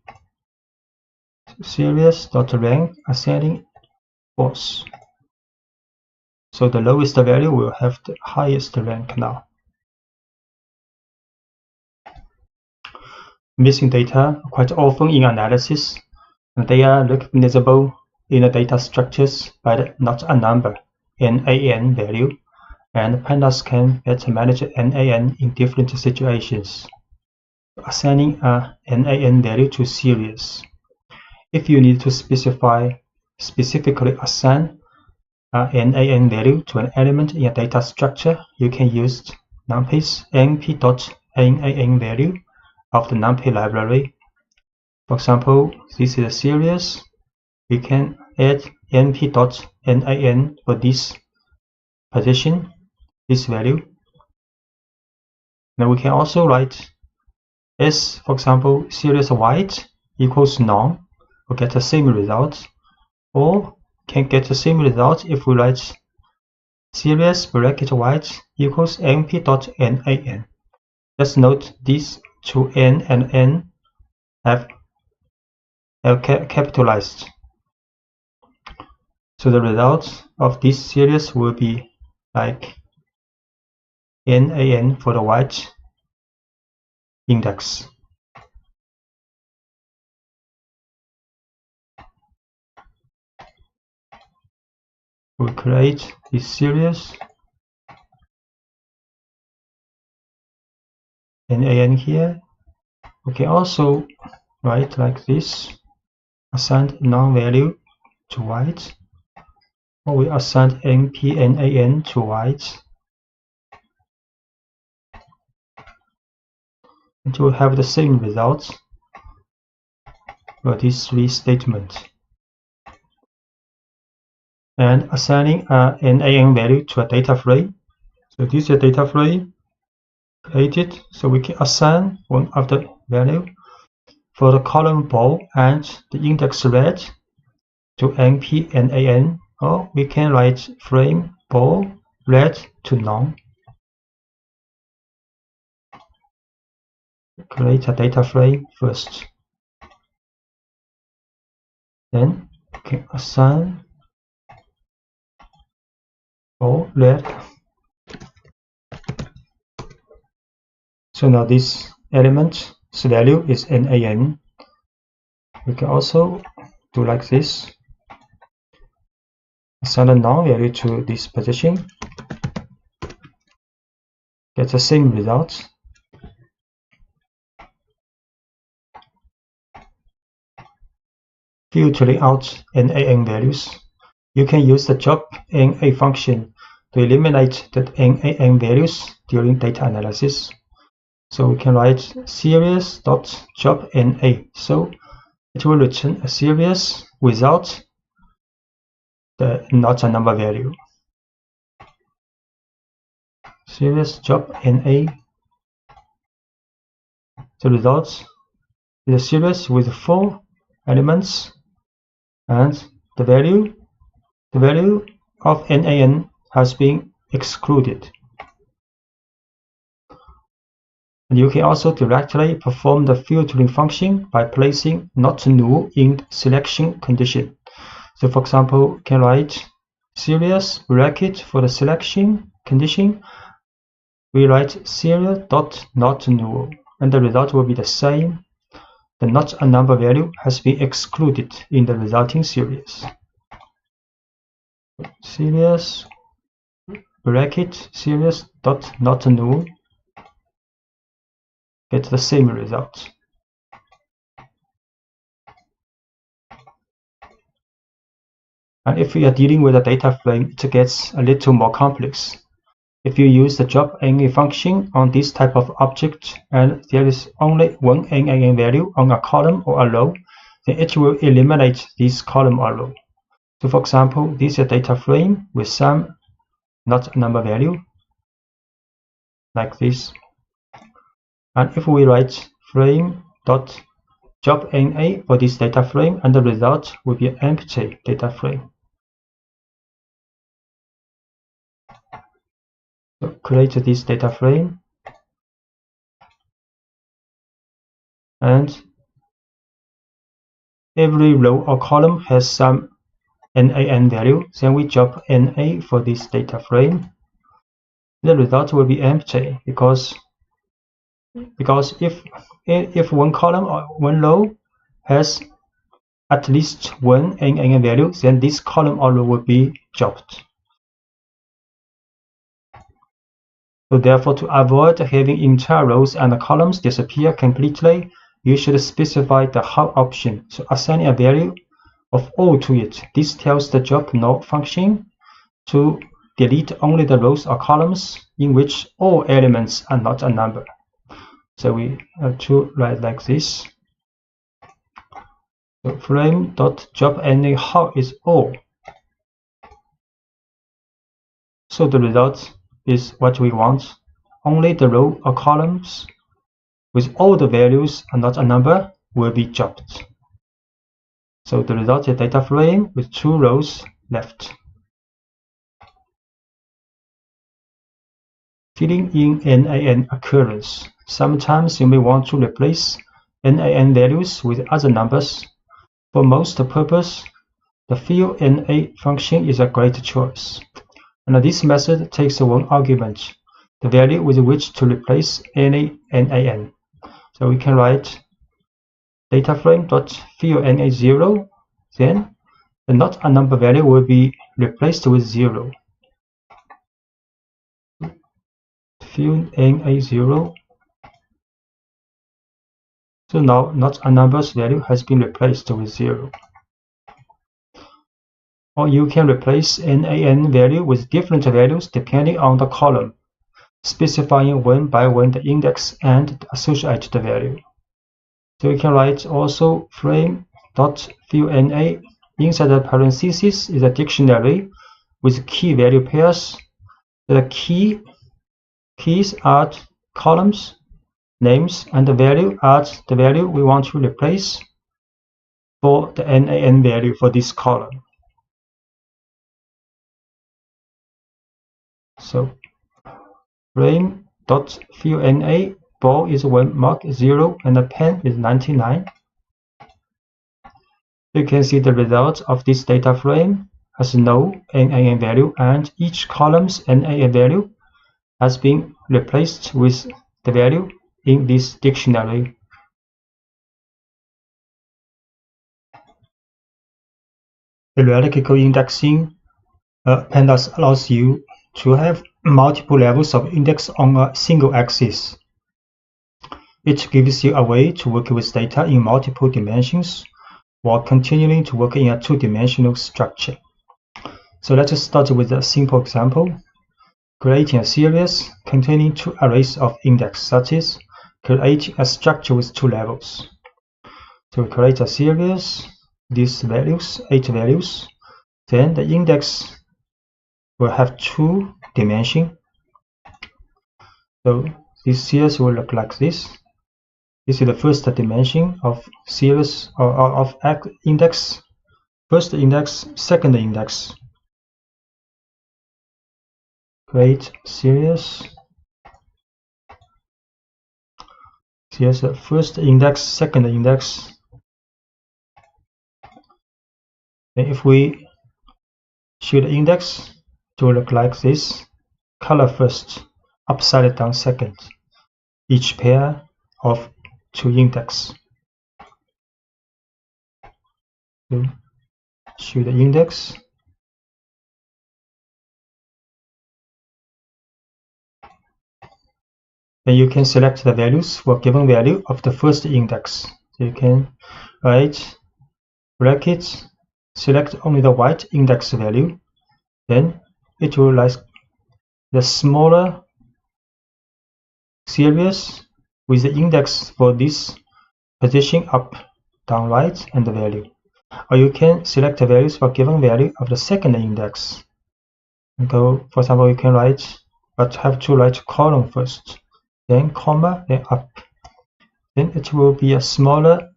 So series.rank ascending false. So the lowest value will have the highest rank now. Missing data are quite often in analysis, and they are recognizable in the data structures by the not a number NaN value, and pandas can better manage NaN in different situations. Assigning a NaN value to series. If you need to specifically assign NaN value to an element in a data structure, you can use numpy's np.nan value of the numpy library. For example, this is a series. We can add np.nan for this position, this value. Now we can also write S, for example, series white equals none, or get the same result, or can get the same result if we write series bracket white equals np.nan. Just note these two n and n have capitalized. So the result of this series will be like nan for the white index. We create this series nan here. We can also write like this, assign non-value to white, or we assign np.nan to white, and we'll have the same results for these three statements. And assigning an NaN value to a data frame. So this is a data frame created, so we can assign one of the value for the column ball and the index red to np.nan, or we can write frame ball red to none. Create a data frame first. Then we can assign ball red. So now this element's value is nan. We can also do like this. Assign a non-value to this position. Get the same result. Filtering out nan values. You can use the job na function to eliminate the nan values during data analysis. So we can write series.jobNA. So it will return a series without not a number value. Series.jobNA. The result is a series with 4 elements, and the value of nan has been excluded. And you can also directly perform the filtering function by placing not null in the selection condition. So for example, you can write series bracket for the selection condition. We write series.not null, and the result will be the same. The not a number value has been excluded in the resulting series. Series bracket series.not null. Get the same result. And if we are dealing with a data frame, it gets a little more complex. If you use the jobNA function on this type of object and there is only one NaN value on a column or a row, then it will eliminate this column or row. So for example, this is a data frame with some not a number value, like this. And if we write frame.jobNA for this data frame, and the result will be an empty data frame. So create this data frame, and every row or column has some NaN value. Then we job NA for this data frame. The result will be empty because if one column or one row has at least one NaN value, then this column or row will be jobbed. So therefore, to avoid having entire rows and columns disappear completely, you should specify the how option. So assigning a value of all to it. This tells the job no function to delete only the rows or columns in which all elements are not a number. So we have to write like this. So frame.drop_NA how is all. So the result is what we want. Only the row or columns with all the values are not a number will be dropped. So the result is a data frame with 2 rows left. Filling in NaN occurrence. Sometimes you may want to replace NaN values with other numbers. For most purposes, the fill NA function is a great choice. And this method takes one argument, the value with which to replace any NaN. So we can write data frame.fill NA 0, then the not a number value will be replaced with 0. Fill NA 0. So now not a number's value has been replaced with 0. Or you can replace NaN value with different values depending on the column, specifying one by one the index and the associated value. So you can write also frame.fillNA. Inside the parentheses is a dictionary with key value pairs. The keys are columns, names, and the value are the value we want to replace for the NaN value for this column. So frame.fillNA, ball is 1, mark 0, and the pen is 99. You can see the result of this data frame has no NaN value, and each column's NaN value has been replaced with the value in this dictionary. Hierarchical indexing pandas allows you to have multiple levels of index on a single axis. It gives you a way to work with data in multiple dimensions while continuing to work in a 2-dimensional structure. So let us start with a simple example. Creating a series containing 2 arrays of index, such as creating a structure with 2 levels. So we create a series, these values, 8 values. Then the index will have 2 dimensions. So this series will look like this. This is the first dimension of series of index. First index, second index. Create series. Here's the first index, second index. And if we show the index, it will look like this. Color first, upside down second. Each pair of 2 index. So show the index. Then you can select the values for given value of the first index. So you can write brackets, select only the white index value. Then it will like the smaller series with the index for this position up, down, right, and the value. Or you can select the values for given value of the second index. For example, you can write, but have to write column first, then comma, then up. Then it will be a smaller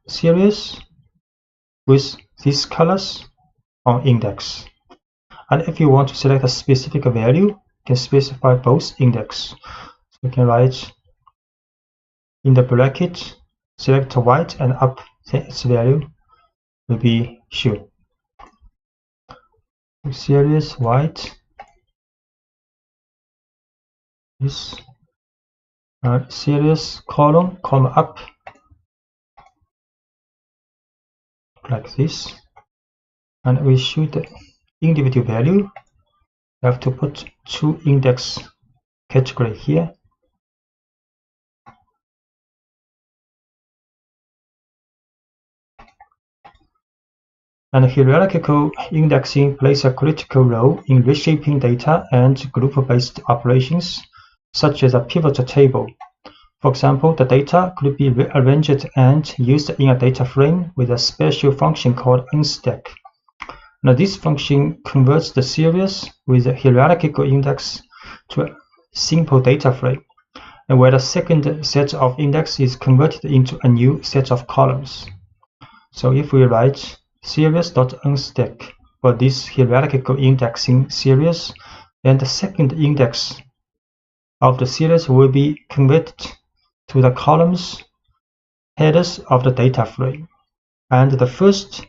series with these colors on index. And if you want to select a specific value, you can specify both index. So you can write in the bracket, select white and up, then its value will be shown. Series white, this series column, comma up, like this. And we should the individual value. We have to put 2 index category here. And hierarchical indexing plays a critical role in reshaping data and group-based operations, such as a pivot table. For example, the data could be rearranged and used in a data frame with a special function called unstack. Now, this function converts the series with a hierarchical index to a simple data frame, and where the second set of index is converted into a new set of columns. So if we write series.unstack for this hierarchical indexing series, then the second index of the series will be converted to the columns headers of the data frame, and the first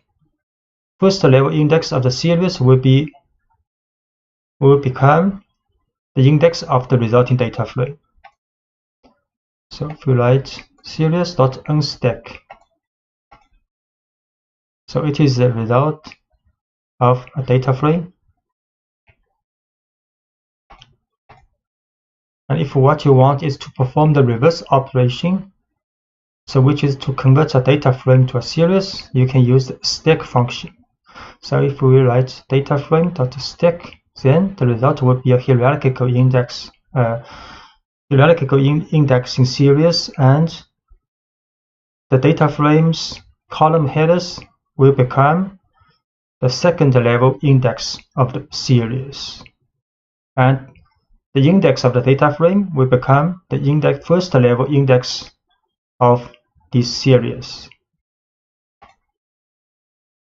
level index of the series will become the index of the resulting data frame. So if we write series.unstack, so it is the result of a data frame. And if what you want is to perform the reverse operation, so which is to convert a data frame to a series, you can use the stack function. So if we write data frame.stack, then the result will be a hierarchical indexing series, and the data frame's column headers will become the second level index of the series, and the index of the data frame will become the first level index of this series.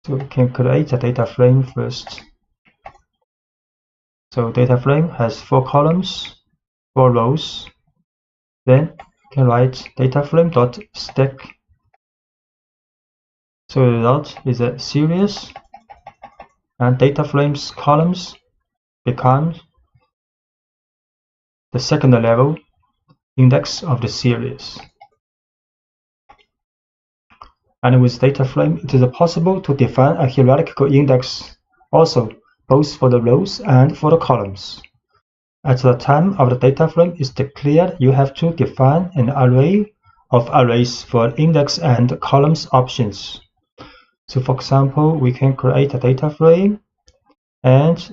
So we can create a data frame first. So data frame has 4 columns, 4 rows. Then you can write data frame.stack. So the result is a series, and data frame's columns become the second level index of the series. And with data frame, it is possible to define a hierarchical index also, both for the rows and for the columns. At the time of the data frame is declared, you have to define an array of arrays for index and columns options. So for example, we can create a data frame, and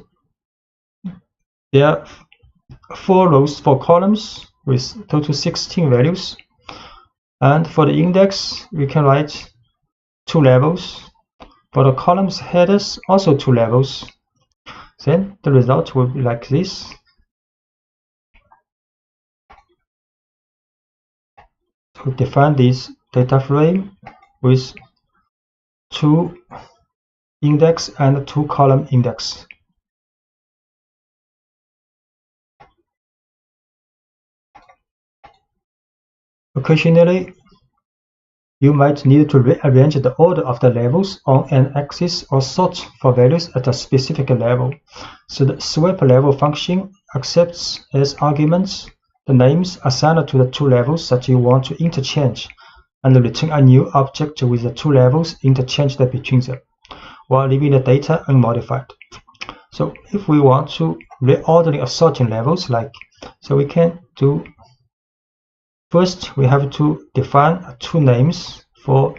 there are 4 rows, 4 columns with total 16 values. And for the index, we can write 2 levels. For the columns headers, also 2 levels. Then the result will be like this. So define this data frame with 2 index and 2 column index. Occasionally, you might need to rearrange the order of the levels on an axis or sort for values at a specific level. So the swap level function accepts as arguments the names assigned to the 2 levels that you want to interchange, and return a new object with the 2 levels interchanged between them, while leaving the data unmodified. So if we want to reordering assorting levels, so we can do, first we have to define 2 names for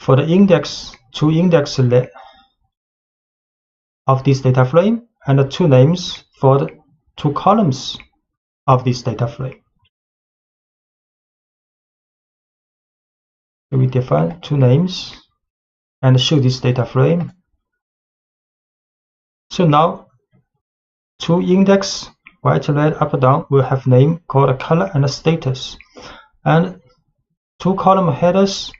the index, 2 index of this data frame, and 2 names for the 2 columns of this data frame. So we define 2 names and show this data frame. So now 2 index, white, red, up, down, will have name called color and status, and 2 column headers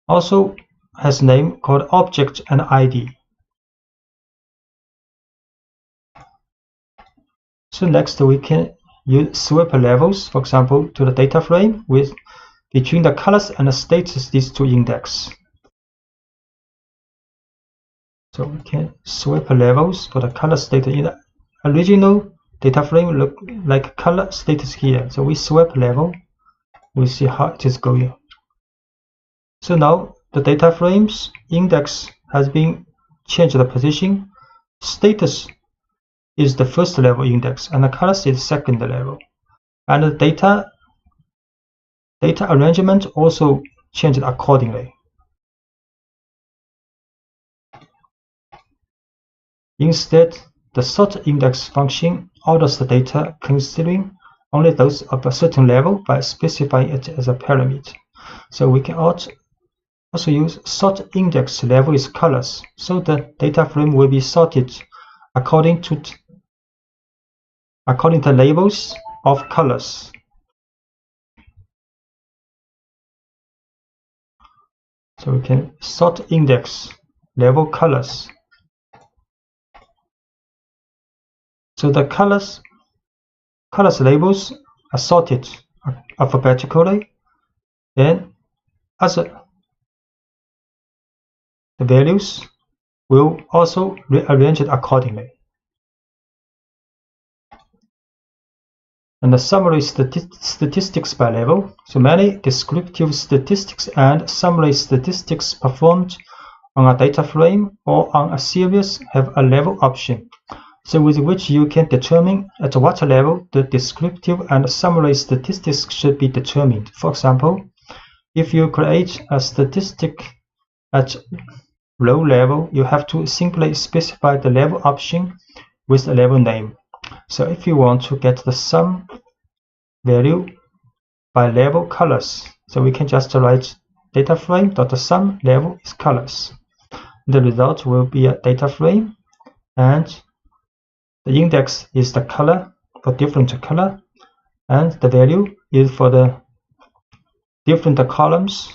also has name called object and ID. So next we can use swap levels, for example, to the data frame with between the colors and the status, these 2 index. So we can swap levels for the color status. In the original data frame look like color status here. So we swap level, we see how it is going. So now the data frame's index has been changed the position. Status is the first level index, and the colors is second level. And the data arrangement also changed accordingly. Instead, the sort index function orders the data considering only those of a certain level by specifying it as a parameter. So we can also use sort index level is colors, so the data frame will be sorted according to labels of colors. So we can sort index level colors. So the colors labels are sorted alphabetically, then the values will also rearrange it accordingly. And the summary statistics by level. So many descriptive statistics and summary statistics performed on a data frame or on a series have a level option, so with which you can determine at what level the descriptive and summary statistics should be determined. For example, if you create a statistic at row level, you have to simply specify the level option with the level name. So if you want to get the sum value by level colors, so we can just write data frame.sum level is colors. The result will be a data frame, and the index is the color for different color, and the value is for the different columns.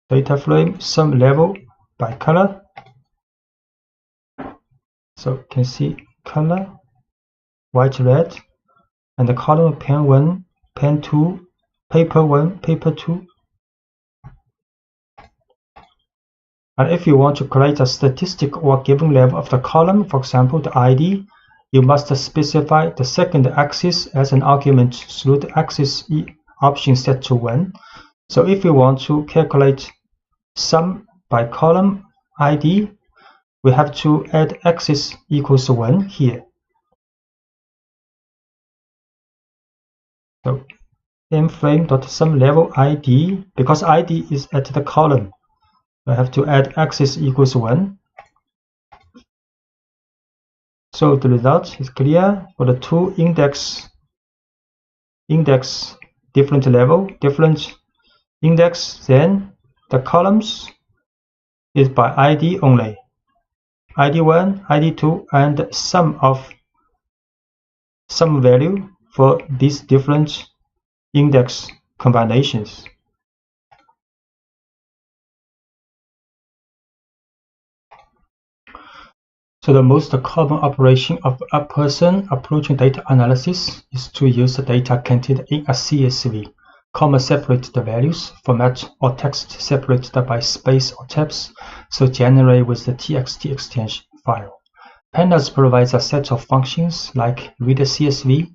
Data frame sum level by color. So you can see color, white, red, and the column pen 1, pen 2, paper 1, paper 2. And if you want to create a statistic or given level of the column, for example, the ID, you must specify the second axis as an argument through the axis option set to 1. So if you want to calculate sum by column ID, we have to add axis equals 1 here. So mFrame.sum level ID, because ID is at the column, I have to add axis equals 1. So the result is clear for the two index different level, different index, then the columns is by ID only. ID1, ID2, and the sum of sum value for these different index combinations. So the most common operation of a person approaching data analysis is to use the data contained in a CSV, comma separate the values, format or text separated by space or tabs, so generate with the txt extension file. Pandas provides a set of functions like read a CSV,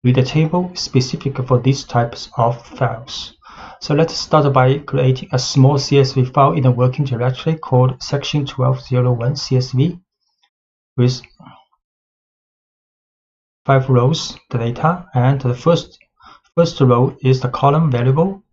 read a table specific for these types of files. So let's start by creating a small CSV file in a working directory called section 1201 CSV with 5 rows, the data, and the first row is the column variable.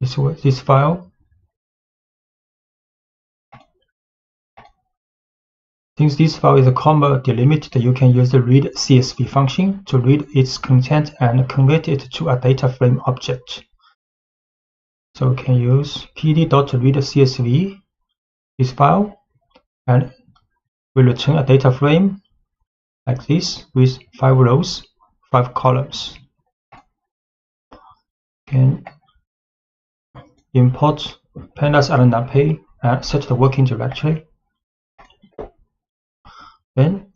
This file. Since this file is a comma delimited, you can use the read CSV function to read its content and convert it to a data frame object. So we can use pd.readCSV, this file, and we return a data frame like this with 5 rows, 5 columns. Can import pandas and numpy and set the working directory. Then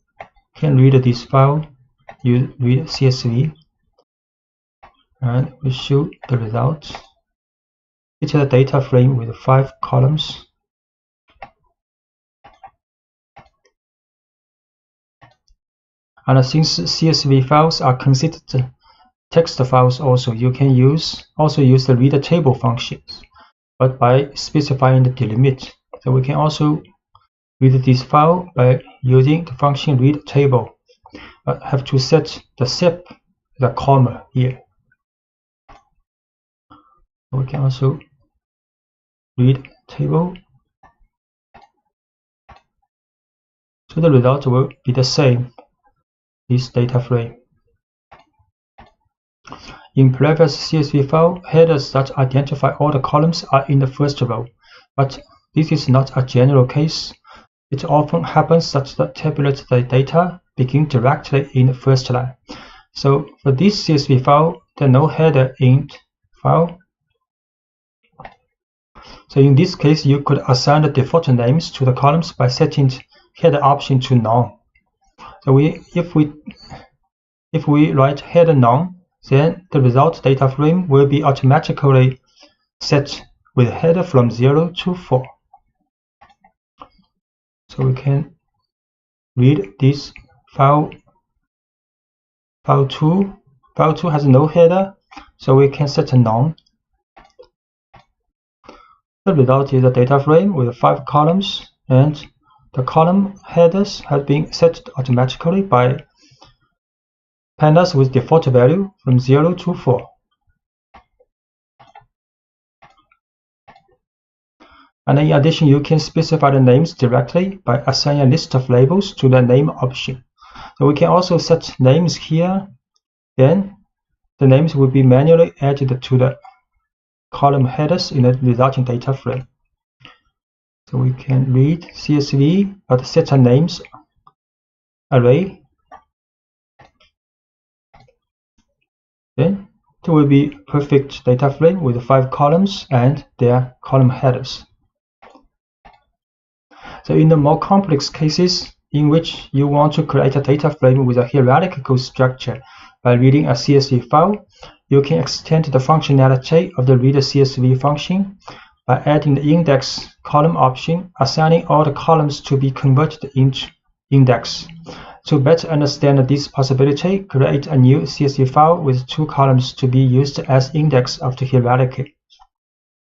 can read this file, use read CSV, and we show the result. It's a data frame with 5 columns. And since CSV files are considered text files also, you can also use the read table functions, but by specifying the delimit. So we can also read this file by using the function read table. But have to set the sep, the comma here. We can also read table. So the result will be the same, this data frame. In previous CSV file, headers that identify all the columns are in the first row, but this is not a general case. It often happens that the tabulate the data begin directly in the first line. So for this CSV file, there are no header in file. So in this case, you could assign the default names to the columns by setting header option to none. So if we write header none, then the result data frame will be automatically set with header from 0 to 4. So we can read this file. File 2 has no header, so we can set a none. The result is a data frame with 5 columns, and the column headers have been set automatically by pandas with default value from 0 to 4. And in addition, you can specify the names directly by assigning a list of labels to the name option. So we can also set names here, then the names will be manually added to the column headers in the resulting data frame. So we can read CSV, but set a names array. Then there will be perfect data frame with 5 columns and their column headers. So in the more complex cases in which you want to create a data frame with a hierarchical structure by reading a CSV file, you can extend the functionality of the read CSV function by adding the index column option, assigning all the columns to be converted into index. To better understand this possibility, create a new CSV file with 2 columns to be used as index of the hierarchy.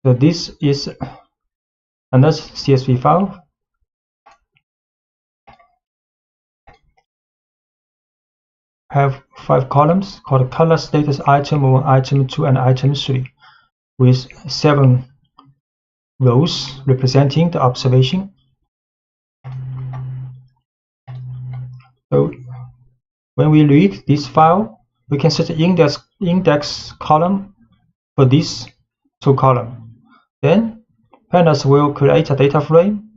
So this is another CSV file. Have 5 columns called color status item 1, item 2, and item 3, with 7 rows representing the observation. So when we read this file, we can set the index column for these 2 columns. Then pandas will create a data frame,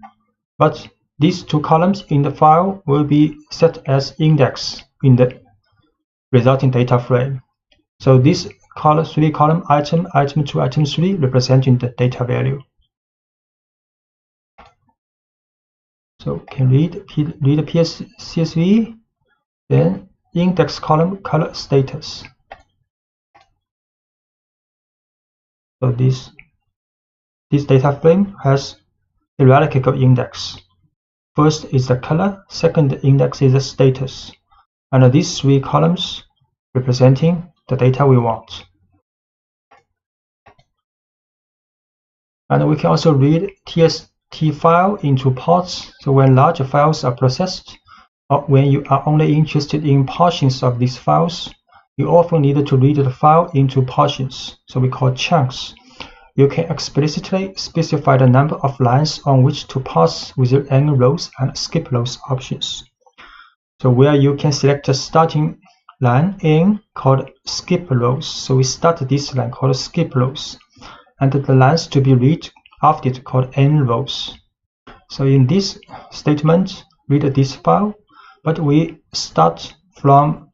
but these 2 columns in the file will be set as index in the resulting data frame. So this 3 column item 2, item 3 representing the data value. So can read the CSV, then index column color status. So this data frame has hierarchical index. First is the color, second index is the status, and these 3 columns representing the data we want. And we can also read TST file into parts. So when large files are processed, or when you are only interested in portions of these files, you often need to read the file into portions, so we call chunks. You can explicitly specify the number of lines on which to parse with your end rows and skip rows options. So where you can select a starting line n called skip rows. So we start this line called skip rows, and the lines to be read after it called n rows. So in this statement, read this file, but we start from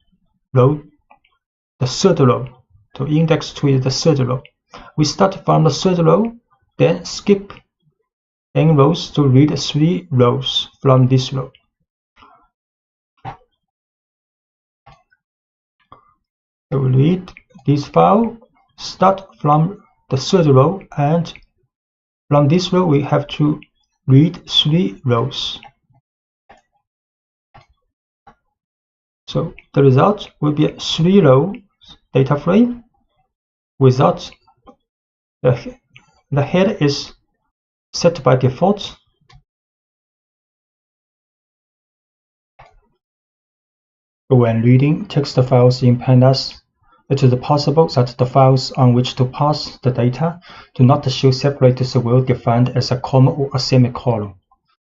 the 3rd row. So index 2 is the 3rd row. We start from the 3rd row, then skip n rows to read 3 rows from this row. So we read this file, start from the 3rd row, and from this row we have to read 3 rows. So the result will be a 3-row data frame without the head is set by default, When reading text files in pandas, it is possible that the files on which to pass the data do not show separators well defined as a comma or a semicolon.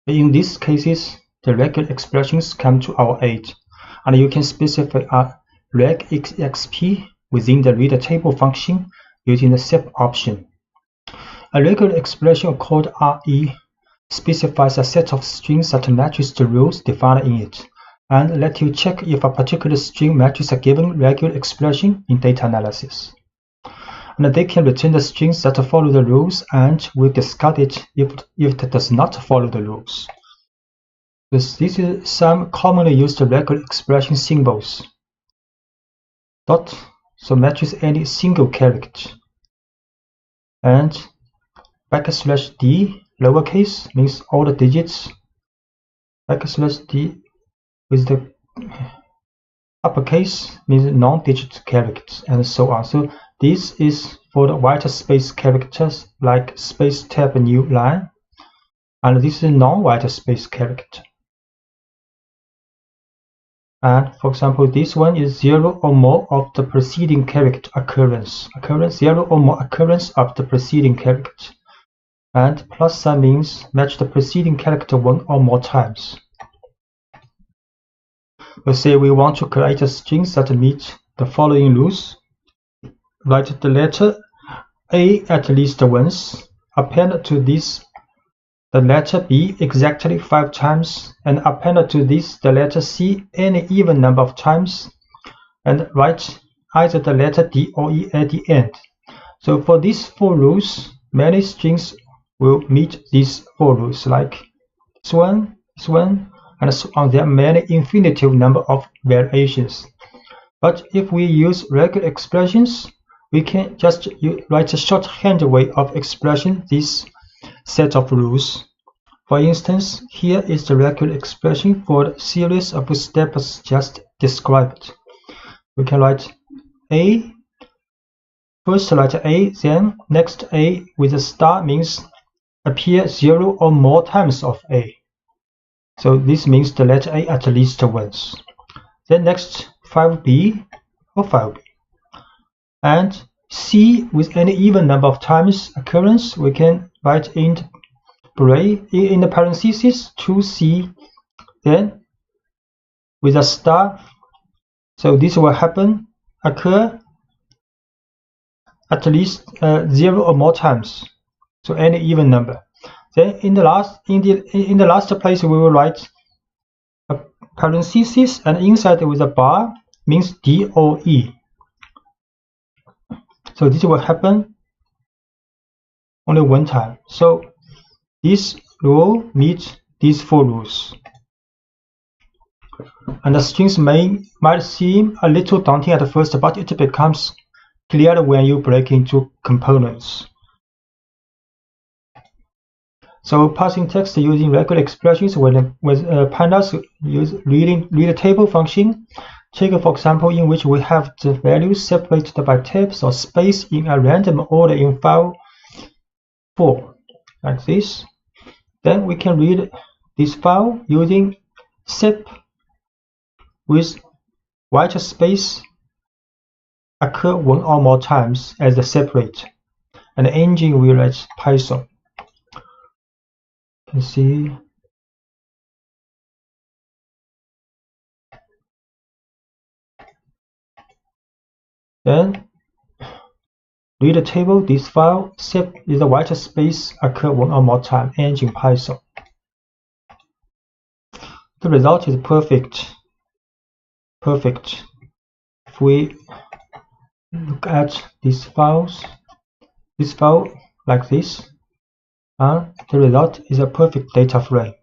In these cases, the regular expressions come to our aid, and you can specify a regexp within the reader table function using the sep option. A regular expression called RE specifies a set of strings that matches the rules defined in it, and let you check if a particular string matches a given regular expression in data analysis. And they can return the strings that follow the rules and will discard it if it does not follow the rules. This is some commonly used regular expression symbols. Dot, so matches any single character. And \d, lowercase, means all the digits. \d with the uppercase means non-digit characters, and so on. So this is for the white space characters like space tab new line, and this is non-white space character. And for example, this one is 0 or more of the preceding character occurrence. 0 or more occurrence of the preceding character. And plus sign means match the preceding character one or more times. Let's say we want to create a string that meets the following rules. Write the letter A at least once, append to this the letter B exactly 5 times, and append to this the letter C any even number of times, and write either the letter D or E at the end. So for these 4 rules, many strings will meet these 4 rules, like this one, and so on. There are many infinitive number of variations. But if we use regular expressions, we can just write a shorthand way of expressing this set of rules. For instance, here is the regular expression for the series of steps just described. We can write A, first write A, then next A with a star means appear 0 or more times of A. So this means the letter A at least once. Then next 5B or 5B. And C with any even number of times occurrence, we can write in the parentheses 2C, then with a star. So this will occur at least 0 or more times. So any even number. Then in the last place we will write a parenthesis, and inside with a bar means D or E. So this will happen only one time. So this rule meets these 4 rules. And the strings might seem a little daunting at first, but it becomes clear when you break into components. So passing text using regular expressions with pandas use reader table function. Take for example in which we have the values separated by tabs or space in a random order in file 4, like this. Then we can read this file using sep with white space occur 1 or more times as the separator, and the engine will write Python. You can see then read the table, this file sep is the white space occur 1 or more time, engine Python. The result is perfect. If we look at these files, this file like this, and the result is a perfect data frame.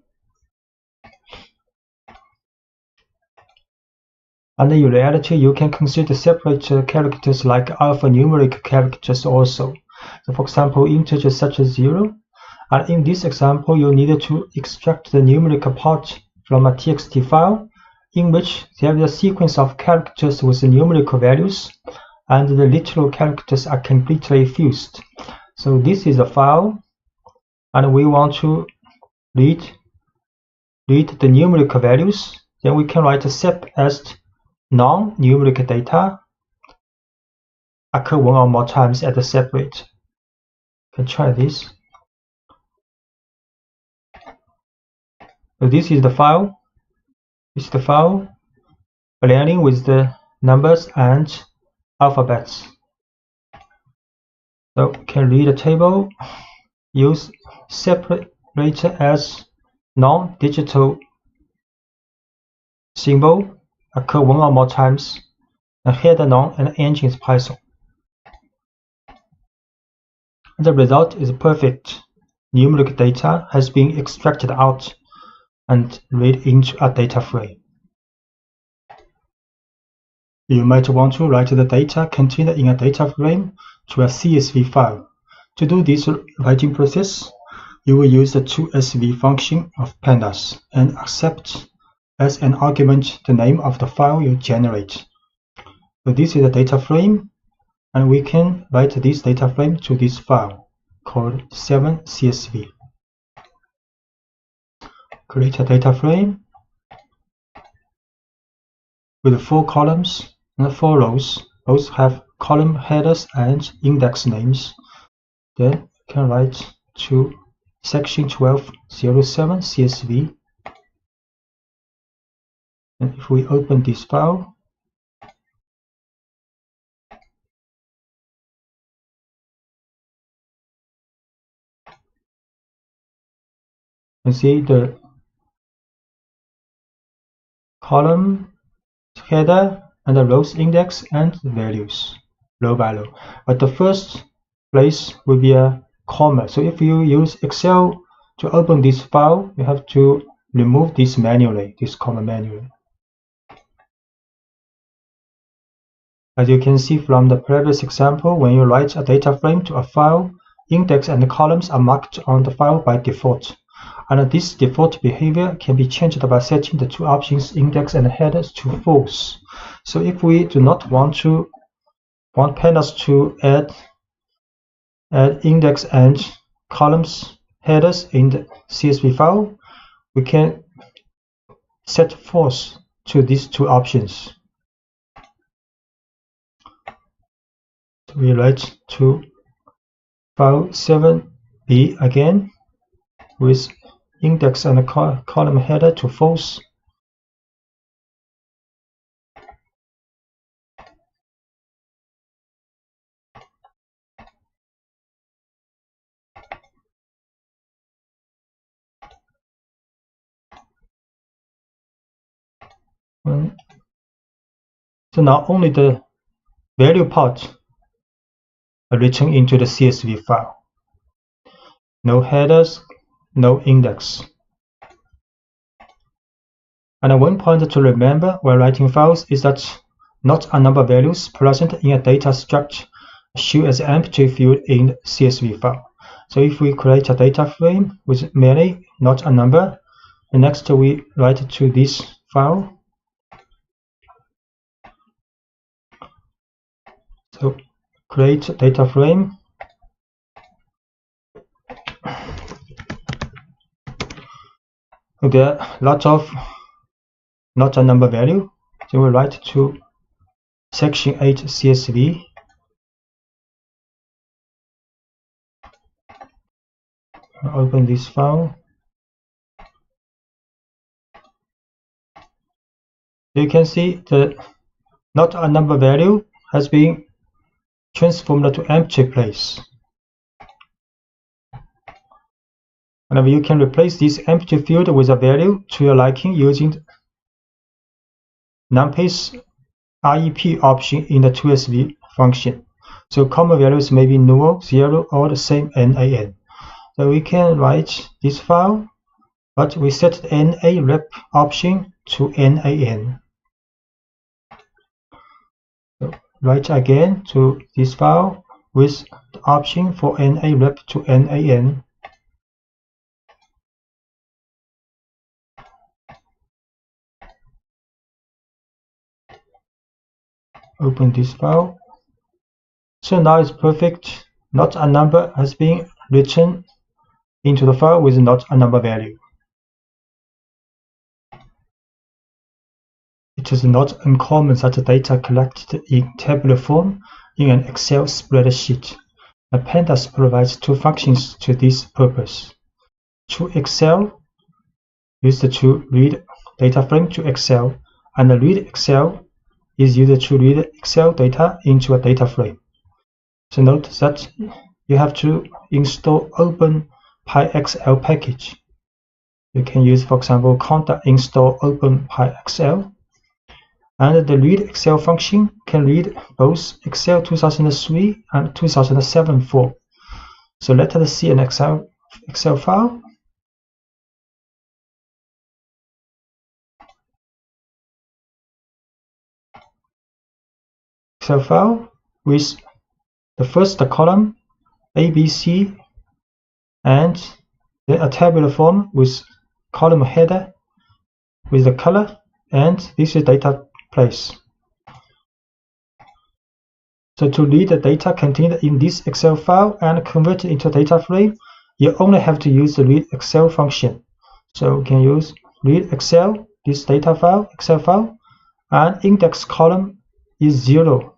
And in reality, you can consider separate characters like alphanumeric characters also. So for example, integers such as 0. And in this example, you need to extract the numerical part from a txt file in which there is a sequence of characters with numerical values, and the literal characters are completely fused. So this is a file, and we want to read the numerical values. Then we can write sep as non-numeric data occur one or more times at the separate. You can try this. So this is the file. This is the file beginning with the numbers and alphabets. So you can read the table, use separator as non-digital symbol, occur one or more times, and header none, and engine is Python. And the result is perfect. Numeric data has been extracted out and read into a data frame. You might want to write the data contained in a data frame to a CSV file. To do this writing process, you will use the toSV function of pandas and accept as an argument the name of the file you generate. So this is a data frame, and we can write this data frame to this file called 7CSV. Create a data frame with 4 columns and 4 rows. Both have column headers and index names. Then you can write to section 1207 CSV. And if we open this file, you see the column header and the rows index and values row by row. But the first place will be a comma. So if you use Excel to open this file, you have to remove this manually, this comma manually. As you can see from the previous example, when you write a data frame to a file, index and columns are marked on the file by default. And this default behavior can be changed by setting the 2 options, index and headers, to false. So if we do not want pandas to add index and columns headers in the CSV file, we can set false to these 2 options. So we write to file 7b again with index and column header to false. So now only the value part are written into the CSV file. No headers, no index. And one point to remember while writing files is that not a number of values present in a data structure show as empty field in the CSV file. So if we create a data frame with many, not a number, and next we write to this file. So create data frame. There are lots of not a number value. So we write to section 8 CSV. Open this file. You can see the not a number value has been transformed to empty place. And you can replace this empty field with a value to your liking using numpy's REP option in the toSV function. So common values may be null, 0, or the same NaN. So we can write this file, but we set the NA rep option to NaN. So write again to this file with the option for NA rep to NaN. Open this file. So now it's perfect. Not a number has been written into the file with not a number value. it is not uncommon that the data collected in tabular form in an Excel spreadsheet. The pandas provides two functions to this purpose. To Excel used to read data frame to Excel, and the read Excel is used to read Excel data into a data frame. So note that you have to install OpenPyXL package. You can use, for example, conda install OpenPyXL. And the read Excel function can read both Excel 2003 and 2007 form. So let us see an Excel file. Excel file with the first column ABC and then a tabular form with column header with the color, and this is data place. So to read the data contained in this Excel file and convert it into a data frame, you only have to use the read Excel function. So we can use read Excel, this data file, Excel file, and index column is 0.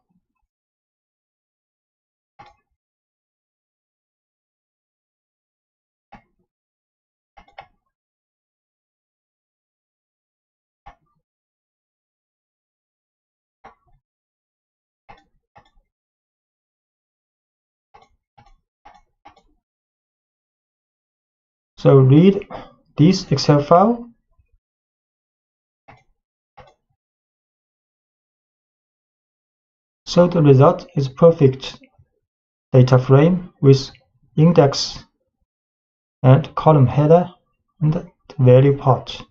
So read this Excel file. So the result is perfect data frame with index and column header and the value part.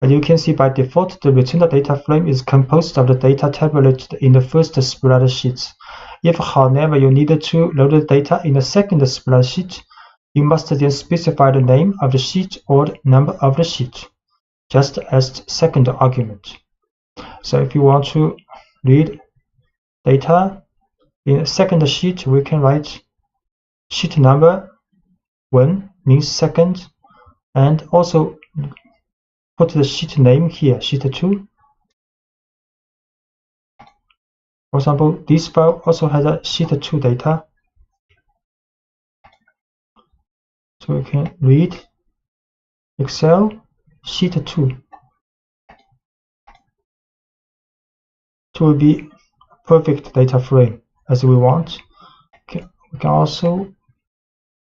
As you can see, by default, the returned data frame is composed of the data tabulated in the first spreadsheet. If, however, you need to load the data in the second spreadsheet, you must then specify the name of the sheet or the number of the sheet, just as the second argument. So if you want to read data in a second sheet, we can write sheet number 1 means second, and also put the sheet name here, sheet 2. For example, this file also has a sheet 2 data. So we can read Excel sheet 2. It will be a perfect data frame as we want. Okay. We can also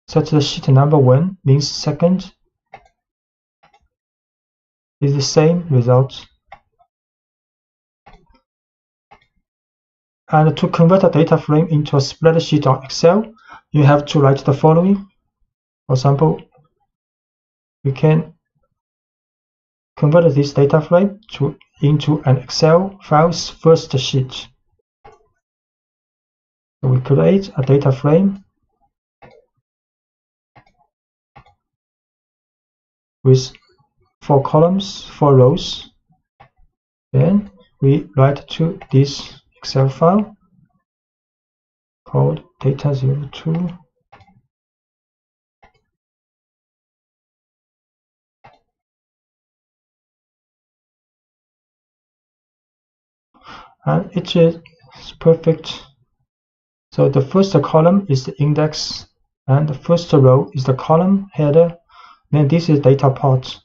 set the sheet number 1 means second is the same result. And to convert a data frame into a spreadsheet on Excel, you have to write the following. For example, we can convert this data frame into an Excel file's first sheet. So we create a data frame with 4 columns, 4 rows. Then we write to this Excel file called data02. And it is perfect. So the first column is the index, and the first row is the column header. Then this is data part.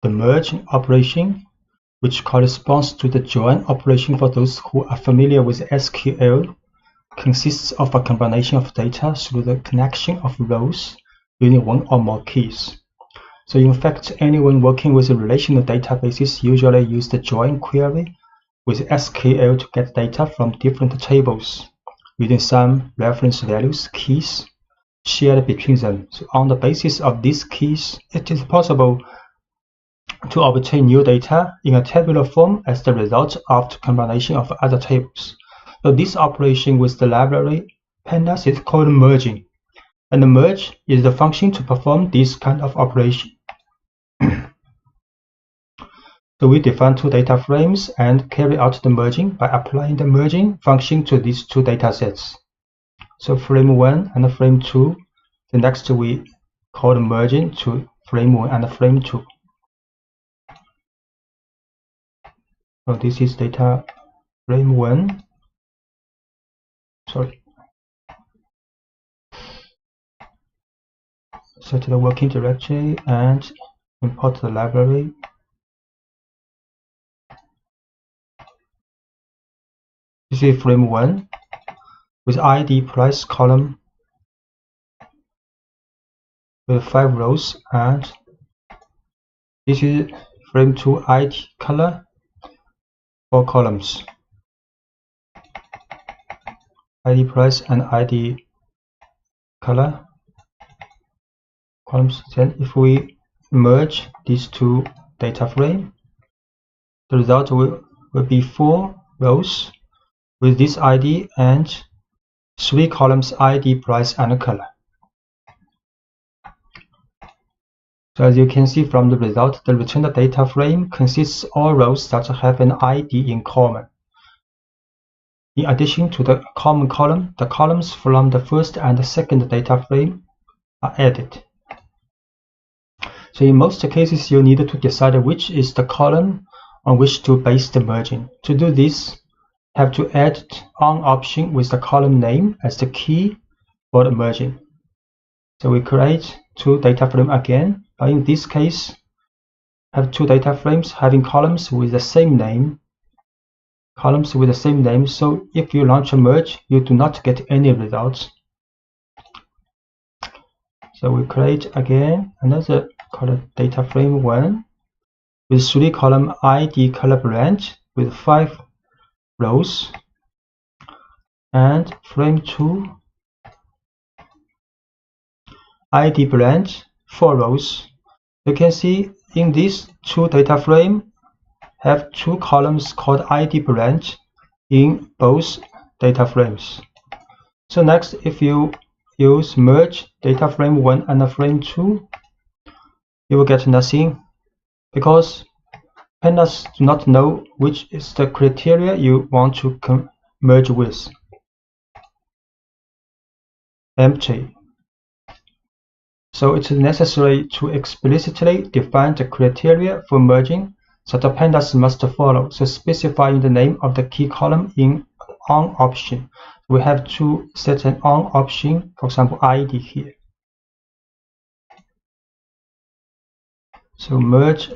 The merge operation, which corresponds to the join operation for those who are familiar with SQL, consists of a combination of data through the connection of rows using one or more keys. So in fact, anyone working with relational databases usually use the join query with SQL to get data from different tables using some reference values, keys, shared between them. So on the basis of these keys, it is possible to obtain new data in a tabular form as the result of the combination of other tables. So this operation with the library pandas is called merging, and the merge is the function to perform this kind of operation. So we define 2 data frames and carry out the merging by applying the merging function to these 2 data sets. So frame 1 and frame 2. The next we call merging to frame 1 and frame 2. So this is data frame 1. Sorry. Set the working directory and import the library. This is frame 1 with ID price column with 5 rows, and this is frame 2 ID color, 4 columns. ID price and ID color columns. Then if we merge these two data frames, the result will be 4 rows with this ID and 3 columns ID, price, and color. So as you can see from the result, the returned data frame consists of all rows that have an ID in common. In addition to the common column, the columns from the first and the second data frame are added. So in most cases, you need to decide which is the column on which to base the merging. To do this, you have to add on option with the column name as the key for the merging. So we create 2 data frames again, but in this case, have 2 data frames having columns with the same name. So if you launch a merge, you do not get any results. So we create again another color data frame 1 with 3 column ID color branch with 5 rows, and frame 2 ID branch 4 rows. You can see in these 2 data frame have 2 columns called ID branch in both data frames. So next, if you use merge data frame 1 and frame 2, you will get nothing because pandas do not know which is the criteria you want to merge with. Empty. So it's necessary to explicitly define the criteria for merging that the pandas must follow. So specifying the name of the key column in on option. We have to set an on option, for example, ID here. So merge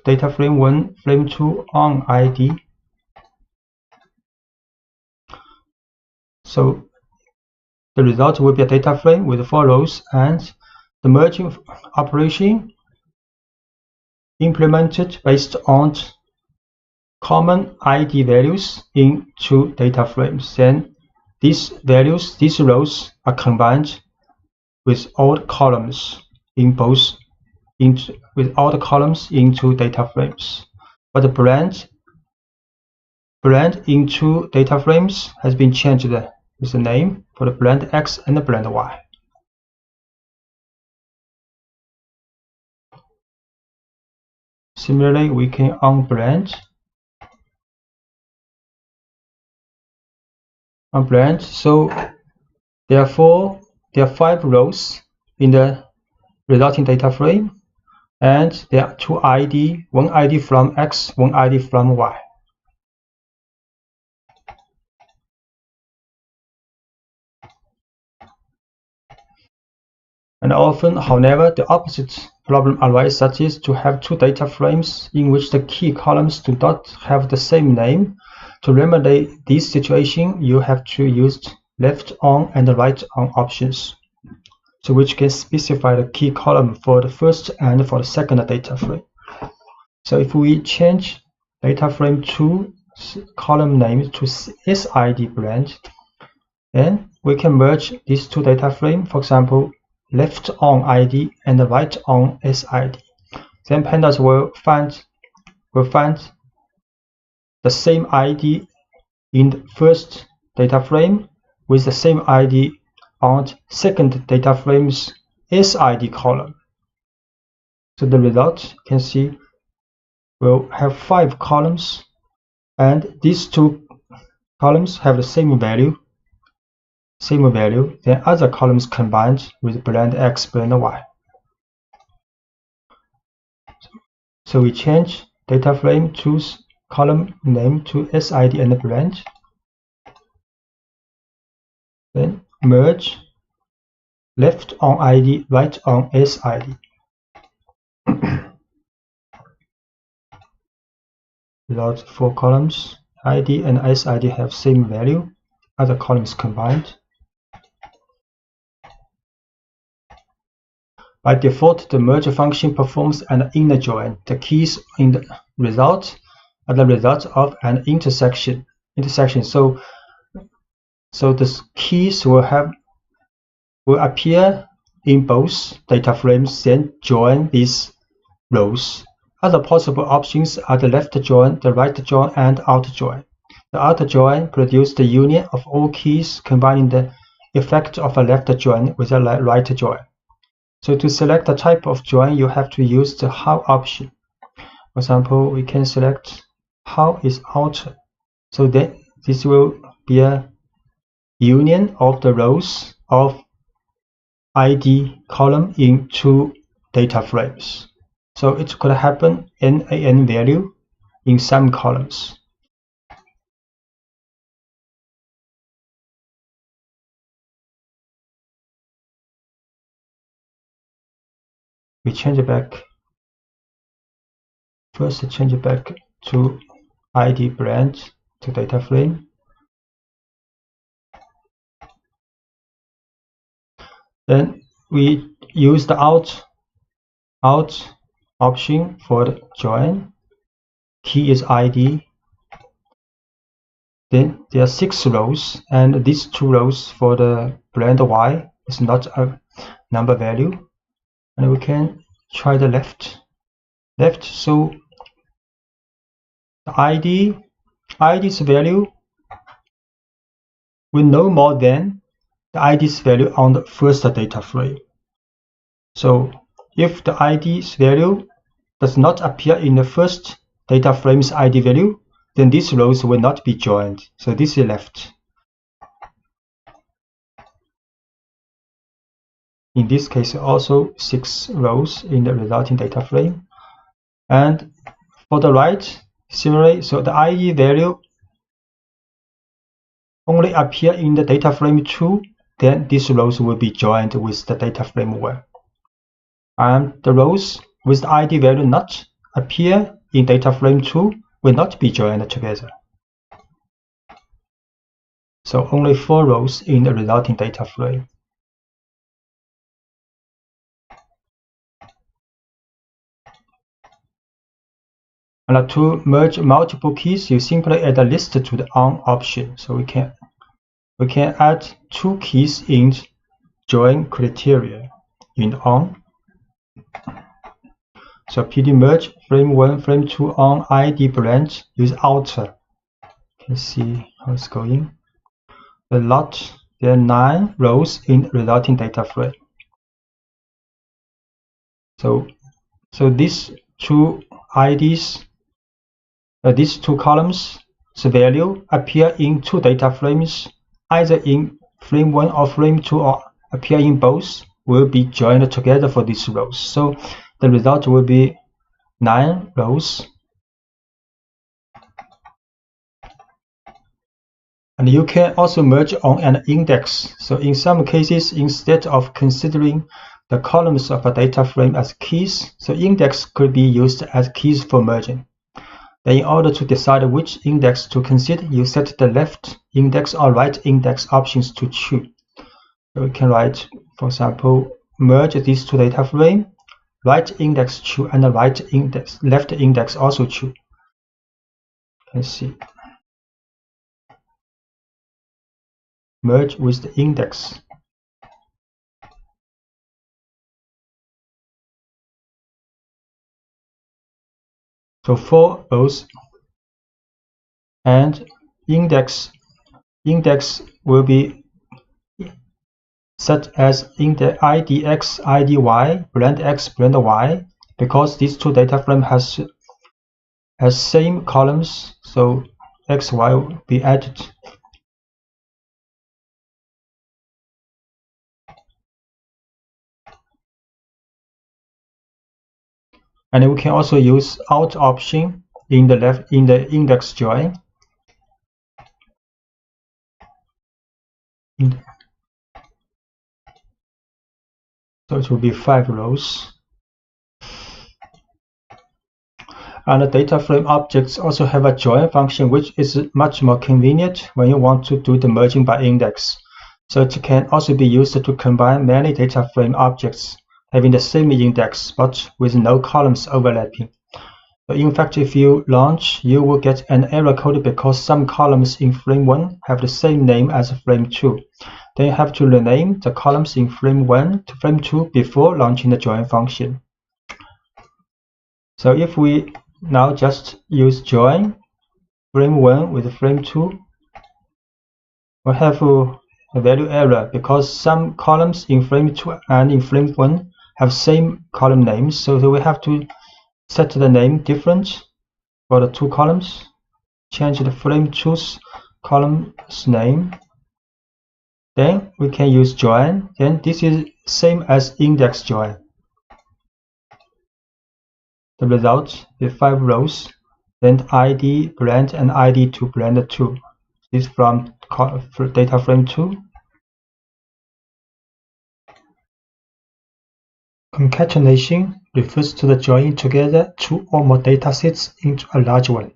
data frame 1, frame 2 on ID. So the result will be a data frame with 4 rows, and the merging operation implemented based on common ID values in 2 data frames. Then these values, these rows are combined with all the columns in both into 2 data frames. But the brand in 2 data frames has been changed with the name for the brand X and the brand Y. Similarly, we can unbrand. So there are 5 rows in the resulting data frame, and there are 2 ID, 1 ID from X, 1 ID from Y. And often, however, the opposite problem arises, that is to have 2 data frames in which the key columns do not have the same name. To remedy this situation, you have to use left on and right on options, so which can specify the key column for the first and for the second data frame. So if we change data frame 2 column name to SID branch, then we can merge these 2 data frames, for example, left on ID and right on SID. Then pandas will find the same ID in the first data frame with the same ID on second data frame's SID column. So the result, you can see, will have 5 columns, and these 2 columns have the same value. same value, then other columns combined with blend X, blend Y. So we change data frame, choose column name to SID and blend. Then merge left on ID, right on SID. Without 4 columns, ID and SID have same value, other columns combined. By default, the merge function performs an inner join. The keys in the result are the result of an intersection. So the keys will appear in both data frames, then join these rows. Other possible options are the left join, the right join, and outer join. The outer join produces the union of all keys, combining the effect of a left join with a right join. So to select the type of join, you have to use the how option. For example, we can select how is outer. So then this will be a union of the rows of ID column in 2 data frames. So it could happen NaN value in some columns. We change it back. First, change it back to ID blend to data frame. Then we use the out option for the join. Key is ID. Then there are 6 rows, and these 2 rows for the blend Y is not a number value. And we can try the left. So the ID's value will no more than the ID's value on the first data frame. So if the ID's value does not appear in the first data frame's ID value, then these rows will not be joined. So this is left. In this case, also 6 rows in the resulting data frame. And for the right, similarly, so the ID value only appear in the data frame 2, then these rows will be joined with the data frame 1. And the rows with the ID value not appear in data frame 2 will not be joined together. So only 4 rows in the resulting data frame. And to merge multiple keys, you simply add a list to the on option. So we can add 2 keys in join criteria in on. So PD merge frame 1, frame 2 on ID blend use outer. You can see how it's going. The lot, there are 9 rows in resulting data frame. So these 2 IDs, these 2 columns, the value appear in 2 data frames, either in frame 1 or frame 2, or appear in both, will be joined together for these rows. So the result will be 9 rows. And you can also merge on an index. So in some cases, instead of considering the columns of a data frame as keys, so index could be used as keys for merging. Then in order to decide which index to consider, you set the left index or right index options to true. So we can write, for example, merge these 2 data frames, right index true and the left index also true. Let's see. Merge with the index. So 4 rows, and index will be set as IDX, IDY, blend X, blend Y, because these 2 data frame has same columns, so XY will be added. And we can also use Alt option in the index join. So it will be 5 rows. And the data frame objects also have a join function, which is much more convenient when you want to do the merging by index. So it can also be used to combine many data frame objects having the same index but with no columns overlapping. So in fact, if you launch, you will get an error code because some columns in frame 1 have the same name as frame 2. Then you have to rename the columns in frame 1 to frame 2 before launching the join function. So if we now just use join frame 1 with frame 2, we have a value error because some columns in frame 2 and in frame 1 have same column names. So we have to set the name different for the two columns, change the frame 2's column's name. Then we can use join. Then this is same as index join. The result with 5 rows, then ID blend and ID to blend 2. This is from data frame 2. Concatenation refers to the joining together two or more datasets into a large one.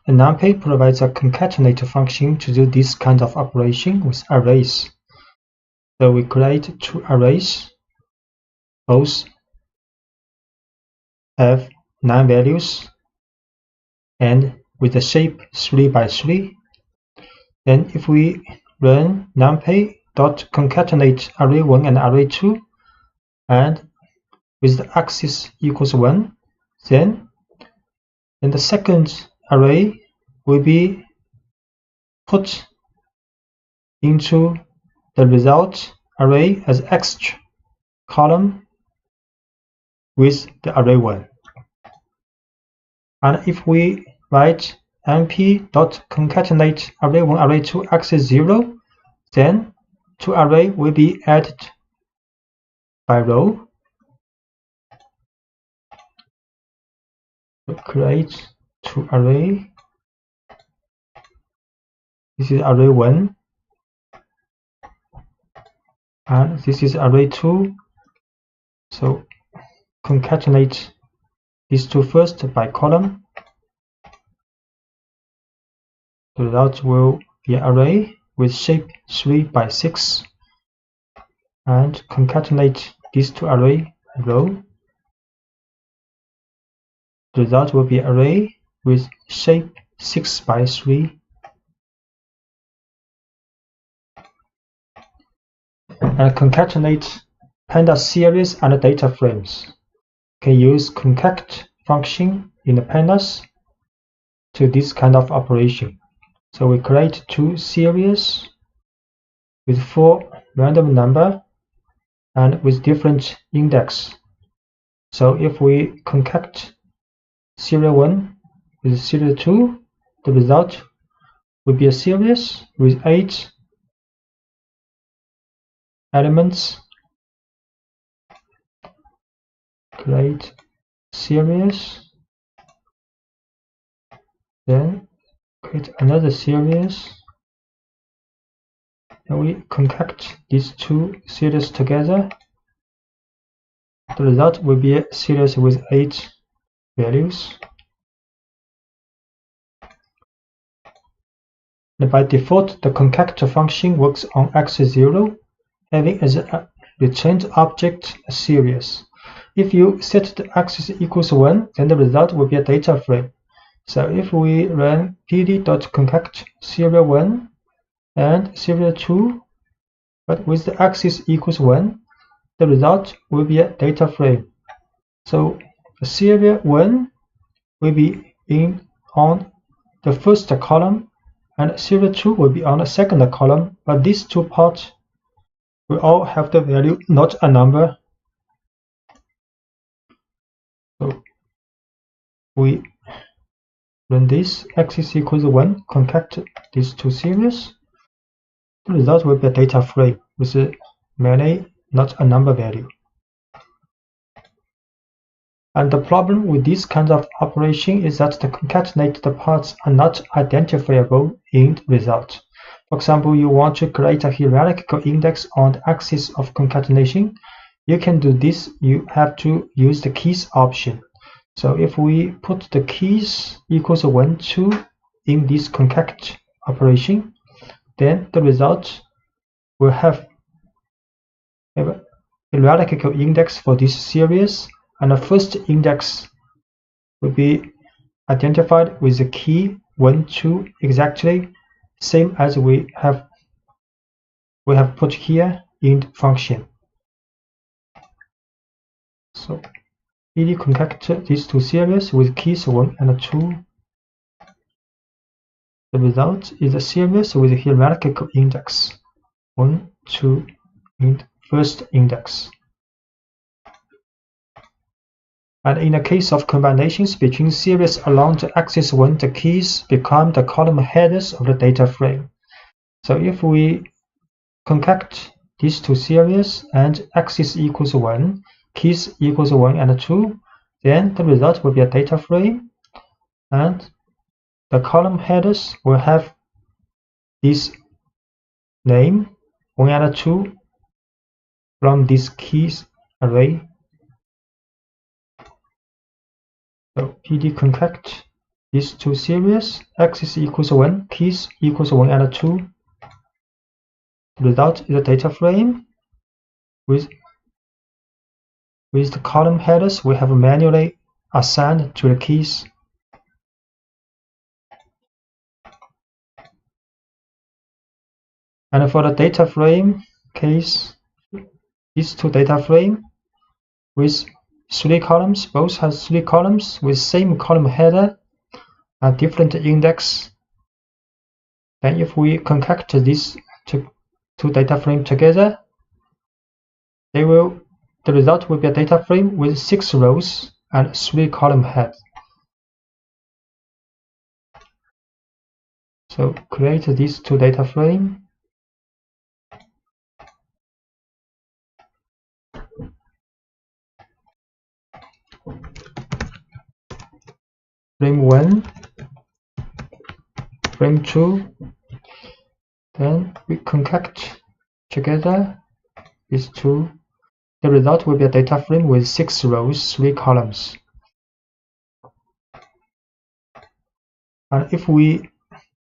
And numpy provides a concatenate function to do this kind of operation with arrays. So we create two arrays. Both have 9 values and with the shape 3 by 3. Then if we run numpy.concatenate array1 and array2 and with the axis equals 1, then the second array will be put into the result array as extra column with the array1. And if we write np.concatenate array1 array2 axis 0, then two array will be added by row. So create two array. This is array 1 and this is array 2. So concatenate these two first by column. The result will be an array with shape 3 by 6 and concatenate these two array by row. The result will be an array with shape 6 by 3. And concatenate pandas series and data frames. You can use concat function in the pandas to this kind of operation. So we create two series with 4 random number and with different index. So if we concat serial 1 with serial 2, the result will be a series with 8 elements. Create series, then create another series, and we concact these two series together. The result will be a series with 8 values. And by default, the concact function works on axis 0, having as a returned object a series. If you set the axis equals 1, then the result will be a data frame. So if we run pd.concact serial 1 and serial 2, but with the axis equals 1, the result will be a data frame. So the serial 1 will be on the first column and serial 2 will be on the second column, but these two parts will all have the value not a number. So we run this axis equals 1, concact these two series. The result will be a data frame with many not a number value. And the problem with this kind of operation is that the concatenated parts are not identifiable in the result. For example, you want to create a hierarchical index on the axis of concatenation. You can do this. You have to use the keys option. So if we put the keys equals 1, 2 in this concat operation, then the result will have a hierarchical index for this series, and the first index will be identified with the key 1, 2, exactly same as we have put here in the function. So PD concatenate these two series with keys 1 and 2. The result is a series with a hierarchical index 1, 2 in the first index. And in the case of combinations between series along the axis 1, the keys become the column headers of the data frame. So if we concat these two series and axis equals 1, keys equals 1 and 2, then the result will be a data frame, and the column headers will have this name 1 and 2 from this keys array. So PD concat these two series, axis equals 1, keys equals 1 and 2. The result is a data frame with the column headers we have manually assigned to the keys. And for the data frame case, these two data frame with 3 columns, both has 3 columns with same column header and different index. Then if we concat these two data frame together, the result will be a data frame with 6 rows and 3 column heads. So create these two data frame. Frame 1, frame 2, then we concat together these two. The result will be a data frame with 6 rows, 3 columns. And if we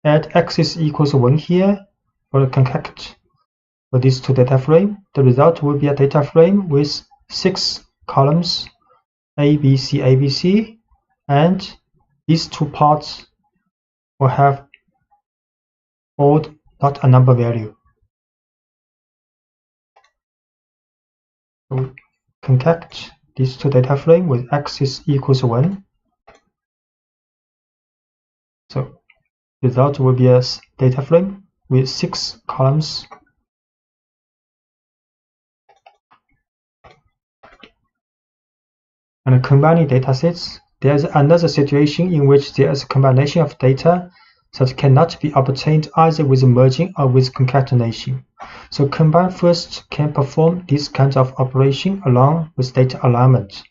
add axis equals 1 here for the concat for these two data frame, the result will be a data frame with 6 columns, A, B, C, A, B, C, and these two parts will have odd, not a number value. So we concat these two data frame with axis equals 1. So result will be a data frame with 6 columns. And combining datasets, there is another situation in which there is a combination of data that cannot be obtained either with merging or with concatenation. So combine first can perform this kind of operation along with data alignment.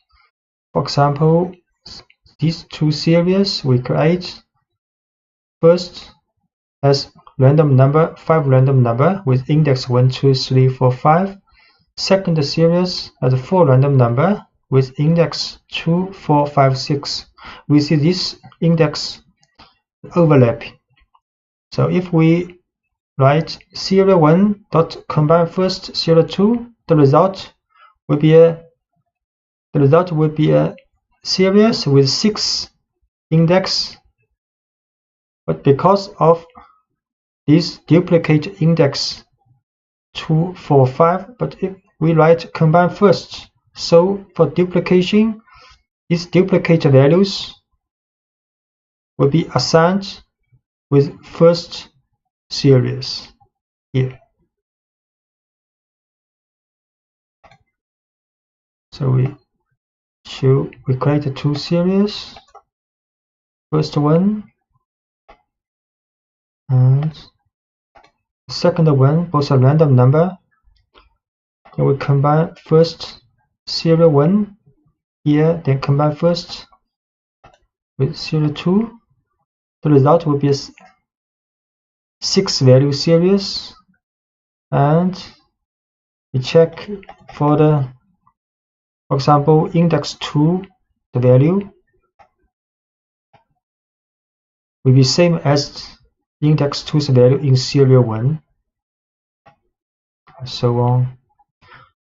For example, these two series we create first as random number, 5 random number with index 1, 2, 3, 4, 5. Second series as 4 random number with index 2, 4, 5, 6. We see this index overlapping. So if we write serial 1 dot combine first serial 2, the result will be a series with 6 index. But because of this duplicate index 2, 4, 5, but if we write combine first, so for duplication, these duplicate values will be assigned with first series here. So we create 2 series, first one and second one, both a random number. Then we combine first serial 1 here, then combine first with serial 2. The result will be a 6-value series, and we check for the, for example, index 2, the value will be same as index 2's value in serial 1, and so on.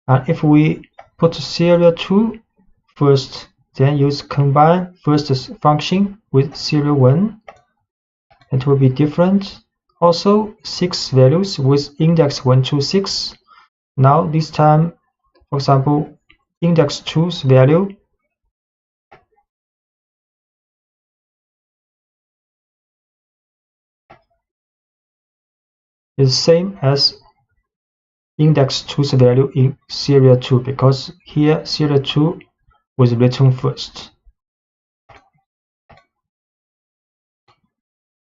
And if we put serial 2 first, then use combine first function with serial 1, it will be different. Also 6 values with index 1 to 6. Now this time, for example, index 2's value is same as index 2's value in serial 2, because here serial 2 was written first.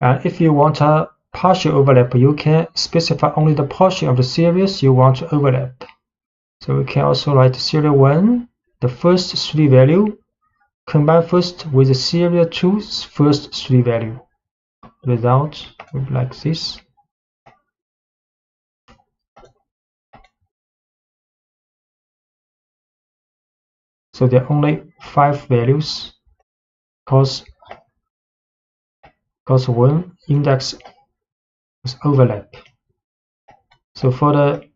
And if you want a partial overlap, you can specify only the portion of the series you want to overlap. So we can also write serial 1, the first 3 value, combine first with the serial 2's first 3 value. The result will be like this. So there are only 5 values because one index is overlap. So for the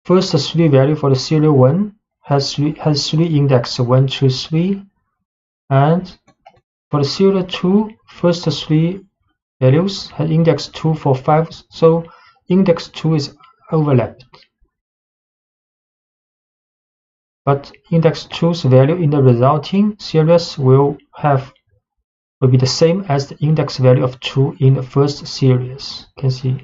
first 3 value for the serial 1 has 3 index 1 to 3, and for the serial 2 first 3 values has index 2 for 5, so index 2 is overlapped. But index 2's value in the resulting series will be the same as the index value of 2 in the first series. You can see.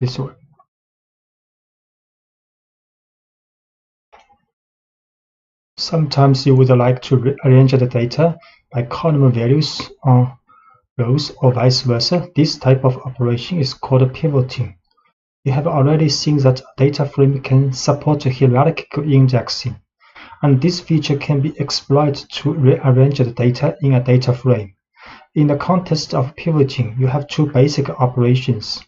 This one. Sometimes you would like to rearrange the data by column values on rows or vice versa. This type of operation is called pivoting. You have already seen that a data frame can support hierarchical indexing, and this feature can be exploited to rearrange the data in a data frame. In the context of pivoting, you have 2 basic operations.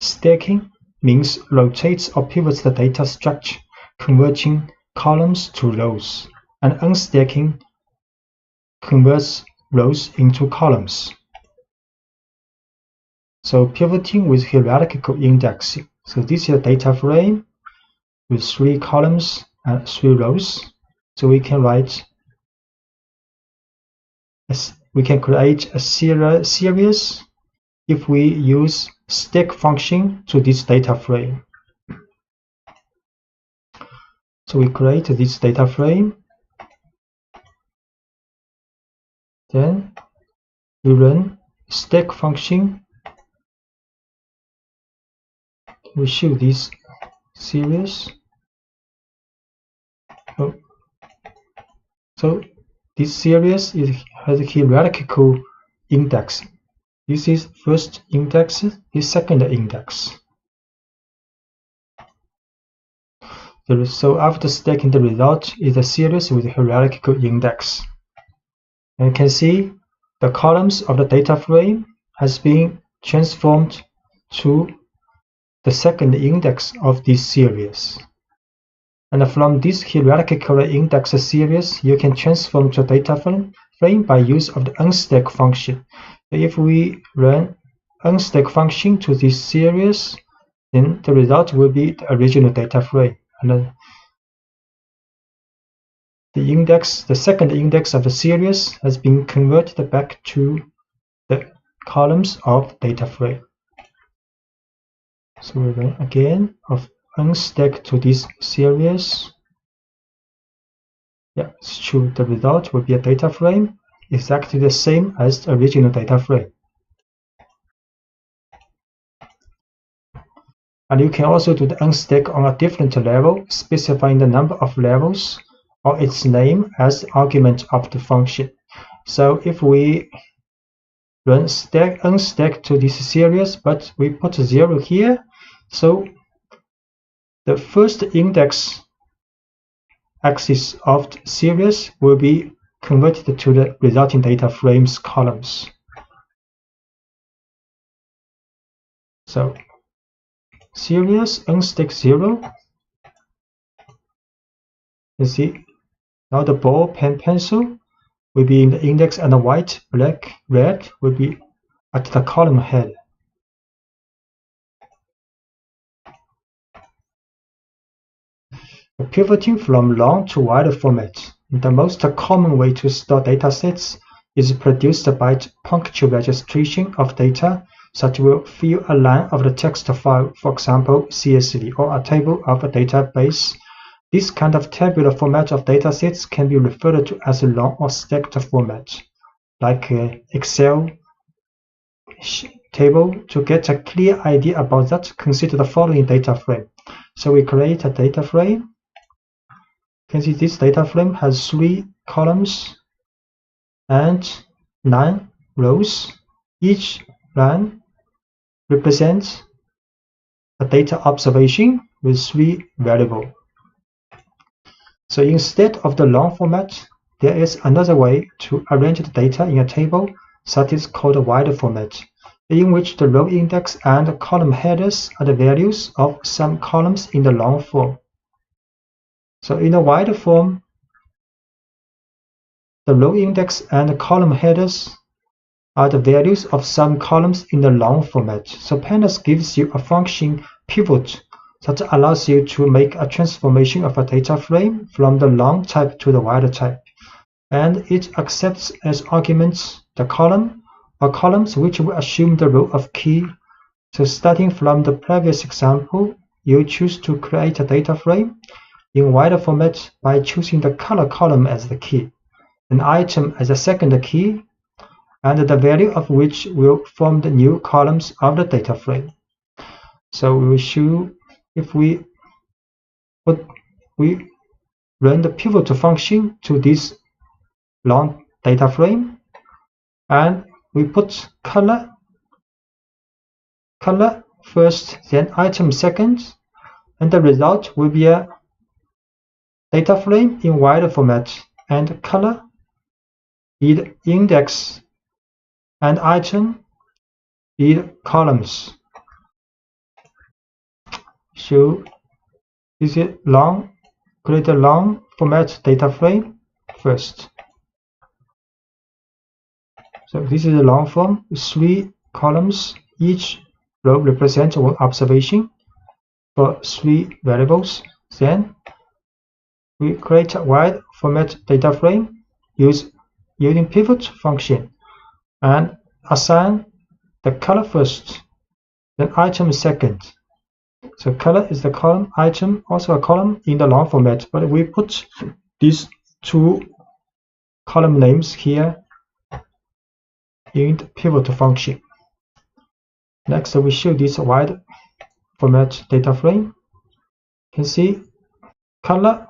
Stacking means rotates or pivots the data structure, converting columns to rows, and unstacking converts rows into columns. So pivoting with hierarchical indexing. So this is a data frame with 3 columns and 3 rows. So we can create a series if we use stack function to this data frame. So we create this data frame. Then we run stack function. We show this series. So this series has a hierarchical index. This is first index, this second index. So after stacking, the result is a series with a hierarchical index. And you can see the columns of the data frame has been transformed to the second index of this series. And from this hierarchical index series, you can transform to a data frame by use of the unstack function. If we run unstack function to this series, then the result will be the original data frame. And the second index of the series has been converted back to the columns of the data frame. So we run again of unstack to this series. Yeah, it's true. The result will be a data frame exactly the same as the original data frame. And you can also do the unstack on a different level, specifying the number of levels or its name as the argument of the function. So if we run unstack to this series, but we put 0 here, so the first index axis of the series will be converted to the resulting data frames columns. So series unstack 0. You see now the ball, pen, pencil will be in the index, and the white, black, red will be at the column head. Pivoting from long to wide format. The most common way to store datasets is produced by punctual registration of data that will fill a line of the text file, for example, CSV, or a table of a database. This kind of tabular format of datasets can be referred to as a long or stacked format, like Excel table. To get a clear idea about that, consider the following data frame. So we create a data frame. You can see this data frame has 3 columns and 9 rows. Each line represents a data observation with 3 variables. So instead of the long format, there is another way to arrange the data in a table that is called a wide format, in which the row index and column headers are the values of some columns in the long form. So in the wide form, the row index and column headers are the values of some columns in the long format. So pandas gives you a function pivot that allows you to make a transformation of a data frame from the long type to the wide type, and it accepts as arguments the column or columns which will assume the role of key. So starting from the previous example, you choose to create a data frame in wide format by choosing the color column as the key, an item as a second key, and the value of which will form the new columns of the data frame. So we will show if we run the pivot function to this long data frame, and we put color first, then item second, and the result will be a data frame in wide format, and color is index and item is columns. So this is create a long format data frame first. So this is a long form, 3 columns, each row represents one observation for 3 variables. Then we create a wide format data frame using pivot function and assign the color first, then item second. So color is the column, item also a column in the long format, but we put these 2 column names here in the pivot function. Next, we show this wide format data frame. You can see color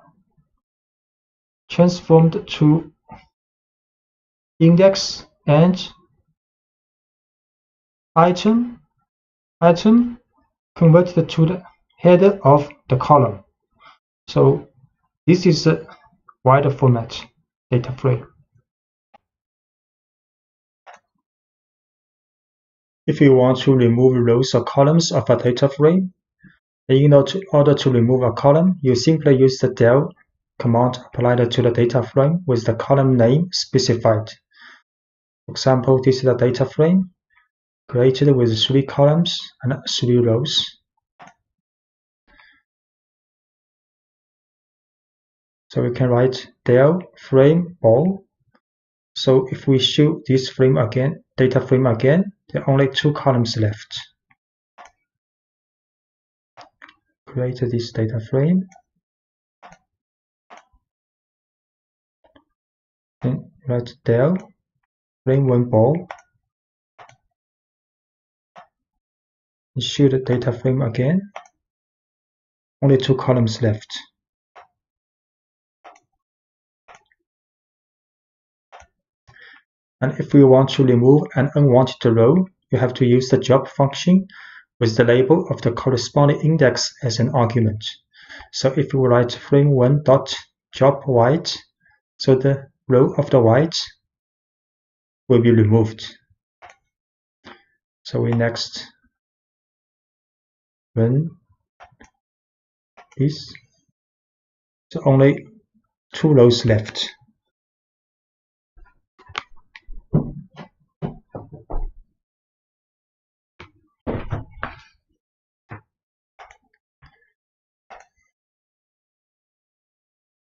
transformed to index and item converted to the header of the column. So this is a wide format data frame. If you want to remove rows or columns of a data frame, in order to remove a column, you simply use the del command applied to the data frame with the column name specified. For example, this is a data frame created with 3 columns and 3 rows. So we can write del frame ball. So if we show this frame again, data frame again, there are only 2 columns left. Create this data frame. Then write del frame 1 ball. And show the data frame again. Only 2 columns left. And if we want to remove an unwanted row, you have to use the job function with the label of the corresponding index as an argument. So if we write frame1 dot job white, so the row of the white will be removed. So we next run this. So only 2 rows left.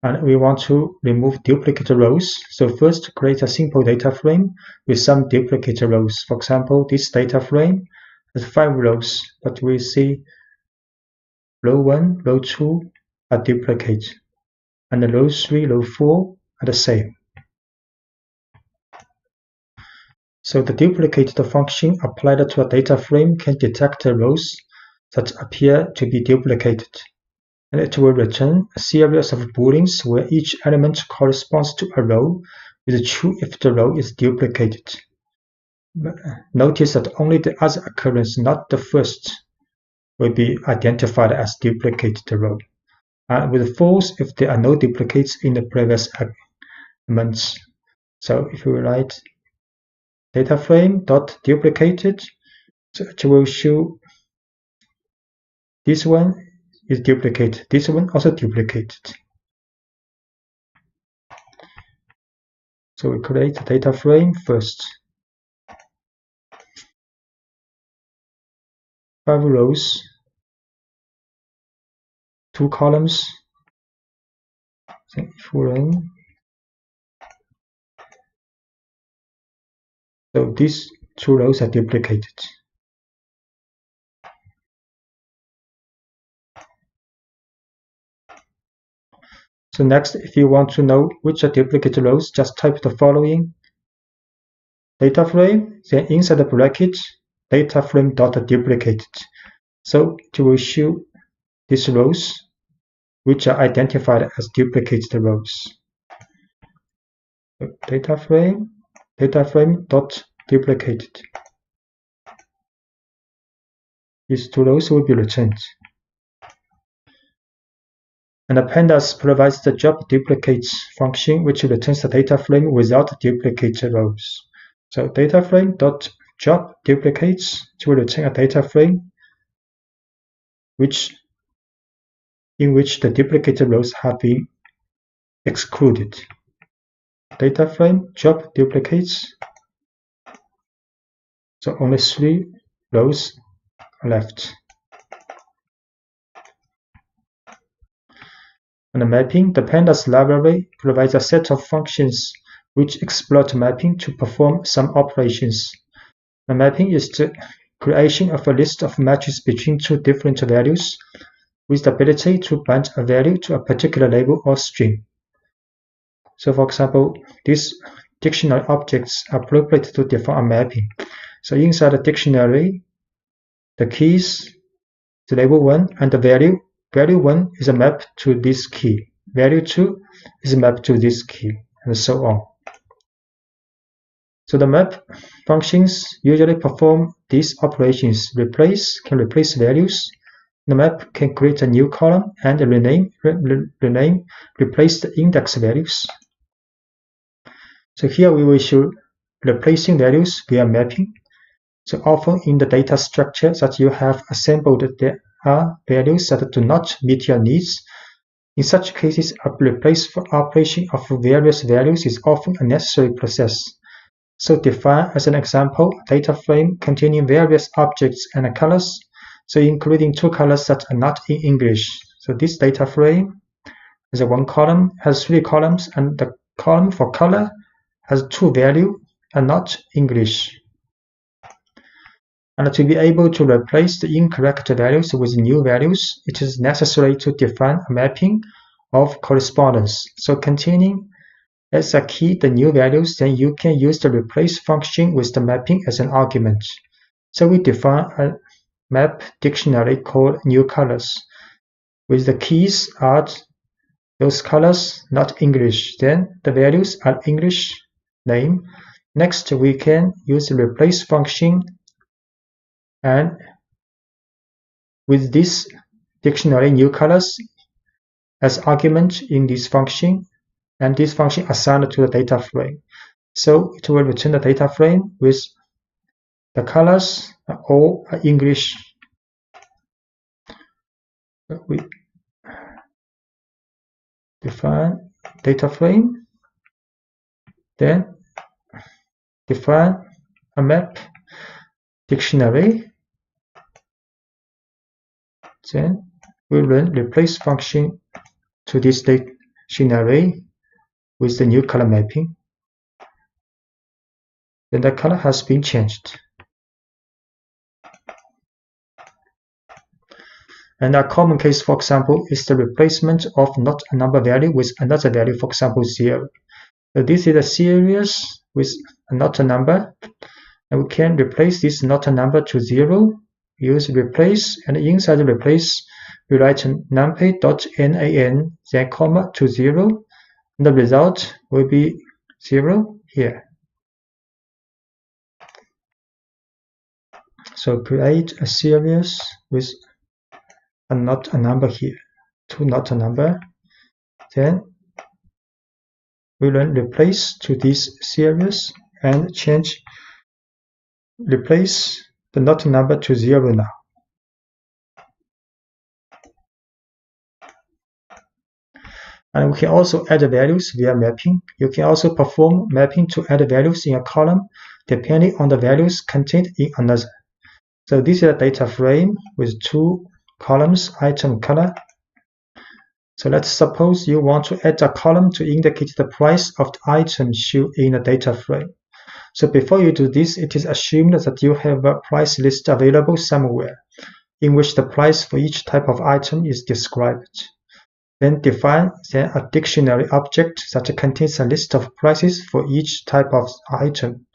And we want to remove duplicate rows. So first, create a simple data frame with some duplicate rows. For example, this data frame has 5 rows, but we see row 1, row 2 are duplicate, and the row 3, row 4 are the same. So the duplicate function applied to a data frame can detect the rows that appear to be duplicated, and it will return a series of booleans where each element corresponds to a row with true if the row is duplicated. Notice that only the other occurrence, not the first, will be identified as duplicated row, and with false if there are no duplicates in the previous elements. So if we write data frame dot duplicated, so it will show this one is duplicated, this one also duplicated. So we create a data frame first. 5 rows, 2 columns. So if we run, so these 2 rows are duplicated. So next, if you want to know which are duplicate rows, just type the following data frame, then inside the bracket, data frame dot duplicated. So it will show these rows which are identified as duplicated rows. So data frame dot duplicated. These 2 rows will be returned. And the pandas provides the job duplicates function, which returns the data frame without duplicate rows. So data frame dot job duplicates to return a data frame in which the duplicate rows have been excluded. Data frame job duplicates, so only 3 rows are left. And the mapping, the pandas library provides a set of functions which exploit mapping to perform some operations. The mapping is the creation of a list of matches between 2 different values with the ability to bind a value to a particular label or string. So for example, these dictionary objects are appropriate to define a mapping. So inside the dictionary, the keys, the label 1, and the value 1 is a map to this key, value 2 is a map to this key, and so on. So the map functions usually perform these operations. Can replace values. The map can create a new column and replace the index values. So here we will show replacing values via mapping. So often in the data structure that you have assembled, there are values that do not meet your needs. In such cases, a replacement operation of various values is often a necessary process. So define, as an example, a data frame containing various objects and colors, so including 2 colors that are not in English. So this data frame has 1 column, has 3 columns, and the column for color has 2 values and not English. And to be able to replace the incorrect values with new values, it is necessary to define a mapping of correspondence. So containing as a key the new values, then you can use the replace function with the mapping as an argument. So we define a map dictionary called new colors, with the keys are those colors not English. Then the values are English name, Next, we can use the replace function, and with this dictionary new colors as argument in this function, and this function assigned to the data frame. So it will return the data frame with the colors all English. We define data frame, then define a map dictionary, then we run replace function to this dictionary with the new color mapping. Then the color has been changed. And a common case, for example, is the replacement of not a number value with another value, for example, 0. So this is a series with not a number, and we can replace this not a number to 0, use replace, and inside the replace, we write numpy.nan, then comma to 0, and the result will be 0 here. So create a series with not a number here, to not a number, then we run replace to this series and change replace the not a number to 0 now. And we can also add values via mapping. You can also perform mapping to add values in a column depending on the values contained in another. So this is a data frame with 2 columns, item, color. So let's suppose you want to add a column to indicate the price of the item shown in the data frame. So before you do this, it is assumed that you have a price list available somewhere in which the price for each type of item is described. Then define a dictionary object that contains a list of prices for each type of item.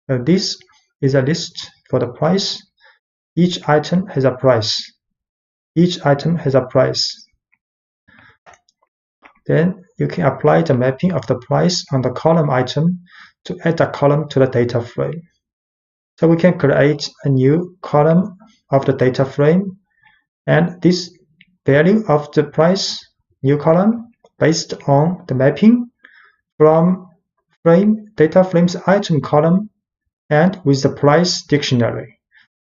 This is a list for the price. Each item has a price. Each item has a price. Then you can apply the mapping of the price on the column item to add a column to the data frame. So we can create a new column of the data frame, and this value of the price new column based on the mapping from data frame's item column and with the price dictionary.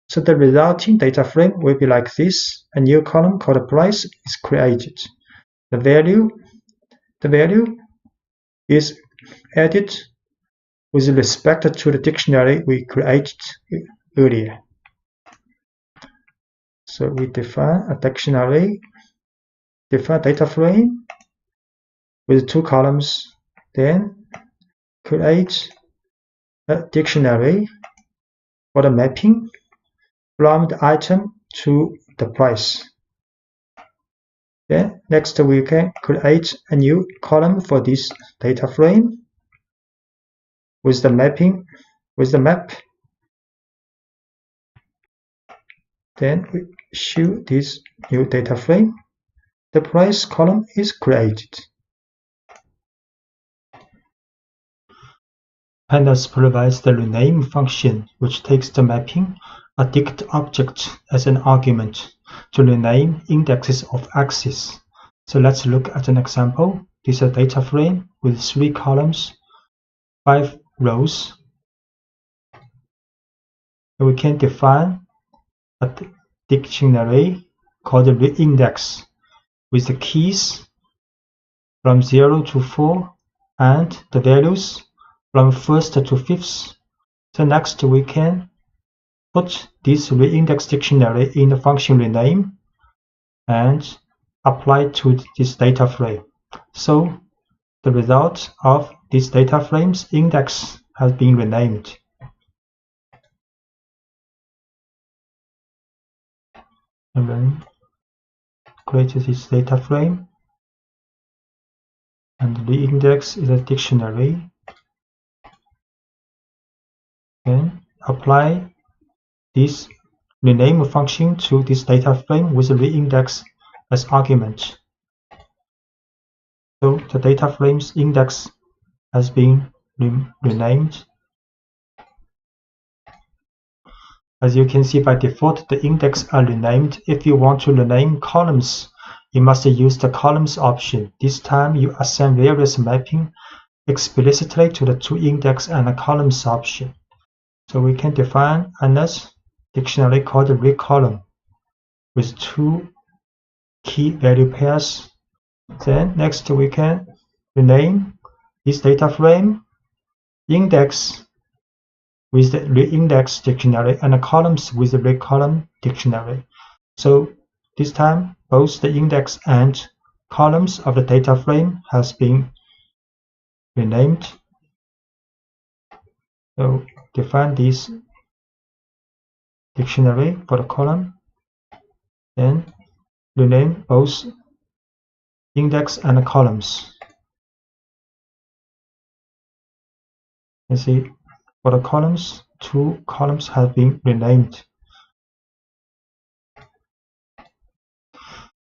So the resulting data frame will be like this. A new column called price is created. The value is added with respect to the dictionary we created earlier. So we define a dictionary, define data frame with 2 columns, then create a dictionary for the mapping from the item to the price. Then next we can create a new column for this data frame with the mapping, with the map. Then we show this new data frame. The price column is created. Pandas provides the rename function, which takes the mapping, a dict object, as an argument to rename indexes of axes. So let's look at an example. This is a data frame with 3 columns, 5 rows. And we can define a dictionary called the reindex with the keys from 0 to 4 and the values from 1st to 5th. So next we can put this reindex dictionary in the function rename and apply to this data frame. So the result of this data frame's index has been renamed. And then create this data frame, and the index is a dictionary. Then apply this rename function to this data frame with the reindex as argument. So the data frame's index has been renamed As you can see, by default, the index are renamed. If you want to rename columns, you must use the columns option. This time, you assign various mapping explicitly to the toIndex and columns option. So we can define another dictionary called recolumn with 2 key value pairs. Then next we can rename this data frame index with the reindex dictionary and columns with the recolumn dictionary. So this time both the index and columns of the data frame has been renamed. So define this dictionary for the column, then rename both index and columns. You see, for the columns, 2 columns have been renamed.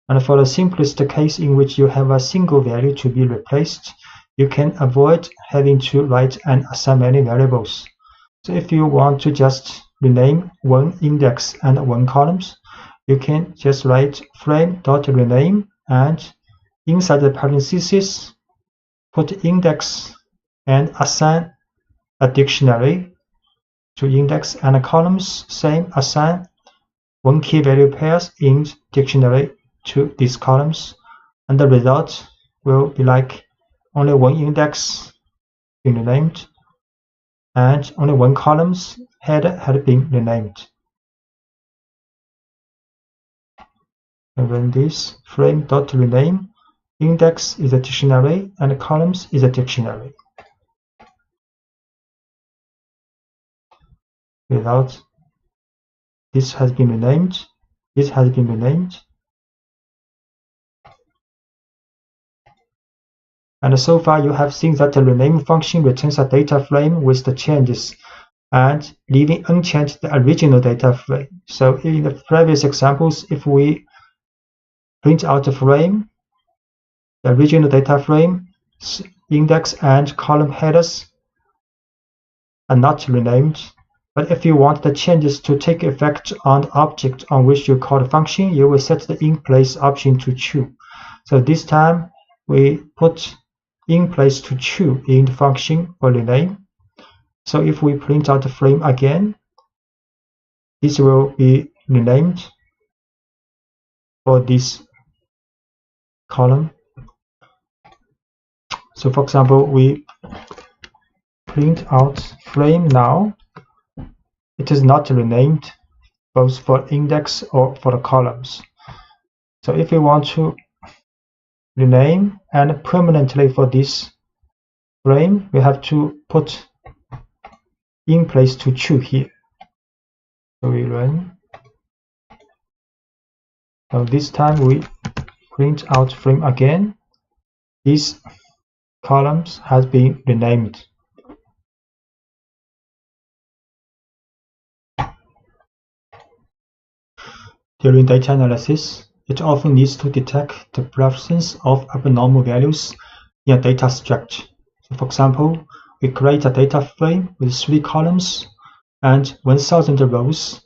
And for the simplest case in which you have a single value to be replaced, you can avoid having to write and assign many variables. So if you want to just rename 1 index and 1 columns, you can just write frame.rename and inside the parentheses put index and assign a dictionary to index and columns. Same, assign 1 key value pairs in dictionary to these columns, and the result will be like only 1 index being renamed and only 1 columns had been renamed. And when this frame.rename, index is a dictionary and columns is a dictionary. Without this has been renamed, this has been renamed. And so far you have seen that the rename function returns a data frame with the changes and leaving unchanged the original data frame. So in the previous examples, if we print out the frame, the original data frame, index and column headers are not renamed. But if you want the changes to take effect on the object on which you call the function, you will set the in-place option to true. So this time we put in place to true in the function for rename. So if we print out the frame again, this will be renamed for this column. So for example, we print out frame now. It is not renamed both for index or for the columns. So if we want to rename and permanently for this frame, we have to put in place to true here. So we run. So this time we print out frame again. These columns has been renamed. During data analysis, it often needs to detect the presence of abnormal values in a data structure. So for example, we create a data frame with 3 columns and 1000 rows.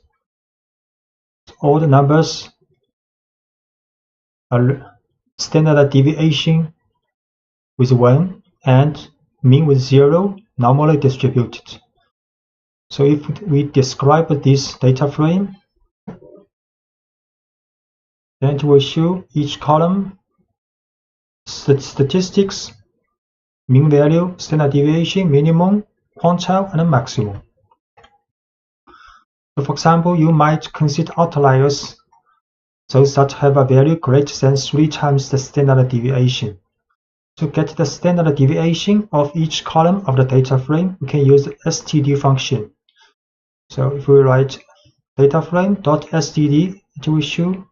All the numbers are standard deviation with 1 and mean with 0, normally distributed. So if we describe this data frame, then it will show each column statistics, mean value, standard deviation, minimum, quantile, and maximum. So for example, you might consider outliers, those that have a value greater than 3 times the standard deviation. To get the standard deviation of each column of the data frame, we can use the std function. So if we write data frame.std, it will show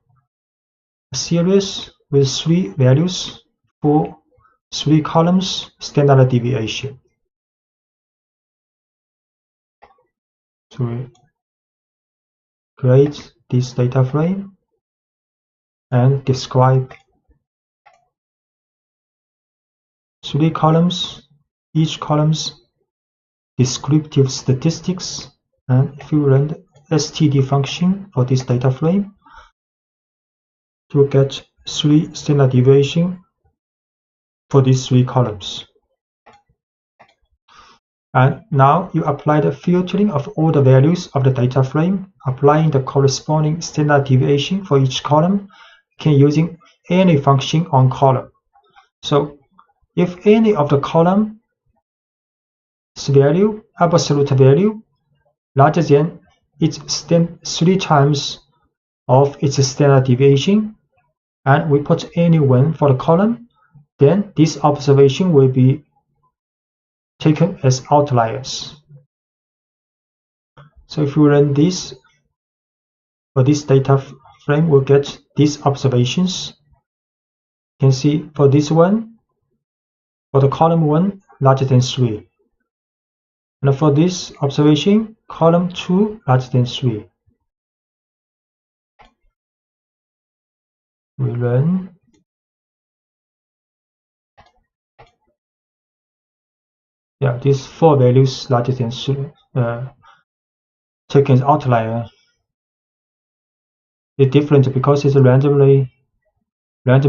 a series with 3 values for 3 columns standard deviation. So we create this data frame and describe 3 columns, each column's descriptive statistics, and if we run std function for this data frame to get 3 standard deviation for these 3 columns. And now you apply the filtering of all the values of the data frame, applying the corresponding standard deviation for each column, can using any function on column. So if any of the column's value, absolute value, larger than its 3 times of its standard deviation, and we put any one for the column, then this observation will be taken as outliers. So if we run this, for this data frame, we'll get these observations. You can see for this one, for the column 1, larger than 3. And for this observation, column 2, larger than 3. We run. Yeah, these 4 values larger than 3, taken as outlier. It's different because it's random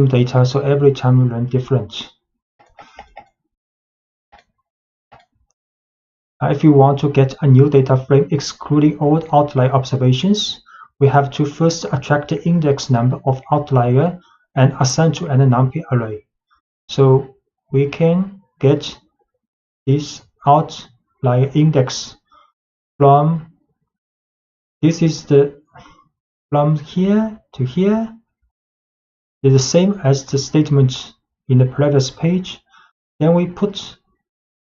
data, so every time we run different. If you want to get a new data frame excluding all outlier observations, we have to first attract the index number of outlier and assign to an numpy array. So we can get this outlier index from, this is the from here to here, is the same as the statement in the previous page. Then we put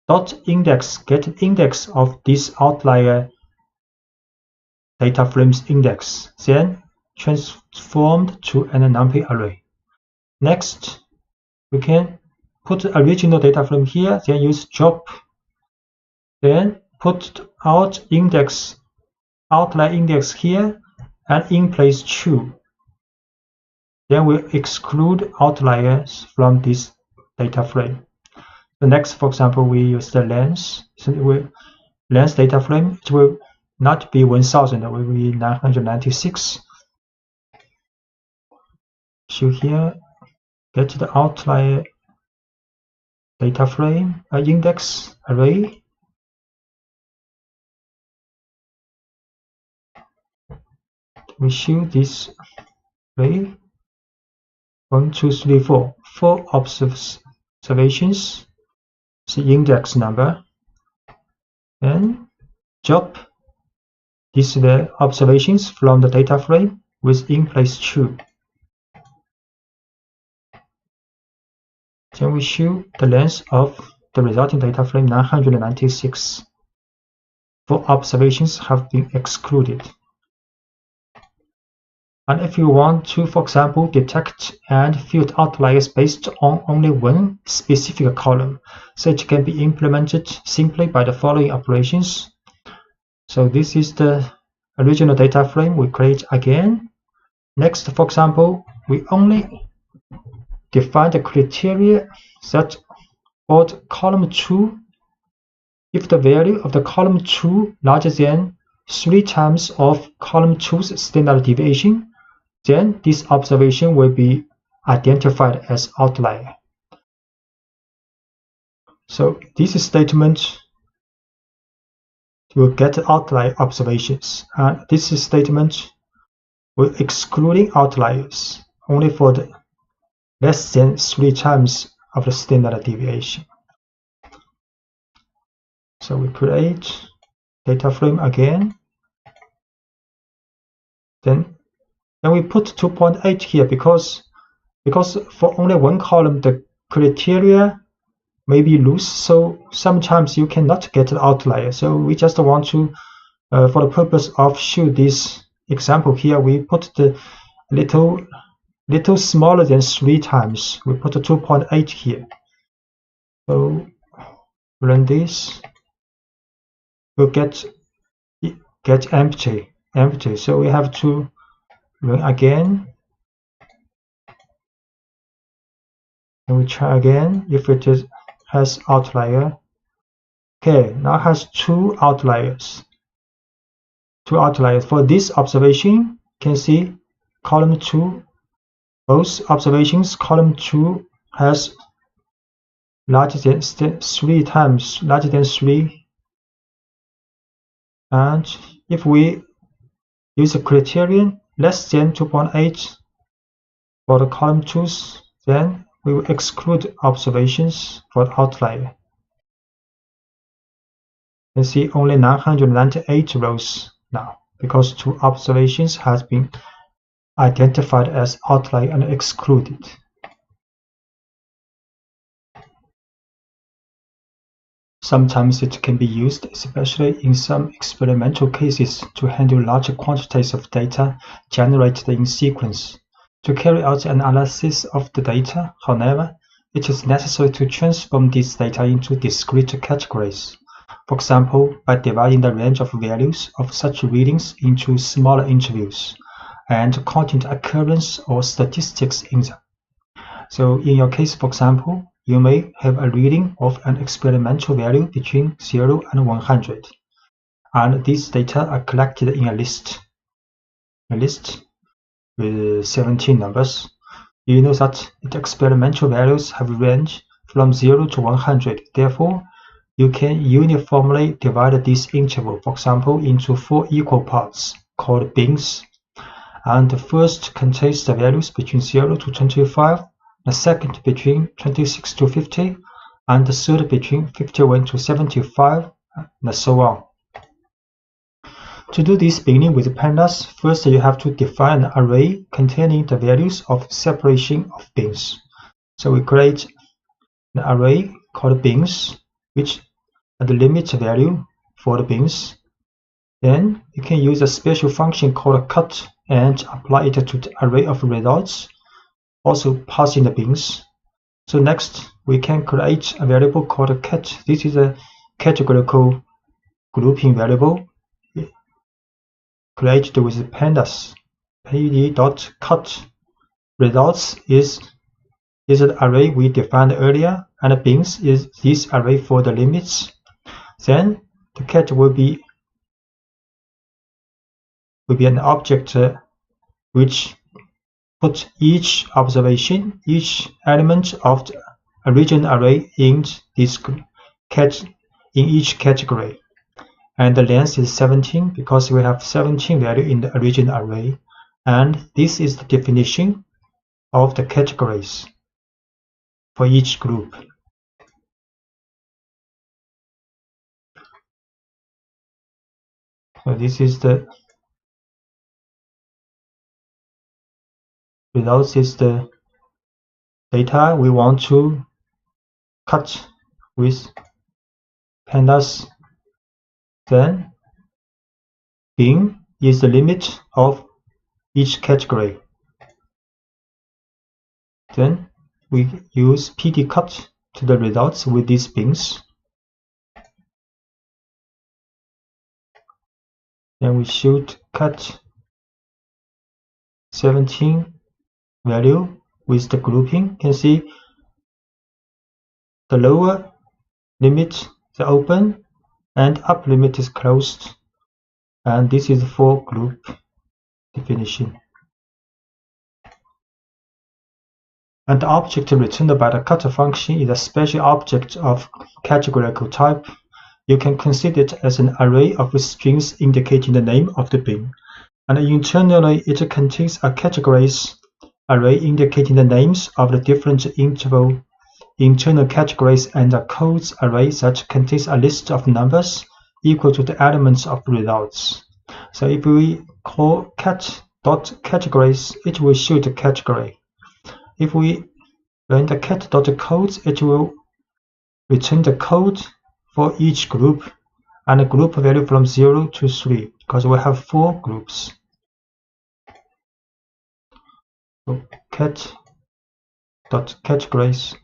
dot index, get index of this outlier data frame's index, then transformed to an numpy array. Next, we can put the original data frame here, then use drop, then put outlier index here, and in place true. Then we exclude outliers from this data frame. The next, for example, we use the length. So length data frame, it will not be 1000, it will be 996. So here, get the outlier data frame, index array. We show this array 1, 2, 3, 4. 4 observations, the index number, and drop these observations from the data frame with in place true. Then we show the length of the resulting data frame 996. 4 observations have been excluded. And if you want to, for example, detect and filter outliers based on only one specific column, so it can be implemented simply by the following operations. So this is the original data frame we create again. Next, for example, we only define the criteria that for column 2, if the value of the column 2 larger than 3 times of column 2's standard deviation, then this observation will be identified as outlier. So this statement will get outlier observations, and this statement will excluding outliers only for the less than 3 times of the standard deviation. So we create data frame again. Then we put 2.8 here because for only one column the criteria may be loose, so sometimes you cannot get the outlier. So we just want to, for the purpose of show this example here, we put the little smaller than 3 times. We put the 2.8 here. So run this, we'll get empty. So we have to run again, and we try again if it has outlier. Okay, now it has 2 outliers. two outliers. For this observation, you can see column 2, both observations, column 2 has larger than 3 times larger than 3. And if we use a criterion less than 2.8 for the column 2s, then we will exclude observations for the outlier. You can see only 998 rows now, because 2 observations has been identified as outlier and excluded. Sometimes it can be used, especially in some experimental cases, to handle large quantities of data generated in sequence. To carry out an analysis of the data, however, it is necessary to transform this data into discrete categories. For example, by dividing the range of values of such readings into smaller intervals and counting the occurrence or statistics in them. So in your case, for example, you may have a reading of an experimental value between 0 and 100, and these data are collected in a list with 17 numbers. You know that the experimental values have a range from 0 to 100. Therefore, you can uniformly divide this interval, for example, into 4 equal parts called bins. And the first contains the values between 0 to 25, the second between 26 to 50, and the third between 51 to 75, and so on. To do this beginning with pandas, first you have to define an array containing the values of separation of bins. So we create an array called bins, which are the limit value for the bins. Then you can use a special function called cut and apply it to the array of results, also passing the bins. So next we can create a variable called cat. This is a categorical grouping variable created with pandas. pd.cut results is an array we defined earlier, and bins is this array for the limits. Then the cat will be an object which put each observation, each element of the original array in this in each category. And the length is 17 because we have 17 value in the original array. And this is the definition of the categories for each group. So this is the results, is the data we want to cut with pandas. Then bin is the limit of each category. Then we use pd_cut to the results with these bins. Then we should cut 17 value with the grouping. You can see the lower limit is open and up limit is closed, and this is for group definition. And the object returned by the cut function is a special object of categorical type. You can consider it as an array of strings indicating the name of the bin, and internally it contains a categories array indicating the names of the different internal categories, and a codes array that contains a list of numbers equal to the elements of results. So if we call cat.categories, it will show the category. If we run the cat.codes, it will return the code for each group and a group value from 0 to 3, because we have 4 groups. So cat.categories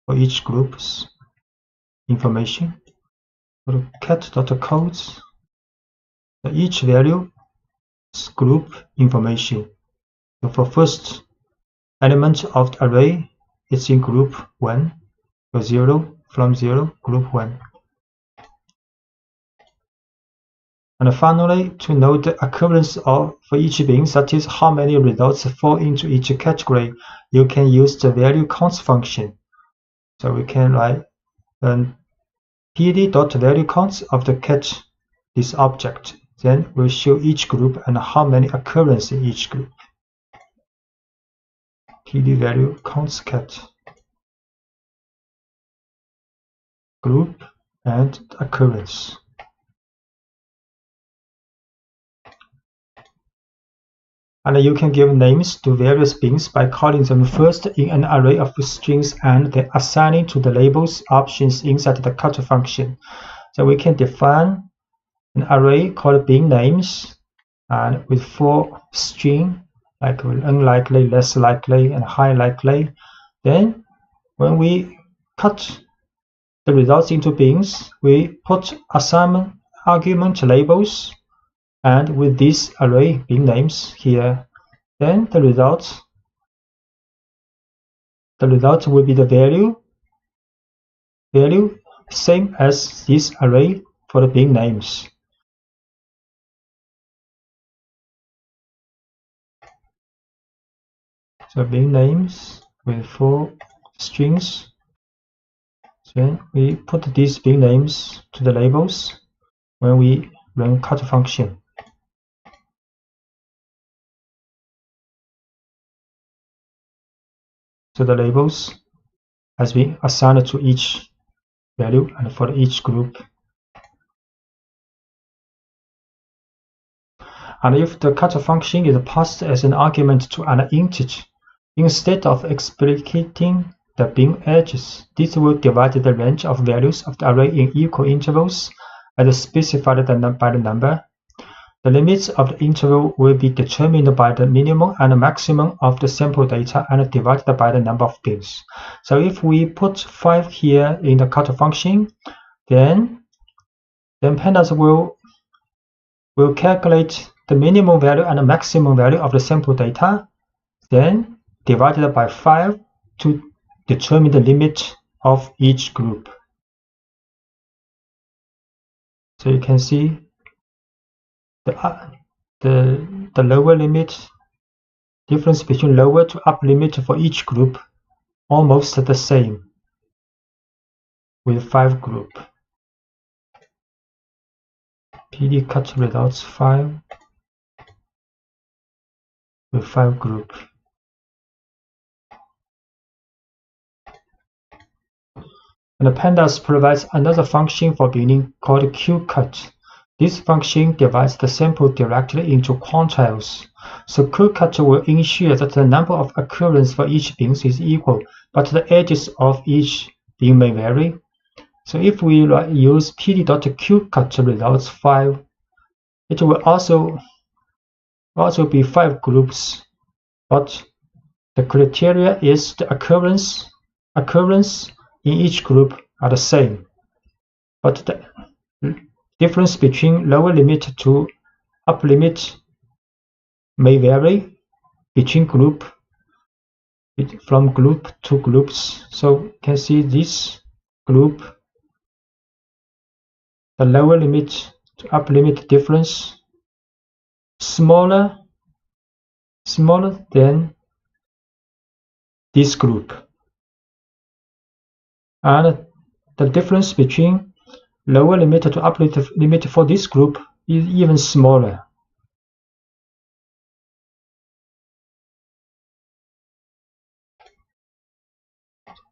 for each group's information. For cat.codes, each value is group information. So for first element of the array, it's in group 1. So 0 from 0, group 1. And finally, to know the occurrence for each bin, that is how many results fall into each category, you can use the value counts function. So we can write pd.valueCounts of the cat, this object. Then we'll show each group and how many occurrences in each group. pd value counts cat group and occurrence. And you can give names to various bins by calling them first in an array of strings and then assigning to the labels options inside the cut function. So we can define an array called bin names and with 4 strings like unlikely, less likely, and high likely. Then when we cut the results into bins, we put assignment argument labels, and with this array bin names here, then the result will be the value same as this array for the bin names. So bin names with 4 strings. Then we put these bin names to the labels when we run cut function. So the labels has been assigned to each value and for each group. And if the cut function is passed as an argument to an integer, instead of explicating the bin edges, this will divide the range of values of the array in equal intervals as specified by the number. The limits of the interval will be determined by the minimum and maximum of the sample data and divided by the number of bins. So if we put 5 here in the cut function, then pandas will calculate the minimum value and the maximum value of the sample data, then divided by 5 to determine the limit of each group. So you can see the lower limit, difference between lower to upper limit for each group almost the same with 5 group. PD cut results 5 with 5 group. And the pandas provides another function for binning called qcut. This function divides the sample directly into quantiles. So qcut will ensure that the number of occurrences for each bin is equal, but the edges of each bin may vary. So if we use pd.qcut results 5, it will also be 5 groups, but the criteria is the occurrence in each group are the same, but the difference between lower limit to upper limit may vary between from group to groups. So you can see this group, the lower limit to upper limit difference smaller than this group, and the difference between lower limit to upper limit for this group is even smaller.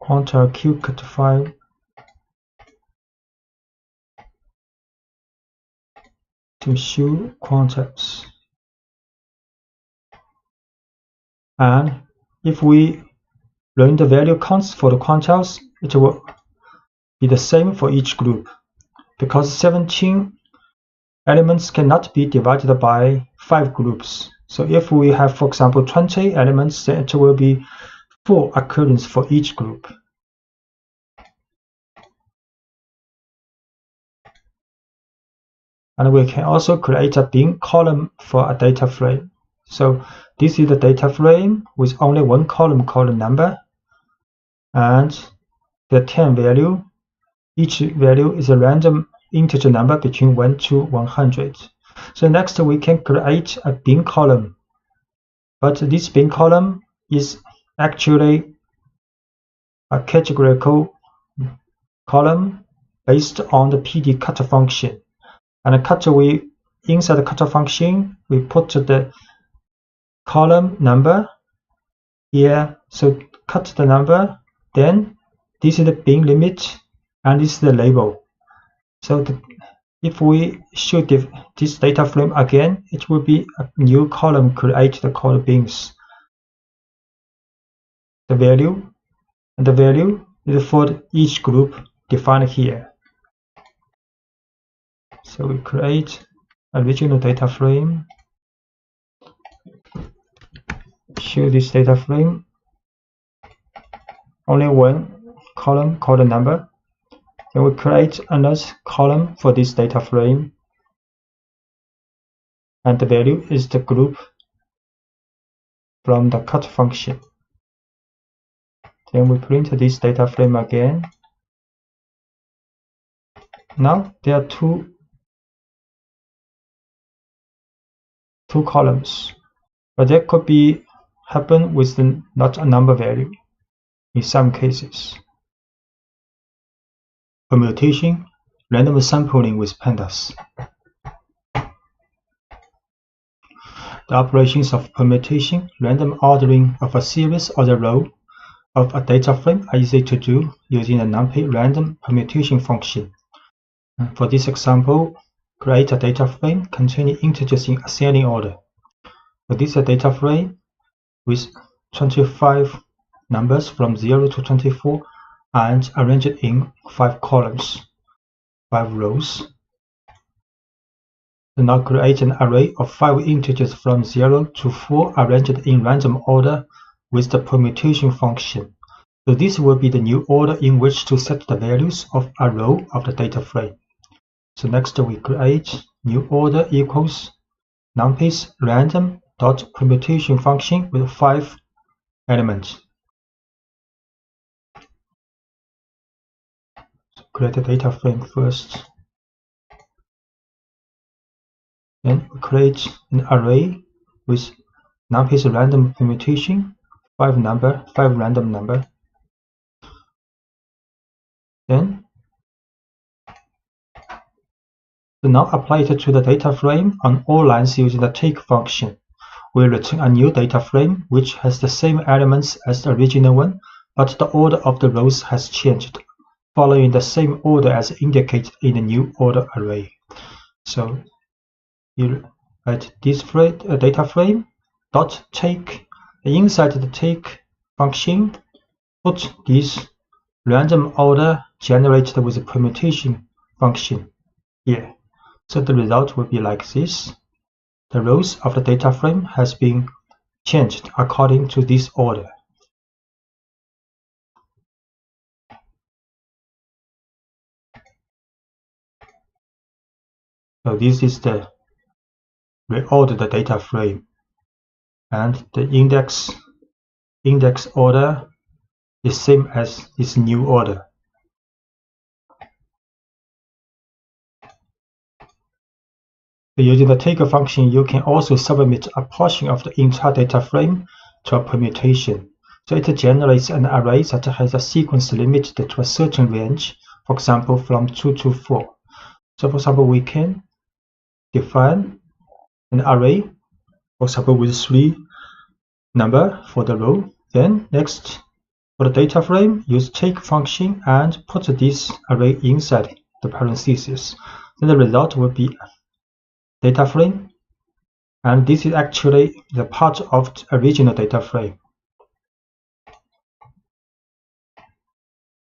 Quantile qcut 5 to show quantiles. And if we run the value counts for the quantiles, it will be the same for each group, because 17 elements cannot be divided by 5 groups. So if we have, for example, 20 elements, then it will be 4 occurrences for each group. And we can also create a bin column for a data frame. So this is the data frame with only one column called number, and the 10 value. Each value is a random integer number between 1 to 100. So next we can create a bin column, but this bin column is actually a categorical column based on the PD cut function. And inside the cut function, we put the column number here. So cut the number, then this is the bin limit, and this is the label. So if we show this data frame again, it will be a new column created called bins. The value is for each group defined here. So we create a original data frame, show this data frame, only one column called number. Then we create another column for this data frame, and the value is the group from the cut function. Then we print this data frame again. Now there are two columns, but that could be happen with not a number value in some cases. Permutation, random sampling with pandas. The operations of permutation, random ordering of a series or the row of a data frame are easy to do using the numpy random permutation function. For this example, create a data frame containing integers in ascending order. So this is a data frame with 25 numbers from 0 to 24 and arranged in 5 columns, 5 rows. So now create an array of 5 integers from 0 to 4 arranged in random order with the permutation function. So this will be the new order in which to set the values of a row of the data frame. So next we create new order equals numpy's random dot permutation function with 5 elements. So create a data frame first. Then we create an array with numpy's random permutation, 5 random number. Then so now apply it to the data frame on all lines using the take function. We return a new data frame which has the same elements as the original one, but the order of the rows has changed, following the same order as indicated in the new order array. So you write this data frame dot take. Inside the take function, put this random order generated with the permutation function here. So the result will be like this. The rows of the data frame has been changed according to this order. So this is the reordered data frame, and the index order is same as this new order. Using the take function, you can also submit a portion of the entire data frame to a permutation. So it generates an array that has a sequence limited to a certain range, for example, from 2 to 4. So for example, we can define an array, for example, with 3 number for the row. Then next, for the data frame, use take function and put this array inside the parentheses. Then the result will be data frame, and this is actually the part of the original data frame.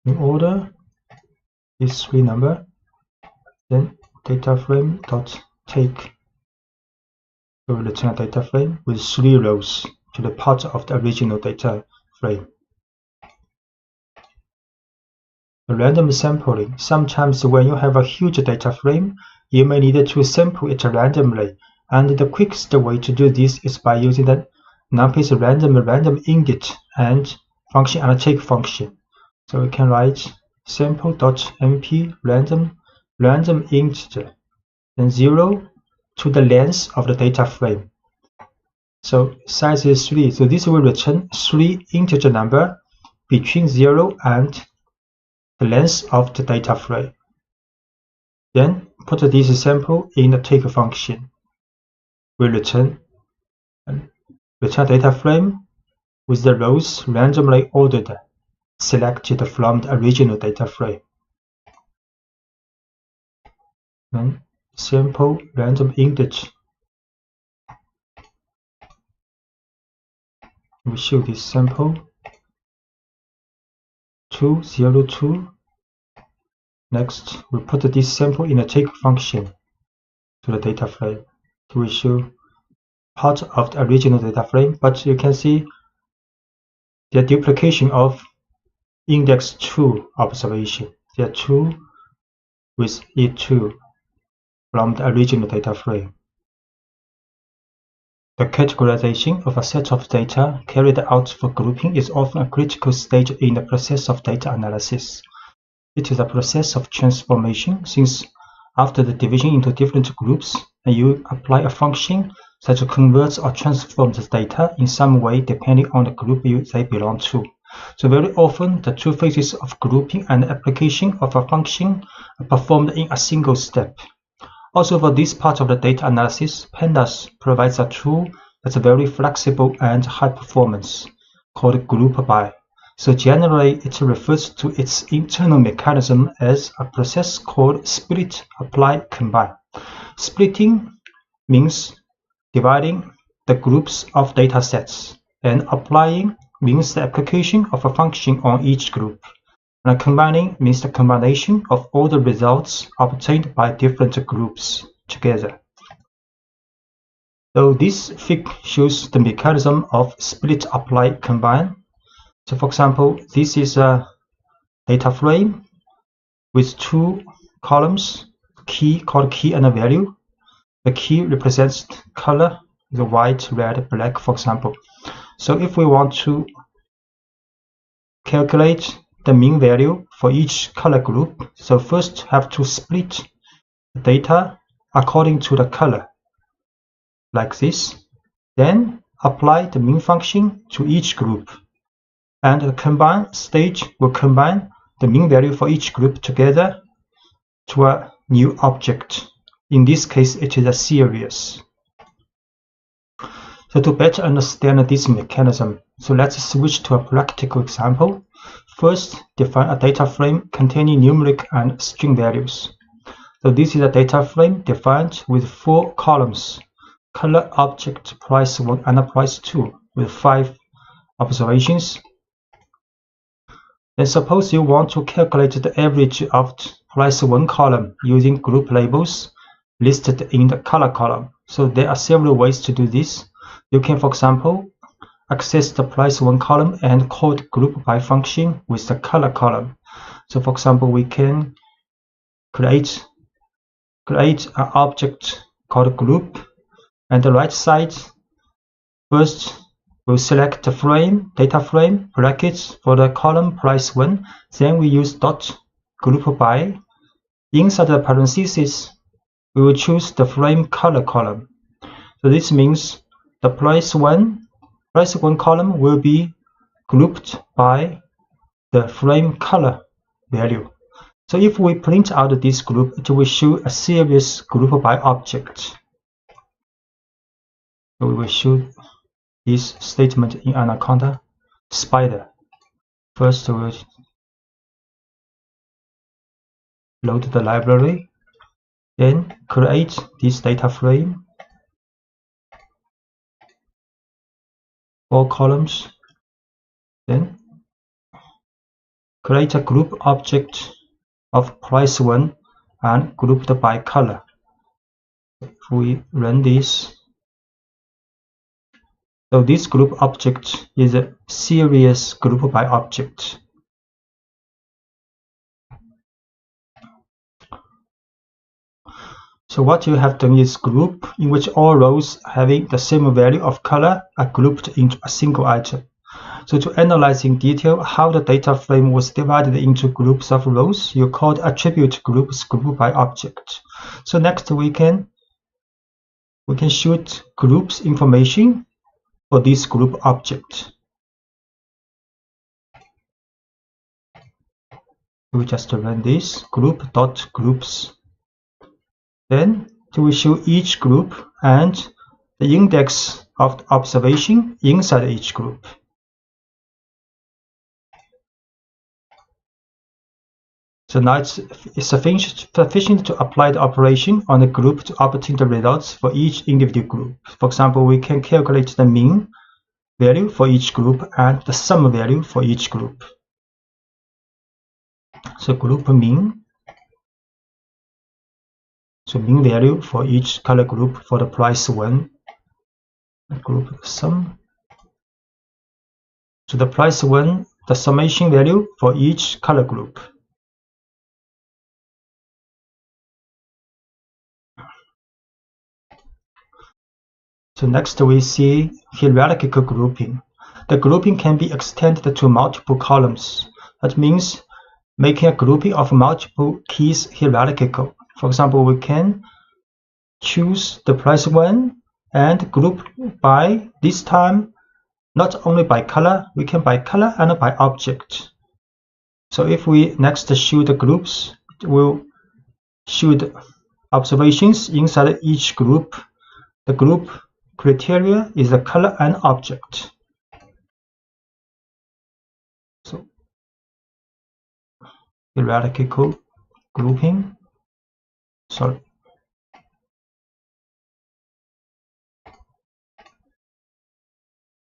In order is 3 number, then data frame dot take. We will return a data frame with 3 rows to the part of the original data frame. The random sampling. Sometimes when you have a huge data frame, you may need to sample it randomly, and the quickest way to do this is by using the numpy's random init and function and take function. So we can write sample.np random integer, then 0 to the length of the data frame. So size is 3. So this will return 3 integer number between 0 and the length of the data frame. Then put this sample in the take function. We return data frame with the rows randomly ordered, selected from the original data frame. Then sample random index. We show this sample 202. Next, we put this sample in a take function to the data frame. So we show part of the original data frame, but you can see the duplication of index 2 observation. There are 2 with E2 from the original data frame. The categorization of a set of data carried out for grouping is often a critical stage in the process of data analysis. It is a process of transformation, since after the division into different groups, you apply a function that converts or transforms the data in some way depending on the group they belong to. So very often, the two phases of grouping and application of a function are performed in a single step. Also, for this part of the data analysis, pandas provides a tool that's very flexible and high performance, called group by. So generally, it refers to its internal mechanism as a process called split, apply, combine. Splitting means dividing the groups of data sets, and applying means the application of a function on each group. And combining means the combination of all the results obtained by different groups together. So this fig shows the mechanism of split, apply, combine. So for example, this is a data frame with 2 columns, key called key and a value. The key represents color, the white, red, black, for example. So if we want to calculate the mean value for each color group, so first have to split the data according to the color, like this. Then apply the mean function to each group. And the combine stage will combine the mean value for each group together to a new object. In this case, it is a series. So to better understand this mechanism, so let's switch to a practical example. First, define a data frame containing numeric and string values. So this is a data frame defined with 4 columns: color, object, price 1 and price 2, with 5 observations. Then suppose you want to calculate the average of price 1 column using group labels listed in the color column. So there are several ways to do this. You can, for example, access the price 1 column and call the group by function with the color column. So for example, we can create an object called group, and the right side, first we'll select the frame, data frame, brackets for the column price 1. Then we use dot group by. Inside the parentheses, we will choose the frame color column. So this means the price 1 column will be grouped by the frame color value. So if we print out this group, it will show a series group by object. So we will show this statement in Anaconda. Spider. First, we'll load the library, then create this data frame, 4 columns, then create a group object of price 1 and grouped by color. If we run this, so this group object is a series group by object. So what you have done is group in which all rows having the same value of color are grouped into a single item. So to analyze in detail how the data frame was divided into groups of rows, you call the attribute groups group by object. So next we can we can shoot groups information for this group object. We just run this group.groups. Then we show each group and the index of the observation inside each group. So now it's sufficient to apply the operation on a group to obtain the results for each individual group. For example, we can calculate the mean value for each group and the sum value for each group. So group mean. So mean value for each color group for the price 1. Group sum. So the price 1, the summation value for each color group. So next we see hierarchical grouping. The grouping can be extended to multiple columns. That means making a grouping of multiple keys hierarchical. For example, we can choose the price 1 and group by, this time, not only by color, we can by color and by object. So if we next show the groups, it will show the observations inside each group. The group criteria is the color and object. So hierarchical grouping.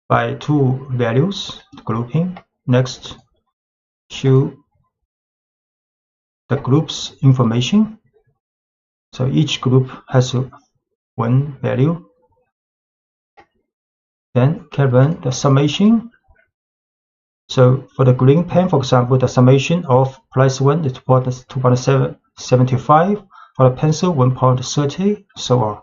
By 2 values grouping. Next, show the group's information. So each group has 1 value. Then can run the summation. So for the green pen, for example, the summation of price 1 is 2.75. For the pencil, 1.30, so on.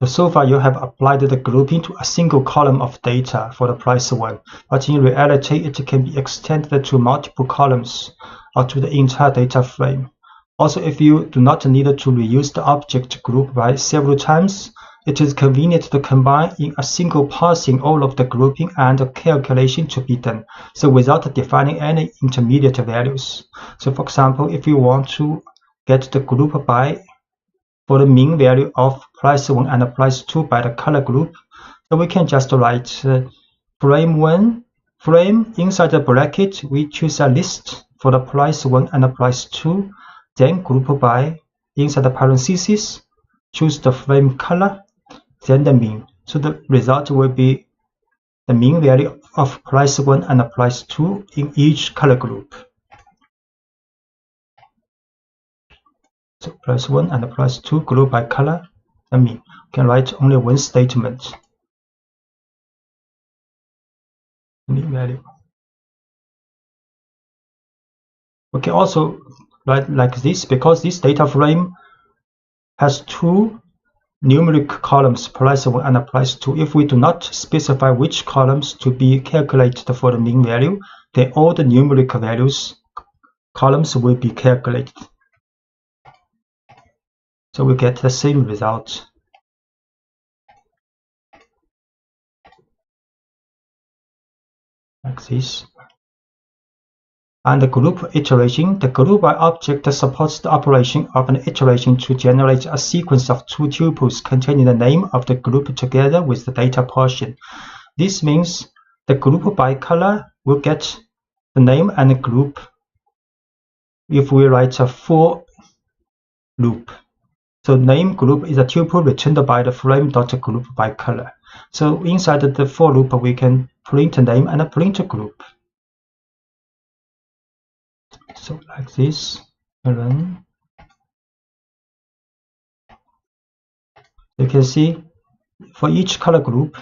So far, you have applied the grouping to a single column of data for the price 1, but in reality, it can be extended to multiple columns or to the entire data frame. Also, if you do not need to reuse the object group by several times, it is convenient to combine in a single parsing all of the grouping and the calculation to be done, so without defining any intermediate values. So for example, if you want to get the group by for the mean value of price 1 and price 2 by the color group, so we can just write frame 1, frame inside the bracket, we choose a list for the price 1 and the price 2, then group by inside the parentheses, choose the frame color, then the mean. So the result will be the mean value of price 1 and the price 2 in each color group. So price 1 and price 2 group by color, the mean. You can write only one statement. Mean value. We can also write like this, because this data frame has 2 numeric columns, price 1 and price 2. If we do not specify which columns to be calculated for the mean value, then all the numeric values columns will be calculated. So we get the same result. Like this. And the group iteration, the group by object supports the operation of an iteration to generate a sequence of 2 tuples containing the name of the group together with the data portion. This means the group by color will get the name and the group if we write a for loop. So name group is a tuple returned by the frame.group by color. So inside the for loop, we can print name and print group. So like this, run. You can see for each color group,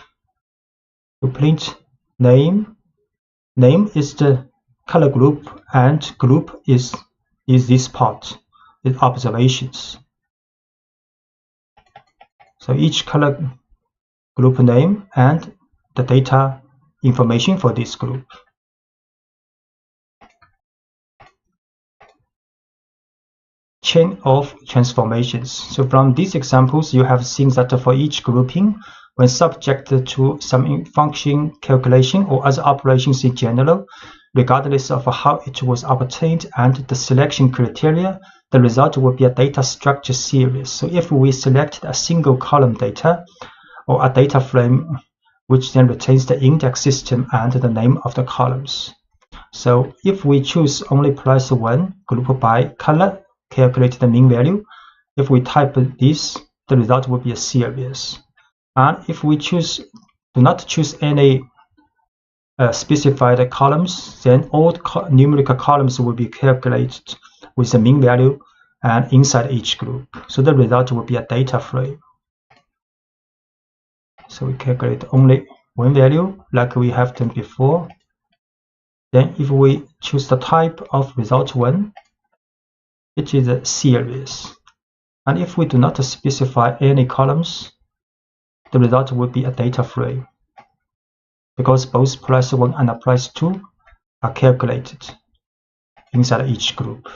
we print name. Name is the color group, and group is this part with observations. So each color group name and the data information for this group. chain of transformations. So from these examples, you have seen that for each grouping, when subject to some function calculation or other operations in general, regardless of how it was obtained and the selection criteria, the result will be a data structure series. So if we select a single column data or a data frame, which then retains the index system and the name of the columns. So if we choose only price 1, group by color, calculate the mean value. If we type this, the result will be a series. And if we do not choose any specified columns, then all numerical columns will be calculated with the mean value and inside each group. So the result will be a data frame. So we calculate only one value like we have done before. Then if we choose the type of result 1, it is a series. And if we do not specify any columns, the result will be a data frame, because both price 1 and price 2 are calculated inside each group.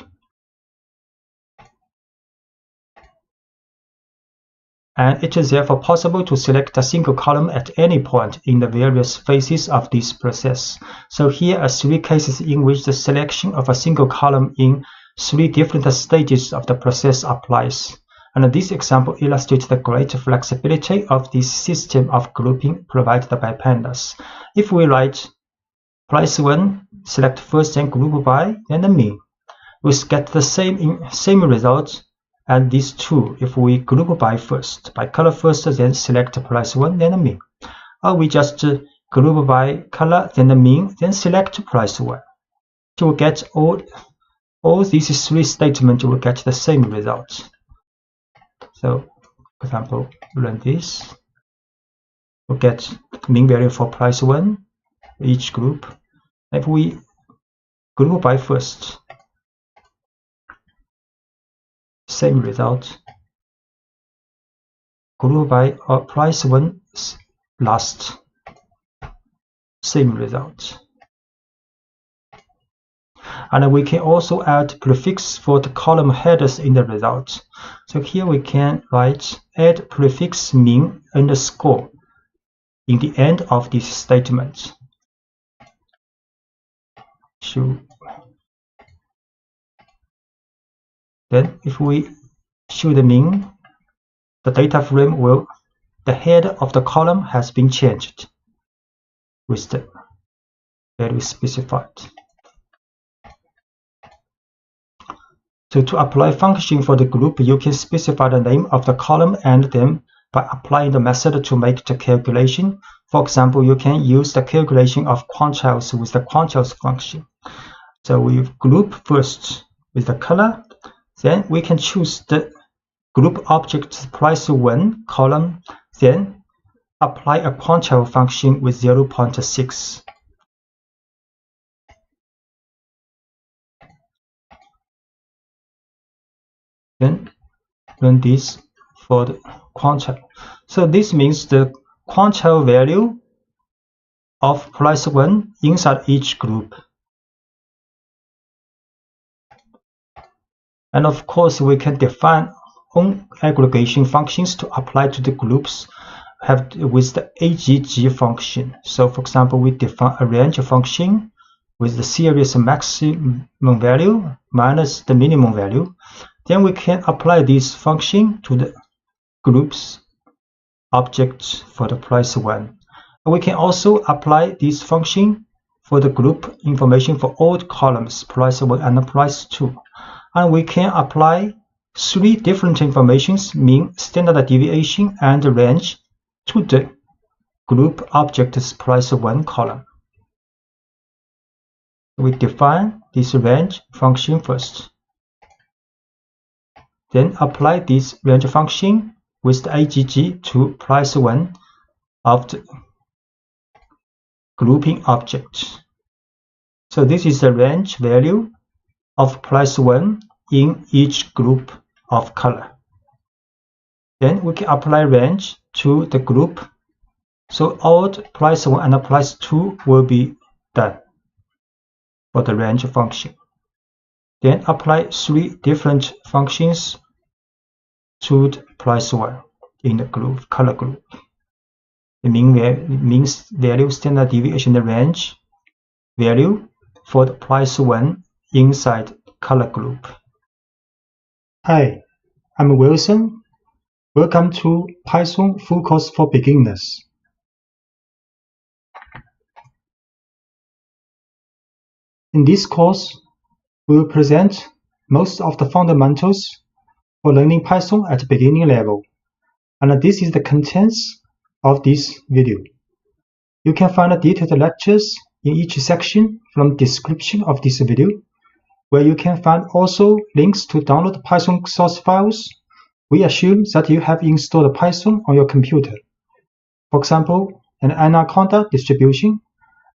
And it is therefore possible to select a single column at any point in the various phases of this process. So here are 3 cases in which the selection of a single column in 3 different stages of the process applies. And this example illustrates the great flexibility of this system of grouping provided by pandas. If we write price 1, select first, then group by, then the mean, we get the same result as these 2 if we group by first, by color first, then select price 1, then the mean. Or we just group by color, then the mean, then select price 1. To get all these 3 statements, will get the same result. So, for example, run this. We'll get mean value for price 1, each group. If we group by first, same result. Group by price 1 last, same result. And we can also add prefix for the column headers in the result. So here we can write add prefix mean underscore in the end of this statement. Then if we show the mean, the data frame the head of the column has been changed with the value specified. So to apply function for the group, you can specify the name of the column and then by applying the method to make the calculation. For example, you can use the calculation of quantiles with the quantiles function. So we group first with the color, then we can choose the group object price 1 column, then apply a quantile function with 0.6. Then run this for the quantile. So this means the quantile value of price 1 inside each group. And of course, we can define own aggregation functions to apply to the groups with the AGG function. So for example, we define a range function with the series maximum value minus the minimum value. Then we can apply this function to the groups object for the price 1. We can also apply this function for the group information for all columns, price 1 and price 2. And we can apply 3 different informations, mean, standard deviation, and range, to the group object's price 1 column. We define this range function first. Then apply this range function with the AGG to price 1 of the grouping object. So this is the range value of price 1 in each group of color. Then we can apply range to the group. So all price 1 and price 2 will be done for the range function. Then apply 3 different functions to the price one in the group, color group. The means value standard deviation range value for the price one inside color group. Hi, I'm Wilson. Welcome to Python Full Course for Beginners. In this course, we will present most of the fundamentals for learning Python at beginning level, and this is the contents of this video. You can find detailed lectures in each section from the description of this video, where you can find also links to download Python source files. We assume that you have installed Python on your computer. For example, an Anaconda distribution,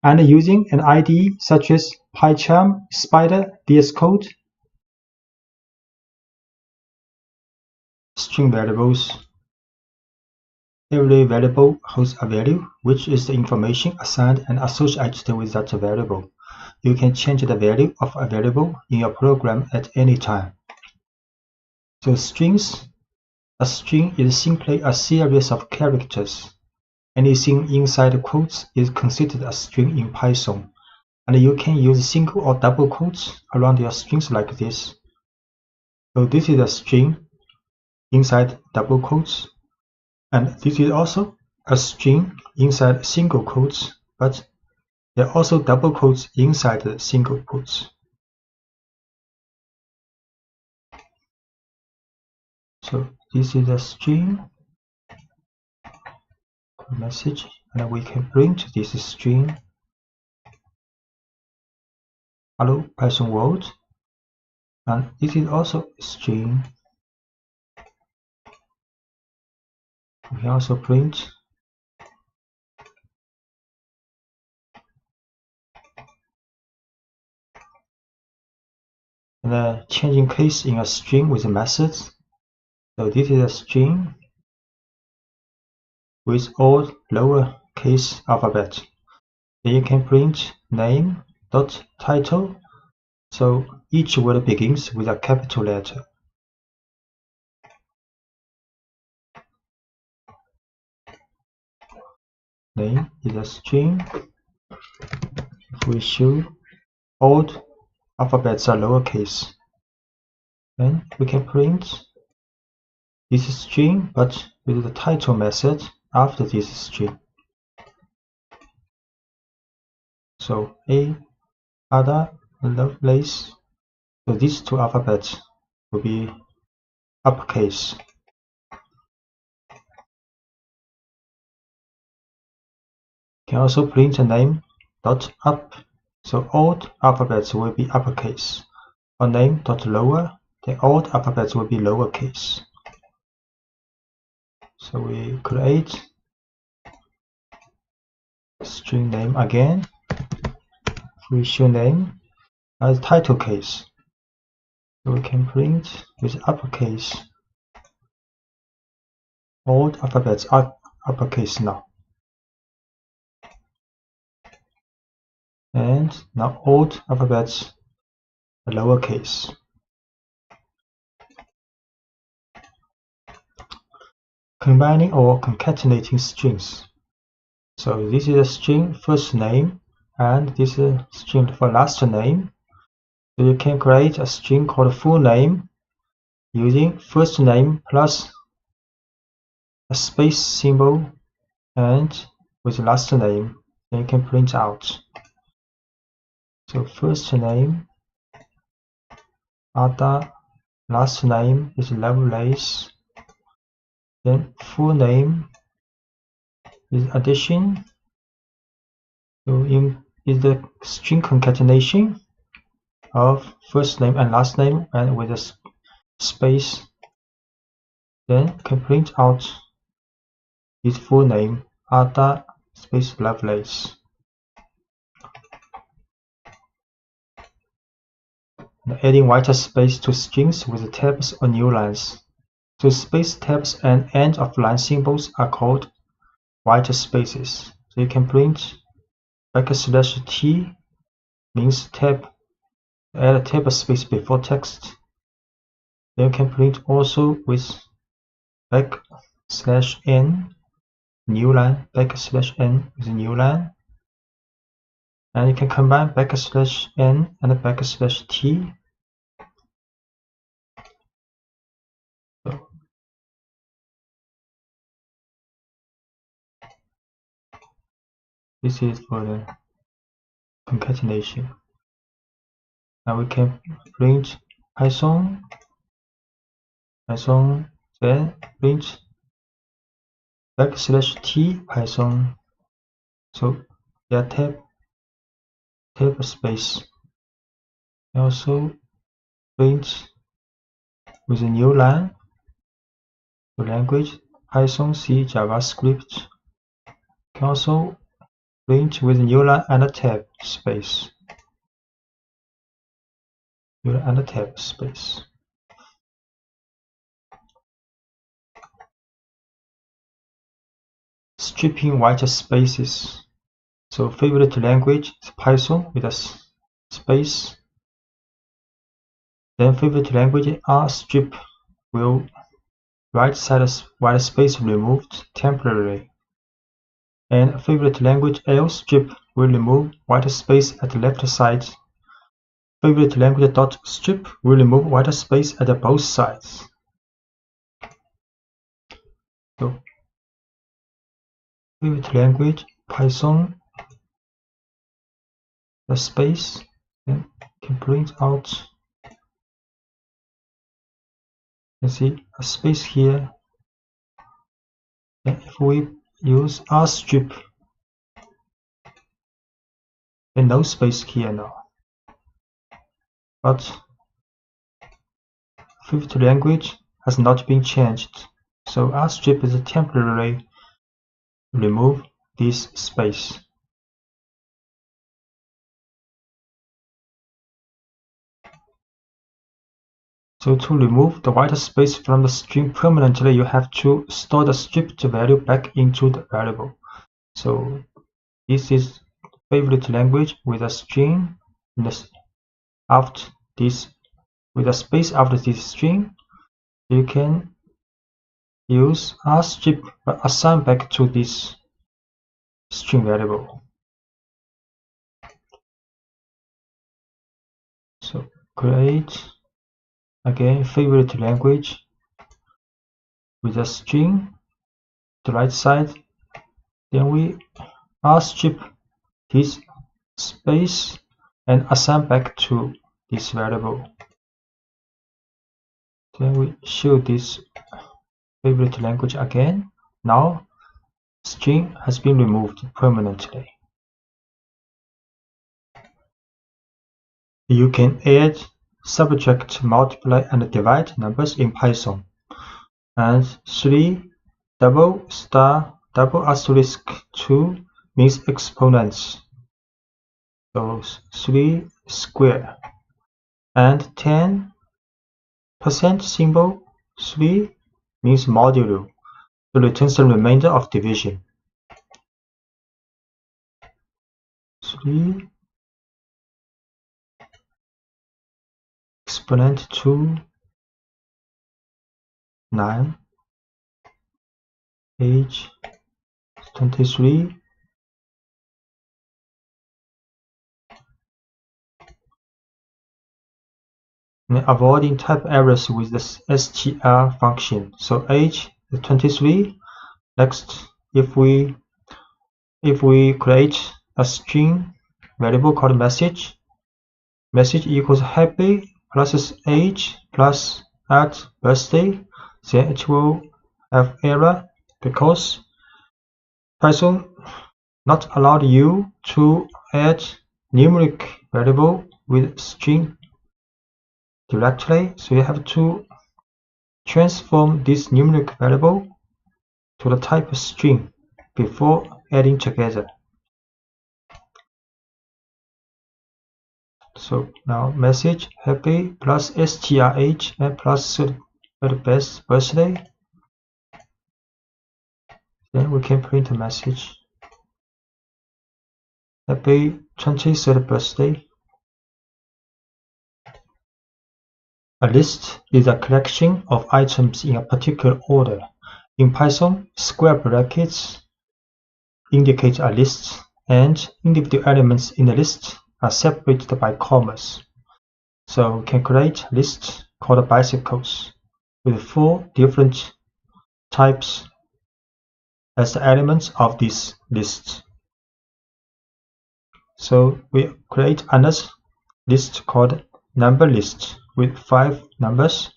and using an IDE such as PyCharm, Spider, VS Code. String variables. Every variable holds a value, which is the information assigned and associated with that variable. You can change the value of a variable in your program at any time. So strings. A string is simply a series of characters. Anything inside quotes is considered a string in Python, and you can use single or double quotes around your strings like this. So this is a string inside double quotes, and this is also a string inside single quotes, but there are also double quotes inside the single quotes. So this is a string message, and we can print this string hello Python world, and this is also a string. We can also print and changing case in a string with methods. So this is a string with all lowercase alphabet. Then you can print name.title, so each word begins with a capital letter. Name is a string. If we show all alphabets are lowercase, then we can print this string but with the title method after this string. So A, Ada, Lovelace. So these two alphabets will be uppercase. Can also print a name dot up. So all alphabets will be uppercase. Or name dot lower, then all alphabets will be lowercase. So we create string name again. We show name as title case. So we can print with uppercase. All alphabets are uppercase now. And now all alphabets are lowercase. Combining or concatenating strings. So this is a string first name, and this is a string for last name. So you can create a string called full name using first name plus a space symbol and with last name. Then you can print out. So first name Ada, last name is Lovelace. Then full name is addition. So is the string concatenation of first name and last name and with a space. Then can print out his full name Ada space Lovelace. And adding white space to strings with tabs or new lines. So space tabs and end of line symbols are called white spaces. So you can print \t means tab Add a table space before text. Then you can print also with \n new line \n is a new line, and you can combine \n and \t. So this is for the concatenation. Now we can print Python, then print \t Python. So there table space. Also print with a new line. The language Python, C, JavaScript. Can also print with a new line and a tab space. New line and a tab space. Stripping white spaces. So favorite language is Python with a space. Then favorite language R strip will right side white space removed temporarily. And favorite language L strip will remove white space at the left side. Favorite language dot strip will remove white space at both sides. So favorite language Python, the space, then can print out. You see a space here. And if we use R strip, then no space here now. But favorite language has not been changed, so R strip is temporarily remove this space. So to remove the white space from the string permanently, you have to store the stripped value back into the variable. So this is favorite language with a string after this, with a space after this string. You can use R strip but assign back to this string variable. So create again favorite language with a string, the right side. Then we R strip this space and assign back to this variable. Then we show this favorite language again. Now string has been removed permanently. You can add, subtract, multiply, and divide numbers in Python. And 3 $2 means exponents. So 3 square. And 10% symbol 3 means modulo. So returns the remainder of division. 3 exponent 2 9 age 23. And avoiding type errors with the str function. So age is 23. Next, if we create a string variable called message equals happy plus age plus at birthday, then it will have error because Python not allowed you to add numeric variable with string directly, so you have to transform this numeric variable to the type string before adding together. So now message happy plus strh and plus best birthday. Then we can print a message happy 23rd birthday. A list is a collection of items in a particular order. In Python, square brackets indicate a list, and individual elements in the list are separated by commas. So we can create a list called bicycles with 4 different types as the elements of this list. So we create another list called number list with 5 numbers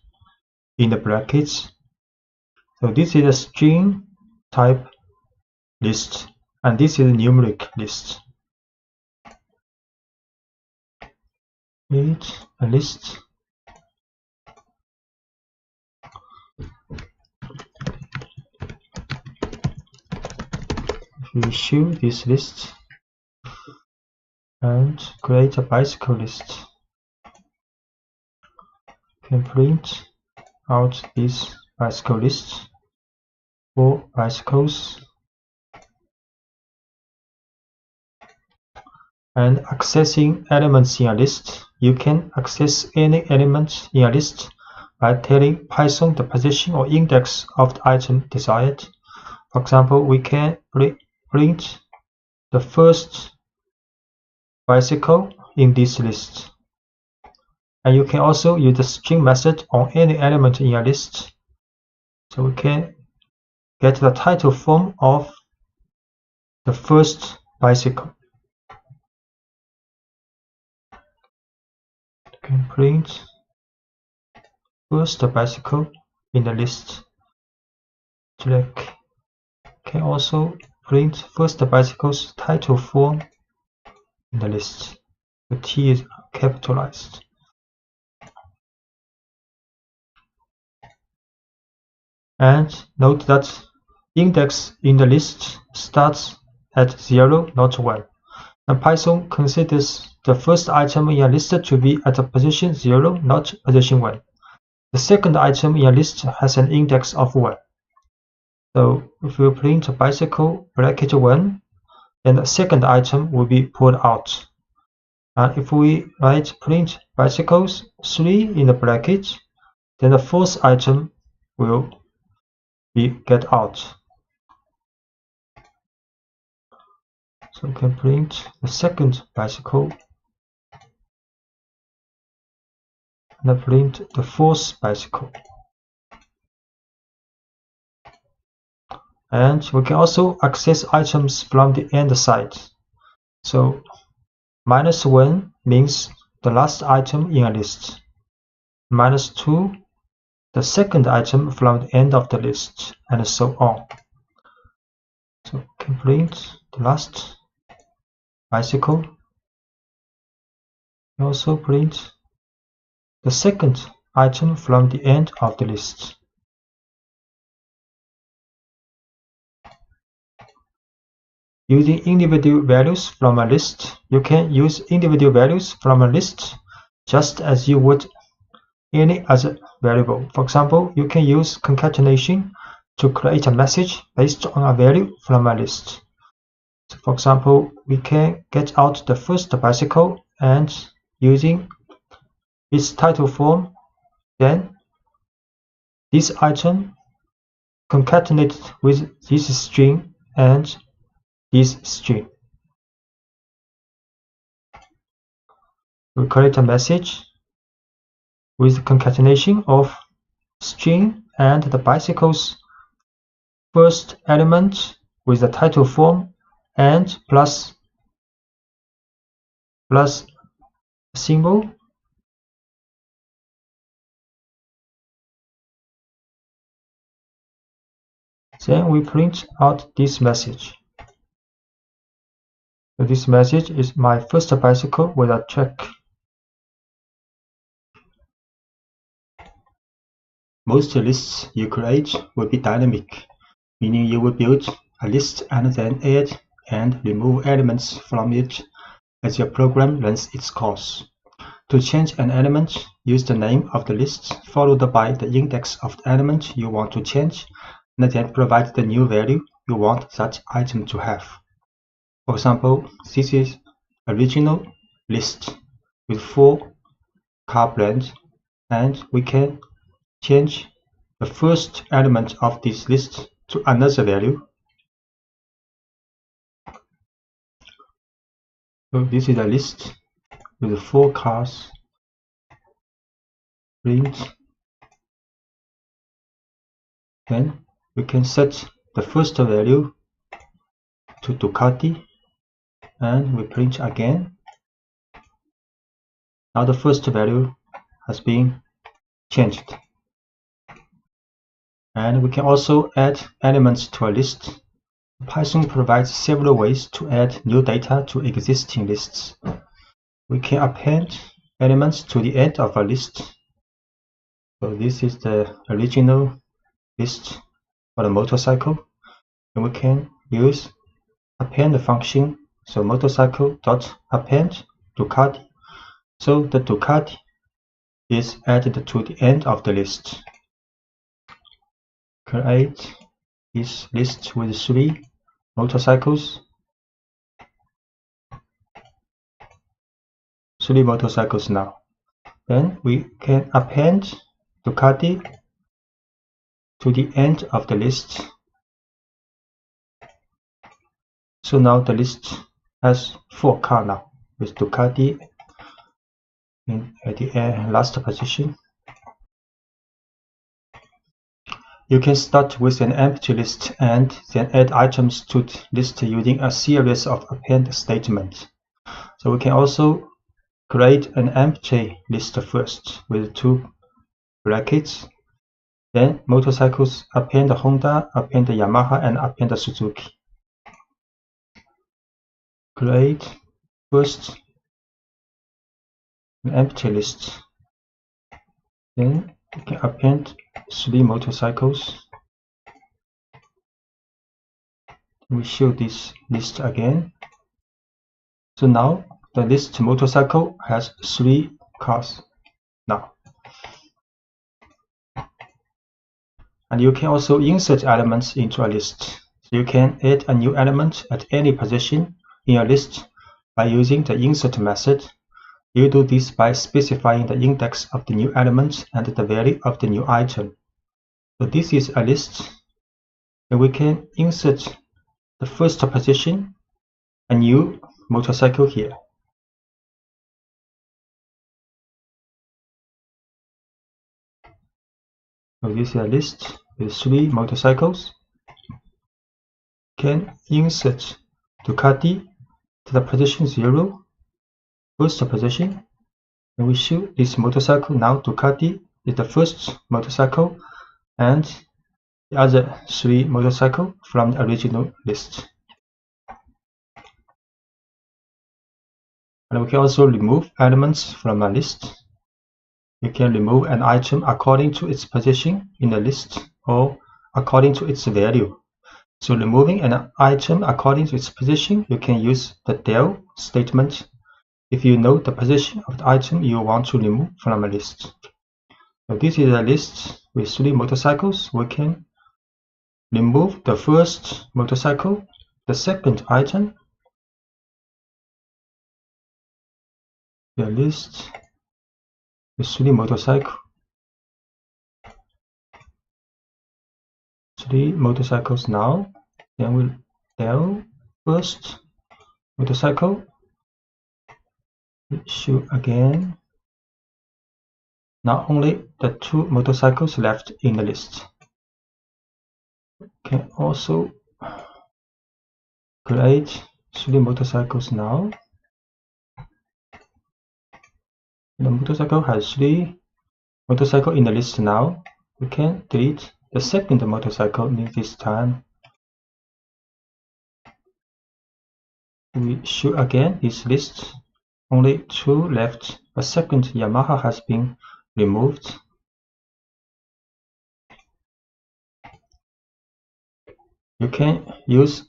in the brackets. So this is a string type list, and this is a numeric list. Create a list. We issue this list and create a bicycle list. You can print out this bicycle list for bicycles, and accessing elements in a list. You can access any element in a list by telling Python the position or index of the item desired. For example, we can print the first bicycle in this list. And you can also use the string method on any element in a list. So we can get the title form of the first bicycle. You can print first bicycle in the list. Select. Can also print first bicycle's title form in the list. The T is capitalized. And note that index in the list starts at 0, not 1. And Python considers the first item in a list to be at a position 0, not position 1. The second item in a list has an index of 1. So if we print bicycle bracket 1, then the second item will be pulled out. And if we write print bicycles 3 in the bracket, then the fourth item will be get out. So we can print the second bicycle and print the fourth bicycle. And we can also access items from the end side. So -1 means the last item in a list. -2, the second item from the end of the list, and so on. So we can print the last bicycle. We also print the second item from the end of the list. Using individual values from a list, you can use individual values from a list just as you would any other variable. For example, you can use concatenation to create a message based on a value from a list. So for example, we can get out the first bicycle and using its title form, then this item concatenated with this string and this string. We create a message with concatenation of string and the bicycle's first element with the title form and plus symbol. Then we print out this message. So this message is my first bicycle with a track. Most lists you create will be dynamic, meaning you will build a list and then add and remove elements from it as your program runs its course. To change an element, use the name of the list followed by the index of the element you want to change, and then provide the new value you want that item to have. For example, this is original list with 4 car brands and we can change the first element of this list to another value. So this is a list with 4 cars. Print. Then we can set the first value to Ducati, and we print again. Now the first value has been changed. And we can also add elements to a list. Python provides several ways to add new data to existing lists. We can append elements to the end of a list. So this is the original list for the motorcycle, and we can use append function. So motorcycle.append Ducati. So the Ducati is added to the end of the list. Create this list with 3 motorcycles. 3 motorcycles now. Then we can append Ducati to the end of the list. So now the list has 4 cars now, with Ducati at the last position. You can start with an empty list and then add items to the list using a series of append statements. So we can also create an empty list first with 2 brackets. Then motorcycles append Honda, append Yamaha, and append Suzuki. Create first an empty list. Then we can append 3 motorcycles. We show this list again. So now the list motorcycle has 3 cars now. And you can also insert elements into a list. So you can add a new element at any position in a list by using the insert method. You do this by specifying the index of the new element and the value of the new item. So this is a list, and we can insert the first position, a new motorcycle here. So this is a list with 3 motorcycles. Can insert Ducati to the position 0, first position, and we show this motorcycle. Now Ducati is the first motorcycle and the other 3 motorcycles from the original list. And we can also remove elements from a list. You can remove an item according to its position in the list or according to its value. So removing an item according to its position, you can use the del statement if you know the position of the item you want to remove from a list. So this is a list with 3 motorcycles. We can remove the first motorcycle, the second item, the list with 3 motorcycles. 3 motorcycles now. Then we'll del first motorcycle. Show again. Now only the 2 motorcycles left in the list. Can also create 3 motorcycles now. The motorcycle has 3 motorcycles in the list now. We can delete the second motorcycle this time. We show again this list. Only 2 left. The second Yamaha has been removed. You can use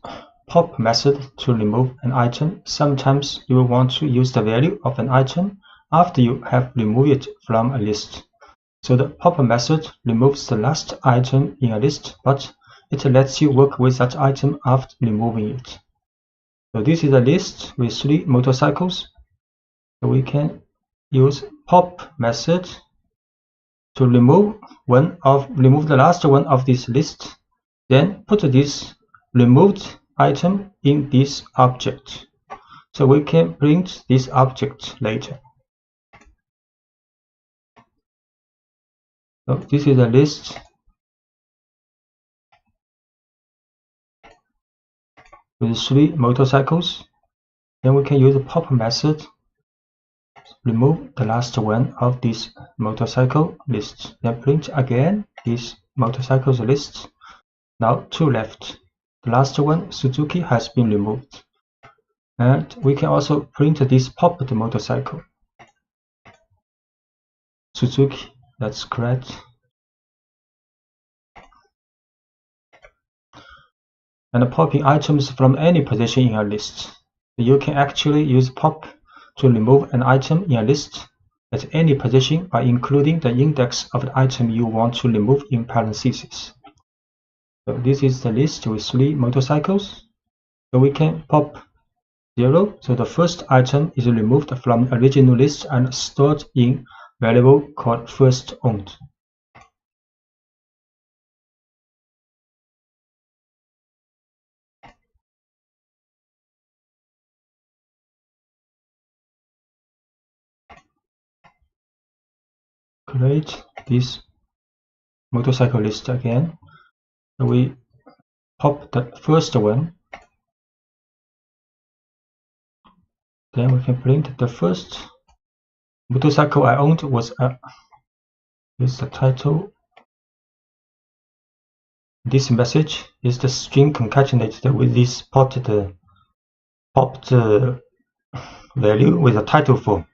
pop method to remove an item. Sometimes you will want to use the value of an item after you have removed it from a list. So the pop method removes the last item in a list, but it lets you work with that item after removing it. So this is a list with 3 motorcycles. So we can use pop method to remove the last one of this list, then put this removed item in this object. So we can print this object later. So this is a list with 3 motorcycles. Then we can use the pop method, remove the last one of this motorcycle list. Then print again this motorcycles list. Now 2 left. The last one, Suzuki, has been removed. And we can also print this popped motorcycle. Suzuki, that's correct. And popping items from any position in a list. You can actually use pop to remove an item in a list at any position by including the index of the item you want to remove in parentheses. So this is the list with 3 motorcycles. So we can pop 0. So the first item is removed from the original list and stored in variable called first owned. Create this motorcycle list again. So we pop the first one. Then we can print the first motorcycle I owned was is the title. This message is the string concatenated with this popped value with a title form.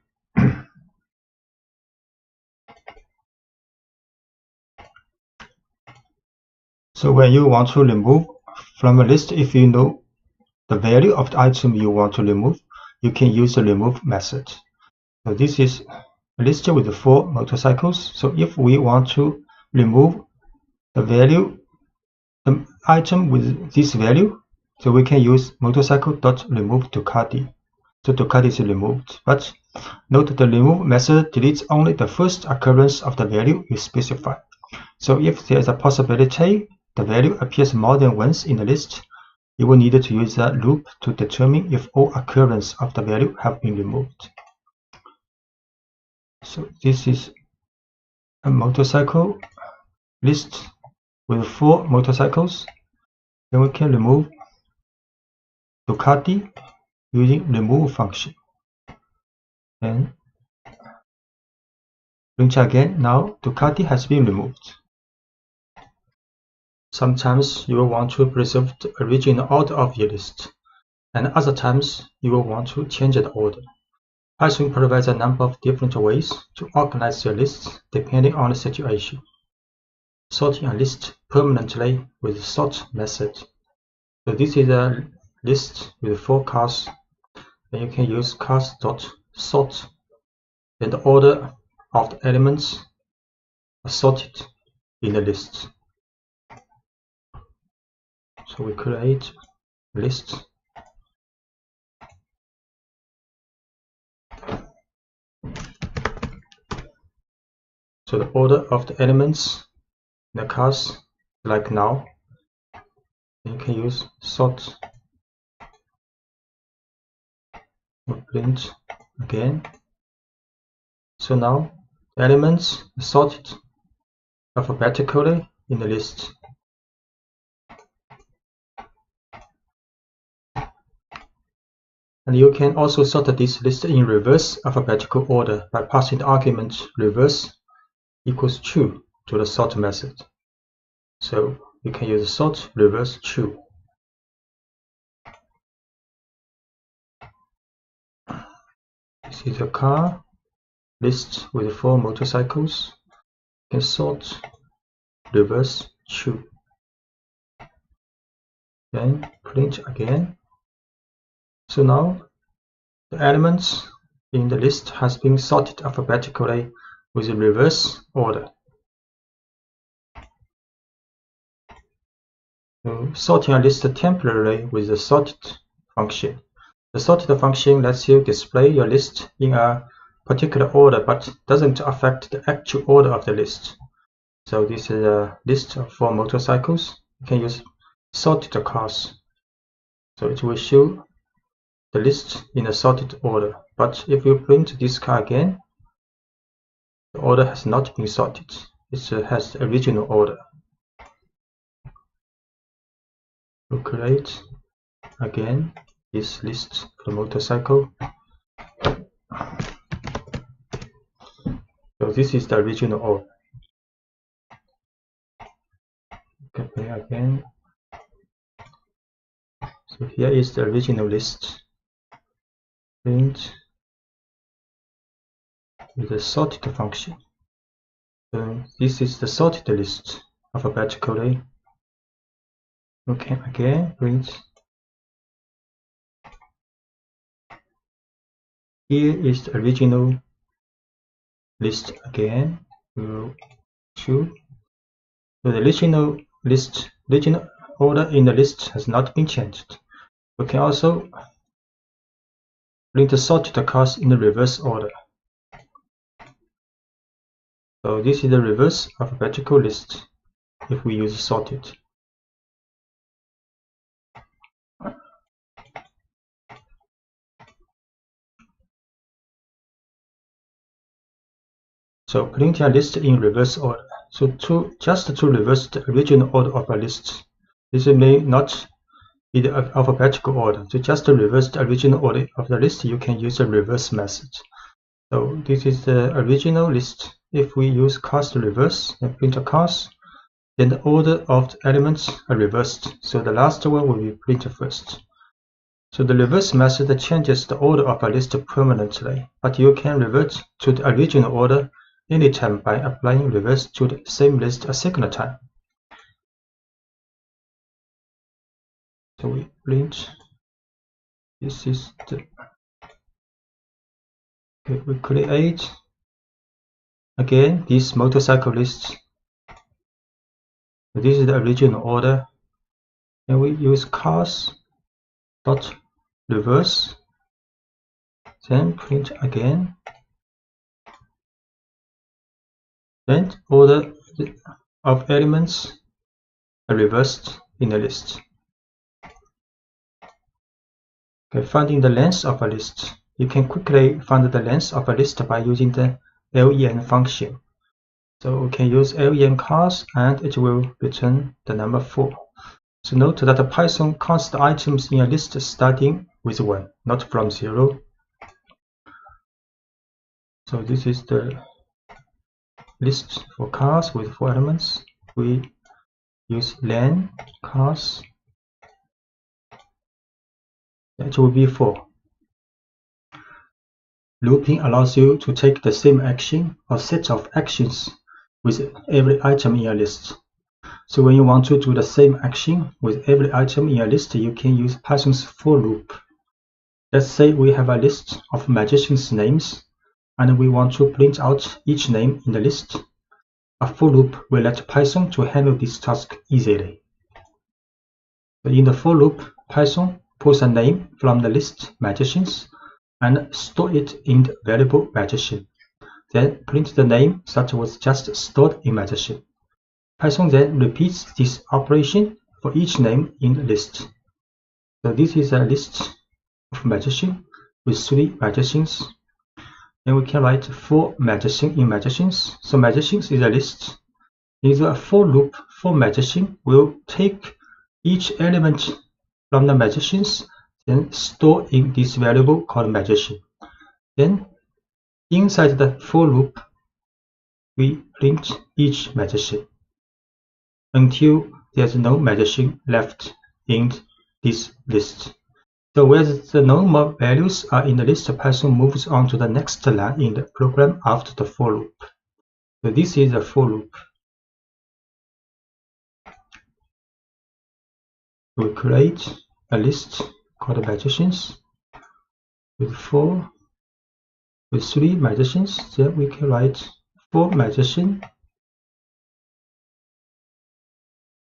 So when you want to remove from a list, if you know the value of the item you want to remove, you can use the remove method. So this is a list with 4 motorcycles. So if we want to remove the item with this value, so we can use motorcycle.remove Ducati. So Ducati is removed. But note the remove method deletes only the first occurrence of the value you specify. So if there is a possibility the value appears more than once in the list, you will need to use that loop to determine if all occurrences of the value have been removed. So this is a motorcycle list with 4 motorcycles. Then we can remove Ducati using remove function. Then print again. Now Ducati has been removed. Sometimes you will want to preserve the original order of your list, and other times you will want to change the order. Python provides a number of different ways to organize your lists depending on the situation. Sorting a list permanently with the sort method. So this is a list with 4 cars, and you can use cars.sort. Then the order of the elements are sorted in the list. So we create a list. So the order of the elements in the cars, like now, you can use sort. We print again. So now the elements are sorted alphabetically in the list. And you can also sort this list in reverse alphabetical order by passing the argument reverse equals true to the sort method. So you can use sort reverse true. This is a car list with 4 motorcycles. You can sort reverse true. Then print again. So now the elements in the list has been sorted alphabetically with a reverse order. So sorting a list temporarily with the sorted function. The sorted function lets you display your list in a particular order, but doesn't affect the actual order of the list. So this is a list of 4 motorcycles. You can use sorted cars. So it will show the list in a sorted order. But if you print this car again, the order has not been sorted. It has the original order. We'll create again this list for the motorcycle. So this is the original order. Copy again. So here is the original list. Print with the sorted function. So this is the sorted list alphabetically. Okay, again, print. Here is the original list again. We'll choose. So the original order in the list has not been changed. We can also print the sorted cars in the reverse order. So this is the reverse alphabetical list if we use sorted. So printing a list in reverse order. So just to reverse the original order of a list. This may not be the alphabetical order. So just to reverse the original order of the list, you can use the reverse method. So this is the original list. If we use cast reverse and print a cast, then the order of the elements are reversed. So the last one will be printed first. So the reverse method changes the order of a list permanently, but you can revert to the original order anytime by applying reverse to the same list a second time. So we print. This is the. Okay, we create again this motorcycle list. This is the original order, and we use cars dot reverse. Then print again. Then order of elements are reversed in the list. Okay, finding the length of a list. You can quickly find the length of a list by using the len function. So we can use len cars and it will return the number 4. So note that Python counts the items in a list starting with 1, not from 0. So this is the list for cars with 4 elements. We use len cars. It will be 4. Looping allows you to take the same action or set of actions with every item in a list. So when you want to do the same action with every item in a list, you can use Python's for loop. Let's say we have a list of magicians' names and we want to print out each name in the list. A for loop will let Python to handle this task easily. So in the for loop, Python pulls a name from the list magicians and store it in the variable magician. Then print the name that was just stored in magician. Python then repeats this operation for each name in the list. So this is a list of magician with 3 magicians. And we can write 4 magician in magicians. So magicians is a list. In the for loop, for magician will take each element from the magicians, then store in this variable called magician. Then inside the for loop, we print each magician until there's no magician left in this list. So where the no more values are in the list, Python moves on to the next line in the program after the for loop. So this is the for loop. We create a list called magicians with 3 magicians. Then we can write 4 magician,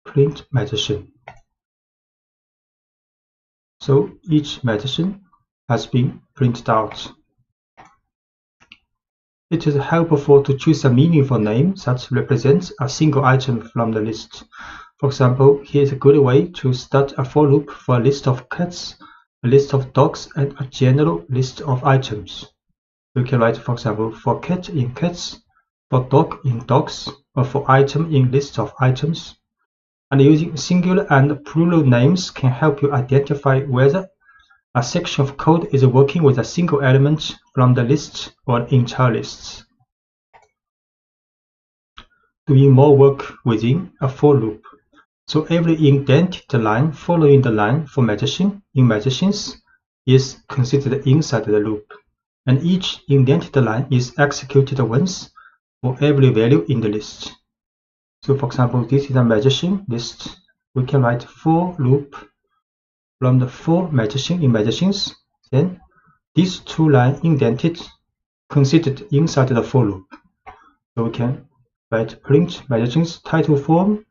print magician. So each magician has been printed out. It is helpful to choose a meaningful name that represents a single item from the list. For example, here is a good way to start a for loop for a list of cats, a list of dogs, and a general list of items. You can write, for example, for cat in cats, for dog in dogs, or for item in list of items. And using singular and plural names can help you identify whether a section of code is working with a single element from the list or entire lists. Doing more work within a for loop. So every indented line following the line for magician in magicians is considered inside the loop, and each indented line is executed once for every value in the list. So for example, this is a magician list. We can write for loop from the for magician in magicians, then these two lines indented considered inside the for loop. So we can write print magicians title form.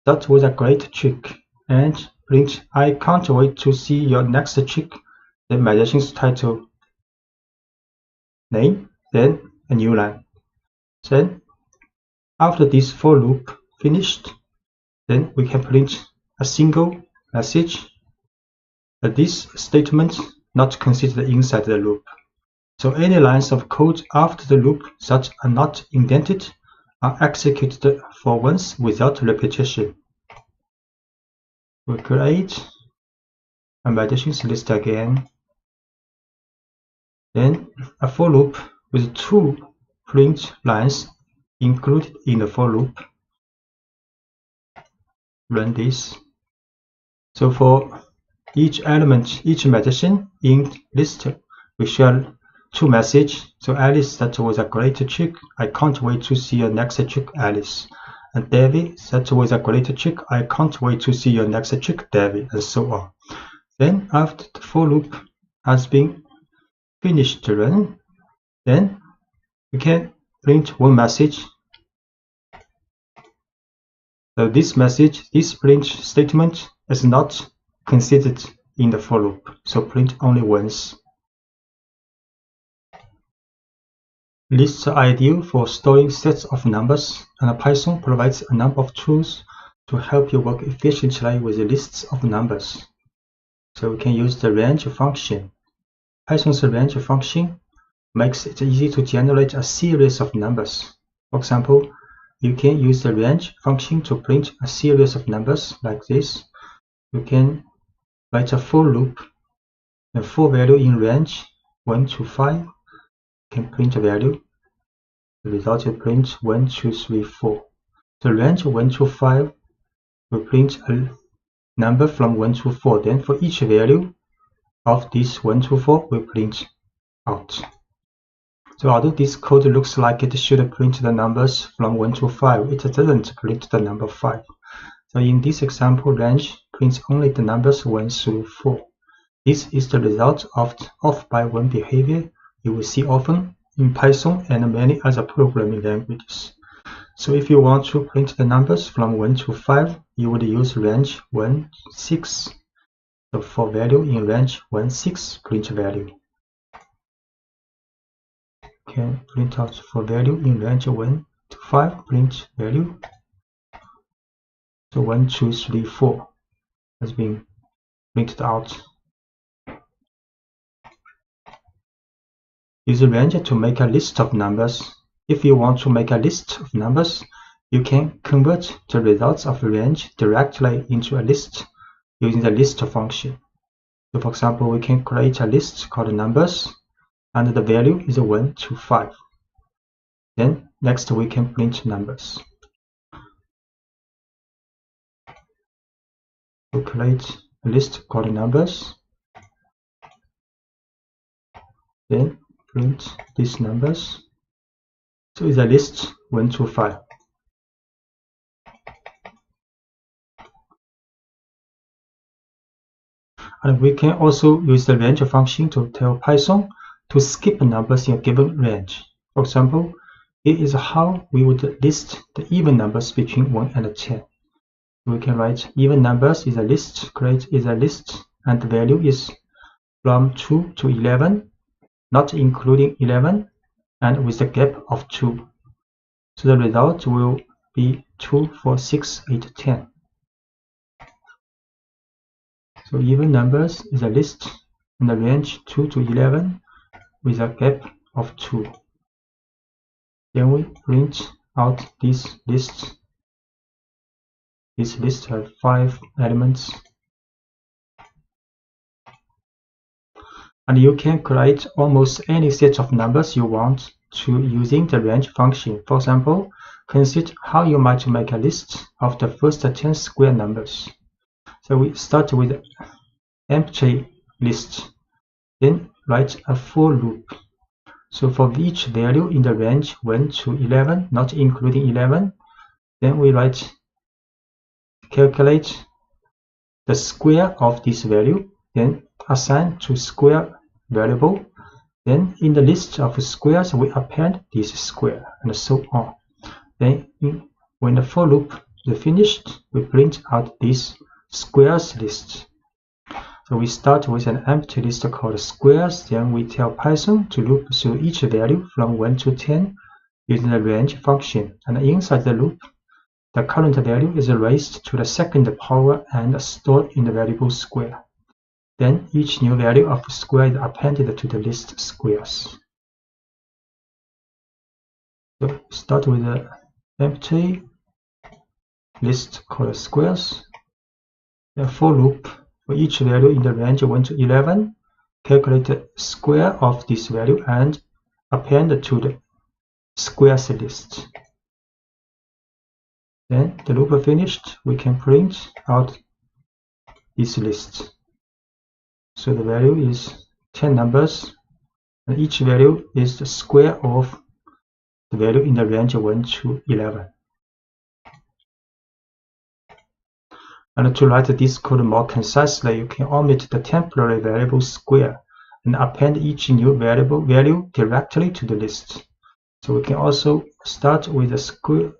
That was a great trick. And print I can't wait to see your next trick. Then magician's title name, then a new line. Then after this for loop finished, then we can print a single message that this statement not considered inside the loop. So any lines of code after the loop that are not indented are executed for once without repetition. We create a magicians list again. Then a for loop with two print lines included in the for loop. Run this. So for each element, each magician in list, we share two messages. So Alice, that was a great trick. I can't wait to see your next trick, Alice. And David, that was a great trick. I can't wait to see your next trick, David, and so on. Then after the for loop has been finished to run, then we can print one message. So this message, this print statement is not considered in the for loop, so print only once. Lists are ideal for storing sets of numbers, and Python provides a number of tools to help you work efficiently with lists of numbers. So we can use the range function. Python's range function makes it easy to generate a series of numbers. For example, you can use the range function to print a series of numbers like this. You can write a for loop, the for value in range 1 to 5. Can print a value. The result will print 1, 2, 3, 4. The range 1 to 5 will print a number from 1 to 4. Then for each value of this 1 to 4 will print out. So although this code looks like it should print the numbers from 1 to 5, it doesn't print the number 5. So in this example, range prints only the numbers 1 through 4. This is the result of off by 1 behavior you will see often in Python and many other programming languages. So if you want to print the numbers from 1 to 5, you would use range 1, 6. So for value in range 1, 6, print value. Can print out for value in range 1 to 5, print value. So 1, 2, 3, 4 has been printed out. Use range to make a list of numbers. If you want to make a list of numbers, you can convert the results of range directly into a list using the list function. So for example, we can create a list called numbers, and the value is 1 to 5. Then next we can print numbers. We create a list called numbers. Then print these numbers. So it's a list 1 to 5. And we can also use the range function to tell Python to skip numbers in a given range. For example, here is how we would list the even numbers between 1 and 10. We can write even numbers is a list, create is a list, and the value is from 2 to 11, not including 11. and with a gap of 2. So the result will be 2, 4, 6, 8, 10. So even numbers is a list in the range 2 to 11 with a gap of 2. Then we print out this list. This list has 5 elements. And you can create almost any set of numbers you want to using the range function. For example, consider how you might make a list of the first 10 square numbers. So we start with empty list, then write a for loop. So for each value in the range 1 to 11, not including 11, then we calculate the square of this value, then assign to square variable. Then in the list of squares, we append this square, and so on. Then when the for loop is finished, we print out this squares list. So we start with an empty list called squares, then we tell Python to loop through each value from 1 to 10 using the range function. And inside the loop, the current value is raised to the second power and stored in the variable square. Then each new value of square is appended to the list squares. So start with the empty list called squares. The for loop for each value in the range 1 to 11, calculate the square of this value and append to the squares list. Then the loop finished, we can print out this list. So the value is 10 numbers, and each value is the square of the value in the range 1 to 11. And to write this code more concisely, you can omit the temporary variable square and append each new variable value directly to the list. So we can also start with a squares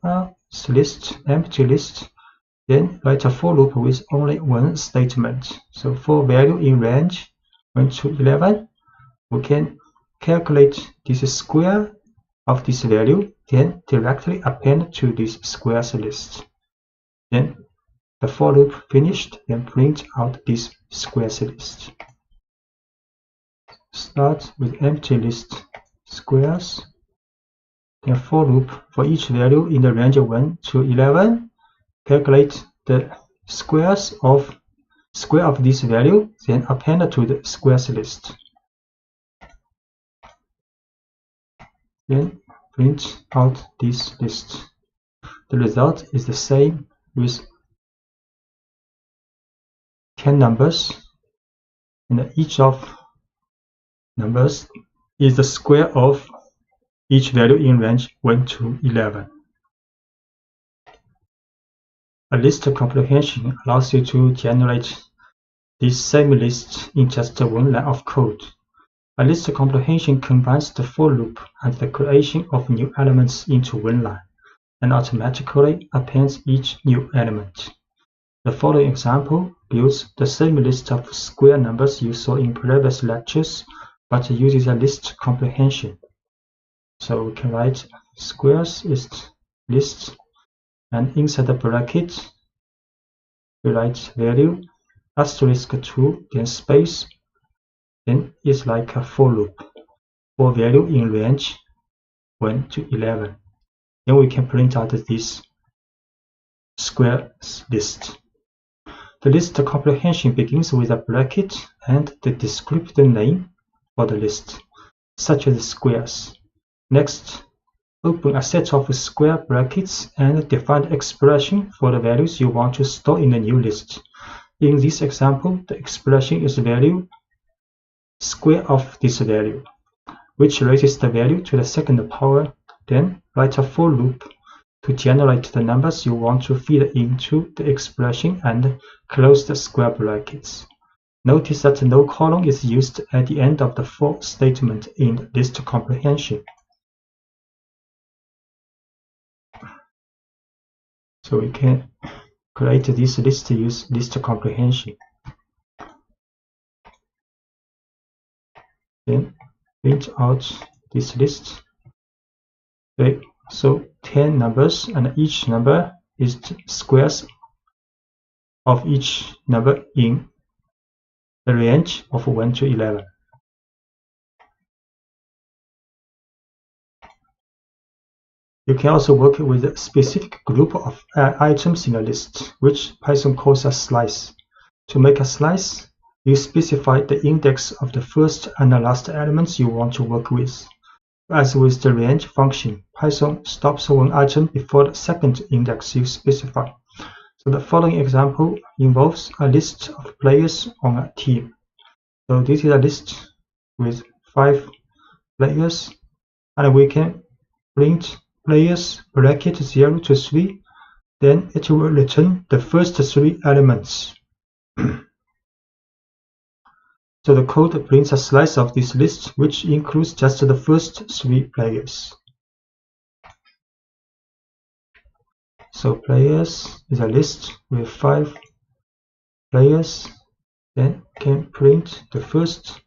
list, empty list, then write a for loop with only one statement. So for value in range 1 to 11, we can calculate this square of this value, then directly append to this squares list. Then the for loop finished, then print out this squares list. Start with empty list squares, then for loop for each value in the range 1 to 11, calculate the square of this value, then append to the squares list. Then print out this list. The result is the same with 10 numbers, and each of numbers is the square of each value in range 1 to 11. A list comprehension allows you to generate this same list in just one line of code. A list comprehension combines the for loop and the creation of new elements into one line, and automatically appends each new element. The following example builds the same list of square numbers you saw in previous lectures, but uses a list comprehension. So we can write squares is list, and inside the bracket we write value asterisk 2, then space, then it's like a for loop for value in range 1 to 11. Then we can print out this squares list. The list comprehension begins with a bracket and the descriptor name for the list, such as squares. Next, open a set of square brackets and define the expression for the values you want to store in the new list. In this example, the expression is value square of this value, which raises the value to the second power. Then write a for loop to generate the numbers you want to feed into the expression and close the square brackets. Notice that no colon is used at the end of the for statement in list comprehension. So we can create this list to use list comprehension. Then print out this list. Okay, so 10 numbers, and each number is squares of each number in the range of 1 to 11. You can also work with a specific group of items in a list, which Python calls a slice. To make a slice, you specify the index of the first and the last elements you want to work with. As with the range function, Python stops one item before the second index you specify. So the following example involves a list of players on a team. So this is a list with 5 players, and we can print players bracket 0 to 3, then it will return the first 3 elements. So the code prints a slice of this list, which includes just the first 3 players. So players is a list with 5 players, then can print the first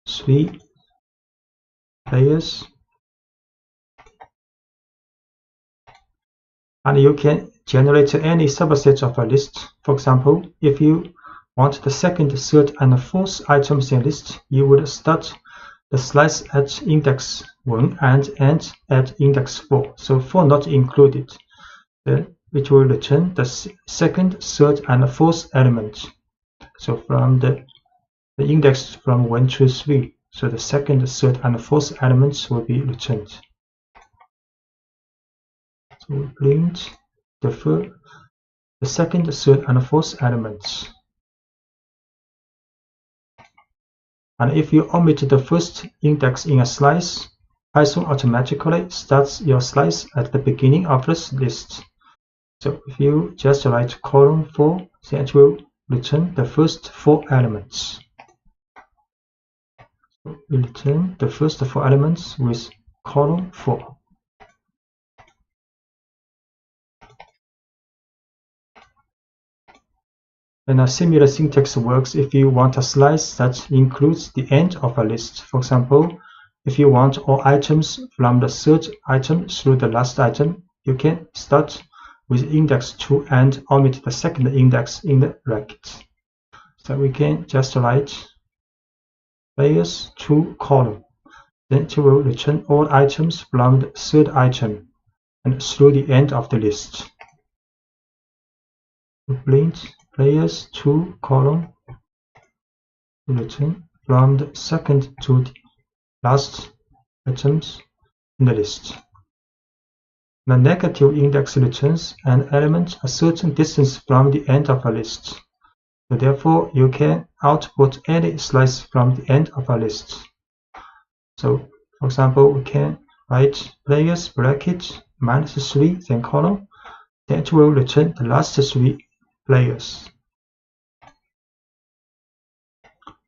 3 players. And you can generate any subset of a list. For example, if you want the second, third, and fourth items in a list, you would start the slice at index 1 and end at index 4. So 4 not included. Then it will return the second, third, and fourth element. So from the index from 1 to 3. So the second, third, and fourth elements will be returned. So we print the second, third, and fourth elements. And if you omit the first index in a slice, Python automatically starts your slice at the beginning of this list. So if you just write column 4, then it will return the first 4 elements. So we return the first 4 elements with column 4. And a similar syntax works if you want a slice that includes the end of a list. For example, if you want all items from the third item through the last item, you can start with index 2 and omit the second index in the bracket. So we can just write players 2 column. Then it will return all items from the third item and through the end of the list. We print players 2 column return from the second to the last items in the list. The negative index returns an element a certain distance from the end of a list. So therefore, you can output any slice from the end of a list. So, for example, we can write players bracket -3, then column. Then it will return the last 3 players.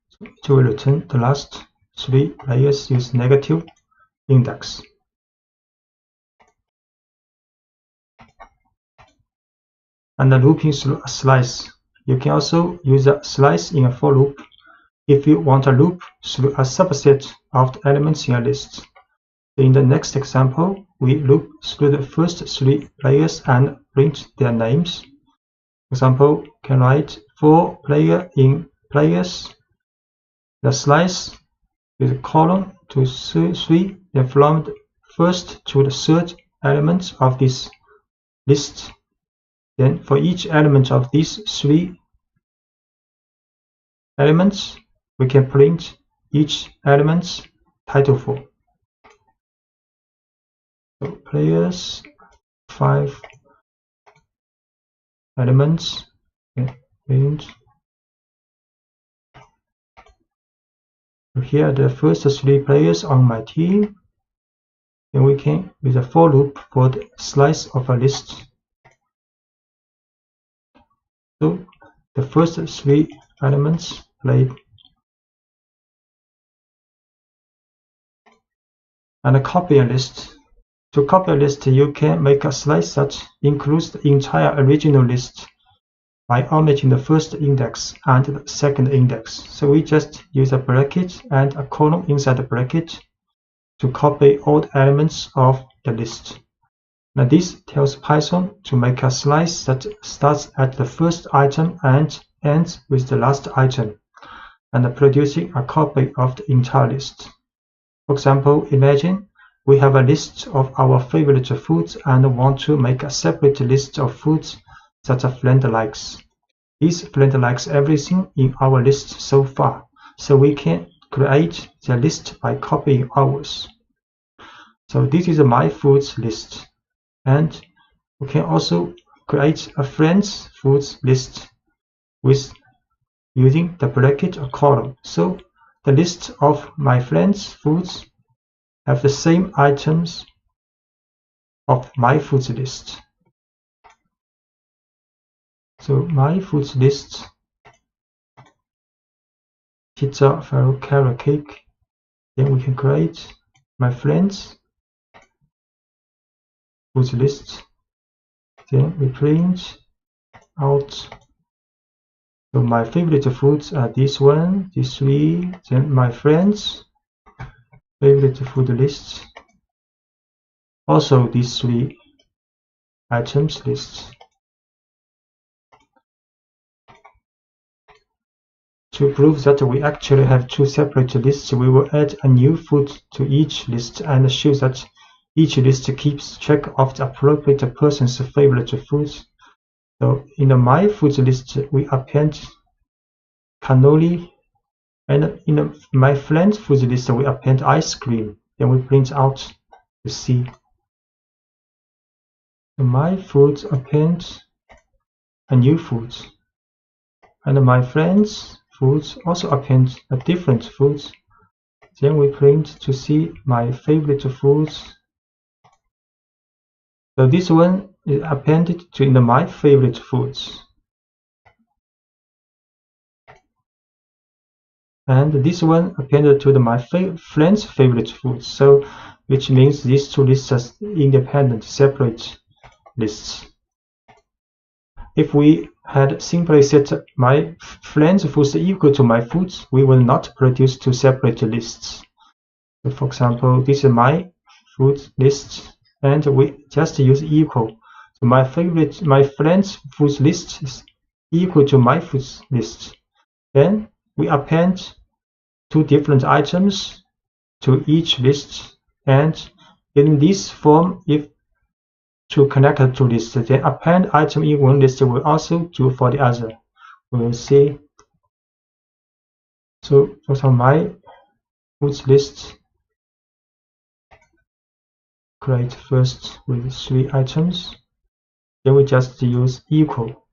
So it will return the last 3 players with negative index. And the looping through a slice. You can also use a slice in a for loop if you want a loop through a subset of the elements in a list. In the next example, we loop through the first 3 players and print their names. For example, can write for player in players. The slice with column to 3, then from the first to the third element of this list. Then for each element of these 3 elements, we can print each element's title for. So players 5 elements, print. So here are the first 3 players on my team. Then we can use a for loop for the slice of a list. So the first 3 elements played. And a copy a list. To copy a list, you can make a slice that includes the entire original list by omitting the first index and the second index. So we just use a bracket and a column inside the bracket to copy all the elements of the list. Now this tells Python to make a slice that starts at the first item and ends with the last item, and producing a copy of the entire list. For example, imagine we have a list of our favorite foods and want to make a separate list of foods that a friend likes. This friend likes everything in our list so far, so we can create the list by copying ours. So this is my foods list, and we can also create a friend's foods list with using the bracket or column. So the list of my friend's foods have the same items of my foods list. So my foods list, pizza, farro, carrot cake. Then we can create my friends foods list. Then we print out. So my favorite foods are this one, these three. Then my friends favorite food list. Also these three items lists. To prove that we actually have two separate lists, we will add a new food to each list and show that each list keeps track of the appropriate person's favorite foods. So in the my foods list, we append cannoli, and in my friend's foods list, we append ice cream. Then we print out to see. So my foods append a new food, and my friend's foods also append a different food. Then we print to see my favorite foods. So this one is appended to in my favorite foods, and this one appended to my friend's favorite foods. So which means these two lists are independent, separate lists. If we had simply set my friend's foods equal to my foods, we will not produce two separate lists. So for example, this is my food list, and we just use equal. So my friend's foods list is equal to my foods list. Then we append two different items to each list, and in this form, if to connect the two lists, then append item in one list will also do for the other. We will see. So for my foods list, create first with three items. Then we just use equal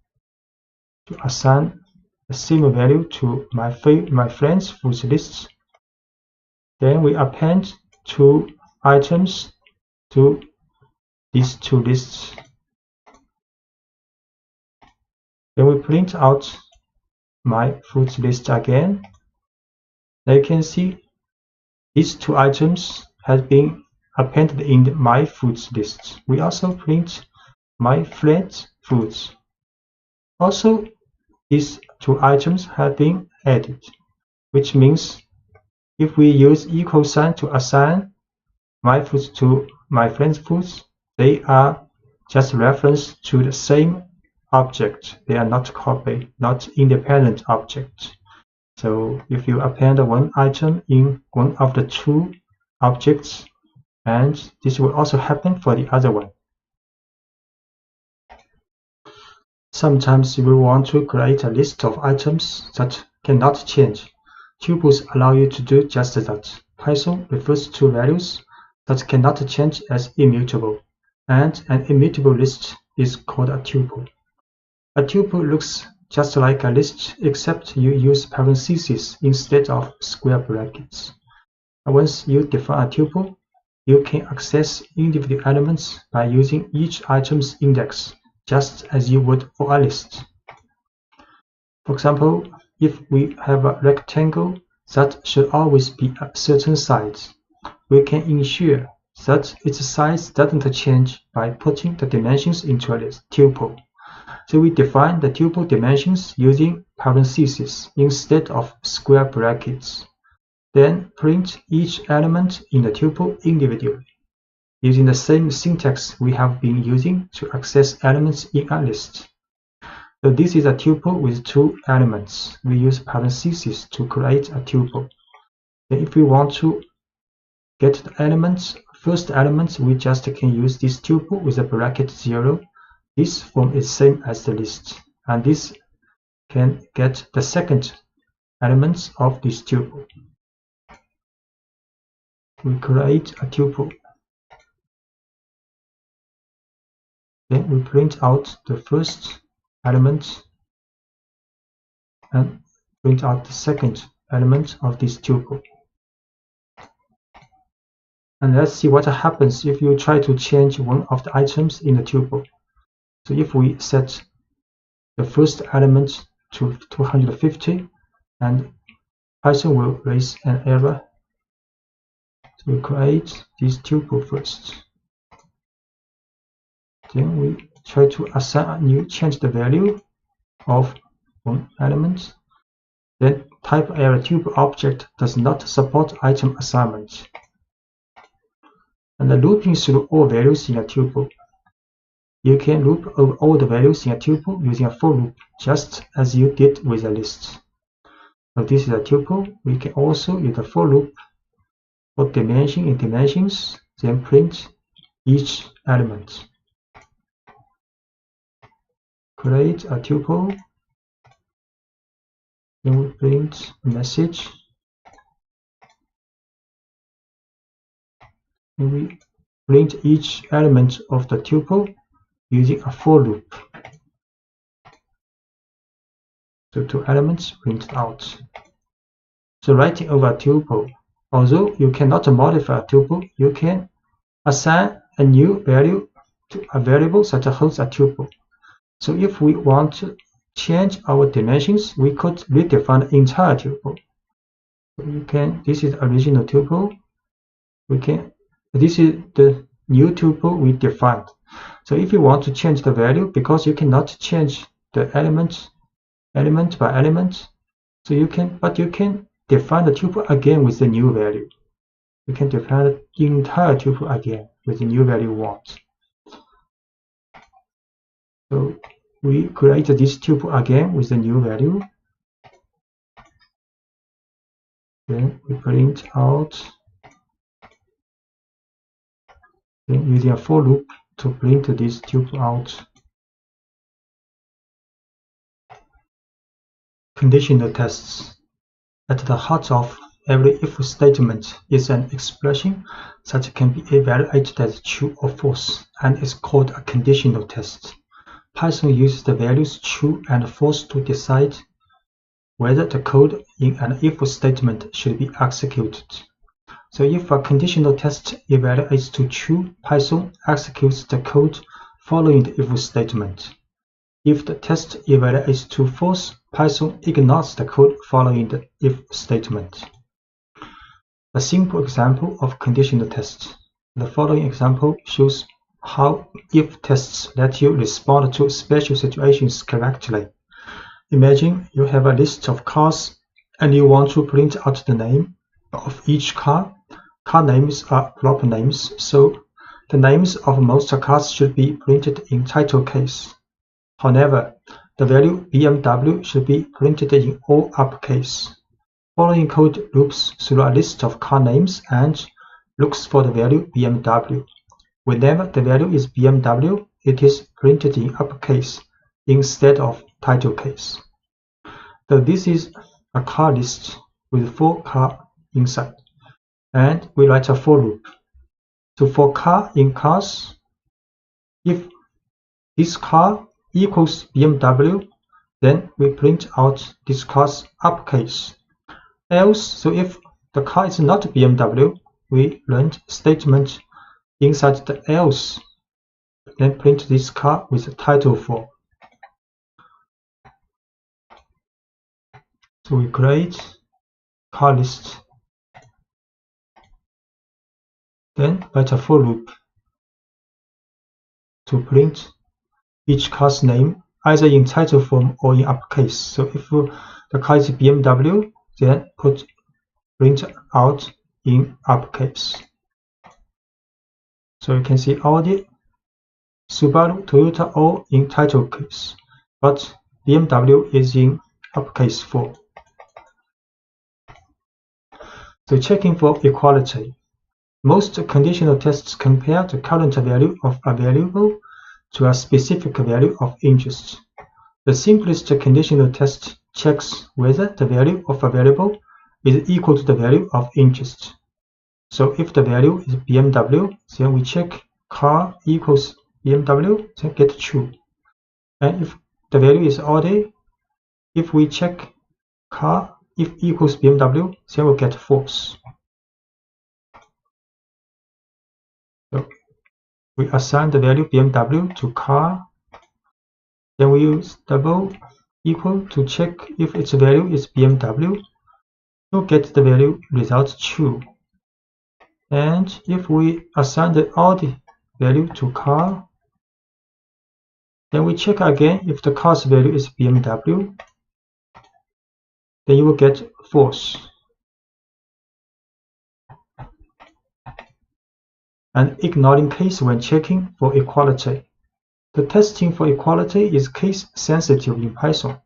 to assign the same value to my friend's foods list. Then we append two items to these two lists. Then we print out my foods list again. Now you can see these two items have been appended in my foods list. We also print my friend's foods. Also, these two items have been added, which means if we use equal sign to assign my foods to my friend's foods, they are just reference to the same object. They are not copy, not independent objects. So if you append one item in one of the two objects, and this will also happen for the other one. Sometimes we want to create a list of items that cannot change. Tuples allow you to do just that. Python refers to values that cannot change as immutable, and an immutable list is called a tuple. A tuple looks just like a list, except you use parentheses instead of square brackets. Once you define a tuple, you can access individual elements by using each item's index, just as you would for a list. For example, if we have a rectangle that should always be a certain size, we can ensure that its size doesn't change by putting the dimensions into a tuple. So we define the tuple dimensions using parentheses instead of square brackets. Then print each element in the tuple individually. using the same syntax we have been using to access elements in a list. So this is a tuple with 2 elements. We use parentheses to create a tuple. Then if we want to get the elements, first elements, we just can use this tuple with a bracket 0. This form is same as the list, and this can get the second elements of this tuple. We create a tuple. Then we print out the first element and print out the second element of this tuple. And let's see what happens if you try to change one of the items in the tuple. So if we set the first element to 250, and Python will raise an error. So we create this tuple first. Then we try to assign a new, change the value of one element. Then type error tuple object does not support item assignment. And the looping through all values in a tuple. You can loop over all the values in a tuple using a for loop, just as you did with a list. So this is a tuple. We can also use a for loop for dimension in dimensions, then print each element. Create a tuple, then we print a message, and we print each element of the tuple using a for loop. So 2 elements printed out. So writing over a tuple, although you cannot modify a tuple, you can assign a new value to a variable that holds a tuple. So if we want to change our dimensions, we could redefine the entire tuple. So you can, this is the original tuple. This is the new tuple we defined. So if you want to change the value, because you cannot change the element by element, so you can define the tuple again with the new value. You can define the entire tuple again with the new value you want. So we create this tuple again with the new value. Then we print out, then using a for loop to print this tuple out. Conditional tests. At the heart of every if statement is an expression that can be evaluated as true or false, and is called a conditional test. Python uses the values true and false to decide whether the code in an if statement should be executed. So if a conditional test evaluates to true, Python executes the code following the if statement. If the test evaluates to false, Python ignores the code following the if statement. A simple example of conditional tests. The following example shows how if tests let you respond to special situations correctly. Imagine you have a list of cars and you want to print out the name of each car. Car names are proper names, so the names of most cars should be printed in title case. However, the value BMW should be printed in all uppercase. Following code loops through a list of car names and looks for the value BMW. Whenever the value is BMW, it is printed in uppercase instead of title case. So this is a car list with 4 cars inside, and we write a for loop. So for car in cars, if this car equals BMW, then we print out this car's uppercase. Else, so if the car is not BMW, we run statement inside the else, then print this car with a title for. So we create car list, then write a for loop to print each car's name either in title form or in uppercase. So if the car is BMW, then print out in uppercase. So you can see Audi, Subaru, Toyota all in title case, but BMW is in uppercase 4. So checking for equality. Most conditional tests compare the current value of a variable to a specific value of interest. The simplest conditional test checks whether the value of a variable is equal to the value of interest. So if the value is BMW, then we check car equals BMW, then get true. And if the value is Audi, if we check car if equals BMW, then we'll get false. So we assign the value BMW to car, then we use double equal to check if its value is BMW, we'll get the value result true. And if we assign the Audi value to car, then we check again if the car's value is BMW, then you will get false. And ignoring case when checking for equality. The testing for equality is case sensitive in Python.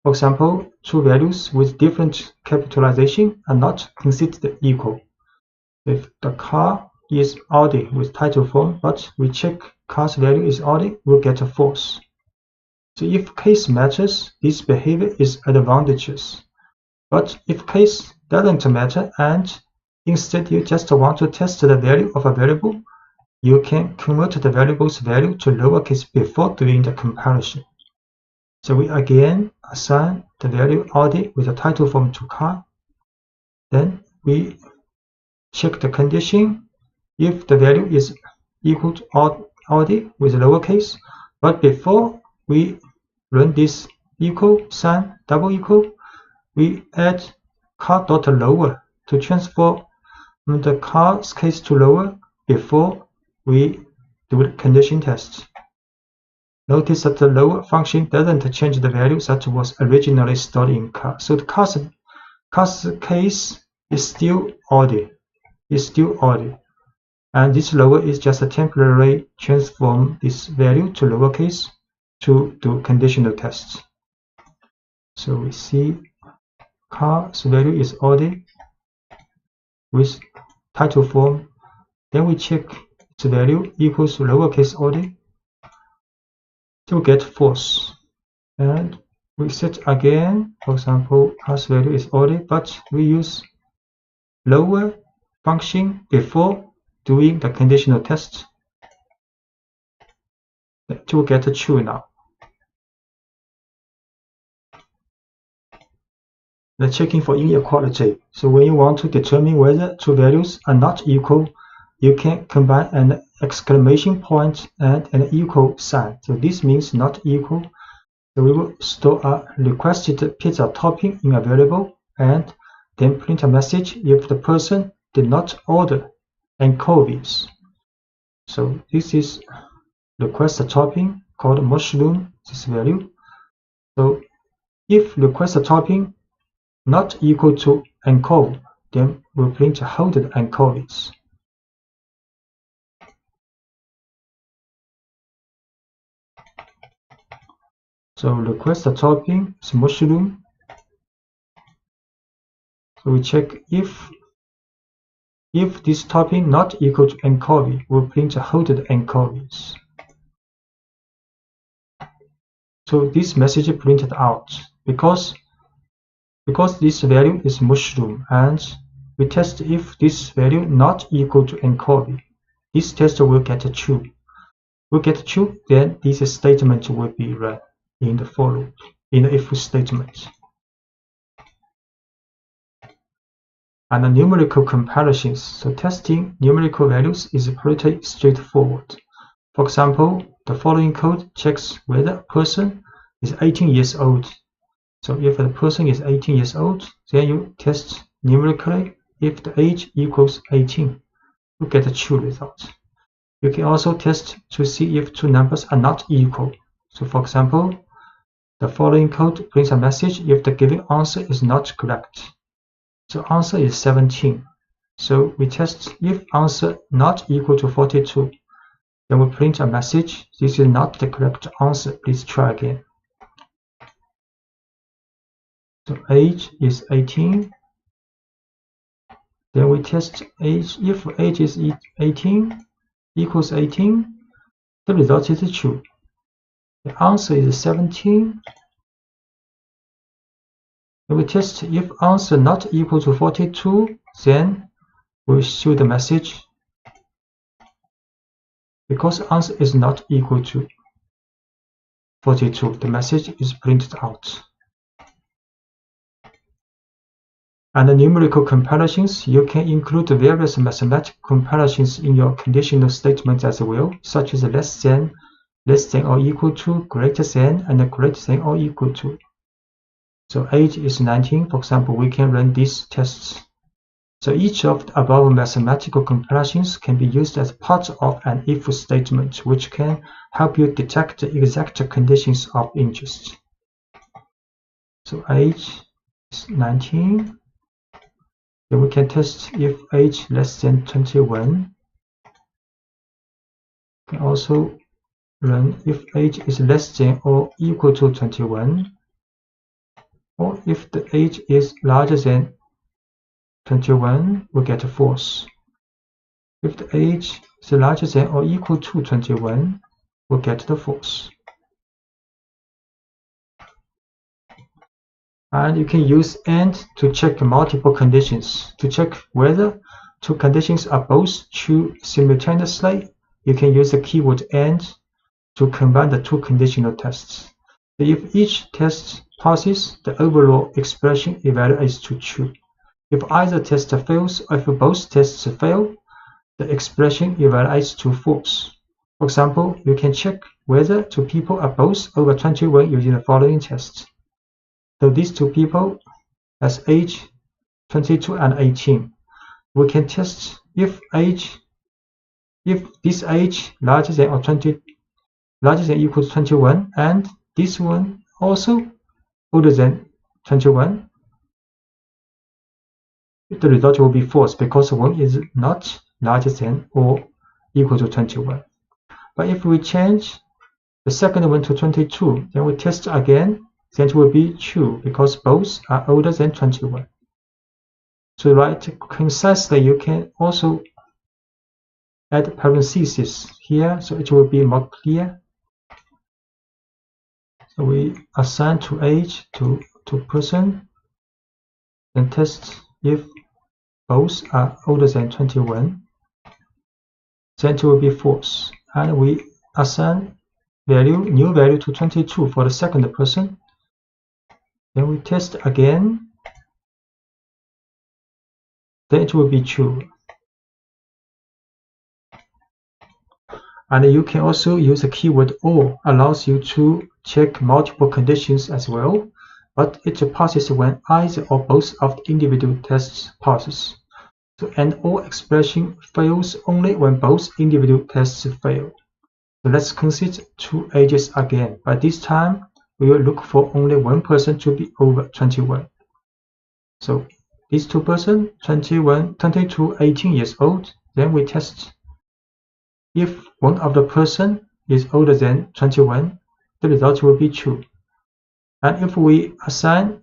For example, two values with different capitalization are not considered equal. If the car is Audi with title form, but we check car's value is Audi, we'll get a false. So if case matters, this behavior is advantageous. But if case doesn't matter and instead you just want to test the value of a variable, you can convert the variable's value to lowercase before doing the comparison. So we again assign the value Audi with a title form to car. Then we check the condition if the value is equal to Audi with lowercase, but before we run this equal sign, double equal, we add car.lower to transform the car's case to lower before we do the condition test. Notice that the lower function doesn't change the value that was originally stored in car. So the car's case is still Audi. And this lower is just a temporary transform this value to lowercase to do conditional tests. So we see car's value is Audi with title form. Then we check its value equals lowercase Audi to get false. And we set again, for example, car's value is Audi, but we use lower function before doing the conditional test to get true now. The checking for inequality. So when you want to determine whether two values are not equal, you can combine an exclamation point and an equal sign. So this means not equal. So we will store a requested pizza topping in a variable and then print a message if the person did not order anchovies. So this is request a topping called mushroom, this value. So if request a topping not equal to anchovy, then we'll print holded anchovies. So request a topping is mushroom. So we check if this topping not equal to anchovy, we'll print holded anchovies. So this message printed out because this value is mushroom, and we test if this value not equal to anchovy. This test will get true. Will get true, then this statement will be run in the for loop, in the if statement. And the numerical comparisons. So testing numerical values is pretty straightforward. For example, the following code checks whether a person is 18 years old. So if the person is 18 years old, then you test numerically if the age equals 18. You get a true result. You can also test to see if two numbers are not equal. So for example, the following code prints a message if the given answer is not correct. So answer is 17. So we test if answer not equal to 42. Then we print a message. This is not the correct answer. Please try again. So age is 18. Then we test age. If age is 18 equals 18, the result is true. The answer is 17. Then we test if answer not equal to 42, then we show the message. Because answer is not equal to 42, the message is printed out. And the numerical comparisons, you can include various mathematical comparisons in your conditional statements as well, such as less than or equal to, greater than, and greater than or equal to. So age is 19, for example, we can run these tests. So each of the above mathematical comparisons can be used as part of an if statement, which can help you detect the exact conditions of interest. So age is 19. Then we can test if age less than 21. We can also run if age is less than or equal to 21, or if the age is larger than 21, we get false. If the age is larger than or equal to 21, we get the false. And you can use AND to check multiple conditions. To check whether two conditions are both true simultaneously, you can use the keyword AND to combine the two conditional tests. If each test passes, the overall expression evaluates to true. If either test fails or if both tests fail, the expression evaluates to false. For example, you can check whether two people are both over 21 using the following test. So these two people has age 22 and 18. We can test if this age larger than equal to 21, and this one also older than 21. The result will be false because one is not larger than or equal to 21. But if we change the second one to 22, then we test again, then it will be true because both are older than 21. To write concisely, you can also add parentheses here, so it will be more clear. So we assign to age to person, then test if both are older than 21, then it will be false. And we assign new value to 22 for the second person. Then we test again, then it will be true. And you can also use the keyword OR, allows you to check multiple conditions as well, but it passes when either or both of the individual tests passes. So an OR expression fails only when both individual tests fail. So let's consider two ages again, but this time we will look for only one person to be over 21. So these two persons, 21, 22, 18 years old, then we test if one of the person is older than 21, the result will be true. And if we assign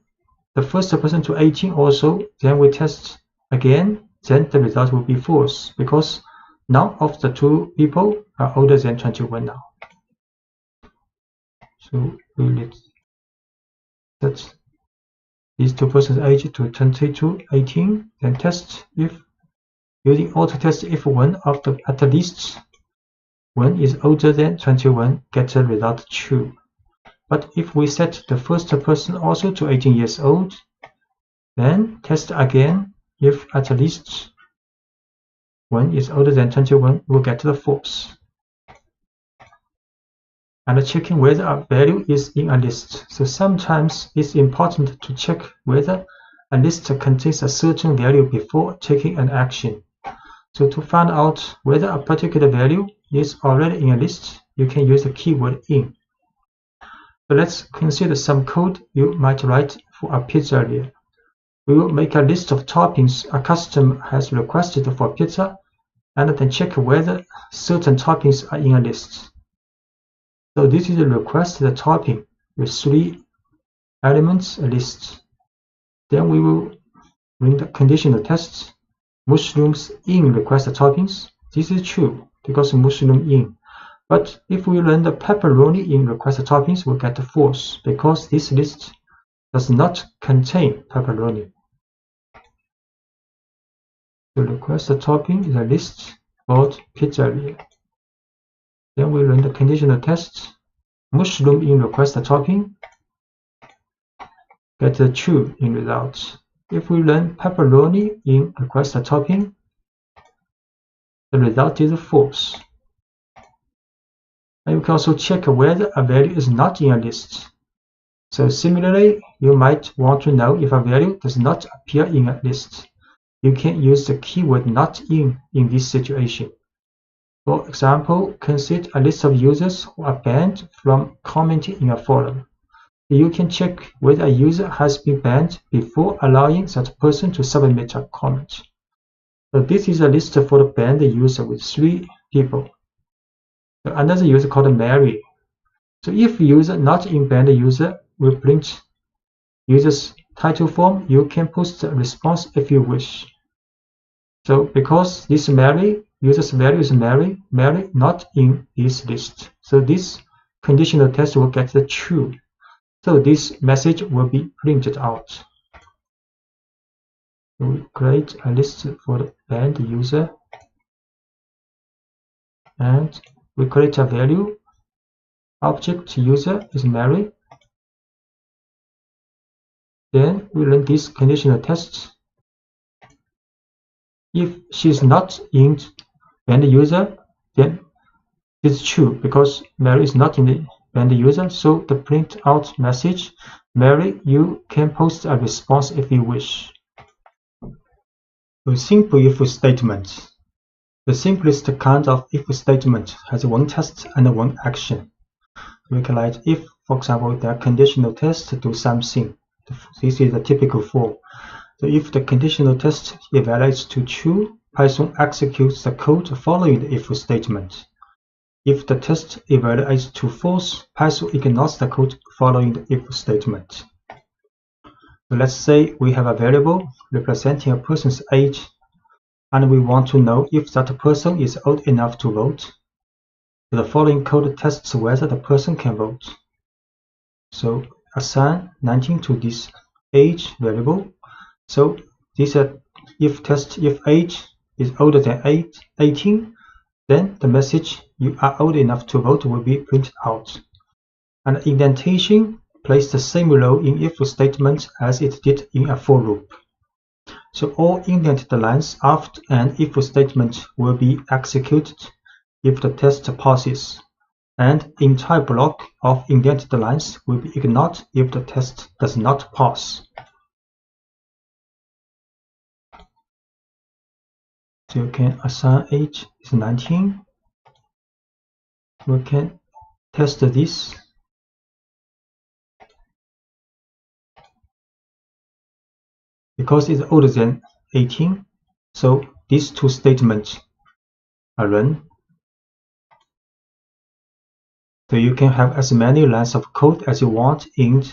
the first person to 18 also, then we test again, then the result will be false because none of the two people are older than 21 now. So we will set these two persons' age to 22, 18, then test if using auto test if one of the at least one is older than 21, get the result true. But if we set the first person also to 18 years old, then test again if at least one is older than 21, we'll get the false. And checking whether a value is in a list. So sometimes it's important to check whether a list contains a certain value before taking an action. So to find out whether a particular value is already in a list, you can use the keyword in. So let's consider some code you might write for a pizzeria. We will make a list of toppings a customer has requested for pizza, and then check whether certain toppings are in a list. So this is a requested topping with 3 elements, a list. Then we will run the conditional tests. Mushrooms in requested toppings. This is true because mushroom in. But if we run the pepperoni in requested toppings, we'll get false because this list does not contain pepperoni. The requested topping is a list called pizzeria. Then we run the conditional test. Mushroom in requested topping. Get a true in results. If we run pepperoni in requested topping, the result is false. And you can also check whether a value is not in a list. So similarly, you might want to know if a value does not appear in a list. You can use the keyword not in this situation. For example, consider a list of users who are banned from commenting in a forum. You can check whether a user has been banned before allowing that person to submit a comment. So this is a list for the banned user with 3 people. So another user called Mary. So if user not in banned user will print user's title form, you can post a response if you wish. So because this Mary, user's value is Mary not in this list. So this conditional test will get the true. So this message will be printed out. We create a list for the banned user, and we create a value. Object user is Mary. Then we run this conditional test. If she's not in banned user, then it's true because Mary is not in the banned user. So the print out message, Mary, you can post a response if you wish. A simple if statement. The simplest kind of if statement has one test and one action. We can write if, for example, the conditional test to do something. This is the typical form. So if the conditional test evaluates to true, Python executes the code following the if statement. If the test evaluates to false, Python ignores the code following the if statement. So let's say we have a variable representing a person's age, and we want to know if that person is old enough to vote. So the following code tests whether the person can vote. So assign 19 to this age variable. So this if test if age is older than 18, then the message you are old enough to vote will be printed out. And indentation plays the same role in if statement as it did in a for loop. So all indented lines after an if statement will be executed if the test passes, and the entire block of indented lines will be ignored if the test does not pass. So you can assign age is 19. We can test this. Because it's older than 18, so these 2 statements are run. So you can have as many lines of code as you want in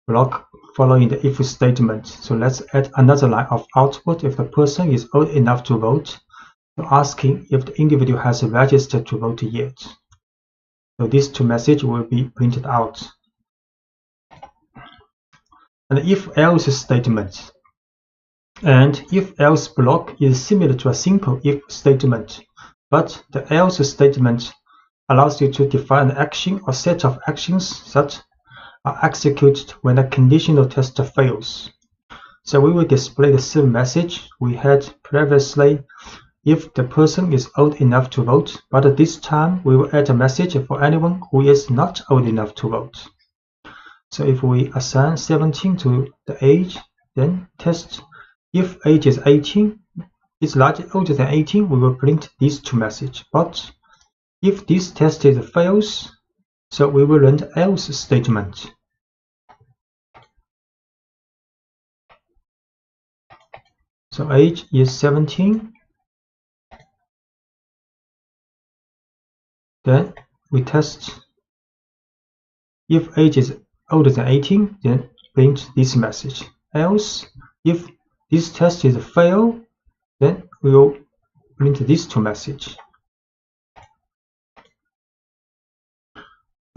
block following the if statement. So let's add another line of output if the person is old enough to vote, so asking if the individual has registered to vote yet. So these 2 messages will be printed out. And if else statement. And if else block is similar to a simple if statement, but the else statement allows you to define an action or set of actions that are executed when a conditional test fails. So we will display the same message we had previously if the person is old enough to vote, but this time we will add a message for anyone who is not old enough to vote. So if we assign 17 to the age, then test if age is 18, is larger older than 18, we will print these 2 messages. But if this test fails, so we will run the else statement. So age is 17. Then we test. If age is older than 18, then print this message. Else, if this test is fail, then we will print these two messages.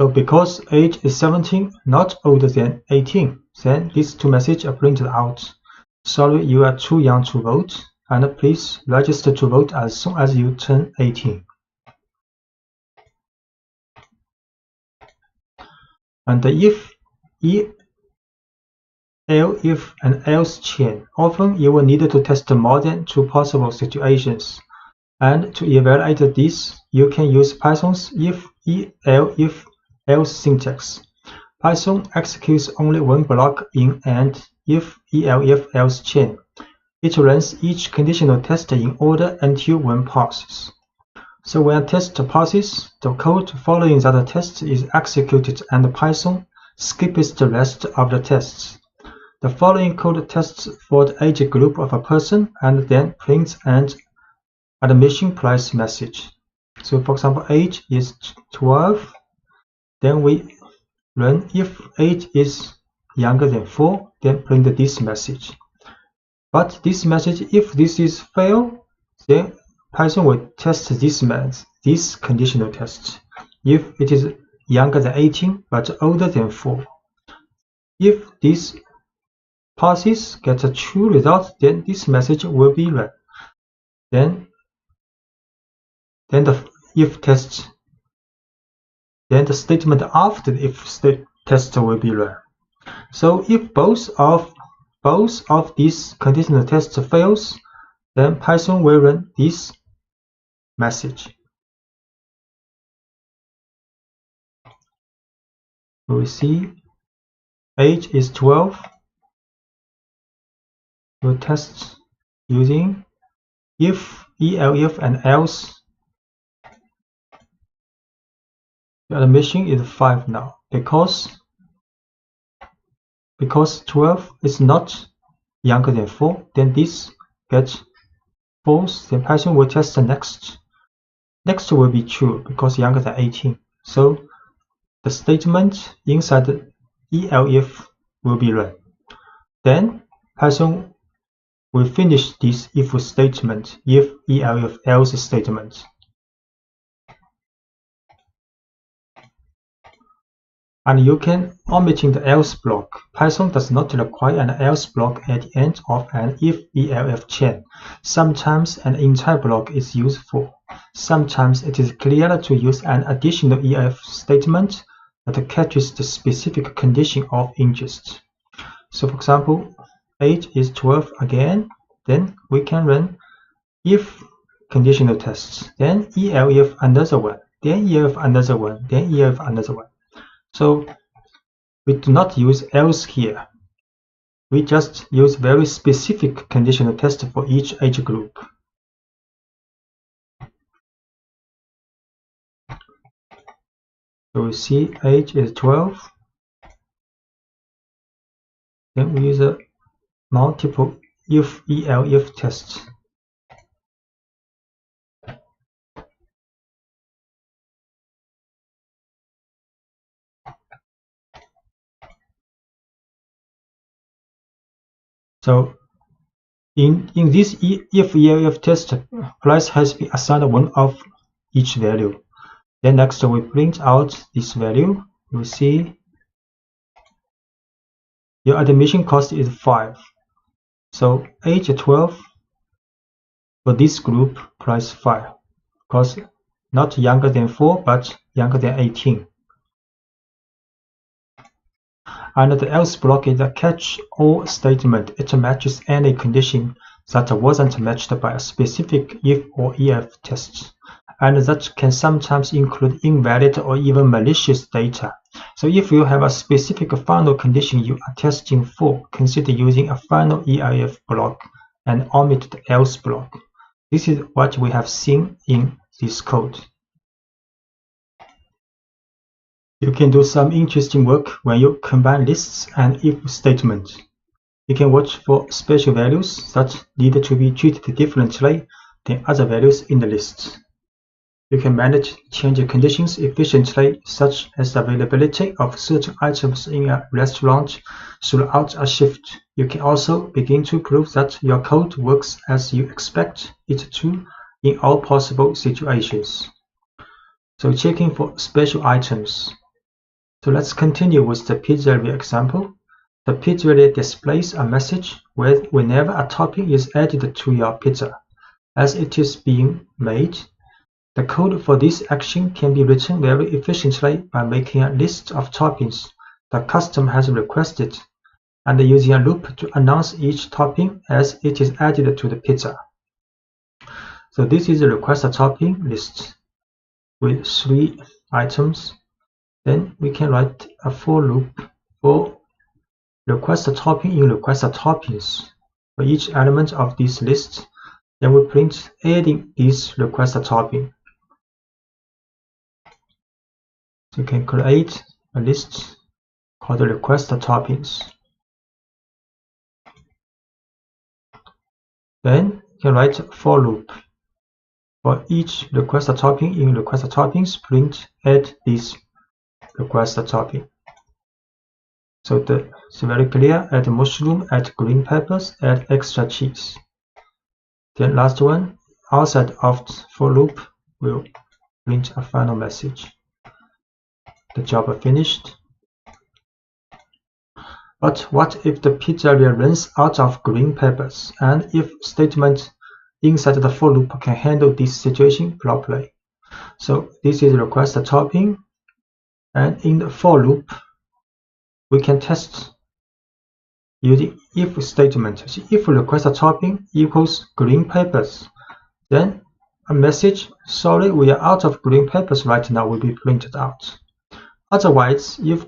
So because age is 17, not older than 18, then these two messages are printed out. Sorry, you are too young to vote, and please register to vote as soon as you turn 18. And if and else chain, often you will need to test more than two possible situations. And to evaluate this, you can use Python's if else syntax. Python executes only one block in an if else chain. It runs each conditional test in order until one passes. So when a test passes, the code following that test is executed and Python skips the rest of the tests. The following code tests for the age group of a person and then prints an admission price message. So for example, age is 12. Then we run if age is younger than 4, then print this message. But this message, if this is fail, then Python will test this conditional test. If it is younger than 18 but older than 4. If this passes, gets a true result, then this message will be run. Then the if test, then the statement after the if test will be run. So if both of these conditional tests fails, then Python will run this message. We see age is 12. We'll test using if, elif, and else. The admission is 5 now because 12 is not younger than 4. Then this gets false. Then Python will test the next. Next will be true because younger than 18. So the statement inside the elif will be run. Then Python will finish this if statement, if, elif, else statement. And you can omitting the else block. Python does not require an else block at the end of an if, elif chain. Sometimes an entire block is useful. Sometimes it is clearer to use an additional if statement that catches the specific condition of interest. So for example, age is 12 again, then we can run if conditional tests, then elif another one, then elif another one, then elif another one. So we do not use else here. We just use very specific conditional test for each age group. So we see age is 12. Then we use a multiple if, elif tests. So in this if, elif test, price has been assigned one of each value. Then next we print out this value. You see your admission cost is 5. So age 12 for this group, price 5, because not younger than 4 but younger than 18. And the else block is a catch-all statement. It matches any condition that wasn't matched by a specific if or elif test, and that can sometimes include invalid or even malicious data. So if you have a specific final condition you are testing for, consider using a final elif block and omit the else block. This is what we have seen in this code. You can do some interesting work when you combine lists and if statements. You can watch for special values that need to be treated differently than other values in the list. You can manage change conditions efficiently, such as the availability of certain items in a restaurant throughout a shift. You can also begin to prove that your code works as you expect it to in all possible situations. So checking for special items. So let's continue with the pizzeria example. The pizzeria displays a message whenever a topping is added to your pizza as it is being made. The code for this action can be written very efficiently by making a list of toppings the customer has requested and using a loop to announce each topping as it is added to the pizza. So this is a request a topping list with 3 items. Then we can write a for loop for request a topping in request a toppings for each element of this list. Then we print adding this request a topping. So you can create a list called request toppings. Then you can write for loop for each request topping in request toppings. Print add this request topping. So it's very clear. Add mushroom, add green peppers, add extra cheese. Then last one, outside of for loop will print a final message. The job finished. But what if the pizzeria runs out of green peppers, and if statement inside the for loop can handle this situation properly? So this is request a topping, and in the for loop we can test using if statement. So if request a topping equals green peppers, then a message, sorry, we are out of green peppers right now, will be printed out. Otherwise, if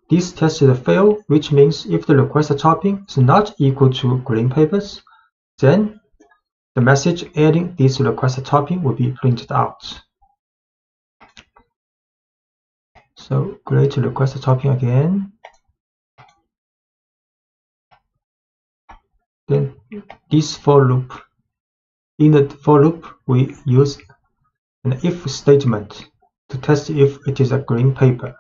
this test is a fail, which means if the request topping is not equal to green peppers, then the message adding this request topping will be printed out. So create a request topping again. Then this for loop. In the for loop, we use an if statement to test if it is a green pepper.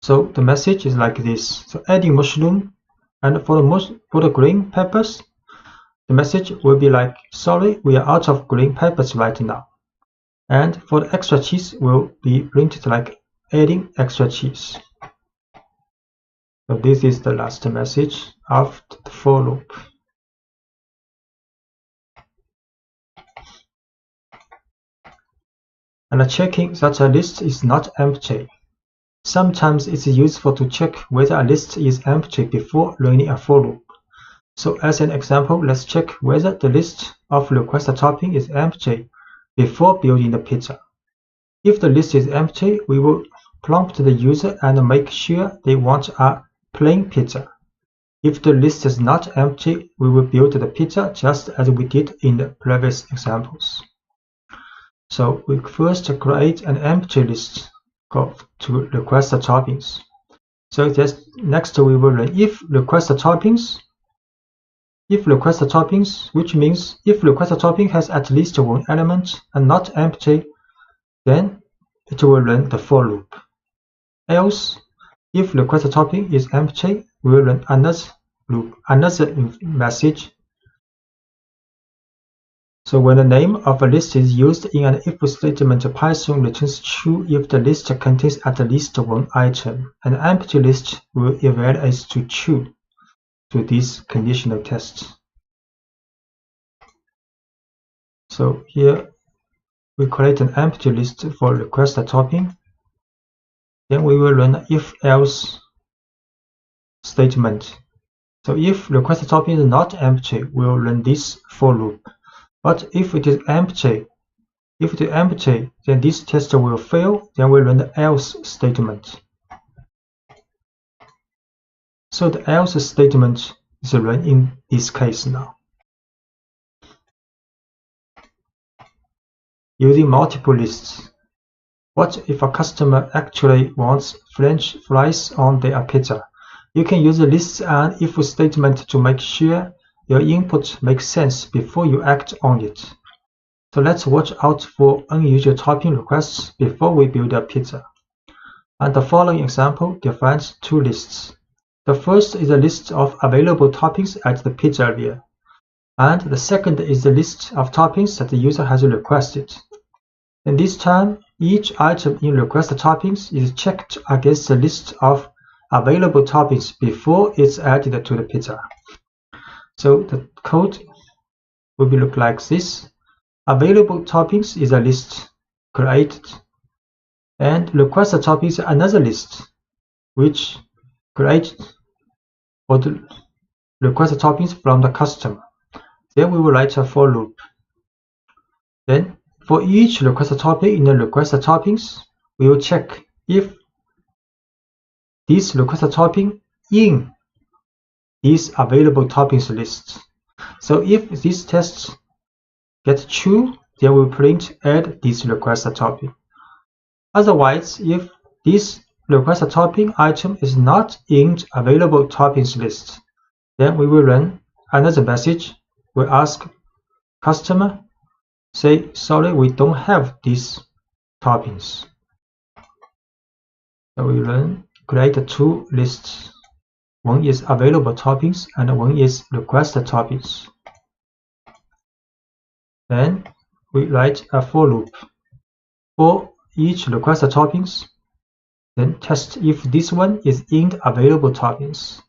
So the message is like this. So adding mushroom, and for the green peppers, the message will be like, sorry, we are out of green peppers right now. And for the extra cheese will be printed like adding extra cheese. So this is the last message of the for loop. And checking that a list is not empty. Sometimes it's useful to check whether a list is empty before running a for loop. So as an example, let's check whether the list of request topping is empty before building the pizza. If the list is empty, we will prompt the user and make sure they want a plain pizza. If the list is not empty, we will build the pizza just as we did in the previous examples. So we first create an empty list to request toppings. So next we will run if request toppings. If request toppings, which means if request topping has at least one element and not empty, then it will run the for loop. Else, if request topping is empty, we will run another loop, another message. So when the name of a list is used in an if statement, Python returns true if the list contains at least one item. An empty list will evaluate to true to this conditional test. So here we create an empty list for request topping. Then we will run if-else statement. So if request topping is not empty, we will run this for loop. But if it is empty, then this test will fail. Then we run the else statement. So the else statement is run in this case now. Using multiple lists. What if a customer actually wants French fries on their pizza? You can use the lists and if statement to make sure your input makes sense before you act on it. So let's watch out for unusual topping requests before we build a pizza. And the following example defines two lists. The first is a list of available toppings at the pizzeria, and the second is the list of toppings that the user has requested. And this time, each item in request toppings is checked against the list of available toppings before it's added to the pizza. So the code will look like this. Available toppings is a list created, and request toppings is another list which created for the request toppings from the customer. Then we will write a for loop. Then for each request topping in the request toppings, we will check if this request topping in this available toppings list. So if this test gets true, then we will print add this request topping. Otherwise, if this request topping item is not in available toppings list, then we will run another message. We ask customer, say, sorry, we don't have these toppings. So we run create two lists. One is available toppings and one is request toppings. Then we write a for loop for each request toppings. Then test if this one is in available toppings.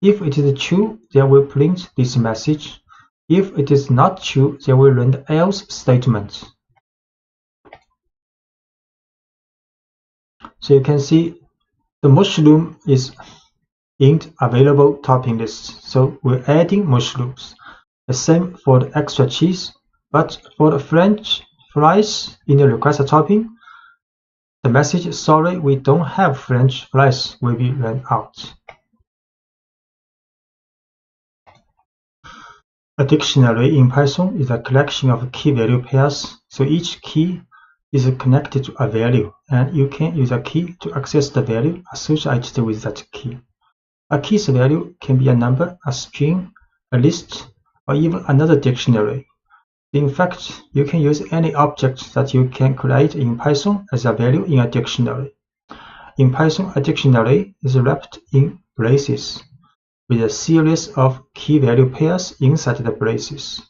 If it is true, then we print this message. If it is not true, then we run the else statement. So you can see the mushroom is in available topping list. So we're adding mushrooms. The same for the extra cheese, but for the French fries in the request topping, the message, sorry, we don't have French fries, will be run out. A dictionary in Python is a collection of key value pairs. So each key is connected to a value, and you can use a key to access the value associated with that key. A key's value can be a number, a string, a list, or even another dictionary. In fact, you can use any object that you can create in Python as a value in a dictionary. In Python, a dictionary is wrapped in braces with a series of key value pairs inside the braces.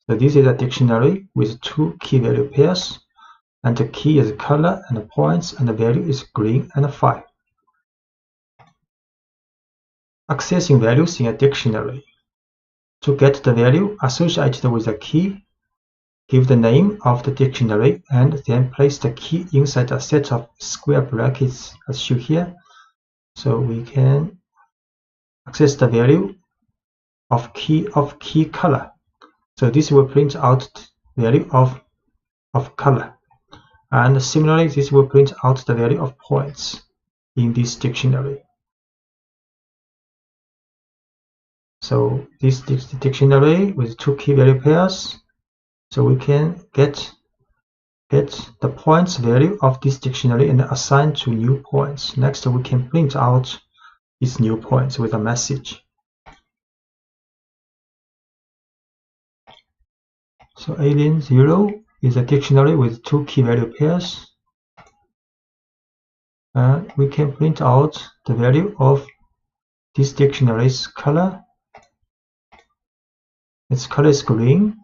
So this is a dictionary with two key value pairs, and the key is color and points, and the value is green and 5. Accessing values in a dictionary. To get the value associated with the key, give the name of the dictionary and then place the key inside a set of square brackets as shown here. So we can access the value of key color. So this will print out the value of color. And similarly, this will print out the value of points in this dictionary. So this dictionary with two key value pairs. So we can get the points value of this dictionary and assign to new points. Next, we can print out these new points with a message. So alien 0 is a dictionary with two key value pairs. And we can print out the value of this dictionary's color. Its color is green.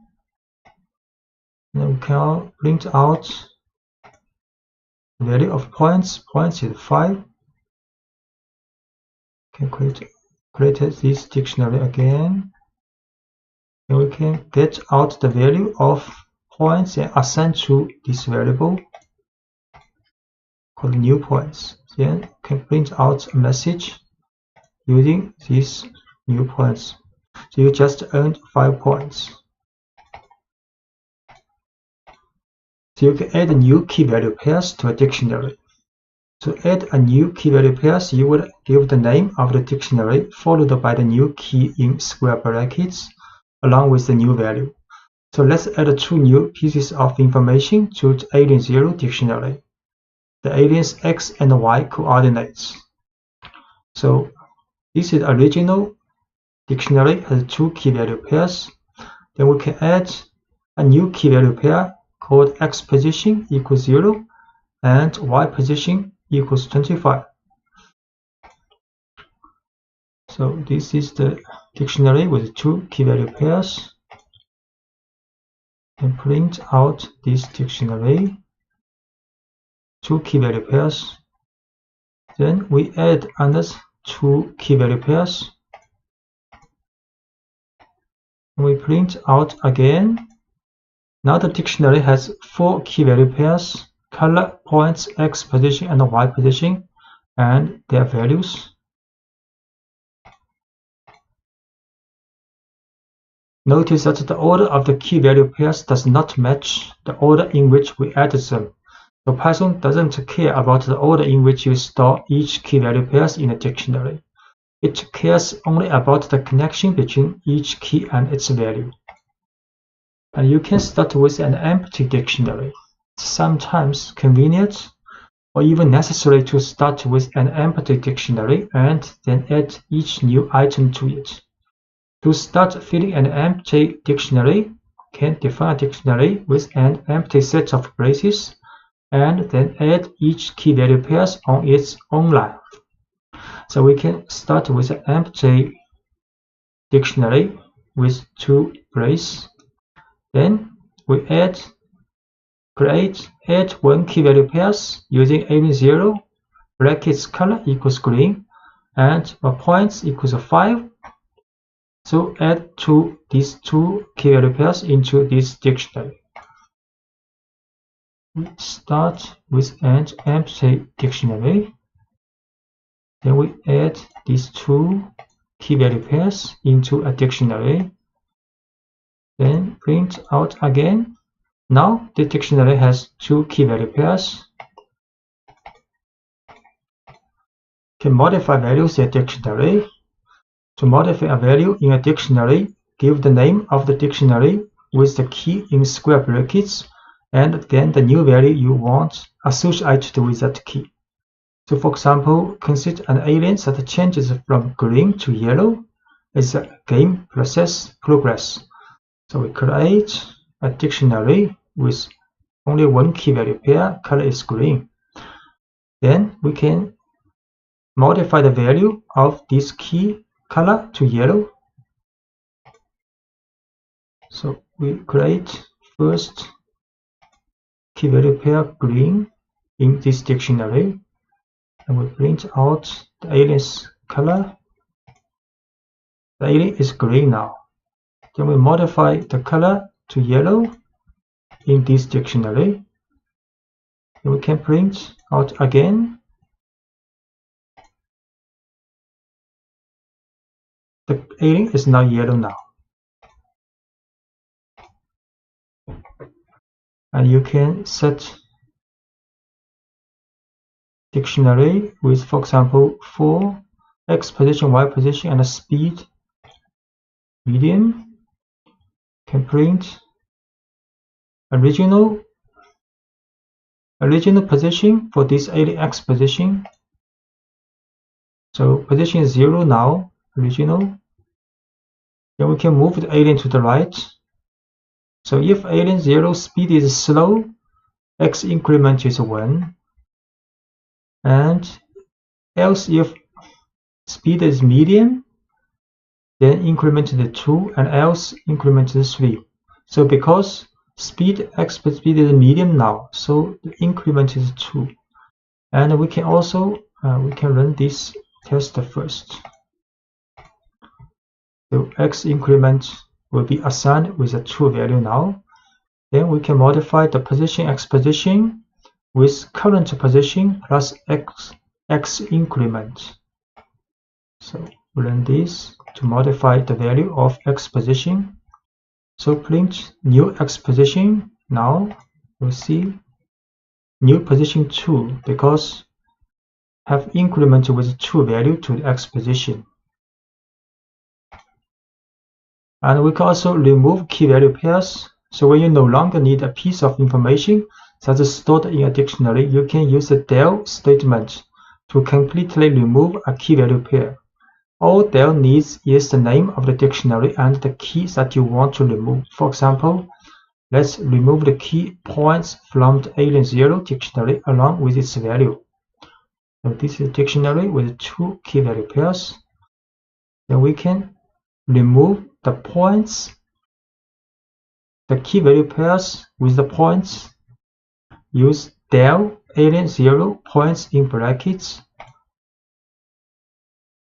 And we can print out the value of points. Points is 5. Can create this dictionary again. And we can get out the value of points and assign to this variable called new points. Then we can print out a message using these new points. So you just earned 5 points. So you can add new key value pairs to a dictionary. To add a new key value pairs, you would give the name of the dictionary followed by the new key in square brackets along with the new value. So let's add 2 new pieces of information to the alien 0 dictionary. the alien's x and y coordinates. So this is original dictionary has 2 key value pairs. Then we can add a new key value pair called x position equals 0 and y position equals 25. So this is the dictionary with 2 key value pairs. And print out this dictionary, 2 key value pairs. Then we add another 2 key value pairs. And we print out again. Now the dictionary has 4 key value pairs, color, points, x position and y position, and their values. Notice that the order of the key value pairs does not match the order in which we added them. So Python doesn't care about the order in which you store each key value pairs in a dictionary. It cares only about the connection between each key and its value. And you can start with an empty dictionary. It's sometimes convenient or even necessary to start with an empty dictionary and then add each new item to it. To start filling an empty dictionary, you can define a dictionary with an empty set of braces and then add each key value pairs on its own line. So we can start with an empty dictionary with 2 braces. Then we add 1 key value pairs using alien 0, brackets color equals green, and points equals 5. So add these 2 key value pairs into this dictionary. We start with an empty dictionary. Then we add these 2 key value pairs into a dictionary. Then print out again. Now the dictionary has 2 key value pairs. Can modify values in a dictionary. To modify a value in a dictionary, give the name of the dictionary with the key in square brackets and then the new value you want associated with that key. So for example, consider an alien that changes from green to yellow as a game process progress. So we create a dictionary with only 1 key value pair, color is green. Then we can modify the value of this key color to yellow. So we create first key value pair green in this dictionary and we print out the alien's color. The alien is green now. Then we modify the color to yellow in this dictionary. And we can print out again. The alien is now yellow now. And you can set dictionary with, for example, 4 x position, y position, and a speed medium. Can print original position for this alien x position. So position is 0 now, original. Then we can move the alien to the right. So if alien 0 speed is slow, x increment is 1. And else if speed is medium, then increment is 2, and else increment is 3. So because x speed is medium now, so the increment is 2. And we can also we can run this test first. So x increment will be assigned with a true value now. Then we can modify the position x position with current position plus x increment. So run this to modify the value of x position. So print new x position. Now we'll see new position 2 because have increment with true value to the x position. And we can also remove key value pairs. So when you no longer need a piece of information, that's stored in a dictionary, you can use the del statement to completely remove a key value pair. All del needs is the name of the dictionary and the keys that you want to remove. For example, let's remove the key points from the alien 0 dictionary along with its value. So this is a dictionary with 2 key value pairs. Then we can remove the points, the key value pairs with the points. Use del alien 0 points in brackets.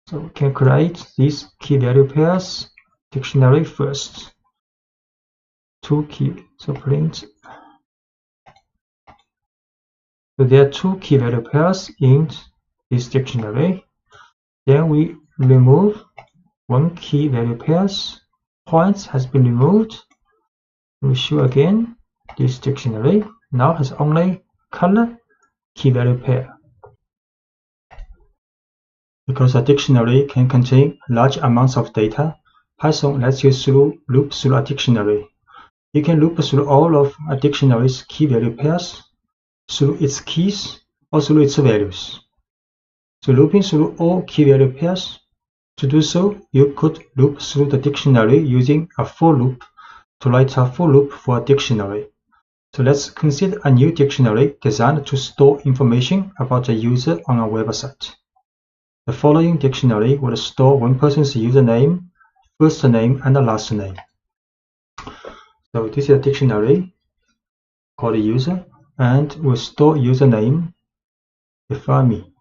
So we can create these key value pairs dictionary first. 2 key, so print. So there are 2 key value pairs in this dictionary. Then we remove 1 key value pairs. Points has been removed. We show again this dictionary now has only color key value pair. Because a dictionary can contain large amounts of data, Python lets you loop through a dictionary. You can loop through all of a dictionary's key value pairs, through its keys, or through its values. So looping through all key value pairs, to do so, you could loop through the dictionary using a for loop to write a for loop for a dictionary. So let's consider a new dictionary designed to store information about a user on a website. The following dictionary will store one person's username, first name, and last name. So this is a dictionary called user, and will store username Fermi,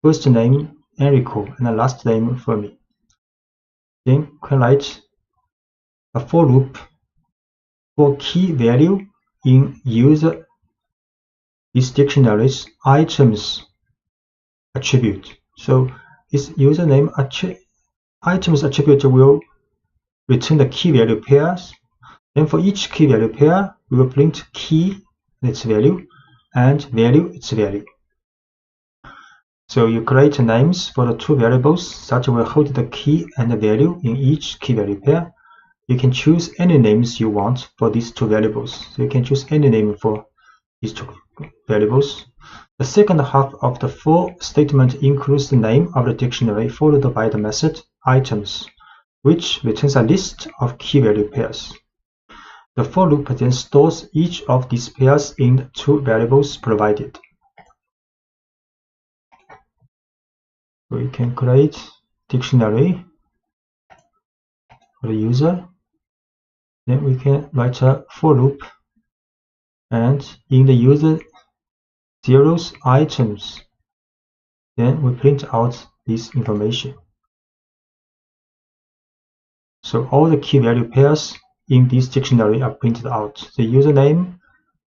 first name Enrico, and the last name Fermi. Then can write a for loop for key value in user this dictionary's items attribute. So this username items attribute will return the key value pairs. Then for each key value pair, we will print key its value and value its value. So you create names for the 2 variables that will hold the key and the value in each key value pair. You can choose any names you want for these 2 variables. So you can choose any name for these 2 variables. The second half of the for statement includes the name of the dictionary followed by the method items, which returns a list of key value pairs. The for loop then stores each of these pairs in the 2 variables provided. So we can create dictionary for the user. Then we can write a for loop, and in the user zero's items, then we print out this information. So all the key value pairs in this dictionary are printed out. The username,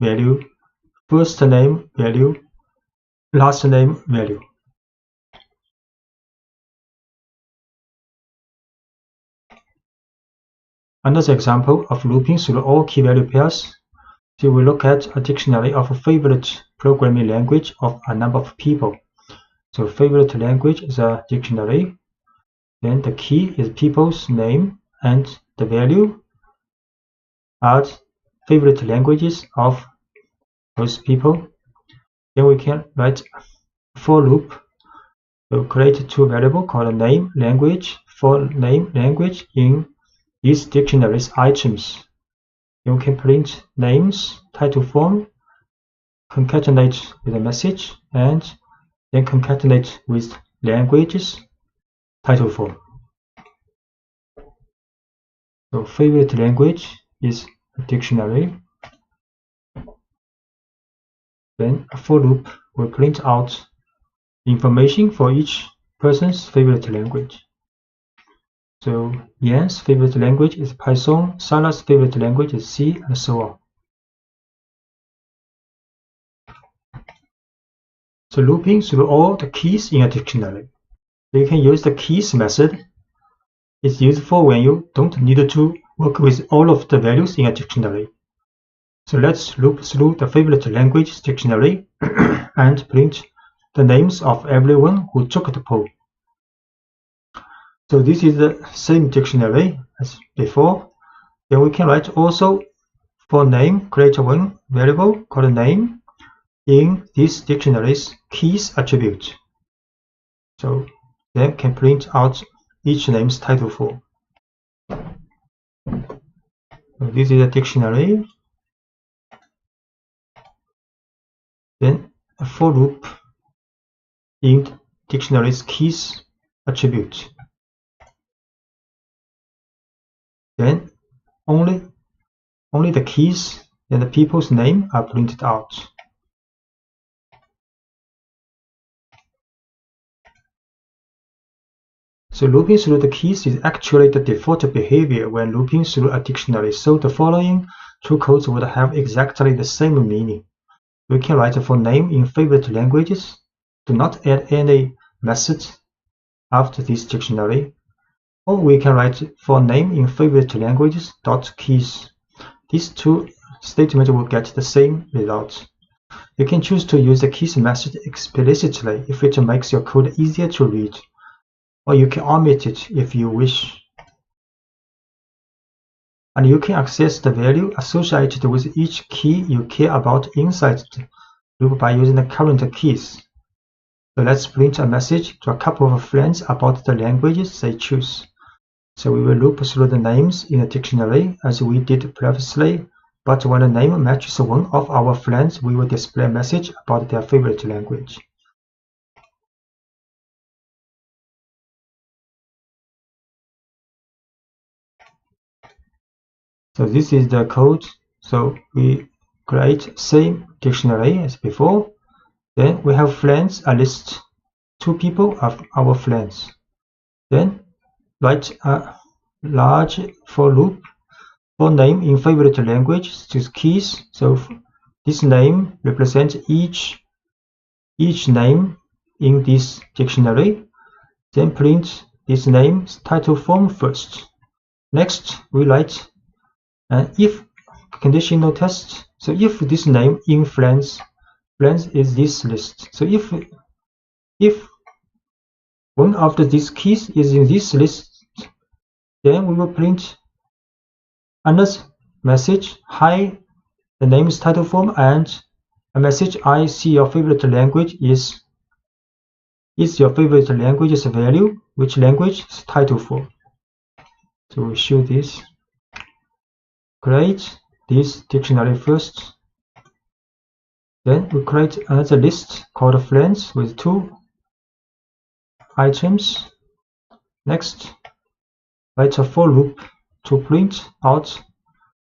value, first name, value, last name, value. Another example of looping through all key value pairs, so we look at a dictionary of a favorite programming language of a number of people. So favorite language is a dictionary. Then the key is people's name, and the value are favorite languages of those people. Then we can write for loop. We'll create 2 variables called name, language, for name, language in these dictionaries items. Then we can print names, title form, concatenate with a message, and then concatenate with languages, title form. So favorite language is a dictionary. Then a for loop will print out information for each person's favorite language. So Yan's favorite language is Python, Sarah's favorite language is C, and so on. So looping through all the keys in a dictionary. So you can use the keys method. It's useful when you don't need to work with all of the values in a dictionary. So let's loop through the favorite language dictionary and print the names of everyone who took the poll. So this is the same dictionary as before. Then we can write also for name, create one variable called name in this dictionary's keys attribute. So then can print out each name's title form. So this is a dictionary. Then a for loop in dictionary's keys attribute. Then only the keys and the people's name are printed out. So looping through the keys is actually the default behavior when looping through a dictionary. So the following two codes would have exactly the same meaning. We can write for name in favorite languages. Do not add any methods after this dictionary. Or we can write for name in favorite languages dot keys. These two statements will get the same result. You can choose to use the keys method explicitly if it makes your code easier to read, or you can omit it if you wish. And you can access the value associated with each key you care about inside the loop by using the current keys. So let's print a message to a couple of friends about the languages they choose. So we will loop through the names in the dictionary as we did previously, but when a name matches one of our friends, we will display a message about their favorite language. So this is the code. So we create same dictionary as before. Then we have friends, a list, 2 people of our friends. Then write a large for loop for name in favorite language to keys. So this name represents each name in this dictionary. Then print this name's title form first. Next, we write an if conditional test. So if this name in friends is this list. So if one of these keys is in this list, then we will print another message, hi, the name's title form, and a message, I see your favorite language is your favorite language's value, which language is title form. So we show this. Create this dictionary first. Then we create another list called friends with 2 items. Next, write a for loop to print out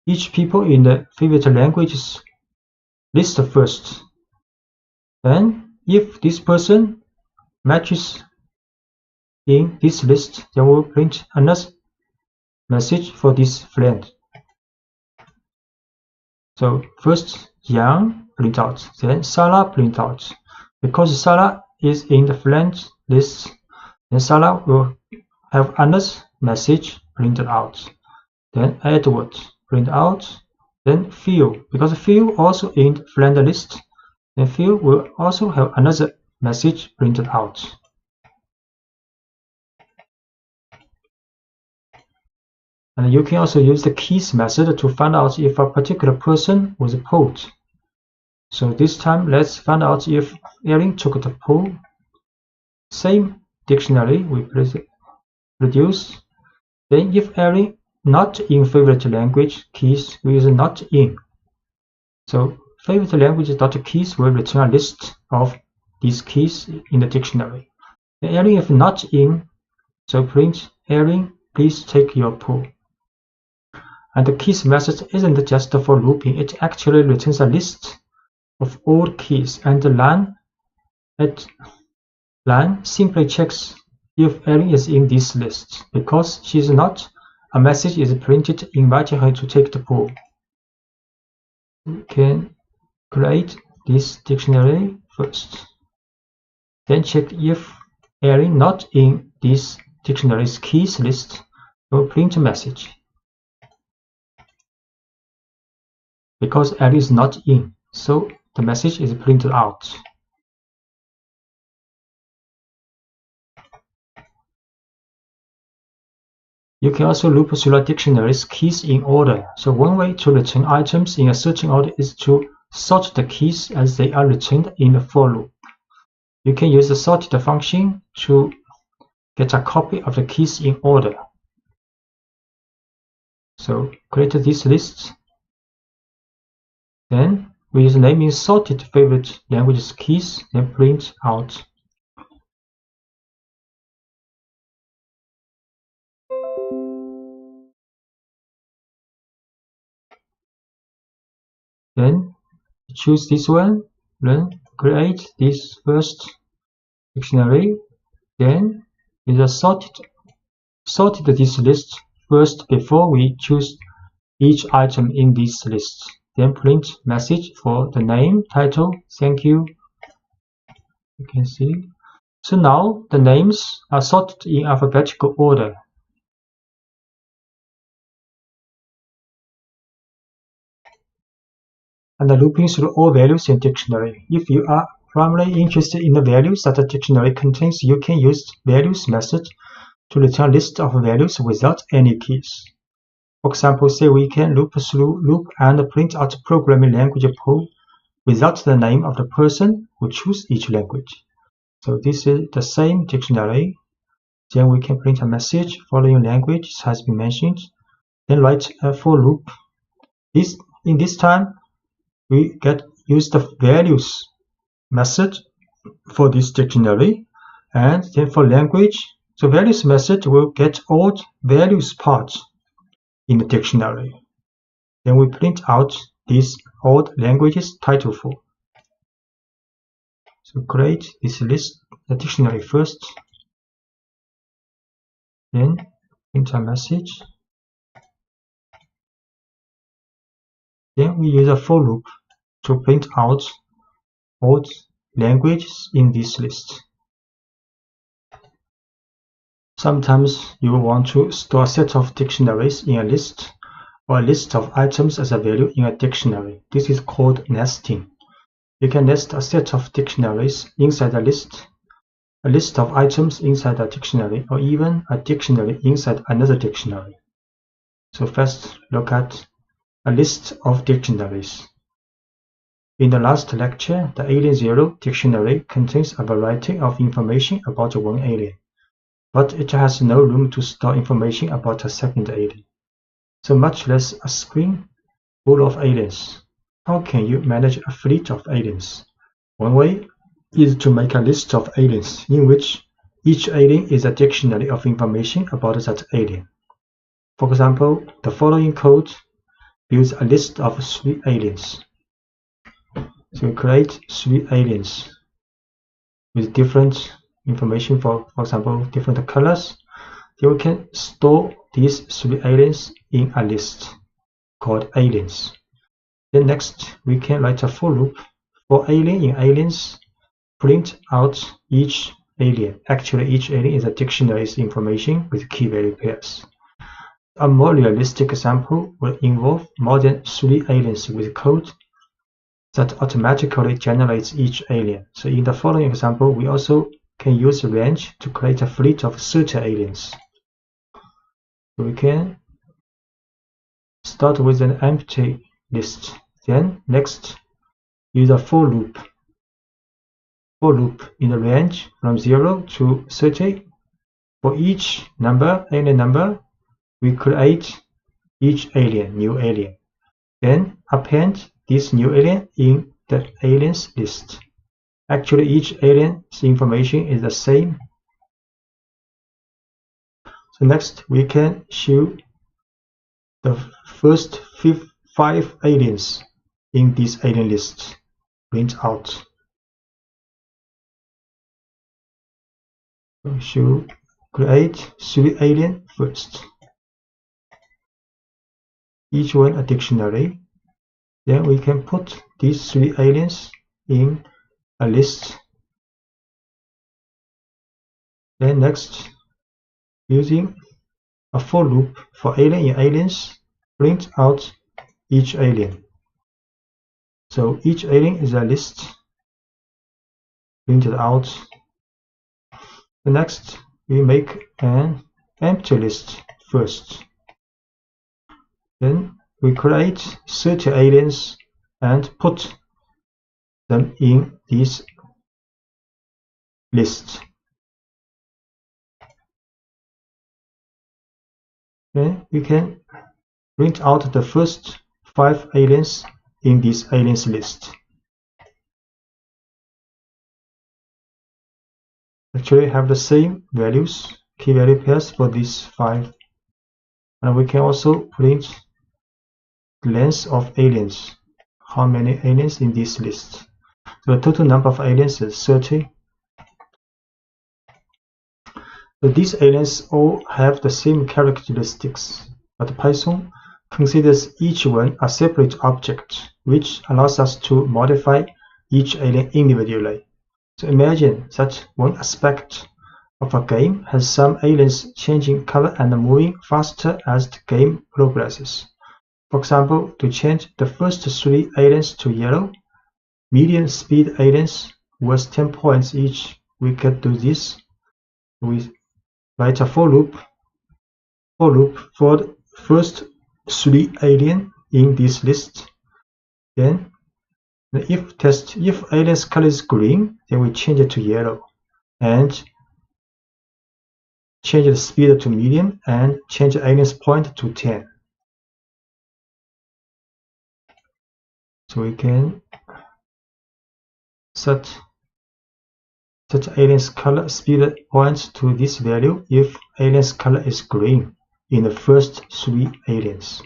each people in the favorite languages list first. Then, if this person matches in this list, then we'll print another message for this friend. So first, Yang print out, then Sarah print out. Because Sarah is in the friend list, then Sarah will have another message printed out. Then Edward print out. Then Phil, because Phil also in the friend list, then Phil will also have another message printed out. And you can also use the keys method to find out if a particular person was polled. So this time, let's find out if Erin took the poll. Same dictionary we produce. Then if Erin not in favorite language keys, we use not in. So favorite language.keys will return a list of these keys in the dictionary. And Erin if not in, so print Erin, please take your poll. And the keys method isn't just for looping, it actually returns a list of all keys, and the line simply checks if Erin is in this list. Because she is not, a message is printed inviting her to take the poll. We can create this dictionary first. Then check if Erin not in this dictionary's keys list, will print a message. Because Erin is not in, so the message is printed out. You can also loop through a dictionary's keys in order. So one way to return items in a certain order is to sort the keys as they are returned in the for loop. You can use the sorted function to get a copy of the keys in order. So create this list. Then we use naming sorted favorite languages keys, then print out. Then choose this one, then create this first dictionary. Then we just sorted this list first before we choose each item in this list. Then print message for the name, title, thank you. You can see. So now the names are sorted in alphabetical order. And looping through all values in dictionary. If you are primarily interested in the values that the dictionary contains, you can use values method to return a list of values without any keys. For example, say we can loop through loop and print out programming language pool without the name of the person who chose each language. So this is the same dictionary. Then we can print a message following language has been mentioned. Then write a for loop. In this time, we use the values method for this dictionary, and then for language, the values method will get all values parts in the dictionary. Then we print out these old languages title for. So create this list, the dictionary first, then print a message. Then we use a for loop to print out all languages in this list. Sometimes you will want to store a set of dictionaries in a list, or a list of items as a value in a dictionary. This is called nesting. You can nest a set of dictionaries inside a list of items inside a dictionary, or even a dictionary inside another dictionary. So first look at a list of dictionaries. In the last lecture, the Alien Zero dictionary contains a variety of information about one alien, but it has no room to store information about a second alien, so much less a screen full of aliens. How can you manage a fleet of aliens? One way is to make a list of aliens in which each alien is a dictionary of information about that alien. For example, the following code builds a list of 3 aliens. So we create 3 aliens with different information, for example, different colors. Then we can store these 3 aliens in a list called aliens. Then next, we can write a for loop for alien in aliens, print out each alien. Actually, each alien is a dictionary's information with key value pairs. A more realistic example will involve more than 3 aliens with code that automatically generates each alien. So in the following example, we also can use range to create a fleet of 30 aliens. So we can start with an empty list. Then next, use a for loop. For loop in the range from 0 to 30. For each alien number, we create each alien, new alien. Then append this new alien in the aliens list. Actually, each alien's information is the same. So next, we can show the first 5 aliens in this alien list. Print out. We should create 3 aliens first. Each one a dictionary. Then we can put these 3 aliens in a list. Then next, using a for loop for alien in aliens, print out each alien. So each alien is a list printed out. The next, we make an empty list first. Then we create 30 aliens and put them in this list. Then we can print out the first 5 aliens in this aliens list. Actually have the same values, key value pairs for these 5. And we can also print the length of aliens, how many aliens in this list. So the total number of aliens is 30. So these aliens all have the same characteristics, but Python considers each one a separate object, which allows us to modify each alien individually. So imagine that one aspect of a game has some aliens changing color and moving faster as the game progresses. For example, to change the first 3 aliens to yellow, median speed aliens worth 10 points each. We could do this. We write a for loop for the first 3 alien in this list. Then the if test, if alien's color is green, then we change it to yellow, and change the speed to medium, and change the alien's point to 10. So we can set alien's color speed point to this value if alien's color is green in the first 3 aliens.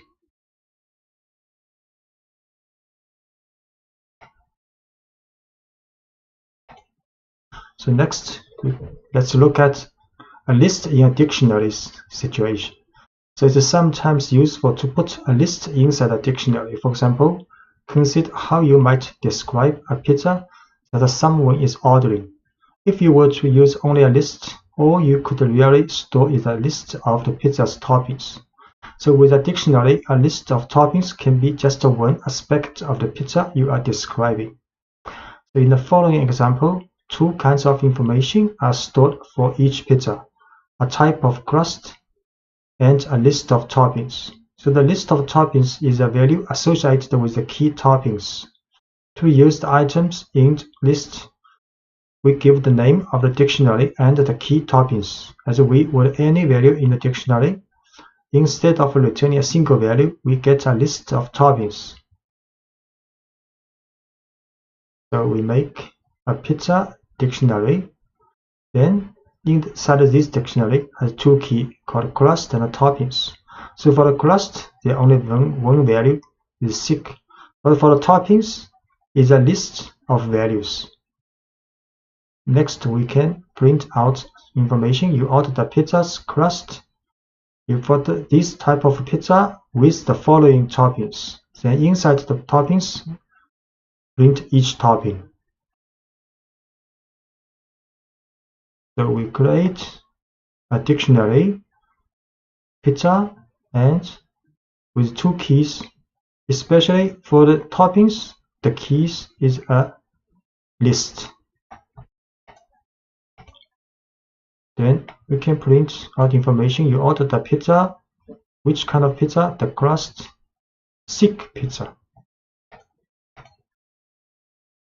So next, let's look at a list in a dictionaries situation. So it is sometimes useful to put a list inside a dictionary. For example, consider how you might describe a pizza that someone is ordering. If you were to use only a list, all you could really store is a list of the pizza's toppings. So with a dictionary, a list of toppings can be just one aspect of the pizza you are describing. So in the following example, 2 kinds of information are stored for each pizza: a type of crust and a list of toppings. So the list of toppings is a value associated with the key toppings. To use the items in the list, we give the name of the dictionary and the key toppings as we would any value in the dictionary. Instead of returning a single value, we get a list of toppings. So we make a pizza dictionary. Then inside this dictionary has 2 keys called crust and toppings. So for the crust, there only one value is 6, but for the toppings is a list of values. Next, we can print out information. You order the pizza's crust. You put this type of pizza with the following toppings. Then inside the toppings, print each topping. So we create a dictionary, pizza, and with 2 keys, especially for the toppings, the keys is a list. Then we can print out information. You order the pizza. Which kind of pizza? The crust, thick pizza.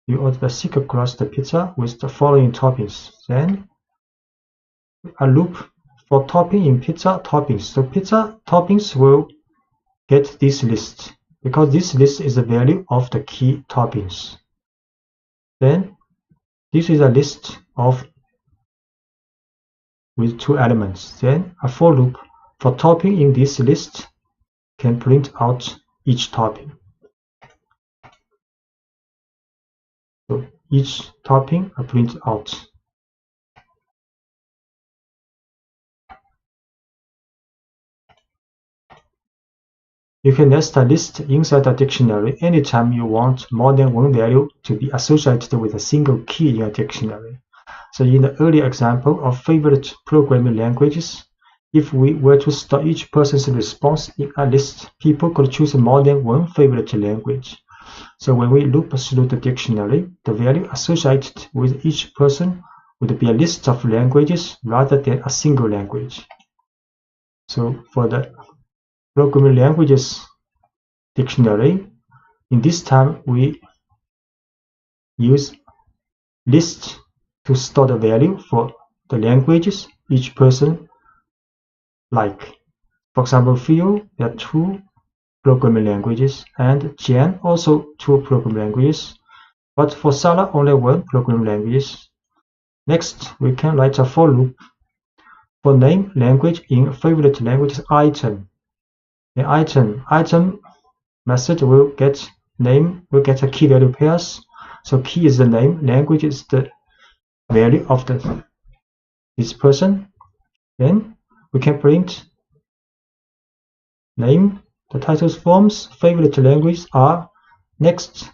You order the thick crust pizza with the following toppings. Then a loop for topping in pizza toppings. So pizza toppings will get this list because this list is the value of the key toppings. Then this is a list of with 2 elements. Then a for loop for topping in this list can print out each topping. So each topping are print out. You can nest a list inside a dictionary anytime you want more than one value to be associated with a single key in a dictionary. So in the earlier example of favorite programming languages, if we were to store each person's response in a list, people could choose more than one favorite language. So when we loop through the dictionary, the value associated with each person would be a list of languages rather than a single language. So for the programming languages dictionary, in this time we use list to store the value for the languages each person like. For example, Phil, there are 2 programming languages, and Jen also 2 programming languages, but for Sarah only 1 programming language. Next, we can write a for loop for name language in favorite languages item. The item method will get a key value pairs. So key is the name, language is the value of this person. Then we can print name, the titles forms, favorite languages are. Next,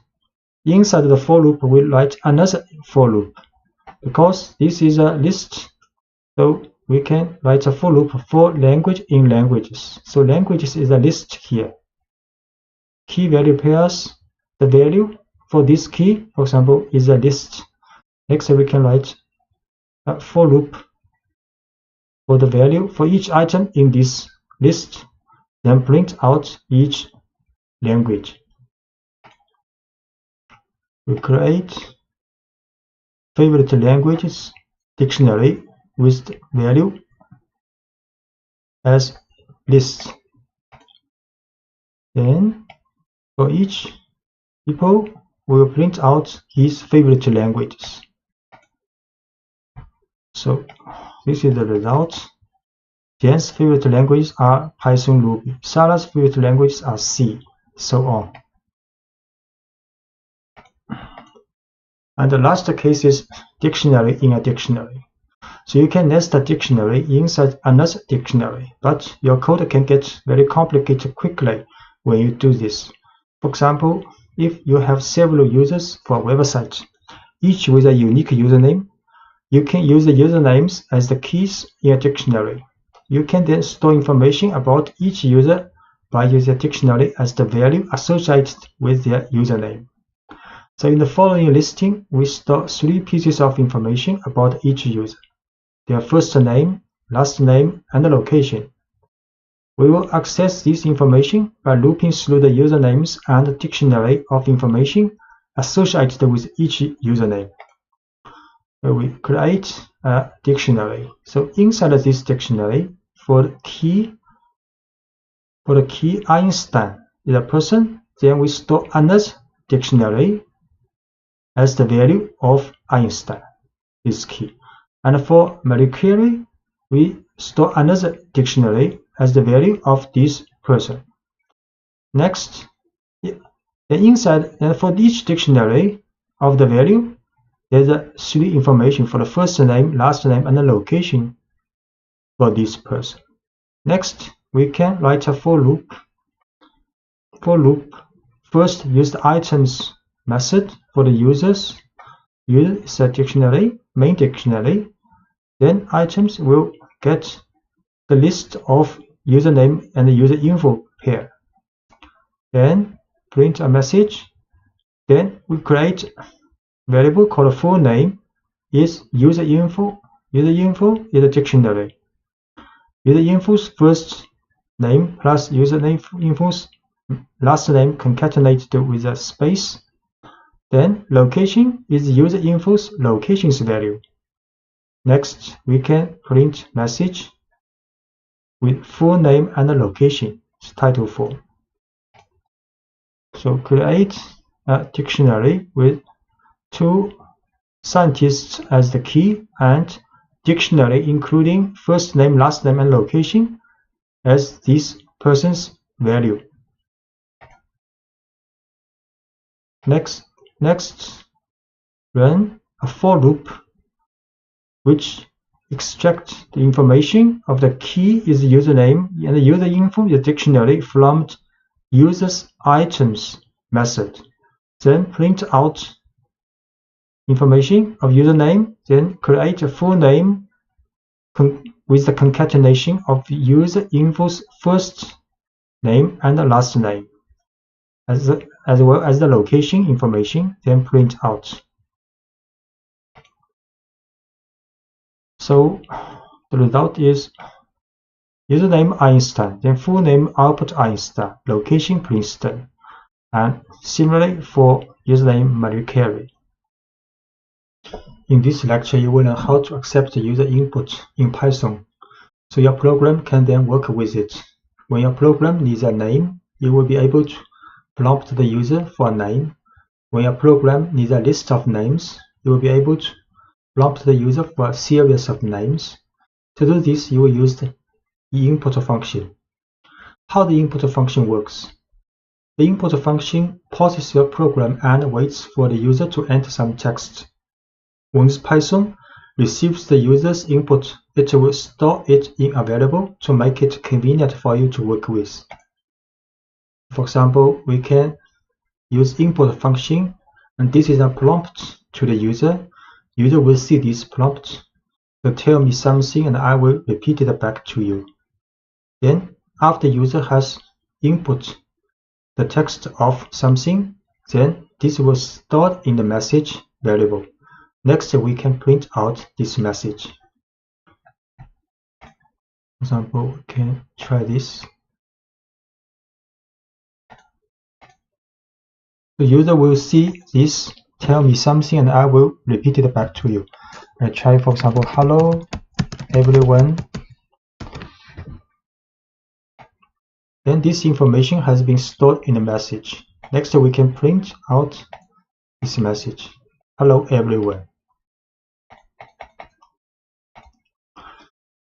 inside the for loop, we'll write another for loop. Because this is a list, so we can write a for loop for language in languages. So languages is a list here. Key value pairs, the value for this key, for example, is a list. Next, we can write a for loop for the value for each item in this list, then print out each language. We create favorite languages dictionary with the value as list. Then for each people, we will print out his favorite languages. So this is the result. Jen's favorite languages are Python, Ruby. Sarah's favorite languages are C, so on. And the last case is dictionary in a dictionary. So you can nest a dictionary inside another dictionary, but your code can get very complicated quickly when you do this. For example, if you have several users for a website, each with a unique username, you can use the usernames as the keys in a dictionary. You can then store information about each user by using a dictionary as the value associated with their username. So in the following listing, we store 3 pieces of information about each user: their first name, last name, and the location. We will access this information by looping through the usernames and the dictionary of information associated with each username. So we create a dictionary. So inside of this dictionary, for the key Einstein is a person, then we store another dictionary as the value of Einstein, this key. And for Marie Curie, we store another dictionary as the value of this person. Next, inside, and for each dictionary of the value, there's 3 information for the first name, last name, and the location for this person. Next, we can write a for loop. For loop, first use the items method for the users. User is a dictionary, main dictionary. Then items will get the list of username and the user info pair. Then print a message. Then we create variable called full name is user info. User info is a dictionary. User info's first name plus user info's last name concatenated with a space. Then location is user info's location's value. Next, we can print message with full name and the location, title form. So create a dictionary with 2 scientists as the key and dictionary including first name, last name, and location as this person's value. Next, run a for loop which extracts the information of the key is the username and the user info, the dictionary, from user's items method. Then print out information of username, then create a full name with the concatenation of the user info's first name and the last name, as well as the location information, then print out. So the result is Username Einstein, then full name Albert Einstein, location Princeton, and similarly for username Marie Curie. In this lecture, you will learn how to accept the user input in Python, so your program can then work with it. When your program needs a name, you will be able to prompt the user for a name. When your program needs a list of names, you will be able to prompt the user for a series of names. To do this, you will use the input function. How the input function works. The input function pauses your program and waits for the user to enter some text. Once Python receives the user's input, it will store it in a variable to make it convenient for you to work with. For example, we can use input function, and this is a prompt to the user. User will see this prompt. So tell me something and I will repeat it back to you. Then, after user has input the text of something, then this will store in the message variable. Next, we can print out this message. For example, we can try this. The user will see this, tell me something, and I will repeat it back to you. I try, for example, hello everyone. Then this information has been stored in the message. Next, we can print out this message. Hello everyone.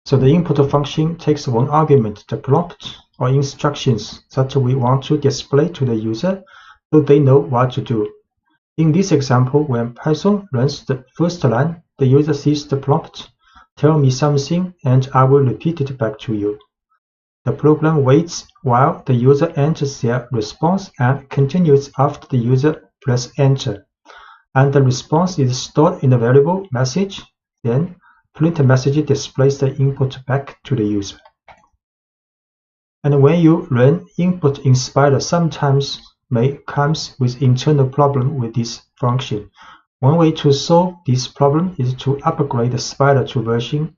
So the input function takes one argument, the prompt or instructions that we want to display to the user so they know what to do. In this example, when Python runs the first line, the user sees the prompt, tell me something, and I will repeat it back to you. The program waits while the user enters their response and continues after the user presses enter. And the response is stored in the variable message. Then print message displays the input back to the user. And when you run input in Spider, sometimes may comes with internal problem with this function. One way to solve this problem is to upgrade the Spider to version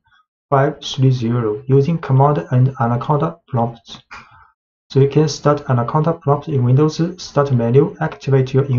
5.3.0 using command and Anaconda prompt. So you can start Anaconda prompt in Windows Start menu, activate your